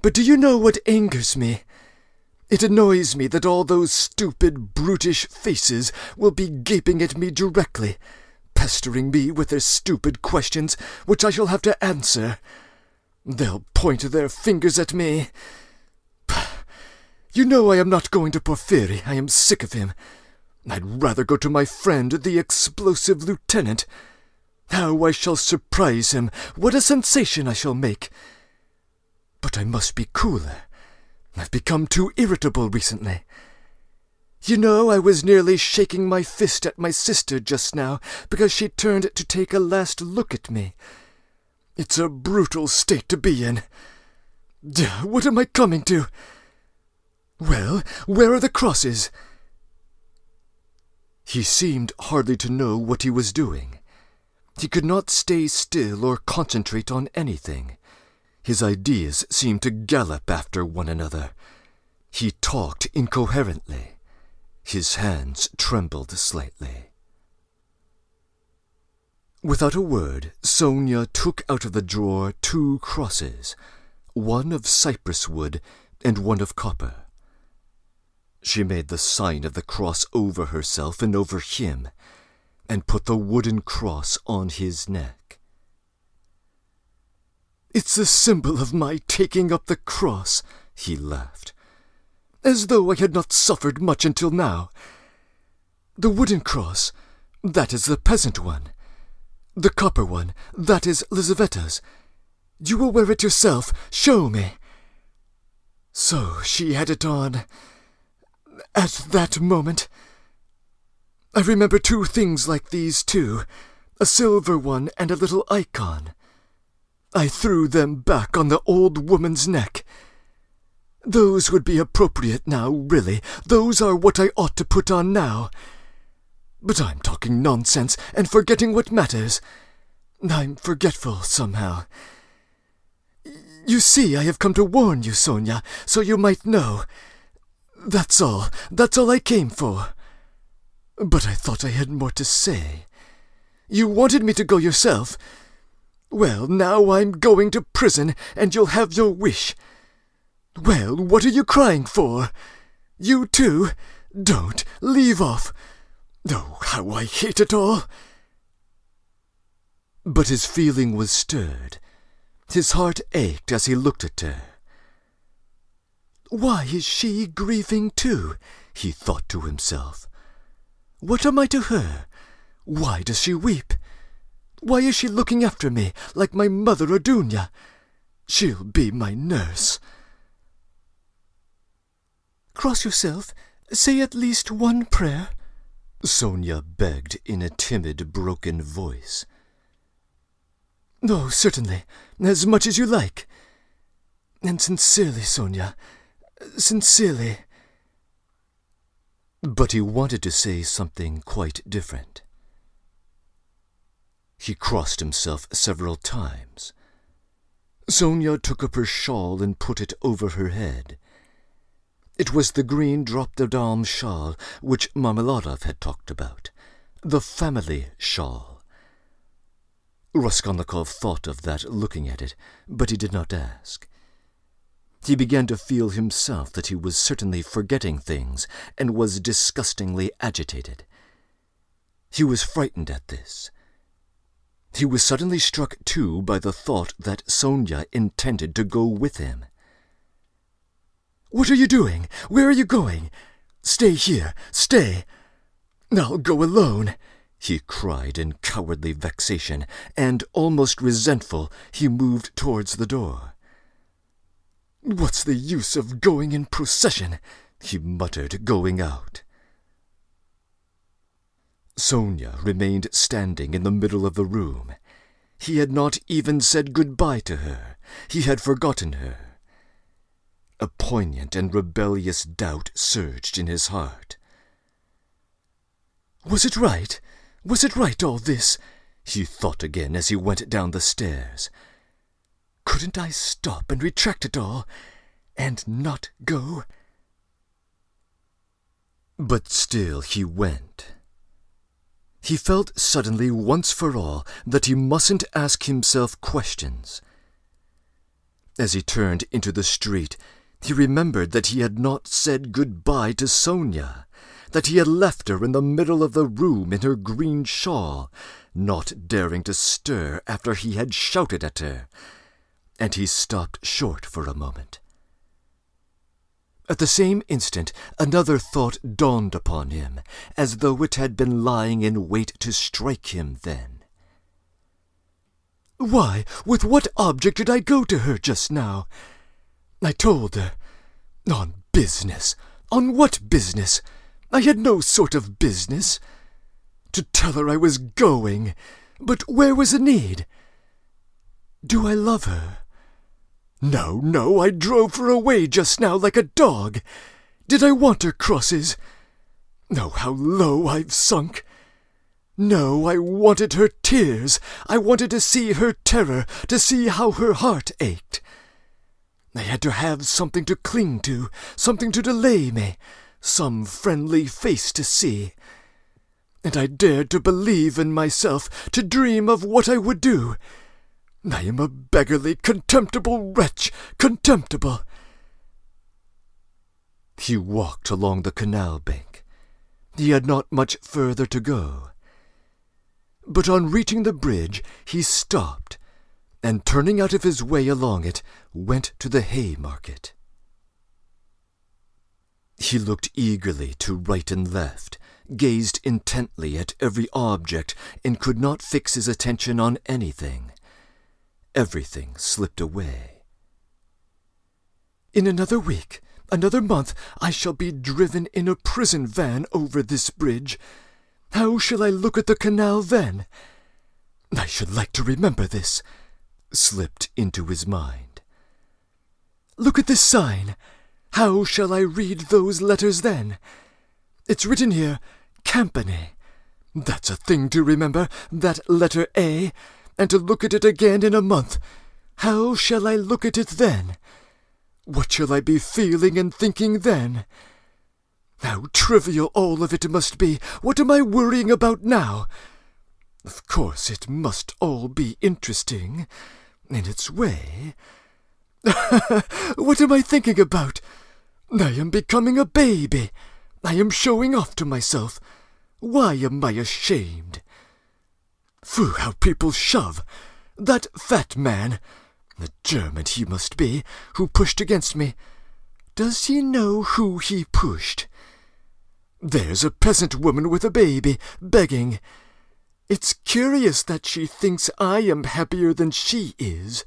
C: But do you know what angers me? It annoys me that all those stupid, brutish faces will be gaping at me directly, pestering me with their stupid questions, which I shall have to answer. They'll point their fingers at me. You know I am not going to Porfiry. I am sick of him. I'd rather go to my friend, the explosive lieutenant. How I shall surprise him! What a sensation I shall make! But I must be cooler. I've become too irritable recently. You know, I was nearly shaking my fist at my sister just now because she turned to take a last look at me. It's a brutal state to be in. What am I coming to? Well, where are the crosses? He seemed hardly to know what he was doing. He could not stay still or concentrate on anything. His ideas seemed to gallop after one another. He talked incoherently. His hands trembled slightly. Without a word, Sonia took out of the drawer 2 crosses, one of cypress wood and one of copper. She made the sign of the cross over herself and over him, and put the wooden cross on his neck. "It's a symbol of my taking up the cross," he laughed, "as though I had not suffered much until now. The wooden cross, that is the peasant one. The copper one, that is Lizaveta's. You will wear it yourself. Show me." So she had it on. At that moment, I remember 2 things like these too, a silver one and a little icon. I threw them back on the old woman's neck. Those would be appropriate now, really. Those are what I ought to put on now. But I'm talking nonsense and forgetting what matters. I'm forgetful somehow. You see, I have come to warn you, Sonia, so you might know. That's all I came for. But I thought I had more to say. You wanted me to go yourself. Well, now I'm going to prison, and you'll have your wish. Well, what are you crying for? You too? Don't. Leave off. Oh, how I hate it all. But his feeling was stirred. His heart ached as he looked at her. Why is she grieving too? He thought to himself. What am I to her? Why does she weep? Why is she looking after me like my mother or Dunya? She'll be my nurse. Cross yourself. Say at least one prayer, Sonia begged in a timid, broken voice. Oh, certainly, as much as you like. And sincerely, Sonia, sincerely. But he wanted to say something quite different. He crossed himself several times. Sonia took up her shawl and put it over her head. It was the green drop-de-daum shawl which Marmeladov had talked about, the family shawl. Raskolnikov thought of that looking at it, but he did not ask. He began to feel himself that he was certainly forgetting things and was disgustingly agitated. He was frightened at this. He was suddenly struck, too, by the thought that Sonia intended to go with him. What are you doing? Where are you going? Stay here. Stay. I'll go alone, he cried in cowardly vexation, and, almost resentful, he moved towards the door. What's the use of going in procession? He muttered, going out. Sonia remained standing in the middle of the room. He had not even said good-bye to her. He had forgotten her. A poignant and rebellious doubt surged in his heart. Was it right? Was it right, all this? He thought again as he went down the stairs. Couldn't I stop and retract it all, and not go? But still he went. He felt suddenly, once for all, that he mustn't ask himself questions. As he turned into the street, he remembered that he had not said good-bye to Sonia, that he had left her in the middle of the room in her green shawl, not daring to stir after he had shouted at her, and he stopped short for a moment.
A: At the same instant, another thought dawned upon him, as though it had been lying in wait to strike him then. Why, with what object did I go to her just now? I told her. On business. On what business? I had no sort of business. To tell her I was going. But where was the need? Do I love her? No, I drove her away just now like a dog. Did I want her crosses? Oh, how low I've sunk. No, I wanted her tears. I wanted to see her terror, to see how her heart ached. I had to have something to cling to, something to delay me, some friendly face to see. And I dared to believe in myself, to dream of what I would do. I am a beggarly, contemptible wretch, contemptible. He walked along the canal bank. He had not much further to go. But on reaching the bridge, he stopped, and turning out of his way along it, went to the Haymarket. He looked eagerly to right and left, gazed intently at every object, and could not fix his attention on anything. Everything slipped away. In another week, another month, I shall be driven in a prison van over this bridge. How shall I look at the canal then? I should like to remember this, slipped into his mind. Look at this sign. How shall I read those letters then? It's written here, Campany. That's a thing to remember, that letter A, and to look at it again in a month. How shall I look at it then? What shall I be feeling and thinking then? How trivial all of it must be. What am I worrying about now? Of course it must all be interesting, in its way. What am I thinking about? I am becoming a baby. I am showing off to myself. Why am I ashamed? Phew, how people shove! That fat man, the German he must be, who pushed against me. Does he know who he pushed? There's a peasant woman with a baby, begging. It's curious that she thinks I am happier than she is.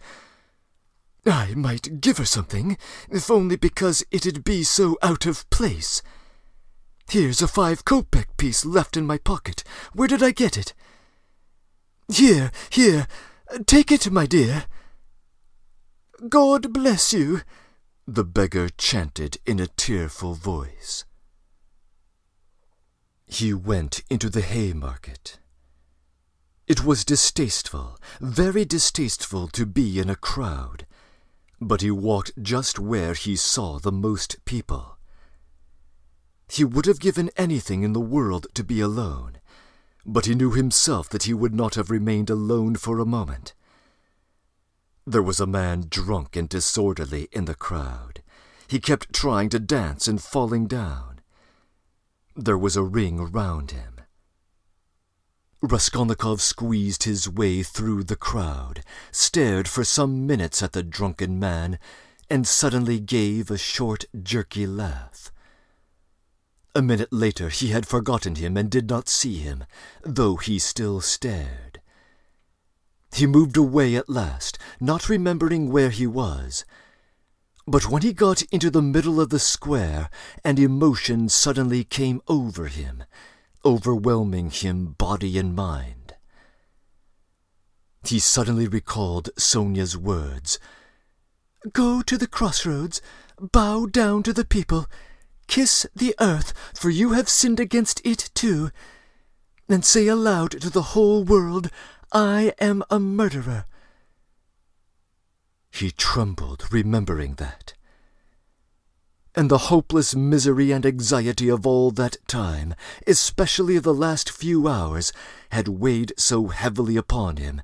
A: I might give her something, if only because it'd be so out of place. Here's a 5-kopeck piece left in my pocket. Where did I get it? Here, take it, my dear. God bless you, the beggar chanted in a tearful voice. He went into the Haymarket. It was distasteful, very distasteful to be in a crowd, but he walked just where he saw the most people. He would have given anything in the world to be alone, but he knew himself that he would not have remained alone for a moment. There was a man drunk and disorderly in the crowd. He kept trying to dance and falling down. There was a ring round him. Raskolnikov squeezed his way through the crowd, stared for some minutes at the drunken man, and suddenly gave a short, jerky laugh. A minute later he had forgotten him and did not see him, though he still stared. He moved away at last, not remembering where he was. But when he got into the middle of the square, an emotion suddenly came over him, overwhelming him body and mind. He suddenly recalled Sonia's words. Go to the crossroads, bow down to the people, kiss the earth, for you have sinned against it too, and say aloud to the whole world, I am a murderer. He trembled, remembering that. And the hopeless misery and anxiety of all that time, especially of the last few hours, had weighed so heavily upon him,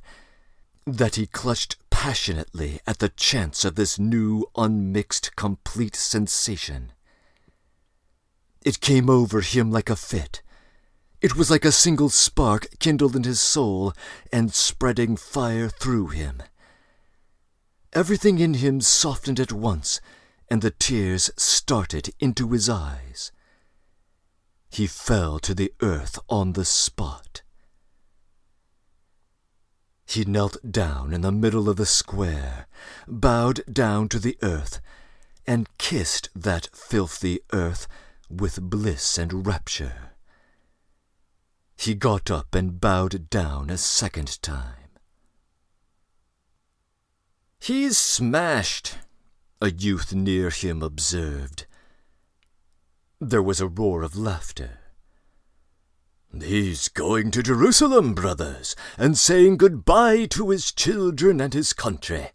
A: that he clutched passionately at the chance of this new, unmixed, complete sensation. It came over him like a fit. It was like a single spark kindled in his soul and spreading fire through him. Everything in him softened at once, and the tears started into his eyes. He fell to the earth on the spot. He knelt down in the middle of the square, bowed down to the earth, and kissed that filthy earth with bliss and rapture. He got up and bowed down a second time.
B: "He's smashed,"
A: a youth near him observed. There was a roar of laughter.
B: "He's going to Jerusalem, brothers, and saying goodbye to his children and his country.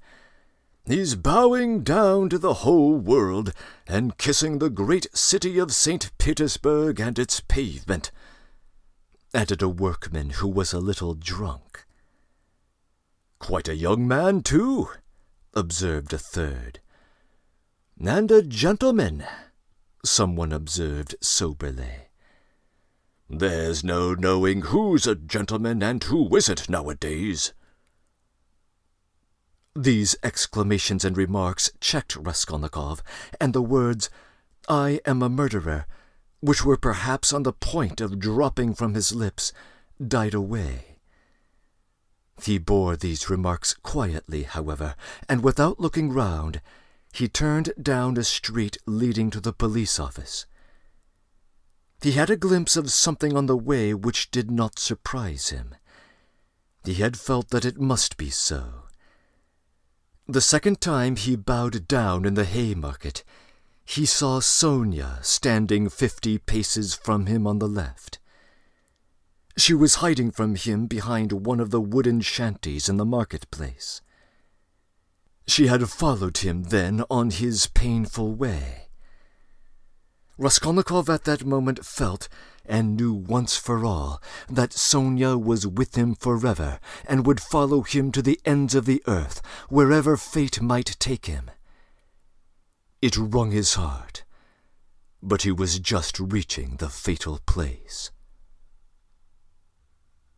B: He's bowing down to the whole world and kissing the great city of St. Petersburg and its pavement,"
A: added a workman who was a little drunk.
B: "Quite a young man, too," observed a third. "And a gentleman," someone observed soberly. "There's no knowing who's a gentleman and who isn't nowadays."
A: These exclamations and remarks checked Raskolnikov, and the words, "I am a murderer," which were perhaps on the point of dropping from his lips, died away. He bore these remarks quietly, however, and without looking round, he turned down a street leading to the police office. He had a glimpse of something on the way which did not surprise him. He had felt that it must be so. The second time he bowed down in the Haymarket, he saw Sonia standing 50 paces from him on the left. She was hiding from him behind one of the wooden shanties in the marketplace. She had followed him then on his painful way. Raskolnikov at that moment felt, and knew once for all, that Sonia was with him forever, and would follow him to the ends of the earth, wherever fate might take him. It wrung his heart, but he was just reaching the fatal place.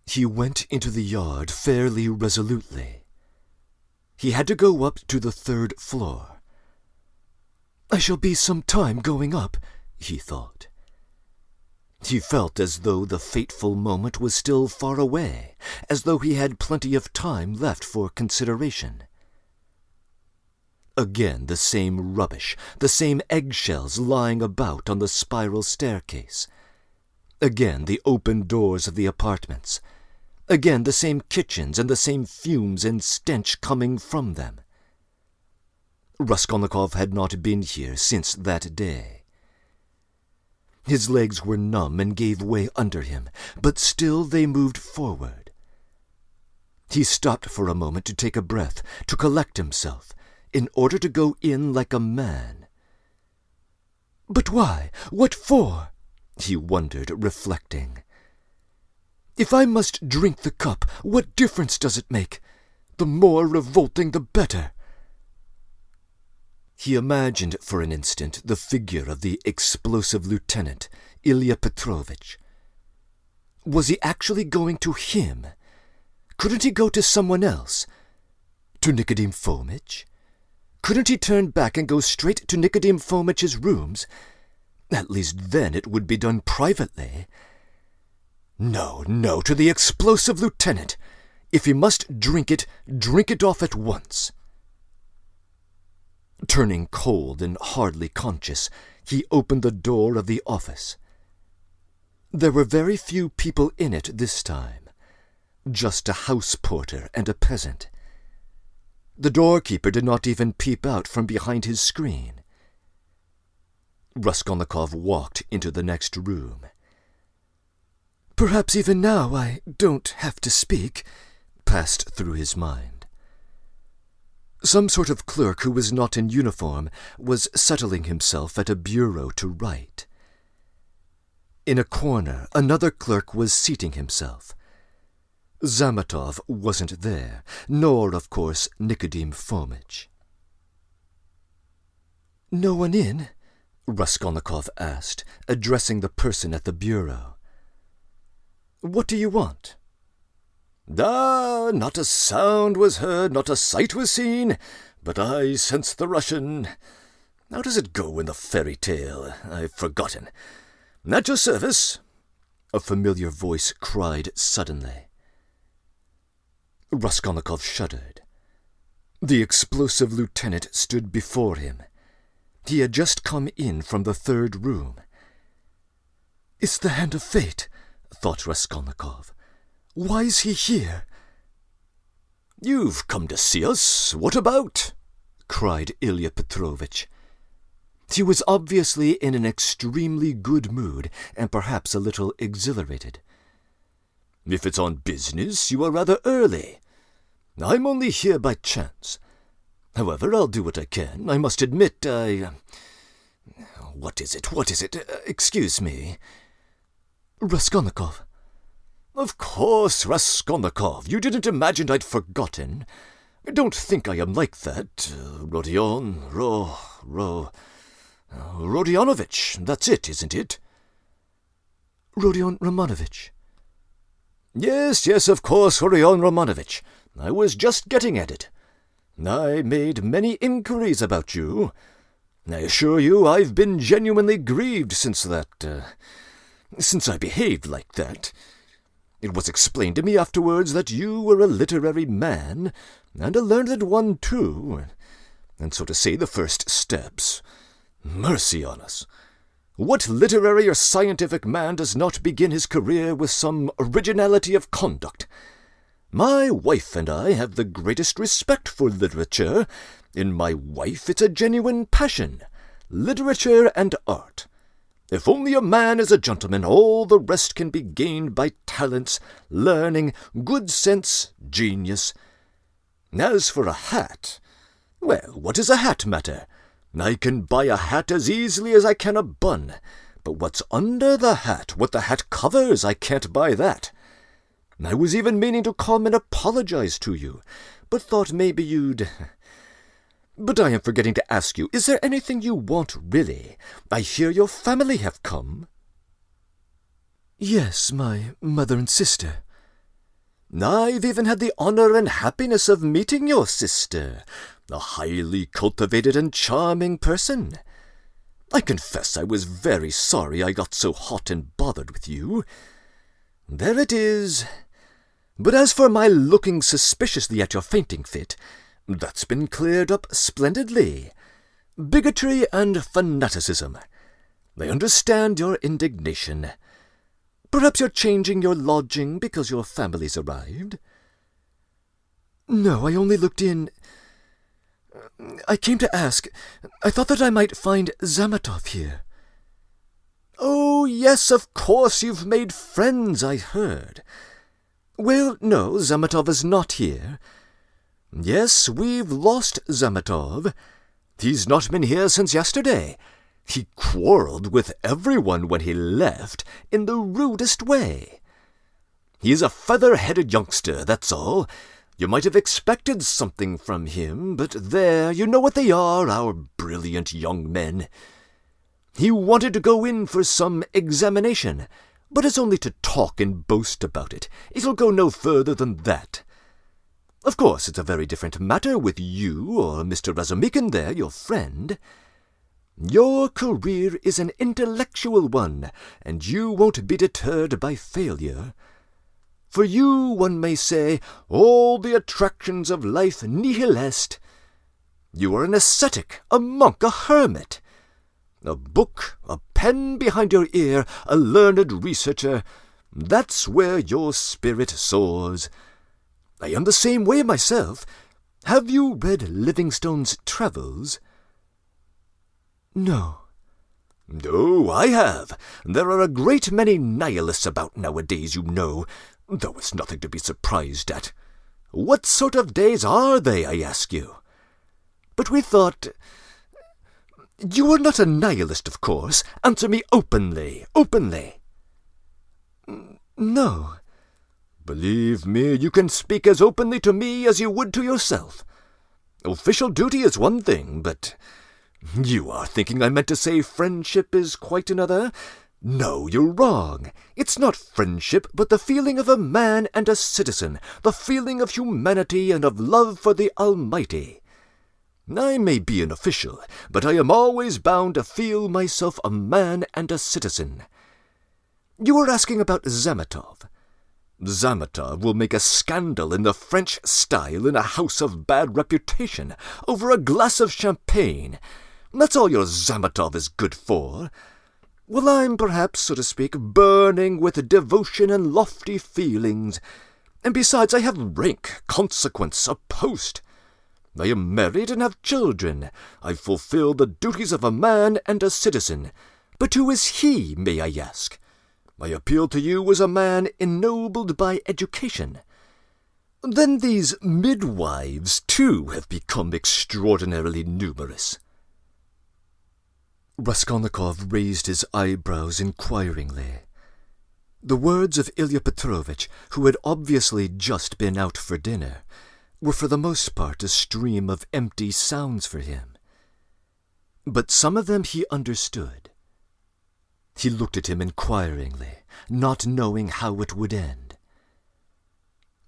A: He went into the yard fairly resolutely. He had to go up to the 3rd floor. "I shall be some time going up," he thought. He felt as though the fateful moment was still far away, as though he had plenty of time left for consideration. Again the same rubbish, the same eggshells lying about on the spiral staircase. Again the open doors of the apartments. Again the same kitchens and the same fumes and stench coming from them. Raskolnikov had not been here since that day. His legs were numb and gave way under him, but still they moved forward. He stopped for a moment to take a breath, to collect himself, in order to go in like a man. "But why? What for?" he wondered, reflecting. "If I must drink the cup, what difference does it make? The more revolting the better." He imagined for an instant the figure of the explosive lieutenant, Ilya Petrovitch. Was he actually going to him? Couldn't he go to someone else? To Nicodim Fomitch? Couldn't he turn back and go straight to Nicodim Fomitch's rooms? At least then it would be done privately. No, no, to the explosive lieutenant. If he must drink it off at once. Turning cold and hardly conscious, he opened the door of the office. There were very few people in it this time. Just a house porter and a peasant. The doorkeeper did not even peep out from behind his screen. Raskolnikov walked into the next room. "Perhaps even now I don't have to speak," passed through his mind. Some sort of clerk who was not in uniform was settling himself at a bureau to write. In a corner, another clerk was seating himself. Zametov wasn't there, nor, of course, Nicodim Fomitch. "No one in?" Raskolnikov asked, addressing the person at the bureau. "What do you want?"
B: "Ah, not a sound was heard, not a sight was seen, but I sense the Russian. How does it go in the fairy tale? I've forgotten. At your service, a familiar voice cried suddenly. Raskolnikov shuddered. The explosive lieutenant stood before him. He had just come in from the third room. "It's the hand of fate," thought Raskolnikov. "Why is he here?" "You've come to see us. What about?" cried Ilya Petrovich.
A: He was obviously in an extremely good mood, and perhaps a little exhilarated.
B: "If it's on business, you are rather early. I'm only here by chance. However, I'll do what I can. I must admit, What is it? Excuse me."
A: "Raskolnikov."
B: "Of course, Raskolnikov. You didn't imagine I'd forgotten. Don't think I am like that. Rodionovich. That's it, isn't it?"
A: "Rodion Romanovich."
B: Yes, of course, Rodion Romanovich. I was just getting at it. I made many inquiries about you. I assure you I've been genuinely grieved since I behaved like that. It was explained to me afterwards that you were a literary man, and a learned one too, and so to say the first steps. Mercy on us! What literary or scientific man does not begin his career with some originality of conduct? My wife and I have the greatest respect for literature. In my wife it's a genuine passion. Literature and art. If only a man is a gentleman, all the rest can be gained by talents, learning, good sense, genius. As for a hat, well, what does a hat matter? I can buy a hat as easily as I can a bun, but what's under the hat, what the hat covers, I can't buy that. I was even meaning to come and apologize to you, but thought maybe you'd... But I am forgetting to ask you, is there anything you want really? I hear your family have come."
A: "Yes, my mother and sister."
B: "I've even had the honor and happiness of meeting your sister, a highly cultivated and charming person. I confess I was very sorry I got so hot and bothered with you. There it is. But as for my looking suspiciously at your fainting fit, that's been cleared up splendidly. Bigotry and fanaticism. I understand your indignation. Perhaps you're changing your lodging because your family's arrived?"
A: "No, I only looked in. I came to ask. I thought that I might find Zamatov here."
B: "Oh, yes, of course you've made friends, I heard. Well, no, Zamatov is not here. Yes, we've lost Zamatov. He's not been here since yesterday. He quarrelled with everyone when he left in the rudest way. He's a feather-headed youngster, that's all. You might have expected something from him, but there, you know what they are, our brilliant young men. He wanted to go in for some examination, but it's only to talk and boast about it. It'll go no further than that. Of course, it's a very different matter with you or Mr. Razumikin there, your friend. Your career is an intellectual one, and you won't be deterred by failure. For you, one may say, all the attractions of life nihil est. You are an ascetic, a monk, a hermit. A book, a pen behind your ear, a learned researcher, that's where your spirit soars. I am the same way myself. Have you read Livingstone's Travels?"
A: "No."
B: "No, I have. There are a great many nihilists about nowadays, you know, though it's nothing to be surprised at. What sort of days are they, I ask you? But we thought... You are not a nihilist, of course. Answer me openly.
A: "No."
B: "Believe me, you can speak as openly to me as you would to yourself. Official duty is one thing, but you are thinking I meant to say friendship is quite another. No, you're wrong. It's not friendship, but the feeling of a man and a citizen, the feeling of humanity and of love for the Almighty.
A: I may be an official, but I am always bound to feel myself a man and a citizen. You were asking about Zametov. Zametov will make a scandal in the French style in a house of bad reputation over a glass of champagne. That's all your Zametov is good for. Well, I'm perhaps, so to speak, burning with devotion and lofty feelings. And besides, I have rank, consequence, a post. I am married and have children. I fulfill the duties of a man and a citizen. But who is he, may I ask? I appeal to you as a man ennobled by education. Then these midwives, too, have become extraordinarily numerous.
B: Raskolnikov raised his eyebrows inquiringly. The words of Ilya Petrovitch, who had obviously just been out for dinner, were for the most part a stream of empty sounds for him. But some of them he understood. He looked at him inquiringly, not knowing how it would end.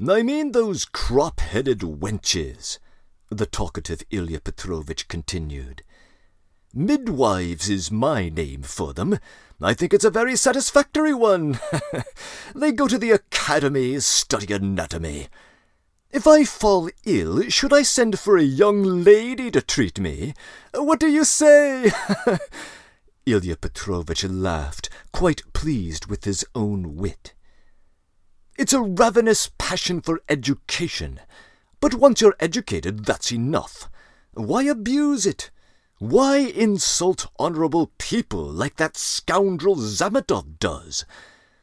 A: I mean those crop-headed wenches, the talkative Ilya Petrovitch continued. Midwives is my name for them. I think it's a very satisfactory one. They go to the academy, study anatomy. If I fall ill, should I send for a young lady to treat me? What do you say?
B: Ilya Petrovitch laughed, quite pleased with his own wit.
A: It's a ravenous passion for education. But once you're educated, that's enough. Why abuse it? Why insult honorable people like that scoundrel Zametov does?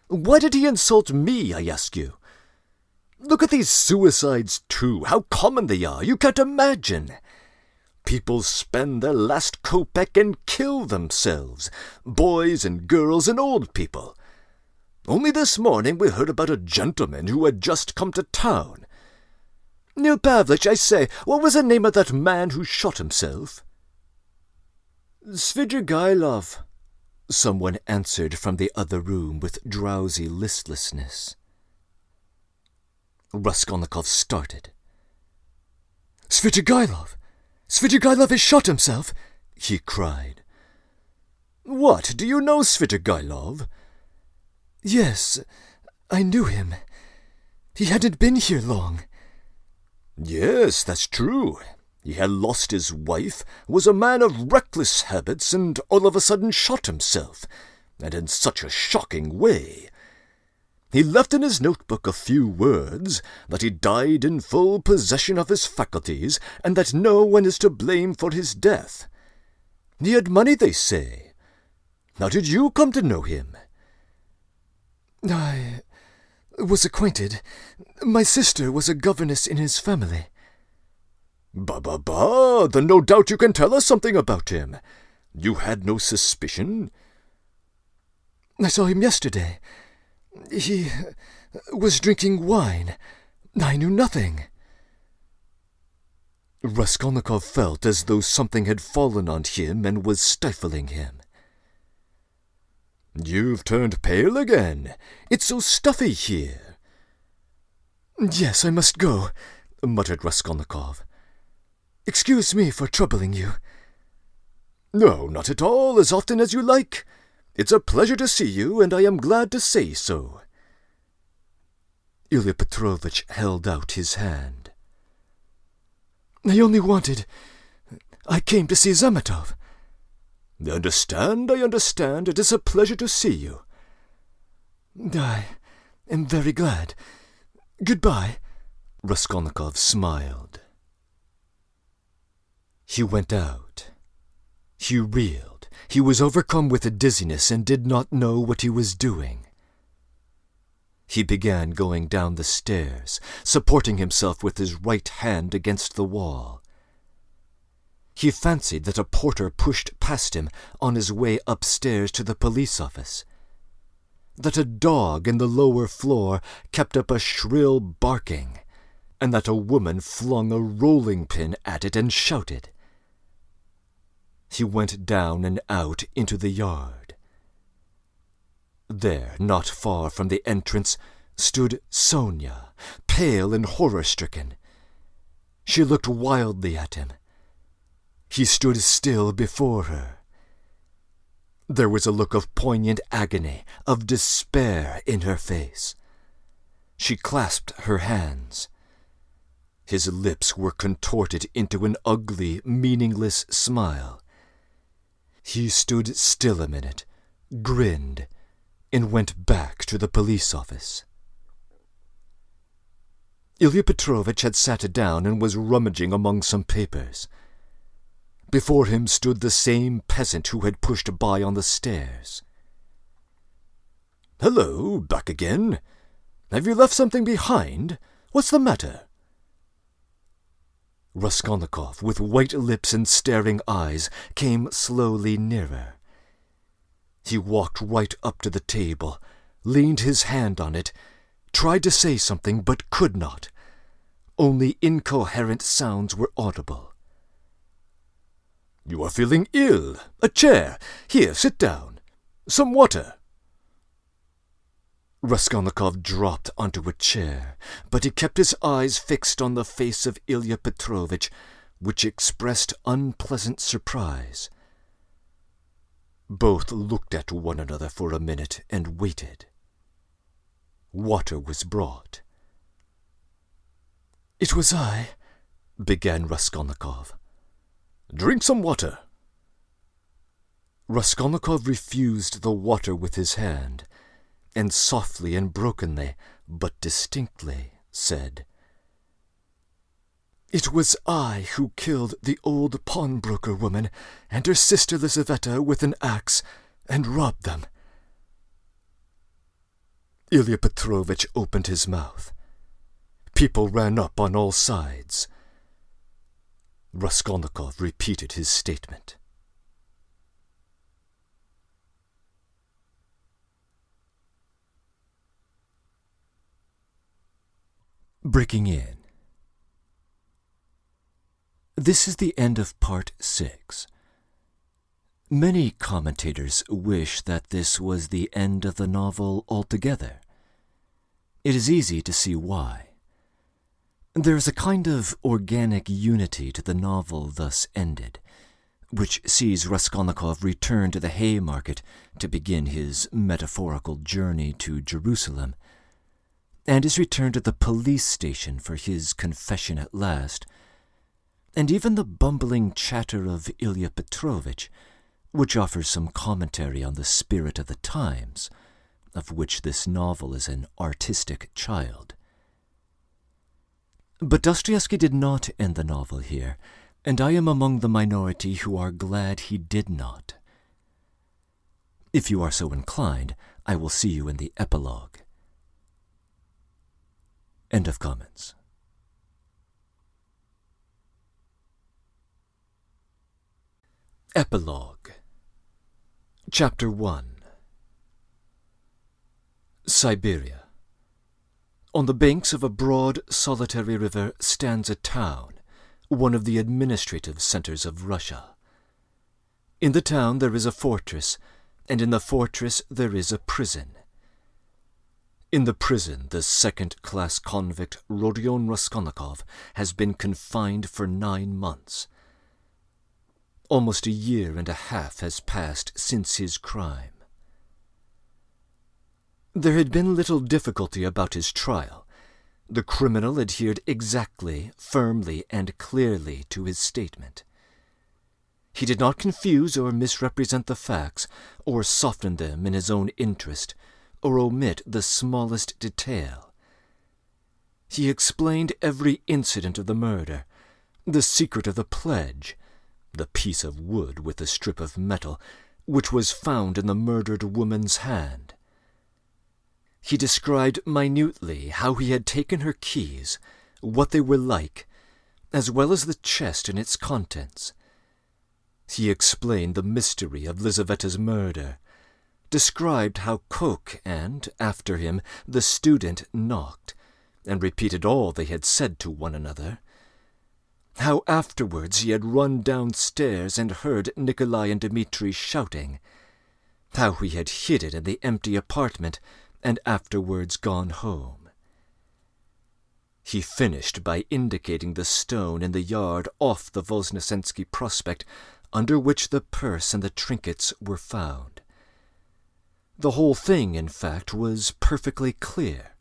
A: Why did he insult me, I ask you? Look at these suicides, too. How common they are. You can't imagine. People spend their last kopeck and kill themselves, boys and girls and old people. Only this morning we heard about a gentleman who had just come to town. Nil Pavlich, I say, what was the name of that man who shot himself?
B: Svidrigailov, someone answered from the other room with drowsy listlessness.
A: Raskolnikov started.
C: Svidrigailov! Svidrigailov has shot himself! He cried.
A: What, do you know Svidrigailov?
C: Yes, I knew him. He hadn't been here long.
A: Yes, that's true. He had lost his wife, was a man of reckless habits, and all of a sudden shot himself, and in such a shocking way. He left in his notebook a few words, that he died in full possession of his faculties, and that no one is to blame for his death. He had money, they say. How did you come to know him?
C: I was acquainted. My sister was a governess in his family.
A: Bah, then no doubt you can tell us something about him. You had no suspicion?
C: I saw him yesterday. He was drinking wine. I knew nothing.
B: Raskolnikov felt as though something had fallen on him and was stifling him.
A: You've turned pale again. It's so stuffy here.
C: Yes, I must go, muttered Raskolnikov. Excuse me for troubling you.
A: No, not at all, as often as you like. It's a pleasure to see you, and I am glad to say so.
B: Ilya Petrovitch held out his hand.
C: I came to see Zametov.
A: I understand. It is a pleasure to see you.
C: I am very glad. Goodbye.
B: Raskolnikov smiled. He went out. He reeled. He was overcome with a dizziness and did not know what he was doing. He began going down the stairs, supporting himself with his right hand against the wall. He fancied that a porter pushed past him on his way upstairs to the police office, that a dog in the lower floor kept up a shrill barking, and that a woman flung a rolling pin at it and shouted. He went down and out into the yard. There, not far from the entrance, stood Sonia, pale and horror-stricken. She looked wildly at him.
A: He stood still before her. There was a look of poignant agony, of despair in her face. She clasped her hands. His lips were contorted into an ugly, meaningless smile. He stood still a minute, grinned, and went back to the police office. Ilya Petrovich had sat down and was rummaging among some papers. Before him stood the same peasant who had pushed by on the stairs. "Hello, back again. Have you left something behind? What's the matter?" Raskolnikov, with white lips and staring eyes, came slowly nearer. He walked right up to the table, leaned his hand on it, tried to say something but could not. Only incoherent sounds were audible. "You are feeling ill. A chair. Here, sit down. Some water." Raskolnikov dropped onto a chair, but he kept his eyes fixed on the face of Ilya Petrovich, which expressed unpleasant surprise. Both looked at one another for a minute and waited. Water was brought. "It was I," began Raskolnikov. "Drink some water." Raskolnikov refused the water with his hand, and softly and brokenly, but distinctly, said, "It was I who killed the old pawnbroker woman and her sister Lizaveta with an axe and robbed them." Ilya Petrovich opened his mouth. People ran up on all sides. Raskolnikov repeated his statement. Breaking in. This is the end of Part 6. Many commentators wish that this was the end of the novel altogether. It is easy to see why. There is a kind of organic unity to the novel thus ended, which sees Raskolnikov return to the Haymarket to begin his metaphorical journey to Jerusalem, and his return to the police station for his confession at last, and even the bumbling chatter of Ilya Petrovich, which offers some commentary on the spirit of the times, of which this novel is an artistic child. But Dostoevsky did not end the novel here, and I am among the minority who are glad he did not. If you are so inclined, I will see you in the epilogue. End of comments. Epilogue. Chapter 1. Siberia. On the banks of a broad, solitary river stands a town, one of the administrative centers of Russia. In the town there is a fortress, and in the fortress there is a prison. In the prison, the second-class convict Rodion Raskolnikov has been confined for 9 months. Almost a year and a half has passed since his crime. There had been little difficulty about his trial. The criminal adhered exactly, firmly, and clearly to his statement. He did not confuse or misrepresent the facts, or soften them in his own interest, or omit the smallest detail. He explained every incident of the murder, the secret of the pledge, the piece of wood with the strip of metal, which was found in the murdered woman's hand. He described minutely how he had taken her keys, what they were like, as well as the chest and its contents. He explained the mystery of Lizaveta's murder, described how Koch and, after him, the student knocked, and repeated all they had said to one another, how afterwards he had run downstairs and heard Nikolai and Dmitri shouting, how he had hidden in the empty apartment and afterwards gone home. He finished by indicating the stone in the yard off the Voznesensky Prospect under which the purse and the trinkets were found. The whole thing, in fact, was perfectly clear.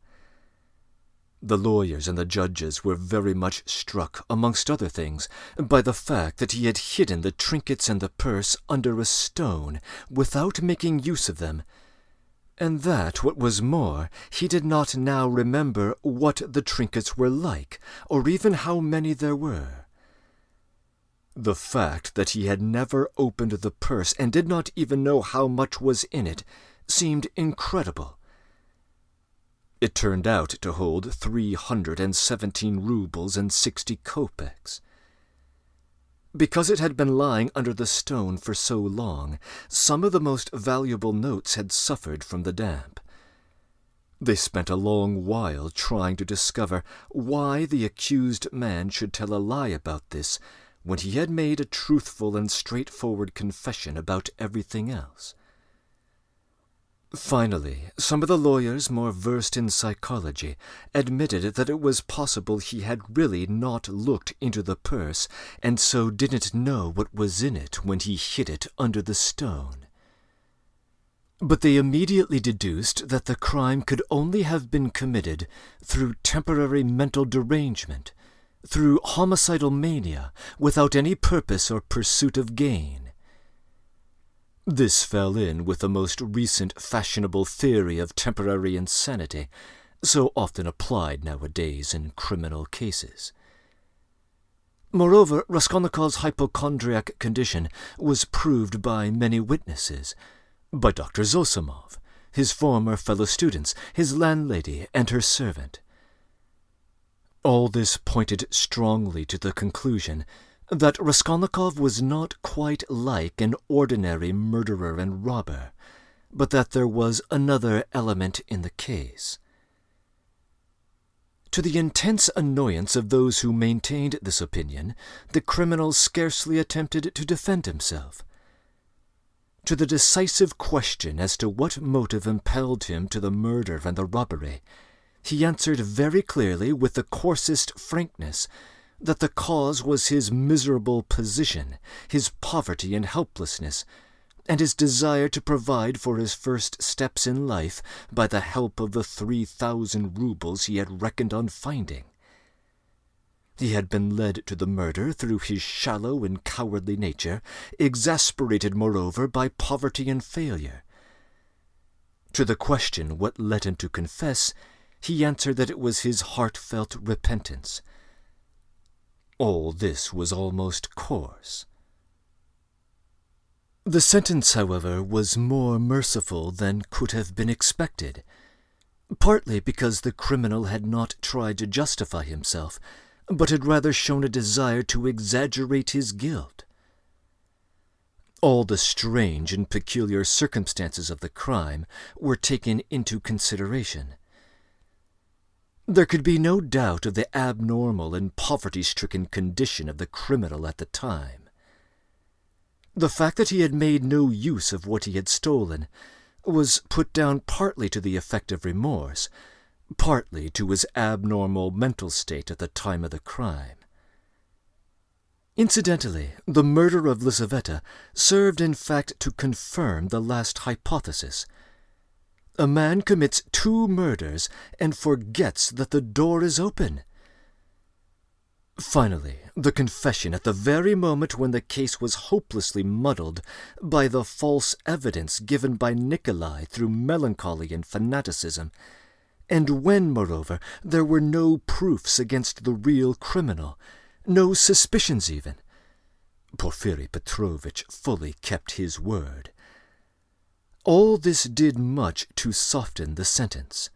A: The lawyers and the judges were very much struck, amongst other things, by the fact that he had hidden the trinkets and the purse under a stone without making use of them, and that, what was more, he did not now remember what the trinkets were like, or even how many there were. The fact that he had never opened the purse and did not even know how much was in it seemed incredible. It turned out to hold 317 rubles and 60 kopecks. Because it had been lying under the stone for so long, some of the most valuable notes had suffered from the damp. They spent a long while trying to discover why the accused man should tell a lie about this when he had made a truthful and straightforward confession about everything else. Finally, some of the lawyers more versed in psychology admitted that it was possible he had really not looked into the purse and so didn't know what was in it when he hid it under the stone. But they immediately deduced that the crime could only have been committed through temporary mental derangement, through homicidal mania, without any purpose or pursuit of gain. This fell in with the most recent fashionable theory of temporary insanity, so often applied nowadays in criminal cases. Moreover, Raskolnikov's hypochondriac condition was proved by many witnesses, by Dr. Zosimov, his former fellow students, his landlady, and her servant. All this pointed strongly to the conclusion that Raskolnikov was not quite like an ordinary murderer and robber, but that there was another element in the case. To the intense annoyance of those who maintained this opinion, the criminal scarcely attempted to defend himself. To the decisive question as to what motive impelled him to the murder and the robbery, he answered very clearly with the coarsest frankness that the cause was his miserable position, his poverty and helplessness, and his desire to provide for his first steps in life by the help of the 3,000 rubles he had reckoned on finding. He had been led to the murder through his shallow and cowardly nature, exasperated, moreover, by poverty and failure. To the question what led him to confess, he answered that it was his heartfelt repentance. All this was almost coarse. The sentence, however, was more merciful than could have been expected, partly because the criminal had not tried to justify himself, but had rather shown a desire to exaggerate his guilt. All the strange and peculiar circumstances of the crime were taken into consideration. There could be no doubt of the abnormal and poverty-stricken condition of the criminal at the time. The fact that he had made no use of what he had stolen was put down partly to the effect of remorse, partly to his abnormal mental state at the time of the crime. Incidentally, the murder of Lizaveta served in fact to confirm the last hypothesis. A man commits 2 murders and forgets that the door is open. Finally, the confession at the very moment when the case was hopelessly muddled by the false evidence given by Nikolai through melancholy and fanaticism, and when, moreover, there were no proofs against the real criminal, no suspicions even. Porfiri Petrovitch fully kept his word. All this did much to soften the sentence.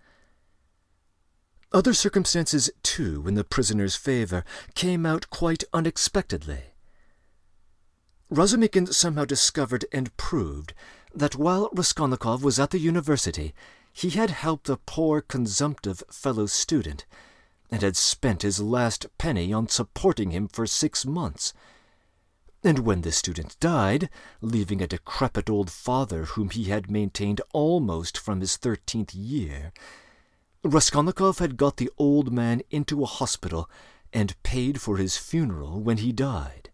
A: Other circumstances, too, in the prisoner's favor came out quite unexpectedly. Razumikin somehow discovered and proved that while Raskolnikov was at the university, he had helped a poor consumptive fellow student, and had spent his last penny on supporting him for 6 months. And when the student died, leaving a decrepit old father whom he had maintained almost from his 13th year, Raskolnikov had got the old man into a hospital and paid for his funeral when he died.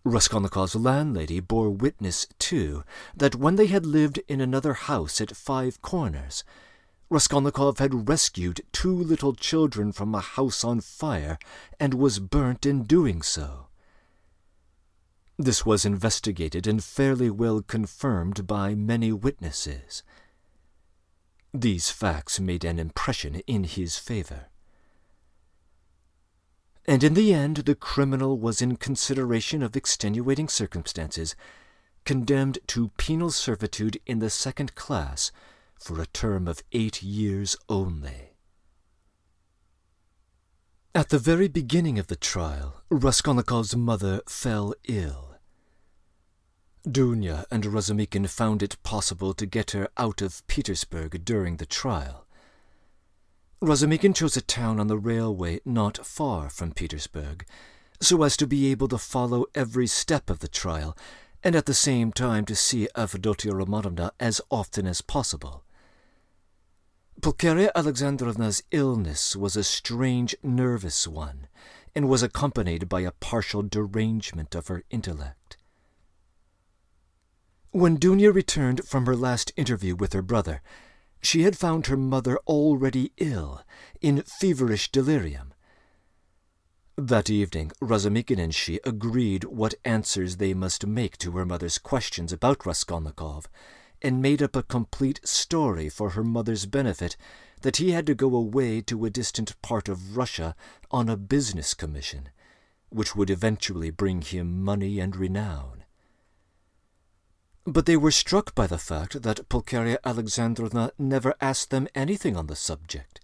A: Raskolnikov's landlady bore witness, too, that when they had lived in another house at 5 Corners, Raskolnikov had rescued 2 little children from a house on fire and was burnt in doing so. This was investigated and fairly well confirmed by many witnesses. These facts made an impression in his favor. And in the end the criminal was, in consideration of extenuating circumstances, condemned to penal servitude in the 2nd class for a term of 8 years only. At the very beginning of the trial, Raskolnikov's mother fell ill. Dunya and Razumikin found it possible to get her out of Petersburg during the trial. Razumikin chose a town on the railway not far from Petersburg, so as to be able to follow every step of the trial, and at the same time to see Avdotya Romanovna as often as possible. Pulcheria Alexandrovna's illness was a strange nervous one, and was accompanied by a partial derangement of her intellect. When Dunya returned from her last interview with her brother, she had found her mother already ill, in feverish delirium. That evening Razumikin and she agreed what answers they must make to her mother's questions about Raskolnikov, and made up a complete story for her mother's benefit that he had to go away to a distant part of Russia on a business commission, which would eventually bring him money and renown. But they were struck by the fact that Pulcheria Alexandrovna never asked them anything on the subject,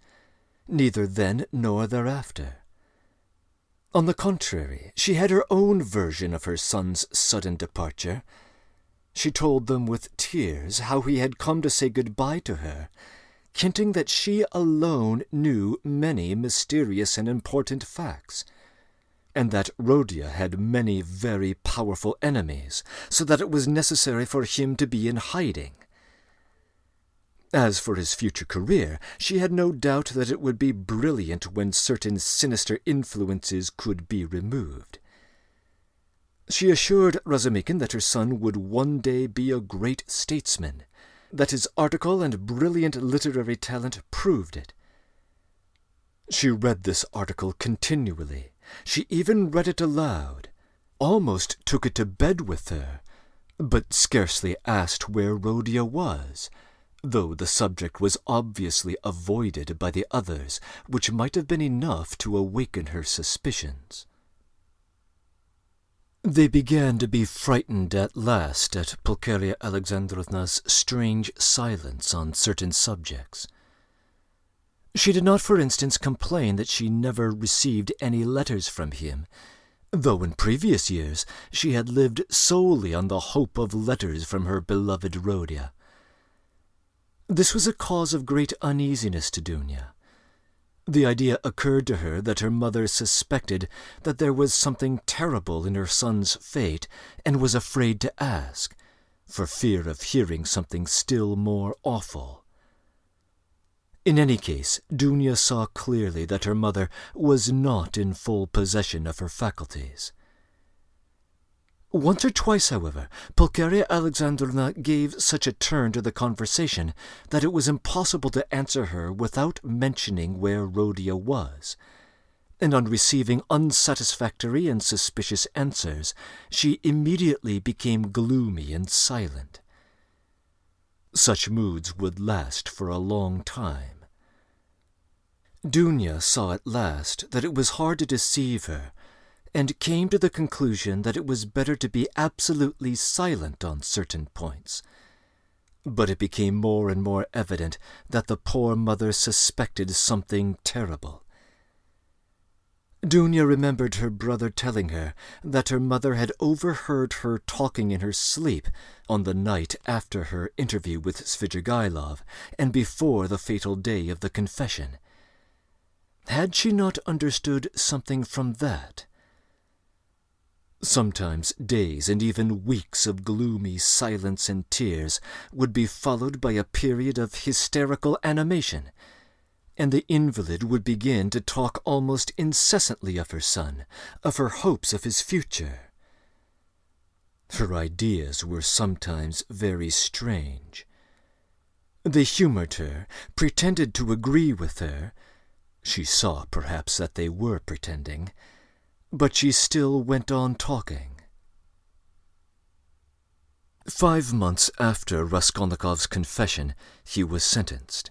A: neither then nor thereafter. On the contrary, she had her own version of her son's sudden departure. She told them with tears how he had come to say good-bye to her, hinting that she alone knew many mysterious and important facts, and that Rodya had many very powerful enemies, so that it was necessary for him to be in hiding. As for his future career, she had no doubt that it would be brilliant when certain sinister influences could be removed. She assured Razumikin that her son would one day be a great statesman, that his article and brilliant literary talent proved it. She read this article continually. She even read it aloud, almost took it to bed with her, but scarcely asked where Rodya was, though the subject was obviously avoided by the others, which might have been enough to awaken her suspicions. They began to be frightened at last at Pulcheria Alexandrovna's strange silence on certain subjects. She did not, for instance, complain that she never received any letters from him, though in previous years she had lived solely on the hope of letters from her beloved Rodya. This was a cause of great uneasiness to Dunya. The idea occurred to her that her mother suspected that there was something terrible in her son's fate, and was afraid to ask, for fear of hearing something still more awful. In any case, Dunya saw clearly that her mother was not in full possession of her faculties. Once or twice, however, Pulcheria Alexandrovna gave such a turn to the conversation that it was impossible to answer her without mentioning where Rodya was, and on receiving unsatisfactory and suspicious answers, she immediately became gloomy and silent. Such moods would last for a long time. Dunya saw at last that it was hard to deceive her, and came to the conclusion that it was better to be absolutely silent on certain points. But it became more and more evident that the poor mother suspected something terrible. Dunya remembered her brother telling her that her mother had overheard her talking in her sleep on the night after her interview with Svidrigailov and before the fatal day of the confession. Had she not understood something from that? Sometimes days and even weeks of gloomy silence and tears would be followed by a period of hysterical animation, and the invalid would begin to talk almost incessantly of her son, of her hopes of his future. Her ideas were sometimes very strange. They humored her, pretended to agree with her. She saw, perhaps, that they were pretending, but she still went on talking. 5 months after Raskolnikov's confession, he was sentenced.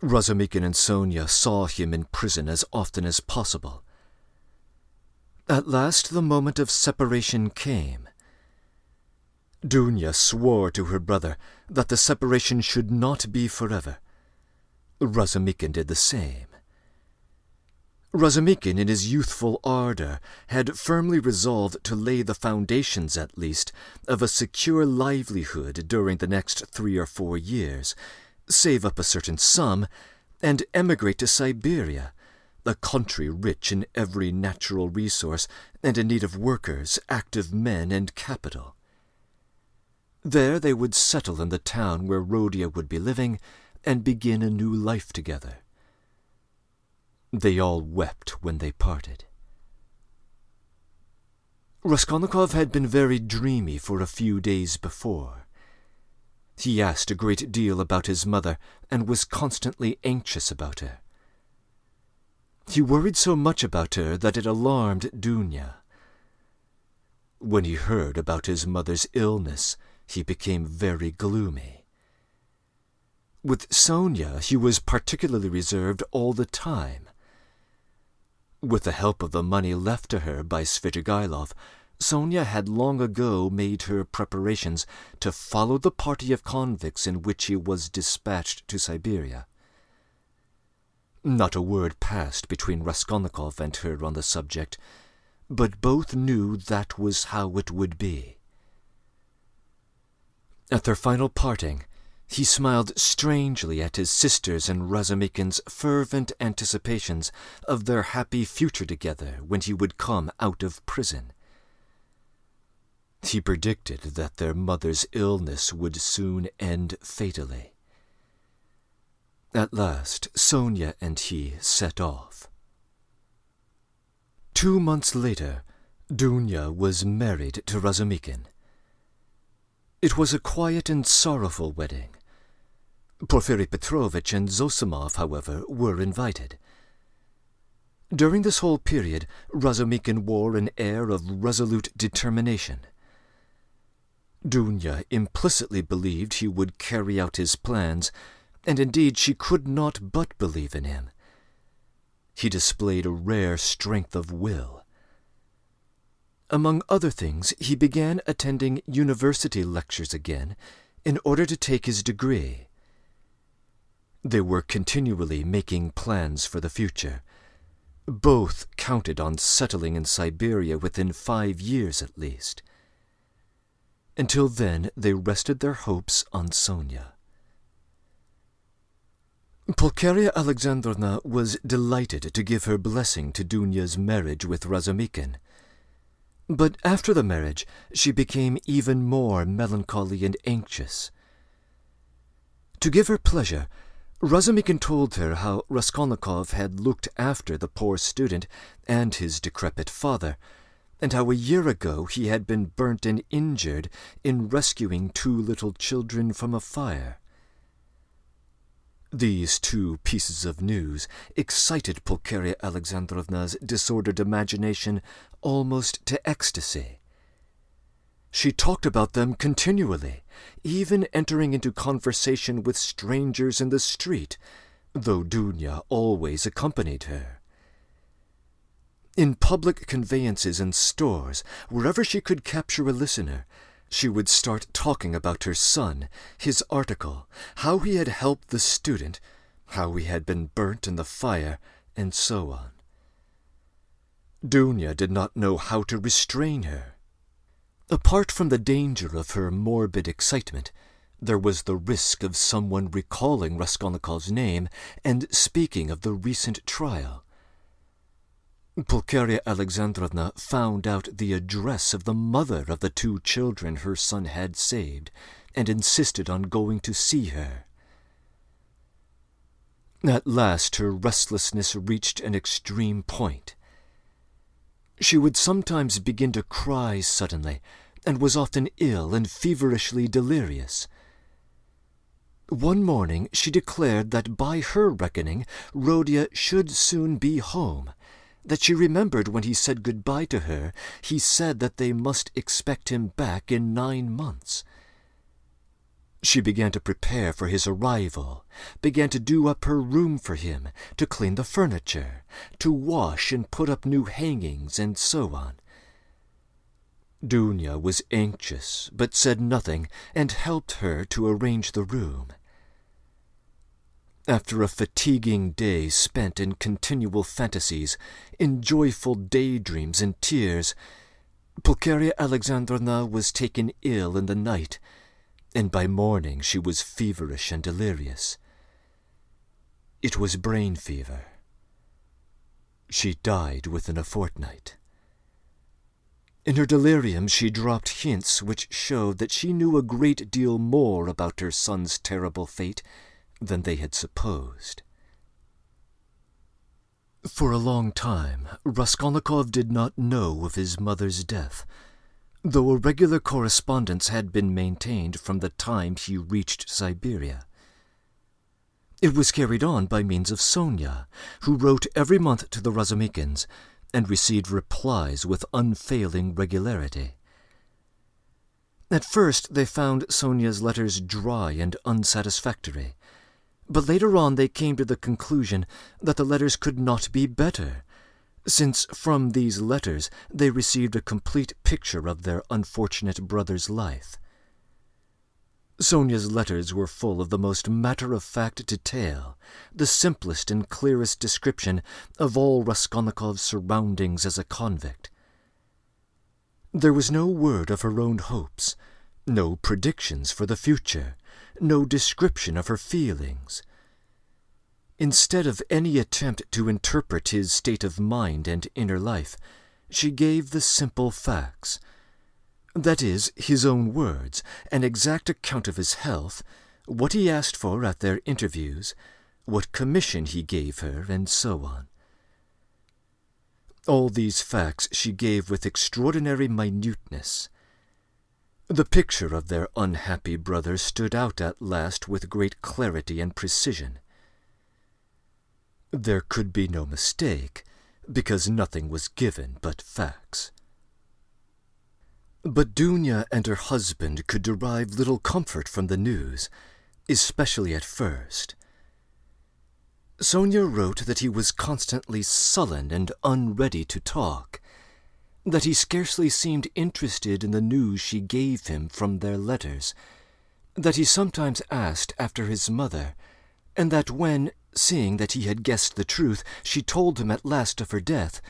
A: Razumikin and Sonia saw him in prison as often as possible. At last the moment of separation came. Dunya swore to her brother that the separation should not be forever. Razumikin did the same. Razumikin, in his youthful ardor, had firmly resolved to lay the foundations, at least, of a secure livelihood during the next 3 or 4 years, save up a certain sum, and emigrate to Siberia, a country rich in every natural resource and in need of workers, active men, and capital. There they would settle in the town where Rodia would be living and begin a new life together. They all wept when they parted. Raskolnikov had been very dreamy for a few days before. He asked a great deal about his mother and was constantly anxious about her. He worried so much about her that it alarmed Dunya. When he heard about his mother's illness, he became very gloomy. With Sonia, he was particularly reserved all the time. With the help of the money left to her by Svidrigailov, Sonia had long ago made her preparations to follow the party of convicts in which he was dispatched to Siberia. Not a word passed between Raskolnikov and her on the subject, but both knew that was how it would be. At their final parting, he smiled strangely at his sisters and Razumikin's fervent anticipations of their happy future together when he would come out of prison. He predicted that their mother's illness would soon end fatally. At last, Sonia and he set off. 2 months later, Dunya was married to Razumikin. It was a quiet and sorrowful wedding. Porfiry Petrovitch and Zosimov, however, were invited. During this whole period, Razumikin wore an air of resolute determination. Dunya implicitly believed he would carry out his plans, and indeed she could not but believe in him. He displayed a rare strength of will. Among other things, he began attending university lectures again in order to take his degree. They were continually making plans for the future. Both counted on settling in Siberia within 5 years at least. Until then, they rested their hopes on Sonia. Pulcheria Alexandrovna was delighted to give her blessing to Dunya's marriage with Razumikin. But after the marriage, she became even more melancholy and anxious. To give her pleasure, Razumikin told her how Raskolnikov had looked after the poor student and his decrepit father, and how a year ago he had been burnt and injured in rescuing 2 little children from a fire. These 2 pieces of news excited Pulcheria Alexandrovna's disordered imagination almost to ecstasy. She talked about them continually, even entering into conversation with strangers in the street, though Dunya always accompanied her. In public conveyances and stores, wherever she could capture a listener, she would start talking about her son, his article, how he had helped the student, how he had been burnt in the fire, and so on. Dunya did not know how to restrain her. Apart from the danger of her morbid excitement, there was the risk of someone recalling Raskolnikov's name and speaking of the recent trial. Pulcheria Alexandrovna found out the address of the mother of the 2 children her son had saved, and insisted on going to see her. At last her restlessness reached an extreme point. She would sometimes begin to cry suddenly, and was often ill and feverishly delirious. One morning she declared that by her reckoning Rodya should soon be home, that she remembered when he said goodbye to her, he said that they must expect him back in 9 months. She began to prepare for his arrival, began to do up her room for him, to clean the furniture, to wash and put up new hangings, and so on. Dunya was anxious, but said nothing, and helped her to arrange the room. After a fatiguing day spent in continual fantasies, in joyful daydreams and tears, Pulcheria Alexandrovna was taken ill in the night, and by morning she was feverish and delirious. It was brain fever. She died within a fortnight. In her delirium she dropped hints which showed that she knew a great deal more about her son's terrible fate than they had supposed. For a long time, Raskolnikov did not know of his mother's death, though a regular correspondence had been maintained from the time he reached Siberia. It was carried on by means of Sonia, who wrote every month to the Razumikins, and received replies with unfailing regularity. At first they found Sonia's letters dry and unsatisfactory, but later on they came to the conclusion that the letters could not be better, since from these letters they received a complete picture of their unfortunate brother's life. Sonia's letters were full of the most matter-of-fact detail, the simplest and clearest description of all Raskolnikov's surroundings as a convict. There was no word of her own hopes, no predictions for the future, no description of her feelings. Instead of any attempt to interpret his state of mind and inner life, she gave the simple facts. That is, his own words, an exact account of his health, what he asked for at their interviews, what commission he gave her, and so on. All these facts she gave with extraordinary minuteness. The picture of their unhappy brother stood out at last with great clarity and precision. There could be no mistake, because nothing was given but facts. But Dunya and her husband could derive little comfort from the news, especially at first. Sonia wrote that he was constantly sullen and unready to talk, that he scarcely seemed interested in the news she gave him from their letters, that he sometimes asked after his mother, and that when, seeing that he had guessed the truth, she told him at last of her death,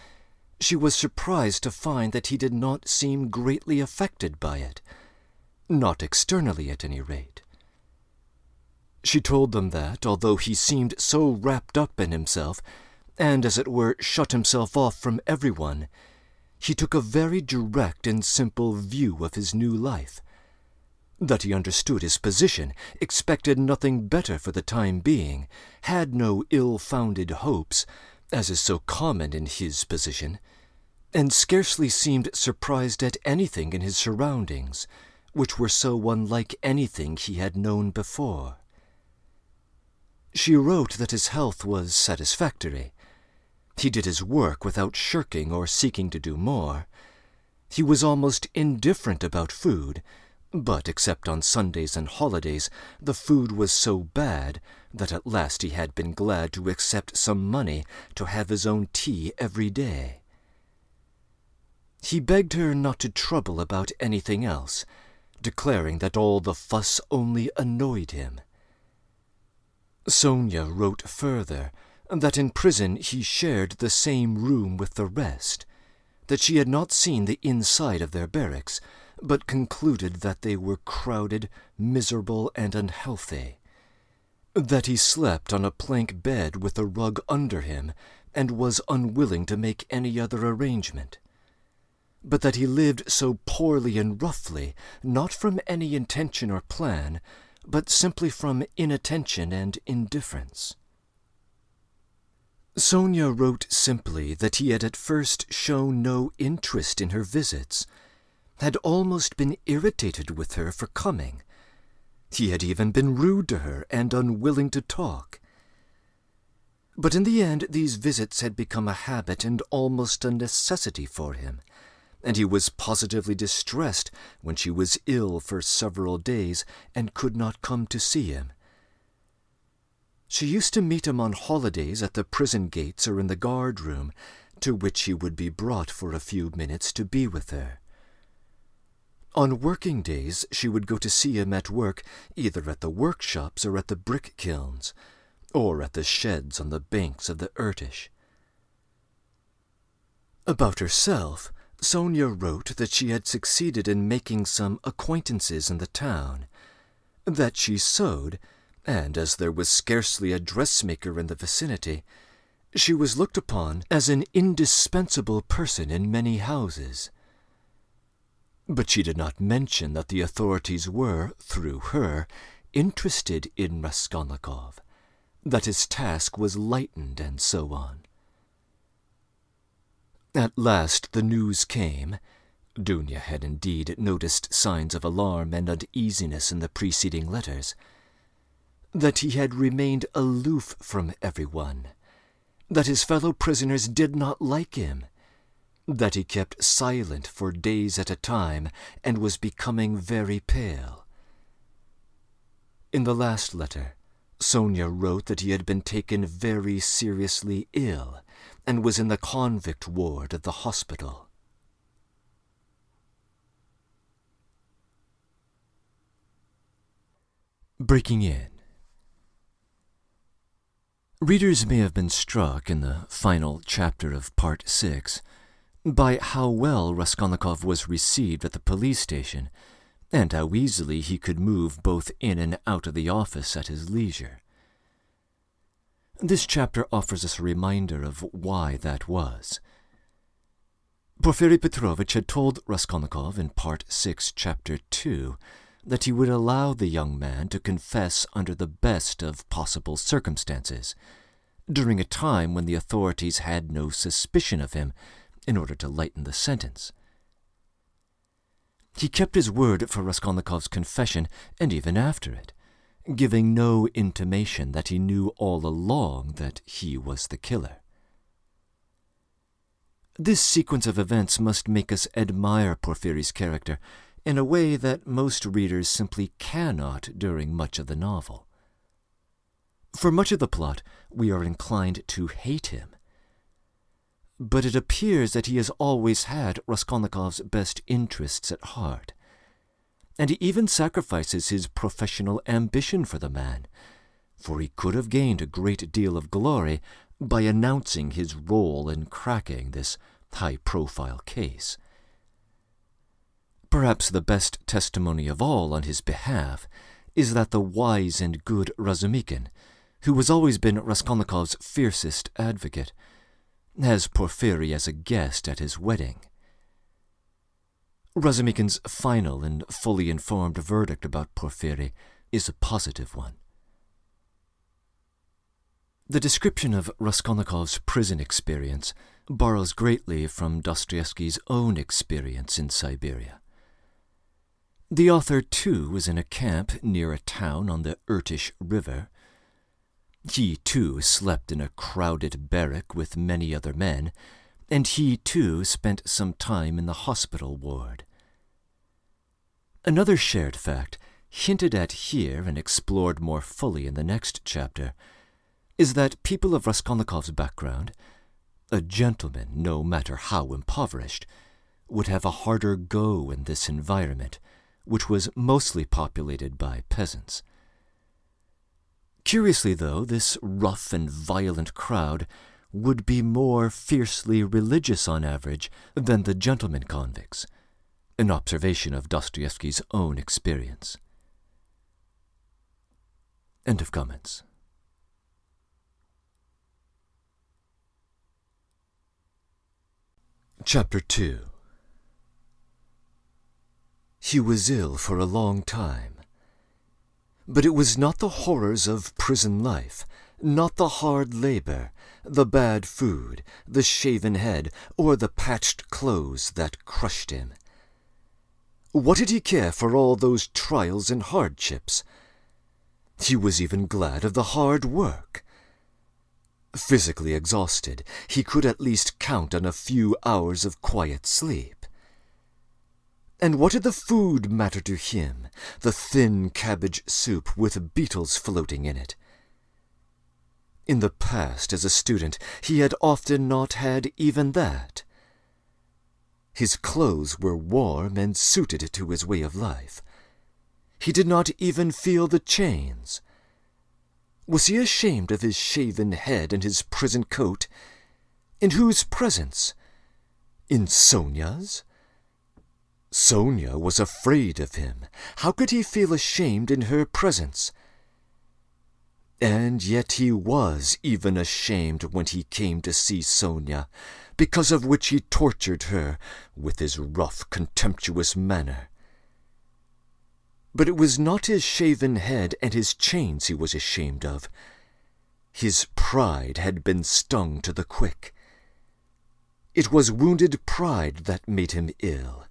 A: she was surprised to find that he did not seem greatly affected by it, not externally at any rate. She told them that, although he seemed so wrapped up in himself, and as it were shut himself off from everyone, he took a very direct and simple view of his new life, that he understood his position, expected nothing better for the time being, had no ill-founded hopes, as is so common in his position, and scarcely seemed surprised at anything in his surroundings, which were so unlike anything he had known before. She wrote that his health was satisfactory. He did his work without shirking or seeking to do more. He was almost indifferent about food, but except on Sundays and holidays, the food was so bad that at last he had been glad to accept some money to have his own tea every day. He begged her not to trouble about anything else, declaring that all the fuss only annoyed him. Sonia wrote further that in prison he shared the same room with the rest, that she had not seen the inside of their barracks, but concluded that they were crowded, miserable, and unhealthy, that he slept on a plank bed with a rug under him, and was unwilling to make any other arrangement, but that he lived so poorly and roughly, not from any intention or plan, but simply from inattention and indifference. Sonia wrote simply that he had at first shown no interest in her visits, had almost been irritated with her for coming. He had even been rude to her and unwilling to talk. But in the end these visits had become a habit and almost a necessity for him, and he was positively distressed when she was ill for several days and could not come to see him. She used to meet him on holidays at the prison gates or in the guard room, to which he would be brought for a few minutes to be with her. On working days she would go to see him at work, either at the workshops or at the brick kilns, or at the sheds on the banks of the Irtish. About herself, Sonia wrote that she had succeeded in making some acquaintances in the town, that she sewed, and as there was scarcely a dressmaker in the vicinity, she was looked upon as an indispensable person in many houses. But she did not mention that the authorities were, through her, interested in Raskolnikov, that his task was lightened, and so on. At last the news came. Dunya had indeed noticed signs of alarm and uneasiness in the preceding letters, that he had remained aloof from everyone, that his fellow prisoners did not like him, that he kept silent for days at a time and was becoming very pale. In the last letter, Sonia wrote that he had been taken very seriously ill and was in the convict ward of the hospital. Breaking in. Readers may have been struck in the final chapter of Part 6 by how well Raskolnikov was received at the police station, and how easily he could move both in and out of the office at his leisure. This chapter offers us a reminder of why that was. Porfiry Petrovitch had told Raskolnikov in Part 6, Chapter 2, that he would allow the young man to confess under the best of possible circumstances, during a time when the authorities had no suspicion of him, in order to lighten the sentence. He kept his word for Raskolnikov's confession, and even after it, giving no intimation that he knew all along that he was the killer. This sequence of events must make us admire Porfiry's character in a way that most readers simply cannot during much of the novel. For much of the plot, we are inclined to hate him. But it appears that he has always had Raskolnikov's best interests at heart, and he even sacrifices his professional ambition for the man, for he could have gained a great deal of glory by announcing his role in cracking this high-profile case. Perhaps the best testimony of all on his behalf is that the wise and good Razumikin, who has always been Raskolnikov's fiercest advocate, has Porfiry as a guest at his wedding. Razumikin's final and fully informed verdict about Porfiry is a positive one. The description of Raskolnikov's prison experience borrows greatly from Dostoevsky's own experience in Siberia. The author, too, was in a camp near a town on the Irtish River. He, too, slept in a crowded barrack with many other men, and he, too, spent some time in the hospital ward. Another shared fact, hinted at here and explored more fully in the next chapter, is that people of Raskolnikov's background, a gentleman, no matter how impoverished, would have a harder go in this environment, which was mostly populated by peasants. Curiously, though, this rough and violent crowd would be more fiercely religious on average than the gentleman convicts, an observation of Dostoevsky's own experience. End of comments. Chapter 2. He was ill for a long time. But it was not the horrors of prison life, not the hard labor, the bad food, the shaven head, or the patched clothes that crushed him. What did he care for all those trials and hardships? He was even glad of the hard work. Physically exhausted, he could at least count on a few hours of quiet sleep. And what did the food matter to him, the thin cabbage soup with beetles floating in it? In the past, as a student, he had often not had even that. His clothes were warm and suited to his way of life. He did not even feel the chains. Was he ashamed of his shaven head and his prison coat? In whose presence? In Sonia's? Sonia was afraid of him. How could he feel ashamed in her presence? And yet he was even ashamed when he came to see Sonia, because of which he tortured her with his rough, contemptuous manner. But it was not his shaven head and his chains he was ashamed of. His pride had been stung to the quick. It was wounded pride that made him ill.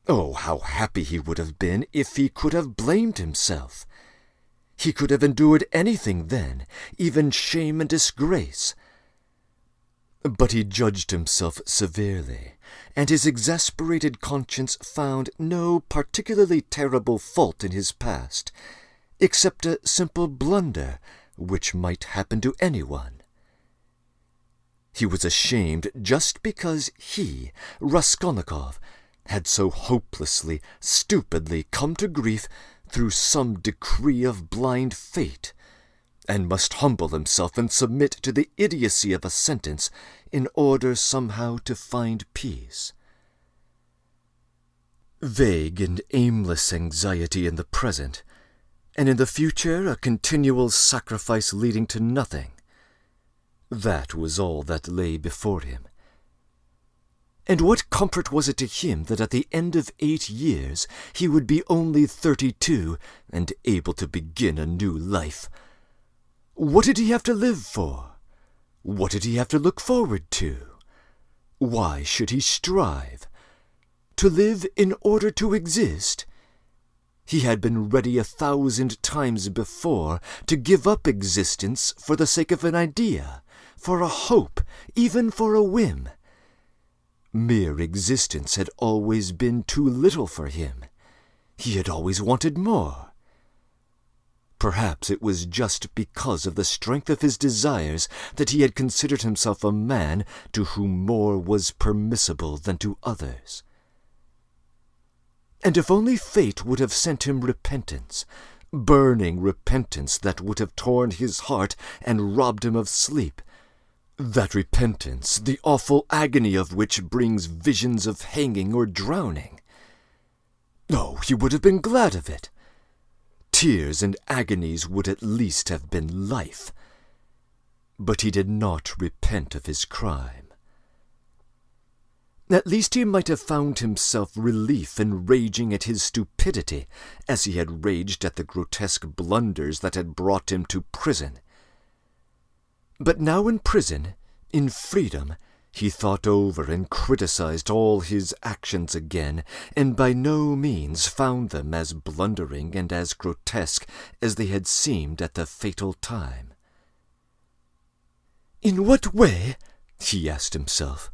A: Oh, how happy he would have been if he could have blamed himself. He could have endured anything then, even shame and disgrace. But he judged himself severely, and his exasperated conscience found no particularly terrible fault in his past, except a simple blunder which might happen to anyone. He was ashamed just because he, Raskolnikov, had so hopelessly, stupidly come to grief through some decree of blind fate, and must humble himself and submit to the idiocy of a sentence in order somehow to find peace. Vague and aimless anxiety in the present, and in the future a continual sacrifice leading to nothing. That was all that lay before him. And what comfort was it to him that at the end of 8 years he would be only 32 and able to begin a new life? What did he have to live for? What did he have to look forward to? Why should he strive? To live in order to exist? He had been ready 1,000 times before to give up existence for the sake of an idea, for a hope, even for a whim. Mere existence had always been too little for him. He had always wanted more. Perhaps it was just because of the strength of his desires that he had considered himself a man to whom more was permissible than to others. And if only fate would have sent him repentance, burning repentance that would have torn his heart and robbed him of sleep, that repentance, the awful agony of which brings visions of hanging or drowning. Oh, he would have been glad of it. Tears and agonies would at least have been life. But he did not repent of his crime. At least he might have found himself relief in raging at his stupidity, as he had raged at the grotesque blunders that had brought him to prison. But now in prison, in freedom, he thought over and criticized all his actions again, and by no means found them as blundering and as grotesque as they had seemed at the fatal time. In what way, he asked himself,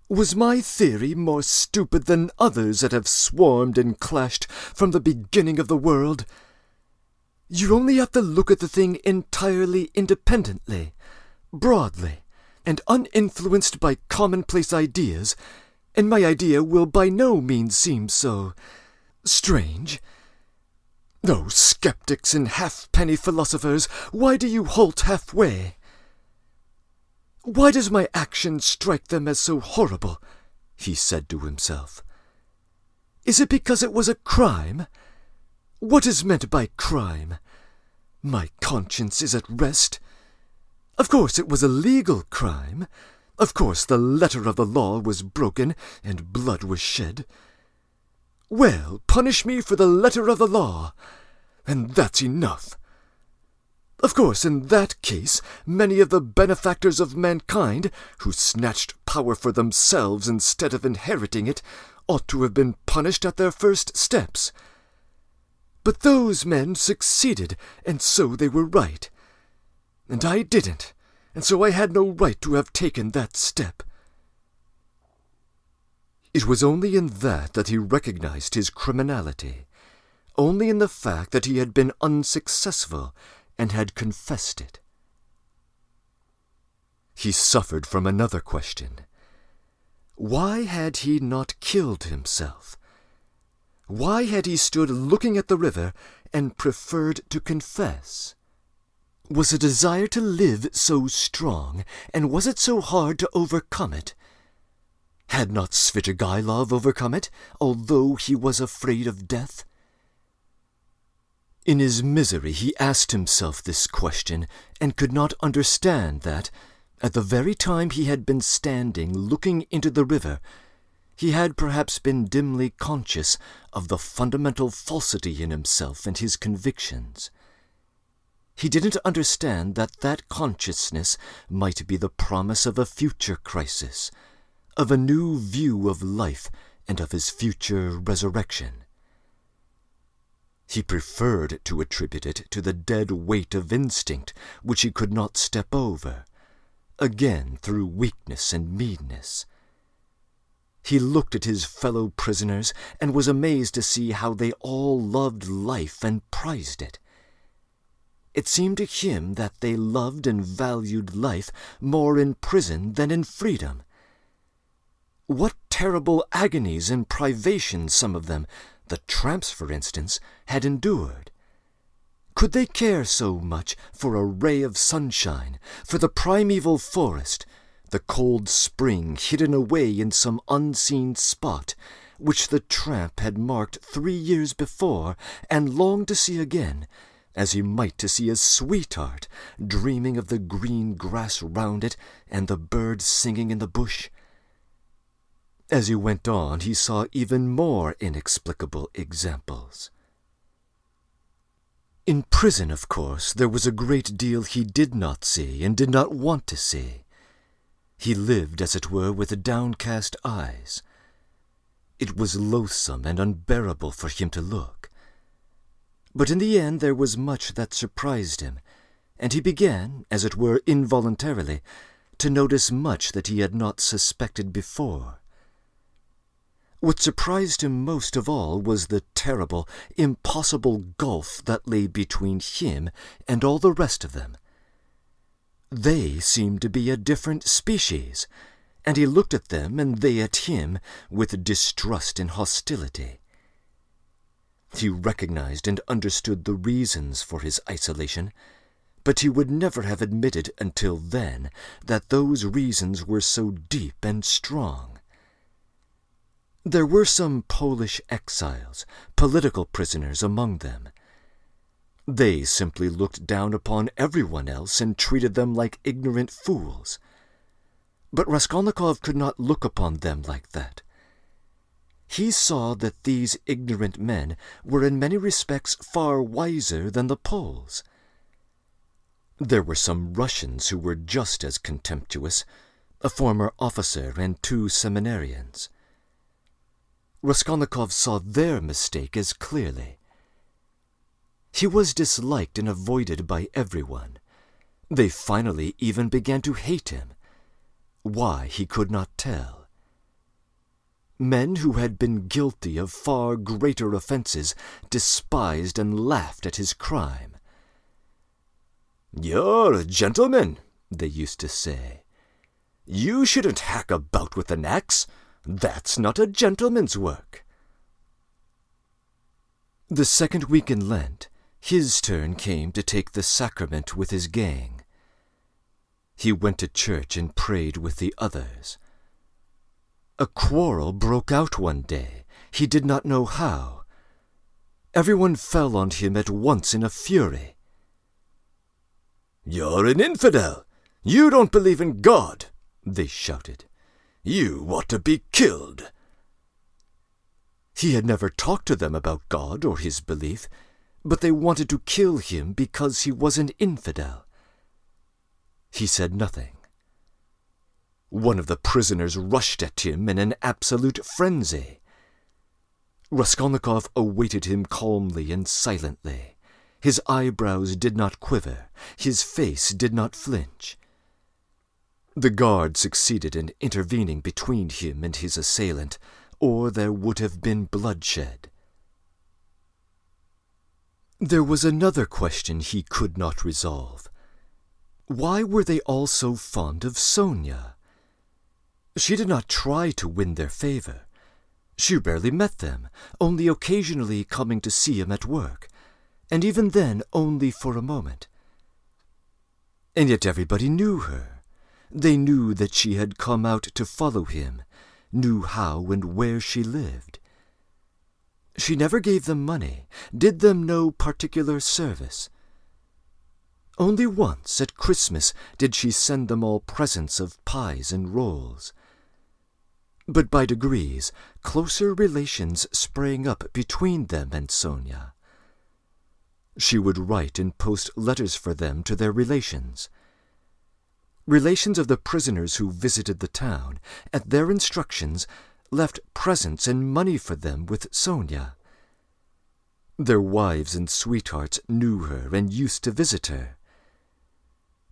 A: was my theory more stupid than others that have swarmed and clashed from the beginning of the world? You only have to look at the thing entirely independently, broadly, and uninfluenced by commonplace ideas, and my idea will by no means seem so strange. Oh, skeptics and halfpenny philosophers, why do you halt halfway? Why does my action strike them as so horrible? He said to himself. Is it because it was a crime? What is meant by crime? My conscience is at rest. Of course it was a legal crime. Of course, the letter of the law was broken, and blood was shed. Well, punish me for the letter of the law, and that's enough. Of course, in that case, many of the benefactors of mankind, who snatched power for themselves instead of inheriting it, ought to have been punished at their first steps. But those men succeeded, and so they were right. And I didn't, and so I had no right to have taken that step. It was only in that he recognized his criminality, only in the fact that he had been unsuccessful and had confessed it. He suffered from another question. Why had he not killed himself? Why had he stood looking at the river and preferred to confess? Was a desire to live so strong, and was it so hard to overcome it? Had not Svidrigailov overcome it, although he was afraid of death? In his misery he asked himself this question, and could not understand that, at the very time he had been standing looking into the river, he had perhaps been dimly conscious of the fundamental falsity in himself and his convictions. He didn't understand that that consciousness might be the promise of a future crisis, of a new view of life and of his future resurrection. He preferred to attribute it to the dead weight of instinct which he could not step over, again through weakness and meanness. He looked at his fellow prisoners and was amazed to see how they all loved life and prized it. It seemed to him that they loved and valued life more in prison than in freedom. What terrible agonies and privations some of them, the tramps for instance, had endured. Could they care so much for a ray of sunshine, for the primeval forest, the cold spring hidden away in some unseen spot, which the tramp had marked 3 years before and longed to see again, as he might to see his sweetheart, dreaming of the green grass round it and the birds singing in the bush? As he went on, he saw even more inexplicable examples. In prison, of course, there was a great deal he did not see and did not want to see. He lived, as it were, with downcast eyes. It was loathsome and unbearable for him to look. But in the end there was much that surprised him, and he began, as it were involuntarily, to notice much that he had not suspected before. What surprised him most of all was the terrible, impossible gulf that lay between him and all the rest of them. They seemed to be a different species, and he looked at them and they at him with distrust and hostility. He recognized and understood the reasons for his isolation, but he would never have admitted until then that those reasons were so deep and strong. There were some Polish exiles, political prisoners among them. They simply looked down upon everyone else and treated them like ignorant fools. But Raskolnikov could not look upon them like that. He saw that these ignorant men were in many respects far wiser than the Poles. There were some Russians who were just as contemptuous, a former officer and 2 seminarians. Raskolnikov saw their mistake as clearly. He was disliked and avoided by everyone. They finally even began to hate him. Why, he could not tell. Men who had been guilty of far greater offenses despised and laughed at his crime. "You're a gentleman," they used to say. "You shouldn't hack about with an axe. That's not a gentleman's work." The second week in Lent, his turn came to take the sacrament with his gang. He went to church and prayed with the others. A quarrel broke out one day. He did not know how. Everyone fell on him at once in a fury. "You're an infidel! You don't believe in God!
B: they shouted. "You ought to be killed."
A: He had never talked to them about God or his belief, but they wanted to kill him because he was an infidel. He said nothing. One of the prisoners rushed at him in an absolute frenzy. Raskolnikov awaited him calmly and silently. His eyebrows did not quiver, his face did not flinch. The guard succeeded in intervening between him and his assailant, or there would have been bloodshed. There was another question he could not resolve. Why were they all so fond of Sonia? She did not try to win their favor. She rarely met them, only occasionally coming to see him at work, and even then only for a moment. And yet everybody knew her. They knew that she had come out to follow him, knew how and where she lived. She never gave them money, did them no particular service. Only once at Christmas did she send them all presents of pies and rolls. But by degrees, closer relations sprang up between them and Sonia. She would write and post letters for them to their relations. Relations of the prisoners who visited the town, at their instructions, left presents and money for them with Sonia. Their wives and sweethearts knew her and used to visit her.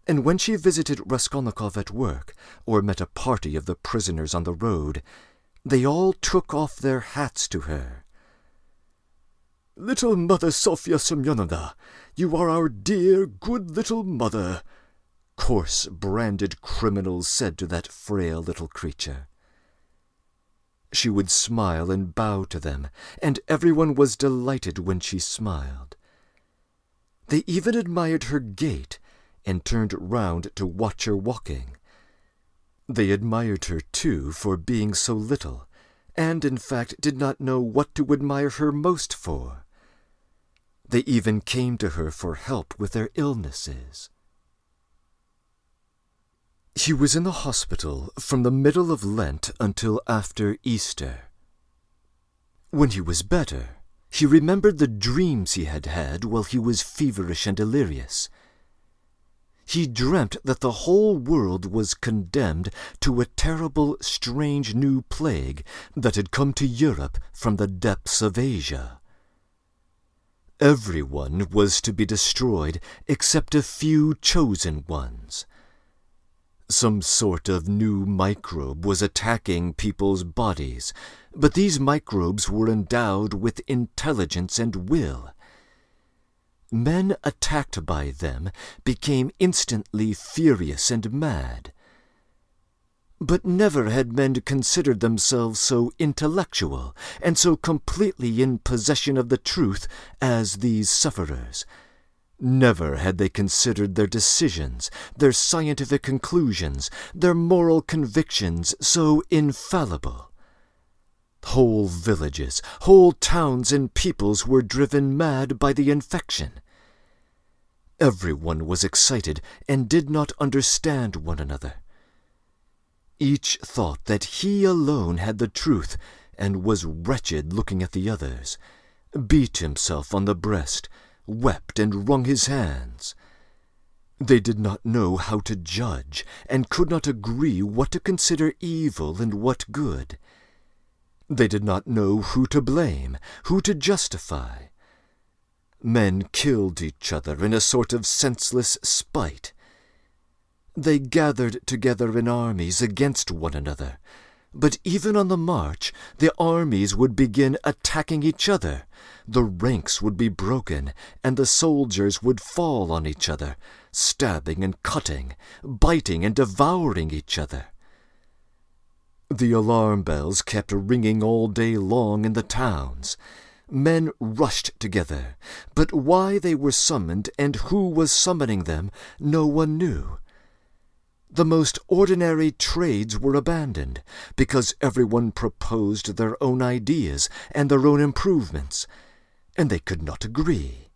A: And when she visited Raskolnikov at work, or met a party of the prisoners on the road, they all took off their hats to her. "Little Mother Sofya Semyonovna, you are our dear, good little mother," coarse, branded criminals said to that frail little creature. She would smile and bow to them, and everyone was delighted when she smiled. They even admired her gait, and turned round to watch her walking. They admired her, too, for being so little, and in fact did not know what to admire her most for. They even came to her for help with their illnesses. He was in the hospital from the middle of Lent until after Easter. When he was better, he remembered the dreams he had had while he was feverish and delirious. He dreamt that the whole world was condemned to a terrible, strange new plague that had come to Europe from the depths of Asia. Everyone was to be destroyed except a few chosen ones. Some sort of new microbe was attacking people's bodies, but these microbes were endowed with intelligence and will. Men attacked by them became instantly furious and mad. But never had men considered themselves so intellectual and so completely in possession of the truth as these sufferers. Never had they considered their decisions, their scientific conclusions, their moral convictions so infallible. Whole villages, whole towns and peoples were driven mad by the infection. Everyone was excited and did not understand one another. Each thought that he alone had the truth and was wretched looking at the others, beat himself on the breast, wept and wrung his hands. They did not know how to judge and could not agree what to consider evil and what good. They did not know who to blame, who to justify. Men killed each other in a sort of senseless spite. They gathered together in armies against one another, but even on the march the armies would begin attacking each other, the ranks would be broken, and the soldiers would fall on each other, stabbing and cutting, biting and devouring each other. The alarm bells kept ringing all day long in the towns. Men rushed together, but why they were summoned and who was summoning them no one knew. The most ordinary trades were abandoned, because everyone proposed their own ideas and their own improvements, and they could not agree.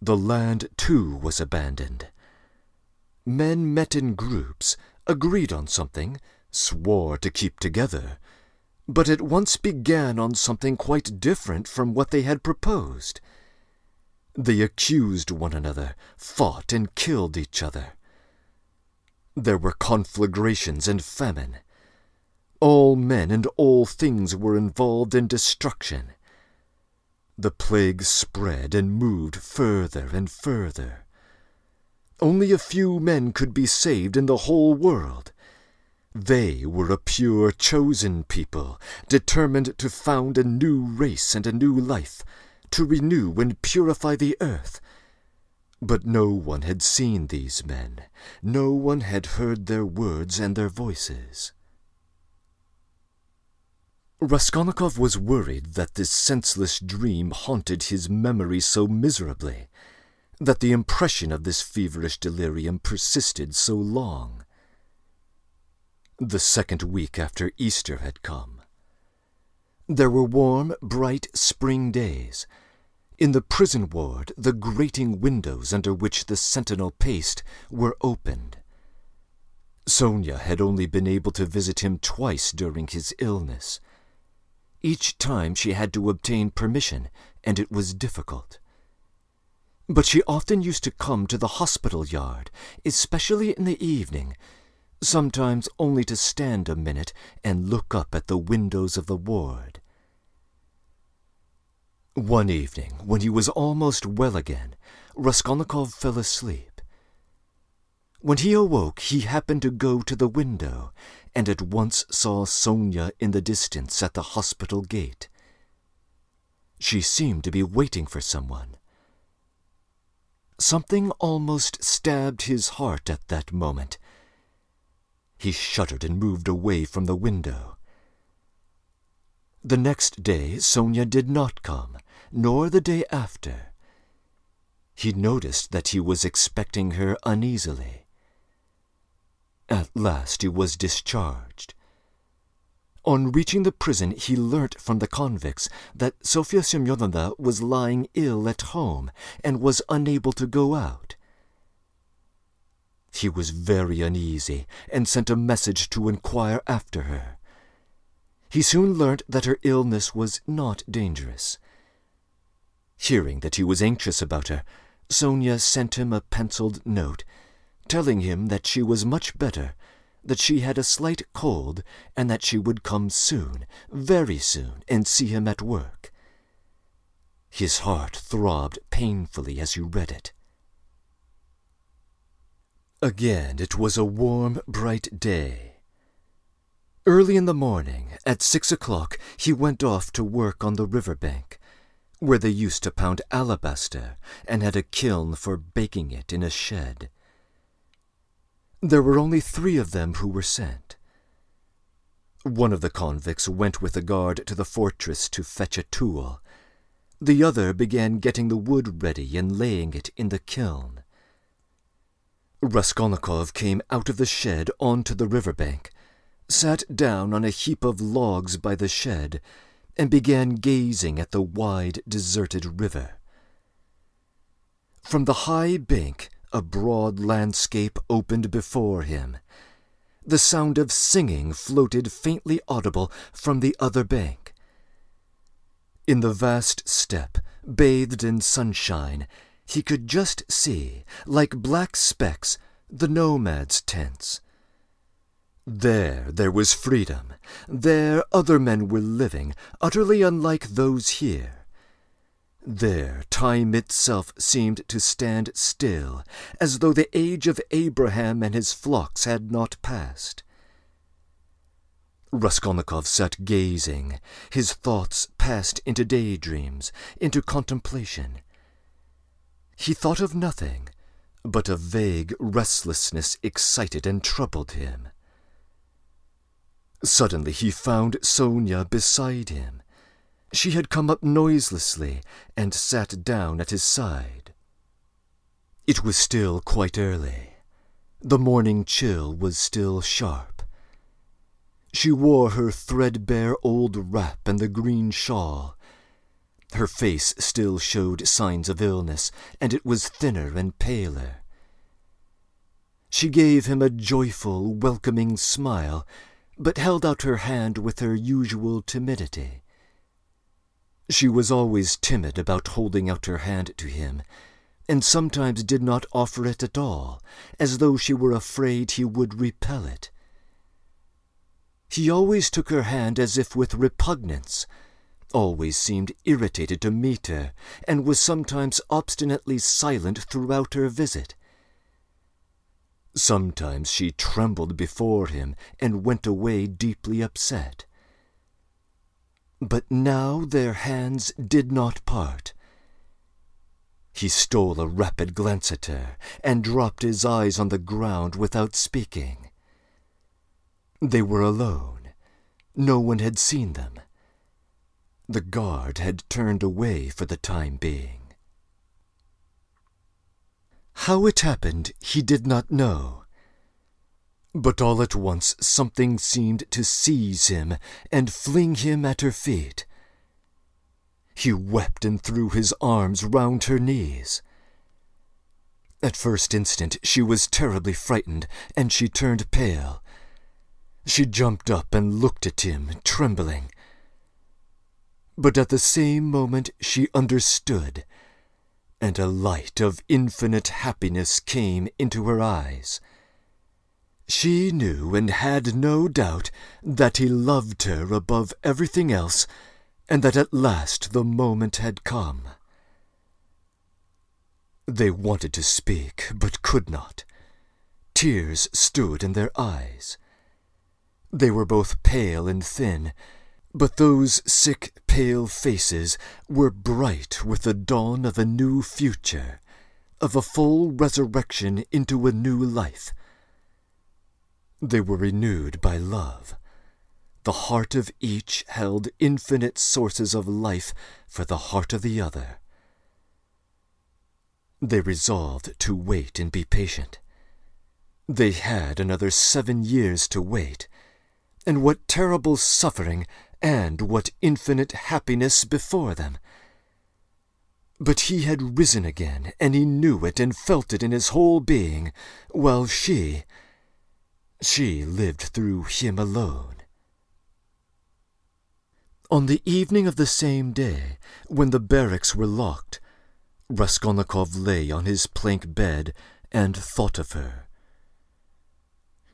A: The land, too, was abandoned. Men met in groups, agreed on something, swore to keep together, but at once began on something quite different from what they had proposed. They accused one another, fought and killed each other. There were conflagrations and famine. All men and all things were involved in destruction. The plague spread and moved further and further. Only a few men could be saved in the whole world. They were a pure, chosen people, determined to found a new race and a new life, to renew and purify the earth. But no one had seen these men. No one had heard their words and their voices. Raskolnikov was worried that this senseless dream haunted his memory so miserably, that the impression of this feverish delirium persisted so long. The second week after Easter had come. There were warm, bright spring days. In the prison ward, the grating windows under which the sentinel paced were opened. Sonia had only been able to visit him twice during his illness. Each time she had to obtain permission, and it was difficult. But she often used to come to the hospital yard, especially in the evening, sometimes only to stand a minute and look up at the windows of the ward. One evening, when he was almost well again, Raskolnikov fell asleep. When he awoke, he happened to go to the window, and at once saw Sonia in the distance at the hospital gate. She seemed to be waiting for someone. Something almost stabbed his heart at that moment. He shuddered and moved away from the window. The next day Sonia did not come, nor the day after. He noticed that he was expecting her uneasily. At last he was discharged. On reaching the prison, he learnt from the convicts that Sofya Semyonovna was lying ill at home and was unable to go out. He was very uneasy and sent a message to inquire after her. He soon learnt that her illness was not dangerous. Hearing that he was anxious about her, Sonia sent him a penciled note, telling him that she was much better, that she had a slight cold, and that she would come soon, very soon, and see him at work. His heart throbbed painfully as he read it. Again it was a warm, bright day. Early in the morning, at 6 o'clock, he went off to work on the river bank, where they used to pound alabaster and had a kiln for baking it in a shed. There were only 3 of them who were sent. One of the convicts went with the guard to the fortress to fetch a tool. The other began getting the wood ready and laying it in the kiln. Raskolnikov came out of the shed onto the river bank, sat down on a heap of logs by the shed, and began gazing at the wide, deserted river. From the high bank, a broad landscape opened before him. The sound of singing floated faintly audible from the other bank. In the vast steppe, bathed in sunshine, he could just see, like black specks, the nomads' tents. There was freedom. There other men were living, utterly unlike those here. There time itself seemed to stand still, as though the age of Abraham and his flocks had not passed. Raskolnikov sat gazing. His thoughts passed into daydreams, into contemplation. He thought of nothing, but a vague restlessness excited and troubled him. Suddenly he found Sonia beside him. She had come up noiselessly and sat down at his side. It was still quite early. The morning chill was still sharp. She wore her threadbare old wrap and the green shawl. Her face still showed signs of illness, and it was thinner and paler. She gave him a joyful, welcoming smile, but held out her hand with her usual timidity. She was always timid about holding out her hand to him, and sometimes did not offer it at all, as though she were afraid he would repel it. He always took her hand as if with repugnance, always seemed irritated to meet her, and was sometimes obstinately silent throughout her visit. Sometimes she trembled before him and went away deeply upset. But now their hands did not part. He stole a rapid glance at her, and dropped his eyes on the ground without speaking. They were alone. No one had seen them. The guard had turned away for the time being. How it happened, he did not know. But all at once something seemed to seize him and fling him at her feet. He wept and threw his arms round her knees. At first instant she was terribly frightened, and she turned pale. She jumped up and looked at him, trembling. But at the same moment she understood, and a light of infinite happiness came into her eyes. She knew and had no doubt that he loved her above everything else, and that at last the moment had come. They wanted to speak, but could not. Tears stood in their eyes. They were both pale and thin, but those sick, pale faces were bright with the dawn of a new future, of a full resurrection into a new life. They were renewed by love. The heart of each held infinite sources of life for the heart of the other. They resolved to wait and be patient. They had another 7 years to wait, and what terrible suffering and what infinite happiness before them. But he had risen again, and he knew it and felt it in his whole being, while she lived through him alone. On the evening of the same day, when the barracks were locked, Raskolnikov lay on his plank bed and thought of her.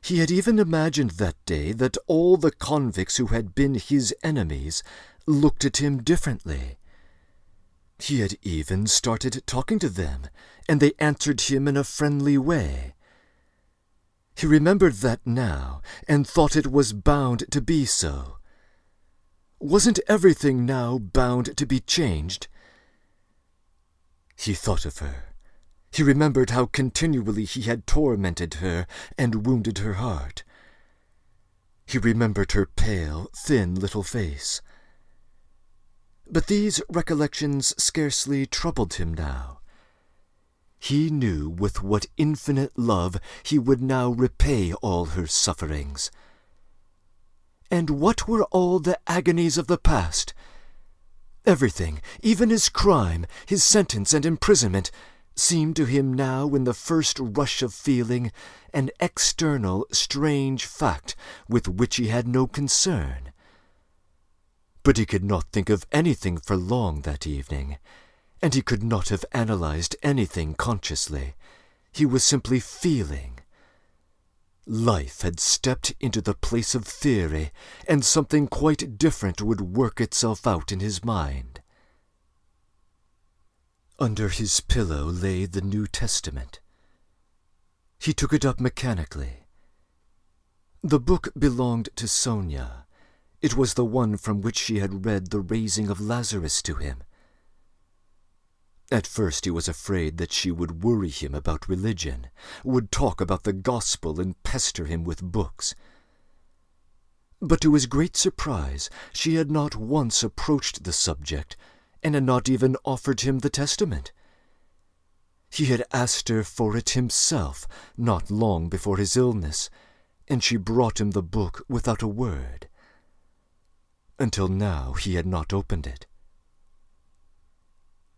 A: He had even imagined that day that all the convicts who had been his enemies looked at him differently. He had even started talking to them, and they answered him in a friendly way. He remembered that now, and thought it was bound to be so. Wasn't everything now bound to be changed? He thought of her. He remembered how continually he had tormented her and wounded her heart. He remembered her pale, thin little face. But these recollections scarcely troubled him now. He knew with what infinite love he would now repay all her sufferings. And what were all the agonies of the past? Everything, even his crime, his sentence and imprisonment, seemed to him now in the first rush of feeling an external, strange fact with which he had no concern. But he could not think of anything for long that evening, and he could not have analyzed anything consciously. He was simply feeling. Life had stepped into the place of theory, and something quite different would work itself out in his mind. Under his pillow lay the New Testament. He took it up mechanically. The book belonged to Sonia. It was the one from which she had read the raising of Lazarus to him. At first he was afraid that she would worry him about religion, would talk about the gospel and pester him with books. But to his great surprise, she had not once approached the subject, and had not even offered him the Testament. He had asked her for it himself not long before his illness, and she brought him the book without a word. Until now he had not opened it.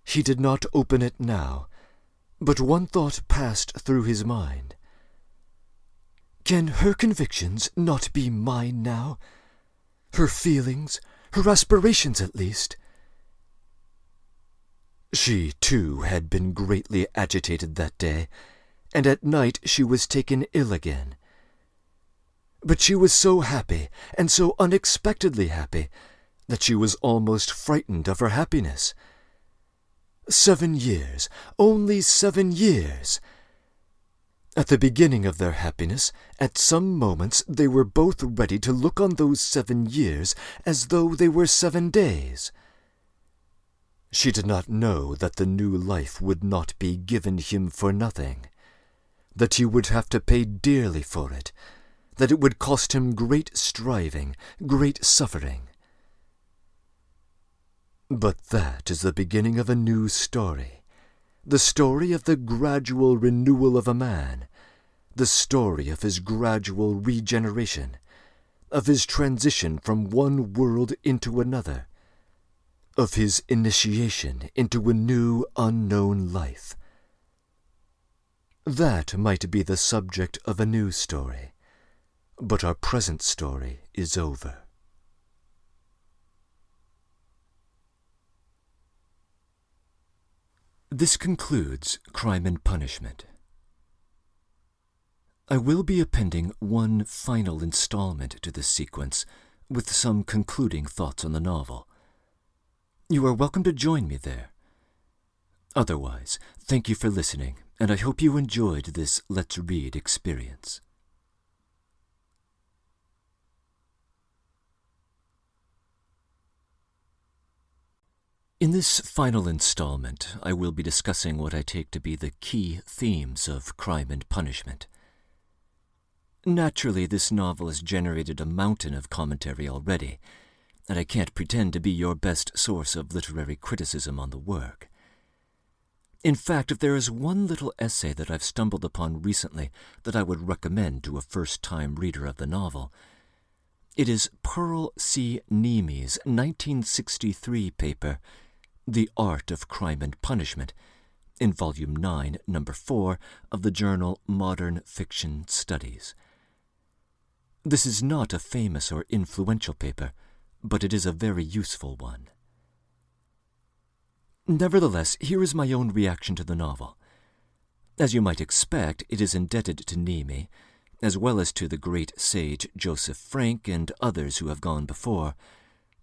A: He did not open it now, but one thought passed through his mind.
C: Can her convictions not be mine now? Her feelings, her aspirations at least?
B: She, too, had been greatly agitated that day, and at night she was taken ill again. But she was so happy, and so unexpectedly happy, that she was almost frightened of her happiness. 7 years, only 7 years! At the beginning of their happiness, at some moments they were both ready to look on those 7 years as though they were 7 days. She did not know that the new life would not be given him for nothing, that he would have to pay dearly for it, that it would cost him great striving, great suffering. But that is the beginning of a new story, the story of the gradual renewal of a man, the story of his gradual regeneration, of his transition from one world into another, of his initiation into a new, unknown life. That might be the subject of a new story, but our present story is over. This concludes Crime and Punishment. I will be appending one final installment to this sequence with some concluding thoughts on the novel. You are welcome to join me there. Otherwise, thank you for listening, and I hope you enjoyed this Let's Read experience. In this final installment, I will be discussing what I take to be the key themes of Crime and Punishment. Naturally, this novel has generated a mountain of commentary already, and I can't pretend to be your best source of literary criticism on the work. In fact, if there is one little essay that I've stumbled upon recently that I would recommend to a first-time reader of the novel, it is Pearl C. Niemi's 1963 paper, The Art of Crime and Punishment, in Volume 9, Number 4 of the journal Modern Fiction Studies. This is not a famous or influential paper, but it is a very useful one. Nevertheless, here is my own reaction to the novel. As you might expect, it is indebted to Niemi, as well as to the great sage Joseph Frank and others who have gone before,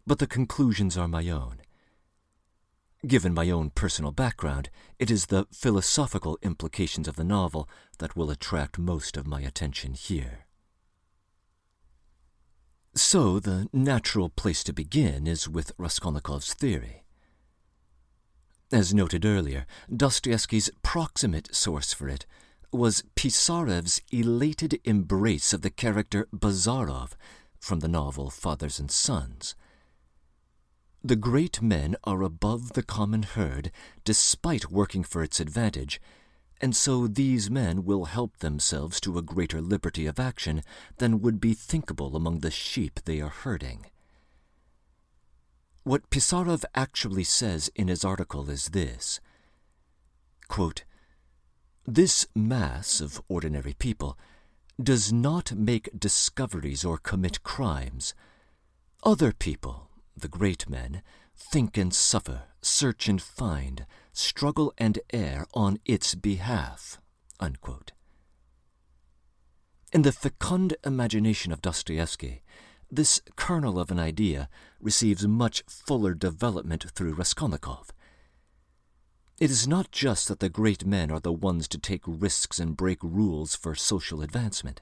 B: but the conclusions are my own. Given my own personal background, it is the philosophical implications of the novel that will attract most of my attention here. So, the natural place to begin is with Raskolnikov's theory. As noted earlier, Dostoevsky's proximate source for it was Pisarev's elated embrace of the character Bazarov from the novel Fathers and Sons. The great men are above the common herd, despite working for its advantage, and so these men will help themselves to a greater liberty of action than would be thinkable among the sheep they are herding. What Pisarev actually says in his article is this, quote, "This mass of ordinary people does not make discoveries or commit crimes. Other people, the great men, think and suffer, search and find, struggle and err on its behalf." Unquote. In the fecund imagination of Dostoevsky, this kernel of an idea receives much fuller development through Raskolnikov. It is not just that the great men are the ones to take risks and break rules for social advancement.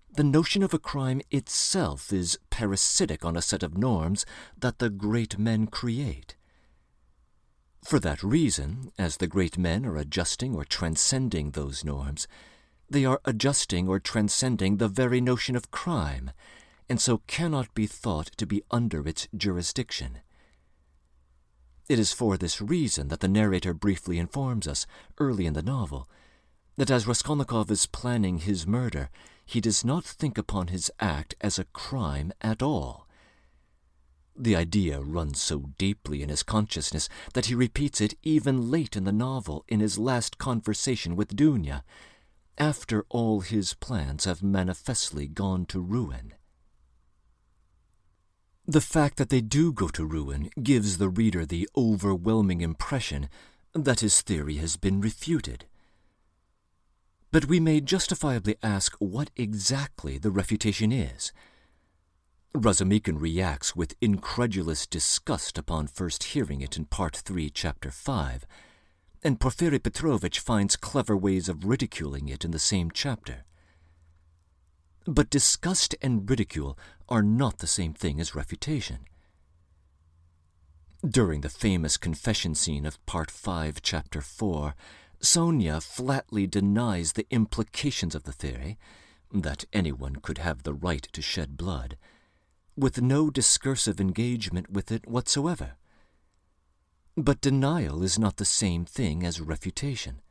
B: The notion of a crime itself is parasitic on a set of norms that the great men create. For that reason, as the great men are adjusting or transcending those norms, they are adjusting or transcending the very notion of crime, and so cannot be thought to be under its jurisdiction. It is for this reason that the narrator briefly informs us, early in the novel, that as Raskolnikov is planning his murder, he does not think upon his act as a crime at all. The idea runs so deeply in his consciousness that he repeats it even late in the novel in his last conversation with Dunya,
A: after all his plans have manifestly gone to ruin. The fact that they do go to ruin gives the reader the overwhelming impression that his theory has been refuted. But we may justifiably ask what exactly the refutation is. Razumikin reacts with incredulous disgust upon first hearing it in Part 3, Chapter 5, and Porfiry Petrovich finds clever ways of ridiculing it in the same chapter. But disgust and ridicule are not the same thing as refutation. During the famous confession scene of Part 5, Chapter 4, Sonia flatly denies the implications of the theory, that anyone could have the right to shed blood, with no discursive engagement with it whatsoever. But denial is not the same thing as refutation.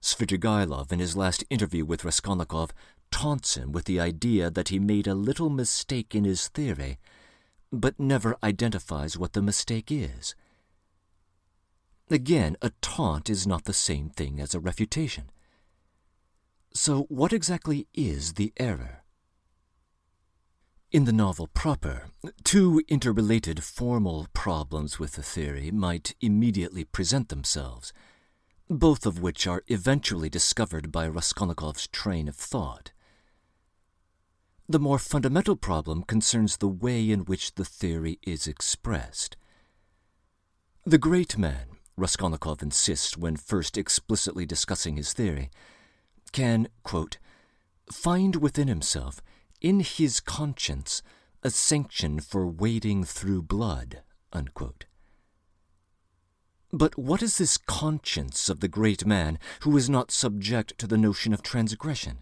A: Svidrigailov, in his last interview with Raskolnikov, taunts him with the idea that he made a little mistake in his theory, but never identifies what the mistake is. Again, a taunt is not the same thing as a refutation. So what exactly is the error? In the novel proper, two interrelated formal problems with the theory might immediately present themselves, both of which are eventually discovered by Raskolnikov's train of thought. The more fundamental problem concerns the way in which the theory is expressed. The great man, Raskolnikov insists when first explicitly discussing his theory, can, quote, find within himself, in his conscience, a sanction for wading through blood, unquote. But what is this conscience of the great man who is not subject to the notion of transgression?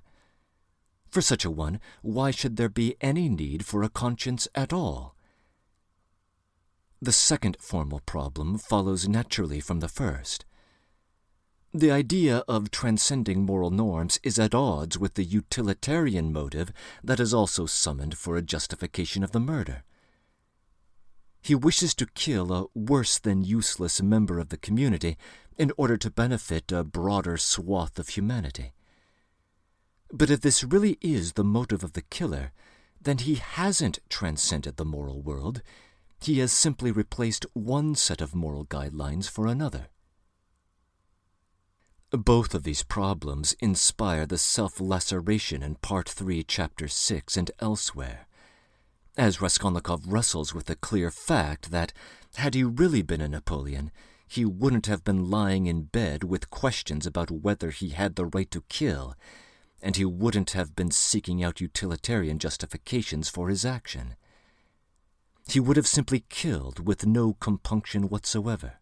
A: For such a one, why should there be any need for a conscience at all? The second formal problem follows naturally from the first. The idea of transcending moral norms is at odds with the utilitarian motive that is also summoned for a justification of the murder. He wishes to kill a worse-than-useless member of the community in order to benefit a broader swath of humanity. But if this really is the motive of the killer, then he hasn't transcended the moral world. He has simply replaced one set of moral guidelines for another. Both of these problems inspire the self-laceration in Part 3, Chapter 6 and elsewhere, as Raskolnikov wrestles with the clear fact that, had he really been a Napoleon, he wouldn't have been lying in bed with questions about whether he had the right to kill, and he wouldn't have been seeking out utilitarian justifications for his action. He would have simply killed with no compunction whatsoever.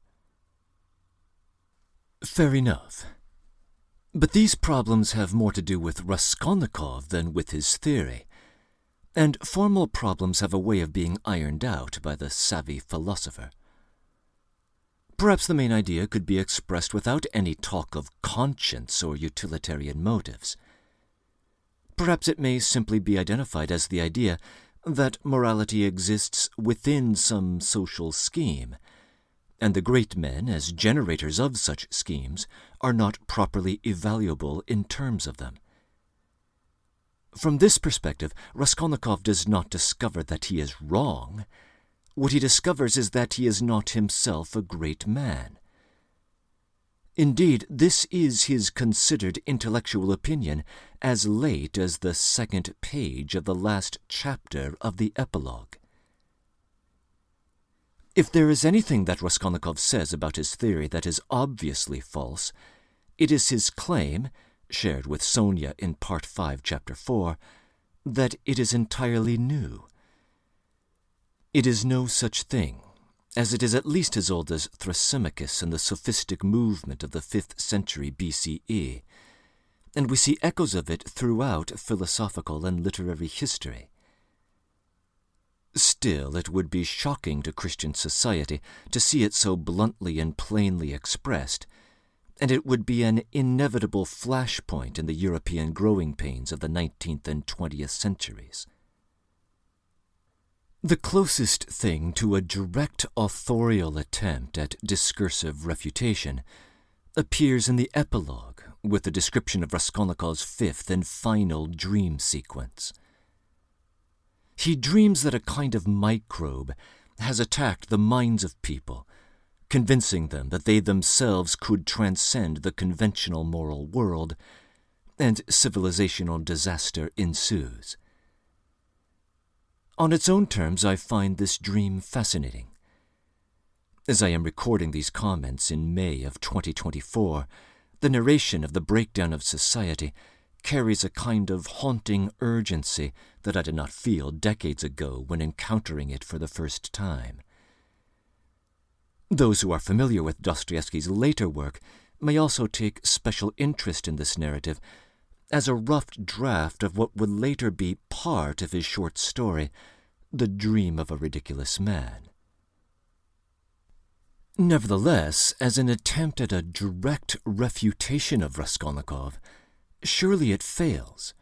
A: Fair enough. But these problems have more to do with Raskolnikov than with his theory, and formal problems have a way of being ironed out by the savvy philosopher. Perhaps the main idea could be expressed without any talk of conscience or utilitarian motives. Perhaps it may simply be identified as the idea that morality exists within some social scheme, and the great men, as generators of such schemes, are not properly evaluable in terms of them. From this perspective, Raskolnikov does not discover that he is wrong. What he discovers is that he is not himself a great man. Indeed, this is his considered intellectual opinion as late as the second page of the last chapter of the epilogue. If there is anything that Raskolnikov says about his theory that is obviously false, it is his claim, shared with Sonia in Part 5, Chapter 4, that it is entirely new. It is no such thing, as it is at least as old as Thrasymachus and the sophistic movement of the 5th century BCE, and we see echoes of it throughout philosophical and literary history. Still, it would be shocking to Christian society to see it so bluntly and plainly expressed, and it would be an inevitable flashpoint in the European growing pains of the 19th and 20th centuries. The closest thing to a direct authorial attempt at discursive refutation appears in the epilogue, with the description of Raskolnikov's fifth and final dream sequence. He dreams that a kind of microbe has attacked the minds of people, convincing them that they themselves could transcend the conventional moral world, and civilizational disaster ensues. On its own terms, I find this dream fascinating. As I am recording these comments in May of 2024, the narration of the breakdown of society carries a kind of haunting urgency that I did not feel decades ago when encountering it for the first time. Those who are familiar with Dostoevsky's later work may also take special interest in this narrative as a rough draft of what would later be part of his short story, The Dream of a Ridiculous Man. Nevertheless, as an attempt at a direct refutation of Raskolnikov, surely it fails.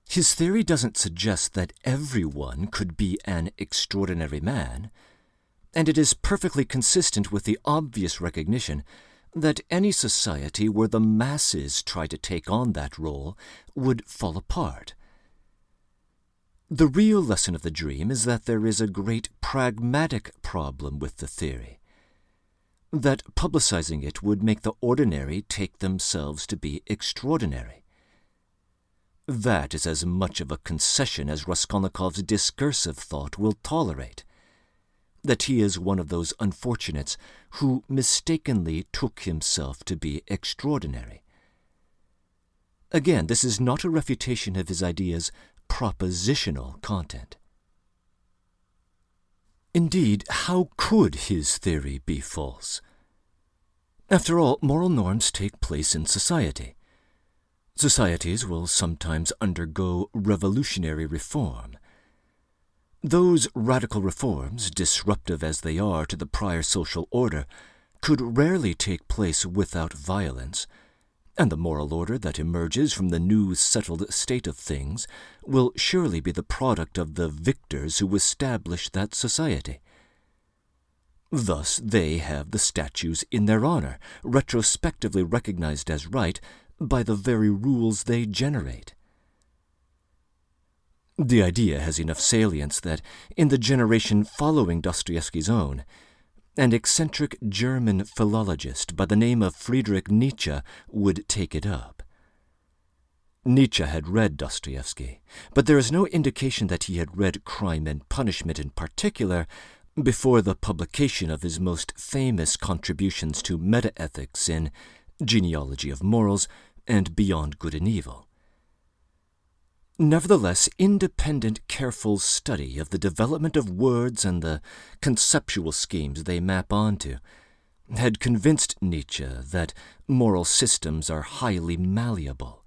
A: His theory doesn't suggest that everyone could be an extraordinary man, and it is perfectly consistent with the obvious recognition that any society where the masses try to take on that role would fall apart. The real lesson of the dream is that there is a great pragmatic problem with the theory, that publicizing it would make the ordinary take themselves to be extraordinary. That is as much of a concession as Raskolnikov's discursive thought will tolerate, that he is one of those unfortunates who mistakenly took himself to be extraordinary. Again, this is not a refutation of his idea's propositional content. Indeed, how could his theory be false? After all, moral norms take place in society. Societies will sometimes undergo revolutionary reform. Those radical reforms, disruptive as they are to the prior social order, could rarely take place without violence, and the moral order that emerges from the new settled state of things will surely be the product of the victors who established that society. Thus they have the statues in their honor, retrospectively recognized as right by the very rules they generate. The idea has enough salience that, in the generation following Dostoevsky's own, an eccentric German philologist by the name of Friedrich Nietzsche would take it up. Nietzsche had read Dostoevsky, but there is no indication that he had read Crime and Punishment in particular before the publication of his most famous contributions to metaethics in Genealogy of Morals and Beyond Good and Evil. Nevertheless, independent, careful study of the development of words and the conceptual schemes they map onto had convinced Nietzsche that moral systems are highly malleable.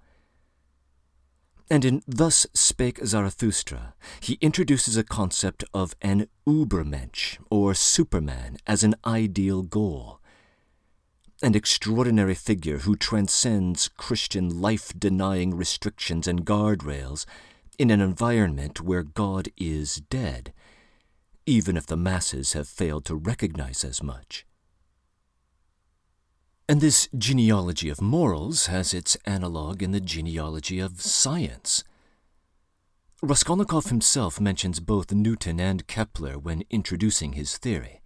A: And in Thus Spake Zarathustra, he introduces a concept of an Übermensch, or Superman, as an ideal goal, an extraordinary figure who transcends Christian life-denying restrictions and guardrails in an environment where God is dead, even if the masses have failed to recognize as much. And this genealogy of morals has its analogue in the genealogy of science. Raskolnikov himself mentions both Newton and Kepler when introducing his theory.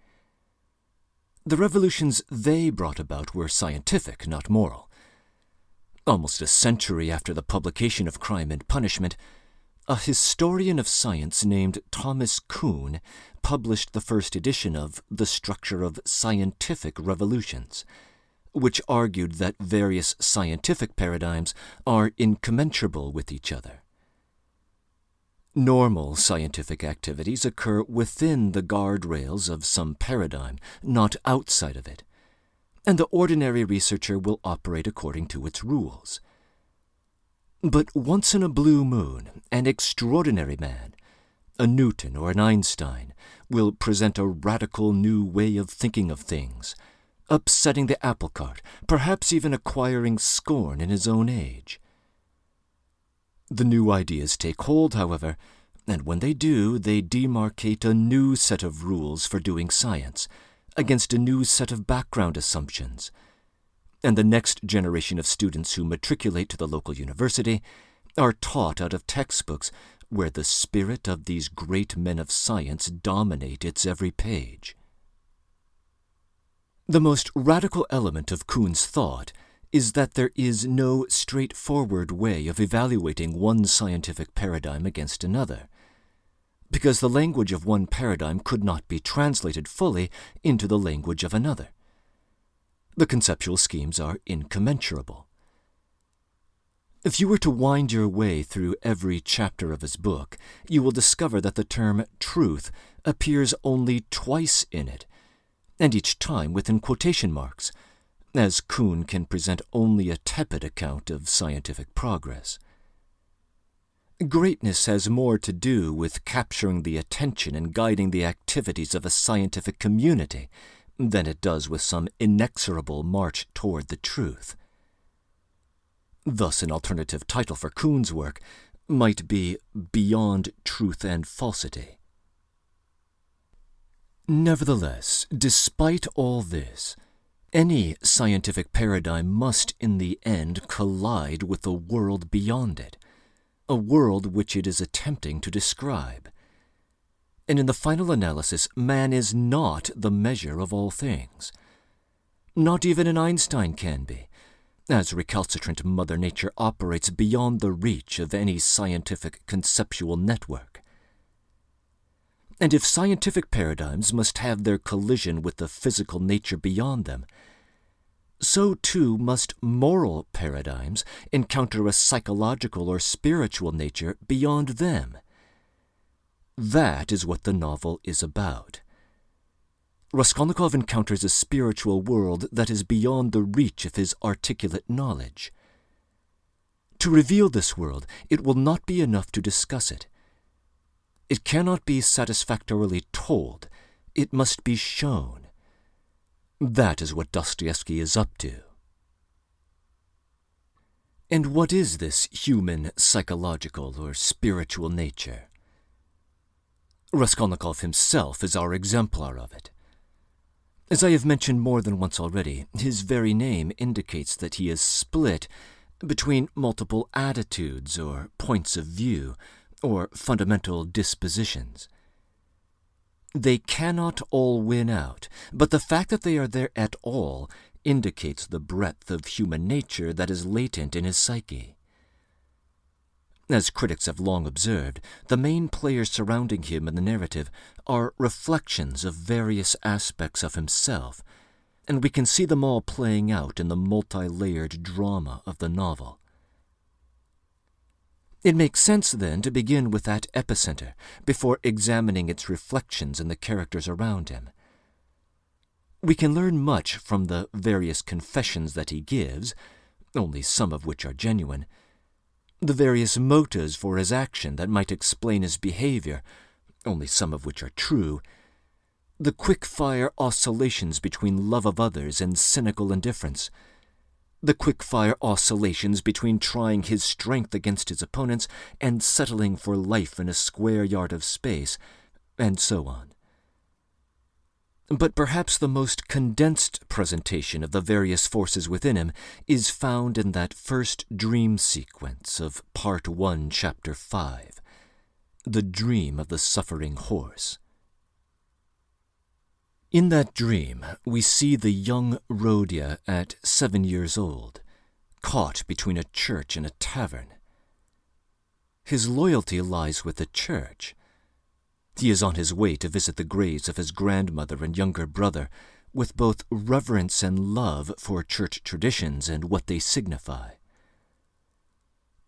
A: The revolutions they brought about were scientific, not moral. Almost a century after the publication of Crime and Punishment, a historian of science named Thomas Kuhn published the first edition of The Structure of Scientific Revolutions, which argued that various scientific paradigms are incommensurable with each other. Normal scientific activities occur within the guardrails of some paradigm, not outside of it, and the ordinary researcher will operate according to its rules. But once in a blue moon, an extraordinary man, a Newton or an Einstein, will present a radical new way of thinking of things, upsetting the apple cart, perhaps even acquiring scorn in his own age. The new ideas take hold, however, and when they do, they demarcate a new set of rules for doing science, against a new set of background assumptions. and the next generation of students who matriculate to the local university are taught out of textbooks where the spirit of these great men of science dominate its every page. The most radical element of Kuhn's thought is that there is no straightforward way of evaluating one scientific paradigm against another, because the language of one paradigm could not be translated fully into the language of another. The conceptual schemes are incommensurable. If you were to wind your way through every chapter of his book, you will discover that the term truth appears only twice in it, and each time within quotation marks, as Kuhn can present only a tepid account of scientific progress. Greatness has more to do with capturing the attention and guiding the activities of a scientific community than it does with some inexorable march toward the truth. Thus, an alternative title for Kuhn's work might be Beyond Truth and Falsity. Nevertheless, despite all this, any scientific paradigm must in the end collide with the world beyond it, a world which it is attempting to describe. And in the final analysis, man is not the measure of all things. Not even an Einstein can be, as recalcitrant Mother Nature operates beyond the reach of any scientific conceptual network. And if scientific paradigms must have their collision with the physical nature beyond them, so too must moral paradigms encounter a psychological or spiritual nature beyond them. That is what the novel is about. Raskolnikov encounters a spiritual world that is beyond the reach of his articulate knowledge. To reveal this world, it will not be enough to discuss it. It cannot be satisfactorily told. It must be shown. That is what Dostoevsky is up to. And what is this human, psychological, or spiritual nature? Raskolnikov himself is our exemplar of it. As I have mentioned more than once already, his very name indicates that he is split between multiple attitudes or points of view or fundamental dispositions. They cannot all win out, but the fact that they are there at all indicates the breadth of human nature that is latent in his psyche. As critics have long observed, the main players surrounding him in the narrative are reflections of various aspects of himself, and we can see them all playing out in the multi-layered drama of the novel. It makes sense, then, to begin with that epicenter before examining its reflections in the characters around him. We can learn much from the various confessions that he gives, only some of which are genuine, the various motives for his action that might explain his behavior, only some of which are true, the quick-fire oscillations between love of others and cynical indifference, the quick-fire oscillations between trying his strength against his opponents and settling for life in a square yard of space, and so on. But perhaps the most condensed presentation of the various forces within him is found in that first dream sequence of Part 1, Chapter 5, The Dream of the Suffering Horse. In that dream, we see the young Rodya at 7 years old, caught between a church and a tavern. His loyalty lies with the church. He is on his way to visit the graves of his grandmother and younger brother, with both reverence and love for church traditions and what they signify.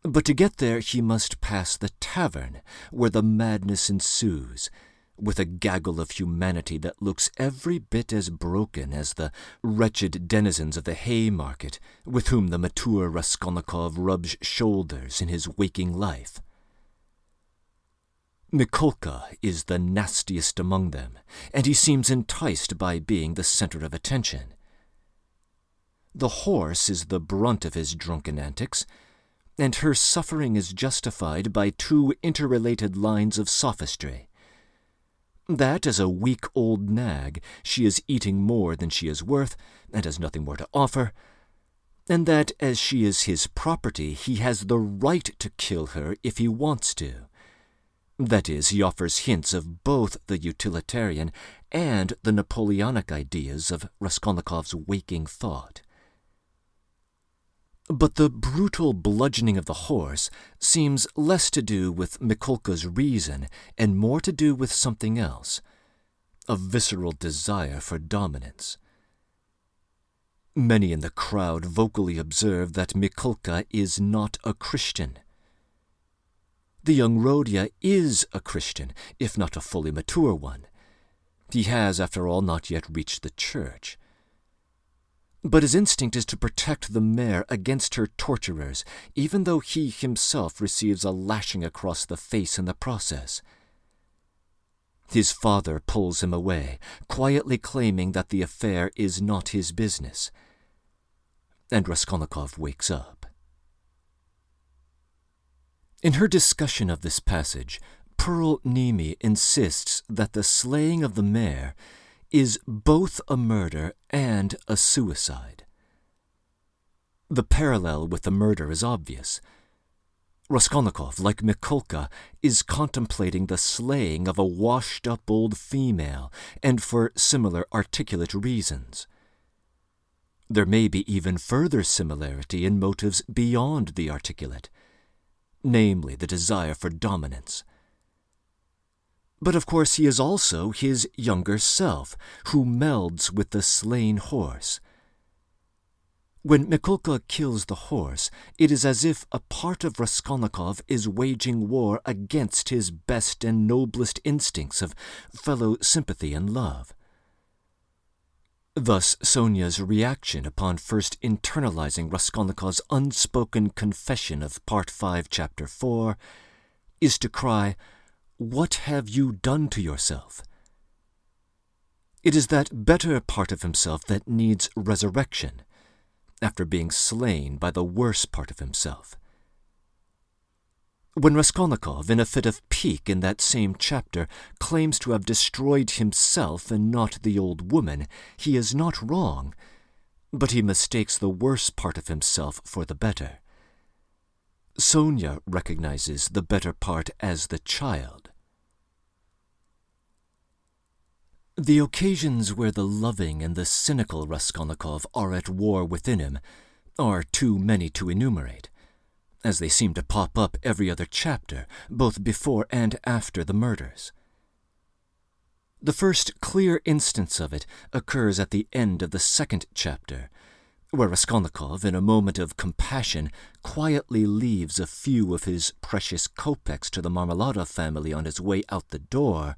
A: But to get there he must pass the tavern, where the madness ensues, with a gaggle of humanity that looks every bit as broken as the wretched denizens of the Haymarket with whom the mature Raskolnikov rubs shoulders in his waking life. Mikolka is the nastiest among them, and he seems enticed by being the center of attention. The horse is the brunt of his drunken antics, and her suffering is justified by two interrelated lines of sophistry. That as a weak old nag she is eating more than she is worth, and has nothing more to offer, and that as she is his property, he has the right to kill her if he wants to. That is, he offers hints of both the utilitarian and the Napoleonic ideas of Raskolnikov's waking thought. But the brutal bludgeoning of the horse seems less to do with Mikolka's reason and more to do with something else, a visceral desire for dominance. Many in the crowd vocally observe that Mikolka is not a Christian. The young Rodya is a Christian, if not a fully mature one. He has, after all, not yet reached the church. But his instinct is to protect the mare against her torturers, even though he himself receives a lashing across the face in the process. His father pulls him away, quietly claiming that the affair is not his business. And Raskolnikov wakes up. In her discussion of this passage, Pearl Nemi insists that the slaying of the mare is both a murder and a suicide. The parallel with the murder is obvious. Raskolnikov, like Mikolka, is contemplating the slaying of a washed-up old female, and for similar articulate reasons. There may be even further similarity in motives beyond the articulate, namely the desire for dominance. But of course he is also his younger self, who melds with the slain horse. When Mikolka kills the horse, it is as if a part of Raskolnikov is waging war against his best and noblest instincts of fellow sympathy and love. Thus, Sonia's reaction upon first internalizing Raskolnikov's unspoken confession of Part 5, Chapter 4, is to cry, "What have you done to yourself?" It is that better part of himself that needs resurrection, after being slain by the worse part of himself. When Raskolnikov, in a fit of pique in that same chapter, claims to have destroyed himself and not the old woman, he is not wrong, but he mistakes the worse part of himself for the better. Sonia recognizes the better part as the child. The occasions where the loving and the cynical Raskolnikov are at war within him are too many to enumerate, as they seem to pop up every other chapter, both before and after the murders. The first clear instance of it occurs at the end of the second chapter, where Raskolnikov, in a moment of compassion, quietly leaves a few of his precious kopecks to the Marmeladov family on his way out the door,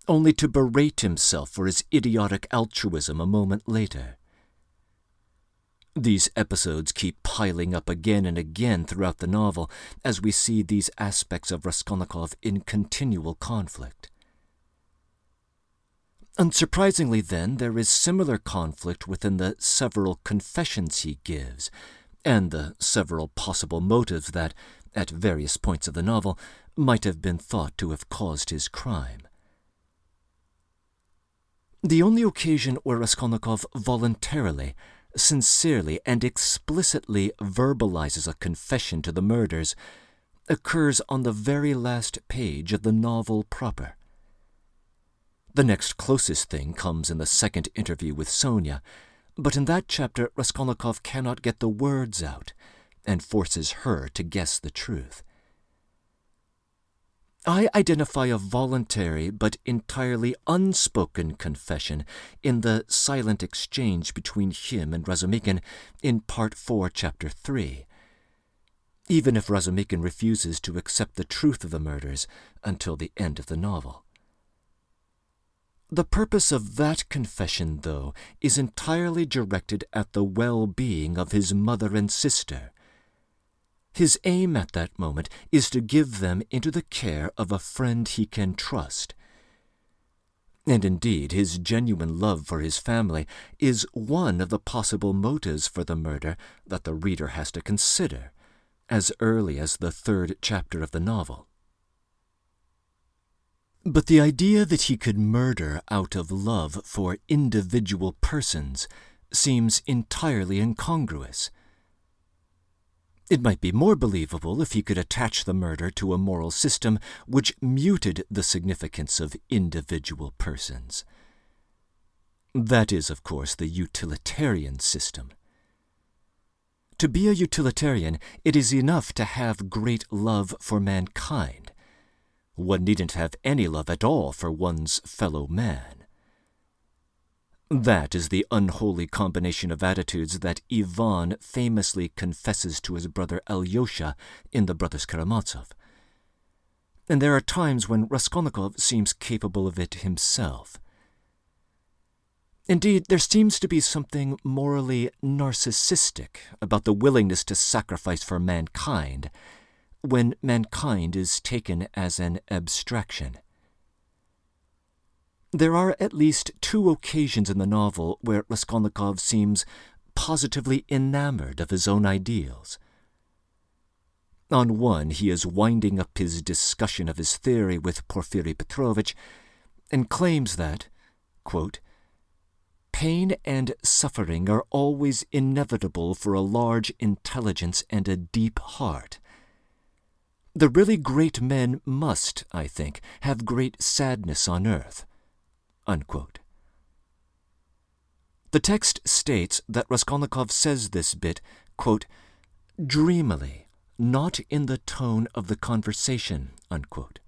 A: only to berate himself for his idiotic altruism a moment later. These episodes keep piling up again and again throughout the novel as we see these aspects of Raskolnikov in continual conflict. Unsurprisingly, then, there is similar conflict within the several confessions he gives, and the several possible motives that, at various points of the novel, might have been thought to have caused his crime. The only occasion where Raskolnikov voluntarily, sincerely, and explicitly verbalizes a confession to the murders occurs on the very last page of the novel proper. The next closest thing comes in the second interview with Sonia, but in that chapter Raskolnikov cannot get the words out and forces her to guess the truth. I identify a voluntary but entirely unspoken confession in the silent exchange between him and Razumikin in Part 4, Chapter 3, even if Razumikin refuses to accept the truth of the murders until the end of the novel. The purpose of that confession, though, is entirely directed at the well-being of his mother and sister. His aim at that moment is to give them into the care of a friend he can trust. And indeed, his genuine love for his family is one of the possible motives for the murder that the reader has to consider, as early as the 3rd chapter of the novel. But the idea that he could murder out of love for individual persons seems entirely incongruous. It might be more believable if he could attach the murder to a moral system which muted the significance of individual persons. That is, of course, the utilitarian system. To be a utilitarian, it is enough to have great love for mankind. One needn't have any love at all for one's fellow man. That is the unholy combination of attitudes that Ivan famously confesses to his brother Alyosha in The Brothers Karamazov. And there are times when Raskolnikov seems capable of it himself. Indeed, there seems to be something morally narcissistic about the willingness to sacrifice for mankind when mankind is taken as an abstraction. There are at least 2 occasions in the novel where Raskolnikov seems positively enamored of his own ideals. On one, he is winding up his discussion of his theory with Porfiry Petrovitch and claims that, quote, "Pain and suffering are always inevitable for a large intelligence and a deep heart. The really great men must, I think, have great sadness on earth." Unquote. The text states that Raskolnikov says this bit, quote, "dreamily, not in the tone of the conversation," unquote.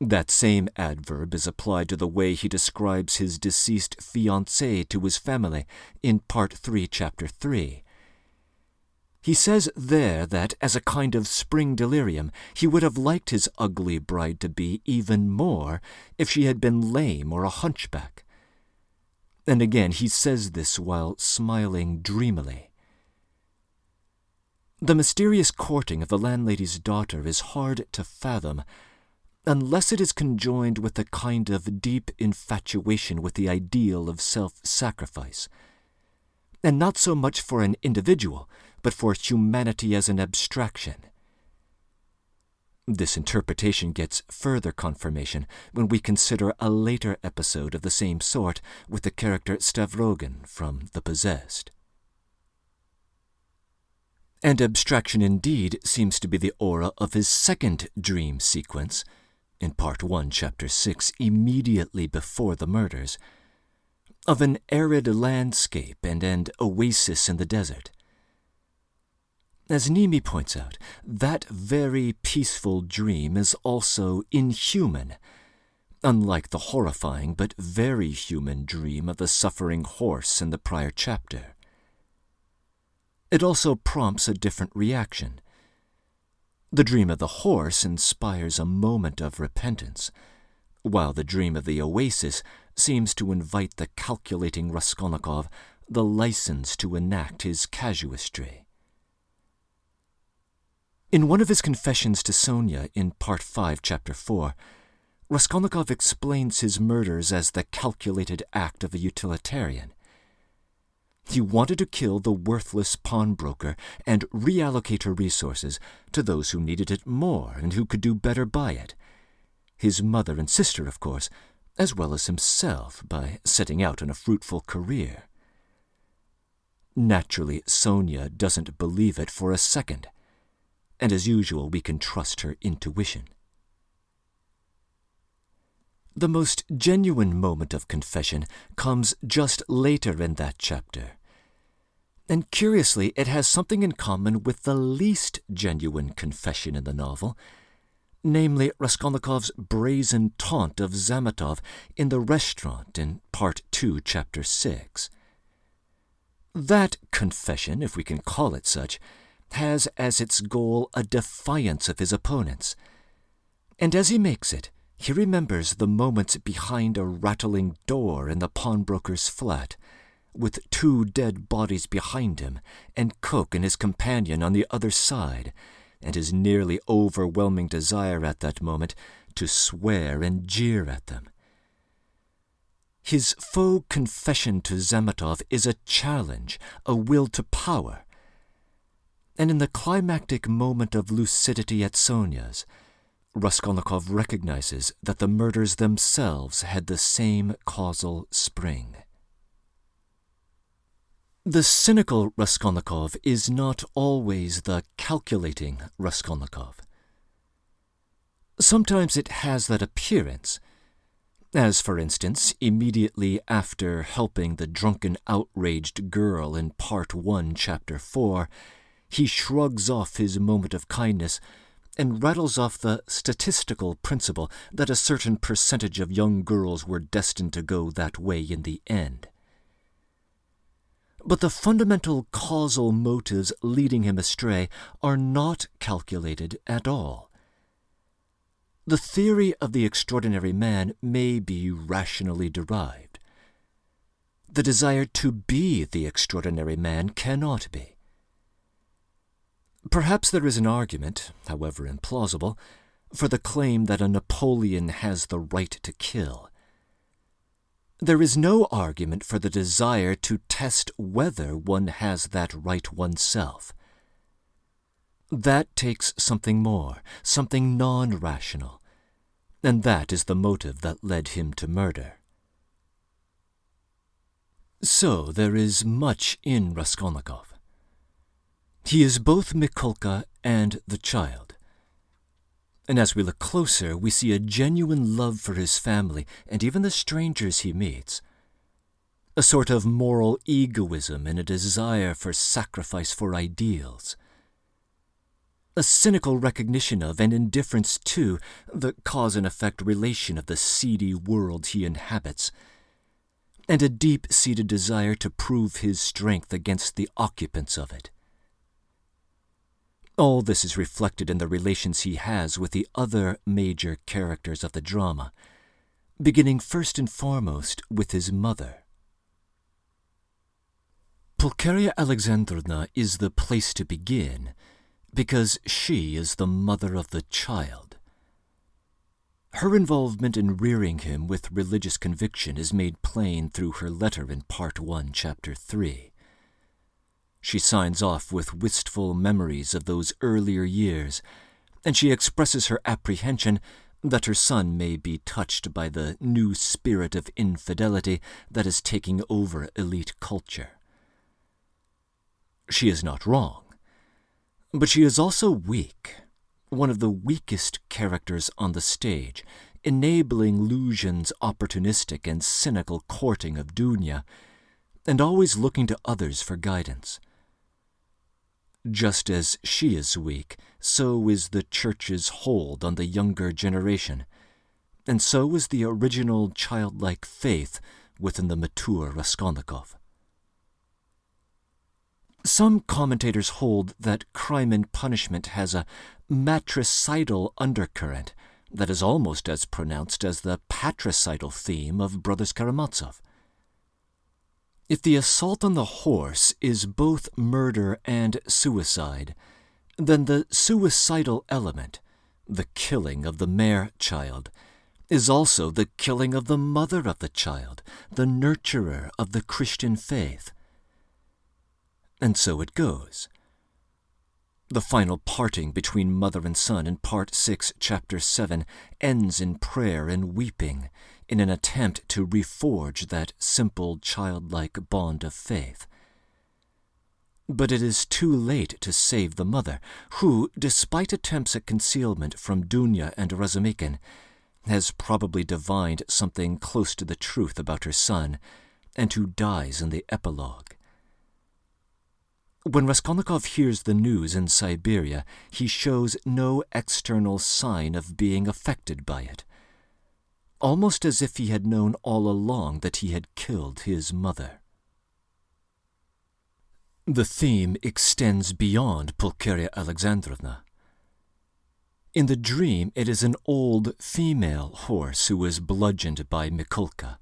A: That same adverb is applied to the way he describes his deceased fiancée to his family in Part 3, Chapter 3. He says there that, as a kind of spring delirium, he would have liked his ugly bride to be even more if she had been lame or a hunchback. And again, he says this while smiling dreamily. The mysterious courting of the landlady's daughter is hard to fathom, unless it is conjoined with a kind of deep infatuation with the ideal of self-sacrifice, and not so much for an individual, but for humanity as an abstraction. This interpretation gets further confirmation when we consider a later episode of the same sort with the character Stavrogin from The Possessed. And abstraction indeed seems to be the aura of his second dream sequence, in Part 1, Chapter 6, immediately before the murders, of an arid landscape and an oasis in the desert. As Nimi points out, that very peaceful dream is also inhuman, unlike the horrifying but very human dream of the suffering horse in the prior chapter. It also prompts a different reaction. The dream of the horse inspires a moment of repentance, while the dream of the oasis seems to invite the calculating Raskolnikov the license to enact his casuistry. In one of his confessions to Sonia in Part 5, Chapter 4, Raskolnikov explains his murders as the calculated act of a utilitarian. He wanted to kill the worthless pawnbroker and reallocate her resources to those who needed it more and who could do better by it. His mother and sister, of course, as well as himself, by setting out on a fruitful career. Naturally, Sonia doesn't believe it for a second, and as usual we can trust her intuition. The most genuine moment of confession comes just later in that chapter, and curiously it has something in common with the least genuine confession in the novel, namely Raskolnikov's brazen taunt of Zametov in the restaurant in Part 2, Chapter 6. That confession, if we can call it such, has as its goal a defiance of his opponents, and as he makes it, he remembers the moments behind a rattling door in the pawnbroker's flat, with 2 dead bodies behind him, and Cook and his companion on the other side, and his nearly overwhelming desire at that moment to swear and jeer at them. His faux confession to Zametov is a challenge, a will to power, and in the climactic moment of lucidity at Sonia's, Raskolnikov recognizes that the murders themselves had the same causal spring.
C: The cynical Raskolnikov is not always the calculating Raskolnikov. Sometimes it has that appearance, as, for instance, immediately after helping the drunken, outraged girl in Part 1, Chapter 4, he shrugs off his moment of kindness and rattles off the statistical principle that a certain percentage of young girls were destined to go that way in the end. But the fundamental causal motives leading him astray are not calculated at all. The theory of the extraordinary man may be rationally derived. The desire to be the extraordinary man cannot be. Perhaps there is an argument, however implausible, for the claim that a Napoleon has the right to kill. There is no argument for the desire to test whether one has that right oneself. That takes something more, something non-rational, and that is the motive that led him to murder. So there is much in Raskolnikov. He is both Mikolka and the child. And as we look closer, we see a genuine love for his family and even the strangers he meets, a sort of moral egoism and a desire for sacrifice for ideals, a cynical recognition of and indifference to the cause and effect relation of the seedy world he inhabits, and a deep-seated desire to prove his strength against the occupants of it. All this is reflected in the relations he has with the other major characters of the drama, beginning first and foremost with his mother. Pulcheria Alexandrovna is the place to begin, because she is the mother of the child. Her involvement in rearing him with religious conviction is made plain through her letter in Part 1, Chapter 3. She signs off with wistful memories of those earlier years, and she expresses her apprehension that her son may be touched by the new spirit of infidelity that is taking over elite culture. She is not wrong, but she is also weak, one of the weakest characters on the stage, enabling Luzhin's opportunistic and cynical courting of Dunya, and always looking to others for guidance. Just as she is weak, so is the Church's hold on the younger generation, and so is the original childlike faith within the mature Raskolnikov. Some commentators hold that Crime and Punishment has a matricidal undercurrent that is almost as pronounced as the patricidal theme of Brothers Karamazov. If the assault on the horse is both murder and suicide, then the suicidal element, the killing of the mere child, is also the killing of the mother of the child, the nurturer of the Christian faith. And so it goes. The final parting between mother and son in Part 6, Chapter 7 ends in prayer and weeping, in an attempt to reforge that simple childlike bond of faith. But it is too late to save the mother, who, despite attempts at concealment from Dunya and Razumikin, has probably divined something close to the truth about her son, and who dies in the epilogue. When Raskolnikov hears the news in Siberia, he shows no external sign of being affected by it, almost as if he had known all along that he had killed his mother. The theme extends beyond Pulcheria Alexandrovna. In the dream, it is an old female horse who is bludgeoned by Mikolka.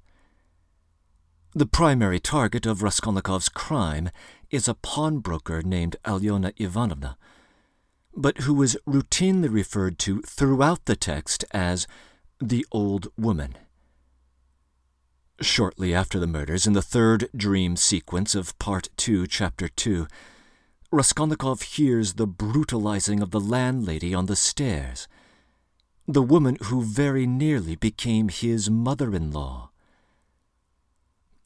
C: The primary target of Raskolnikov's crime is a pawnbroker named Alyona Ivanovna, but who is routinely referred to throughout the text as the old woman. Shortly after the murders, in the third dream sequence of Part 2, Chapter 2, Raskolnikov hears the brutalizing of the landlady on the stairs, the woman who very nearly became his mother-in-law.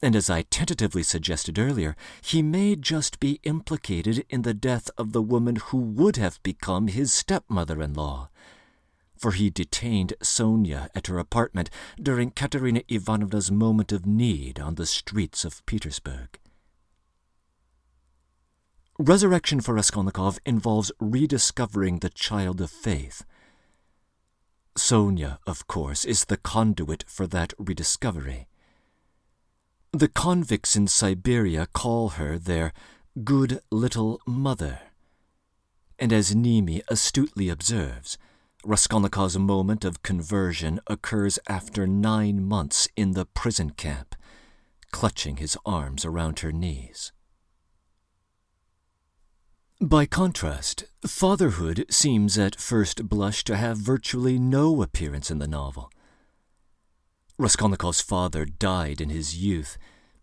A: And as I tentatively suggested earlier, he may just be implicated in the death of the woman who would have become his stepmother-in-law, for he detained Sonia at her apartment during Katerina Ivanovna's moment of need on the streets of Petersburg. Resurrection for Raskolnikov involves rediscovering the child of faith. Sonia, of course, is the conduit for that rediscovery. The convicts in Siberia call her their good little mother. And as Nimi astutely observes, Raskolnikov's moment of conversion occurs after 9 months in the prison camp, clutching his arms around her knees. By contrast, fatherhood seems at first blush to have virtually no appearance in the novel. Raskolnikov's father died in his youth,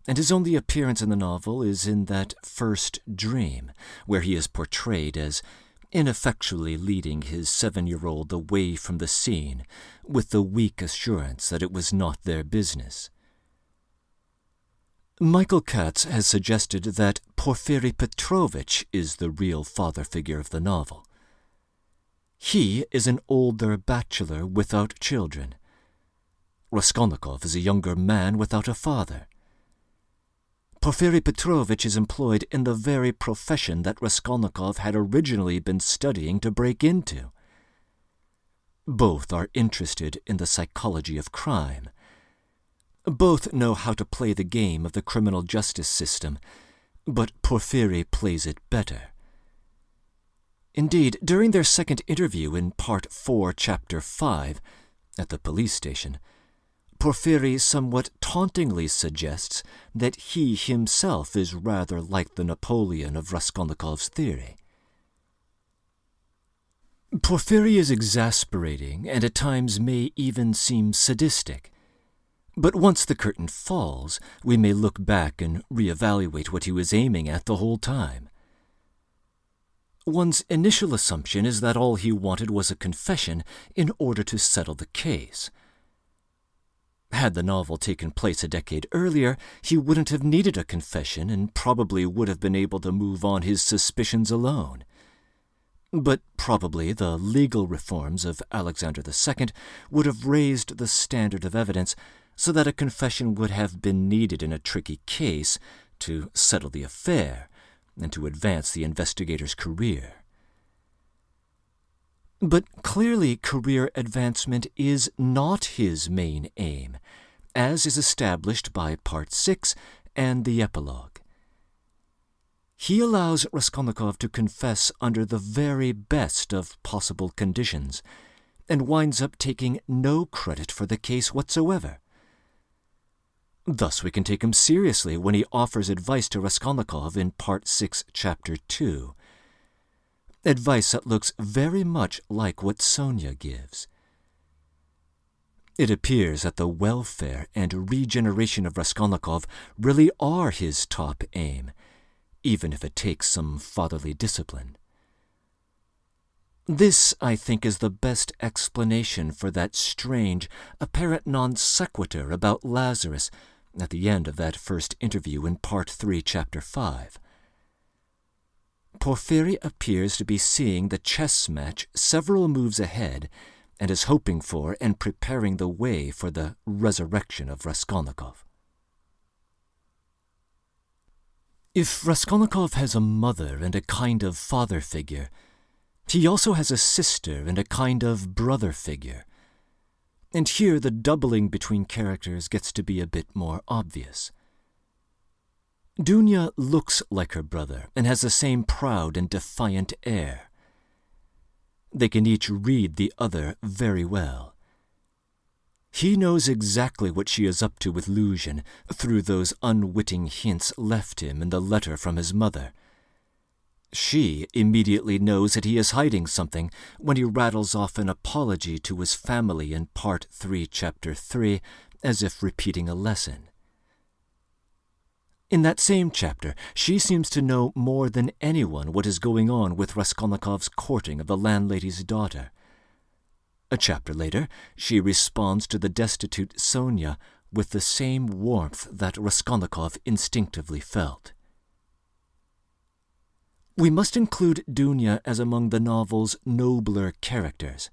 A: and his only appearance in the novel is in that first dream, where he is portrayed as ineffectually leading his 7-year-old away from the scene with the weak assurance that it was not their business. Michael Katz has suggested that Porfiry Petrovich is the real father figure of the novel. He is an older bachelor without children. Raskolnikov is a younger man without a father. Porfiry Petrovich is employed in the very profession that Raskolnikov had originally been studying to break into. Both are interested in the psychology of crime. Both know how to play the game of the criminal justice system, but Porfiry plays it better. Indeed, during their second interview in Part 4, Chapter 5, at the police station, Porfiry somewhat tauntingly suggests that he himself is rather like the Napoleon of Raskolnikov's theory. Porfiry is exasperating and at times may even seem sadistic. But once the curtain falls, we may look back and reevaluate what he was aiming at the whole time. One's initial assumption is that all he wanted was a confession in order to settle the case. Had the novel taken place a decade earlier, he wouldn't have needed a confession and probably would have been able to move on his suspicions alone. But probably the legal reforms of Alexander II would have raised the standard of evidence so that a confession would have been needed in a tricky case to settle the affair and to advance the investigator's career. But clearly career advancement is not his main aim, as is established by Part 6 and the epilogue. He allows Raskolnikov to confess under the very best of possible conditions, and winds up taking no credit for the case whatsoever. Thus we can take him seriously when he offers advice to Raskolnikov in Part 6, Chapter 2. Advice that looks very much like what Sonia gives. It appears that the welfare and regeneration of Raskolnikov really are his top aim, even if it takes some fatherly discipline. This, I think, is the best explanation for that strange, apparent non sequitur about Lazarus at the end of that first interview in Part 3, Chapter 5. Porfiry appears to be seeing the chess match several moves ahead and is hoping for and preparing the way for the resurrection of Raskolnikov. If Raskolnikov has a mother and a kind of father figure, he also has a sister and a kind of brother figure. And here the doubling between characters gets to be a bit more obvious. Dunya looks like her brother and has the same proud and defiant air. They can each read the other very well. He knows exactly what she is up to with Luzhin through those unwitting hints left him in the letter from his mother. She immediately knows that he is hiding something when he rattles off an apology to his family in Part 3, Chapter 3, as if repeating a lesson. In that same chapter, she seems to know more than anyone what is going on with Raskolnikov's courting of the landlady's daughter. A chapter later, she responds to the destitute Sonia with the same warmth that Raskolnikov instinctively felt. We must include Dunya as among the novel's nobler characters,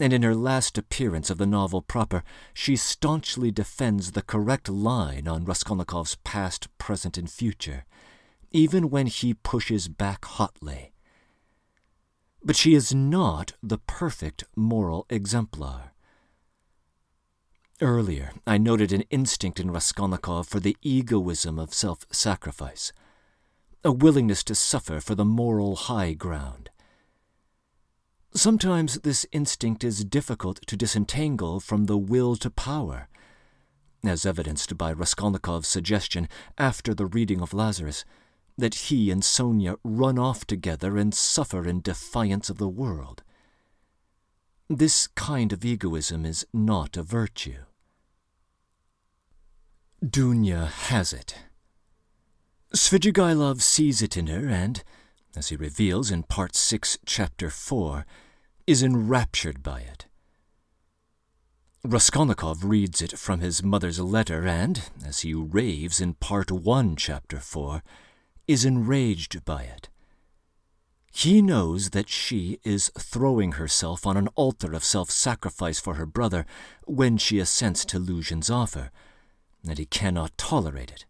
A: and in her last appearance of the novel proper, she staunchly defends the correct line on Raskolnikov's past, present, and future, even when he pushes back hotly. But she is not the perfect moral exemplar. Earlier, I noted an instinct in Raskolnikov for the egoism of self-sacrifice, a willingness to suffer for the moral high ground. Sometimes this instinct is difficult to disentangle from the will to power, as evidenced by Raskolnikov's suggestion after the reading of Lazarus that he and Sonia run off together and suffer in defiance of the world. This kind of egoism is not a virtue. Dunya has it. Svidrigailov sees it in her and, as he reveals in Part 6, Chapter 4, is enraptured by it. Raskolnikov reads it from his mother's letter and, as he raves in Part 1, Chapter 4, is enraged by it. He knows that she is throwing herself on an altar of self-sacrifice for her brother when she assents to Luzhin's offer, and he cannot tolerate it.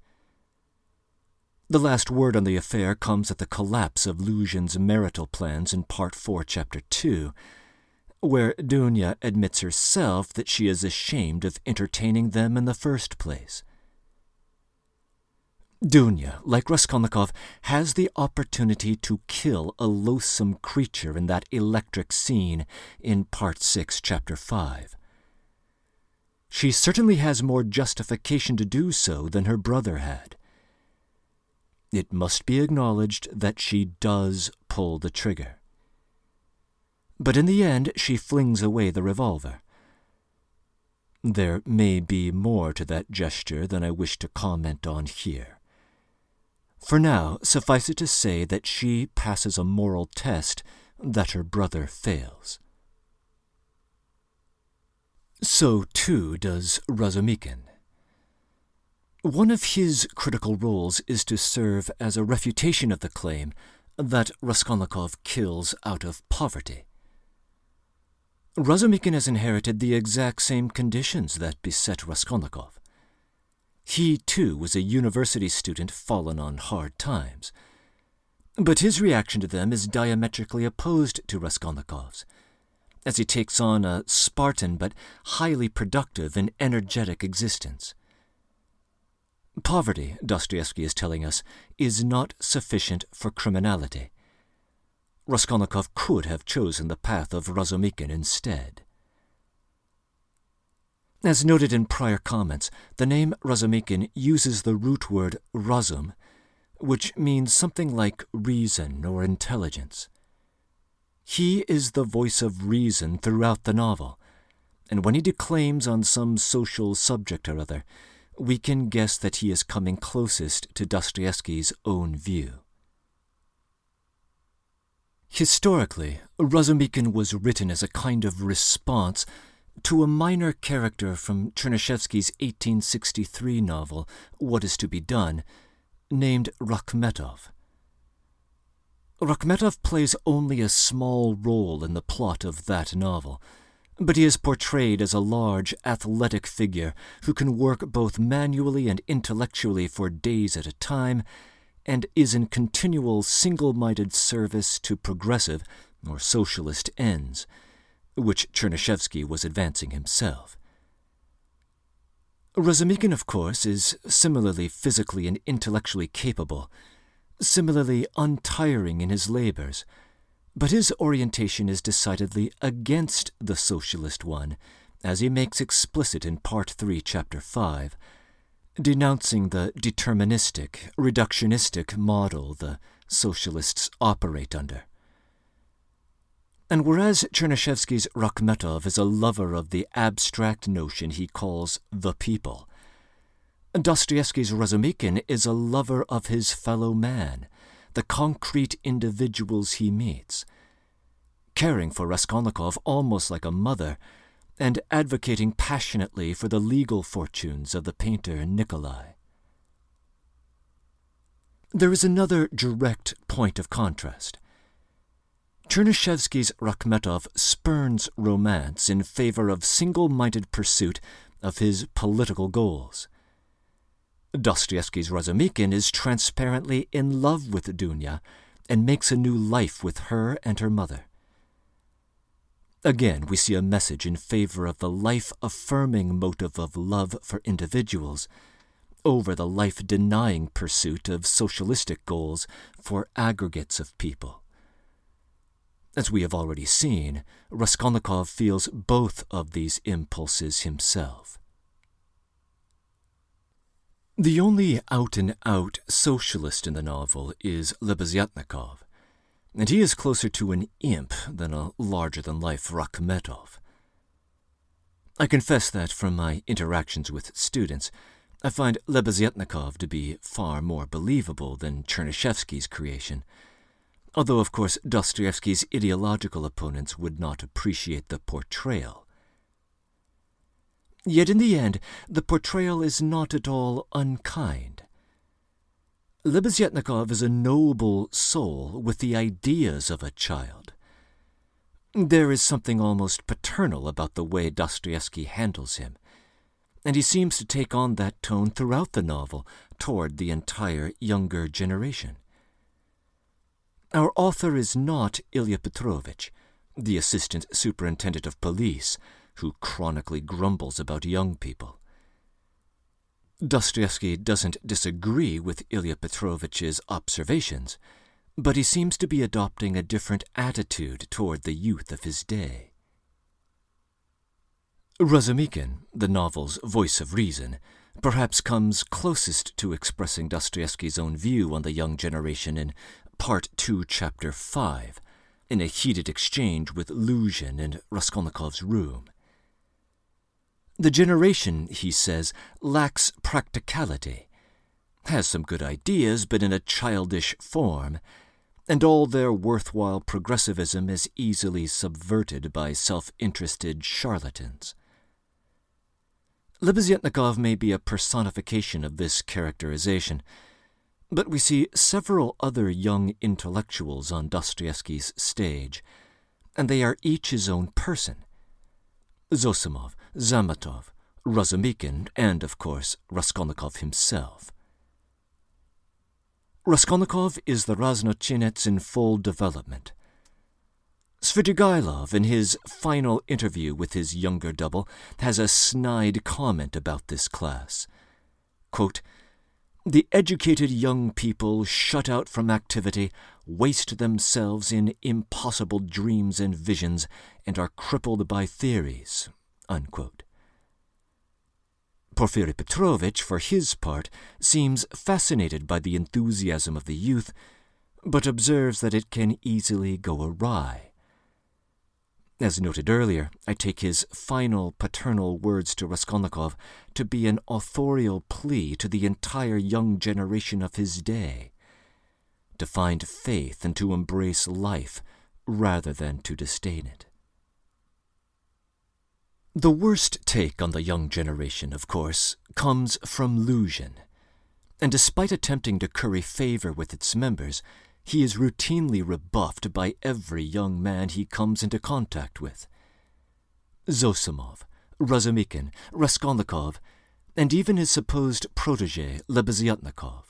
A: The last word on the affair comes at the collapse of Luzhin's marital plans in Part 4, Chapter 2, where Dunya admits herself that she is ashamed of entertaining them in the first place. Dunya, like Raskolnikov, has the opportunity to kill a loathsome creature in that electric scene in Part 6, Chapter 5. She certainly has more justification to do so than her brother had. It must be acknowledged that she does pull the trigger. But in the end, she flings away the revolver. There may be more to that gesture than I wish to comment on here. For now, suffice it to say that she passes a moral test that her brother fails. So, too, does Razumikhin. One of his critical roles is to serve as a refutation of the claim that Raskolnikov kills out of poverty. Razumikhin has inherited the exact same conditions that beset Raskolnikov. He, too, was a university student fallen on hard times. But his reaction to them is diametrically opposed to Raskolnikov's, as he takes on a Spartan but highly productive and energetic existence. Poverty, Dostoevsky is telling us, is not sufficient for criminality. Raskolnikov could have chosen the path of Razumikhin instead. As noted in prior comments, the name Razumikhin uses the root word razum, which means something like reason or intelligence. He is the voice of reason throughout the novel, and when he declaims on some social subject or other, we can guess that he is coming closest to Dostoevsky's own view. Historically, Razumikhin was written as a kind of response to a minor character from Chernyshevsky's 1863 novel, What Is to Be Done, named Rakhmetov. Rakhmetov plays only a small role in the plot of that novel, but he is portrayed as a large, athletic figure who can work both manually and intellectually for days at a time, and is in continual single-minded service to progressive or socialist ends, which Chernyshevsky was advancing himself. Razumikhin, of course, is similarly physically and intellectually capable, similarly untiring in his labors, but his orientation is decidedly against the socialist one, as he makes explicit in Part 3, Chapter 5, denouncing the deterministic, reductionistic model the socialists operate under. And whereas Chernyshevsky's Rakhmetov is a lover of the abstract notion he calls the people, Dostoevsky's Razumikhin is a lover of his fellow man, the concrete individuals he meets. Caring for Raskolnikov almost like a mother,
C: and advocating passionately for the legal fortunes of the painter Nikolai. There is another direct point of contrast. Chernyshevsky's Rakhmetov spurns romance in favor of single-minded pursuit of his political goals. Dostoevsky's Razumikin is transparently in love with Dunya and makes a new life with her and her mother. Again, we see a message in favor of the life-affirming motive of love for individuals over the life-denying pursuit of socialistic goals for aggregates of people. As we have already seen, Raskolnikov feels both of these impulses himself. The only out-and-out socialist in the novel is Lebeziatnikov, and he is closer to an imp than a larger-than-life Rakhmetov. I confess that from my interactions with students, I find Lebeziatnikov to be far more believable than Chernyshevsky's creation, although of course Dostoevsky's ideological opponents would not appreciate the portrayal. Yet in the end, the portrayal is not at all unkind. Lebeziatnikov is a noble soul with the ideas of a child. There is something almost paternal about the way Dostoevsky handles him, and he seems to take on that tone throughout the novel toward the entire younger generation. Our author is not Ilya Petrovich, the assistant superintendent of police, who chronically grumbles about young people. Dostoevsky doesn't disagree with Ilya Petrovich's observations, but he seems to be adopting a different attitude toward the youth of his day. Razumikin, the novel's voice of reason, perhaps comes closest to expressing Dostoevsky's own view on the young generation in Part 2, Chapter 5, in a heated exchange with Luzhin in Raskolnikov's room. The generation, he says, lacks practicality, has some good ideas but in a childish form, and all their worthwhile progressivism is easily subverted by self-interested charlatans. Lebeziatnikov may be a personification of this characterization, but we see several other young intellectuals on Dostoevsky's stage, and they are each his own person. Zosimov, Zamatov, Razumikin, and, of course, Raskolnikov himself. Raskolnikov is the Raznochinets in full development. Svidrigailov, in his final interview with his younger double, has a snide comment about this class. Quote, "The educated young people shut out from activity waste themselves in impossible dreams and visions and are crippled by theories." Unquote. Porfiry Petrovich, for his part, seems fascinated by the enthusiasm of the youth, but observes that it can easily go awry. As noted earlier, I take his final paternal words to Raskolnikov to be an authorial plea to the entire young generation of his day, to find faith and to embrace life rather than to disdain it. The worst take on the young generation, of course, comes from Luzhin, and despite attempting to curry favor with its members, he is routinely rebuffed by every young man he comes into contact with. Zosimov, Razumikin, Raskolnikov, and even his supposed protégé, Lebeziatnikov.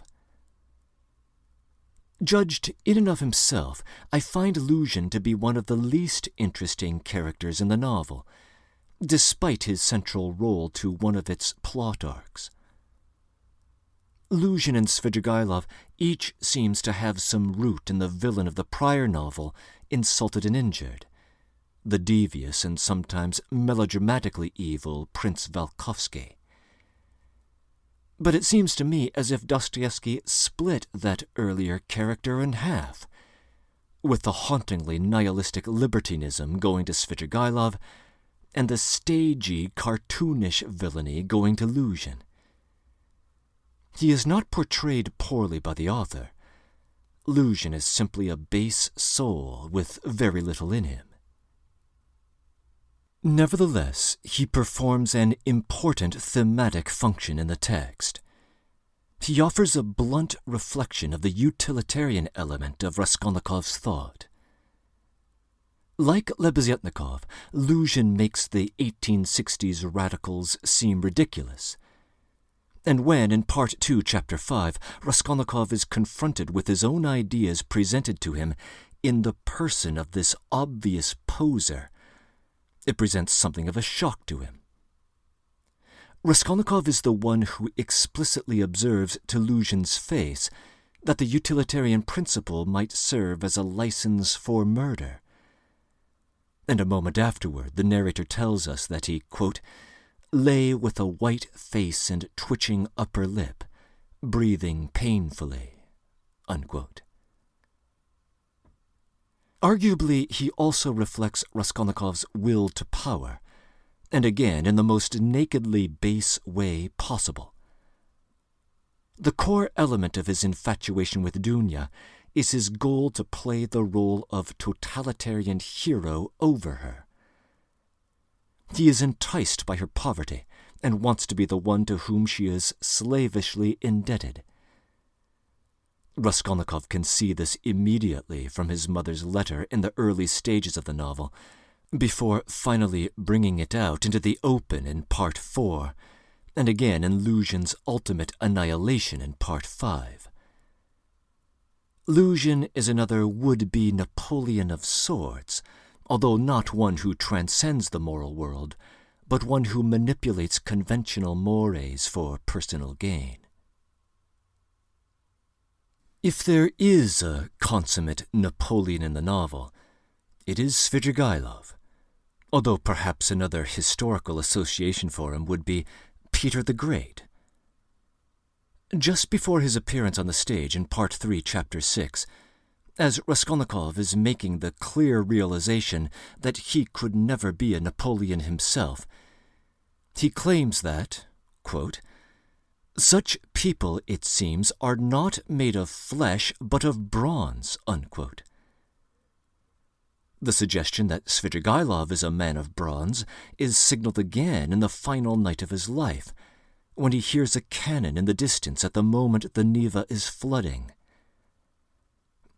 C: Judged in and of himself, I find Luzhin to be one of the least interesting characters in the novel, despite his central role to one of its plot arcs. Luzhin and Svidrigailov each seems to have some root in the villain of the prior novel, Insulted and Injured, the devious and sometimes melodramatically evil Prince Valkovsky. But it seems to me as if Dostoevsky split that earlier character in half, with the hauntingly nihilistic libertinism going to Svidrigailov and the stagey, cartoonish villainy going to Luzhin. He is not portrayed poorly by the author. Luzhin is simply a base soul with very little in him.
A: Nevertheless, he performs an important thematic function in the text. He offers a blunt reflection of the utilitarian element of Raskolnikov's thought. Like Lebeziatnikov, Luzhin makes the 1860s radicals seem ridiculous. And when, in Part 2, Chapter 5, Raskolnikov is confronted with his own ideas presented to him in the person of this obvious poser, it presents something of a shock to him. Raskolnikov is the one who explicitly observes to Luzhin's face that the utilitarian principle might serve as a license for murder. And a moment afterward, the narrator tells us that he, quote, lay with a white face and twitching upper lip, breathing painfully, unquote. Arguably, he also reflects Raskolnikov's will to power, and again in the most nakedly base way possible. The core element of his infatuation with Dunya is his goal to play the role of totalitarian hero over her. He is enticed by her poverty and wants to be the one to whom she is slavishly indebted. Raskolnikov can see this immediately from his mother's letter in the early stages of the novel, before finally bringing it out into the open in Part 4, and again in Luzhin's ultimate annihilation in Part 5. Luzhin is another would-be Napoleon of sorts, although not one who transcends the moral world, but one who manipulates conventional mores for personal gain. If there is a consummate Napoleon in the novel, it is Svidrigailov, although perhaps another historical association for him would be Peter the Great. Just before his appearance on the stage in Part 3, Chapter 6, as Raskolnikov is making the clear realization that he could never be a Napoleon himself, he claims that, quote, such people, it seems, are not made of flesh, but of bronze, unquote. The suggestion that Svidrigailov is a man of bronze is signaled again in the final night of his life, when he hears a cannon in the distance at the moment the Neva is flooding.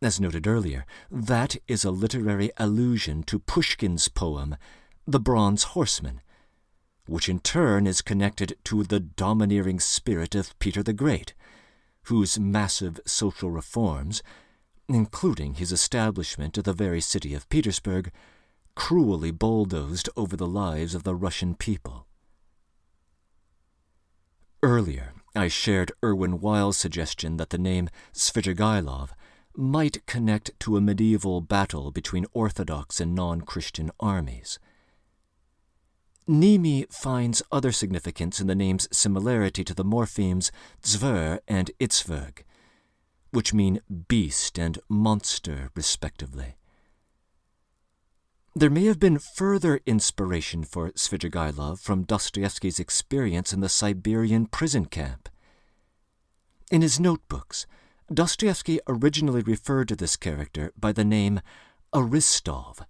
A: As noted earlier, that is a literary allusion to Pushkin's poem, The Bronze Horseman, which in turn is connected to the domineering spirit of Peter the Great, whose massive social reforms, including his establishment of the very city of Petersburg, cruelly bulldozed over the lives of the Russian people. Earlier, I shared Erwin Weil's suggestion that the name Svidrigailov might connect to a medieval battle between Orthodox and non-Christian armies. Niemi finds other significance in the name's similarity to the morphemes Zver and Itzverg, which mean beast and monster, respectively. There may have been further inspiration for Svidrigailov from Dostoevsky's experience in the Siberian prison camp. In his notebooks, Dostoevsky originally referred to this character by the name Aristov,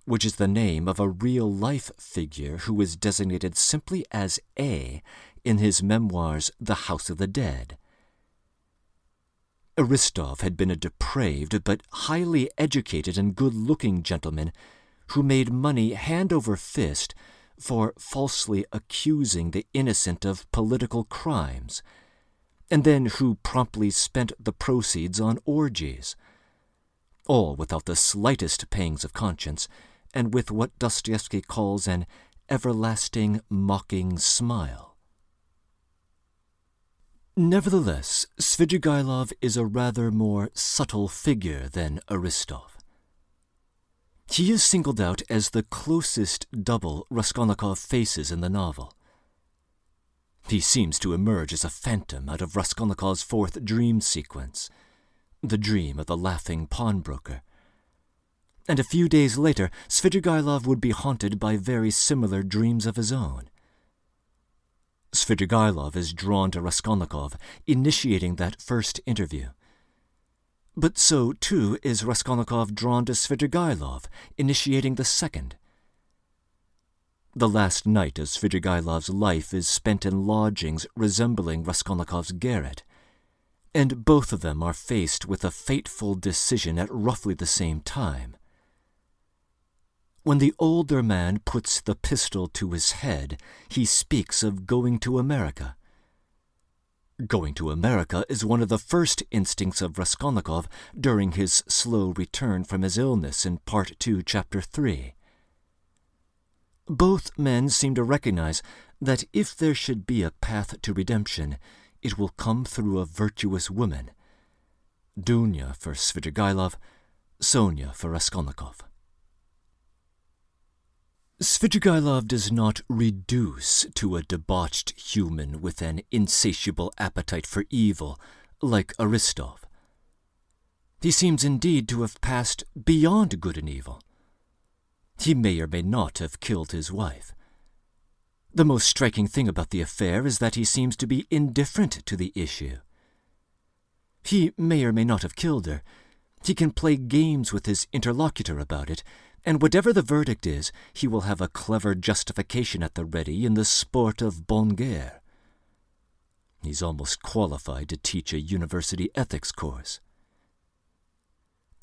A: which is the name of a real-life figure who is designated simply as A in his memoirs The House of the Dead. Aristov had been a depraved but highly educated and good-looking gentleman who made money hand over fist for falsely accusing the innocent of political crimes, and then who promptly spent the proceeds on orgies, all without the slightest pangs of conscience, and with what Dostoevsky calls an everlasting mocking smile. Nevertheless, Svidrigailov is a rather more subtle figure than Aristov. He is singled out as the closest double Raskolnikov faces in the novel. He seems to emerge as a phantom out of Raskolnikov's fourth dream sequence, the dream of the laughing pawnbroker. And a few days later, Svidrigailov would be haunted by very similar dreams of his own. Svidrigailov is drawn to Raskolnikov, initiating that first interview. But so, too, is Raskolnikov drawn to Svidrigailov, initiating the second.
B: The last night of Svidrigailov's life is spent in lodgings resembling Raskolnikov's garret, and both of them are faced with a fateful decision at roughly the same time. When the older man puts the pistol to his head, he speaks of going to America. Going to America is one of the first instincts of Raskolnikov during his slow return from his illness in Part 2, Chapter 3. Both men seem to recognize that if there should be a path to redemption, it will come through a virtuous woman. Dunya for Svidrigailov, Sonia for Raskolnikov. Svidrigailov does not reduce to a debauched human with an insatiable appetite for evil, like Aristov. He seems indeed to have passed beyond good and evil. He may or may not have killed his wife. The most striking thing about the affair is that he seems to be indifferent to the issue. He may or may not have killed her. He can play games with his interlocutor about it, and whatever the verdict is, he will have a clever justification at the ready in the sport of bonne guerre. He's almost qualified to teach a university ethics course.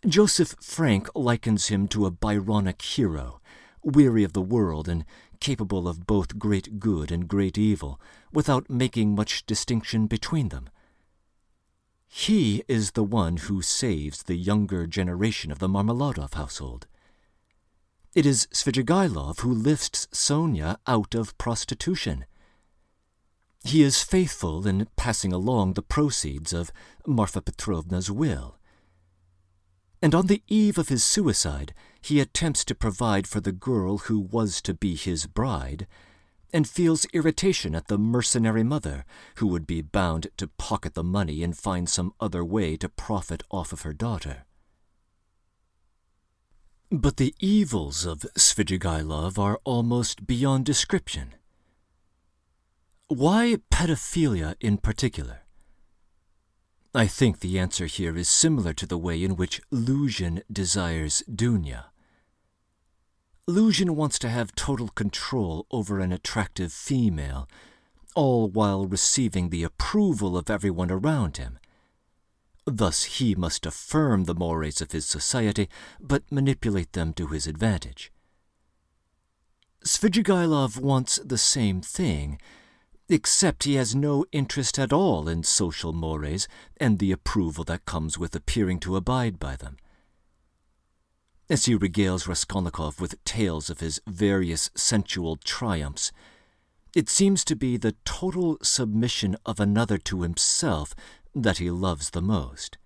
B: Joseph Frank likens him to a Byronic hero, weary of the world and capable of both great good and great evil, without making much distinction between them. He is the one who saves the younger generation of the Marmeladov household. It is Svidrigailov who lifts Sonia out of prostitution. He is faithful in passing along the proceeds of Marfa Petrovna's will. And on the eve of his suicide, he attempts to provide for the girl who was to be his bride, and feels irritation at the mercenary mother, who would be bound to pocket the money and find some other way to profit off of her daughter. But the evils of Svidrigailov are almost beyond description. Why pedophilia in particular? I think the answer here is similar to the way in which Luzhin desires Dunya. Luzhin wants to have total control over an attractive female, all while receiving the approval of everyone around him. Thus he must affirm the mores of his society, but manipulate them to his advantage. Svidrigailov wants the same thing, except he has no interest at all in social mores and the approval that comes with appearing to abide by them. As he regales Raskolnikov with tales of his various sensual triumphs, it seems to be the total submission of another to himself that he loves the most.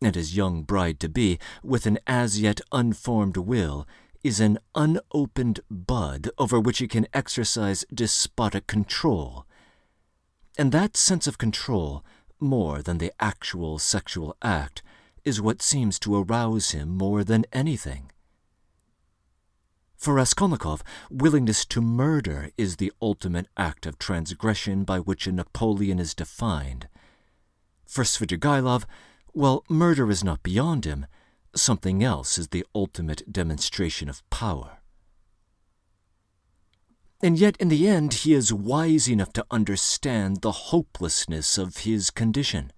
B: And his young bride-to-be, with an as-yet unformed will, is an unopened bud over which he can exercise despotic control. And that sense of control, more than the actual sexual act, is what seems to arouse him more than anything. For Raskolnikov, willingness to murder is the ultimate act of transgression by which a Napoleon is defined. For Svidrigailov, while murder is not beyond him, something else is the ultimate demonstration of power. And yet in the end he is wise enough to understand the hopelessness of his condition.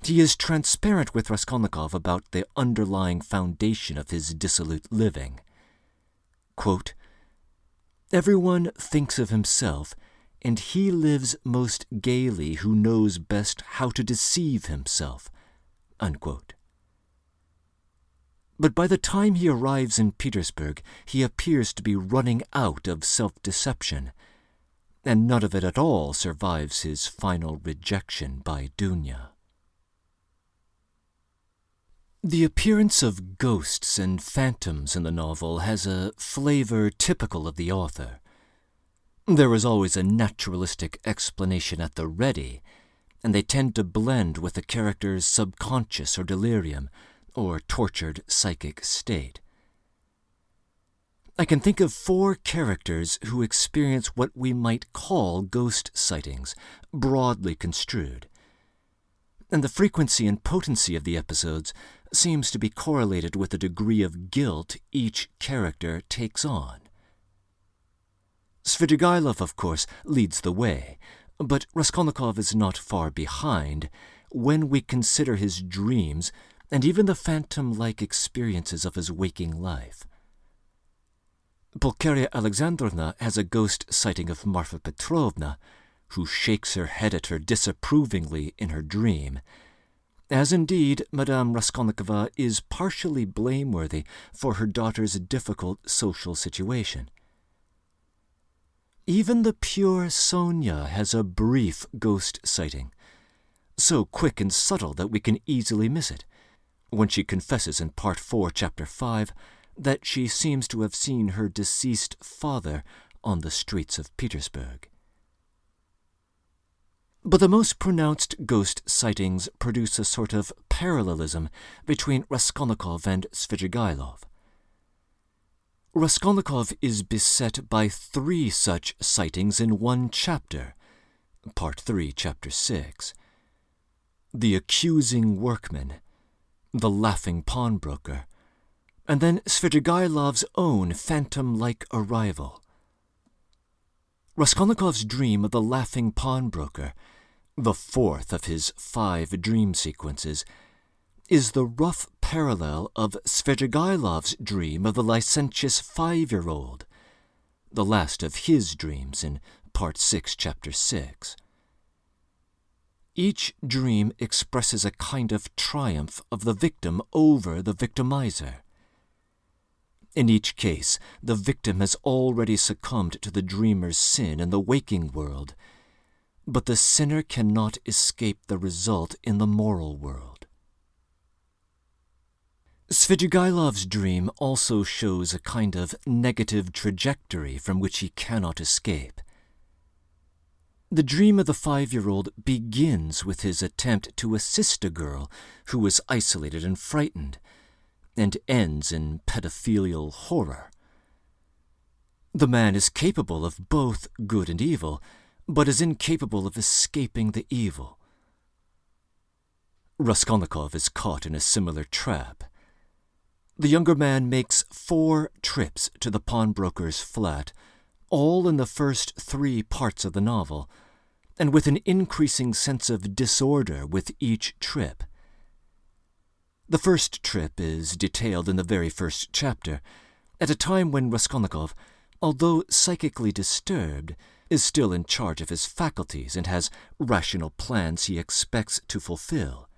B: He is transparent with Raskolnikov about the underlying foundation of his dissolute living. Quote, "Everyone thinks of himself, and he lives most gaily who knows best how to deceive himself." Unquote. But by the time he arrives in Petersburg, he appears to be running out of self-deception, and none of it at all survives his final rejection by Dunya. The appearance of ghosts and phantoms in the novel has a flavor typical of the author. There is always a naturalistic explanation at the ready, and they tend to blend with the character's subconscious or delirium, or tortured psychic state. I can think of 4 characters who experience what we might call ghost sightings, broadly construed. And the frequency and potency of the episodes
A: seems to be correlated with the degree of guilt each character takes on. Svidrigailov, of course, leads the way, but Raskolnikov is not far behind when we consider his dreams and even the phantom-like experiences of his waking life. Pulcheria Alexandrovna has a ghost sighting of Marfa Petrovna, who shakes her head at her disapprovingly in her dream, as indeed Madame Raskolnikova is partially blameworthy for her daughter's difficult social situation. Even the pure Sonia has a brief ghost sighting, so quick and subtle that we can easily miss it, when she confesses in Part 4, Chapter 5, that she seems to have seen her deceased father on the streets of Petersburg. But the most pronounced ghost sightings produce a sort of parallelism between Raskolnikov and Svidrigailov. Raskolnikov is beset by 3 such sightings in one chapter, Part 3, Chapter 6. The accusing workman, the laughing pawnbroker, and then Svidrigailov's own phantom-like arrival. Raskolnikov's dream of the laughing pawnbroker, the 4th of his 5 dream sequences, is the rough parallel of Svidrigailov's dream of the licentious 5-year-old, the last of his dreams in Part 6, Chapter 6. Each dream expresses a kind of triumph of the victim over the victimizer. In each case, the victim has already succumbed to the dreamer's sin in the waking world, but the sinner cannot escape the result in the moral world. Svidrigailov's dream also shows a kind of negative trajectory from which he cannot escape. The dream of the 5-year-old begins with his attempt to assist a girl who is isolated and frightened, and ends in pedophilial horror. The man is capable of both good and evil, but is incapable of escaping the evil. Raskolnikov is caught in a similar trap. The younger man makes 4 trips to the pawnbroker's flat, all in the first 3 parts of the novel, and with an increasing sense of disorder with each trip. The first trip is detailed in the very first chapter, at a time when Raskolnikov, although psychically disturbed, is still in charge of his faculties and has rational plans he expects to fulfill.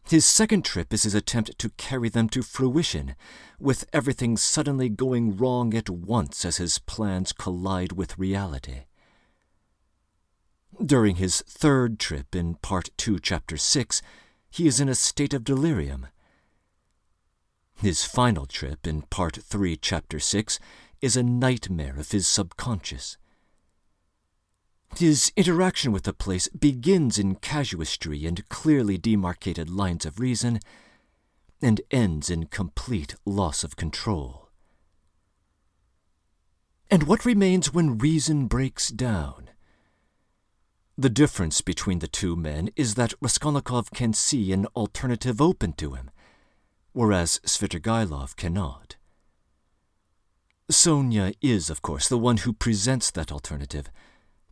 A: His second trip is his attempt to carry them to fruition, with everything suddenly going wrong at once as his plans collide with reality. During his third trip in Part 2, Chapter 6, he is in a state of delirium. His final trip in Part 3, Chapter 6 is a nightmare of his subconscious. His interaction with the place begins in casuistry and clearly demarcated lines of reason, and ends in complete loss of control. And what remains when reason breaks down? The difference between the 2 men is that Raskolnikov can see an alternative open to him, whereas Svidrigailov cannot. Sonia is, of course, the one who presents that alternative,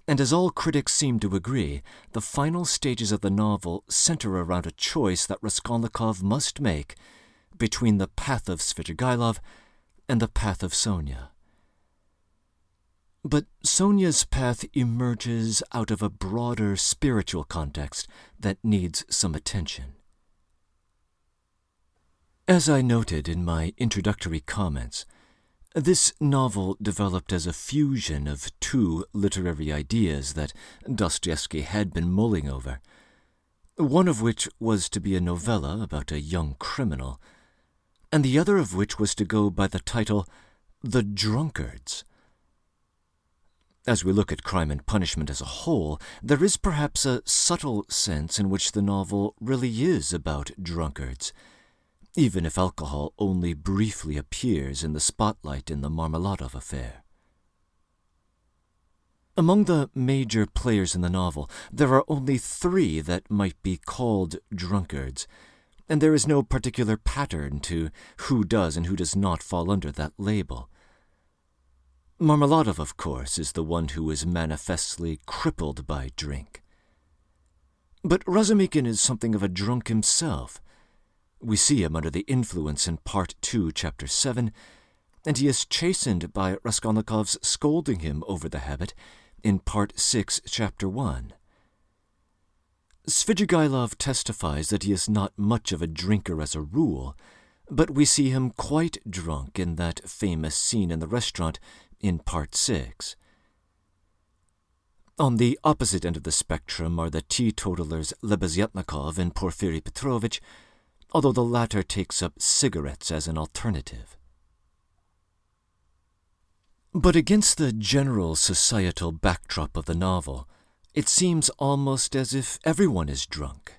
A: and as all critics seem to agree, the final stages of the novel center around a choice that Raskolnikov must make between the path of Svidrigailov and the path of Sonia. But Sonia's path emerges out of a broader spiritual context that needs some attention. As I noted in my introductory comments, this novel developed as a fusion of 2 literary ideas that Dostoevsky had been mulling over, one of which was to be a novella about a young criminal, and the other of which was to go by the title The Drunkards. As we look at Crime and Punishment as a whole, there is perhaps a subtle sense in which the novel really is about drunkards, even if alcohol only briefly appears in the spotlight in the Marmeladov affair. Among the major players in the novel, there are only 3 that might be called drunkards,
C: and there is no particular pattern to who does and who does not fall under that label. Marmeladov, of course, is the one who is manifestly crippled by drink. But Razumikin is something of a drunk himself. We see him under the influence in Part 2, Chapter 7, and he is chastened by Raskolnikov's scolding him over the habit in Part 6, Chapter 1. Svidrigailov testifies that he is not much of a drinker as a rule, but we see him quite drunk in that famous scene in the restaurant in Part 6. On the opposite end of the spectrum are the teetotalers Lebeziatnikov and Porfiry Petrovich, although the latter takes up cigarettes as an alternative. But against the general societal backdrop of the novel, it seems almost as if everyone is drunk.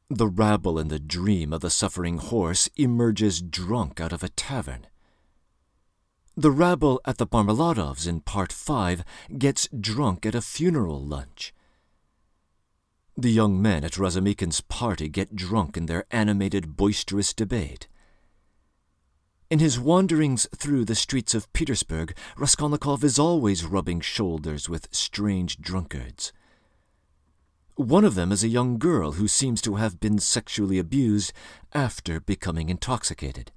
C: The rabble in the dream of the suffering horse emerges drunk out of a tavern. The rabble at the Marmeladovs in Part 5 gets drunk at a funeral lunch. The young men at Razumikin's party get drunk in their animated, boisterous debate. In his wanderings through the streets of Petersburg, Raskolnikov is always rubbing shoulders with strange drunkards. One of them is a young girl who seems to have been sexually abused after becoming intoxicated.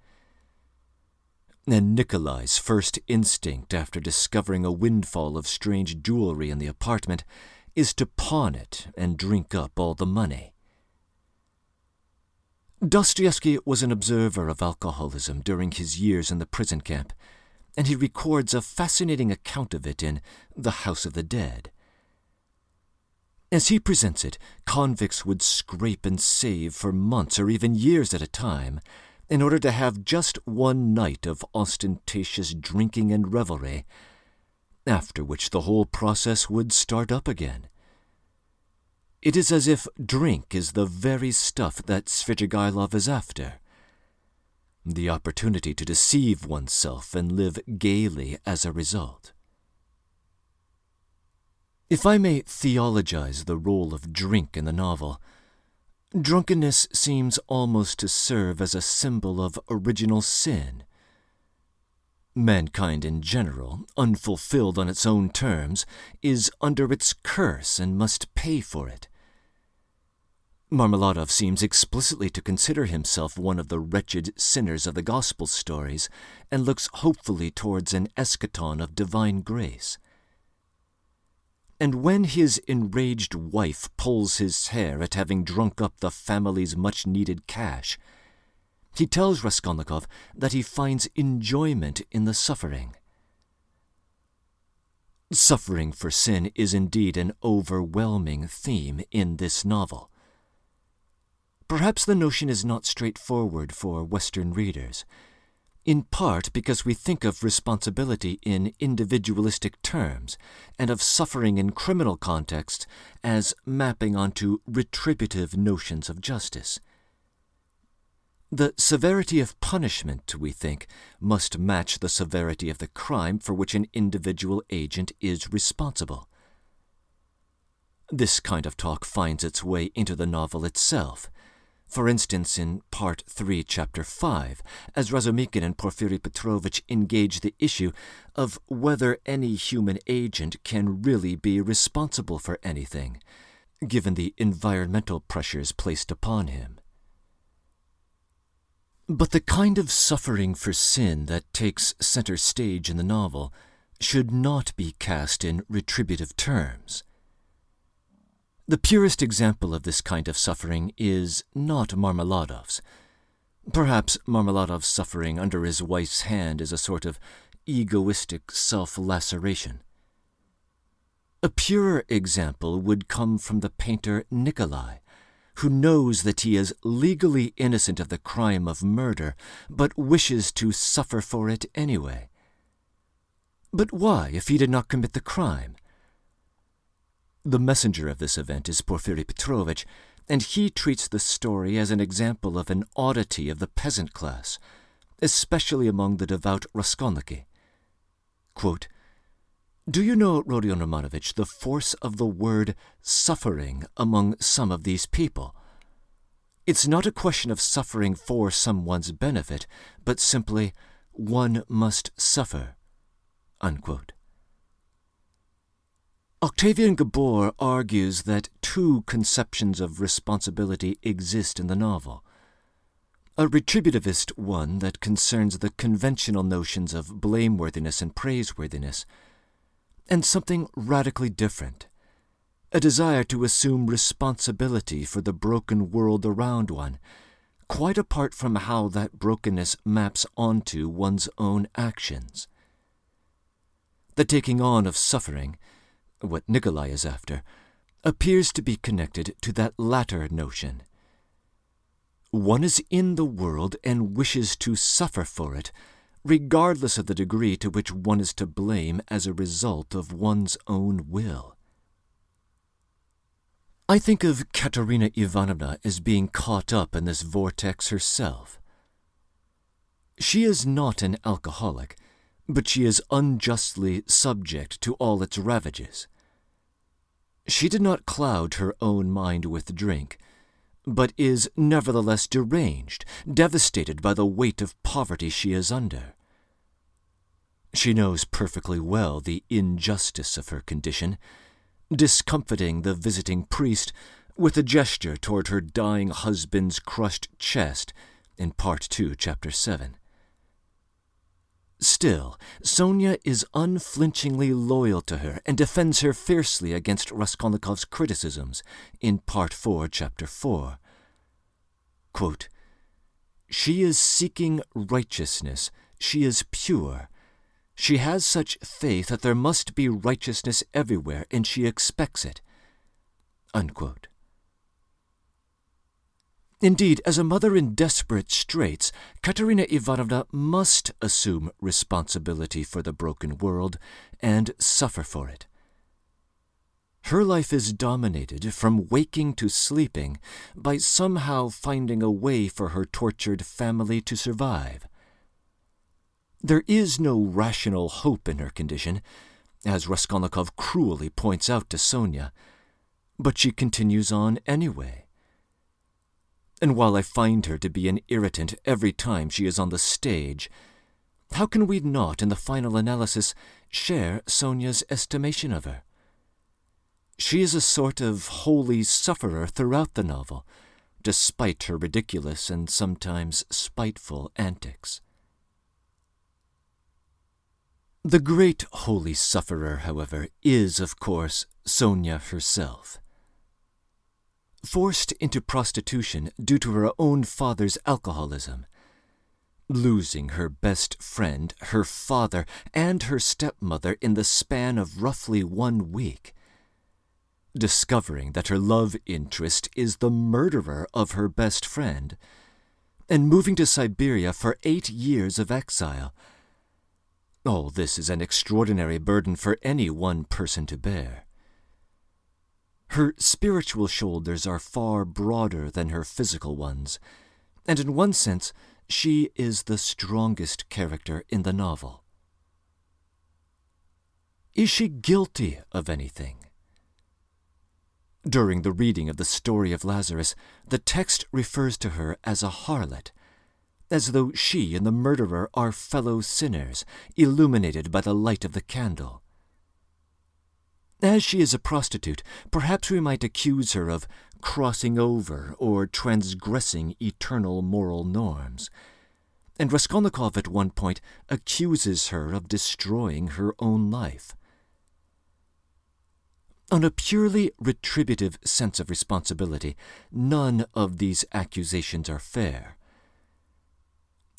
C: And Nikolai's first instinct after discovering a windfall of strange jewelry in the apartment is to pawn it and drink up all the money. Dostoevsky was an observer of alcoholism during his years in the prison camp, and he records a fascinating account of it in The House of the Dead. As he presents it, convicts would scrape and save for months or even years at a time in order to have just one night of ostentatious drinking and revelry, after which the whole process would start up again. It is as if drink is the very stuff that Svidrigailov is after. The opportunity to deceive oneself and live gaily as a result. If I may theologize the role of drink in the novel, drunkenness seems almost to serve as a symbol of original sin. Mankind in general, unfulfilled on its own terms, is under its curse and must pay for it. Marmeladov seems explicitly to consider himself one of the wretched sinners of the Gospel stories and looks hopefully towards an eschaton of divine grace. And when his enraged wife pulls his hair at having drunk up the family's much-needed cash, he tells Raskolnikov that he finds enjoyment in the suffering. Suffering for sin is indeed an overwhelming theme in this novel. Perhaps the notion is not straightforward for Western readers, in part because we think of responsibility in individualistic terms and of suffering in criminal contexts as mapping onto retributive notions of justice. The severity of punishment, we think, must match the severity of the crime for which an individual agent is responsible. This kind of talk finds its way into the novel itself. For instance, in Part 3, Chapter 5, as Razumikin and Porfiry Petrovich engage the issue of whether any human agent can really be responsible for anything, given the environmental pressures placed upon him. But the kind of suffering for sin that takes center stage in the novel should not be cast in retributive terms. The purest example of this kind of suffering is not Marmeladov's. Perhaps Marmeladov's suffering under his wife's hand is a sort of egoistic self-laceration. A purer example would come from the painter Nikolai, who knows that he is legally innocent of the crime of murder, but wishes to suffer for it anyway. But why, if he did not commit the crime? The messenger of this event is Porfiry Petrovich, and he treats the story as an example of an oddity of the peasant class, especially among the devout Raskolniki. Quote, "Do you know, Rodion Romanovich, the force of the word suffering among some of these people?
A: It's not a question of suffering for someone's benefit, but simply, one must suffer." Unquote. Octavian Gabor argues that two conceptions of responsibility exist in the novel. A retributivist one that concerns the conventional notions of blameworthiness and praiseworthiness, and something radically different, a desire to assume responsibility for the broken world around one, quite apart from how that brokenness maps onto one's own actions. The taking on of suffering, what Nikolai is after, appears to be connected to that latter notion. One is in the world and wishes to suffer for it, regardless of the degree to which one is to blame as a result of one's own will. I think of Katerina Ivanovna as being caught up in this vortex herself. She is not an alcoholic, but she is unjustly subject to all its ravages. She did not cloud her own mind with drink, but is nevertheless deranged, devastated by the weight of poverty she is under. She knows perfectly well the injustice of her condition, discomfiting the visiting priest with a gesture toward her dying husband's crushed chest in Part 2, Chapter 7. Still, Sonia is unflinchingly loyal to her and defends her fiercely against Raskolnikov's criticisms in Part 4, Chapter 4. Quote, "She is seeking righteousness. She is pure. She has such faith that there must be righteousness everywhere, and she expects it." Unquote. Indeed, as a mother in desperate straits, Katerina Ivanovna must assume responsibility for the broken world and suffer for it. Her life is dominated, from waking to sleeping, by somehow finding a way for her tortured family to survive. There is no rational hope in her condition, as Raskolnikov cruelly points out to Sonia, but she continues on anyway. And while I find her to be an irritant every time she is on the stage, how can we not, in the final analysis, share Sonia's estimation of her? She is a sort of holy sufferer throughout the novel, despite her ridiculous and sometimes spiteful antics. The great holy sufferer, however, is, of course, Sonia herself. Forced into prostitution due to her own father's alcoholism, losing her best friend, her father, and her stepmother in the span of roughly 1 week, discovering that her love interest is the murderer of her best friend, and moving to Siberia for 8 years of exile. All this is an extraordinary burden for any one person to bear. Her spiritual shoulders are far broader than her physical ones, and in one sense she is the strongest character in the novel. Is she guilty of anything? During the reading of the story of Lazarus, the text refers to her as a harlot, as though she and the murderer are fellow sinners, illuminated by the light of the candle. As she is a prostitute, perhaps we might accuse her of crossing over or transgressing eternal moral norms, and Raskolnikov at one point accuses her of destroying her own life. On a purely retributive sense of responsibility, none of these accusations are fair.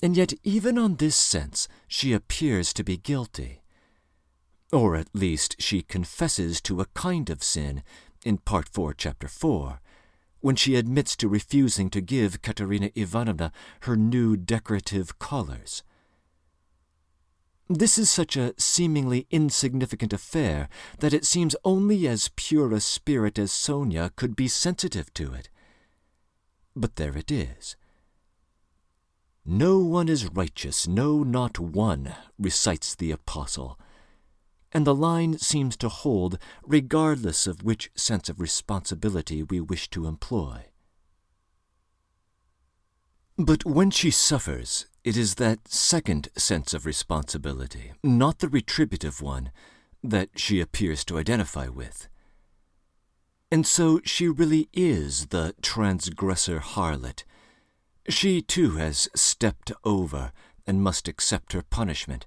A: And yet even on this sense she appears to be guilty. Or at least she confesses to a kind of sin in Part 4, Chapter 4, when she admits to refusing to give Katerina Ivanovna her new decorative collars. This is such a seemingly insignificant affair that it seems only as pure a spirit as Sonia could be sensitive to it. But there it is. "No one is righteous, no, not one," recites the apostle, and the line seems to hold regardless of which sense of responsibility we wish to employ. But when she suffers, it is that second sense of responsibility, not the retributive one, that she appears to identify with. And so she really is the transgressor harlot. She too has stepped over and must accept her punishment.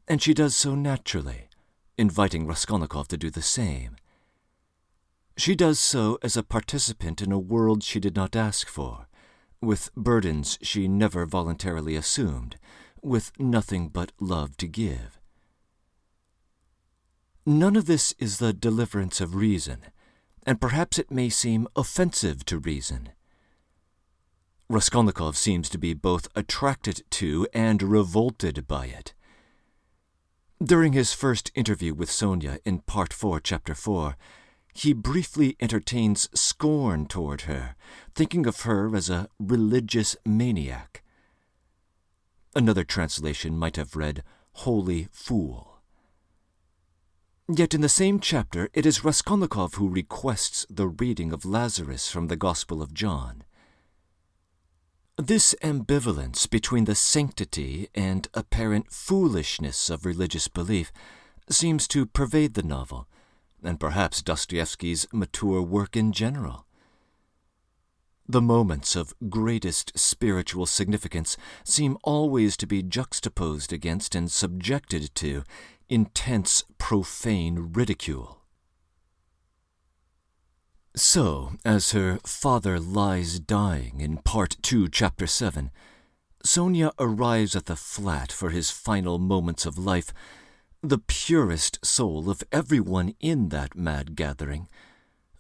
A: And she does so naturally, inviting Raskolnikov to do the same. She does so as a participant in a world she did not ask for, with burdens she never voluntarily assumed, with nothing but love to give. None of this is the deliverance of reason, and perhaps it may seem offensive to reason. Raskolnikov seems to be both attracted to and revolted by it. During his first interview with Sonia in Part 4, Chapter 4, he briefly entertains scorn toward her, thinking of her as a religious maniac. Another translation might have read, holy fool. Yet in the same chapter, it is Raskolnikov who requests the reading of Lazarus from the Gospel of John. This ambivalence between the sanctity and apparent foolishness of religious belief seems to pervade the novel, and perhaps Dostoevsky's mature work in general. The moments of greatest spiritual significance seem always to be juxtaposed against and subjected to intense, profane ridicule. So, as her father lies dying in Part 2, Chapter 7, Sonia arrives at the flat for his final moments of life, the purest soul of everyone in that mad gathering,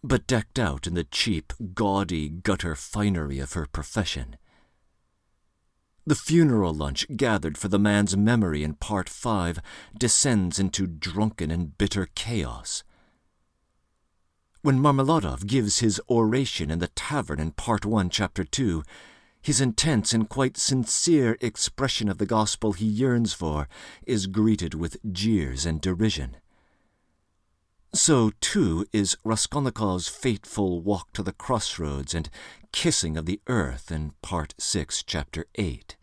A: but decked out in the cheap, gaudy gutter finery of her profession. The funeral lunch gathered for the man's memory in Part 5 descends into drunken and bitter chaos. When Marmeladov gives his oration in the tavern in Part 1, Chapter 2, his intense and quite sincere expression of the gospel he yearns for is greeted with jeers and derision. So, too, is Raskolnikov's fateful walk to the crossroads and kissing of the earth in Part 6, Chapter 8.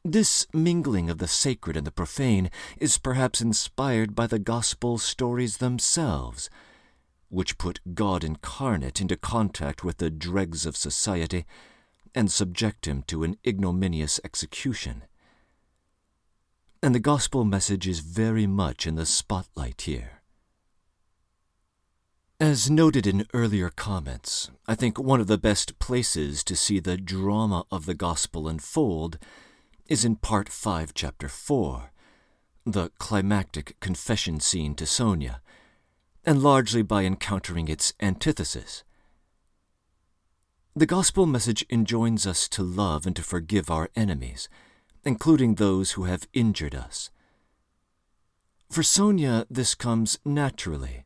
A: This mingling of the sacred and the profane is perhaps inspired by the gospel stories themselves, which put God incarnate into contact with the dregs of society and subject him to an ignominious execution. And the gospel message is very much in the spotlight here. As noted in earlier comments, I think one of the best places to see the drama of the gospel unfold is in Part 5, Chapter 4, the climactic confession scene to Sonia, and largely by encountering its antithesis. The gospel message enjoins us to love and to forgive our enemies, including those who have injured us. For Sonia, this comes naturally.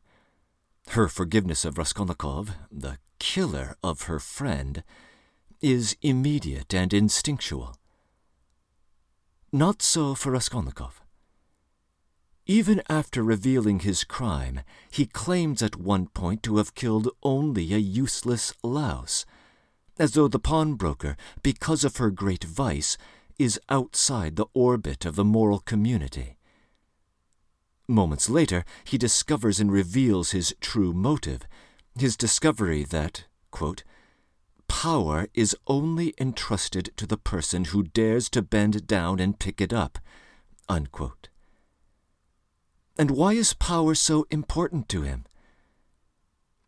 A: Her forgiveness of Raskolnikov, the killer of her friend, is immediate and instinctual. Not so for Raskolnikov. Even after revealing his crime, he claims at one point to have killed only a useless louse, as though the pawnbroker, because of her great vice, is outside the orbit of the moral community. Moments later, he discovers and reveals his true motive, his discovery that, quote, power is only entrusted to the person who dares to bend down and pick it up, unquote. And why is power so important to him?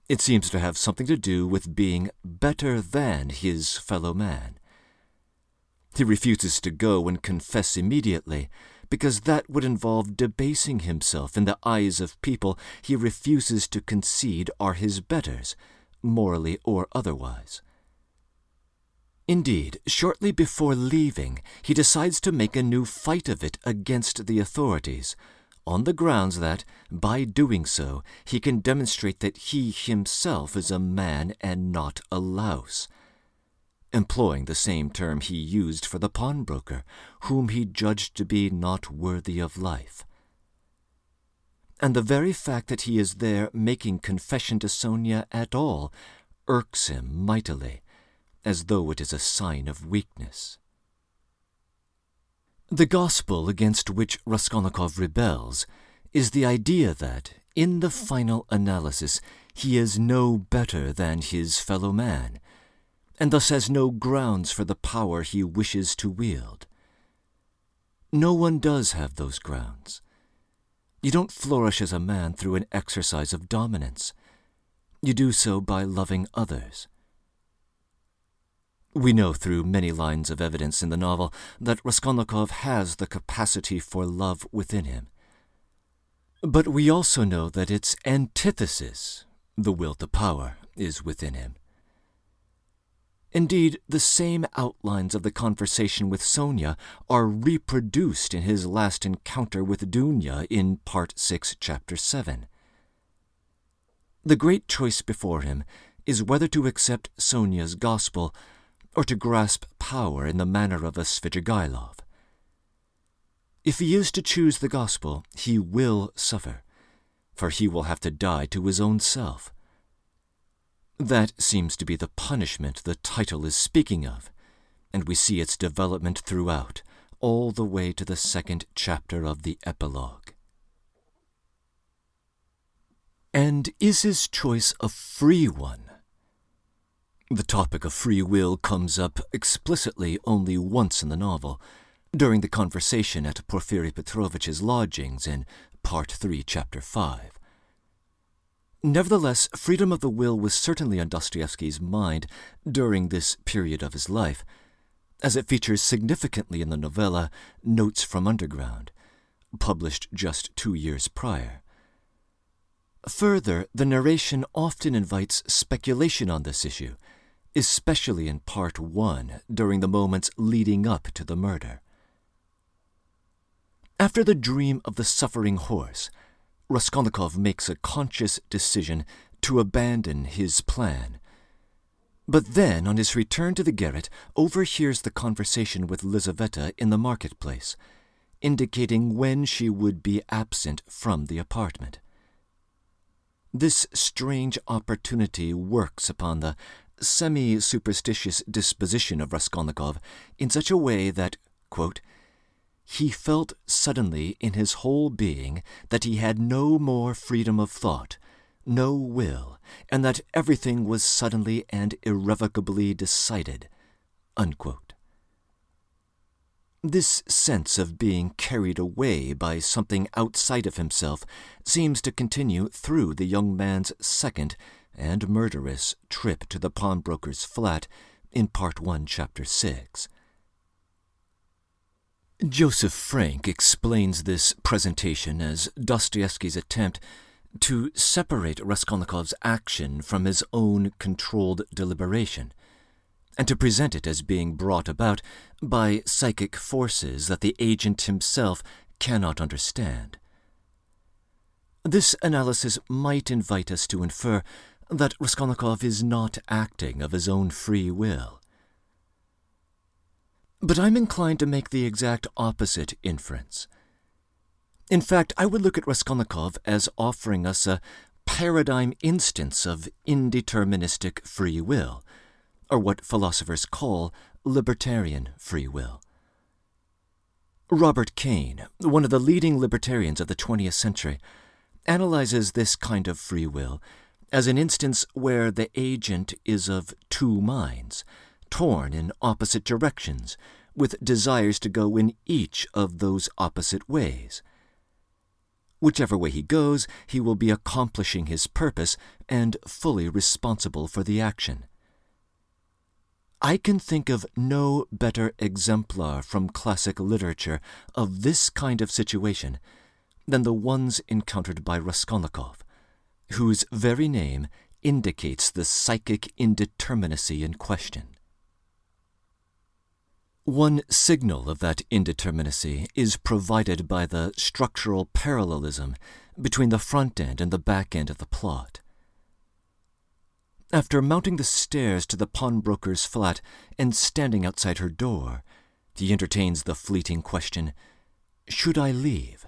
A: It seems to have something to do with being better than his fellow man. He refuses to go and confess immediately, because that would involve debasing himself in the eyes of people he refuses to concede are his betters, morally or otherwise. Indeed, shortly before leaving, he decides to make a new fight of it against the authorities, on the grounds that, by doing so, he can demonstrate that he himself is a man and not a louse, employing the same term he used for the pawnbroker, whom he judged to be not worthy of life. And the very fact that he is there making confession to Sonia at all irks him mightily, as though it is a sign of weakness. The gospel against which Raskolnikov rebels is the idea that, in the final analysis, he is no better than his fellow man, and thus has no grounds for the power he wishes to wield. No one does have those grounds. You don't flourish as a man through an exercise of dominance. You do so by loving others. We know through many lines of evidence in the novel that Raskolnikov has the capacity for love within him. But we also know that its antithesis, the will to power, is within him. Indeed, the same outlines of the conversation with Sonia are reproduced in his last encounter with Dunya in Part 6, Chapter 7. The great choice before him is whether to accept Sonia's gospel or to grasp power in the manner of a Svidrigailov. If he is to choose the gospel, he will suffer, for he will have to die to his own self. That seems to be the punishment the title is speaking of, and we see its development throughout, all the way to the 2nd chapter of the epilogue. And is his choice a free one? The topic of free will comes up explicitly only once in the novel, during the conversation at Porfiry Petrovich's lodgings in Part 3, Chapter 5. Nevertheless, freedom of the will was certainly on Dostoevsky's mind during this period of his life, as it features significantly in the novella Notes from Underground, published just 2 years prior. Further, the narration often invites speculation on this issue, especially in Part 1 during the moments leading up to the murder. After the dream of the suffering horse, Raskolnikov makes a conscious decision to abandon his plan. But then, on his return to the garret, overhears the conversation with Lizaveta in the marketplace, indicating when she would be absent from the apartment. This strange opportunity works upon the semi-superstitious disposition of Raskolnikov in such a way that, quote, he felt suddenly in his whole being that he had no more freedom of thought, no will, and that everything was suddenly and irrevocably decided, unquote. This sense of being carried away by something outside of himself seems to continue through the young man's second and murderous trip to the pawnbroker's flat in Part 1, Chapter 6. Joseph Frank explains this presentation as Dostoevsky's attempt to separate Raskolnikov's action from his own controlled deliberation, and to present it as being brought about by psychic forces that the agent himself cannot understand. This analysis might invite us to infer that Raskolnikov is not acting of his own free will. But I'm inclined to make the exact opposite inference. In fact, I would look at Raskolnikov as offering us a paradigm instance of indeterministic free will, or what philosophers call libertarian free will. Robert Caine, one of the leading libertarians of the 20th century, analyzes this kind of free will as an instance where the agent is of two minds, torn in opposite directions, with desires to go in each of those opposite ways. Whichever way he goes, he will be accomplishing his purpose and fully responsible for the action. I can think of no better exemplar from classic literature of this kind of situation than the ones encountered by Raskolnikov, whose very name indicates the psychic indeterminacy in question. One signal of that indeterminacy is provided by the structural parallelism between the front end and the back end of the plot. After mounting the stairs to the pawnbroker's flat and standing outside her door, he entertains the fleeting question, "Should I leave?"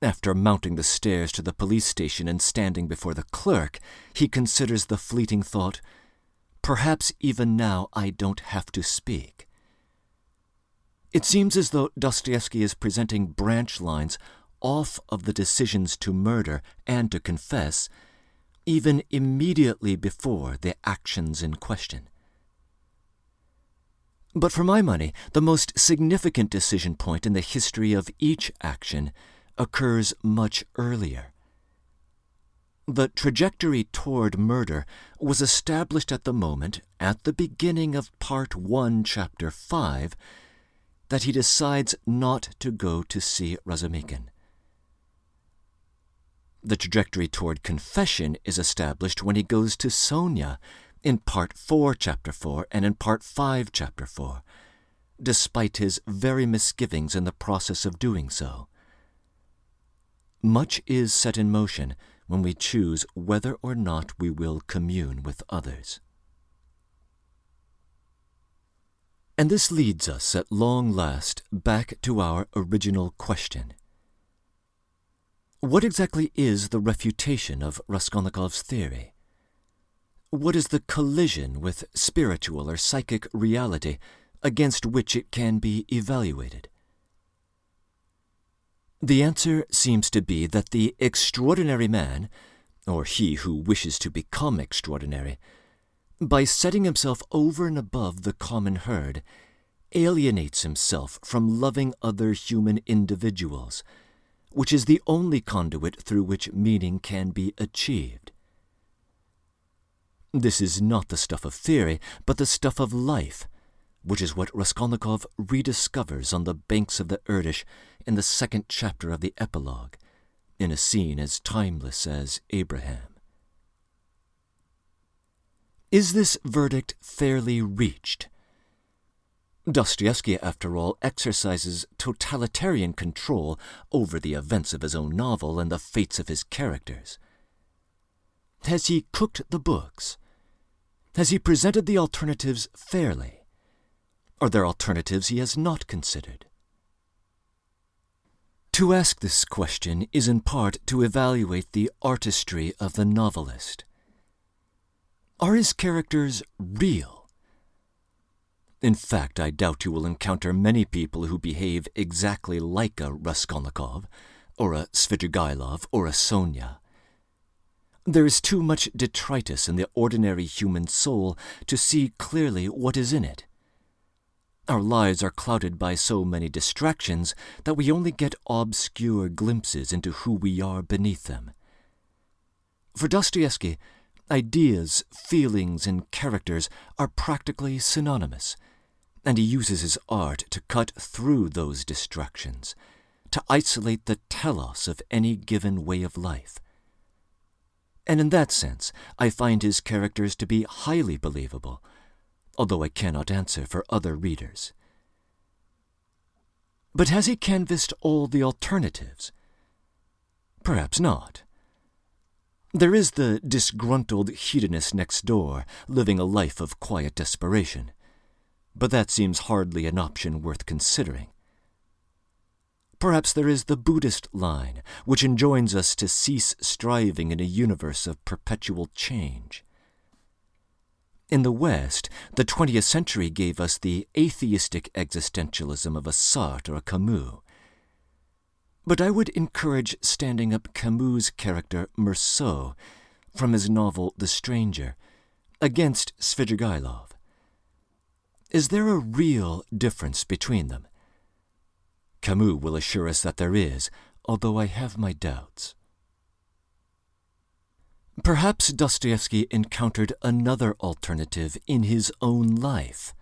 A: After mounting the stairs to the police station and standing before the clerk, he considers the fleeting thought, perhaps even now I don't have to speak. It seems as though Dostoevsky is presenting branch lines off of the decisions to murder and to confess, even immediately before the actions in question. But for my money, the most significant decision point in the history of each action occurs much earlier. The trajectory toward murder was established at the moment, at the beginning of Part 1, Chapter 5, that he decides not to go to see Razumikin. The trajectory toward confession is established when he goes to Sonia in Part 4, Chapter 4, and in Part 5, Chapter 4, despite his very misgivings in the process of doing so. Much is set in motion when we choose whether or not we will commune with others. And this leads us at long last back to our original question. What exactly is the refutation of Raskolnikov's theory? What is the collision with spiritual or psychic reality against which it can be evaluated? The answer seems to be that the extraordinary man, or he who wishes to become extraordinary, by setting himself over and above the common herd, alienates himself from loving other human individuals, which is the only conduit through which meaning can be achieved. This is not the stuff of theory, but the stuff of life, which is what Raskolnikov rediscovers on the banks of the Irtish in the 2nd chapter of the Epilogue, in a scene as timeless as Abraham. Is this verdict fairly reached? Dostoevsky, after all, exercises totalitarian control over the events of his own novel and the fates of his characters. Has he cooked the books? Has he presented the alternatives fairly? Are there alternatives he has not considered? To ask this question is in part to evaluate the artistry of the novelist. Are his characters real? In fact, I doubt you will encounter many people who behave exactly like a Raskolnikov, or a Svidrigailov, or a Sonia. There is too much detritus in the ordinary human soul to see clearly what is in it. Our lives are clouded by so many distractions that we only get obscure glimpses into who we are beneath them. For Dostoevsky, ideas, feelings, and characters are practically synonymous, and he uses his art to cut through those distractions, to isolate the telos of any given way of life. And in that sense, I find his characters to be highly believable, although I cannot answer for other readers. But has he canvassed all the alternatives? Perhaps not. There is the disgruntled hedonist next door, living a life of quiet desperation, but that seems hardly an option worth considering. Perhaps there is the Buddhist line, which enjoins us to cease striving in a universe of perpetual change. In the West, the 20th century gave us the atheistic existentialism of a Sartre or a Camus. But I would encourage standing up Camus' character Meursault from his novel The Stranger against Svidrigailov. Is there a real difference between them? Camus will assure us that there is, although I have my doubts. Perhaps Dostoevsky encountered another alternative in his own life.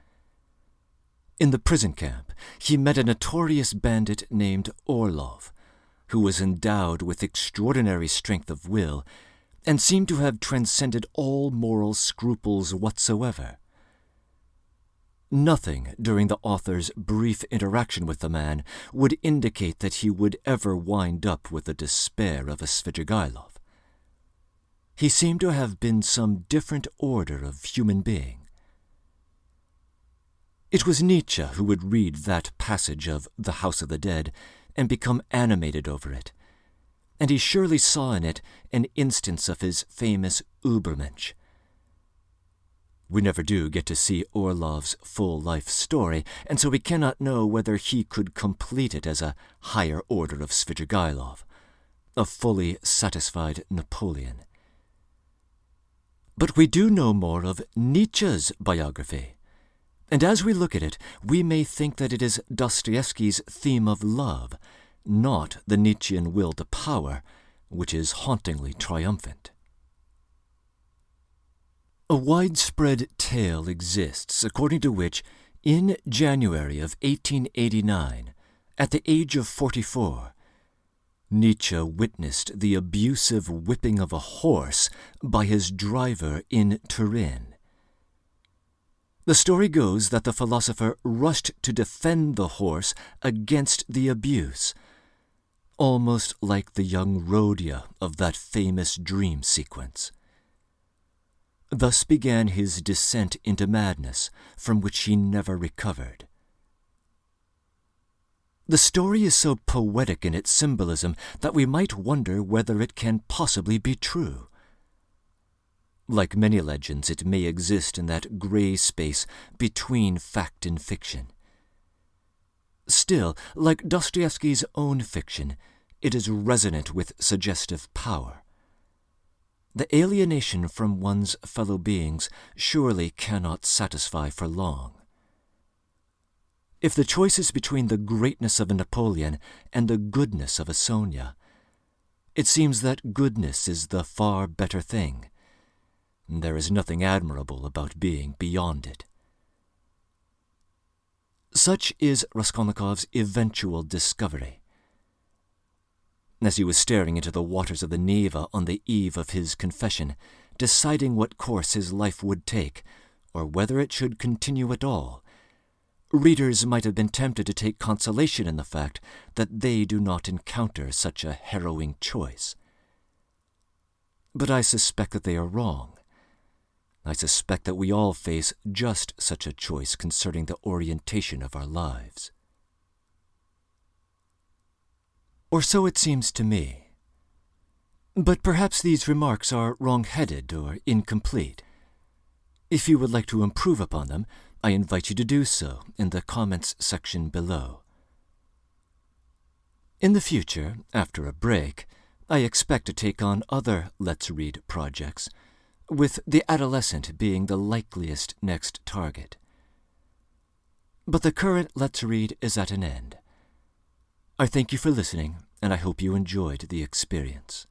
A: In the prison camp, he met a notorious bandit named Orlov, who was endowed with extraordinary strength of will and seemed to have transcended all moral scruples whatsoever. Nothing during the author's brief interaction with the man would indicate that he would ever wind up with the despair of a Svidrigailov. He seemed to have been some different order of human being. It was Nietzsche who would read that passage of The House of the Dead and become animated over it, and he surely saw in it an instance of his famous Übermensch.
B: We never do get to see Orlov's full life story, and so we cannot know whether he could complete it as a higher order of Svidrigailov, a fully satisfied Napoleon. But we do know more of Nietzsche's biography, and as we look at it, we may think that it is Dostoevsky's theme of love, not the Nietzschean will to power, which is hauntingly triumphant. A widespread tale exists according to which, in January of 1889, at the age of 44, Nietzsche witnessed the abusive whipping of a horse by his driver in Turin. The story goes that the philosopher rushed to defend the horse against the abuse, almost like the young Rhodia of that famous dream sequence. Thus began his descent into madness, from which he never recovered. The story is so poetic in its symbolism that we might wonder whether it can possibly be true. Like many legends, it may exist in that gray space between fact and fiction. Still, like Dostoevsky's own fiction, it is resonant with suggestive power. The alienation from one's fellow beings surely cannot satisfy for long. If the choice is between the greatness of a Napoleon and the goodness of a Sonia, it seems that goodness is the far better thing. There is nothing admirable about being beyond it. Such is Raskolnikov's eventual discovery. As he was staring into the waters of the Neva on the eve of his confession, deciding what course his life would take, or whether it should continue at all, readers might have been tempted to take consolation in the fact that they do not encounter such a harrowing choice. But I suspect that they are wrong. I suspect that we all face just such a choice concerning the orientation of our lives. Or so it seems to me. But perhaps these remarks are wrong-headed or incomplete. If you would like to improve upon them, I invite you to do so in the comments section below. In the future, after a break, I expect to take on other Let's Read projects, with the adolescent being the likeliest next target. But the current Let's Read is at an end. I thank you for listening, and I hope you enjoyed the experience.